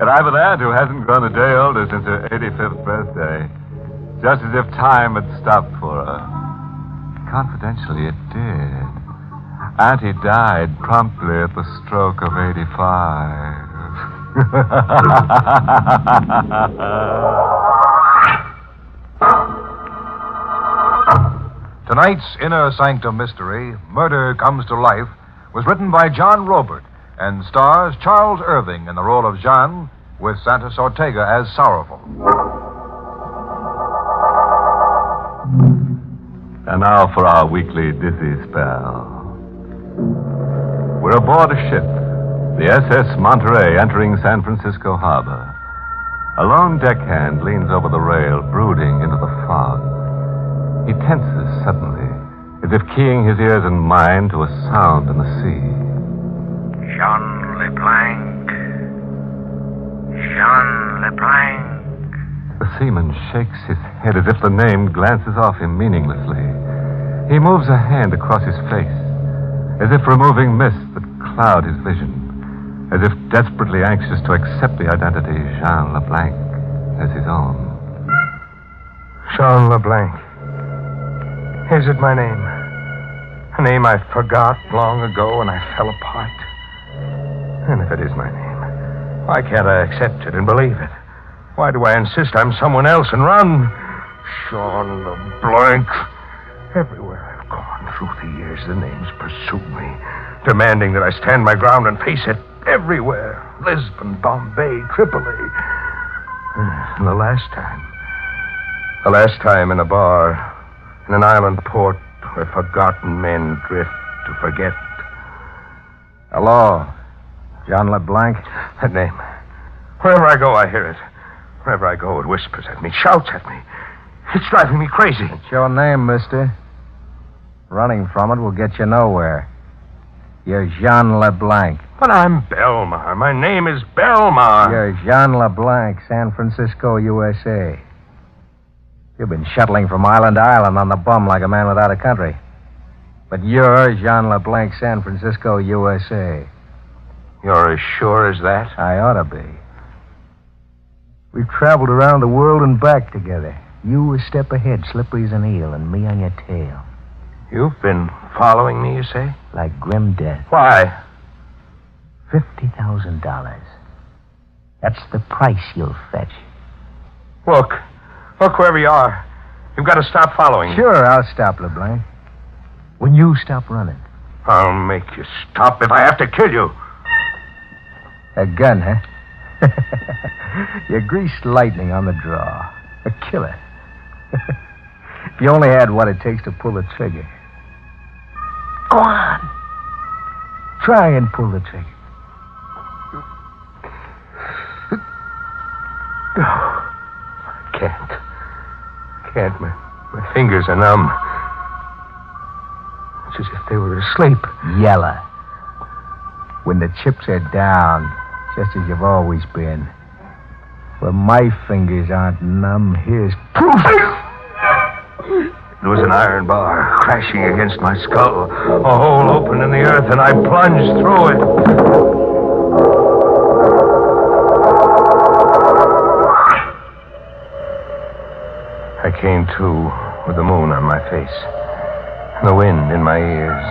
And I've an aunt who hasn't grown a day older since her 85th birthday. Just as if time had stopped for her. Confidentially, it did. Auntie died promptly at the stroke of 85. Tonight's Inner Sanctum mystery, Murder Comes to Life, was written by John Robert and stars Charles Irving in the role of Jean, with Santos Ortega as Sorrowful. And now for our weekly dizzy spell. We're aboard a ship, the SS Monterey, entering San Francisco Harbor. A lone deckhand leans over the rail, brooding into the fog. He tenses suddenly, as if keying his ears and mind to a sound in the sea. Jean LeBlanc. Jean LeBlanc. The seaman shakes his head as if the name glances off him meaninglessly. He moves a hand across his face, as if removing mists that cloud his vision, as if desperately anxious to accept the identity Jean LeBlanc as his own. Jean LeBlanc. Is it my name? A name I forgot long ago when I fell apart. And if it is my name, why can't I accept it and believe it? Why do I insist I'm someone else and run? Jean LeBlanc. Everywhere I've gone through the years, the names pursue me, demanding that I stand my ground and face it everywhere. Lisbon, Bombay, Tripoli. And the last time in a bar, in an island port where forgotten men drift to forget. Hello, John LeBlanc. That name. Wherever I go, I hear it. Wherever I go, it whispers at me, shouts at me. It's driving me crazy. It's your name, mister. Running from it will get you nowhere. You're Jean LeBlanc. But I'm Belmar. My name is Belmar. You're Jean LeBlanc, San Francisco, USA. You've been shuttling from island to island on the bum like a man without a country. But you're Jean LeBlanc, San Francisco, USA. You're as sure as that? I ought to be. We've traveled around the world and back together. You a step ahead, slippery as an eel, and me on your tail. You've been following me, you say? Like grim death. Why? $50,000. That's the price you'll fetch. Look wherever you are. You've got to stop following me. Sure, I'll stop, LeBlanc. When you stop running. I'll make you stop if I have to kill you. A gun, huh? You're greased lightning on the draw. A killer. If you only had what it takes to pull the trigger. Go on. Try and pull the trigger. No. I can't. My fingers are numb. It's as if they were asleep. Yeller. When the chips are down, just as you've always been. Where my fingers aren't numb, here's proof. There was an iron bar crashing against my skull. A hole opened in the earth, and I plunged through it. I came to with the moon on my face and the wind in my ears.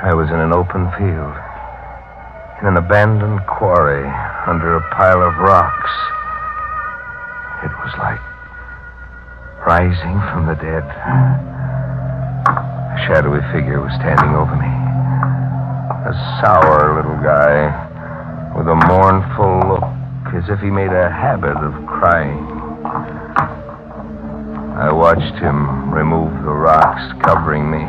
I was in an open field, in an abandoned quarry under a pile of rocks. It was like rising from the dead. A shadowy figure was standing over me. A sour little guy with a mournful look, as if he made a habit of crying. I watched him remove the rocks covering me,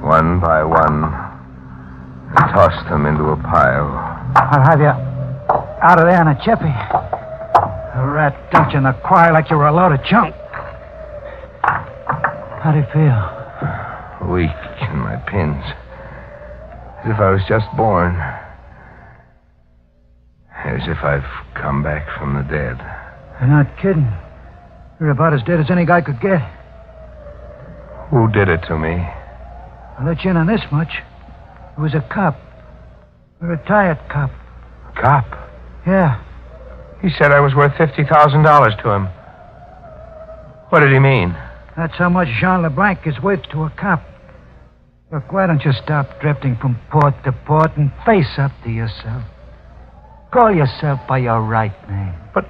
one by one, and tossed them into a pile. I'll have you out of there in a jiffy. A rat dumped you in the quarry like you were a load of junk. How do you feel? Weak in my pins. As if I was just born. As if I've come back from the dead. You're not kidding. You're about as dead as any guy could get. Who did it to me? I'll let you in on this much. It was a cop. A retired cop. Cop? Yeah. He said I was worth $50,000 to him. What did he mean? That's how much Jean LeBlanc is worth to a cop. Look, why don't you stop drifting from port to port and face up to yourself? Call yourself by your right name. But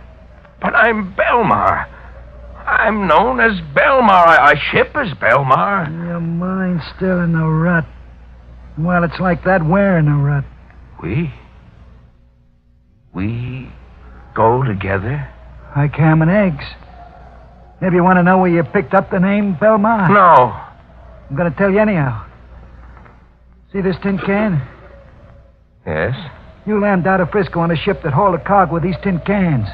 I'm Belmar. I'm known as Belmar. I ship as Belmar. Your mind's still in the rut. Well, it's like that. We're in the rut. We go together? Like ham and eggs. Maybe you want to know where you picked up the name Belmar? No. I'm going to tell you anyhow. See this tin can? Yes? You landed out of Frisco on a ship that hauled a cargo with these tin cans.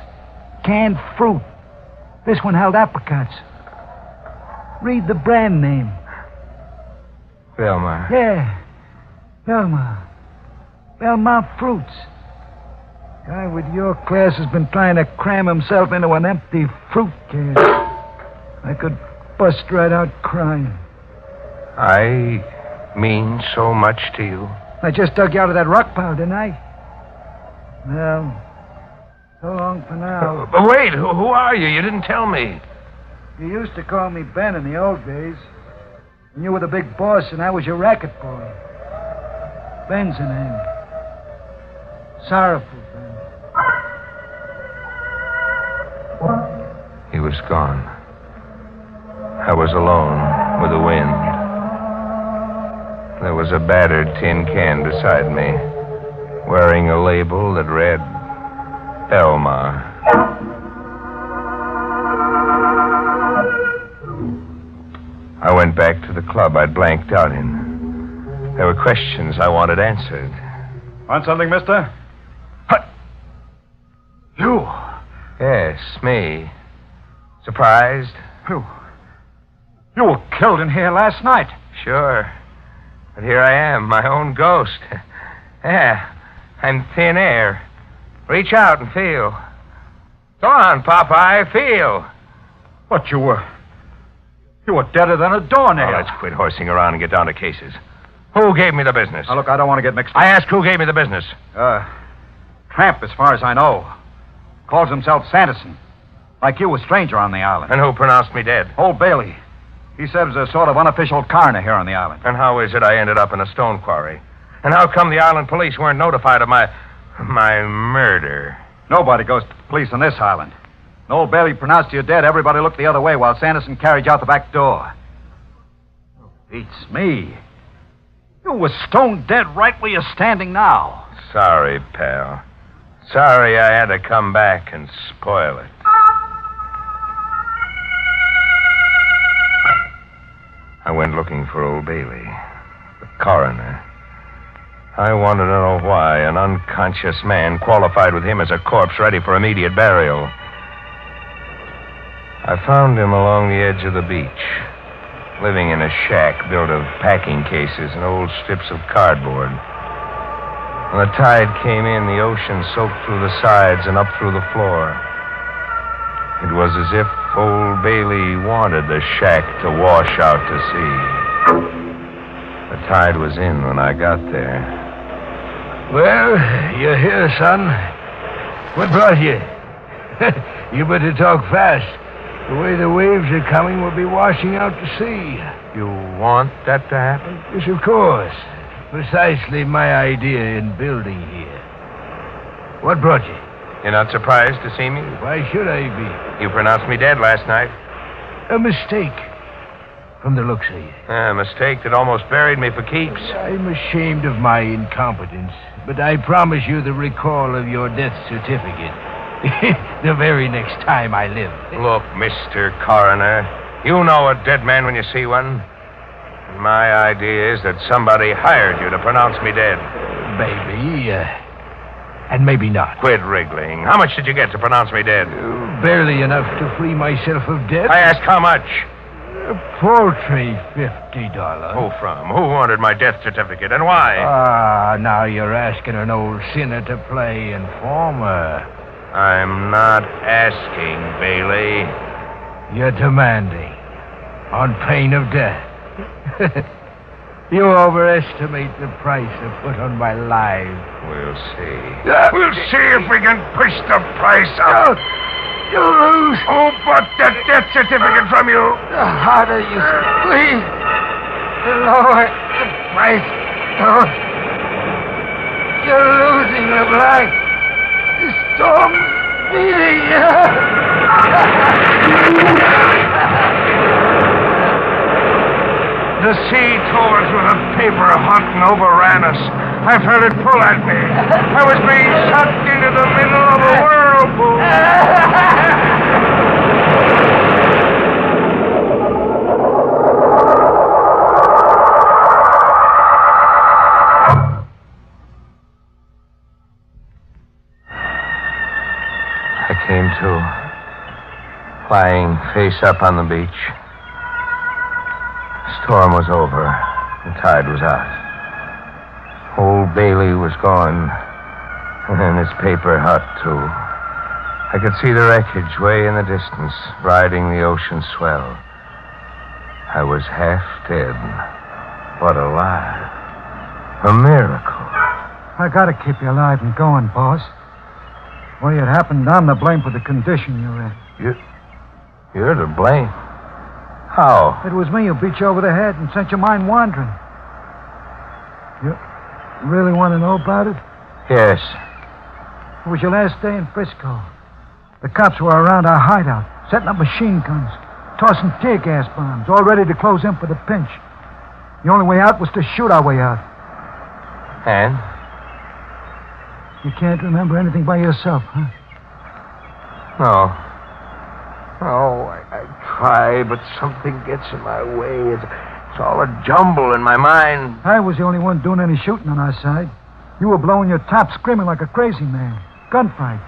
Canned fruit. This one held apricots. Read the brand name. Belmar. Yeah. Belmar. Belmar Fruits. Guy with your class has been trying to cram himself into an empty fruit can. I could bust right out crying. I mean so much to you. I just dug you out of that rock pile, didn't I? Well, so long for now. But wait, who are you? You didn't tell me. You used to call me Ben in the old days. And you were the big boss, and I was your racket boy. Ben's the name. Sorrowful Ben. He was gone. I was alone with the wind. There was a battered tin can beside me, wearing a label that read Belmar. I went back to the club I'd blanked out in. There were questions I wanted answered. Want something, mister? You? Yes, me. Surprised? You were killed in here last night. Sure. But here I am, my own ghost. Yeah, I'm thin air. Reach out and feel. Go on, Popeye, feel. What, you were deader than a doornail. Oh, let's quit horsing around and get down to cases. Who gave me the business? Now, look, I don't want to get mixed up. I asked who gave me the business. Tramp, as far as I know. Calls himself Sanderson. Like you, a stranger on the island. And who pronounced me dead? Old Bailey. He serves as a sort of unofficial coroner here on the island. And how is it I ended up in a stone quarry? And how come the island police weren't notified of my murder? Nobody goes to the police on this island. When old Bailey pronounced you dead, everybody looked the other way while Sanderson carried you out the back door. Beats me. You were stone dead right where you're standing now. Sorry, pal. Sorry I had to come back and spoil it. I went looking for old Bailey, the coroner. I wanted to know why an unconscious man qualified with him as a corpse ready for immediate burial. I found him along the edge of the beach, living in a shack built of packing cases and old strips of cardboard. When the tide came in, the ocean soaked through the sides and up through the floor. It was as if old Bailey wanted the shack to wash out to sea. The tide was in when I got there. Well, you're here, son. What brought you? You better talk fast. The way the waves are coming, we'll be washing out to sea. You want that to happen? Yes, of course. Precisely my idea in building here. What brought you? You're not surprised to see me? Why should I be? You pronounced me dead last night. A mistake. From the looks of you. A mistake that almost buried me for keeps. I'm ashamed of my incompetence, but I promise you the recall of your death certificate. The very next time I live. Look, Mr. Coroner, you know a dead man when you see one. And my idea is that somebody hired you to pronounce me dead. Maybe, and maybe not. Quit wriggling. How much did you get to pronounce me dead? Barely enough to free myself of debt. I asked how much? Paltry $50. Who from? Who wanted my death certificate, and why? Now you're asking an old sinner to play informer. I'm not asking, Bailey. You're demanding. On pain of death. You overestimate the price I put on my life. We'll see. We'll see if we can push the price up. You lose. Who bought that death certificate from you? The harder you squeeze, the lower the price goes. You're losing, LeBlanc. The storm's beating you. The sea tore us with a paper hunt and overran us. I felt it pull at me. I was being sucked into the middle of a whirlpool. I came to, lying face up on the beach. The storm was over. The tide was out. Old Bailey was gone. And his paper hut, too. I could see the wreckage way in the distance, riding the ocean swell. I was half dead, but alive. A miracle. I gotta keep you alive and going, boss. Well, it happened, I'm to blame for the condition you're in. You're to blame? How? It was me who beat you over the head and sent your mind wandering. You really want to know about it? Yes. It was your last day in Frisco. The cops were around our hideout, setting up machine guns, tossing tear gas bombs, all ready to close in for the pinch. The only way out was to shoot our way out. And? You can't remember anything by yourself, huh? No. No, I try, but something gets in my way. It's all a jumble in my mind. I was the only one doing any shooting on our side. You were blowing your top, screaming like a crazy man. Gunfight.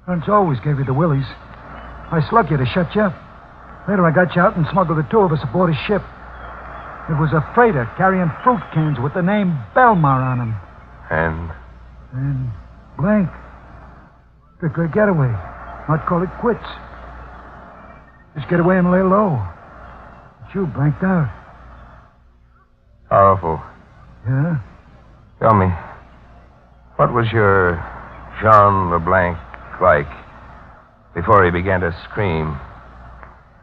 Guns always gave you the willies. I slugged you to shut you up. Later I got you out and smuggled the two of us aboard a ship. It was a freighter carrying fruit cans with the name Belmar on them. And blank. Strictly getaway. Not call it quits. Just get away and lay low. But you blanked out. Powerful. Yeah? Tell me, what was your Jean LeBlanc like before he began to scream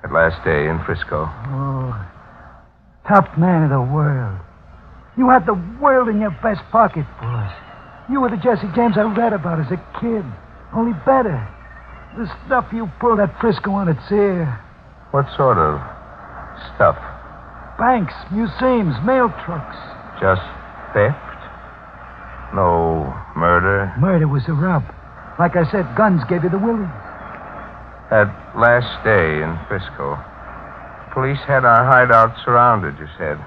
that last day in Frisco? Oh, top man of the world. You had the world in your vest pocket, boss. You were the Jesse James I read about as a kid, only better. The stuff you pulled at Frisco on its ear. What sort of stuff? Banks, museums, mail trucks. Just theft? No murder? Murder was the rub. Like I said, guns gave you the willie. That last day in Frisco, police had our hideout surrounded, you said.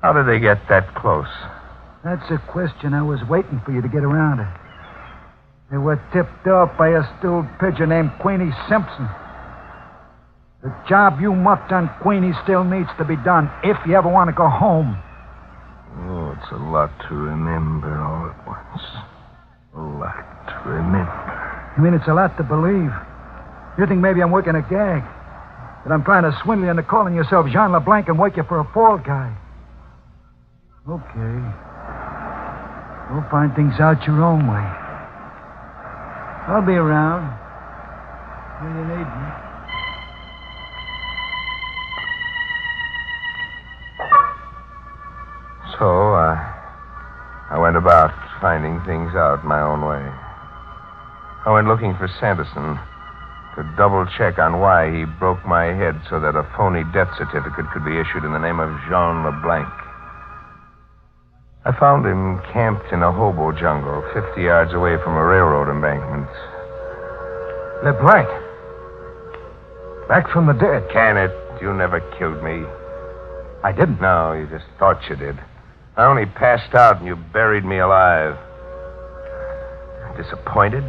How did they get that close? That's a question I was waiting for you to get around to. They were tipped off by a stilled pigeon named Queenie Simpson. The job you muffed on Queenie still needs to be done if you ever want to go home. Oh, it's a lot to remember all at once. A lot to remember. I mean, it's a lot to believe. You think maybe I'm working a gag. That I'm trying to swindle you into calling yourself Jean LeBlanc and work you for a fall guy. Okay. We'll find things out your own way. I'll be around. When you need me. So, I went about finding things out my own way. I went looking for Sanderson to double-check on why he broke my head so that a phony death certificate could be issued in the name of Jean LeBlanc. I found him camped in a hobo jungle 50 yards away from a railroad embankment. LeBlanc. Back from the dead. Can it? You never killed me. I didn't. No, you just thought you did. I only passed out and you buried me alive. Disappointed?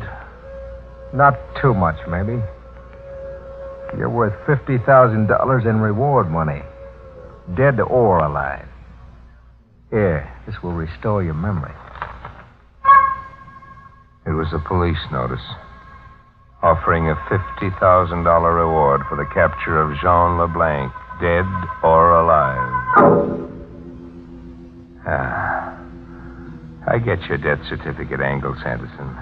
Not too much, maybe. You're worth $50,000 in reward money. Dead or alive. Here, this will restore your memory. It was a police notice offering a $50,000 reward for the capture of Jean LeBlanc, dead or alive. I get your death certificate angle, Sanderson.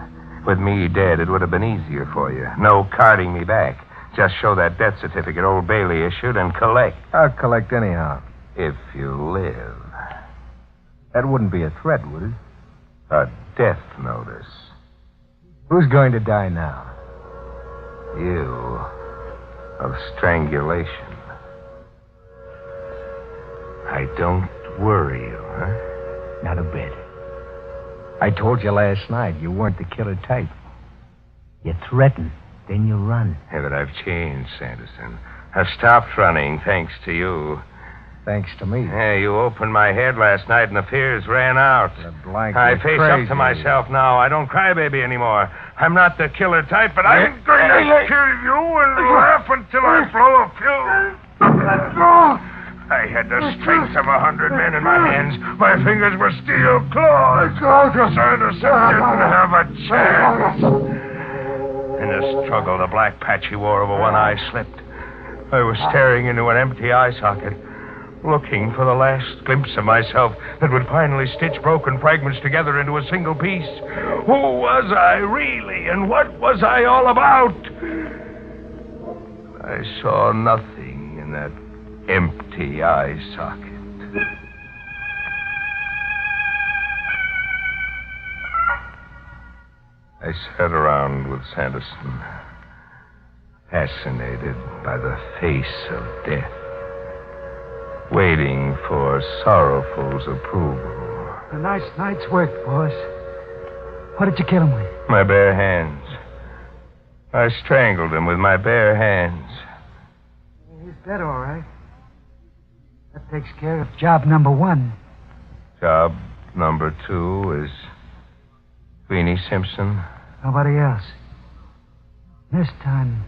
With me dead, it would have been easier for you. No carting me back. Just show that death certificate Old Bailey issued and collect. I'll collect anyhow. If you live. That wouldn't be a threat, would it? A death notice. Who's going to die now? You. Of strangulation. I don't worry you, huh? Not a bit. I told you last night you weren't the killer type. You threaten, then you run. Yeah, but I've changed, Sanderson. I've stopped running, thanks to you. Thanks to me. Yeah, you opened my head last night and the fears ran out. I face crazy. up to myself now. I don't cry baby anymore. I'm not the killer type, but I'm going to kill you and laugh until I blow a fuse. I had the strength of 100 men in my hands. My fingers were steel claws. Sanderson didn't have a chance. In the struggle, the black patch he wore over one eye slipped. I was staring into an empty eye socket, looking for the last glimpse of myself that would finally stitch broken fragments together into a single piece. Who was I really, and what was I all about? I saw nothing in that empty eye socket. I sat around with Sanderson, fascinated by the face of death, waiting for Sorrowful's approval. A nice night's work, boss. What did you kill him with? My bare hands. I strangled him with my bare hands. He's dead, all right. That takes care of job number 1. Job number 2 is Queenie Simpson. Nobody else. This time,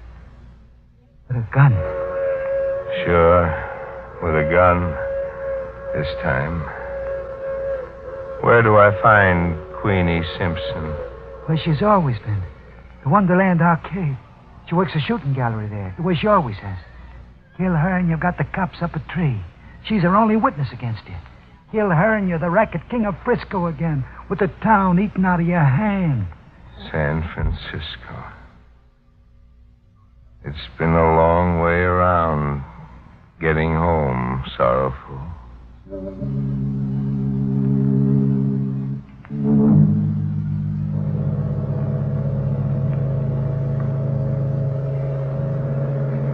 with a gun. Sure, with a gun. This time. Where do I find Queenie Simpson? Where she's always been. The Wonderland Arcade. She works a shooting gallery there, the way she always has. Kill her and you've got the cops up a tree. She's her only witness against you. Kill her and you're the racket king of Frisco again, with the town eating out of your hand. San Francisco. It's been a long way around getting home, Sorrowful.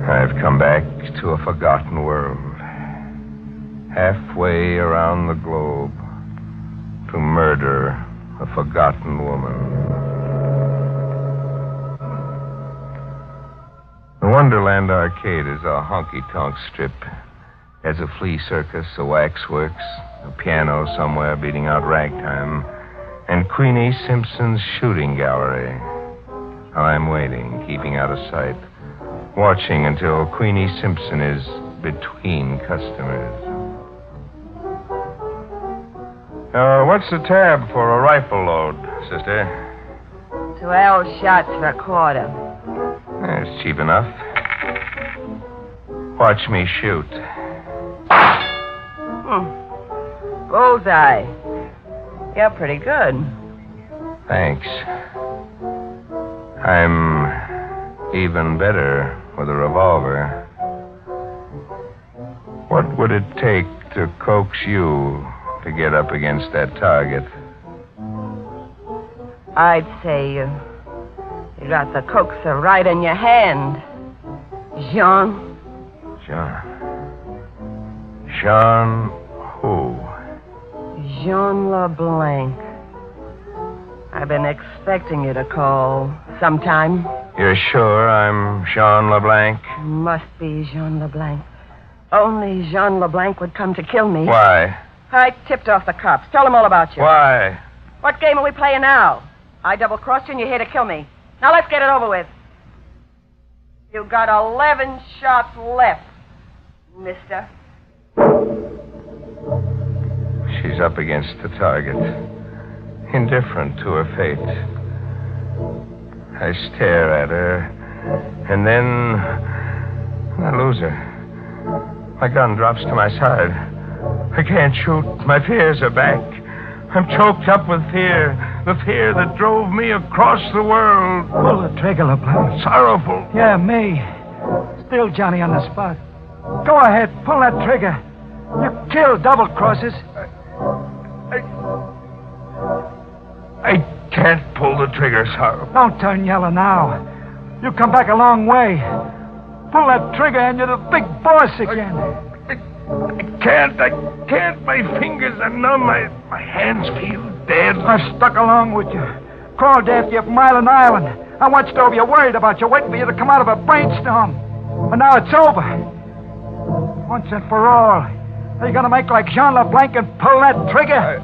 I've come back to a forgotten world. Halfway around the globe to murder a forgotten woman. The Wonderland Arcade is a honky-tonk strip. There's a flea circus, a waxworks, a piano somewhere beating out ragtime, and Queenie Simpson's shooting gallery. I'm waiting, keeping out of sight, watching until Queenie Simpson is between customers. What's the tab for a rifle load, sister? 12 shots for a quarter. It's cheap enough. Watch me shoot. Bullseye. You're pretty good. Thanks. I'm even better with a revolver. What would it take to coax you to get up against that target? I'd say you got the coaxer right in your hand. Jean. Jean who? Jean LeBlanc. I've been expecting you to call sometime. You're sure I'm Jean LeBlanc? Must be Jean LeBlanc. Only Jean LeBlanc would come to kill me. Why? I tipped off the cops. Tell them all about you. Why? What game are we playing now? I double-crossed you and you're here to kill me. Now let's get it over with. You got 11 shots left, mister. She's up against the target. Indifferent to her fate. I stare at her, and then I lose her. My gun drops to my side. I can't shoot. My fears are back. I'm choked up with fear. The fear that drove me across the world. Pull the trigger, LeBlanc. Sorrowful. Yeah, me. Still Johnny on the spot. Go ahead, pull that trigger. You killed double-crosses. I can't pull the trigger, Sorrow. Don't turn yellow now. You come back a long way. Pull that trigger and you're the big boss again. I can't. My fingers are numb. My hands feel dead. I've stuck along with you. Crawled after you from Island Island. I watched over you, worried about you, waiting for you to come out of a brainstorm. But now it's over. Once and for all. Are you going to make like Jean LeBlanc and pull that trigger?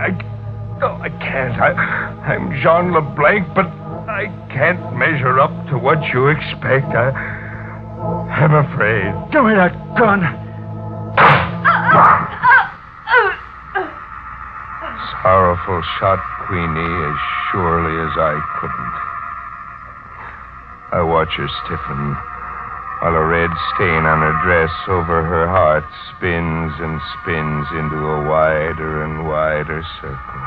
I can't. I'm Jean LeBlanc, but I can't measure up to what you expect. I'm afraid. Give me that gun. Sorrowful shot Queenie as surely as I couldn't. I watch her stiffen while a red stain on her dress over her heart spins and spins into a wider and wider circle.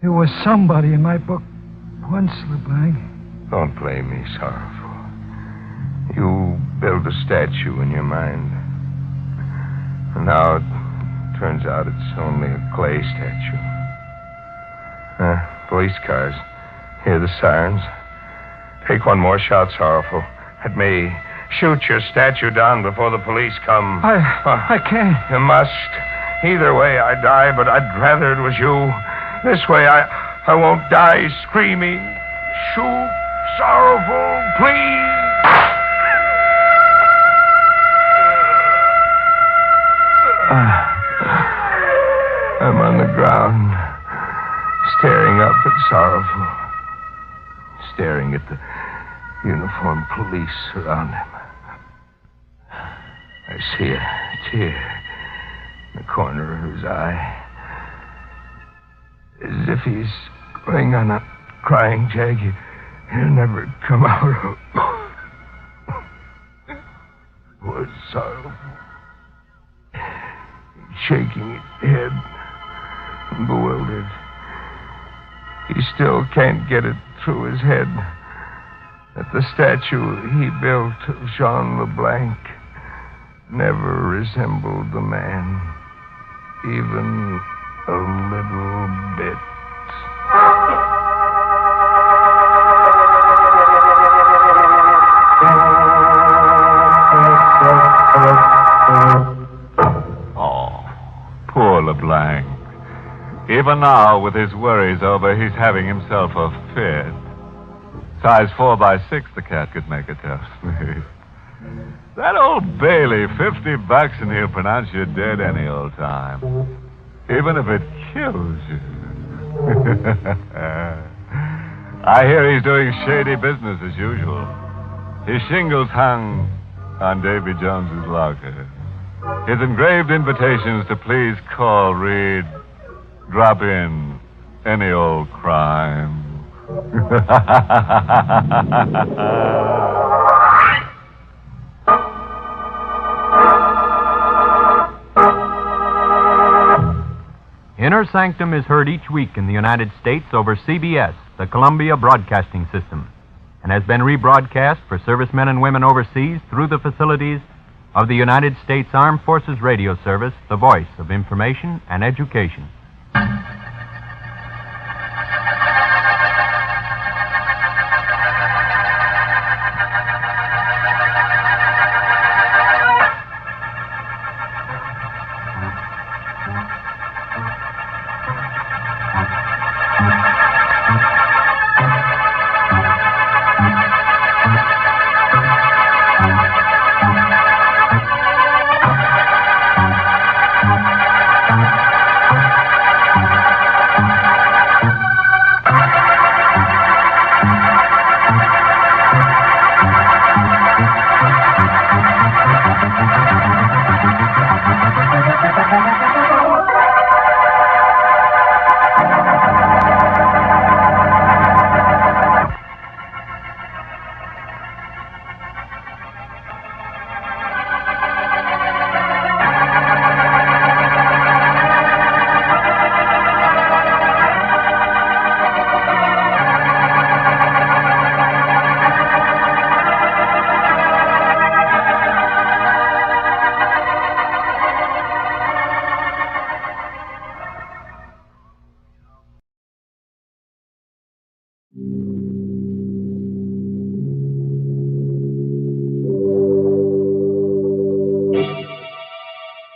You were somebody in my book once, LeBlanc. Don't blame me, Sorrowful. You built a statue in your mind. And now it turns out it's only a clay statue. Police cars. Hear the sirens. Take one more shot, Sorrowful. Let me shoot your statue down before the police come. I can't. You must. Either way, I die, but I'd rather it was you. This way, I won't die screaming. Shoot, Sorrowful, please. I'm on the ground, staring up at Sorrowful, staring at the uniformed police around him. I see a tear in the corner of his eye, as if he's going on a crying jag he'll never come out of. Poor Sorrowful, shaking his head, bewildered. He still can't get it through his head that the statue he built of Jean LeBlanc never resembled the man, even a little bit. Poor LeBlanc. Even now, with his worries over, he's having himself a fit. Size 4x6, the cat could make a tough sleep. That old Bailey, $50 and he'll pronounce you dead any old time. Even if it kills you. I hear he's doing shady business as usual. His shingles hung on Davy Jones's locker. His engraved invitations to please call read, drop in any old crime. Inner Sanctum is heard each week in the United States over CBS, the Columbia Broadcasting System, and has been rebroadcast for servicemen and women overseas through the facilities of the United States Armed Forces Radio Service, the voice of information and education.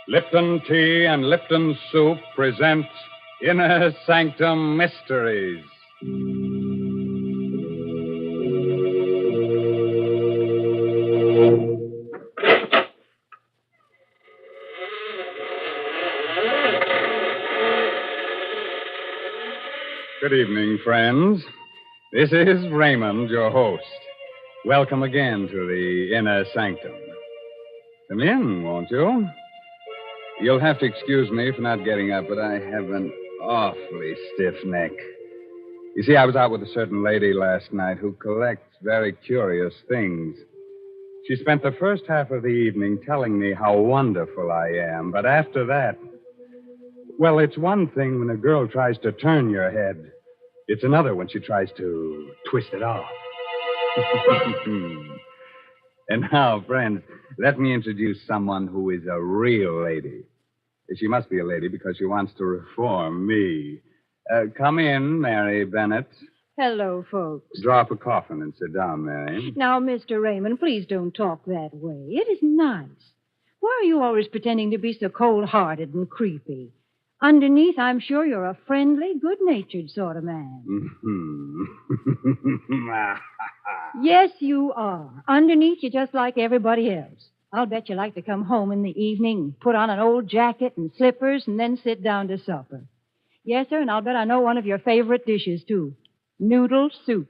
Lipton Tea and Lipton Soup present Inner Sanctum Mysteries. Good evening, friends. This is Raymond, your host. Welcome again to the Inner Sanctum. Come in, won't you? You'll have to excuse me for not getting up, but I have an awfully stiff neck. You see, I was out with a certain lady last night who collects very curious things. She spent the first half of the evening telling me how wonderful I am, but after that, well, it's one thing when a girl tries to turn your head. It's another when she tries to twist it off. And now, friends, let me introduce someone who is a real lady. She must be a lady because she wants to reform me. Come in, Mary Bennett. Hello, folks. Draw up a coffin and sit down, Mary. Now, Mr. Raymond, please don't talk that way. It isn't nice. Why are you always pretending to be so cold-hearted and creepy? Underneath, I'm sure you're a friendly, good-natured sort of man. Yes, you are. Underneath, you're just like everybody else. I'll bet you like to come home in the evening, put on an old jacket and slippers, and then sit down to supper. Yes, sir, and I'll bet I know one of your favorite dishes, too. Noodle soup.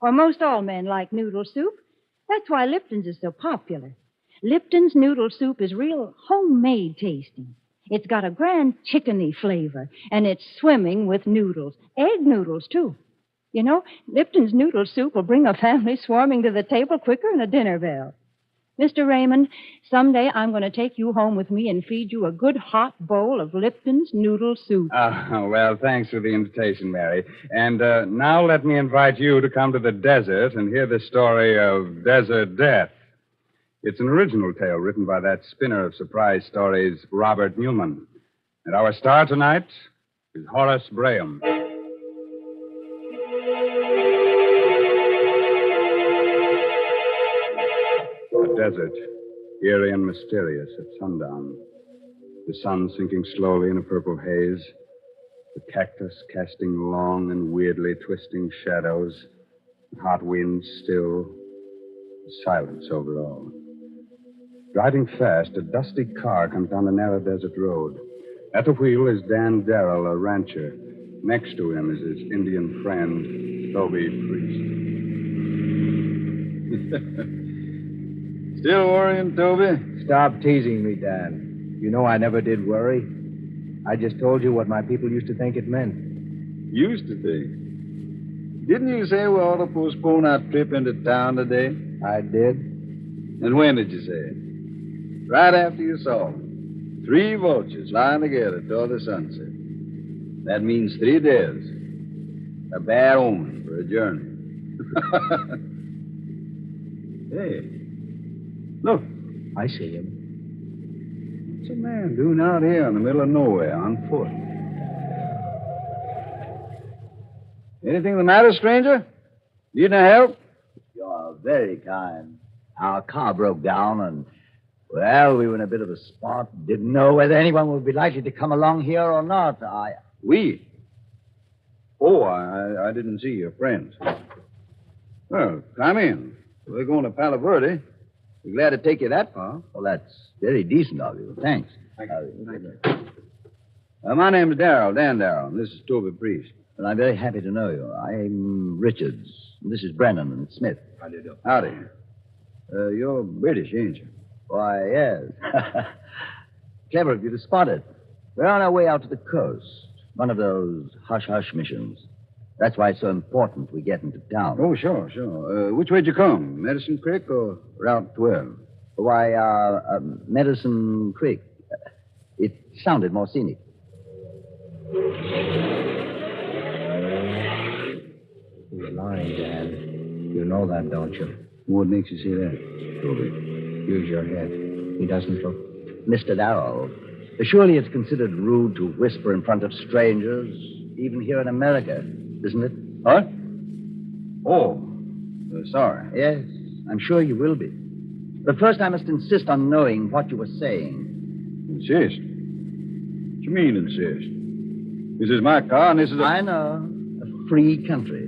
Or most all men like noodle soup. That's why Lipton's is so popular. Lipton's noodle soup is real homemade tasting. It's got a grand chickeny flavor, and it's swimming with noodles. Egg noodles, too. You know, Lipton's noodle soup will bring a family swarming to the table quicker than a dinner bell. Mr. Raymond, someday I'm going to take you home with me and feed you a good hot bowl of Lipton's noodle soup. Well, thanks for the invitation, Mary. And now let me invite you to come to the desert and hear the story of Desert Death. It's an original tale written by that spinner of surprise stories, Robert Newman. And our star tonight is Horace Braham. The desert, eerie and mysterious at sundown. The sun sinking slowly in a purple haze. The cactus casting long and weirdly twisting shadows. The hot winds still. Silence over all. Driving fast, a dusty car comes down the narrow desert road. At the wheel is Dan Darrell, a rancher. Next to him is his Indian friend, Toby Priest. Still worrying, Toby? Stop teasing me, Dan. You know I never did worry. I just told you what my people used to think it meant. Used to think? Didn't you say we ought to postpone our trip into town today? I did. And when did you say it? Right after you saw them. 3 vultures lying together toward the sunset. That means 3 days. A bad omen for a journey. Hey, look. I see him. What's a man doing out here in the middle of nowhere on foot? Anything the matter, stranger? Need no help? You're very kind. Our car broke down and, well, we were in a bit of a spot. Didn't know whether anyone would be likely to come along here or not. We? Oh, I didn't see your friends. Well, come in. We're going to Palo Verde. We're glad to take you that far. Well, that's very decent of you. Thanks. My name's Darrell, Dan Darrell, and this is Toby Priest. Well, I'm very happy to know you. I'm Richards. This is Brennan and Smith. How do you do? Howdy. You're British, ain't you? Why, yes. Clever of you to spot it. We're on our way out to the coast. One of those hush-hush missions. That's why it's so important we get into town. Oh, sure. Which way'd you come? Medicine Creek or Route 12? Why, Medicine Creek. It sounded more scenic. He's lying, Dan. You know that, don't you? What makes you say that, Toby? Use your head. He doesn't look. Mr. Darrow, surely it's considered rude to whisper in front of strangers, even here in America, isn't it? What? Oh, sorry. Yes, I'm sure you will be. But first I must insist on knowing what you were saying. Insist? What you mean, insist? This is my car, and this is a... I know. A free country.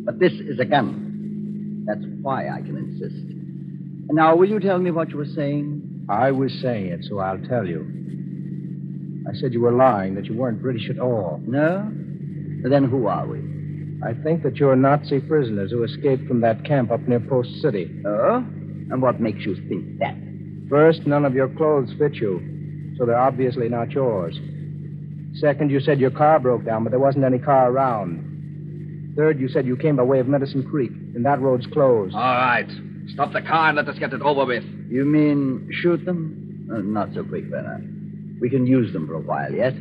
But this is a gun. That's why I can insist. And now, will you tell me what you were saying? I was saying it, so I'll tell you. I said you were lying, that you weren't British at all. No? Then who are we? I think that you're Nazi prisoners who escaped from that camp up near Post City. Oh? And what makes you think that? First, none of your clothes fit you, so they're obviously not yours. Second, you said your car broke down, but there wasn't any car around. Third, you said you came by way of Medicine Creek, and that road's closed. All right. Stop the car and let us get it over with. You mean shoot them? Not so quick, Werner. We can use them for a while yet.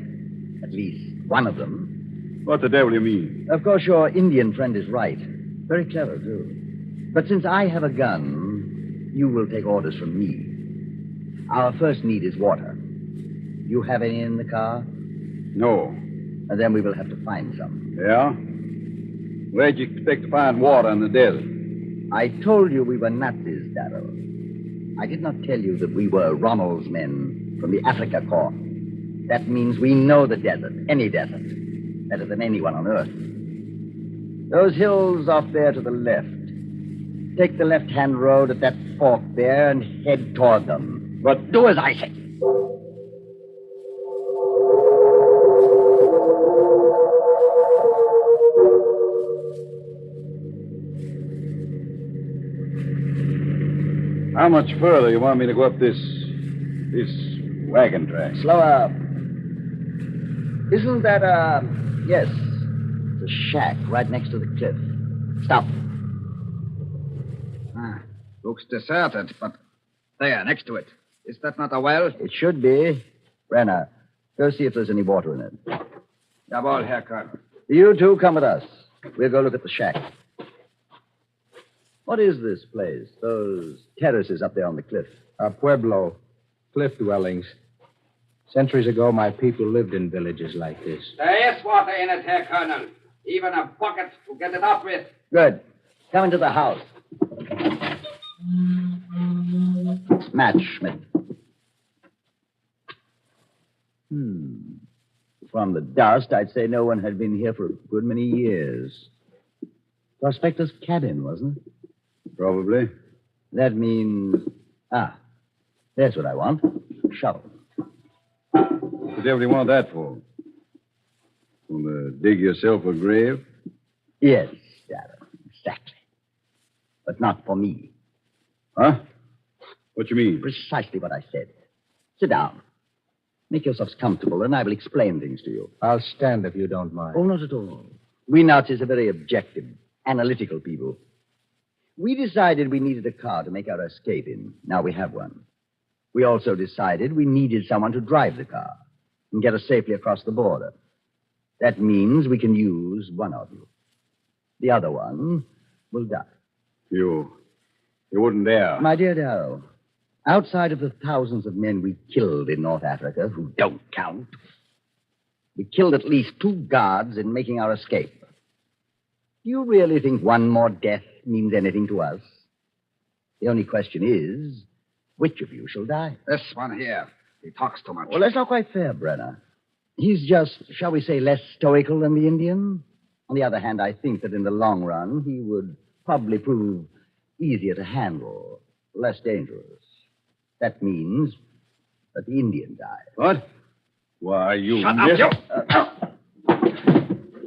At least one of them. What the devil you mean? Of course, your Indian friend is right. Very clever, too. But since I have a gun, you will take orders from me. Our first need is water. You have any in the car? No. And then we will have to find some. Yeah? Where'd you expect to find water in the desert? I told you we were Nazis, Darrell. I did not tell you that we were Rommel's men from the Africa Corps. That means we know the desert, any desert, better than anyone on Earth. Those hills off there to the left. Take the left-hand road at that fork there and head toward them. But do as I say. How much further you want me to go up this wagon track? Slow up. Isn't that yes, it's a shack right next to the cliff. Stop. Looks deserted, but there, next to it. Is that not a well? It should be. Brenner, go see if there's any water in it. Jawohl, Herr Colonel. You two come with us. We'll go look at the shack. What is this place? Those terraces up there on the cliff? A pueblo. Cliff dwellings. Centuries ago, my people lived in villages like this. There is water in it, Herr Colonel. Even a bucket to get it up with. Good. Come into the house. Match, Schmidt. From the dust, I'd say no one had been here for a good many years. Prospector's cabin, wasn't it? Probably. That means... there's what I want. Shovel. What the devil do you want that for? To dig yourself a grave? Yes, Darren, exactly. But not for me. Huh? What you mean? Precisely what I said. Sit down. Make yourselves comfortable, and I will explain things to you. I'll stand if you don't mind. Oh, not at all. We Nazis are very objective, analytical people. We decided we needed a car to make our escape in. Now we have one. We also decided we needed someone to drive the car and get us safely across the border. That means we can use one of you. The other one will die. You wouldn't dare. My dear Darrow, outside of the thousands of men we killed in North Africa, who don't count, we killed at least 2 guards in making our escape. Do you really think one more death means anything to us? The only question is, which of you shall die? This one here. He talks too much. Well, that's not quite fair, Brenner. He's just, shall we say, less stoical than the Indian. On the other hand, I think that in the long run, he would probably prove easier to handle, less dangerous. That means that the Indian dies. What? Why, you... Shut up,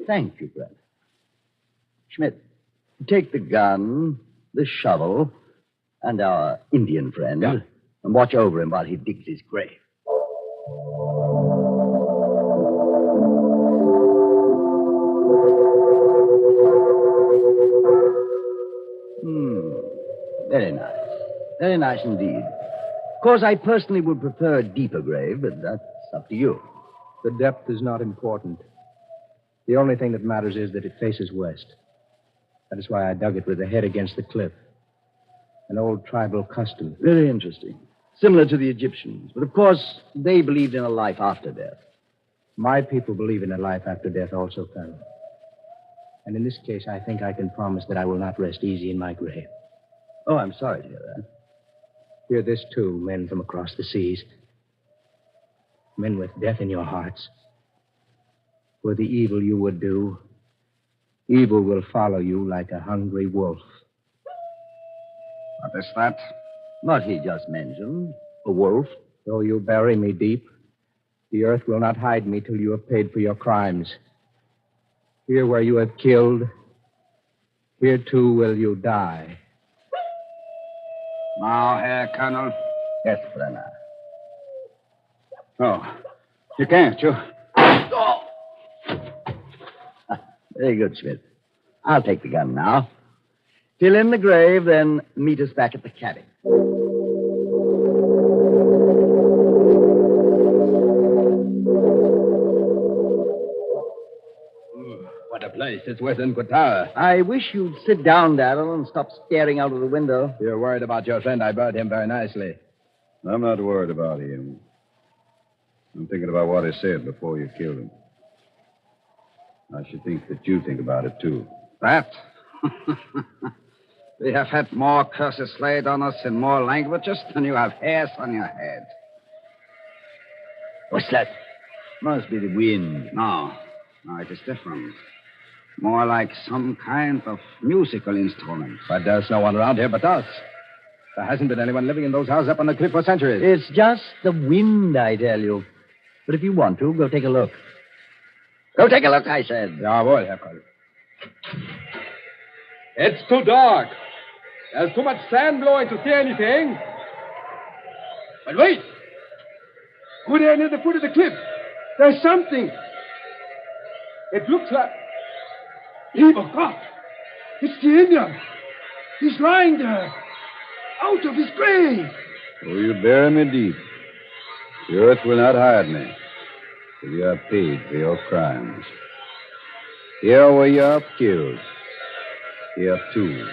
Thank you, Brenner. Schmidt, take the gun, the shovel, and our Indian friend, and watch over him while he digs his grave. Very nice. Very nice indeed. Of course, I personally would prefer a deeper grave, but that's up to you. The depth is not important. The only thing that matters is that it faces west. That is why I dug it with the head against the cliff. An old tribal custom. Very interesting. Similar to the Egyptians. But of course, they believed in a life after death. My people believe in a life after death also, Colonel. And in this case, I think I can promise that I will not rest easy in my grave. Oh, I'm sorry to hear that. Hear this, too, men from across the seas. Men with death in your hearts. For the evil you would do, evil will follow you like a hungry wolf. What is that? What he just mentioned. A wolf. Though you bury me deep, the earth will not hide me till you have paid for your crimes. Here where you have killed, here too will you die. Now, Herr Colonel. Yes, Brenner. Oh, you can't, you. Very good, Schmidt. I'll take the gun now. Fill in the grave, then meet us back at the cabin. What a place. It's worse than Qatar. I wish you'd sit down, Darrell, and stop staring out of the window. You're worried about your friend. I buried him very nicely. I'm not worried about him. I'm thinking about what he said before you killed him. I should think that you think about it, too. That? We have had more curses laid on us in more languages than you have hairs on your head. What's that? Must be the wind. No, it is different. More like some kind of musical instrument. But there's no one around here but us. There hasn't been anyone living in those houses up on the cliff for centuries. It's just the wind, I tell you. But if you want to, go take a look. Go take a look, I said. Jawohl, Herr Colonel. It's too dark. There's too much sand blowing to see anything. But wait! Over there near the foot of the cliff, there's something. It looks like... Lieber Gott! It's the Indian. He's lying there, out of his grave. Oh, you bury me deep. The earth will not hide me till you have paid for your crimes. Here where you have killed, here too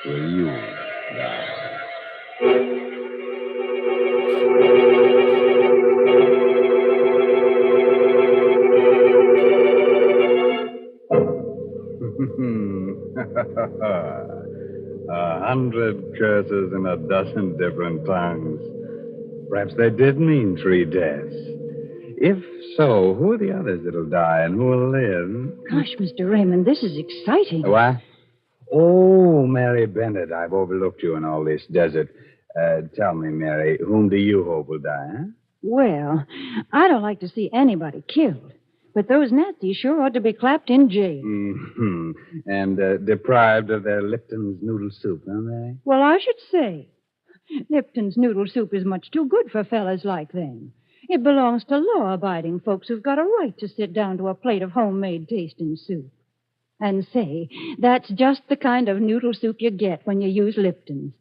will you die. A 100 curses in a dozen different tongues. Perhaps they did mean 3 deaths. If so, who are the others that'll die and who will live? Gosh, Mr. Raymond, this is exciting. What? Oh, Mary Bennett, I've overlooked you in all this desert. Tell me, Mary, whom do you hope will die, huh? Well, I don't like to see anybody killed. But those Nazis sure ought to be clapped in jail. Mm-hmm. And deprived of their Lipton's noodle soup, aren't they? Well, I should say. Lipton's noodle soup is much too good for fellas like them. It belongs to law-abiding folks who've got a right to sit down to a plate of homemade tasting soup. And say, that's just the kind of noodle soup you get when you use Lipton's.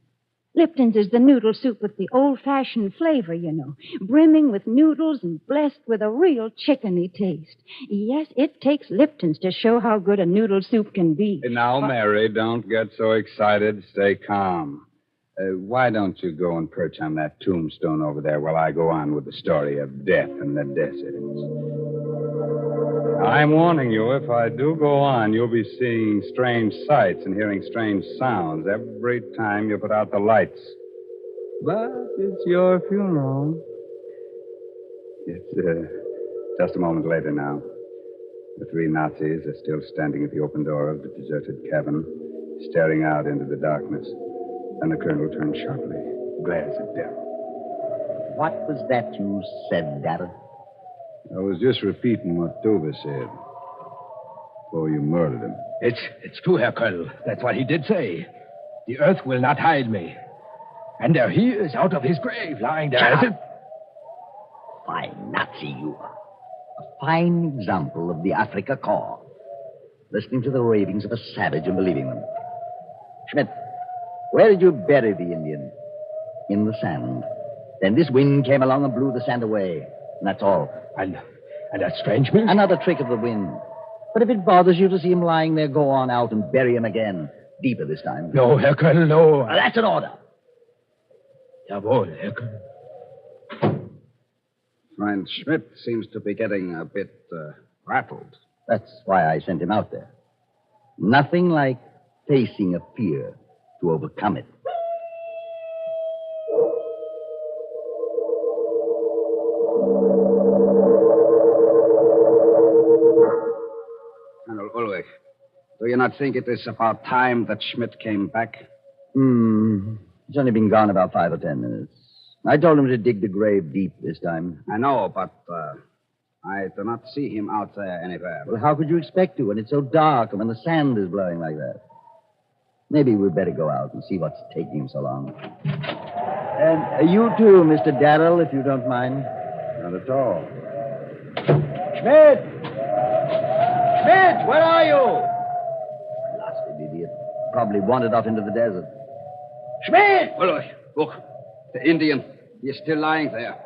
Lipton's is the noodle soup with the old-fashioned flavor, you know, brimming with noodles and blessed with a real chickeny taste. Yes, it takes Lipton's to show how good a noodle soup can be. Now, Mary, don't get so excited. Stay calm. Why don't you go and perch on that tombstone over there while I go on with the story of death in the desert? I'm warning you, if I do go on, you'll be seeing strange sights and hearing strange sounds every time you put out the lights. But it's your funeral. It's just a moment later now. The 3 Nazis are still standing at the open door of the deserted cabin, staring out into the darkness. Then the colonel turned sharply, glares at Darrell. What was that you said, Darrell? I was just repeating what Tova said. Before you murdered him. It's true, Herr Colonel. That's what he did say. The earth will not hide me. And there he is, out of his grave, lying there. Shut up. Fine Nazi you are. A fine example of the Africa Corps. Listening to the ravings of a savage and believing them. Schmidt, where did you bury the Indian? In the sand. Then this wind came along and blew the sand away. And that's all. And that strange wind? Another trick of the wind. But if it bothers you to see him lying there, go on out and bury him again. Deeper this time. No, Herr Colonel, no. Well, that's an order. Jawohl, Herr Colonel. Friend Schmidt seems to be getting a bit rattled. That's why I sent him out there. Nothing like facing a fear to overcome it. you not think it is about time that Schmidt came back? He's only been gone about 5 or 10 minutes. I told him to dig the grave deep this time. I know, but I do not see him out there anywhere. Well, how could you expect to when it's so dark and when the sand is blowing like that? Maybe we'd better go out and see what's taking him so long. And you too, Mr. Darrell, if you don't mind. Not at all. Schmidt! Schmidt, where are you? Blasted idiot. Probably wandered off into the desert. Schmidt! Well, look. The Indian. He is still lying there.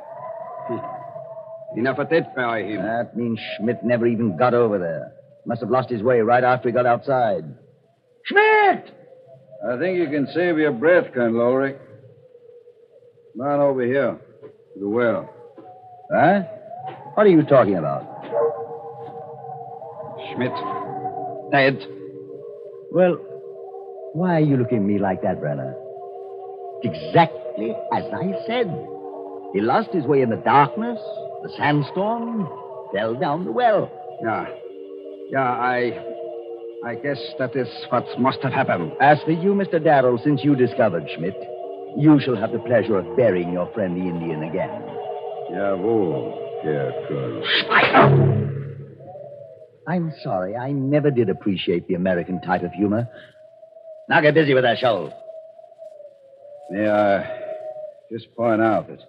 He never did bury him. That means Schmidt never even got over there. Must have lost his way right after he got outside. Schmidt! I think you can save your breath, Colonel Ulrich. Come on over here. To the well. Huh? What are you talking about? Schmidt. Dead. Well, why are you looking at me like that, Brenner? Exactly as I said. He lost his way in the darkness, the sandstorm, fell down the well. Yeah, I guess that is what must have happened. As for you, Mr. Darrell, since you discovered Schmidt, you shall have the pleasure of burying your friend the Indian again. Jawohl, Herr Colonel. I'm sorry. I never did appreciate the American type of humor. Now get busy with that shovel. May I just point out that,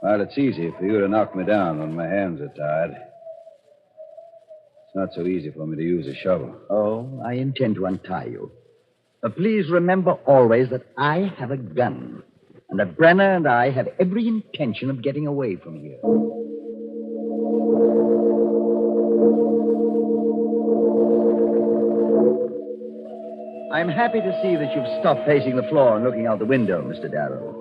while it's easy for you to knock me down when my hands are tied, it's not so easy for me to use a shovel. Oh, I intend to untie you. But please remember always that I have a gun, and that Brenner and I have every intention of getting away from here. I'm happy to see that you've stopped pacing the floor and looking out the window, Mr. Darrow.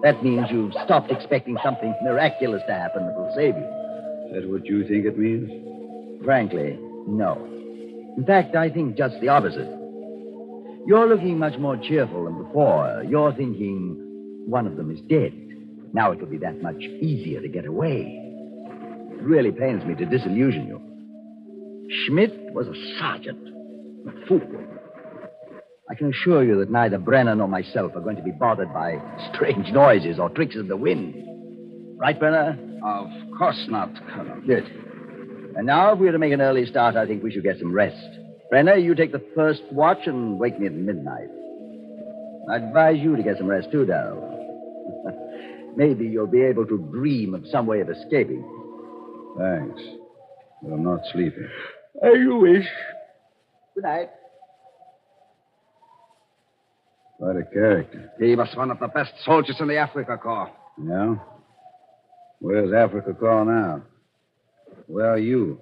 That means you've stopped expecting something miraculous to happen that will save you. Is that what you think it means? Frankly, no. In fact, I think just the opposite. You're looking much more cheerful than before. You're thinking one of them is dead. Now it will be that much easier to get away. It really pains me to disillusion you. Schmidt was a sergeant, a fool. I can assure you that neither Brenner nor myself are going to be bothered by strange noises or tricks of the wind. Right, Brenner? Of course not, Colonel. Good. And now, if we're to make an early start, I think we should get some rest. Brenner, you take the first watch and wake me at midnight. I advise you to get some rest, too, Darrell. Maybe you'll be able to dream of some way of escaping. Thanks. But I'm not sleeping. As you wish. Good night. Quite a character. He was one of the best soldiers in the Africa Corps. Yeah? Where's Africa Corps now? Where are you?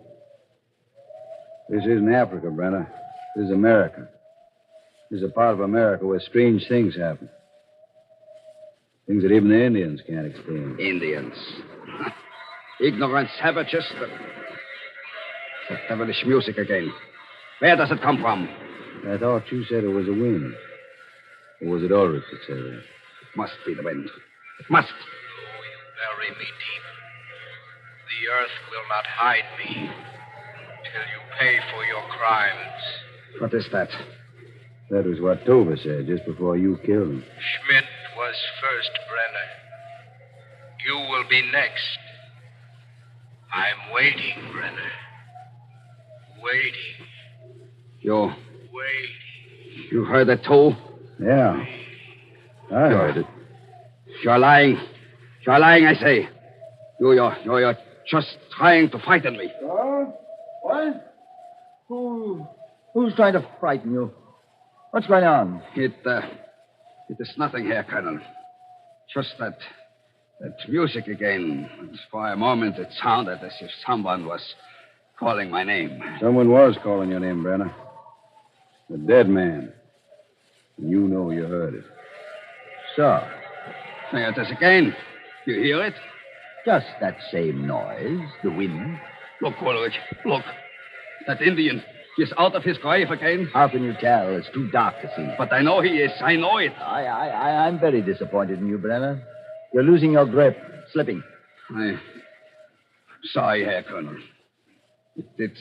This isn't Africa, Brenner. This is America. This is a part of America where strange things happen. Things that even the Indians can't explain. Indians. Ignorant savages. That devilish music again. Where does it come from? I thought you said it was the wind. Or was it Ulrich that said it? It must be the wind. It must. Bury me deep. The earth will not hide me till you pay for your crimes. What is that? That was what Tova said just before you killed him. Schmidt was first, Brenner. You will be next. I'm waiting, Brenner. Waiting. You heard it, too? Yeah. I heard it. You're lying. You're lying, I say. You're just trying to frighten me. What? Who's trying to frighten you? What's going on? It is nothing here, Colonel. Just that music again. For a moment, it sounded as if someone was calling my name. Someone was calling your name, Brenner. A dead man. And you know you heard it. So? There it is again. You hear it? Just that same noise, the wind. Look, Ulrich, look. That Indian, he's out of his grave again. How can you tell? It's too dark to see. But I know he is. I know it. I'm very disappointed in you, Brenner. You're losing your grip, slipping. Sorry, Herr Colonel. It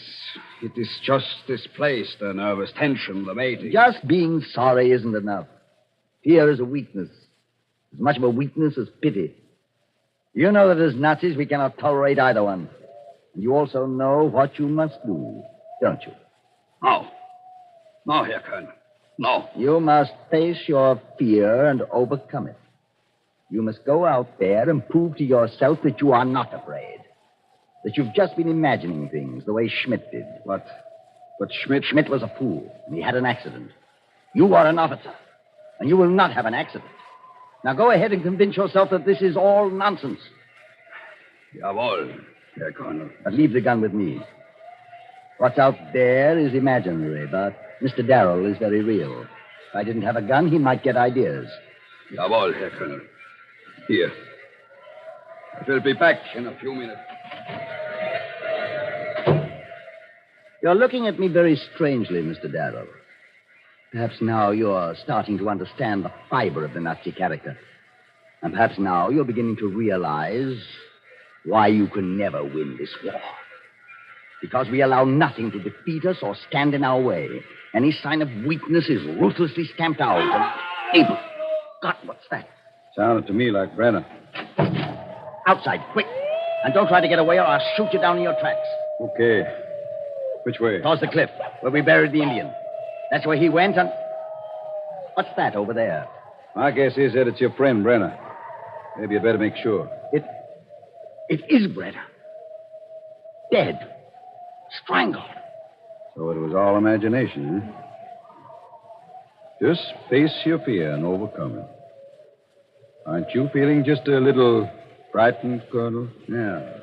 is just this place, the nervous tension, the mating. Just being sorry isn't enough. Fear is a weakness. As much of a weakness as pity. You know that as Nazis we cannot tolerate either one. And you also know what you must do, don't you? No. No, Herr Colonel. No. You must face your fear and overcome it. You must go out there and prove to yourself that you are not afraid. That you've just been imagining things the way Schmidt did. But Schmidt... Schmidt was a fool, and he had an accident. You are an officer, and you will not have an accident. Now go ahead and convince yourself that this is all nonsense. Jawohl, Herr Colonel. But leave the gun with me. What's out there is imaginary, but Mr. Darrell is very real. If I didn't have a gun, he might get ideas. Jawohl, Herr Colonel. Here. I will be back in a few minutes. You're looking at me very strangely, Mr. Darrell. Perhaps now you're starting to understand the fiber of the Nazi character. And perhaps now you're beginning to realize why you can never win this war. Because we allow nothing to defeat us or stand in our way. Any sign of weakness is ruthlessly stamped out. And... Abel! God, what's that? Sounded to me like Brenner. Outside, quick. And don't try to get away or I'll shoot you down in your tracks. Okay. Which way? Towards the cliff, where we buried the Indian. That's where he went, and... What's that over there? My guess is that it's your friend, Brenner. Maybe you'd better make sure. It is Brenner. Dead. Strangled. So it was all imagination, huh? Just face your fear and overcome it. Aren't you feeling just a little frightened, Colonel? Yeah.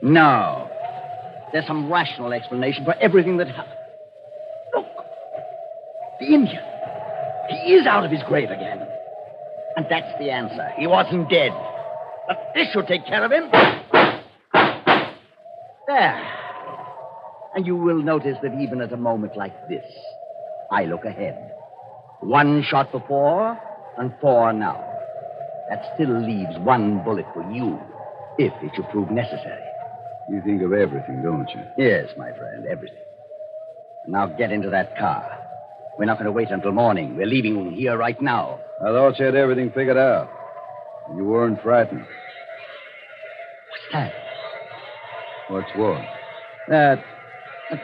No. There's some rational explanation for everything that happened. Look. The Indian. He is out of his grave again. And that's the answer. He wasn't dead. But this should take care of him. There. And you will notice that even at a moment like this, I look ahead. 1 shot before and 4 now. That still leaves 1 bullet for you, if it should prove necessary. You think of everything, don't you? Yes, my friend, everything. Now get into that car. We're not going to wait until morning. We're leaving here right now. I thought you had everything figured out. You weren't frightened. What's that? What's what? That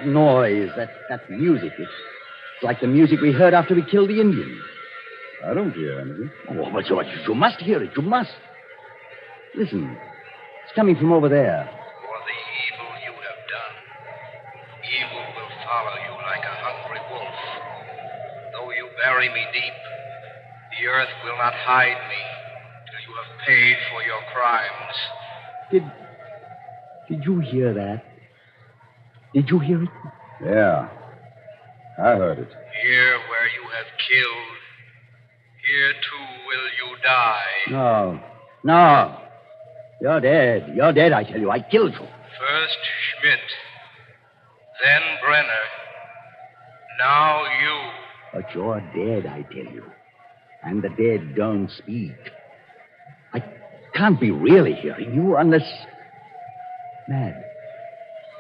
noise, that music. It's like the music we heard after we killed the Indian. I don't hear anything. Oh, but you must hear it. You must. Listen. It's coming from over there. For the evil you have done, evil will follow you like a hungry wolf. Though you bury me deep, the earth will not hide me till you have paid for your crimes. Did you hear that? Did you hear it? Yeah. I heard it. Here where you have killed, here too will you die. No. You're dead. You're dead, I tell you. I killed you. First Schmidt, then Brenner, now you. But you're dead, I tell you. And the dead don't speak. I can't be really hearing you unless... Mad.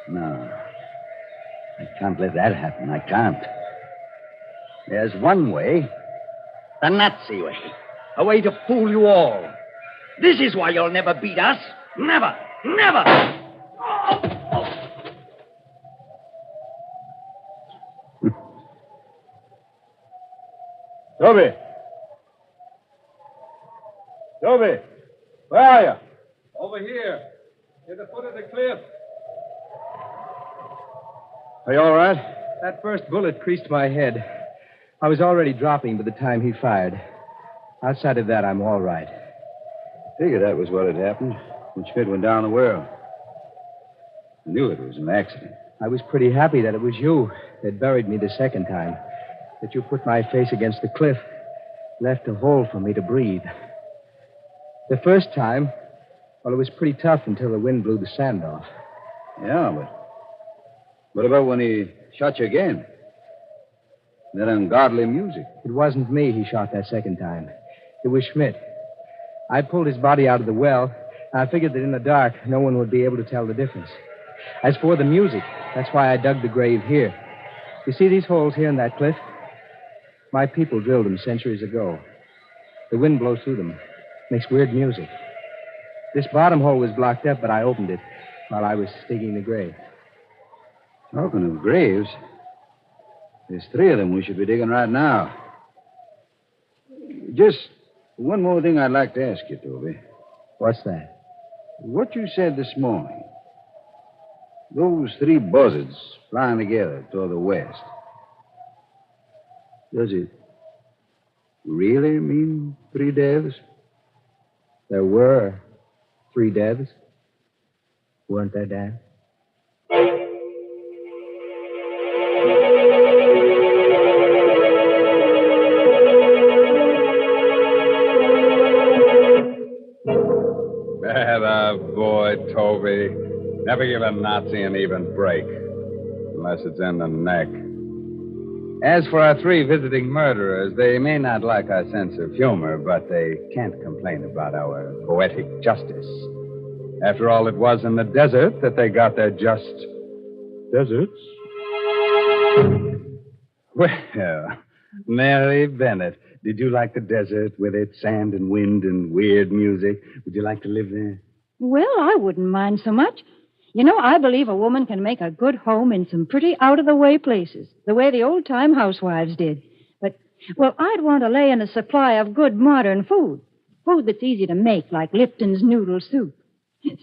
No. I can't let that happen. I can't. There's one way. The Nazi way. A way to fool you all. This is why you'll never beat us. Never. Never. Toby! Toby! Where are you? Over here. At the foot of the cliff. Are you all right? That first bullet creased my head. I was already dropping by the time he fired. Outside of that, I'm all right. Figured that was what had happened when Schmidt went down the well. I knew it was an accident. I was pretty happy that it was you that buried me the second time. That you put my face against the cliff. Left a hole for me to breathe. The first time, well, it was pretty tough until the wind blew the sand off. Yeah, but what about when he shot you again? That ungodly music. It wasn't me he shot that second time. It was Schmidt. I pulled his body out of the well. I figured that in the dark, no one would be able to tell the difference. As for the music, that's why I dug the grave here. You see these holes here in that cliff? My people drilled them centuries ago. The wind blows through them. Makes weird music. This bottom hole was blocked up, but I opened it while I was digging the grave. Talking of graves, there's 3 of them we should be digging right now. Just one more thing I'd like to ask you, Toby. What's that? What you said this morning. Those 3 buzzards flying together toward the west. Does it really mean 3 deaths? There were 3 deaths. Weren't there, Dan? That boy, Toby. Never give a Nazi an even break. Unless it's in the neck. As for our 3 visiting murderers, they may not like our sense of humor, but they can't complain about our poetic justice. After all, it was in the desert that they got their just deserts. Well, Mary Bennett, did you like the desert with its sand and wind and weird music? Would you like to live there? Well, I wouldn't mind so much. You know, I believe a woman can make a good home in some pretty out-of-the-way places, the way the old-time housewives did. But, well, I'd want to lay in a supply of good modern food. Food that's easy to make, like Lipton's noodle soup.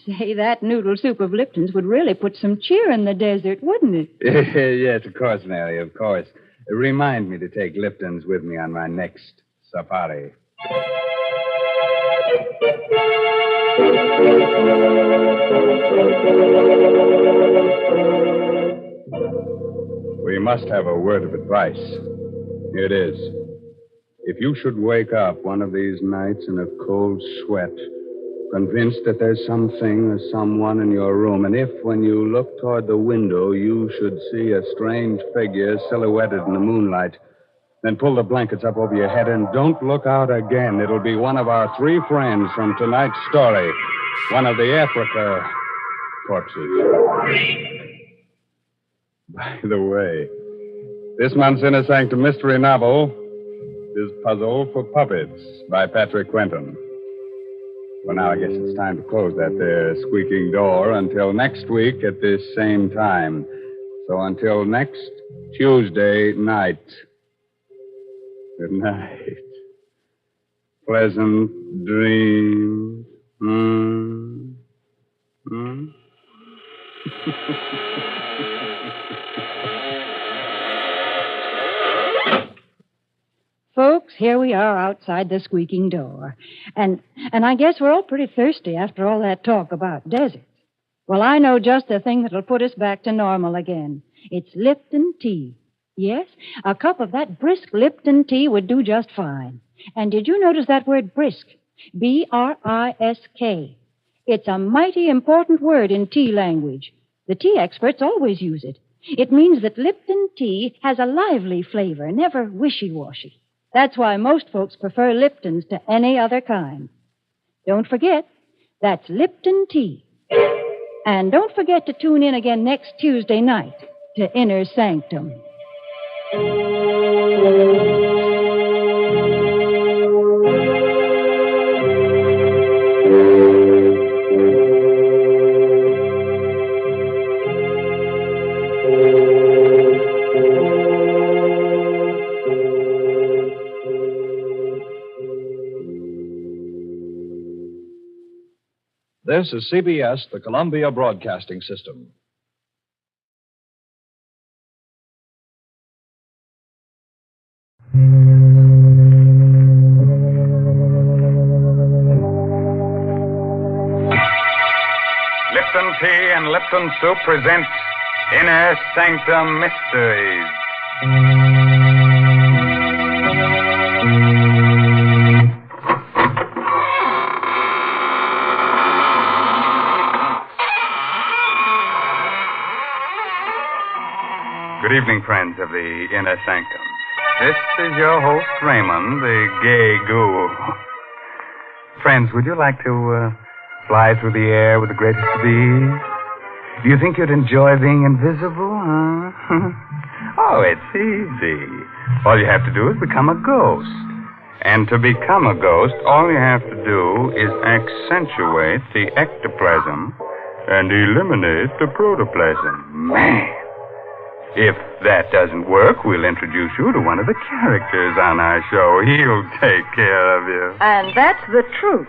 Say, that noodle soup of Lipton's would really put some cheer in the desert, wouldn't it? Yes, of course, Mary, of course. Remind me to take Lipton's with me on my next safari. We must have a word of advice. Here it is. If you should wake up one of these nights in a cold sweat, convinced that there's something or someone in your room, and if, when you look toward the window, you should see a strange figure silhouetted in the moonlight, then pull the blankets up over your head and don't look out again. It'll be one of our 3 friends from tonight's story. One of the Africa corpses. By the way, this month's Inner Sanctum mystery novel is Puzzle for Puppets by Patrick Quentin. Well, now I guess it's time to close that there squeaking door until next week at this same time. So until next Tuesday night. Good night. Pleasant dreams. Folks, here we are outside the squeaking door. And I guess we're all pretty thirsty after all that talk about deserts. Well, I know just the thing that'll put us back to normal again. It's Lipton tea. Yes, a cup of that brisk Lipton tea would do just fine. And did you notice that word brisk? B-R-I-S-K. It's a mighty important word in tea language. The tea experts always use it. It means that Lipton tea has a lively flavor, never wishy-washy. That's why most folks prefer Lipton's to any other kind. Don't forget, that's Lipton tea. And don't forget to tune in again next Tuesday night to Inner Sanctum. This is CBS, the Columbia Broadcasting System. Lipton Tea and Lipton Soup presents Inner Sanctum Mysteries. Good evening, friends of the Inner Sanctum. This is your host, Raymond, the gay ghoul. Friends, would you like to fly through the air with the greatest of ease? Do you think you'd enjoy being invisible, huh? Oh, it's easy. All you have to do is become a ghost. And to become a ghost, all you have to do is accentuate the ectoplasm and eliminate the protoplasm. Man! If that doesn't work, we'll introduce you to one of the characters on our show. He'll take care of you. And that's the truth.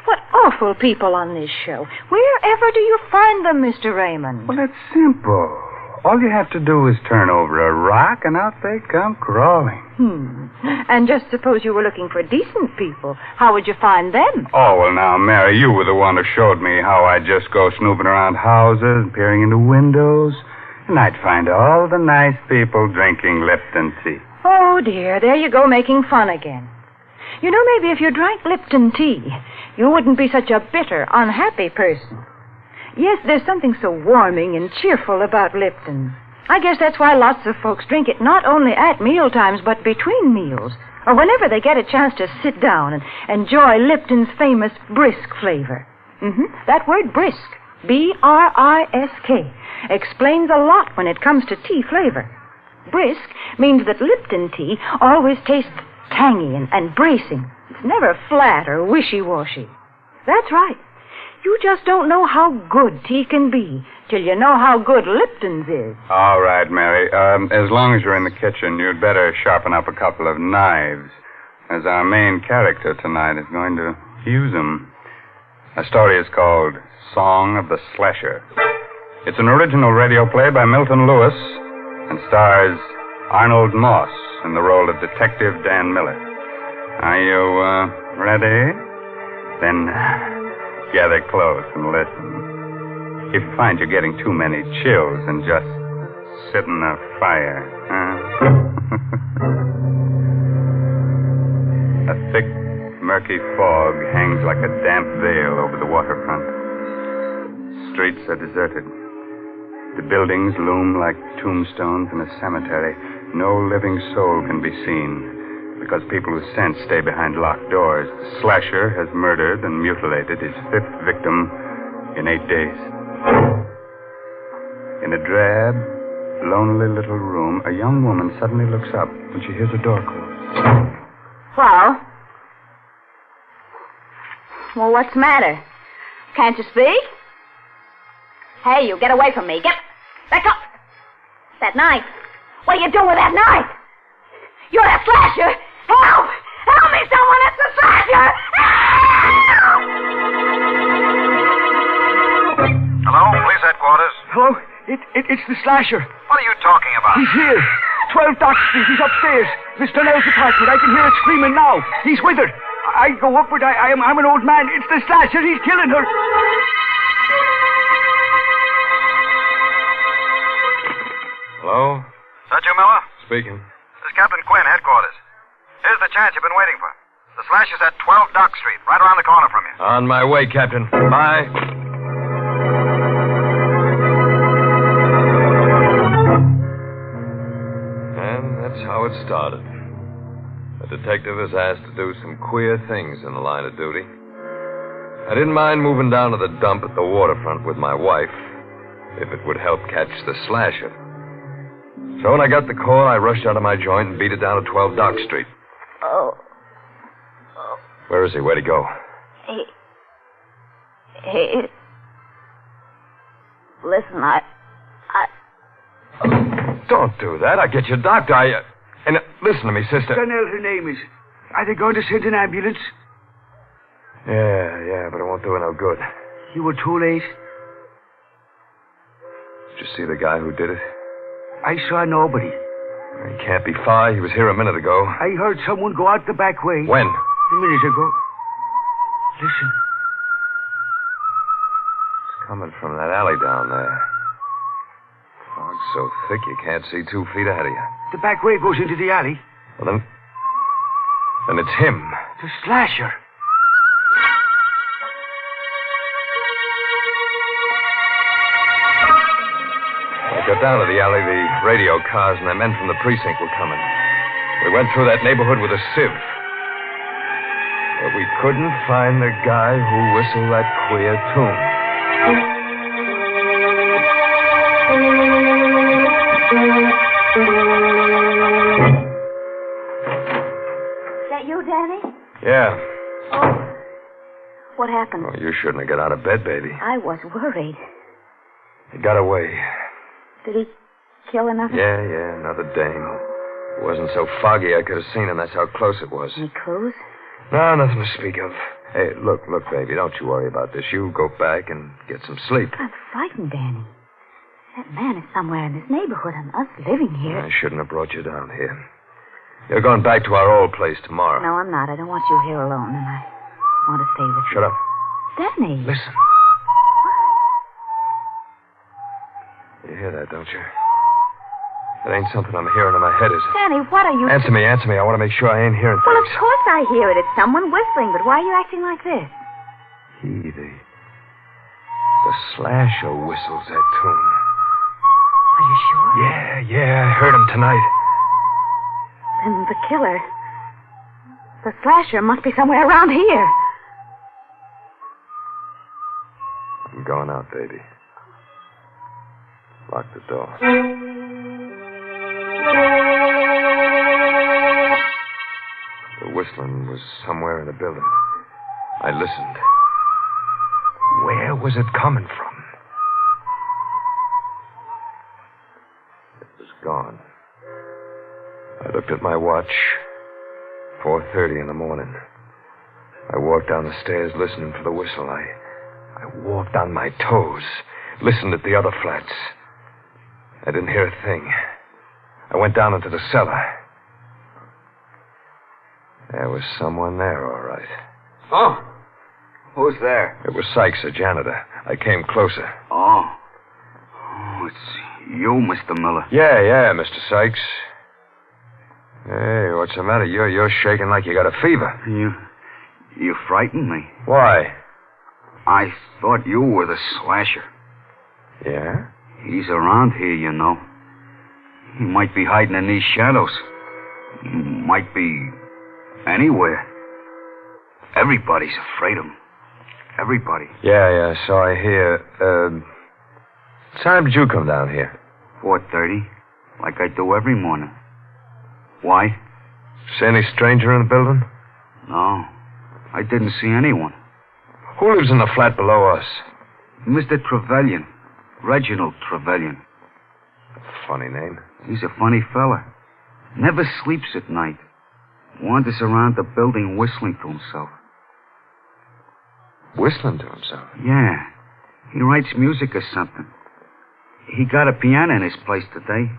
What awful people on this show. Wherever do you find them, Mr. Raymond? Well, it's simple. All you have to do is turn over a rock, and out they come crawling. And just suppose you were looking for decent people. How would you find them? Oh, well, now, Mary, you were the one who showed me how I'd just go snooping around houses, peering into windows, and I'd find all the nice people drinking Lipton tea. Oh, dear, there you go making fun again. You know, maybe if you drank Lipton tea, you wouldn't be such a bitter, unhappy person. Yes, there's something so warming and cheerful about Lipton. I guess that's why lots of folks drink it not only at meal times, but between meals, or whenever they get a chance to sit down and enjoy Lipton's famous brisk flavor. That word brisk, B-R-I-S-K, explains a lot when it comes to tea flavor. Brisk means that Lipton tea always tastes tangy and bracing. It's never flat or wishy-washy. That's right. You just don't know how good tea can be till you know how good Lipton's is. All right, Mary. As long as you're in the kitchen, you'd better sharpen up a couple of knives, as our main character tonight is going to use them. The story is called Song of the Slasher. It's an original radio play by Milton Lewis and stars Arnold Moss in the role of Detective Dan Miller. Are you ready? Then gather close and listen. If you find you're getting too many chills, then just sit in the fire. A thick, murky fog hangs like a damp veil over the waterfront. Streets are deserted. The buildings loom like tombstones in a cemetery. No living soul can be seen, because people who sense stay behind locked doors. The slasher has murdered and mutilated his fifth victim in 8 days. In a drab, lonely little room, a young woman suddenly looks up when she hears a door close. Well, what's the matter? Can't you speak? Hey, you, get away from me. Get back up. That knife. What are you doing with that knife? You're a slasher. Help! Help me, someone! It's the slasher! Help! Hello, police headquarters. Hello? It's the slasher. What are you talking about? He's here. 12 Dock Street. He's upstairs. Mr. Nell's apartment. I can hear it screaming now. He's with her. I go up, but I'm an old man. It's the slasher. He's killing her. Hello? Is that you, Miller? Speaking. This is Captain Quinn, headquarters. Here's the chance you've been waiting for. The slasher's at 12 Dock Street, right around the corner from you. On my way, Captain. Bye. And that's how it started. The detective was asked to do some queer things in the line of duty. I didn't mind moving down to the dump at the waterfront with my wife, if it would help catch the slasher. So when I got the call, I rushed out of my joint and beat it down to 12 Dock Street. Oh. Where is he? Where'd he go? He... Listen, I... Don't do that. I'll get you a doctor. And listen to me, sister. Donnell, her name is. Are they going to send an ambulance? Yeah, but it won't do her no good. You were too late. Did you see the guy who did it? I saw nobody. He can't be far. He was here a minute ago. I heard someone go out the back way. When? A minute ago. Listen. It's coming from that alley down there. Fog's so thick you can't see 2 feet ahead of you. The back way goes into the alley. Well, then it's him. The slasher. When I got down to the alley, the radio cars and the men from the precinct were coming. We went through that neighborhood with a sieve. But we couldn't find the guy who whistled that queer tune. Well, you shouldn't have got out of bed, baby. I was worried. He got away. Did he kill another? Yeah, another dame. It wasn't so foggy I could have seen him. That's how close it was. Any clues? No, nothing to speak of. Hey, look, baby, don't you worry about this. You go back and get some sleep. I'm frightened, Danny. That man is somewhere in this neighborhood and us living here. I shouldn't have brought you down here. You're going back to our old place tomorrow. No, I'm not. I don't want you here alone, and I want to stay with you. Shut up. Danny. Listen. You hear that, don't you? It ain't something I'm hearing in my head, is it? Danny, what are you... Answer me. I want to make sure I ain't hearing Well, things. of course I hear it. It's someone whistling, but why are you acting like this? The slasher whistles that tune. Are you sure? Yeah, I heard him tonight. Then the killer... The slasher must be somewhere around here. I'm going out, baby. Lock the door. The whistling was somewhere in the building. I listened. Where was it coming from? It was gone. I looked at my watch. 4:30 in the morning. I walked down the stairs listening for the whistle. I walked on my toes, listened at the other flats. I didn't hear a thing. I went down into the cellar. There was someone there, all right. Oh? Who's there? It was Sykes, the janitor. I came closer. Oh, it's you, Mr. Miller. Yeah, Mr. Sykes. Hey, what's the matter? You're shaking like you got a fever. You frightened me. Why? I thought you were the slasher. Yeah? He's around here, you know. He might be hiding in these shadows. He might be anywhere. Everybody's afraid of him. Everybody. Yeah, so I hear. What time did you come down here? 4:30, like I do every morning. Why? See any stranger in the building? No, I didn't see anyone. Who lives in the flat below us? Mr. Trevelyan. Reginald Trevelyan. Funny name. He's a funny fella. Never sleeps at night. Wanders around the building whistling to himself. Whistling to himself? Yeah. He writes music or something. He got a piano in his place today.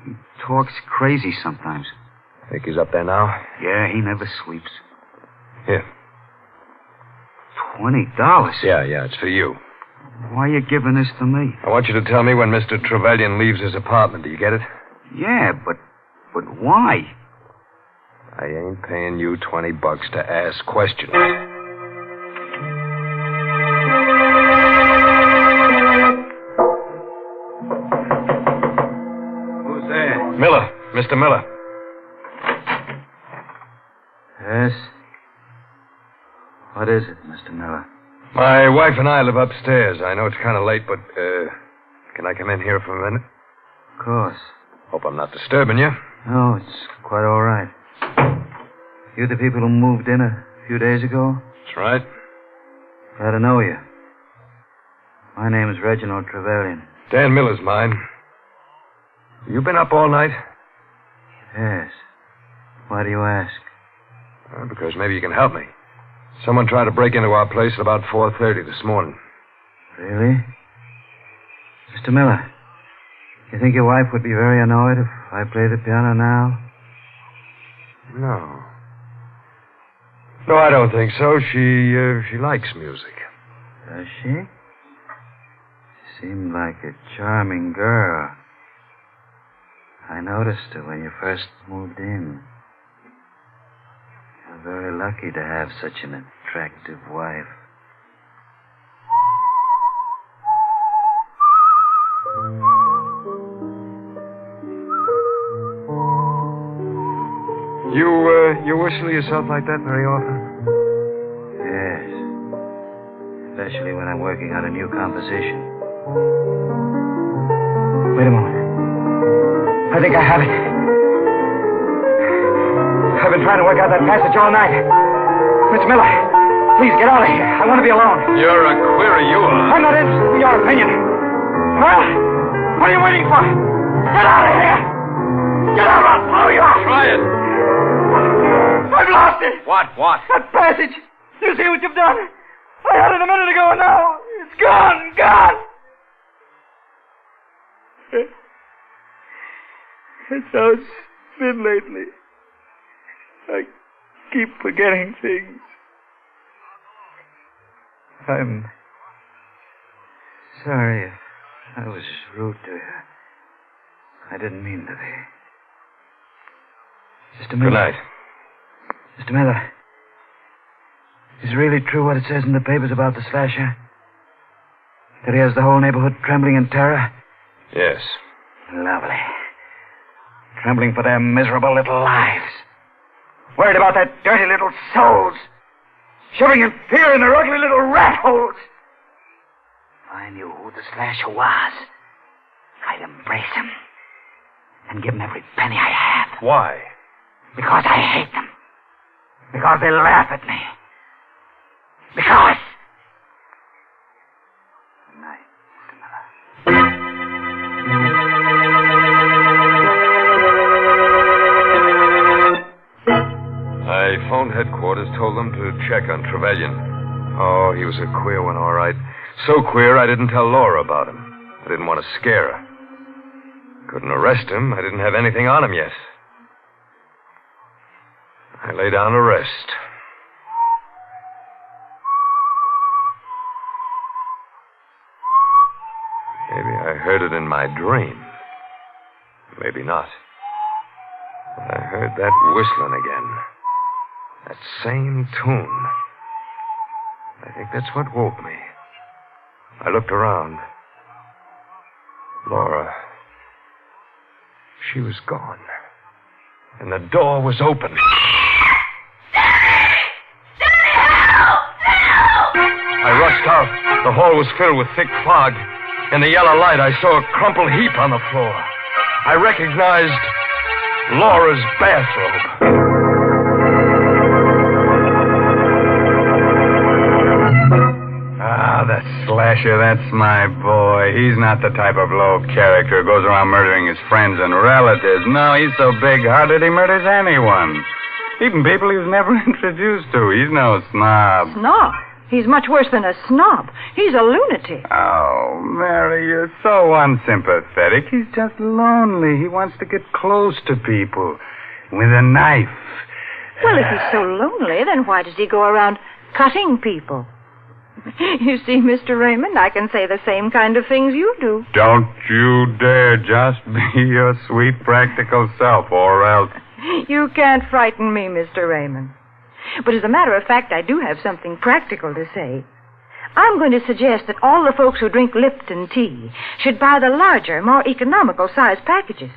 He talks crazy sometimes. Think he's up there now? Yeah, he never sleeps. Here. $20? Yeah, it's for you. Why are you giving this to me? I want you to tell me when Mr. Trevelyan leaves his apartment. Do you get it? Yeah, but why? I ain't paying you $20 to ask questions. Who's there? Miller. Mr. Miller. Yes? What is it, Mr. Miller? My wife and I live upstairs. I know it's kind of late, but, can I come in here for a minute? Of course. Hope I'm not disturbing you. No, it's quite all right. You the people who moved in a few days ago? That's right. Glad to know you. My name is Reginald Trevelyan. Dan Miller's mine. You been up all night? Yes. Why do you ask? Because maybe you can help me. Someone tried to break into our place at about 4:30 this morning. Really? Mr. Miller, you think your wife would be very annoyed if I play the piano now? No. No, I don't think so. She likes music. Does she? Seemed like a charming girl. I noticed her when you first moved in. You're very lucky to have such an attractive wife. You whistle yourself like that very often? Yes. Especially when I'm working on a new composition. Wait a moment. I think I have it. I've been trying to work out that passage all night. Mr. Miller, Please, get out of here. I want to be alone. You're a query, you are. I'm not interested in your opinion. Well, what are you waiting for? Get out of here! Get out, I'll blow you out! Try it. I've lost it! What? That passage. You see what you've done? I had it a minute ago, and now it's gone! That's how it's been lately. I keep forgetting things. I'm sorry if I was rude to you. I didn't mean to be. Just a minute. Good night. Mr. Miller. Is it really true what it says in the papers about the slasher? That he has the whole neighborhood trembling in terror? Yes. Lovely. Trembling for their miserable little lives. Worried about their dirty little souls. Shivering in fear in their ugly little rat holes. If I knew who the slasher was, I'd embrace him. And give him every penny I have. Why? Because I hate them. Because they laugh at me. Because... Good night, Mr. I phoned headquarters, told them to check on Trevelyan. Oh, he was a queer one, all right. So queer, I didn't tell Laura about him. I didn't want to scare her. Couldn't arrest him. I didn't have anything on him yet. I lay down to rest. Maybe I heard it in my dream. Maybe not. But I heard that whistling again. That same tune. I think that's what woke me. I looked around. Laura. She was gone. And the door was open. I rushed out. The hall was filled with thick fog. In the yellow light, I saw a crumpled heap on the floor. I recognized Laura's bathrobe. Ah, the slasher, that's my boy. He's not the type of low character who goes around murdering his friends and relatives. No, he's so big-hearted he murders anyone. Even people he was never introduced to. He's no snob. Snob? He's much worse than a snob. He's a lunatic. Oh, Mary, you're so unsympathetic. He's just lonely. He wants to get close to people with a knife. Well, if he's so lonely, then why does he go around cutting people? You see, Mr. Raymond, I can say the same kind of things you do. Don't you dare just be your sweet, practical self, or else... You can't frighten me, Mr. Raymond. But as a matter of fact, I do have something practical to say. I'm going to suggest that all the folks who drink Lipton tea should buy the larger, more economical size packages.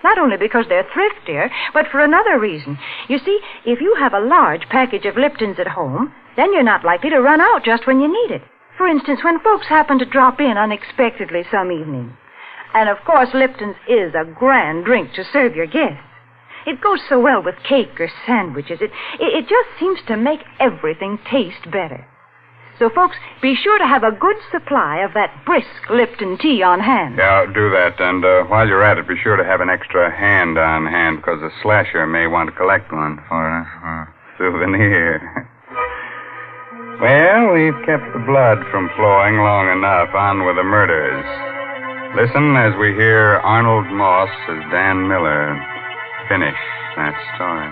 Not only because they're thriftier, but for another reason. You see, if you have a large package of Liptons at home, then you're not likely to run out just when you need it. For instance, when folks happen to drop in unexpectedly some evening. And of course, Lipton's is a grand drink to serve your guests. It goes so well with cake or sandwiches. It just seems to make everything taste better. So, folks, be sure to have a good supply of that brisk Lipton tea on hand. Yeah, do that. And while you're at it, be sure to have an extra hand on hand, because the slasher may want to collect one for a souvenir. Well, we've kept the blood from flowing long enough. On with the murders. Listen as we hear Arnold Moss as Dan Miller finish that story.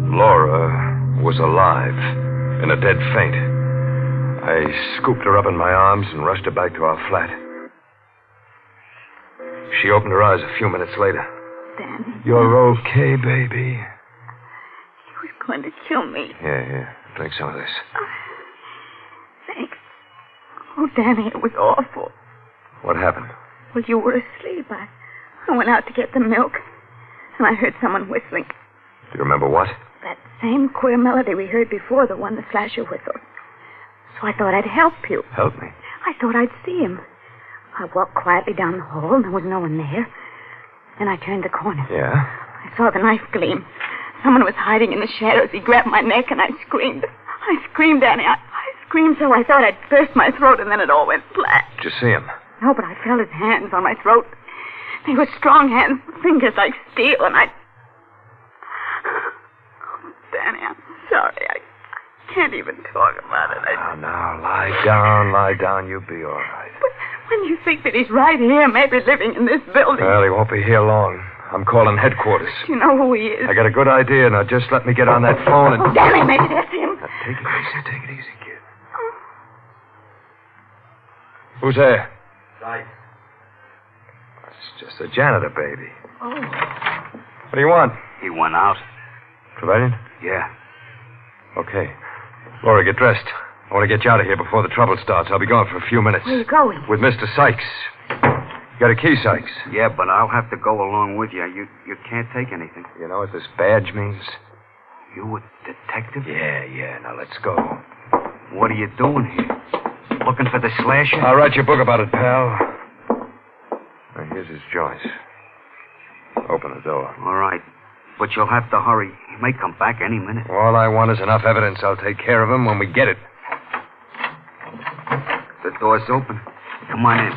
Laura was alive, in a dead faint. I scooped her up in my arms and rushed her back to our flat. She opened her eyes a few minutes later. Danny. You're okay, baby. He was going to kill me. Yeah. Drink some of this. Thanks. Oh, Danny, it was awful. What happened? Well, you were asleep. I went out to get the milk, and I heard someone whistling. Do you remember what? That same queer melody we heard before, the one the slasher whistled. So I thought I'd help you. Help me? I thought I'd see him. I walked quietly down the hall, and there was no one there. Then I turned the corner. Yeah? I saw the knife gleam. Someone was hiding in the shadows. He grabbed my neck, and I screamed. I I screamed, Danny. I screamed so I thought I'd burst my throat, and then it all went flat. Did you see him? No, but I felt his hands on my throat. They were strong hands, fingers like steel, and I... Oh, Danny, I'm sorry. I can't even talk about it. Now, lie down. You'll be all right. But when you think that he's right here, maybe living in this building... Well, he won't be here long. I'm calling headquarters. You know who he is. I got a good idea. Now, just let me get on that phone and... Oh, Danny, maybe that's him. Now, take it easy, kid. Who's there? Right. It's just a janitor, baby. Oh. What do you want? He went out. Trevelyan? Yeah. Okay. Laura, get dressed. I want to get you out of here before the trouble starts. I'll be gone for a few minutes. Where are you going? With Mr. Sykes. You got a key, Sykes? Yeah, but I'll have to go along with you. You can't take anything. You know what this badge means? You a detective? Yeah. Now, let's go. What are you doing here? Looking for the slasher? I'll write you a book about it, pal. Now, here's his joint. Open the door. All right. But you'll have to hurry. He may come back any minute. All I want is enough evidence. I'll take care of him when we get it. The door's open. Come on in.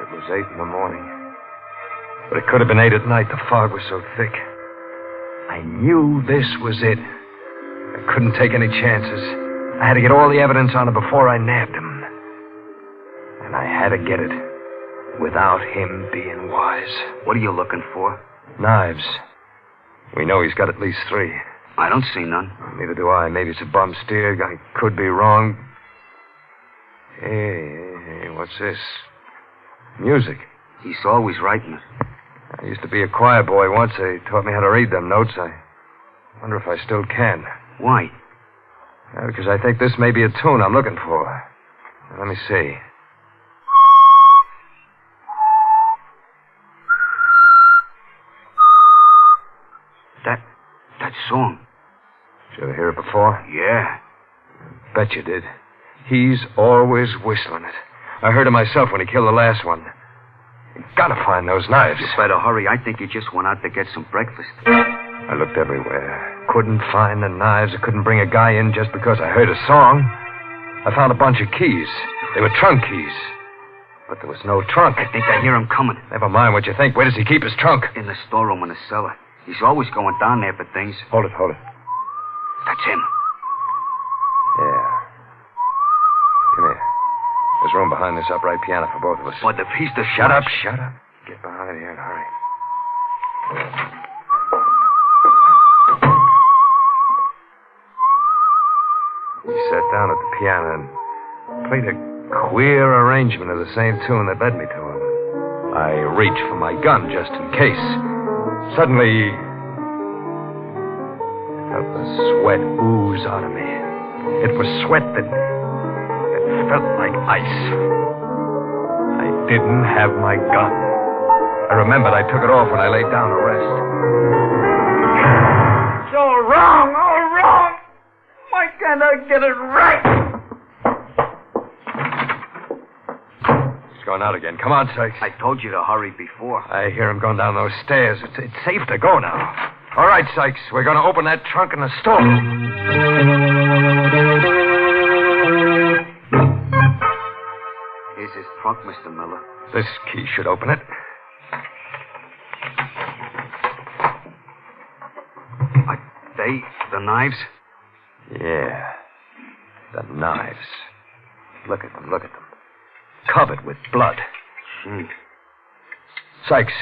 It was 8 in the morning. But it could have been 8 at night. The fog was so thick. I knew this was it. I couldn't take any chances. I had to get all the evidence on him before I nabbed him. And I had to get it without him being wise. What are you looking for? Knives. We know he's got at least 3. I don't see none. Neither do I. Maybe it's a bum steer. I could be wrong. Hey, what's this? Music. He's always writing it. I used to be a choir boy once. They taught me how to read them notes. I wonder if I still can. Why? Because I think this may be a tune I'm looking for. Now, let me see. That song. Did you ever hear it before? Yeah. Bet you did. He's always whistling it. I heard it myself when he killed the last one. You gotta find those knives. You better hurry. I think he just went out to get some breakfast. I looked everywhere. Couldn't find the knives. I couldn't bring a guy in just because I heard a song. I found a bunch of keys. They were trunk keys. But there was no trunk. I think I hear him coming. Never mind what you think. Where does he keep his trunk? In the storeroom in the cellar. He's always going down there for things. Hold it. That's him. Yeah. Come here. There's room behind this upright piano for both of us. What, the piece to Shut up. Get behind here and hurry. He sat down at the piano and played a queer arrangement of the same tune that led me to him. I reached for my gun just in case. Suddenly, I felt the sweat ooze out of me. It was sweat that felt like ice. I didn't have my gun. I remembered I took it off when I laid down to rest. It's all wrong. Why can't I get it right? He's going out again. Come on, Sykes. I told you to hurry before. I hear him going down those stairs. It's safe to go now. All right, Sykes. We're going to open that trunk in the store. Here's his trunk, Mr. Miller. This key should open it. Are they the knives? Yeah. The knives. Look at them. Covered with blood. Sykes,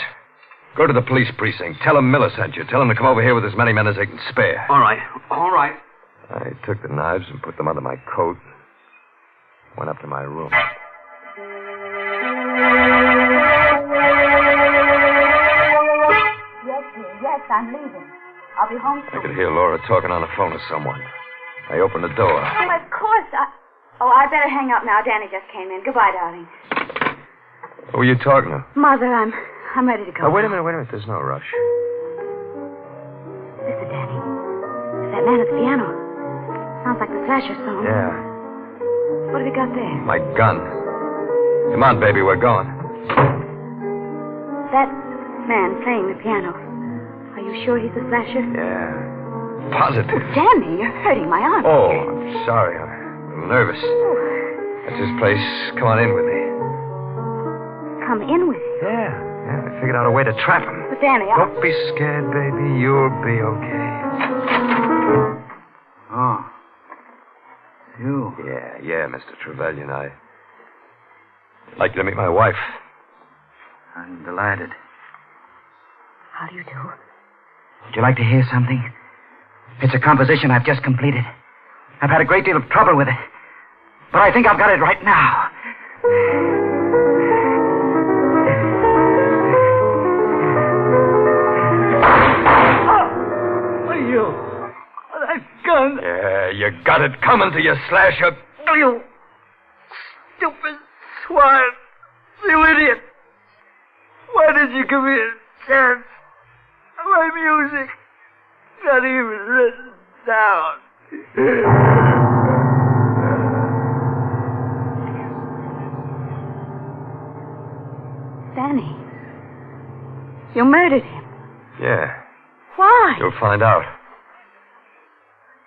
go to the police precinct. Tell them Miller sent you. Tell them to come over here with as many men as they can spare. All right. I took the knives and put them under my coat. Went up to my room. Yes, I'm leaving. I'll be home soon. I could hear Laura talking on the phone with someone. I opened the door. Oh, of course. I better hang up now. Danny just came in. Goodbye, darling. Who are you talking to? Mother, I'm ready to go. Oh, wait a minute. There's no rush. Listen, Danny. It's that man at the piano. Sounds like the Slasher song. Yeah. What have you got there? My gun. Come on, baby, we're going. That man playing the piano. Are you sure he's the Slasher? Yeah. positive. Danny, you're hurting my arm. Oh, I'm sorry. I'm a little nervous. That's his place. Come on in with me. Come in with you. Yeah, I figured out a way to trap him. But Danny, Don't be scared, baby. You'll be okay. Oh. You? Yeah, Mr. Trevelyan. I'd like you to meet my wife. I'm delighted. How do you do? Would you like to hear something? It's a composition I've just completed. I've had a great deal of trouble with it. But I think I've got it right now. What are you? That gun. Yeah, you got it coming to you, Slasher. You stupid swine. You idiot. Why did you give me a chance? My music. Not even written down. Danny, you murdered him. Yeah, Why? you'll find out.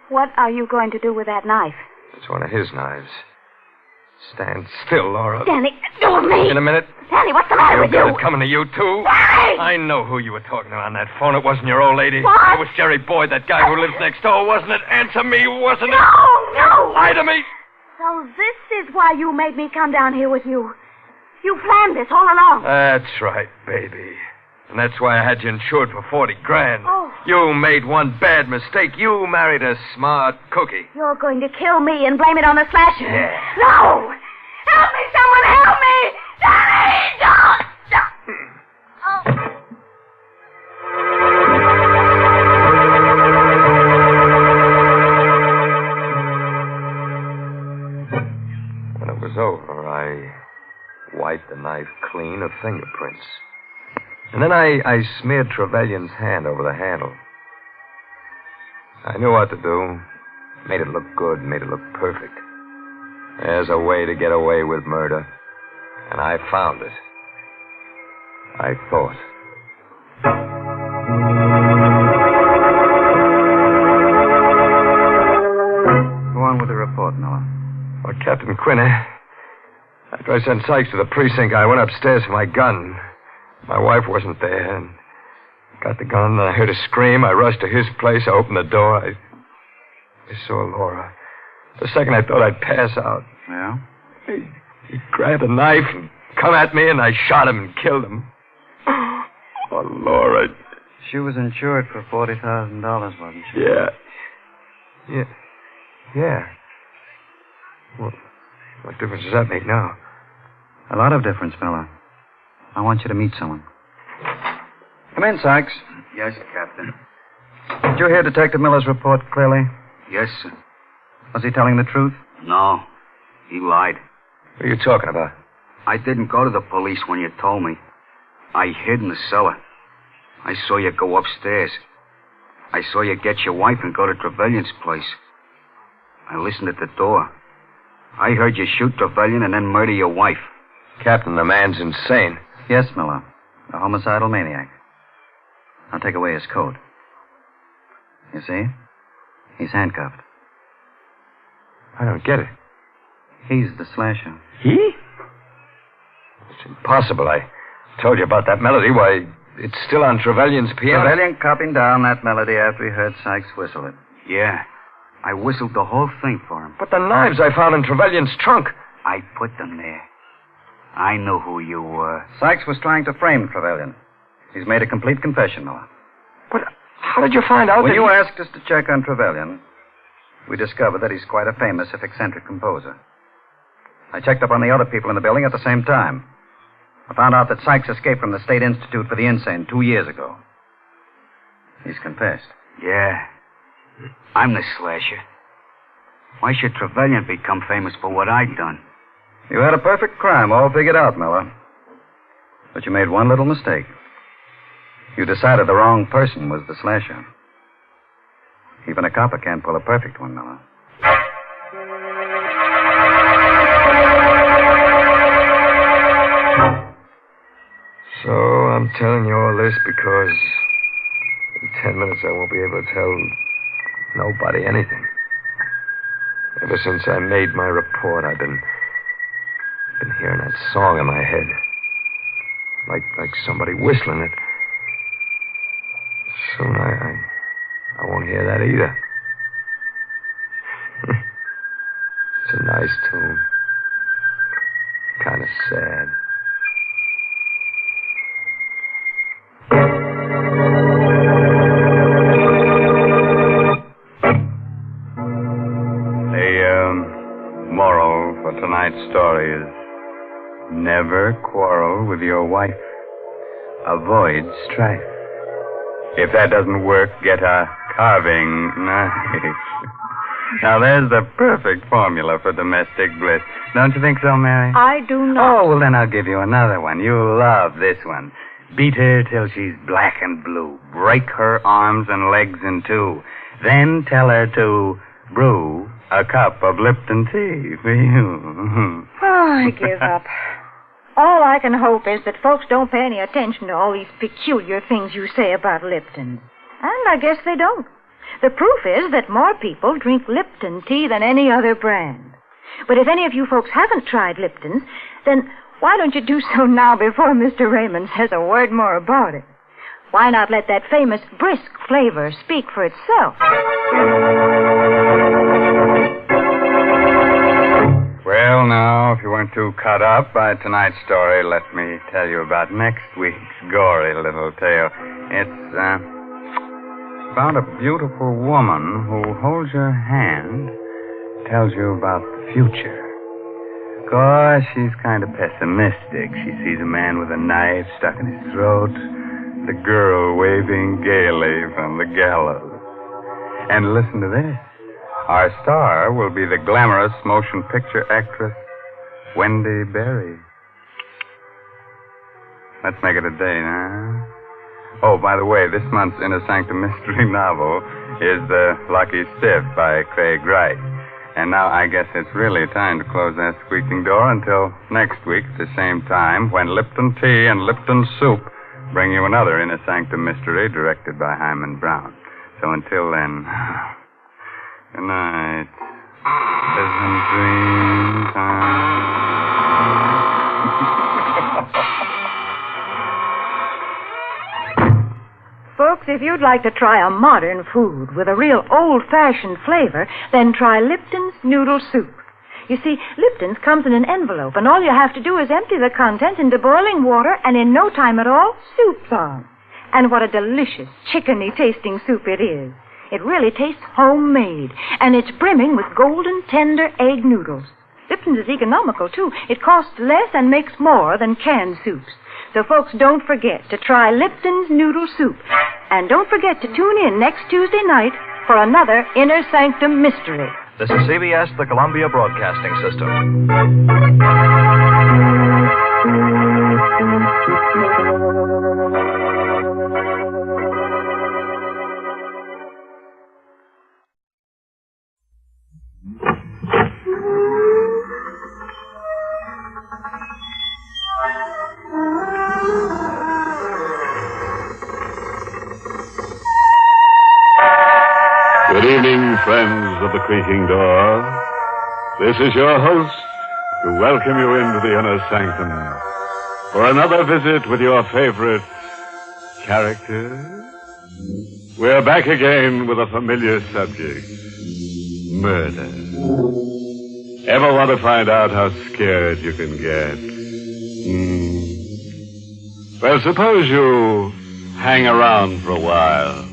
What are you going to do with that knife? It's one of his knives. Stand still, Laura. Danny, do with me. In a minute. Danny, what's the matter You with got you? it coming to you, too. Danny! I know who you were talking to on that phone. It wasn't your old lady. What? It was Jerry Boyd, that guy who lives next door, wasn't it? Answer me, wasn't it? No! Lie to me. So this is why you made me come down here with you. You planned this all along. That's right, baby. And that's why I had you insured for $40,000. Oh. You made one bad mistake. You married a smart cookie. You're going to kill me and blame it on the slasher. Yeah. No! Help me, someone help me! Danny, don't! When it was over, I wiped the knife clean of fingerprints. And then I smeared Trevelyan's hand over the handle. I knew what to do. Made it look good, made it look perfect. There's a way to get away with murder. And I found it. I thought. Go on with the report, Miller. Well, Captain Quinny, after I sent Sykes to the precinct, I went upstairs for my gun. My wife wasn't there, and got the gun, and I heard a scream. I rushed to his place. I opened the door. I saw Laura. The second I thought I'd pass out. Yeah? He grabbed a knife and come at me, and I shot him and killed him. Oh, Laura. She was insured for $40,000, wasn't she? Yeah. Well, what difference does that make now? A lot of difference, Miller. I want you to meet someone. Come in, Sykes. Yes, Captain. Did you hear Detective Miller's report clearly? Yes, sir. Was he telling the truth? No. He lied. What are you talking about? I didn't go to the police when you told me. I hid in the cellar. I saw you go upstairs. I saw you get your wife and go to Trevelyan's place. I listened at the door. I heard you shoot Trevelyan and then murder your wife. Captain, the man's insane. Yes, Miller. A homicidal maniac. I'll take away his coat. You see? He's handcuffed. I don't get it. He's the slasher. He? It's impossible. I told you about that melody. Why, it's still on Trevelyan's piano. Trevelyan copied down that melody after he heard Sykes whistle it. Yeah. I whistled the whole thing for him. But the knives I found in Trevelyan's trunk. I put them there. I knew who you were. Sykes was trying to frame Trevelyan. He's made a complete confession, Miller. But how did you find out when that you asked us to check on Trevelyan, we discovered that he's quite a famous, if eccentric, composer. I checked up on the other people in the building at the same time. I found out that Sykes escaped from the State Institute for the Insane 2 years ago. He's confessed. Yeah. I'm the slasher. Why should Trevelyan become famous for what I'd done? You had a perfect crime all figured out, Miller. But you made one little mistake. You decided the wrong person was the slasher. Even a copper can't pull a perfect one, Miller. So I'm telling you all this because in 10 minutes I won't be able to tell Nobody, anything. Ever since I made my report, I've been hearing that song in my head. Like somebody whistling it. Soon I won't hear that either. It's a nice tune. Kind of sad. The moral for tonight's story is never quarrel with your wife. Avoid strife. If that doesn't work, get a carving knife. Now, there's the perfect formula for domestic bliss. Don't you think so, Mary? I do not. Oh, well, then I'll give you another one. You'll love this one. Beat her till she's black and blue. Break her arms and legs in two. Then tell her to brew a cup of Lipton tea for you. Oh, I give up. All I can hope is that folks don't pay any attention to all these peculiar things you say about Lipton. And I guess they don't. The proof is that more people drink Lipton tea than any other brand. But if any of you folks haven't tried Lipton's, then why don't you do so now before Mr. Raymond says a word more about it? Why not let that famous brisk flavor speak for itself? Well, now, if you weren't too cut up by tonight's story, let me tell you about next week's gory little tale. It's, about a beautiful woman who holds your hand, tells you about the future. Of course, she's kind of pessimistic. She sees a man with a knife stuck in his throat, the girl waving gaily from the gallows. And listen to this. Our star will be the glamorous motion picture actress, Wendy Berry. Let's make it a date, huh? Oh, by the way, this month's Inner Sanctum mystery novel is The Lucky Stiff by Craig Wright. And now I guess it's really time to close that squeaking door until next week at the same time when Lipton Tea and Lipton Soup bring you another Inner Sanctum mystery directed by Hyman Brown. So until then, good night. Pleasant dream time. Folks, if you'd like to try a modern food with a real old-fashioned flavor, then try Lipton's Noodle Soup. You see, Lipton's comes in an envelope, and all you have to do is empty the contents into boiling water, and in no time at all, soup's on. And what a delicious, chickeny-tasting soup it is. It really tastes homemade, and it's brimming with golden, tender egg noodles. Lipton's is economical, too. It costs less and makes more than canned soups. So, folks, don't forget to try Lipton's Noodle Soup. And don't forget to tune in next Tuesday night for another Inner Sanctum mystery. This is CBS, the Columbia Broadcasting System. Good evening, friends of the Creaking Door. This is your host to welcome you into the Inner Sanctum for another visit with your favorite characters. We're back again with a familiar subject, murder. Ever want to find out how scared you can get? Well, suppose you hang around for a while.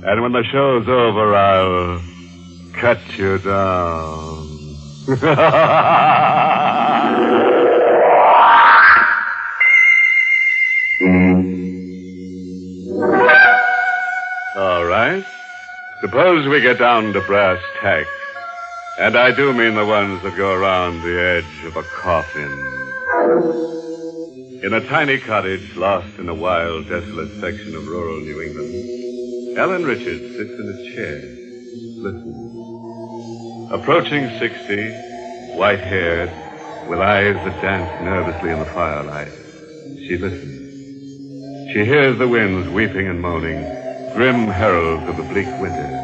And when the show's over, I'll cut you down. All right. Suppose we get down to brass tacks. And I do mean the ones that go around the edge of a coffin. In a tiny cottage lost in a wild, desolate section of rural New England, Ellen Richards sits in a chair, listening. Approaching 60, white-haired, with eyes that dance nervously in the firelight, she listens. She hears the winds weeping and moaning, grim heralds of the bleak winter.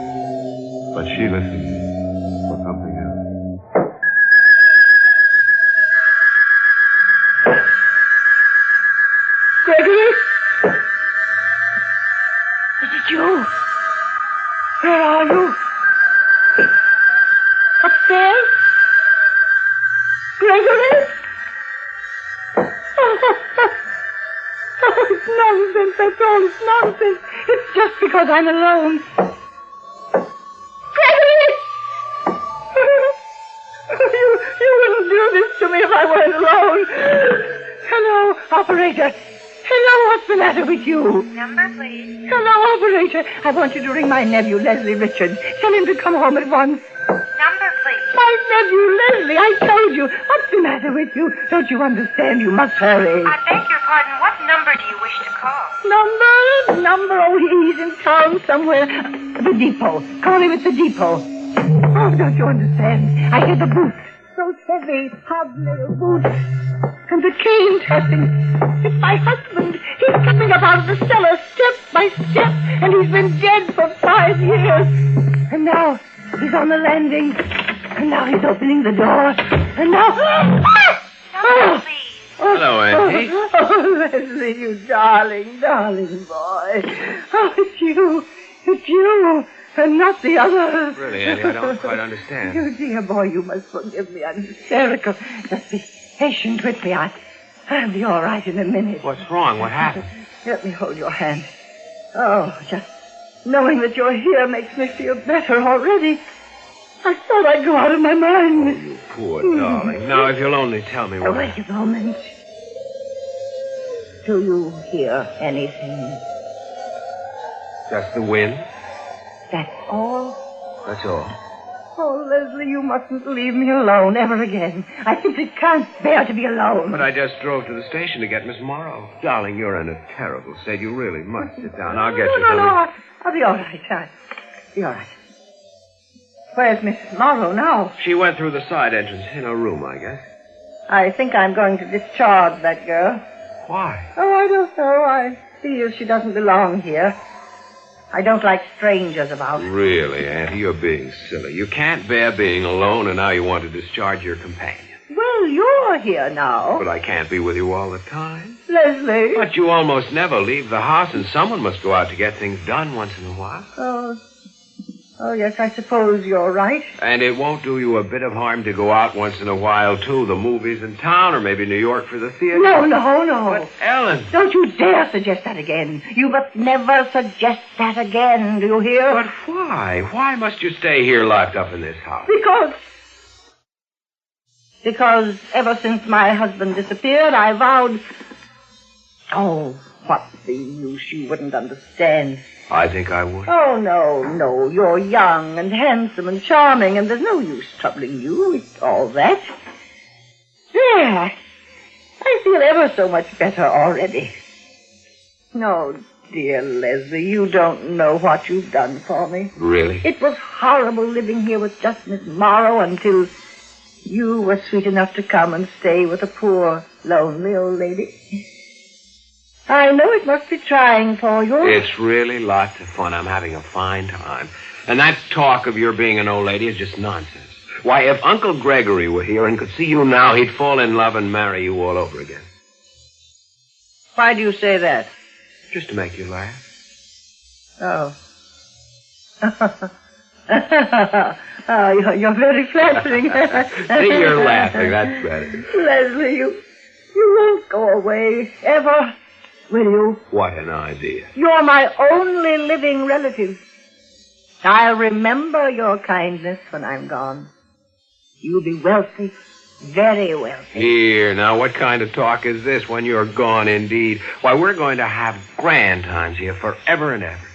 But she listened for something else. Gregory? Is it you? Where are you? Upstairs? Gregory? Oh, it's nonsense, that's all. It's nonsense. It's just because I'm alone. Gregory! You wouldn't do this to me if I weren't alone. Hello, operator. Hello, what's the matter with you? Number, please. Hello, operator. I want you to ring my nephew, Leslie Richards. Tell him to come home at once. Number, please. My nephew, Leslie, I told you. What's the matter with you? Don't you understand? You must hurry. I beg your pardon. What number do you wish to call? Number. Oh, he's in town somewhere. The depot. Call him at the depot. Oh, don't you understand? I hear the boots. Those heavy, hobnail boots. And the cane tapping. It's my husband. He's coming up out of the cellar step by step. And he's been dead for 5 years. And now he's on the landing. And now he's opening the door. And now... Oh! Hello, Auntie. Oh, Leslie, you darling boy. Oh, it's you. It's you. And not the others. Really, Auntie, I don't quite understand. You dear boy, you must forgive me. I'm hysterical. Just be patient with me. I'll be all right in a minute. What's wrong? What happened? Let me hold your hand. Oh, just knowing that you're here makes me feel better already. I thought I'd go out of my mind. You poor darling. Now, if you'll only tell me what... Wait a moment. Do you hear anything? Just the wind? That's all? That's all. Oh, Leslie, you mustn't leave me alone ever again. I simply can't bear to be alone. But I just drove to the station to get Miss Morrow. Darling, you're in a terrible state. You really must sit down. I'll get you something. No. I'll be all right. I'll be all right. Where's Miss Morrow now? She went through the side entrance in her room, I guess. I think I'm going to discharge that girl. Why? Oh, I don't know. I feel she doesn't belong here. I don't like strangers about. Really, Auntie, you're being silly. You can't bear being alone, and now you want to discharge your companion. Well, you're here now. But I can't be with you all the time. Leslie. But you almost never leave the house, and someone must go out to get things done once in a while. Oh, yes, I suppose you're right. And it won't do you a bit of harm to go out once in a while, too. The movies in town, or maybe New York for the theater. No. But, Ellen... Don't you dare suggest that again. You must never suggest that again, do you hear? But why? Why must you stay here locked up in this house? Because ever since my husband disappeared, I vowed... Oh, what's the use? You wouldn't understand. I think I would. Oh, no. You're young and handsome and charming, and there's no use troubling you with all that. There. I feel ever so much better already. No, dear Leslie, you don't know what you've done for me. Really? It was horrible living here with just Miss Morrow until you were sweet enough to come and stay with a poor, lonely old lady. I know it must be trying for you. It's really lots of fun. I'm having a fine time. And that talk of your being an old lady is just nonsense. Why, if Uncle Gregory were here and could see you now, he'd fall in love and marry you all over again. Why do you say that? Just to make you laugh. Oh. You're very flattering. See, you're laughing. That's better. Leslie, you won't go away, ever. Will you? What an idea. You're my only living relative. I'll remember your kindness when I'm gone. You'll be wealthy, very wealthy. Here, now, what kind of talk is this when you're gone, indeed? Why, we're going to have grand times here forever and ever.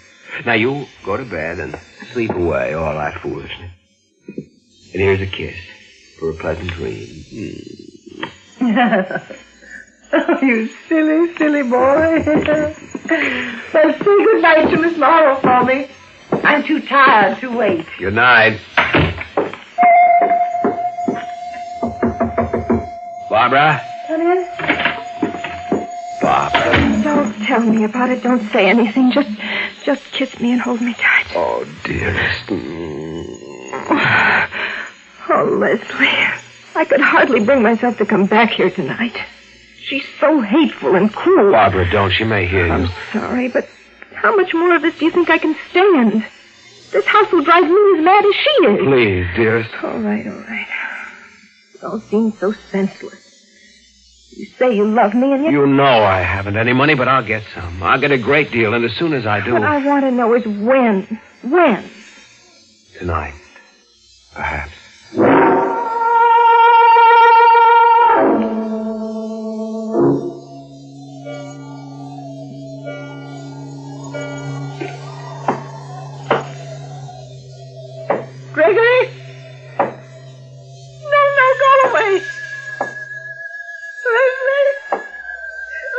Now, you go to bed and sleep away all that foolishness. And here's a kiss for a pleasant dream. Oh, you silly boy. Well, say good night to Miss Morrow for me. I'm too tired to wait. Good night. Barbara? Come in. Barbara. Don't tell me about it. Don't say anything. Just kiss me and hold me tight. Oh, dearest. Oh, Leslie, I could hardly bring myself to come back here tonight. She's so hateful and cruel. Barbara, don't. She may hear you. I'm sorry, but how much more of this do you think I can stand? This house will drive me as mad as she is. Please, dearest. All right. It all seems so senseless. You say you love me, and yet... You know I haven't any money, but I'll get some. I'll get a great deal, and as soon as I do... What I want to know is when. When? Tonight, perhaps. Gregory? No, go away.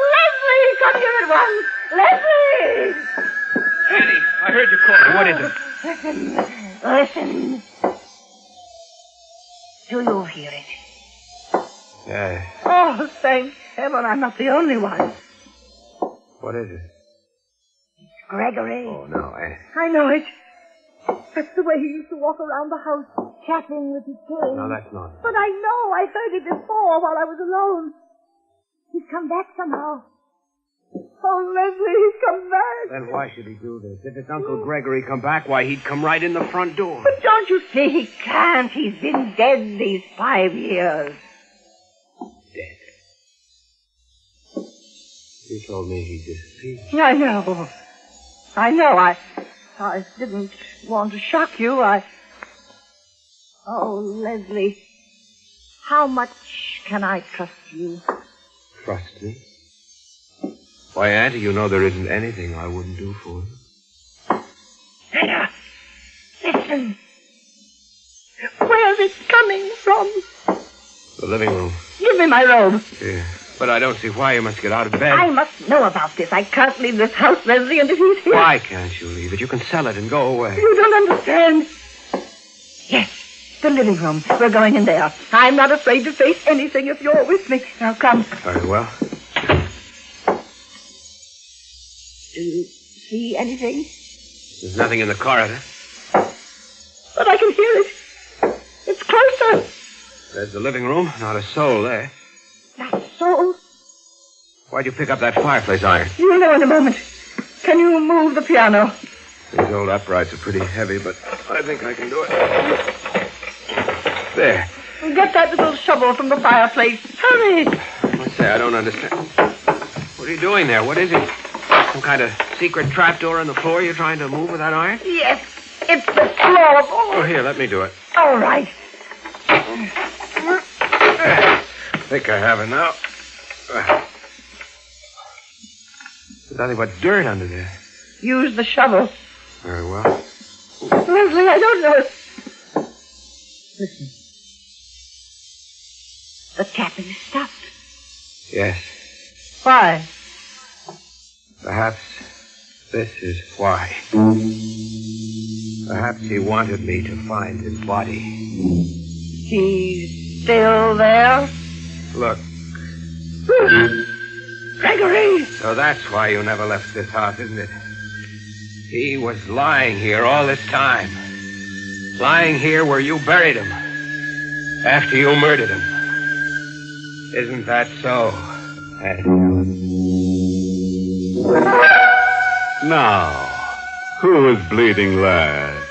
Leslie, come here at once. Leslie! Annie, I heard you calling. What is it? Listen. Do you hear it? Yes. Oh, thank heaven I'm not the only one. What is it? Gregory. Oh, no, Annie. I know it. That's the way he used to walk around the house, chatting with his cane. No, that's not. But I know. I heard it before while I was alone. He's come back somehow. Oh, Leslie, he's come back. Then why should he do this? If it's Uncle Gregory come back, why, he'd come right in the front door. But don't you see he can't? He's been dead these 5 years. Dead? You told me he disappeared. I know. I didn't want to shock you. Oh, Leslie, how much can I trust you? Trust me? Why, Auntie, you know there isn't anything I wouldn't do for you. There. Listen. Where's it coming from? The living room. Give me my robe. Yeah. But I don't see why you must get out of bed. I must know about this. I can't leave this house, Leslie, and if he's here... Why can't you leave it? You can sell it and go away. You don't understand. Yes, the living room. We're going in there. I'm not afraid to face anything if you're with me. Now, come. Very well. Do you see anything? There's nothing in the corridor. But I can hear it. It's closer. There's the living room. Not a soul there. Not so. Why'd you pick up that fireplace iron? You'll know in a moment. Can you move the piano? These old uprights are pretty heavy, but I think I can do it. There. Get that little shovel from the fireplace. Hurry. What's that? I don't understand. What are you doing there? What is it? Some kind of secret trapdoor in the floor you're trying to move with that iron? Yes, it's the floor. Oh, here, let me do it. All right. I think I have it now. There's nothing but dirt under there. Use the shovel. Very well. Leslie, I don't know. Listen. The tapping has stopped. Yes. Why? Perhaps this is why. Perhaps he wanted me to find his body. He's still there? Look. Gregory! So that's why you never left this house, isn't it? He was lying here all this time. Lying here where you buried him. After you murdered him. Isn't that so, Aunt Helen? Now, who is bleeding last?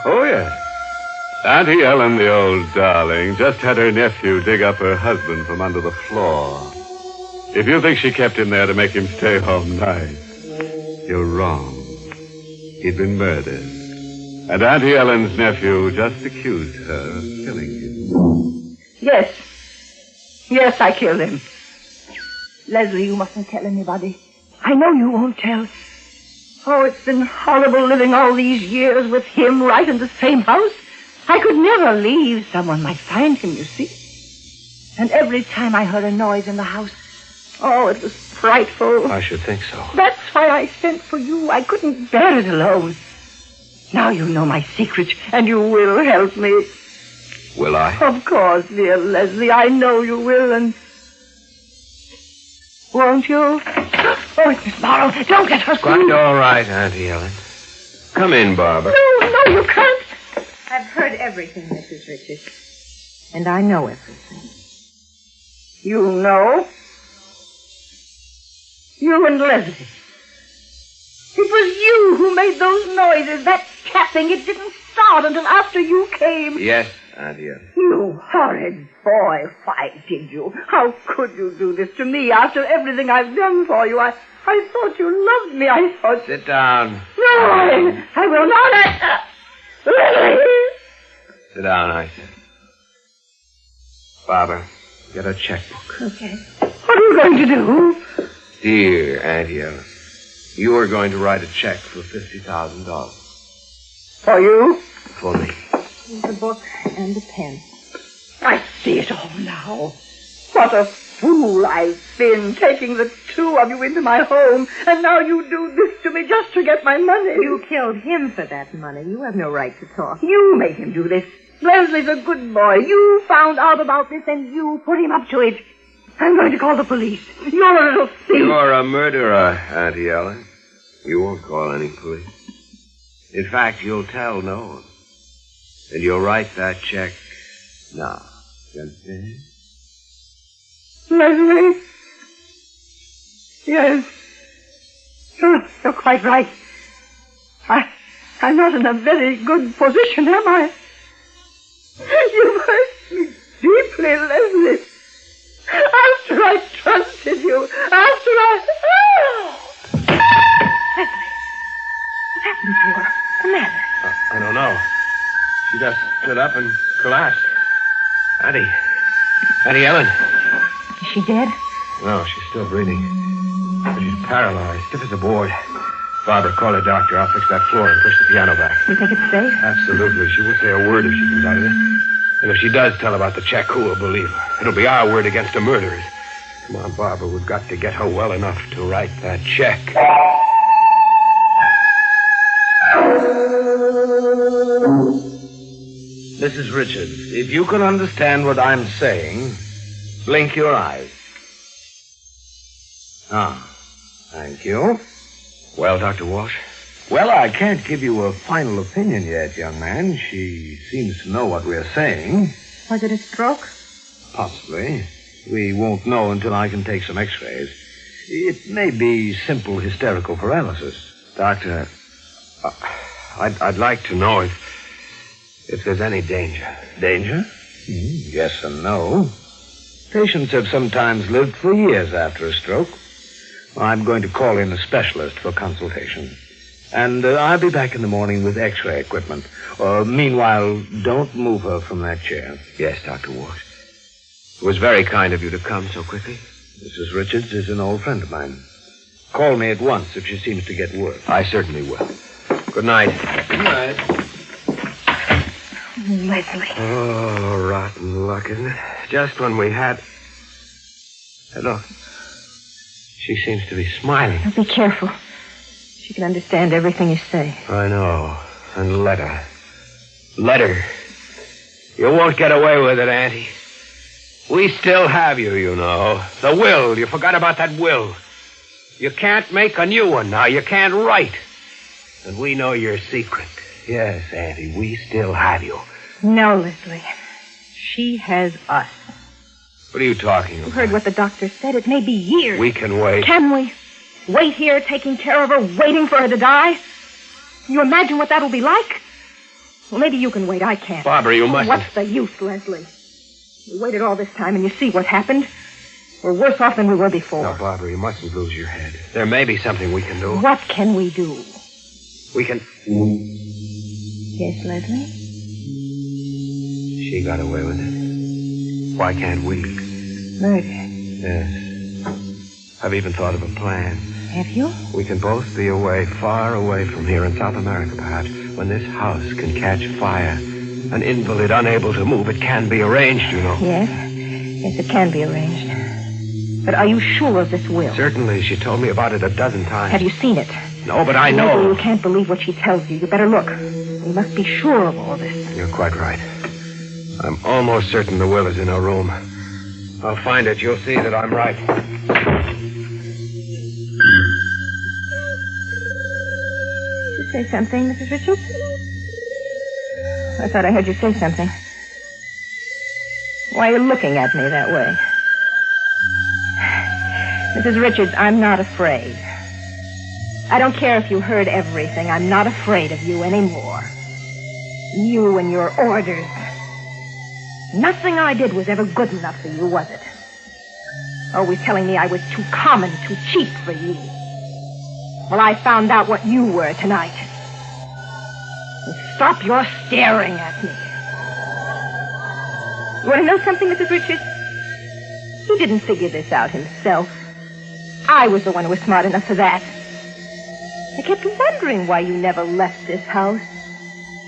Oh, yes. Auntie Ellen, the old darling, just had her nephew dig up her husband from under the floor. If you think she kept him there to make him stay home night, you're wrong. He'd been murdered. And Auntie Ellen's nephew just accused her of killing him. Yes. Yes, I killed him. Leslie, you mustn't tell anybody. I know you won't tell. Oh, it's been horrible living all these years with him right in the same house. I could never leave. Someone might find him, you see. And every time I heard a noise in the house, oh, it was frightful. I should think so. That's why I sent for you. I couldn't bear it alone. Now you know my secret, and you will help me. Will I? Of course, dear Leslie. I know you will, and... Won't you? Oh, it's Miss Morrow. Don't get her Quite all right, Auntie Ellen. Come in, Barbara. No, you can't. I've heard everything, Mrs. Richards. And I know everything. You know? You and Leslie. It was you who made those noises, that tapping. It didn't start until after you came. Yes, Auntie Ellen. You horrid boy. Why did you? How could you do this to me after everything I've done for you? I thought you loved me. I thought... Sit down. No, I will not. Sit down, I said. Barbara, get a checkbook. Okay. What are you going to do? Dear Auntie Ellen, you are going to write a check for $50,000. For you? For me. Here's a book and a pen. I see it all now. What a fool I've been, taking the two of you into my home, and now you do this to me just to get my money. You killed him for that money. You have no right to talk. You made him do this. Leslie's a good boy. You found out about this and you put him up to it. I'm going to call the police. You're a little thief. You're a murderer, Auntie Ellen. You won't call any police. In fact, you'll tell no one. And you'll write that check now. You understand? Leslie? Yes. You're quite right. I'm not in a very good position, am I? You hurt me deeply, Leslie. After I trusted you. After I... Leslie. What happened to her? What's the matter? I don't know. She just stood up and collapsed. Auntie Ellen. Is she dead? No, she's still breathing. But she's paralyzed, stiff as a board. Barbara, call a doctor. I'll fix that floor and push the piano back. You think it's safe? Absolutely. She won't say a word if she comes out of this. And if she does tell about the check, who will believe her? It'll be our word against the murderers. Come on, Barbara. We've got to get her well enough to write that check. Mrs. Richards, if you can understand what I'm saying, blink your eyes. Ah, thank you. Well, Dr. Walsh? Well, I can't give you a final opinion yet, young man. She seems to know what we're saying. Was it a stroke? Possibly. We won't know until I can take some x-rays. It may be simple hysterical paralysis. Doctor, I'd like to know if there's any danger. Danger? Yes and no. Patients have sometimes lived for years after a stroke. I'm going to call in a specialist for consultation. And I'll be back in the morning with x-ray equipment. Meanwhile, don't move her from that chair. Yes, Dr. Walsh. It was very kind of you to come so quickly. Mrs. Richards is an old friend of mine. Call me at once if she seems to get worse. I certainly will. Good night. Good night. Leslie. Oh, rotten luck, isn't it? Just when we had... Look. She seems to be smiling. Now be careful. She can understand everything you say. I know. And let her. Let her. You won't get away with it, Auntie. We still have you, you know. The will. You forgot about that will. You can't make a new one now. You can't write. And we know your secret. Yes, Auntie, we still have you. No, Leslie. She has us. What are you talking about? You heard what the doctor said. It may be years. We can wait. Can we? Wait here, taking care of her, waiting for her to die? Can you imagine what that'll be like? Well, maybe you can wait. I can't. Barbara, you mustn't. What's the use, Leslie? We waited all this time, and you see what happened. We're worse off than we were before. No, Barbara, you mustn't lose your head. There may be something we can do. What can we do? We can... Yes, Leslie? She got away with it. Why can't we? Murder. Yes. I've even thought of a plan. Have you? We can both be away, far away from here in South America, perhaps. When this house can catch fire, an invalid unable to move, it can be arranged, you know. Yes. Yes, it can be arranged. But are you sure of this will? Certainly. She told me about it a dozen times. Have you seen it? No, but I know. You can't believe what she tells you. You better look. We must be sure of all this. You're quite right. I'm almost certain the will is in her room. I'll find it. You'll see that I'm right. Did you say something, Mrs. Richards? I thought I heard you say something. Why are you looking at me that way? Mrs. Richards, I'm not afraid. I don't care if you heard everything. I'm not afraid of you anymore. You and your orders. Nothing I did was ever good enough for you, was it? Always telling me I was too common, too cheap for you. Well, I found out what you were tonight. And stop your staring at me. You want to know something, Mrs. Richards? He didn't figure this out himself. I was the one who was smart enough for that. I kept wondering why you never left this house.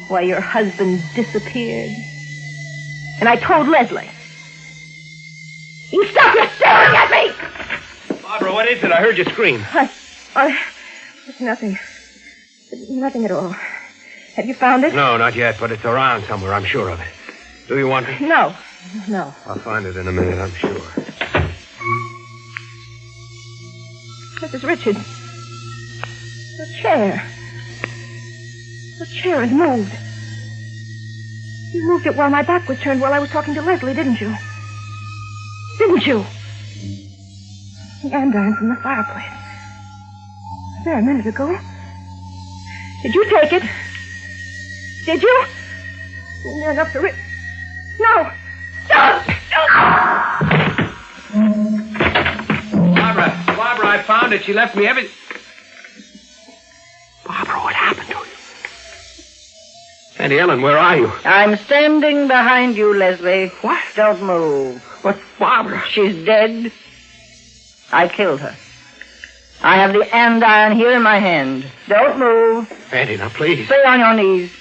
Why your husband disappeared. And I told Leslie. You stop your staring at me! Barbara, what is it? I heard you scream. It's nothing. Nothing at all. Have you found it? No, not yet, but it's around somewhere, I'm sure of it. Do you want it? No. I'll find it in a minute, I'm sure. Mrs. Richards. The chair. The chair has moved. You moved it while my back was turned while I was talking to Leslie, didn't you? Didn't you? The andirons from the fireplace. There a minute ago. Did you take it? Did you? Near enough to rip. No! Don't! Barbara, I found it. She left me everything. Barbara, what happened to you? Auntie Ellen, where are you? I'm standing behind you, Leslie. What? Don't move. But Barbara... She's dead. I killed her. I have the andiron here in my hand. Don't move. Auntie, now please. Stay on your knees.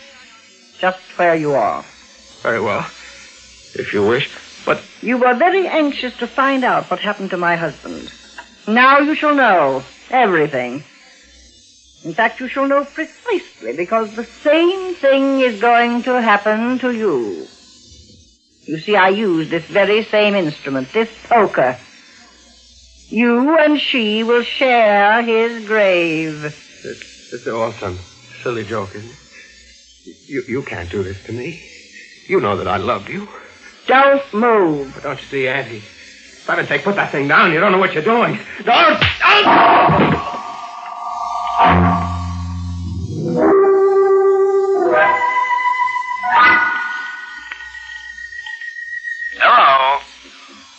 Just where you are. Very well. If you wish. But... You were very anxious to find out what happened to my husband. Now you shall know everything. In fact, you shall know precisely because the same thing is going to happen to you. You see, I used this very same instrument, this poker. You and she will share his grave. It's all some silly joke, isn't it? You can't do this to me. You know that I love you. Don't move. But don't you see, Auntie? For heaven's sake, put that thing down. You don't know what you're doing. Don't! Hello.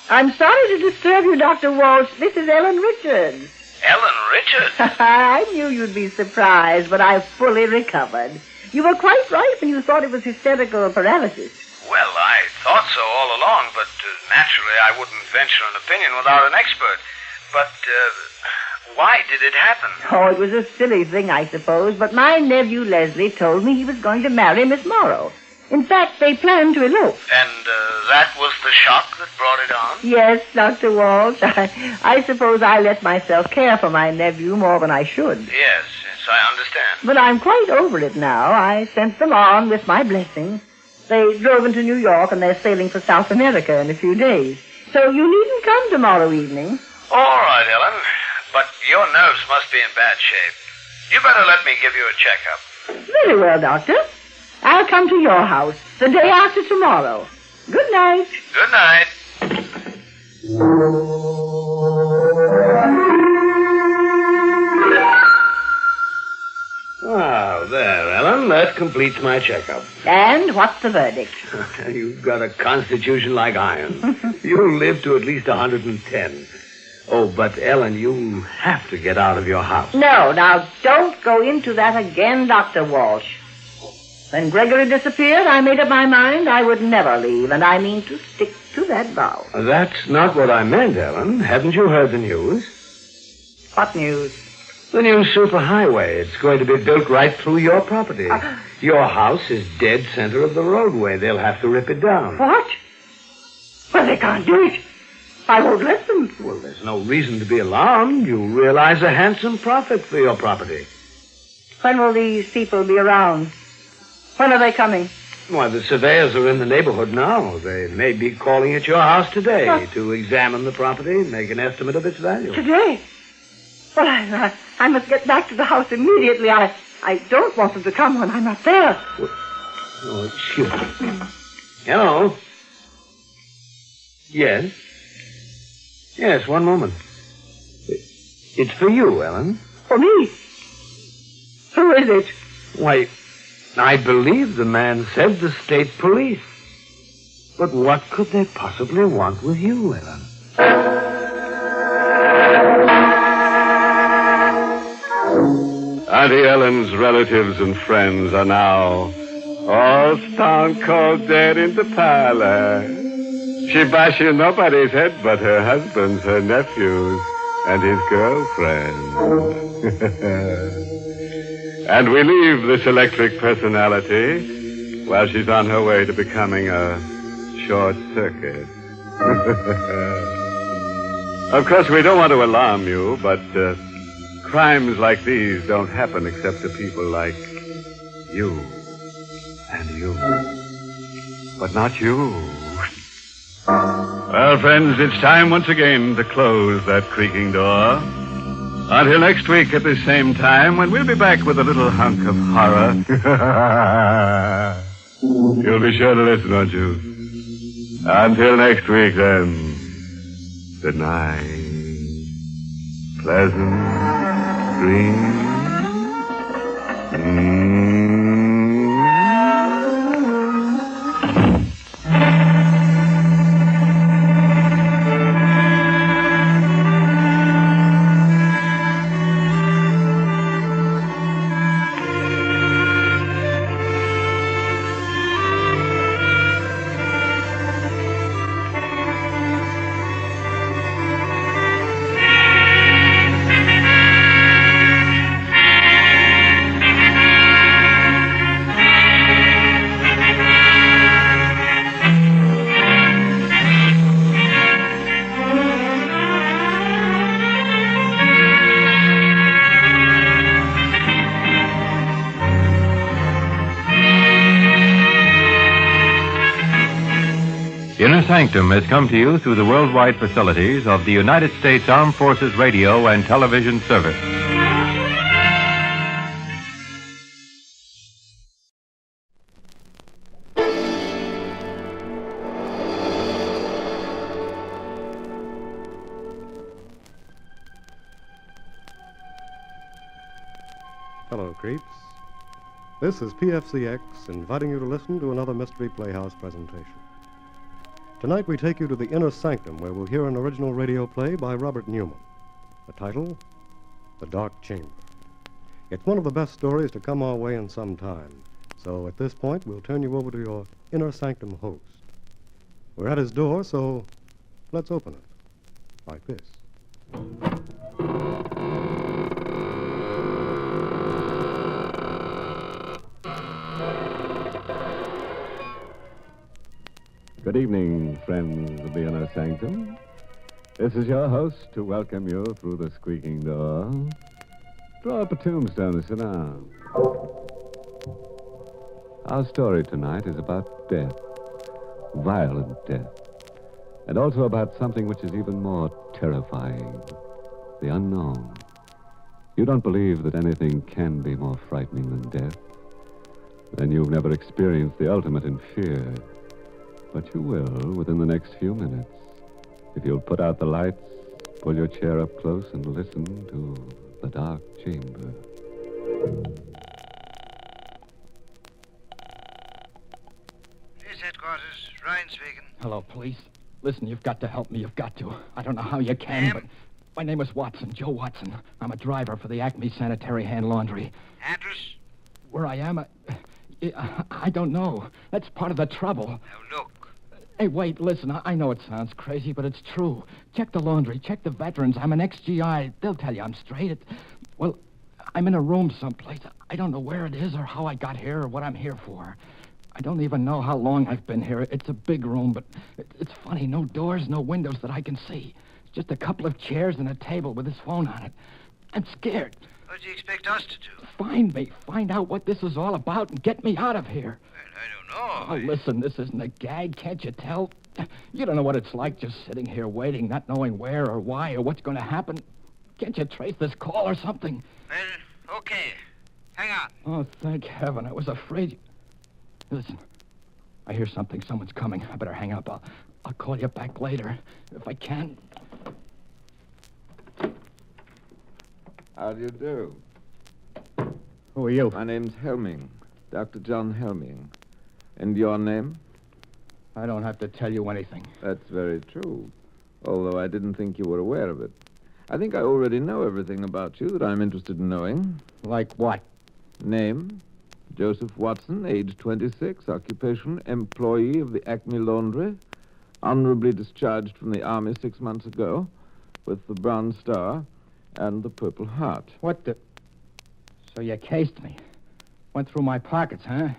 I'm sorry to disturb you, Dr. Walsh. This is Ellen Richards. Ellen Richards? I knew you'd be surprised, but I've fully recovered. You were quite right when you thought it was hysterical paralysis. Well, I thought so all along, but naturally I wouldn't venture an opinion without an expert. But why did it happen? Oh, it was a silly thing, I suppose, but my nephew Leslie told me he was going to marry Miss Morrow. In fact, they planned to elope. And that was the shock that brought it on? Yes, Dr. Walsh. I suppose I let myself care for my nephew more than I should. Yes, I understand. But I'm quite over it now. I sent them on with my blessing. They drove into New York, and they're sailing for South America in a few days. So you needn't come tomorrow evening. All right, Ellen. But your nerves must be in bad shape. You better let me give you a checkup. Very well, Doctor. I'll come to your house the day after tomorrow. Good night. Good night. Oh, there, Ellen. That completes my checkup. And what's the verdict? You've got a constitution like iron. You'll live to at least 110. Oh, but, Ellen, you have to get out of your house. No, now, don't go into that again, Dr. Walsh. When Gregory disappeared, I made up my mind I would never leave, and I mean to stick to that vow. That's not what I meant, Ellen. Haven't you heard the news? What news? The new superhighway. It's going to be built right through your property. Your house is dead center of the roadway. They'll have to rip it down. What? Well, they can't do it. I won't let them. Well, there's no reason to be alarmed. You realize a handsome profit for your property. When will these people be around? When are they coming? Why, the surveyors are in the neighborhood now. They may be calling at your house today to examine the property and make an estimate of its value. Today? Well, I must get back to the house immediately. I don't want them to come when I'm not there. Oh, excuse me. Hello. Yes? Yes, one moment. It's for you, Ellen. For me? Who is it? Why, I believe the man said the state police. But what could they possibly want with you, Ellen? Auntie Ellen's relatives and friends are now all stone cold dead in the parlor. She bashing nobody's head but her husband's, her nephews, and his girlfriend. And we leave this electric personality while she's on her way to becoming a short circuit. Of course, we don't want to alarm you, but crimes like these don't happen except to people like you and you. But not you. Well, friends, it's time once again to close that creaking door. Until next week at the same time, when we'll be back with a little hunk of horror. You'll be sure to listen, won't you? Until next week, then. Good night. Pleasant dreams. Inner Sanctum has come to you through the worldwide facilities of the United States Armed Forces Radio and Television Service. Hello, creeps. This is PFCX inviting you to listen to another Mystery Playhouse presentation. Tonight we take you to the Inner Sanctum, where we'll hear an original radio play by Robert Newman. The title, The Dark Chamber. It's one of the best stories to come our way in some time. So at this point, we'll turn you over to your Inner Sanctum host. We're at his door, so let's open it. Like this. Good evening, friends of the Inner Sanctum. This is your host to welcome you through the squeaking door. Draw up a tombstone and sit down. Our story tonight is about death, violent death, and also about something which is even more terrifying, the unknown. You don't believe that anything can be more frightening than death? Then you've never experienced the ultimate in fear. But you will within the next few minutes. If you'll put out the lights, pull your chair up close, and listen to the dark chamber. Police headquarters, Ryan speaking. Hello, police. Listen, you've got to help me. You've got to. I don't know how you can, but my name is Watson, Joe Watson. I'm a driver for the Acme Sanitary Hand Laundry. Address? Where I am, I don't know. That's part of the trouble. Now, look. Hey, wait, listen. I know it sounds crazy, but it's true. Check the laundry. Check the veterans. I'm an ex-GI. They'll tell you I'm straight. Well, I'm in a room someplace. I don't know where it is or how I got here or what I'm here for. I don't even know how long I've been here. It's a big room, but it's funny. No doors, no windows that I can see. Just a couple of chairs and a table with this phone on it. I'm scared. What do you expect us to do? Find me. Find out what this is all about and get me out of here. Well, I don't know. Oh, listen, this isn't a gag. Can't you tell? You don't know what it's like just sitting here waiting, not knowing where or why or what's going to happen. Can't you trace this call or something? Well, okay. Hang on. Oh, thank heaven. I was afraid. Listen, I hear something. Someone's coming. I better hang up. I'll call you back later, if I can. How do you do? Who are you? My name's Helming. Dr. John Helming. And your name? I don't have to tell you anything. That's very true. Although I didn't think you were aware of it. I think I already know everything about you that I'm interested in knowing. Like what? Name? Joseph Watson, age 26, occupation, employee of the Acme Laundry, honorably discharged from the Army 6 months ago, with the Bronze Star and the Purple Heart. What the... So you cased me. Went through my pockets, huh?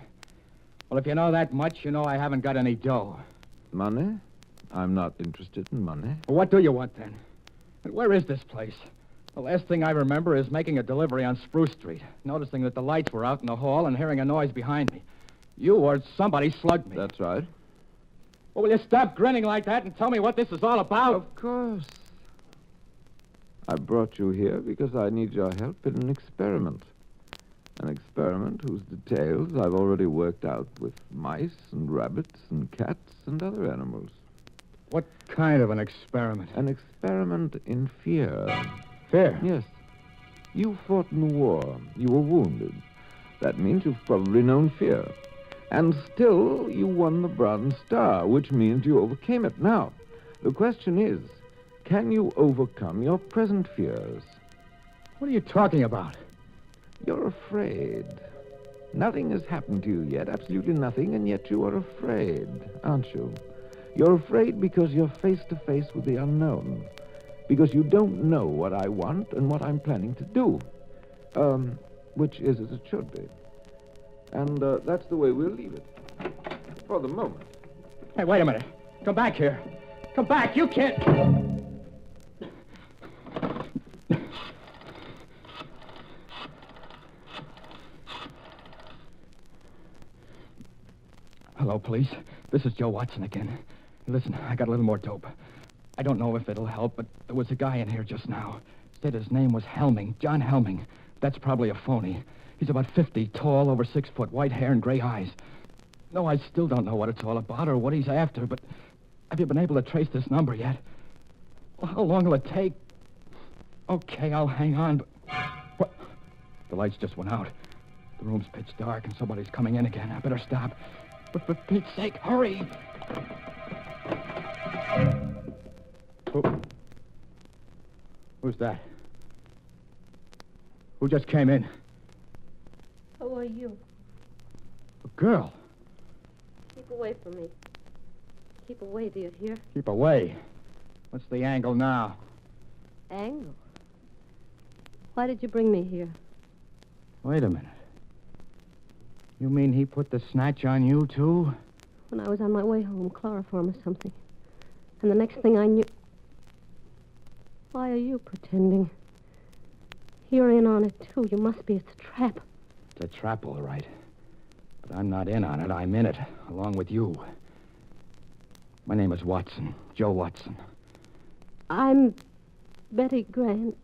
Well, if you know that much, you know I haven't got any dough. Money? I'm not interested in money. Well, what do you want, then? And where is this place? The last thing I remember is making a delivery on Spruce Street, noticing that the lights were out in the hall and hearing a noise behind me. You or somebody slugged me. That's right. Well, will you stop grinning like that and tell me what this is all about? Of course. I brought you here because I need your help in an experiment. An experiment whose details I've already worked out with mice and rabbits and cats and other animals. What kind of an experiment? An experiment in fear. Fear? Yes. You fought in the war. You were wounded. That means you've probably known fear. And still, you won the Bronze Star, which means you overcame it. Now, the question is, can you overcome your present fears? What are you talking about? You're afraid. Nothing has happened to you yet, absolutely nothing, and yet you are afraid, aren't you? You're afraid because you're face to face with the unknown. Because you don't know what I want and what I'm planning to do. Which is as it should be. And that's the way we'll leave it. For the moment. Hey, wait a minute. Come back here. Come back. You can't... Hello, police. This is Joe Watson again. Listen, I got a little more dope. I don't know if it'll help, but there was a guy in here just now. Said his name was Helming, John Helming. That's probably a phony. He's about 50, tall, over 6 foot, white hair and gray eyes. No, I still don't know what it's all about or what he's after, but have you been able to trace this number yet? Well, how long will it take? Okay, I'll hang on, but... What? The lights just went out. The room's pitch dark and somebody's coming in again. I better stop. But for Pete's sake, hurry! Who's that? Who just came in? Who are you? A girl. Keep away from me. Keep away, do you hear? Keep away. What's the angle now? Angle? Why did you bring me here? Wait a minute. You mean he put the snatch on you, too? When I was on my way home, chloroform or something. And the next thing I knew... Why are you pretending? You're in on it, too. You must be. It's a trap. It's a trap, all right. But I'm not in on it. I'm in it, along with you. My name is Watson. Joe Watson. I'm Betty Grant.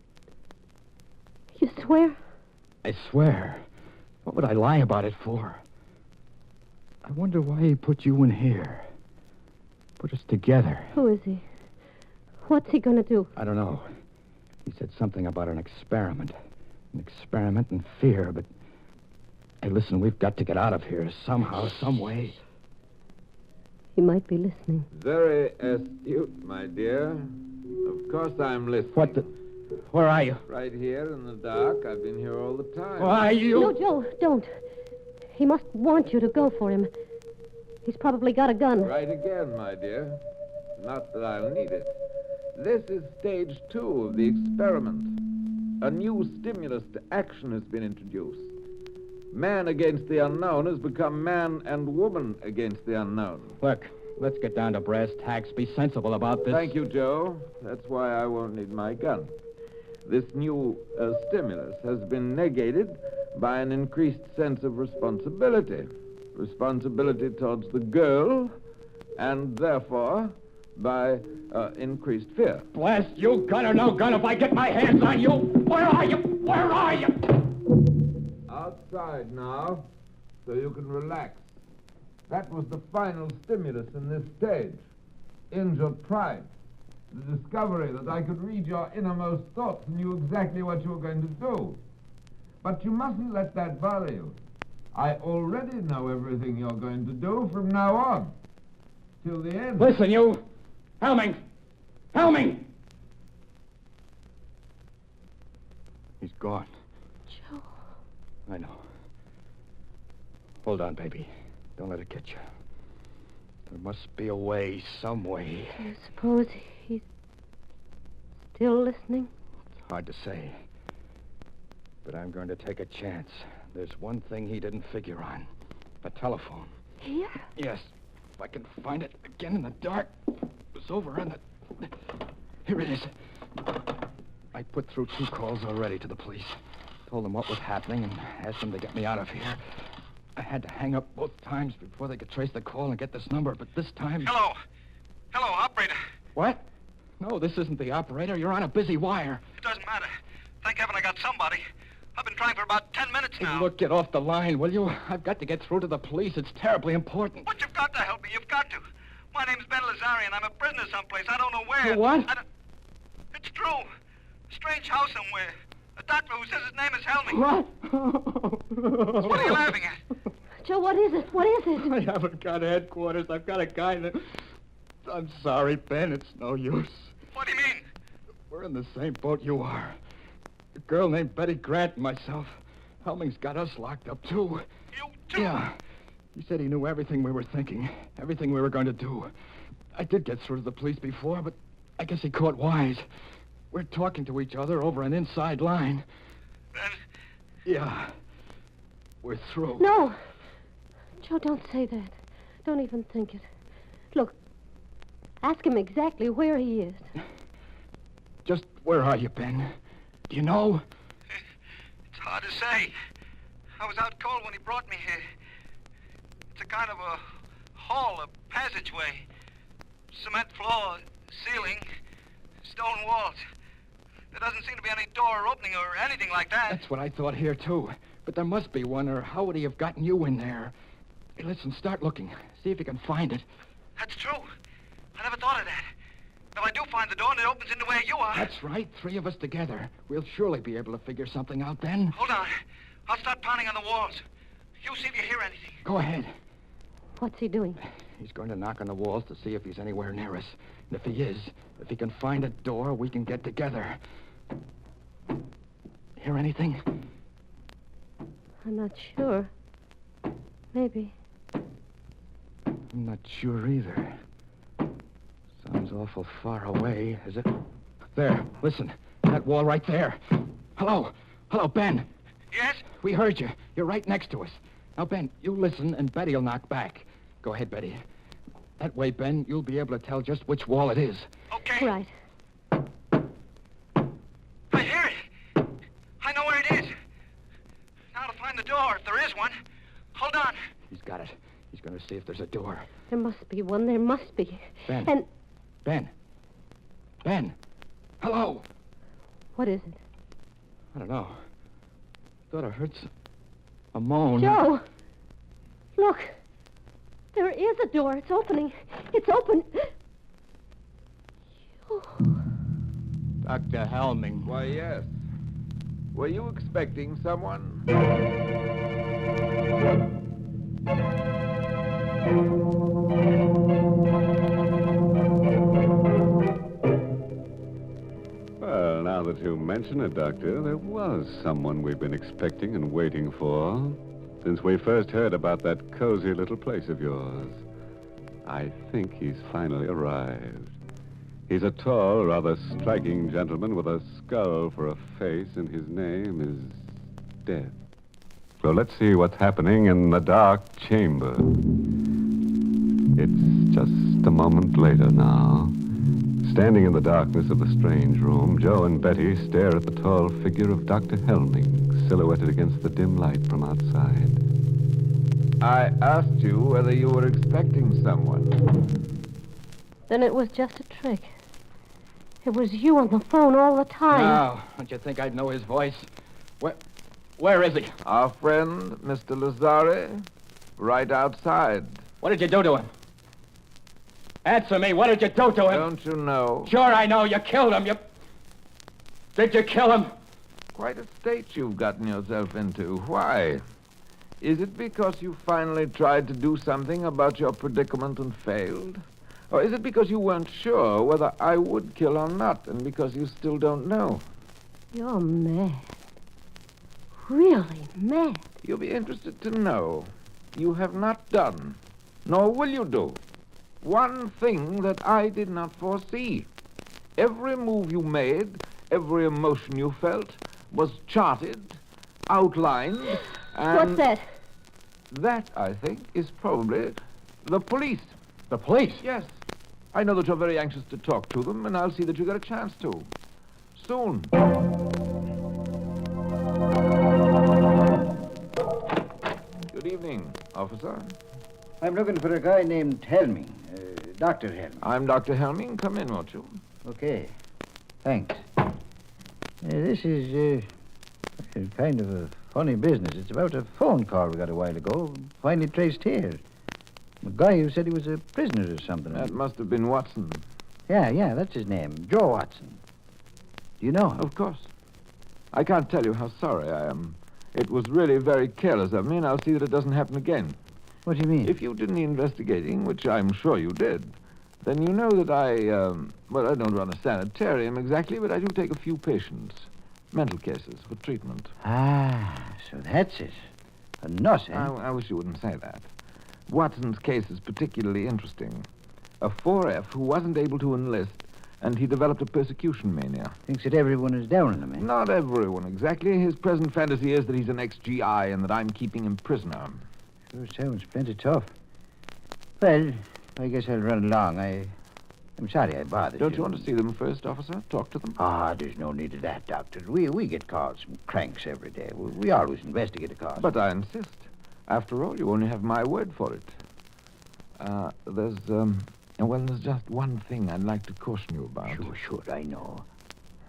You swear? I swear. What would I lie about it for? I wonder why he put you in here. Put us together. Who is he? What's he going to do? I don't know. He said something about an experiment. An experiment in fear, but... Hey, listen, we've got to get out of here somehow, some way. He might be listening. Very astute, my dear. Of course I'm listening. What the... Where are you? Right here in the dark. I've been here all the time. Why are you... No, Joe, don't. He must want you to go for him. He's probably got a gun. Right again, my dear. Not that I'll need it. This is stage 2 of the experiment. A new stimulus to action has been introduced. Man against the unknown has become man and woman against the unknown. Look, let's get down to brass tacks. Be sensible about this. Thank you, Joe. That's why I won't need my gun. This new stimulus has been negated by an increased sense of responsibility. Responsibility towards the girl, and therefore by increased fear. Blast you, gun or no gun, if I get my hands on you! Where are you? Where are you? Outside now, so you can relax. That was the final stimulus in this stage. injured pride. The discovery that I could read your innermost thoughts and knew exactly what you were going to do. But you mustn't let that bother you. I already know everything you're going to do from now on. Till the end. Listen, you! Helming! Helming! He's gone. Joe. I know. Hold on, baby. Don't let it get you. There must be a way, some way. Do you suppose he's still listening? It's hard to say. But I'm going to take a chance. There's one thing he didn't figure on. A telephone. Here? Yes. If I can find it again in the dark. It was over on the... Here it is. I put through 2 calls already to the police. Told them what was happening and asked them to get me out of here. I had to hang up both times before they could trace the call and get this number, but this time... Hello. Hello, operator. What? No, this isn't the operator. You're on a busy wire. It doesn't matter. Thank heaven I got somebody. I've been trying for about 10 minutes now. Look, get off the line, will you? I've got to get through to the police. It's terribly important. But you've got to help me. You've got to. My name's Ben Lazarian. I'm a prisoner someplace. I don't know where. You what? It's true. A strange house somewhere. A doctor who says his name is Helming. What? What are you laughing at? Joe, what is it? What is it? I haven't got headquarters. I've got a guy that... I'm sorry, Ben. It's no use. What do you mean? We're in the same boat you are. A girl named Betty Grant and myself. Helming's got us locked up, too. You too? Yeah. He said he knew everything we were thinking, everything we were going to do. I did get through to the police before, but I guess he caught wise. We're talking to each other over an inside line. Ben? Yeah. We're through. No. Joe, don't say that. Don't even think it. Look, ask him exactly where he is. Just where are you, Ben? Do you know? It's hard to say. I was out cold when he brought me here. It's a kind of a hall, a passageway. Cement floor, ceiling, stone walls. There doesn't seem to be any door or opening or anything like that. That's what I thought here, too. But there must be one, or how would he have gotten you in there? Hey, listen, start looking. See if you can find it. That's true. I never thought of that. If I do find the door and it opens into where you are... That's right. 3 of us together. We'll surely be able to figure something out then. Hold on. I'll start pounding on the walls. You see if you hear anything. Go ahead. What's he doing? He's going to knock on the walls to see if he's anywhere near us. And if he is, if he can find a door, we can get together. Hear anything? I'm not sure. Maybe. I'm not sure either. Sounds awful far away, is it? There, listen. That wall right there. Hello. Hello, Ben. Yes? We heard you. You're right next to us. Now, Ben, you listen, and Betty will knock back. Go ahead, Betty. That way, Ben, you'll be able to tell just which wall it is. Okay. Right. I hear it. I know where it is. Now to find the door, if there is one. Hold on. He's got it. He's going to see if there's a door. There must be one. There must be. Ben. And... Ben. Hello. What is it? I don't know. Thought I heard a moan. Joe! Look. There is a door. It's opening. It's open. Dr. Helming. Why, yes. Were you expecting someone? Well, now that you mention it, Doctor, there was someone we've been expecting and waiting for since we first heard about that cozy little place of yours. I think he's finally arrived. He's a tall, rather striking gentleman with a skull for a face, and his name is Death. So let's see what's happening in the dark chamber. It's just a moment later now. Standing in the darkness of the strange room, Joe and Betty stare at the tall figure of Dr. Helming, silhouetted against the dim light from outside. I asked you whether you were expecting someone. Then it was just a trick. It was you on the phone all the time. Now, don't you think I'd know his voice? Where is he? Our friend, Mr. Lazari, right outside. What did you do to him? Answer me. What did you do to him? Don't you know? Sure, I know. You killed him. Did you kill him? Quite a state you've gotten yourself into. Why? Is it because you finally tried to do something about your predicament and failed? Or is it because you weren't sure whether I would kill or not, and because you still don't know? You're mad. Really mad. You'll be interested to know you have not done, nor will you do, one thing that I did not foresee. Every move you made, every emotion you felt, was charted, outlined, and... What's that? That, I think, is probably the police. The police? Yes. I know that you're very anxious to talk to them, and I'll see that you get a chance to. Soon. Good evening, officer. I'm looking for a guy named Helming. Dr. Helming. I'm Dr. Helming. Come in, won't you? Okay. Thanks. This is kind of a funny business. It's about a phone call we got a while ago, finally traced here. A guy who said he was a prisoner or something. That must have been Watson. Yeah, that's his name. Joe Watson. Do you know him? Of course. I can't tell you how sorry I am. It was really very careless of me, and I'll see that it doesn't happen again. What do you mean? If you did any investigating, which I'm sure you did, then you know that I don't run a sanitarium exactly, but I do take a few patients. Mental cases for treatment. Ah, so that's it. A nut, eh? I wish you wouldn't say that. Watson's case is particularly interesting. A 4F who wasn't able to enlist, and he developed a persecution mania. Thinks that everyone is down on him, eh? Not everyone, exactly. His present fantasy is that he's an ex-GI and that I'm keeping him prisoner. Sure sounds plenty tough. Well, I guess I'll run along. I'm sorry I bothered you. Don't you want to see them first, officer? Talk to them? There's no need of that, Doctor. We get calls from cranks every day. We always investigate a cause. But I insist. After all, you only have my word for it. There's just one thing I'd like to caution you about. Sure, I know.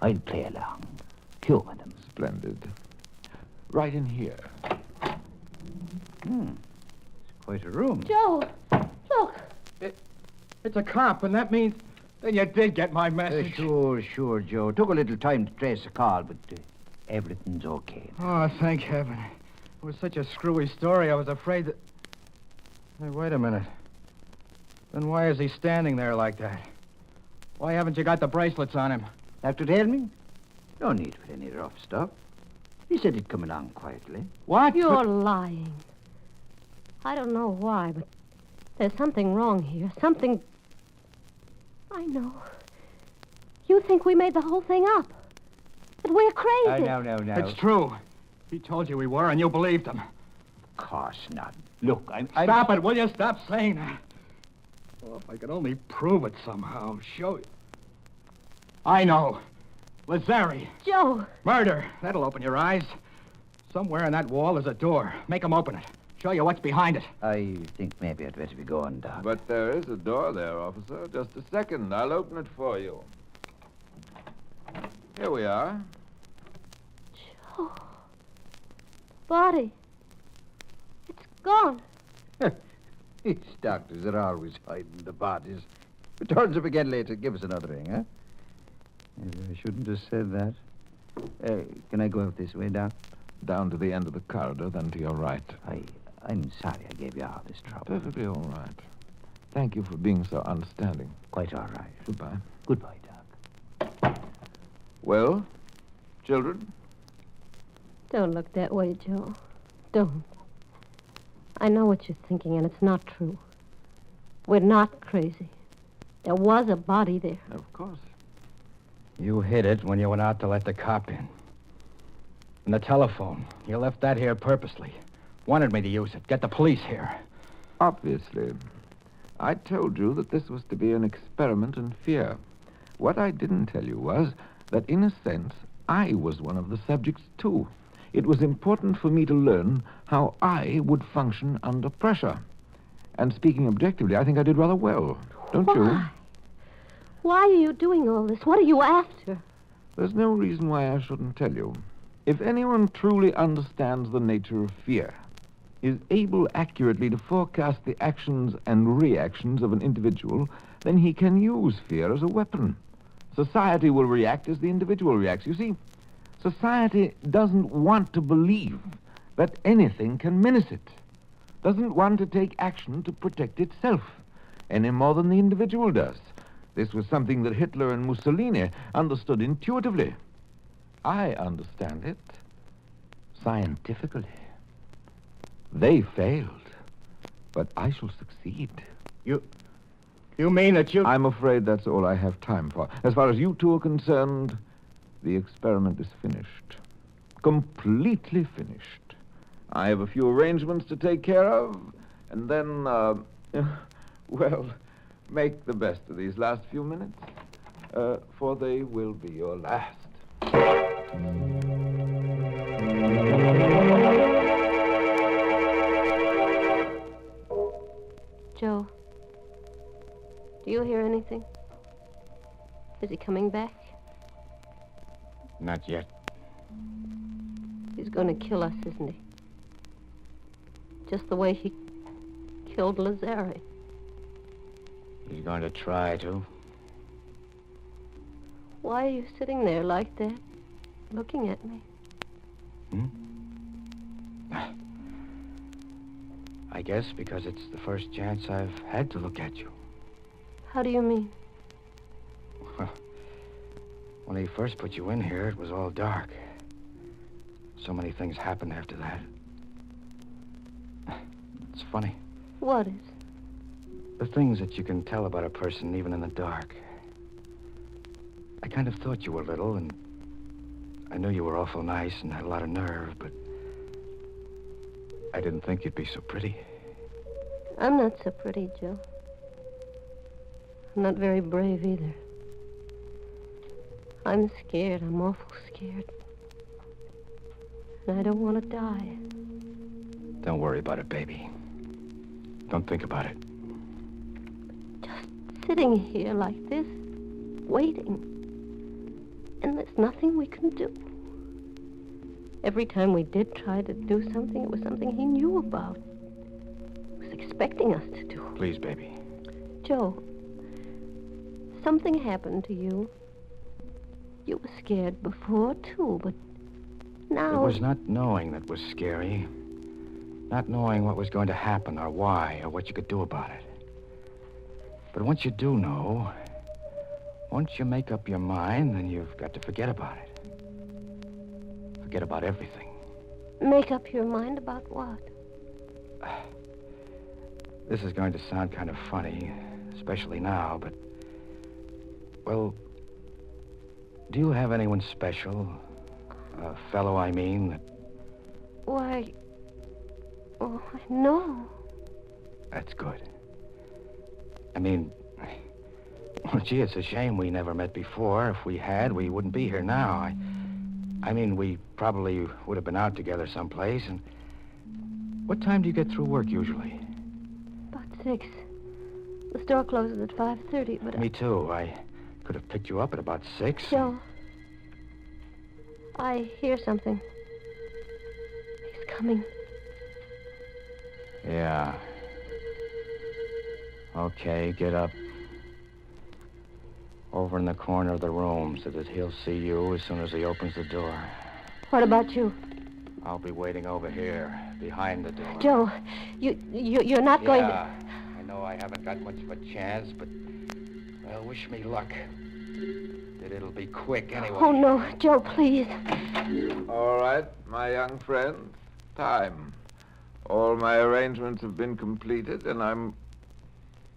I'll play along. Humor them. Splendid. Right in here. It's quite a room. Joe, look. It's a cop, and that means then you did get my message. Sure, Joe. Took a little time to trace the call, but everything's okay. Oh, thank heaven. It was such a screwy story, I was afraid that... Hey, wait a minute. Then why is he standing there like that? Why haven't you got the bracelets on him? Dr. Helming? No need for any rough stuff. He said he'd come along quietly. What? You're lying. I don't know why, but there's something wrong here. Something... I know. You think we made the whole thing up. That we're crazy. No. It's true. He told you we were, and you believed him. Of course not. Look, I'm... Stop it, will you? Stop saying that. Oh, if I could only prove it somehow. Show you. I know. Lazzari. Joe. Murder. That'll open your eyes. Somewhere in that wall is a door. Make him open it. Show you what's behind it. I think maybe I'd better be going, Doc. But there is a door there, officer. Just a second. I'll open it for you. Here we are. Joe. Body. It's gone. These doctors are always hiding the bodies. If it turns up again later, give us another ring, huh? Maybe I shouldn't have said that. Can I go out this way, Doc? Down to the end of the corridor, then to your right. I'm sorry I gave you all this trouble. Perfectly all right. Thank you for being so understanding. Quite all right. Goodbye. Goodbye, Doc. Well, children? Don't look that way, Joe. Don't. I know what you're thinking, and it's not true. We're not crazy. There was a body there. Of course. You hid it when you went out to let the cop in. And the telephone. You left that here purposely. Wanted me to use it. Get the police here. Obviously. I told you that this was to be an experiment in fear. What I didn't tell you was that, in a sense, I was one of the subjects, too. It was important for me to learn how I would function under pressure. And speaking objectively, I think I did rather well. Don't you? Why are you doing all this? What are you after? There's no reason why I shouldn't tell you. If anyone truly understands the nature of fear, is able accurately to forecast the actions and reactions of an individual, then he can use fear as a weapon. Society will react as the individual reacts. You see, society doesn't want to believe that anything can menace it. Doesn't want to take action to protect itself any more than the individual does. This was something that Hitler and Mussolini understood intuitively. I understand it scientifically. They failed, but I shall succeed. You mean that you... I'm afraid that's all I have time for. As far as you two are concerned, the experiment is finished. Completely finished. I have a few arrangements to take care of, and then, well, make the best of these last few minutes, for they will be your last. Joe, do you hear anything? Is he coming back? Not yet. He's going to kill us, isn't he? Just the way he killed Lazare. He's going to try to. Why are you sitting there like that, looking at me? I guess because it's the first chance I've had to look at you. How do you mean? When he first put you in here, it was all dark. So many things happened after that. It's funny. What is? The things that you can tell about a person even in the dark. I kind of thought you were little, and I knew you were awful nice and had a lot of nerve, but I didn't think you'd be so pretty. I'm not so pretty, Joe. I'm not very brave either. I'm scared. I'm awful scared. And I don't want to die. Don't worry about it, baby. Don't think about it. Sitting here like this, waiting. And there's nothing we can do. Every time we did try to do something, it was something he knew about. He was expecting us to do. Please, baby. Joe, something happened to you. You were scared before, too, but now... It was not knowing that was scary. Not knowing what was going to happen or why or what you could do about it. But once you do know, once you make up your mind, then you've got to forget about it. Forget about everything. Make up your mind about what? This is going to sound kind of funny, especially now, but... Well, do you have anyone special? A fellow, I mean, that... Why... Oh, no. That's good. I mean... Well, gee, it's a shame we never met before. If we had, we wouldn't be here now. I mean, we probably would have been out together someplace, and... What time do you get through work, usually? About 6. The store closes at 5:30, but... Me too. I could have picked you up at about 6. Joe, I hear something. He's coming. Yeah. Okay, get up. Over in the corner of the room so that he'll see you as soon as he opens the door. What about you? I'll be waiting over here, behind the door. Joe, you're not going to... Yeah, I know I haven't got much of a chance, but... Well, wish me luck. That it'll be quick anyway. Oh, no, Joe, please. All right, my young friend. Time. All my arrangements have been completed, and I'm...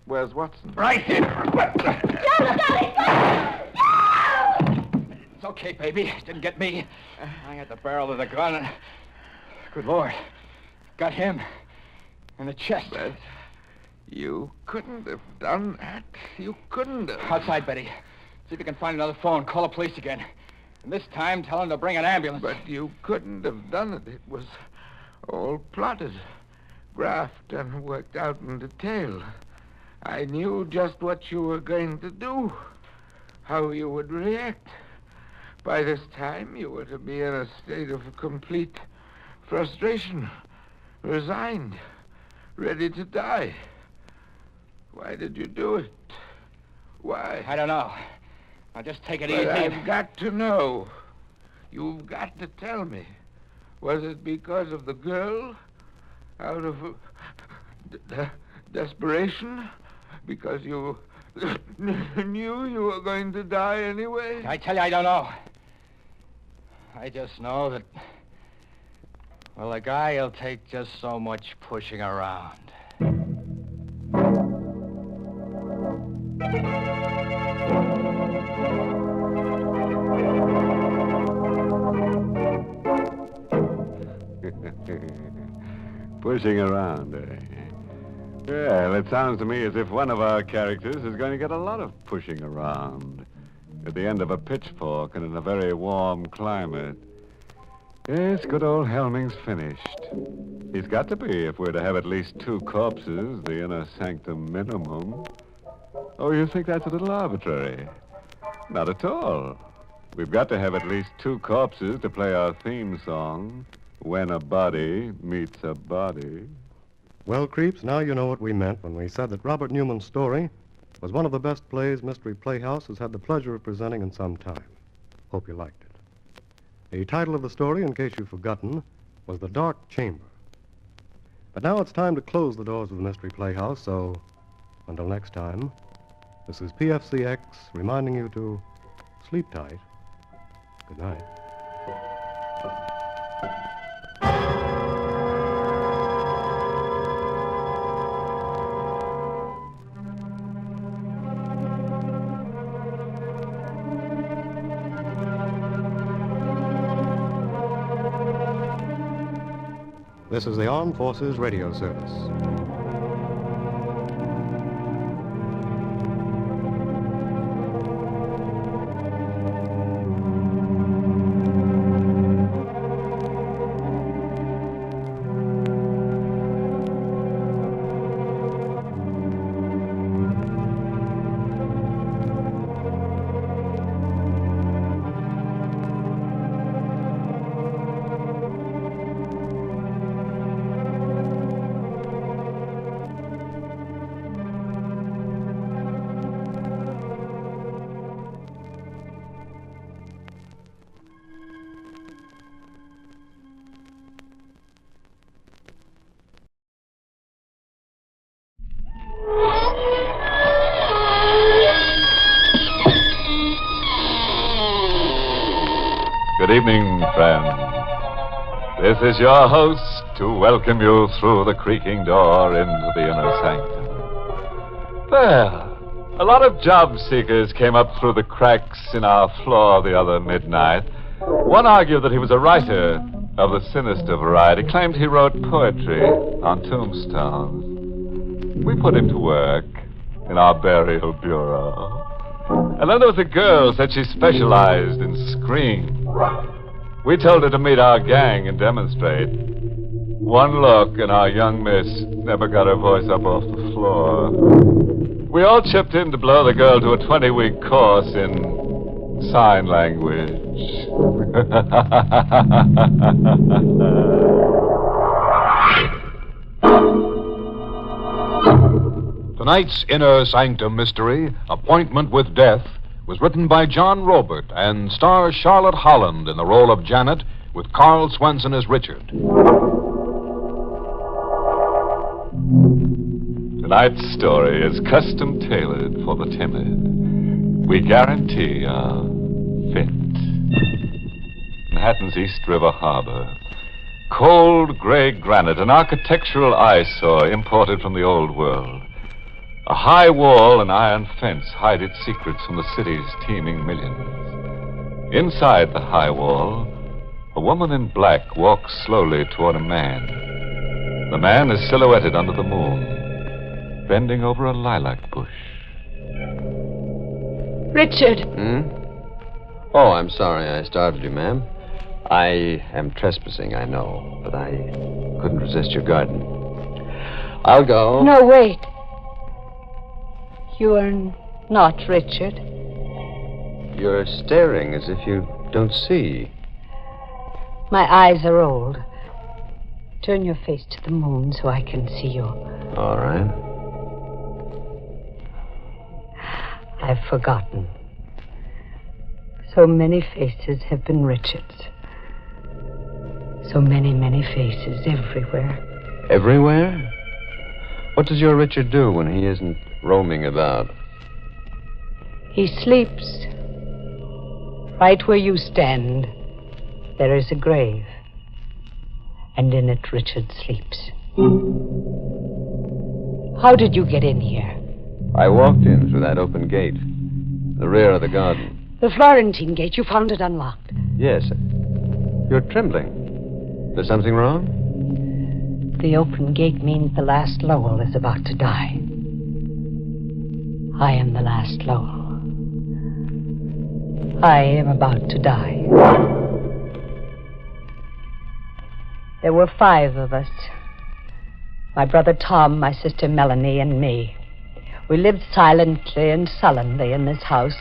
Where's Watson? Right here. Joe, It's okay, baby. Didn't get me. I had the barrel of the gun and... Good Lord. Got him. In the chest. But you couldn't have done that. You couldn't have. Outside, Betty. See if you can find another phone. Call the police again. And this time, tell them to bring an ambulance. But you couldn't have done it. It was all plotted, graphed, and worked out in detail. I knew just what you were going to do, how you would react. By this time, you were to be in a state of complete frustration, resigned, ready to die. Why did you do it? Why? I don't know. Now, just take it But easy. I've got to know. You've got to tell me. Was it because of the girl? Out of desperation? Because you knew you were going to die anyway? I tell you, I don't know. I just know that, well, a guy will take just so much pushing around. Pushing around, eh? Well, it sounds to me as if one of our characters is going to get a lot of pushing around at the end of a pitchfork and in a very warm climate. Yes, good old Helming's finished. He's got to be if we're to have at least 2 corpses, the Inner Sanctum minimum. Oh, you think that's a little arbitrary? Not at all. We've got to have at least 2 corpses to play our theme song, When a Body Meets a Body. Well, creeps, now you know what we meant when we said that Robert Newman's story was one of the best plays Mystery Playhouse has had the pleasure of presenting in some time. Hope you liked it. The title of the story, in case you've forgotten, was The Dark Chamber. But now it's time to close the doors of the Mystery Playhouse, so until next time, this is PFCX reminding you to sleep tight. Good night. This is the Armed Forces Radio Service. Good evening, friends. This is your host to welcome you through the creaking door into the Inner Sanctum. Well, a lot of job seekers came up through the cracks in our floor the other midnight. One argued that he was a writer of the sinister variety, claimed he wrote poetry on tombstones. We put him to work in our burial bureau. And then there was a girl who said she specialized in screams. We told her to meet our gang and demonstrate. One look and our young miss never got her voice up off the floor. We all chipped in to blow the girl to a 20-week course in sign language. Tonight's Inner Sanctum mystery, Appointment with Death, was written by John Robert and stars Charlotte Holland in the role of Janet, with Carl Swenson as Richard. Tonight's story is custom tailored for the timid. We guarantee a fit. Manhattan's East River Harbor. Cold gray granite, an architectural eyesore imported from the old world. A high wall and iron fence hide its secrets from the city's teeming millions. Inside the high wall, a woman in black walks slowly toward a man. The man is silhouetted under the moon, bending over a lilac bush. Richard! Oh, I'm sorry I startled you, ma'am. I am trespassing, I know, but I couldn't resist your garden. I'll go. No, wait. You are not Richard. You're staring as if you don't see. My eyes are old. Turn your face to the moon so I can see you. All right. I've forgotten. So many faces have been Richard's. So many, many faces everywhere. Everywhere? What does your Richard do when he isn't roaming about? He sleeps. Right where you stand, there is a grave. And in it, Richard sleeps. How did you get in here? I walked in through that open gate. The rear of the garden. The Florentine gate. You found it unlocked. Yes. You're trembling. There's something wrong? The open gate means the last Lowell is about to die. I am the last Lowell. I am about to die. There were 5 of us. My brother Tom, my sister Melanie, and me. We lived silently and sullenly in this house,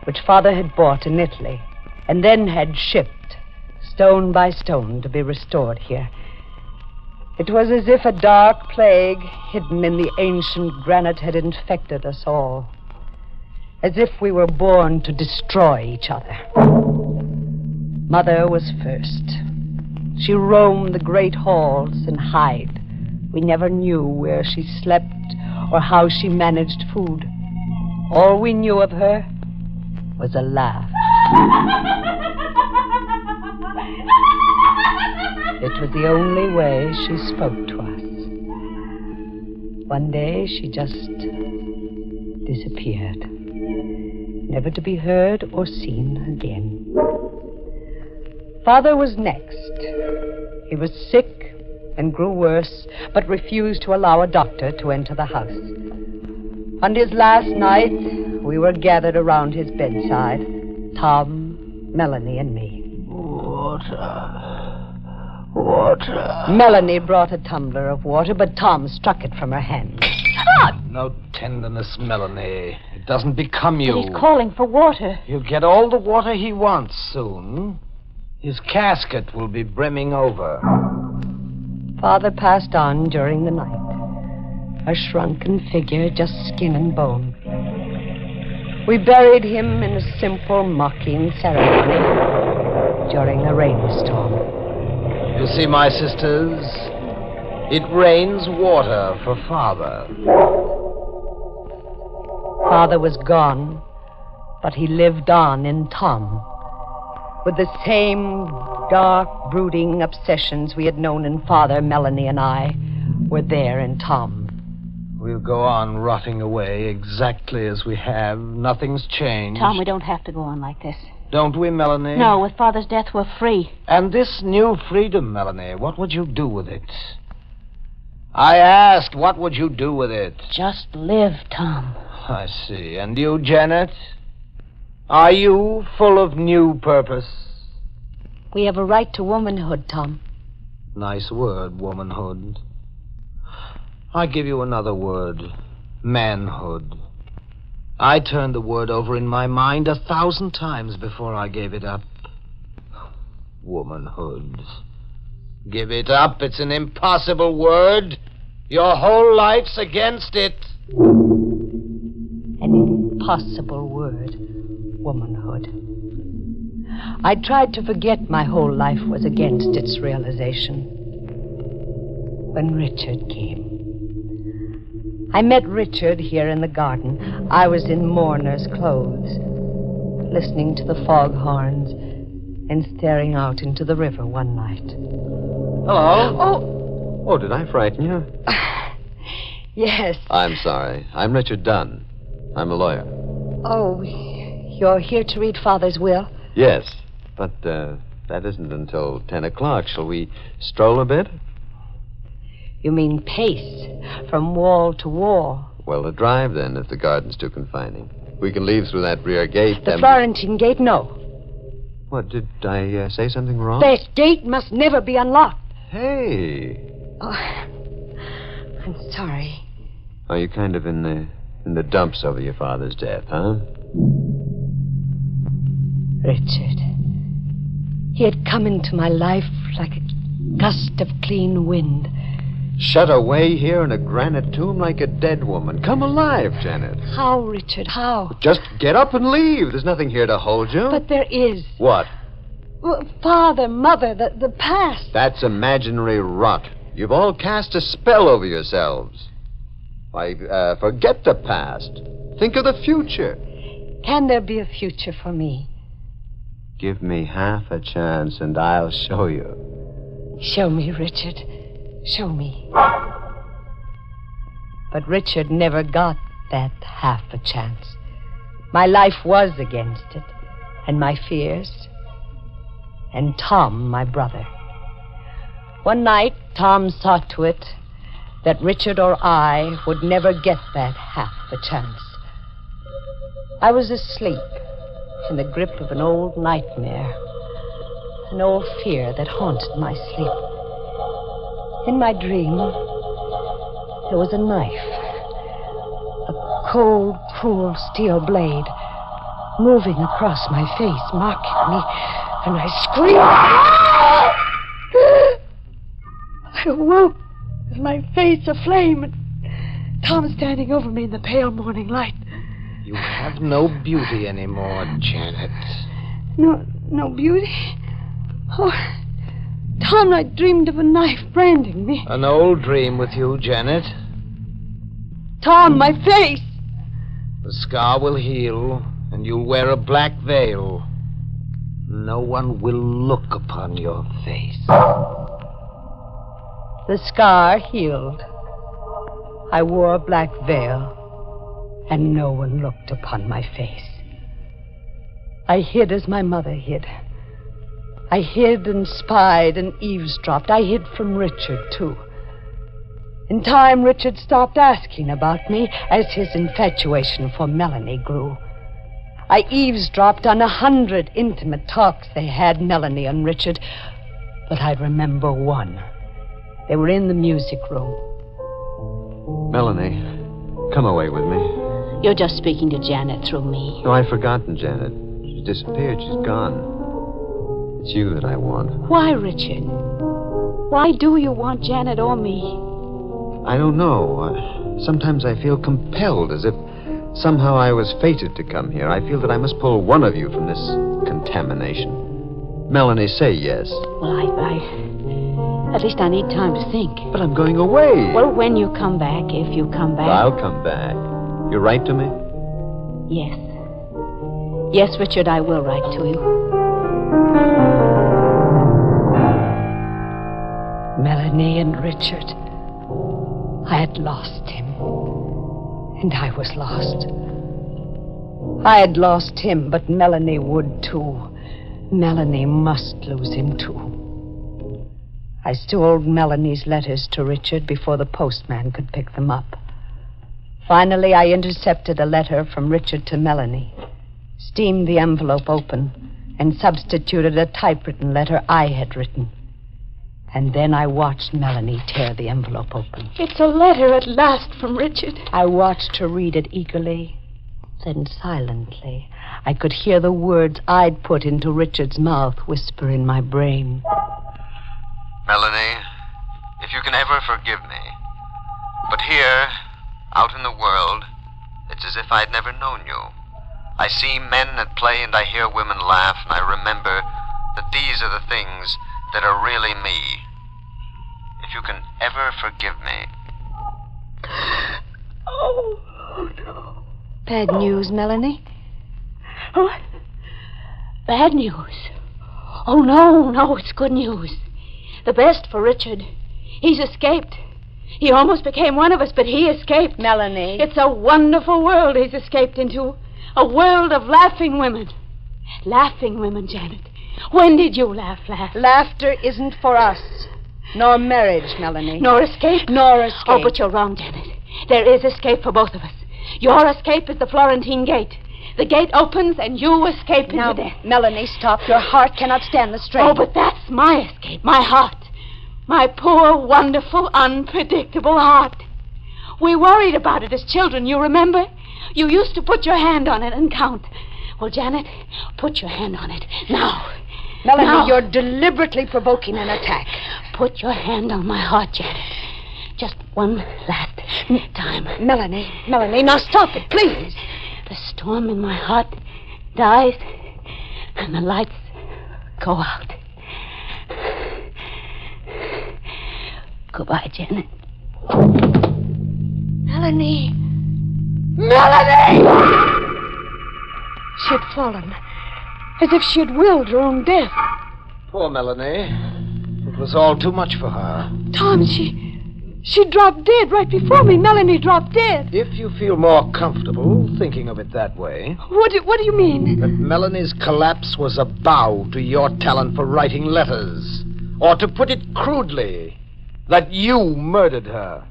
which Father had bought in Italy, and then had shipped, stone by stone, to be restored here. It was as if a dark plague hidden in the ancient granite had infected us all. As if we were born to destroy each other. Mother was first. She roamed the great halls and hid. We never knew where she slept or how she managed food. All we knew of her was a laugh. It was the only way she spoke to us. One day she just disappeared, never to be heard or seen again. Father was next. He was sick and grew worse, but refused to allow a doctor to enter the house. On his last night, we were gathered around his bedside, Tom, Melanie, and me. Water. Melanie brought a tumbler of water, but Tom struck it from her hand. No tenderness, Melanie. It doesn't become you. But he's calling for water. He'll get all the water he wants soon. His casket will be brimming over. Father passed on during the night. A shrunken figure, just skin and bone. We buried him in a simple, mocking ceremony during a rainstorm. You see, my sisters, it rains water for Father. Father was gone, but he lived on in Tom. With the same dark, brooding obsessions we had known in Father, Melanie, and I were there in Tom. We'll go on rotting away exactly as we have. Nothing's changed. Tom, we don't have to go on like this. Don't we, Melanie? No, with Father's death, we're free. And this new freedom, Melanie, what would you do with it? I asked, what would you do with it? Just live, Tom. I see. And you, Janet? Are you full of new purpose? We have a right to womanhood, Tom. Nice word, womanhood. I give you another word. Manhood. I turned the word over in my mind 1,000 times before I gave it up. Womanhood. Give it up. It's an impossible word. Your whole life's against it. An impossible word. Womanhood. I tried to forget my whole life was against its realization. When Richard came. I met Richard here in the garden. I was in mourner's clothes, listening to the foghorns and staring out into the river one night. Hello? Oh, did I frighten you? Yes. I'm sorry. I'm Richard Dunn. I'm a lawyer. Oh, you're here to read Father's will? Yes, but that isn't until 10 o'clock. Shall we stroll a bit? You mean pace, from wall to wall? Well, a drive, then, if the garden's too confining. We can leave through that rear gate. The Florentine gate, no. What, did I say something wrong? That gate must never be unlocked. Hey. Oh, I'm sorry. Are you kind of in the dumps over your father's death, huh? Richard. He had come into my life like a gust of clean wind. Shut away here in a granite tomb like a dead woman. Come alive, Janet. How, Richard, how? Just get up and leave. There's nothing here to hold you. But there is. What? Well, Father, Mother, the past. That's imaginary rot. You've all cast a spell over yourselves. Why, forget the past. Think of the future. Can there be a future for me? Give me half a chance and I'll show you. Show me, Richard. Show me. But Richard never got that half a chance. My life was against it, and my fears, and Tom, my brother. One night, Tom saw to it that Richard or I would never get that half a chance. I was asleep in the grip of an old nightmare, an old fear that haunted my sleep. In my dream, there was a knife, a cold, cruel steel blade, moving across my face, marking me, and I screamed. I awoke with my face aflame, and Tom standing over me in the pale morning light. You have no beauty anymore, Janet. No beauty? Oh, Tom, I dreamed of a knife branding me. An old dream with you, Janet. Tom, my face! The scar will heal, and you'll wear a black veil. No one will look upon your face. The scar healed. I wore a black veil, and no one looked upon my face. I hid as my mother hid. I hid and spied and eavesdropped. I hid from Richard, too. In time, Richard stopped asking about me as his infatuation for Melanie grew. I eavesdropped on 100 intimate talks they had, Melanie and Richard. But I remember one. They were in the music room. Melanie, come away with me. You're just speaking to Janet through me. No, I've forgotten Janet. She's disappeared. She's gone. It's you that I want. Why, Richard? Why do you want Janet or me? I don't know. Sometimes I feel compelled, as if somehow I was fated to come here. I feel that I must pull one of you from this contamination. Melanie, say yes. Well, at least I need time to think. But I'm going away. Well, when you come back, if you come back... I'll come back. You write to me? Yes. Yes, Richard, I will write to you. Melanie and Richard. I had lost him. And I was lost. I had lost him, but Melanie would too. Melanie must lose him too. I stole Melanie's letters to Richard before the postman could pick them up. Finally, I intercepted a letter from Richard to Melanie, steamed the envelope open, and substituted a typewritten letter I had written. And then I watched Melanie tear the envelope open. It's a letter at last from Richard. I watched her read it eagerly, then silently. I could hear the words I'd put into Richard's mouth whisper in my brain. Melanie, if you can ever forgive me. But here, out in the world, it's as if I'd never known you. I see men at play and I hear women laugh, and I remember that these are the things that are really me. If you can ever forgive me. Oh, no. Bad news, Melanie? What? Bad news? Oh, no, it's good news. The best for Richard. He's escaped. He almost became one of us, but he escaped. Melanie. It's a wonderful world he's escaped into. A world of laughing women. Laughing women, Janet. When did you laugh last? Laughter isn't for us. Nor marriage, Melanie. Nor escape? Nor escape. Oh, but you're wrong, Janet. There is escape for both of us. Your escape is the Florentine Gate. The gate opens and you escape into death. Melanie, stop. Your heart cannot stand the strain. Oh, but that's my escape. My heart. My poor, wonderful, unpredictable heart. We worried about it as children, you remember? You used to put your hand on it and count. Well, Janet, put your hand on it. Now. Melanie, you're deliberately provoking an attack. Put your hand on my heart, Janet. Just one last time. Melanie, now stop it, please. The storm in my heart dies, and the lights go out. Goodbye, Janet. Melanie! She had fallen, as if she had willed her own death. Poor Melanie. It was all too much for her. Tom, she dropped dead right before me. Melanie dropped dead. If you feel more comfortable thinking of it that way. What do you mean? That Melanie's collapse was a bow to your talent for writing letters. Or to put it crudely, that you murdered her.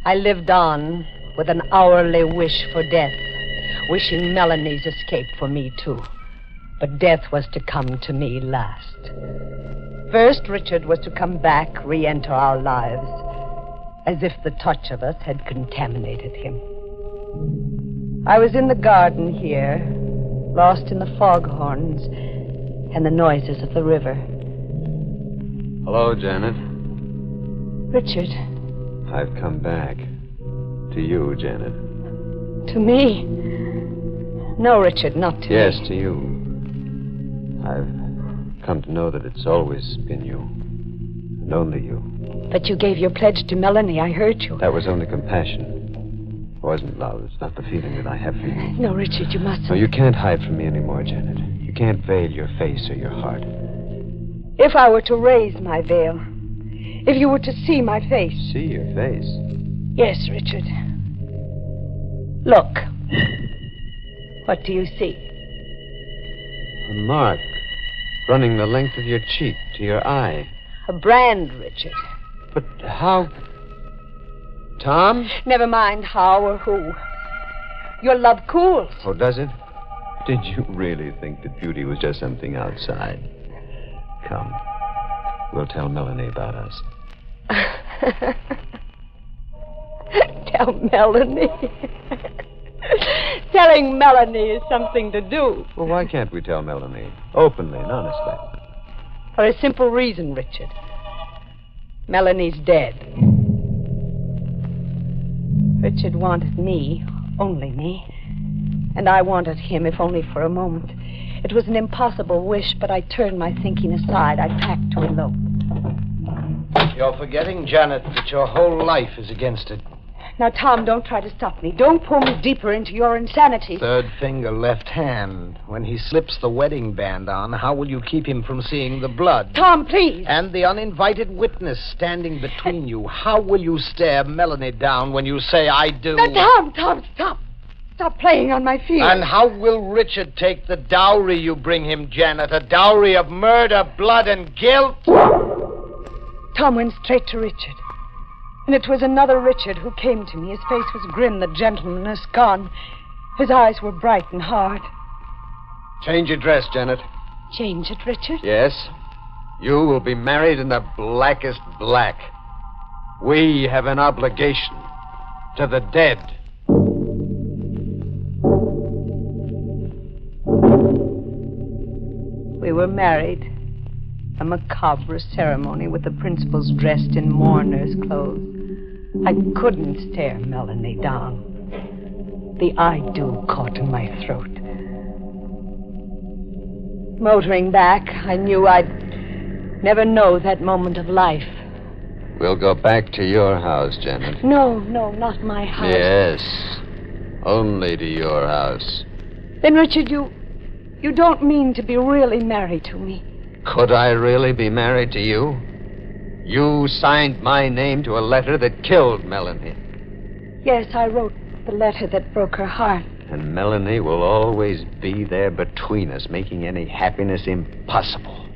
I lived on with an hourly wish for death, wishing Melanie's escape for me, too. But death was to come to me last. First, Richard was to come back, re-enter our lives, as if the touch of us had contaminated him. I was in the garden here, lost in the foghorns and the noises of the river. Hello, Janet. Richard, I've come back. To you, Janet. to me. No, Richard, not to Yes, me. to you. I've come to know that it's always been you. And only you. But you gave your pledge to Melanie. I heard you. That was only compassion. It wasn't love. It's not the feeling that I have for you. No, Richard, you mustn't. No, you can't hide from me anymore, Janet. You can't veil your face or your heart. If I were to raise my veil, if you were to see my face. See your face? Yes, Richard. Look. What do you see? A mark running the length of your cheek to your eye. A brand, Richard. But how... Tom? Never mind how or who. Your love cools. Oh, does it? Did you really think that beauty was just something outside? Come. We'll tell Melanie about us. Tell Melanie. Telling Melanie is something to do. Well, why can't we tell Melanie? Openly and honestly. For a simple reason, Richard. Melanie's dead. Richard wanted me, only me. And I wanted him, if only for a moment. It was an impossible wish, but I turned my thinking aside. I packed to elope. You're forgetting, Janet, that your whole life is against it. Now, Tom, don't try to stop me. Don't pull me deeper into your insanity. Third finger, left hand. When he slips the wedding band on, how will you keep him from seeing the blood? Tom, please. And the uninvited witness standing between you. How will you stare Melanie down when you say, I do? Now, Tom, stop. Stop playing on my feelings. And how will Richard take the dowry you bring him, Janet? A dowry of murder, blood, and guilt? Tom went straight to Richard. And it was another Richard who came to me. His face was grim, the gentleness gone. His eyes were bright and hard. Change your dress, Janet. Change it, Richard? Yes. You will be married in the blackest black. We have an obligation to the dead. We were married. A macabre ceremony with the principals dressed in mourners' clothes. I couldn't stare Melanie down. The I do caught in my throat. Motoring back, I knew I'd never know that moment of life. We'll go back to your house, Janet. No, not my house. Yes. Only to your house. Then, Richard, you don't mean to be really married to me. Could I really be married to you? You signed my name to a letter that killed Melanie. Yes, I wrote the letter that broke her heart. And Melanie will always be there between us, making any happiness impossible.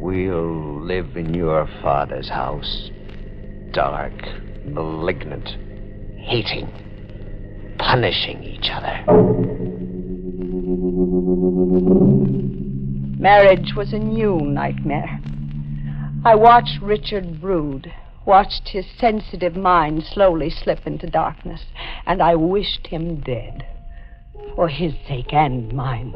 We'll live in your father's house. Dark, malignant, hating, punishing each other. Marriage was a new nightmare. I watched Richard brood, watched his sensitive mind slowly slip into darkness, and I wished him dead. For his sake and mine.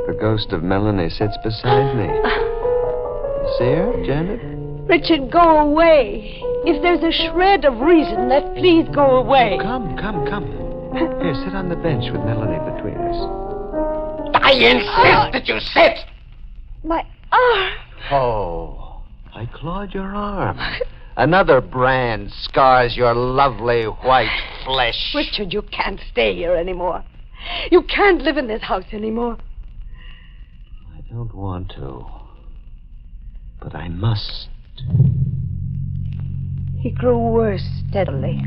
The ghost of Melanie sits beside me. You see her, Janet? Richard, go away. If there's a shred of reason left, please go away. Come. Here, sit on the bench with Melanie between us. I insist that you sit! My arm. Oh, I clawed your arm. Another brand scars your lovely white flesh. Richard, you can't stay here anymore. You can't live in this house anymore. I don't want to, but I must. He grew worse steadily.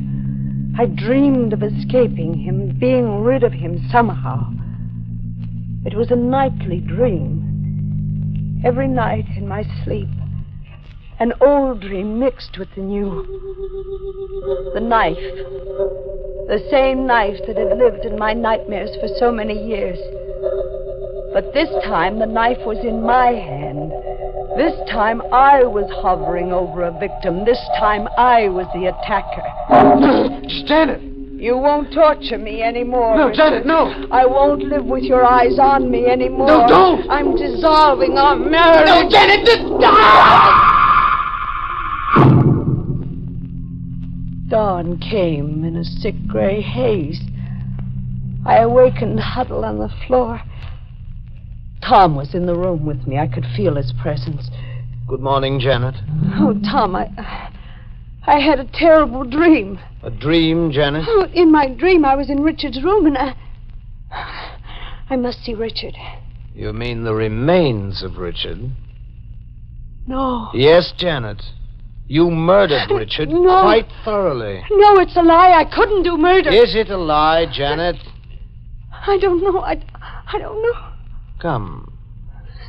I dreamed of escaping him, being rid of him somehow. It was a nightly dream. Every night in my sleep, an old dream mixed with the new. The knife. The same knife that had lived in my nightmares for so many years. But this time the knife was in my hand. This time I was hovering over a victim. This time I was the attacker. Janet! You won't torture me anymore. No, Richard. Janet, no! I won't live with your eyes on me anymore. No, don't! I'm dissolving our marriage. No, Janet! Dawn came in a sick gray haze. I awakened huddled on the floor. Tom was in the room with me. I could feel his presence. Good morning, Janet. Oh, Tom, I had a terrible dream. A dream, Janet? Oh, in my dream, I was in Richard's room, and I must see Richard. You mean the remains of Richard? No. Yes, Janet. You murdered Richard quite thoroughly. No, it's a lie. I couldn't do murder. Is it a lie, Janet? I don't know. I don't know. Come.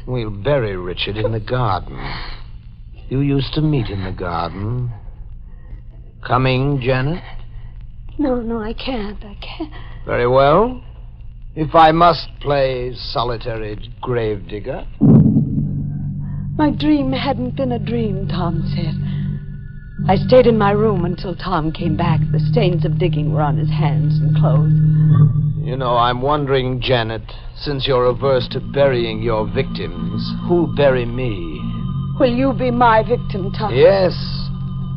We'll bury Richard in the garden. You used to meet in the garden. Coming, Janet? No, I can't. Very well. If I must play solitary gravedigger. My dream hadn't been a dream, Tom said. I stayed in my room until Tom came back. The stains of digging were on his hands and clothes. You know, I'm wondering, Janet, since you're averse to burying your victims, who'll bury me? Will you be my victim, Tom? Yes.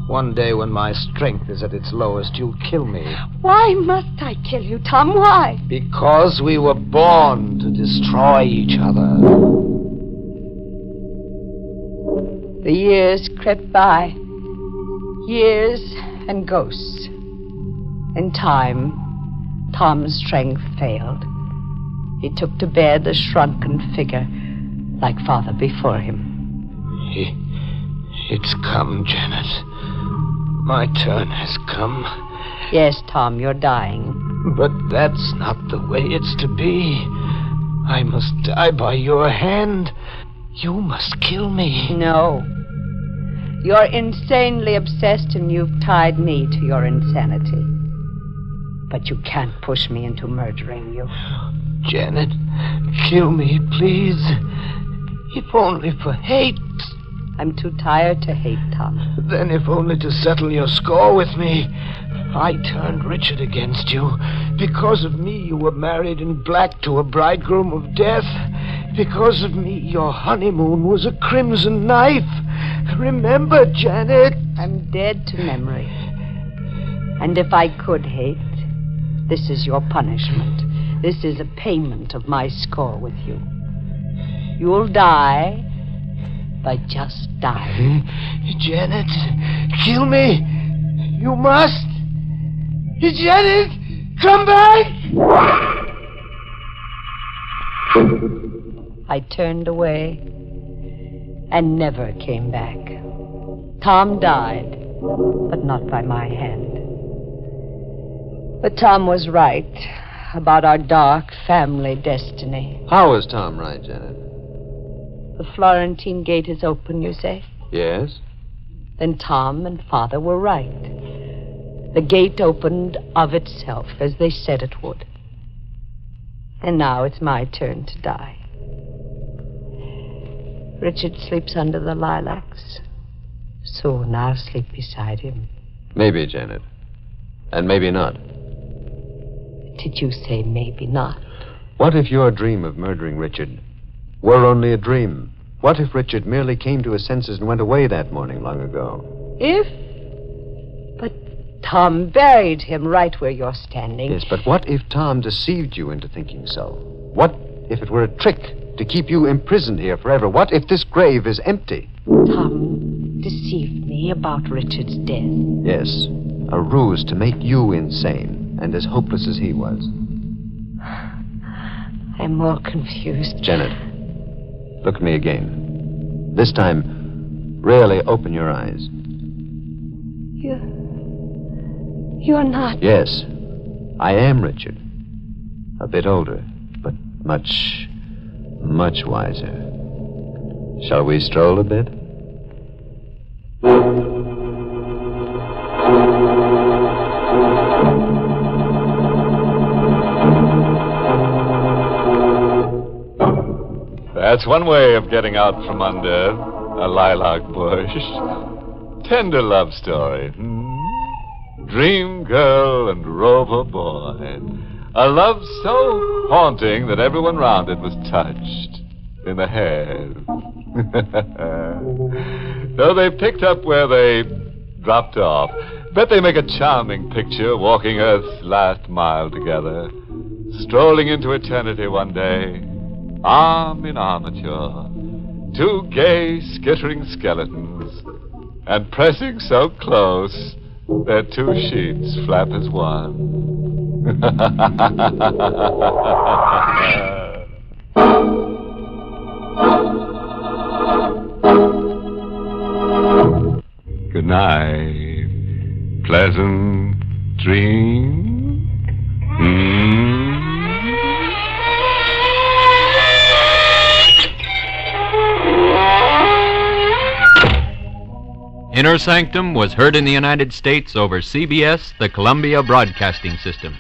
One day when my strength is at its lowest, you'll kill me. Why must I kill you, Tom? Why? Because we were born to destroy each other. The years crept by. Years and ghosts. In time, Tom's strength failed. He took to bed a shrunken figure, like father before him. It's come, Janet. My turn has come. Yes, Tom, you're dying. But that's not the way it's to be. I must die by your hand. You must kill me. No. You're insanely obsessed, and you've tied me to your insanity. But you can't push me into murdering you. Janet, kill me, please. If only for hate. I'm too tired to hate, Tom. Then if only to settle your score with me. I turned Richard against you. Because of me, you were married in black to a bridegroom of death. Because of me, your honeymoon was a crimson knife. Remember, Janet. I'm dead to memory. And if I could hate, this is your punishment. This is a payment of my score with you. You'll die by just dying. Janet, kill me. You must. Janet, come back. I turned away and never came back. Tom died, but not by my hand. But Tom was right about our dark family destiny. How was Tom right, Janet? The Florentine gate is open, you say? Yes? Then Tom and Father were right. The gate opened of itself, as they said it would. And now it's my turn to die. Richard sleeps under the lilacs. Soon I'll sleep beside him. Maybe, Janet. And maybe not. Did you say maybe not? What if your dream of murdering Richard were only a dream? What if Richard merely came to his senses and went away that morning long ago? But Tom buried him right where you're standing. Yes, but what if Tom deceived you into thinking so? What if it were a trick to keep you imprisoned here forever? What if this grave is empty? Tom deceived me about Richard's death. Yes, a ruse to make you insane and as hopeless as he was. I'm more confused. Janet, look at me again. This time, really open your eyes. You're not... Yes, I am Richard. A bit older, but much, much wiser. Shall we stroll a bit? That's one way of getting out from under a lilac bush. Tender love story. Dream girl and rover boy. A love so haunting that everyone round it was touched in the head. Though they picked up where they dropped off, bet they make a charming picture walking Earth's last mile together, strolling into eternity one day. Arm in armature, two gay, skittering skeletons, and pressing so close, their two sheets flap as one. Good night, pleasant dream. Inner Sanctum was heard in the United States over CBS, the Columbia Broadcasting System,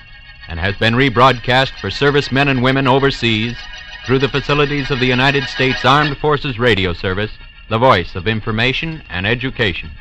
and has been rebroadcast for servicemen and women overseas through the facilities of the United States Armed Forces Radio Service, the voice of information and education.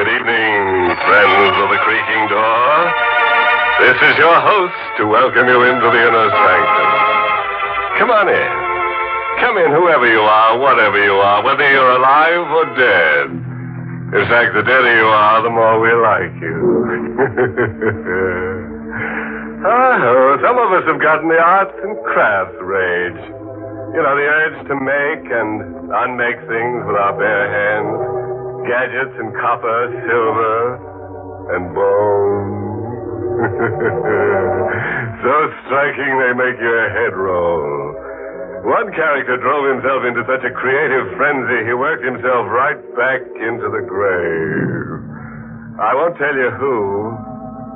Good evening, friends of the Creaking Door. This is your host to welcome you into the Inner Sanctum. Come on in. Come in, whoever you are, whatever you are, whether you're alive or dead. In fact, the deader you are, the more we like you. Some of us have gotten the arts and crafts rage. You know, the urge to make and unmake things with our bare hands. Gadgets and copper, silver, and bone. So striking they make your head roll. One character drove himself into such a creative frenzy, he worked himself right back into the grave. I won't tell you who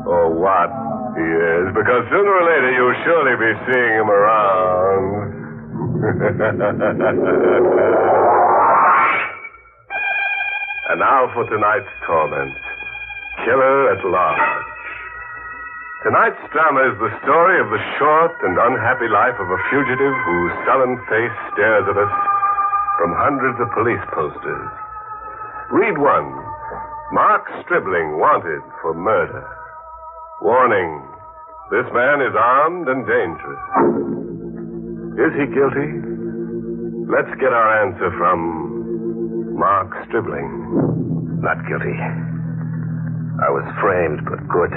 or what he is, because sooner or later you'll surely be seeing him around. And now for tonight's torment. Killer at large. Tonight's drama is the story of the short and unhappy life of a fugitive whose sullen face stares at us from hundreds of police posters. Read one. Mark Stribling wanted for murder. Warning. This man is armed and dangerous. Is he guilty? Let's get our answer from Mark Stribling. Not guilty. I was framed, but good.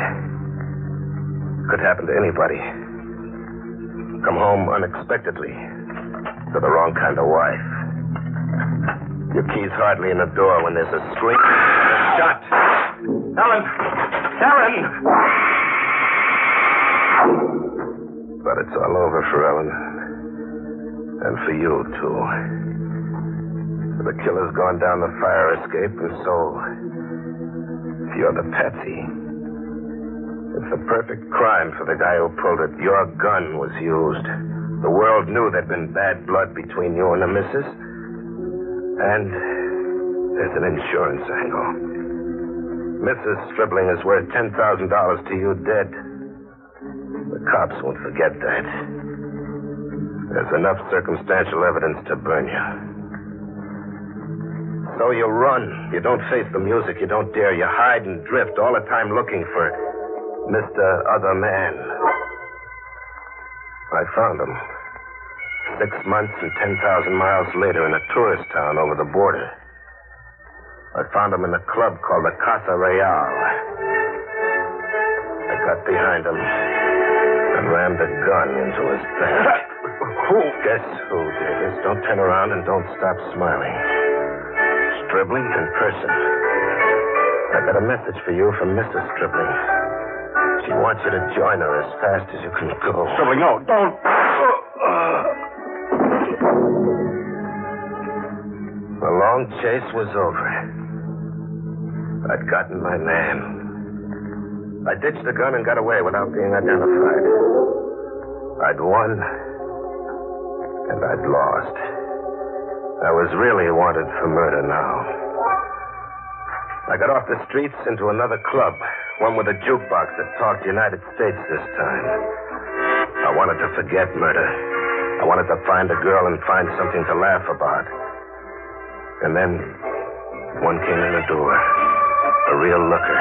Could happen to anybody. Come home unexpectedly to the wrong kind of wife. Your key's hardly in the door when there's a scream and a shot. Helen! Helen! But it's all over for Ellen. And for you, too. The killer's gone down the fire escape, and so you're the patsy. It's the perfect crime for the guy who pulled it. Your gun was used. The world knew there'd been bad blood between you and the missus. And there's an insurance angle. Mrs. Stribling is worth $10,000 to you dead. The cops won't forget that. There's enough circumstantial evidence to burn you. So you run. You don't face the music. You don't dare. You hide and drift all the time looking for Mr. Other Man. I found him. 6 months and 10,000 miles later in a tourist town over the border. I found him in a club called the Casa Real. I got behind him and rammed a gun into his back. Who? Guess who, Davis? Don't turn around and don't stop smiling. Stribling in person. I got a message for you from Mrs. Stribling. She wants you to join her as fast as you can go. Stribling, no, don't. The long chase was over. I'd gotten my man. I ditched the gun and got away without being identified. I'd won, and I'd lost. I was really wanted for murder now. I got off the streets into another club, one with a jukebox that talked United States this time. I wanted to forget murder. I wanted to find a girl and find something to laugh about. And then one came in the door, a real looker.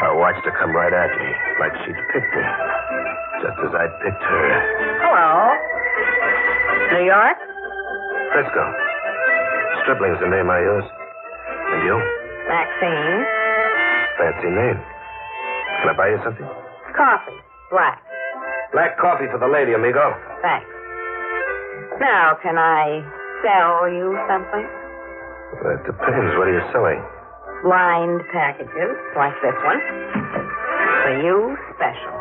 I watched her come right at me, like she'd picked me, just as I'd picked her. Hello. New York? Frisco. Stribling's the name I use. And you? Maxine. Fancy name. Can I buy you something? Coffee. Black. Black coffee for the lady, amigo. Thanks. Now, can I sell you something? Well, it depends. What are you selling? Blind packages, like this one. For you, special.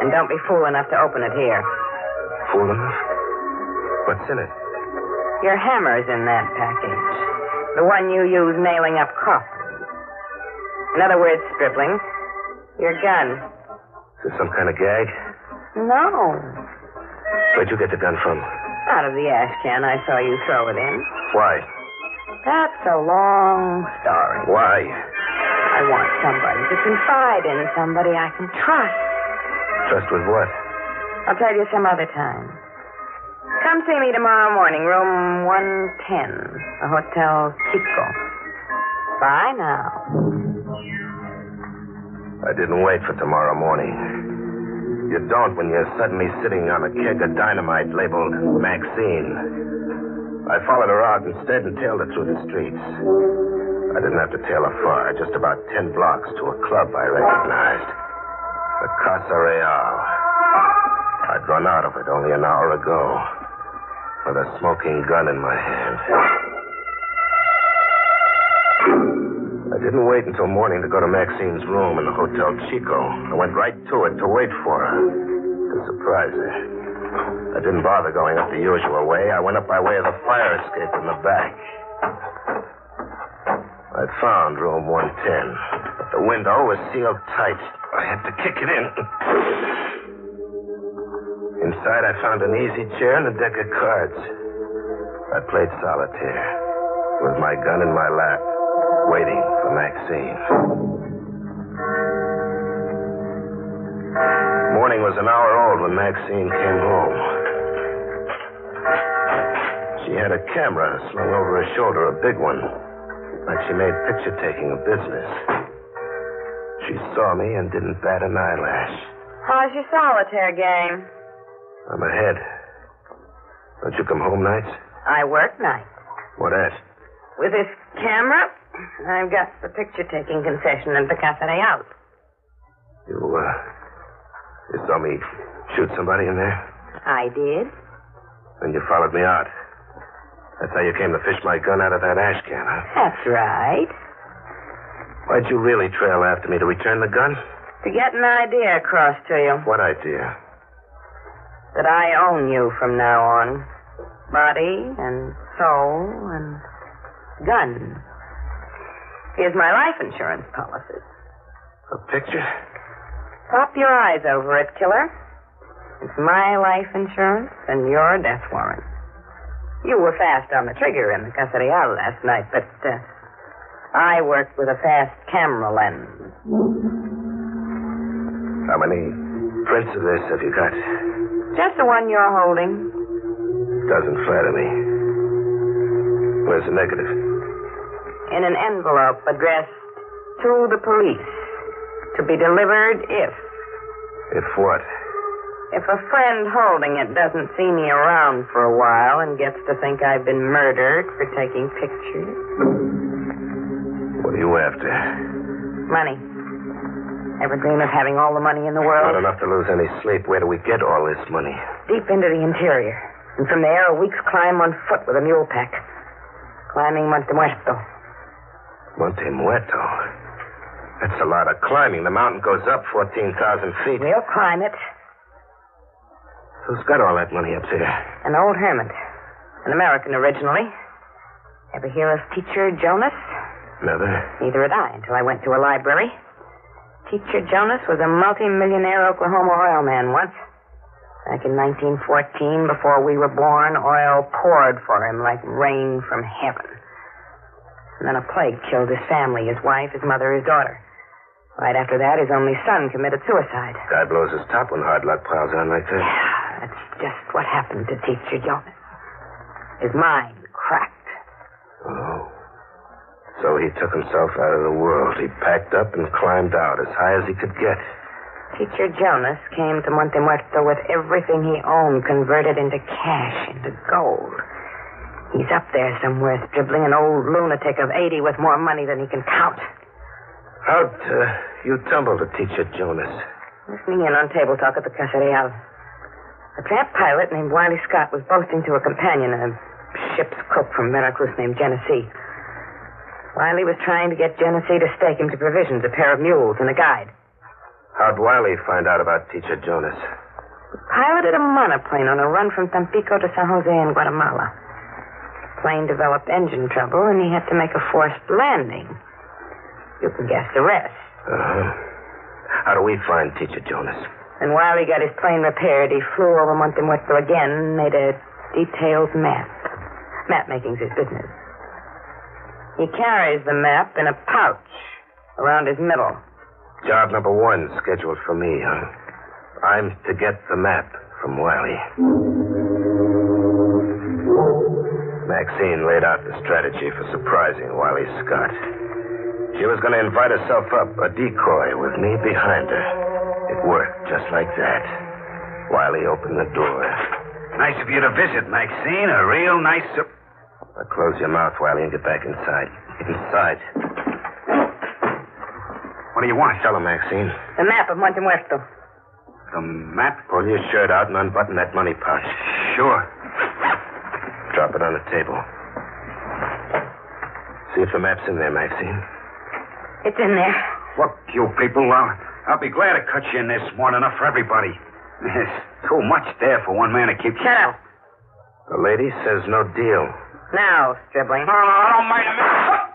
And don't be fool enough to open it here. Fool enough? What's in it? Your hammer's in that package. The one you use nailing up coffins. In other words, Stribling, your gun. Is this some kind of gag? No. Where'd you get the gun from? Out of the ash can I saw you throw it in. Why? That's a long story. Why? I want somebody to confide in, somebody I can trust. Trust with what? I'll tell you some other time. Come see me tomorrow morning, room 110, the Hotel Chico. Bye now. I didn't wait for tomorrow morning. You don't when you're suddenly sitting on a keg of dynamite labeled Maxine. I followed her out instead and tailed her through the streets. I didn't have to tail her far, just about 10 blocks to a club I recognized. The Casa Real. I'd run out of it only an hour ago, with a smoking gun in my hand. I didn't wait until morning to go to Maxine's room in the Hotel Chico. I went right to it to wait for her, to surprise her. I didn't bother going up the usual way. I went up by way of the fire escape in the back. I found room 110, but the window was sealed tight. I had to kick it in. Inside, I found an easy chair and a deck of cards. I played solitaire, with my gun in my lap, waiting for Maxine. morning was an hour old when Maxine came home. She had a camera slung over her shoulder, a big one, like she made picture-taking a business. She saw me and didn't bat an eyelash. How's your solitaire game? I'm ahead. Don't you come home nights? I work nights. What at? With this camera, I've got the picture-taking concession in the Casa Real. You saw me shoot somebody in there? I did. Then you followed me out. That's how you came to fish my gun out of that ash can, huh? That's right. Why'd you really trail after me? To return the gun? To get an idea across to you. What idea? That I own you from now on. Body and soul and gun. Here's my life insurance policy. A picture? Pop your eyes over it, killer. It's my life insurance and your death warrant. You were fast on the trigger in the Casa Real last night, but I worked with a fast camera lens. How many prints of this have you got? Just the one you're holding. Doesn't flatter me. Where's the negative? In an envelope addressed to the police. To be delivered if. If what? If a friend holding it doesn't see me around for a while and gets to think I've been murdered for taking pictures. What are you after? Money. Ever dream of having all the money in the world? Not enough to lose any sleep. Where do we get all this money? Deep into the interior. And from there, a week's climb on foot with a mule pack. Climbing Monte Muerto. Monte Muerto? That's a lot of climbing. The mountain goes up 14,000 feet. We'll climb it. Who's got all that money up there? An old hermit. An American originally. Ever hear of Teacher Jonas? Never. Neither had I until I went to a library. Teacher Jonas was a multi-millionaire Oklahoma oil man once. Back in 1914, before we were born, oil poured for him like rain from heaven. And then a plague killed his family, his wife, his mother, his daughter. Right after that, his only son committed suicide. Guy blows his top when hard luck piles on like that. Yeah, that's just what happened to Teacher Jonas. His mind cracked. Oh. So he took himself out of the world. He packed up and climbed out as high as he could get. Teacher Jonas came to Monte Muerto with everything he owned converted into cash, into gold. He's up there somewhere, dribbling an old lunatic of 80 with more money than he can count. How'd you tumble to Teacher Jonas? Listening in on table talk at the Casa Real. A tramp pilot named Wiley Scott was boasting to a companion, a ship's cook from Veracruz named Genesee. Wiley was trying to get Genesee to stake him to provisions, a pair of mules, and a guide. How'd Wiley find out about Teacher Jonas? He piloted a monoplane on a run from Tampico to San Jose in Guatemala. Plane developed engine trouble, and he had to make a forced landing. You can guess the rest. How do we find Teacher Jonas? And while he got his plane repaired, he flew over Monte Muerto again and made a detailed map. Map making's his business. He carries the map in a pouch around his middle. Job number 1 scheduled for me, huh? I'm to get the map from Wiley. Maxine laid out the strategy for surprising Wiley Scott. She was going to invite herself up, a decoy, with me behind her. It worked just like that. Wiley opened the door. Nice of you to visit, Maxine. A real nice... Now close your mouth, Wiley, and get back inside. Inside. What do you want? Tell her, Maxine. The map of Monte Muerto. The map? Pull your shirt out and unbutton that money pouch. Sure. Drop it on the table. See if the map's in there, Maxine. It's in there. Look, you people, I'll be glad to cut you in. There's more than enough for everybody. There's too much there for one man to keep... Shut up. The lady says no deal. Now, Stribling. No, I don't mind a minute.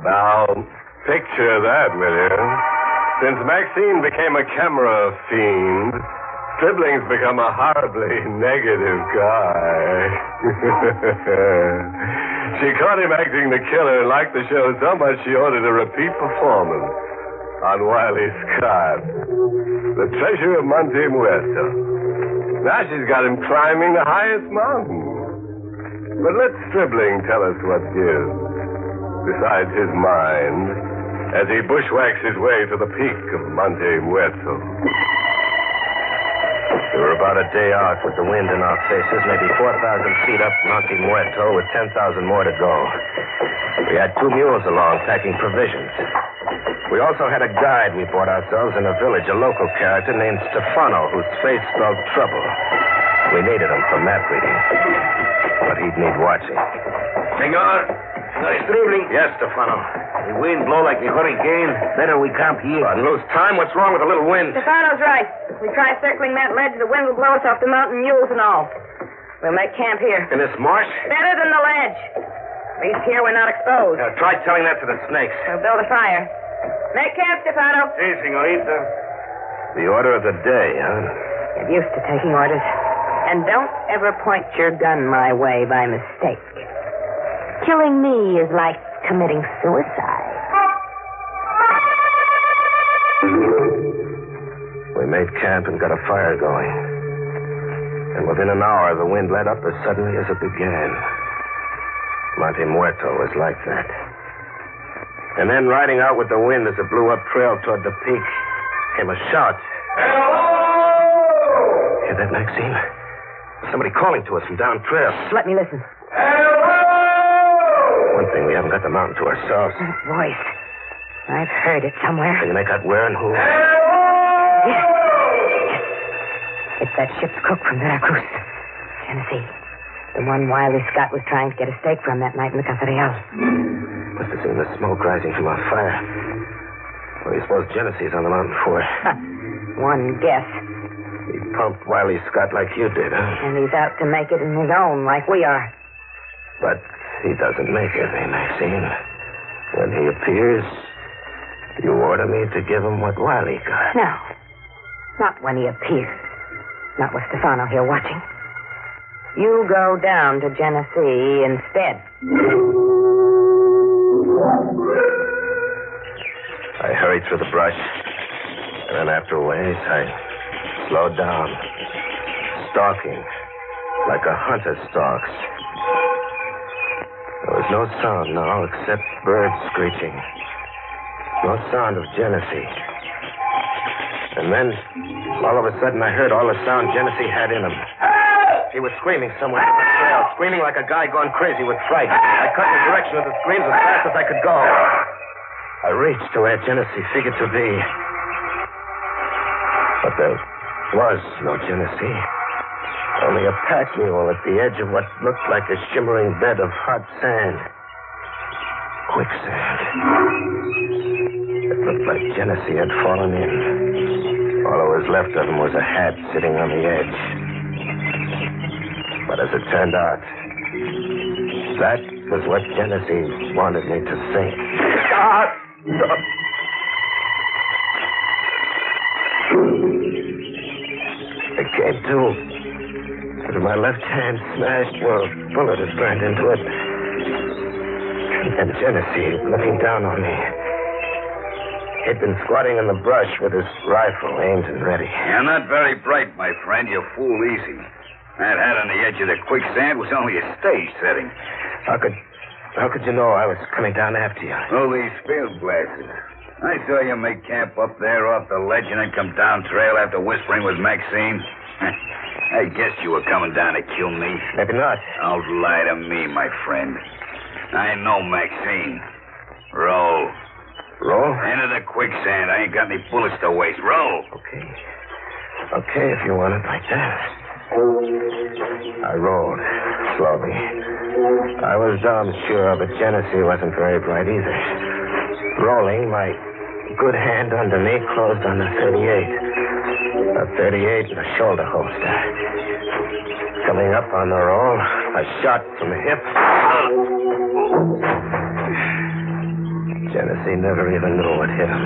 Now, picture that, will you? Since Maxine became a camera fiend, Stribling's become a horribly negative guy. She caught him acting the killer and liked the show so much she ordered a repeat performance on Wiley Scott, the treasure of Monte Muerto. Now she's got him climbing the highest mountain. But let Stribling tell us what gives, besides his mind, as he bushwhacks his way to the peak of Monte Muerto. We were about a day out with the wind in our faces, maybe 4,000 feet up Monte Muerto with 10,000 more to go. We had 2 mules along packing provisions. We also had a guide we bought ourselves in a village, a local character named Stefano, whose face spelled trouble. We needed him for map reading, but he'd need watching. Senor Stribling. Yes, Stefano. The wind blow like the hurricane. Better we camp here. And lose time? What's wrong with a little wind? Stefano's right. If we try circling that ledge, the wind will blow us off the mountain, mules and all. We'll make camp here. In this marsh? Better than the ledge. At least here we're not exposed. Try telling that to the snakes. We'll build a fire. Make camp, Stefano. Si, senorita. The order of the day, huh? Get used to taking orders. And don't ever point your gun my way by mistake. Killing me is like committing suicide. We made camp and got a fire going. And within an hour, the wind let up as suddenly as it began. Monte Muerto was like that. And then, riding out with the wind as it blew up trail toward the peak, came a shout. Hello! Hear that, Maxine? Somebody calling to us from down trail. Let me listen. One thing, we haven't got the mountain to ourselves. That voice. I've heard it somewhere. Can you make out where and who? Yes. It's that ship's cook from Veracruz, Tennessee. The one Wiley Scott was trying to get a steak from that night in the Casa Real. Must have seen the smoke rising from our fire. What do you suppose Genesee's on the mountain for? One guess. He pumped Wiley Scott like you did, huh? And he's out to make it in his own, like we are. But he doesn't make it, eh, Maxine? When he appears, you order me to give him what Wiley got. No. Not when he appears. Not with Stefano here watching. You go down to Genesee instead. I hurried through the brush, and then after a ways, I slowed down, stalking like a hunter stalks. There was no sound now except birds screeching. No sound of Genesee. And then, all of a sudden, I heard all the sound Genesee had in him. He was screaming somewhere on the trail, screaming like a guy gone crazy with fright. I cut in the direction of the screams as fast as I could go. I reached to where Genesee figured to be. But there was no Genesee. Only a pack mule at the edge of what looked like a shimmering bed of hot sand. Quicksand. It looked like Genesee had fallen in. All that was left of him was a hat sitting on the edge. But as it turned out, that was what Genesee wanted me to think. It came to, but my left hand smashed where a bullet had burned into it. And Genesee, looking down on me, he'd been squatting in the brush with his rifle aimed and ready. You're not very bright, my friend. You fool easy. That hat on the edge of the quicksand was only a stage setting. How could you know I was coming down after you? Oh, these field glasses. I saw you make camp up there off the ledge and then come down trail after whispering with Maxine. I guessed you were coming down to kill me. Maybe not. Don't lie to me, my friend. I know Maxine. Roll. Roll? Into the quicksand. I ain't got any bullets to waste. Roll. Okay, if you want it like that. I rolled, slowly. I was damn sure, but Genesee wasn't very bright either. Rolling, my good hand under me closed on the 38. A 38 and a shoulder holster. Coming up on the roll, a shot from the hip. Genesee never even knew what hit him.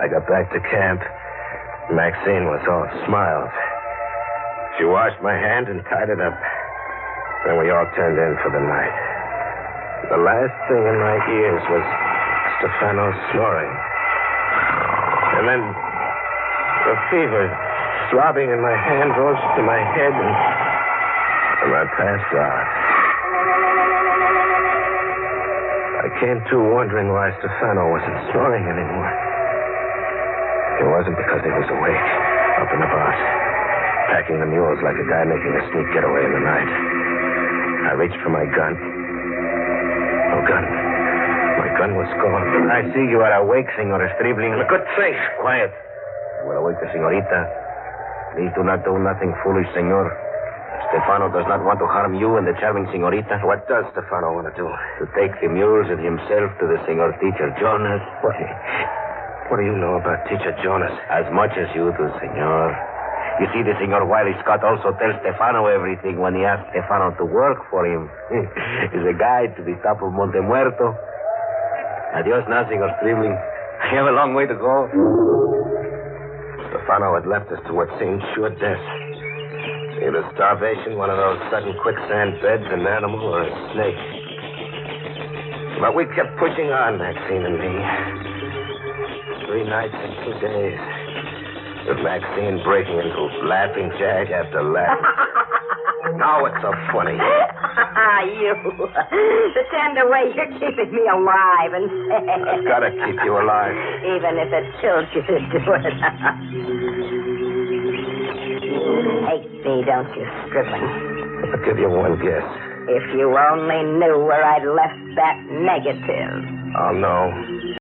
I got back to camp. Maxine was all smiles. She washed my hand and tied it up. Then we all turned in for the night. The last thing in my ears was Stefano snoring. And then the fever throbbing in my hand rose to my head, and I passed out. I came to wondering why Stefano wasn't snoring anymore. It wasn't because he was awake, up and about, packing the mules like a guy making a sneak getaway in the night. I reached for my gun. No gun. My gun was gone. I see you are awake, Senor Stribling. For good sake, quiet. You will awake the señorita. Please do not do nothing foolish, senor. Stefano does not want to harm you and the charming señorita. What does Stefano want to do? To take the mules and himself to the senor teacher Jonas. What do you know about teacher Jonas? As much as you do, senor. You see, the senor Wiley Scott also tells Stefano everything when he asks Stefano to work for him. He's a guide to the top of Monte Muerto. Adios now, senor Stribling. I have a long way to go. Stefano had left us to what seemed sure death. Either starvation, one of those sudden quicksand beds, an animal, or a snake. But we kept pushing on, Maxine and me. 3 nights and 2 days. With Maxine breaking into laughing jag after laughing. Now what's so funny? You. The tender way you're keeping me alive and I've got to keep you alive. even if it kills you to do it. You hate me, don't you, Stribling? I'll give you one guess. If you only knew where I'd left that negative. Oh, no.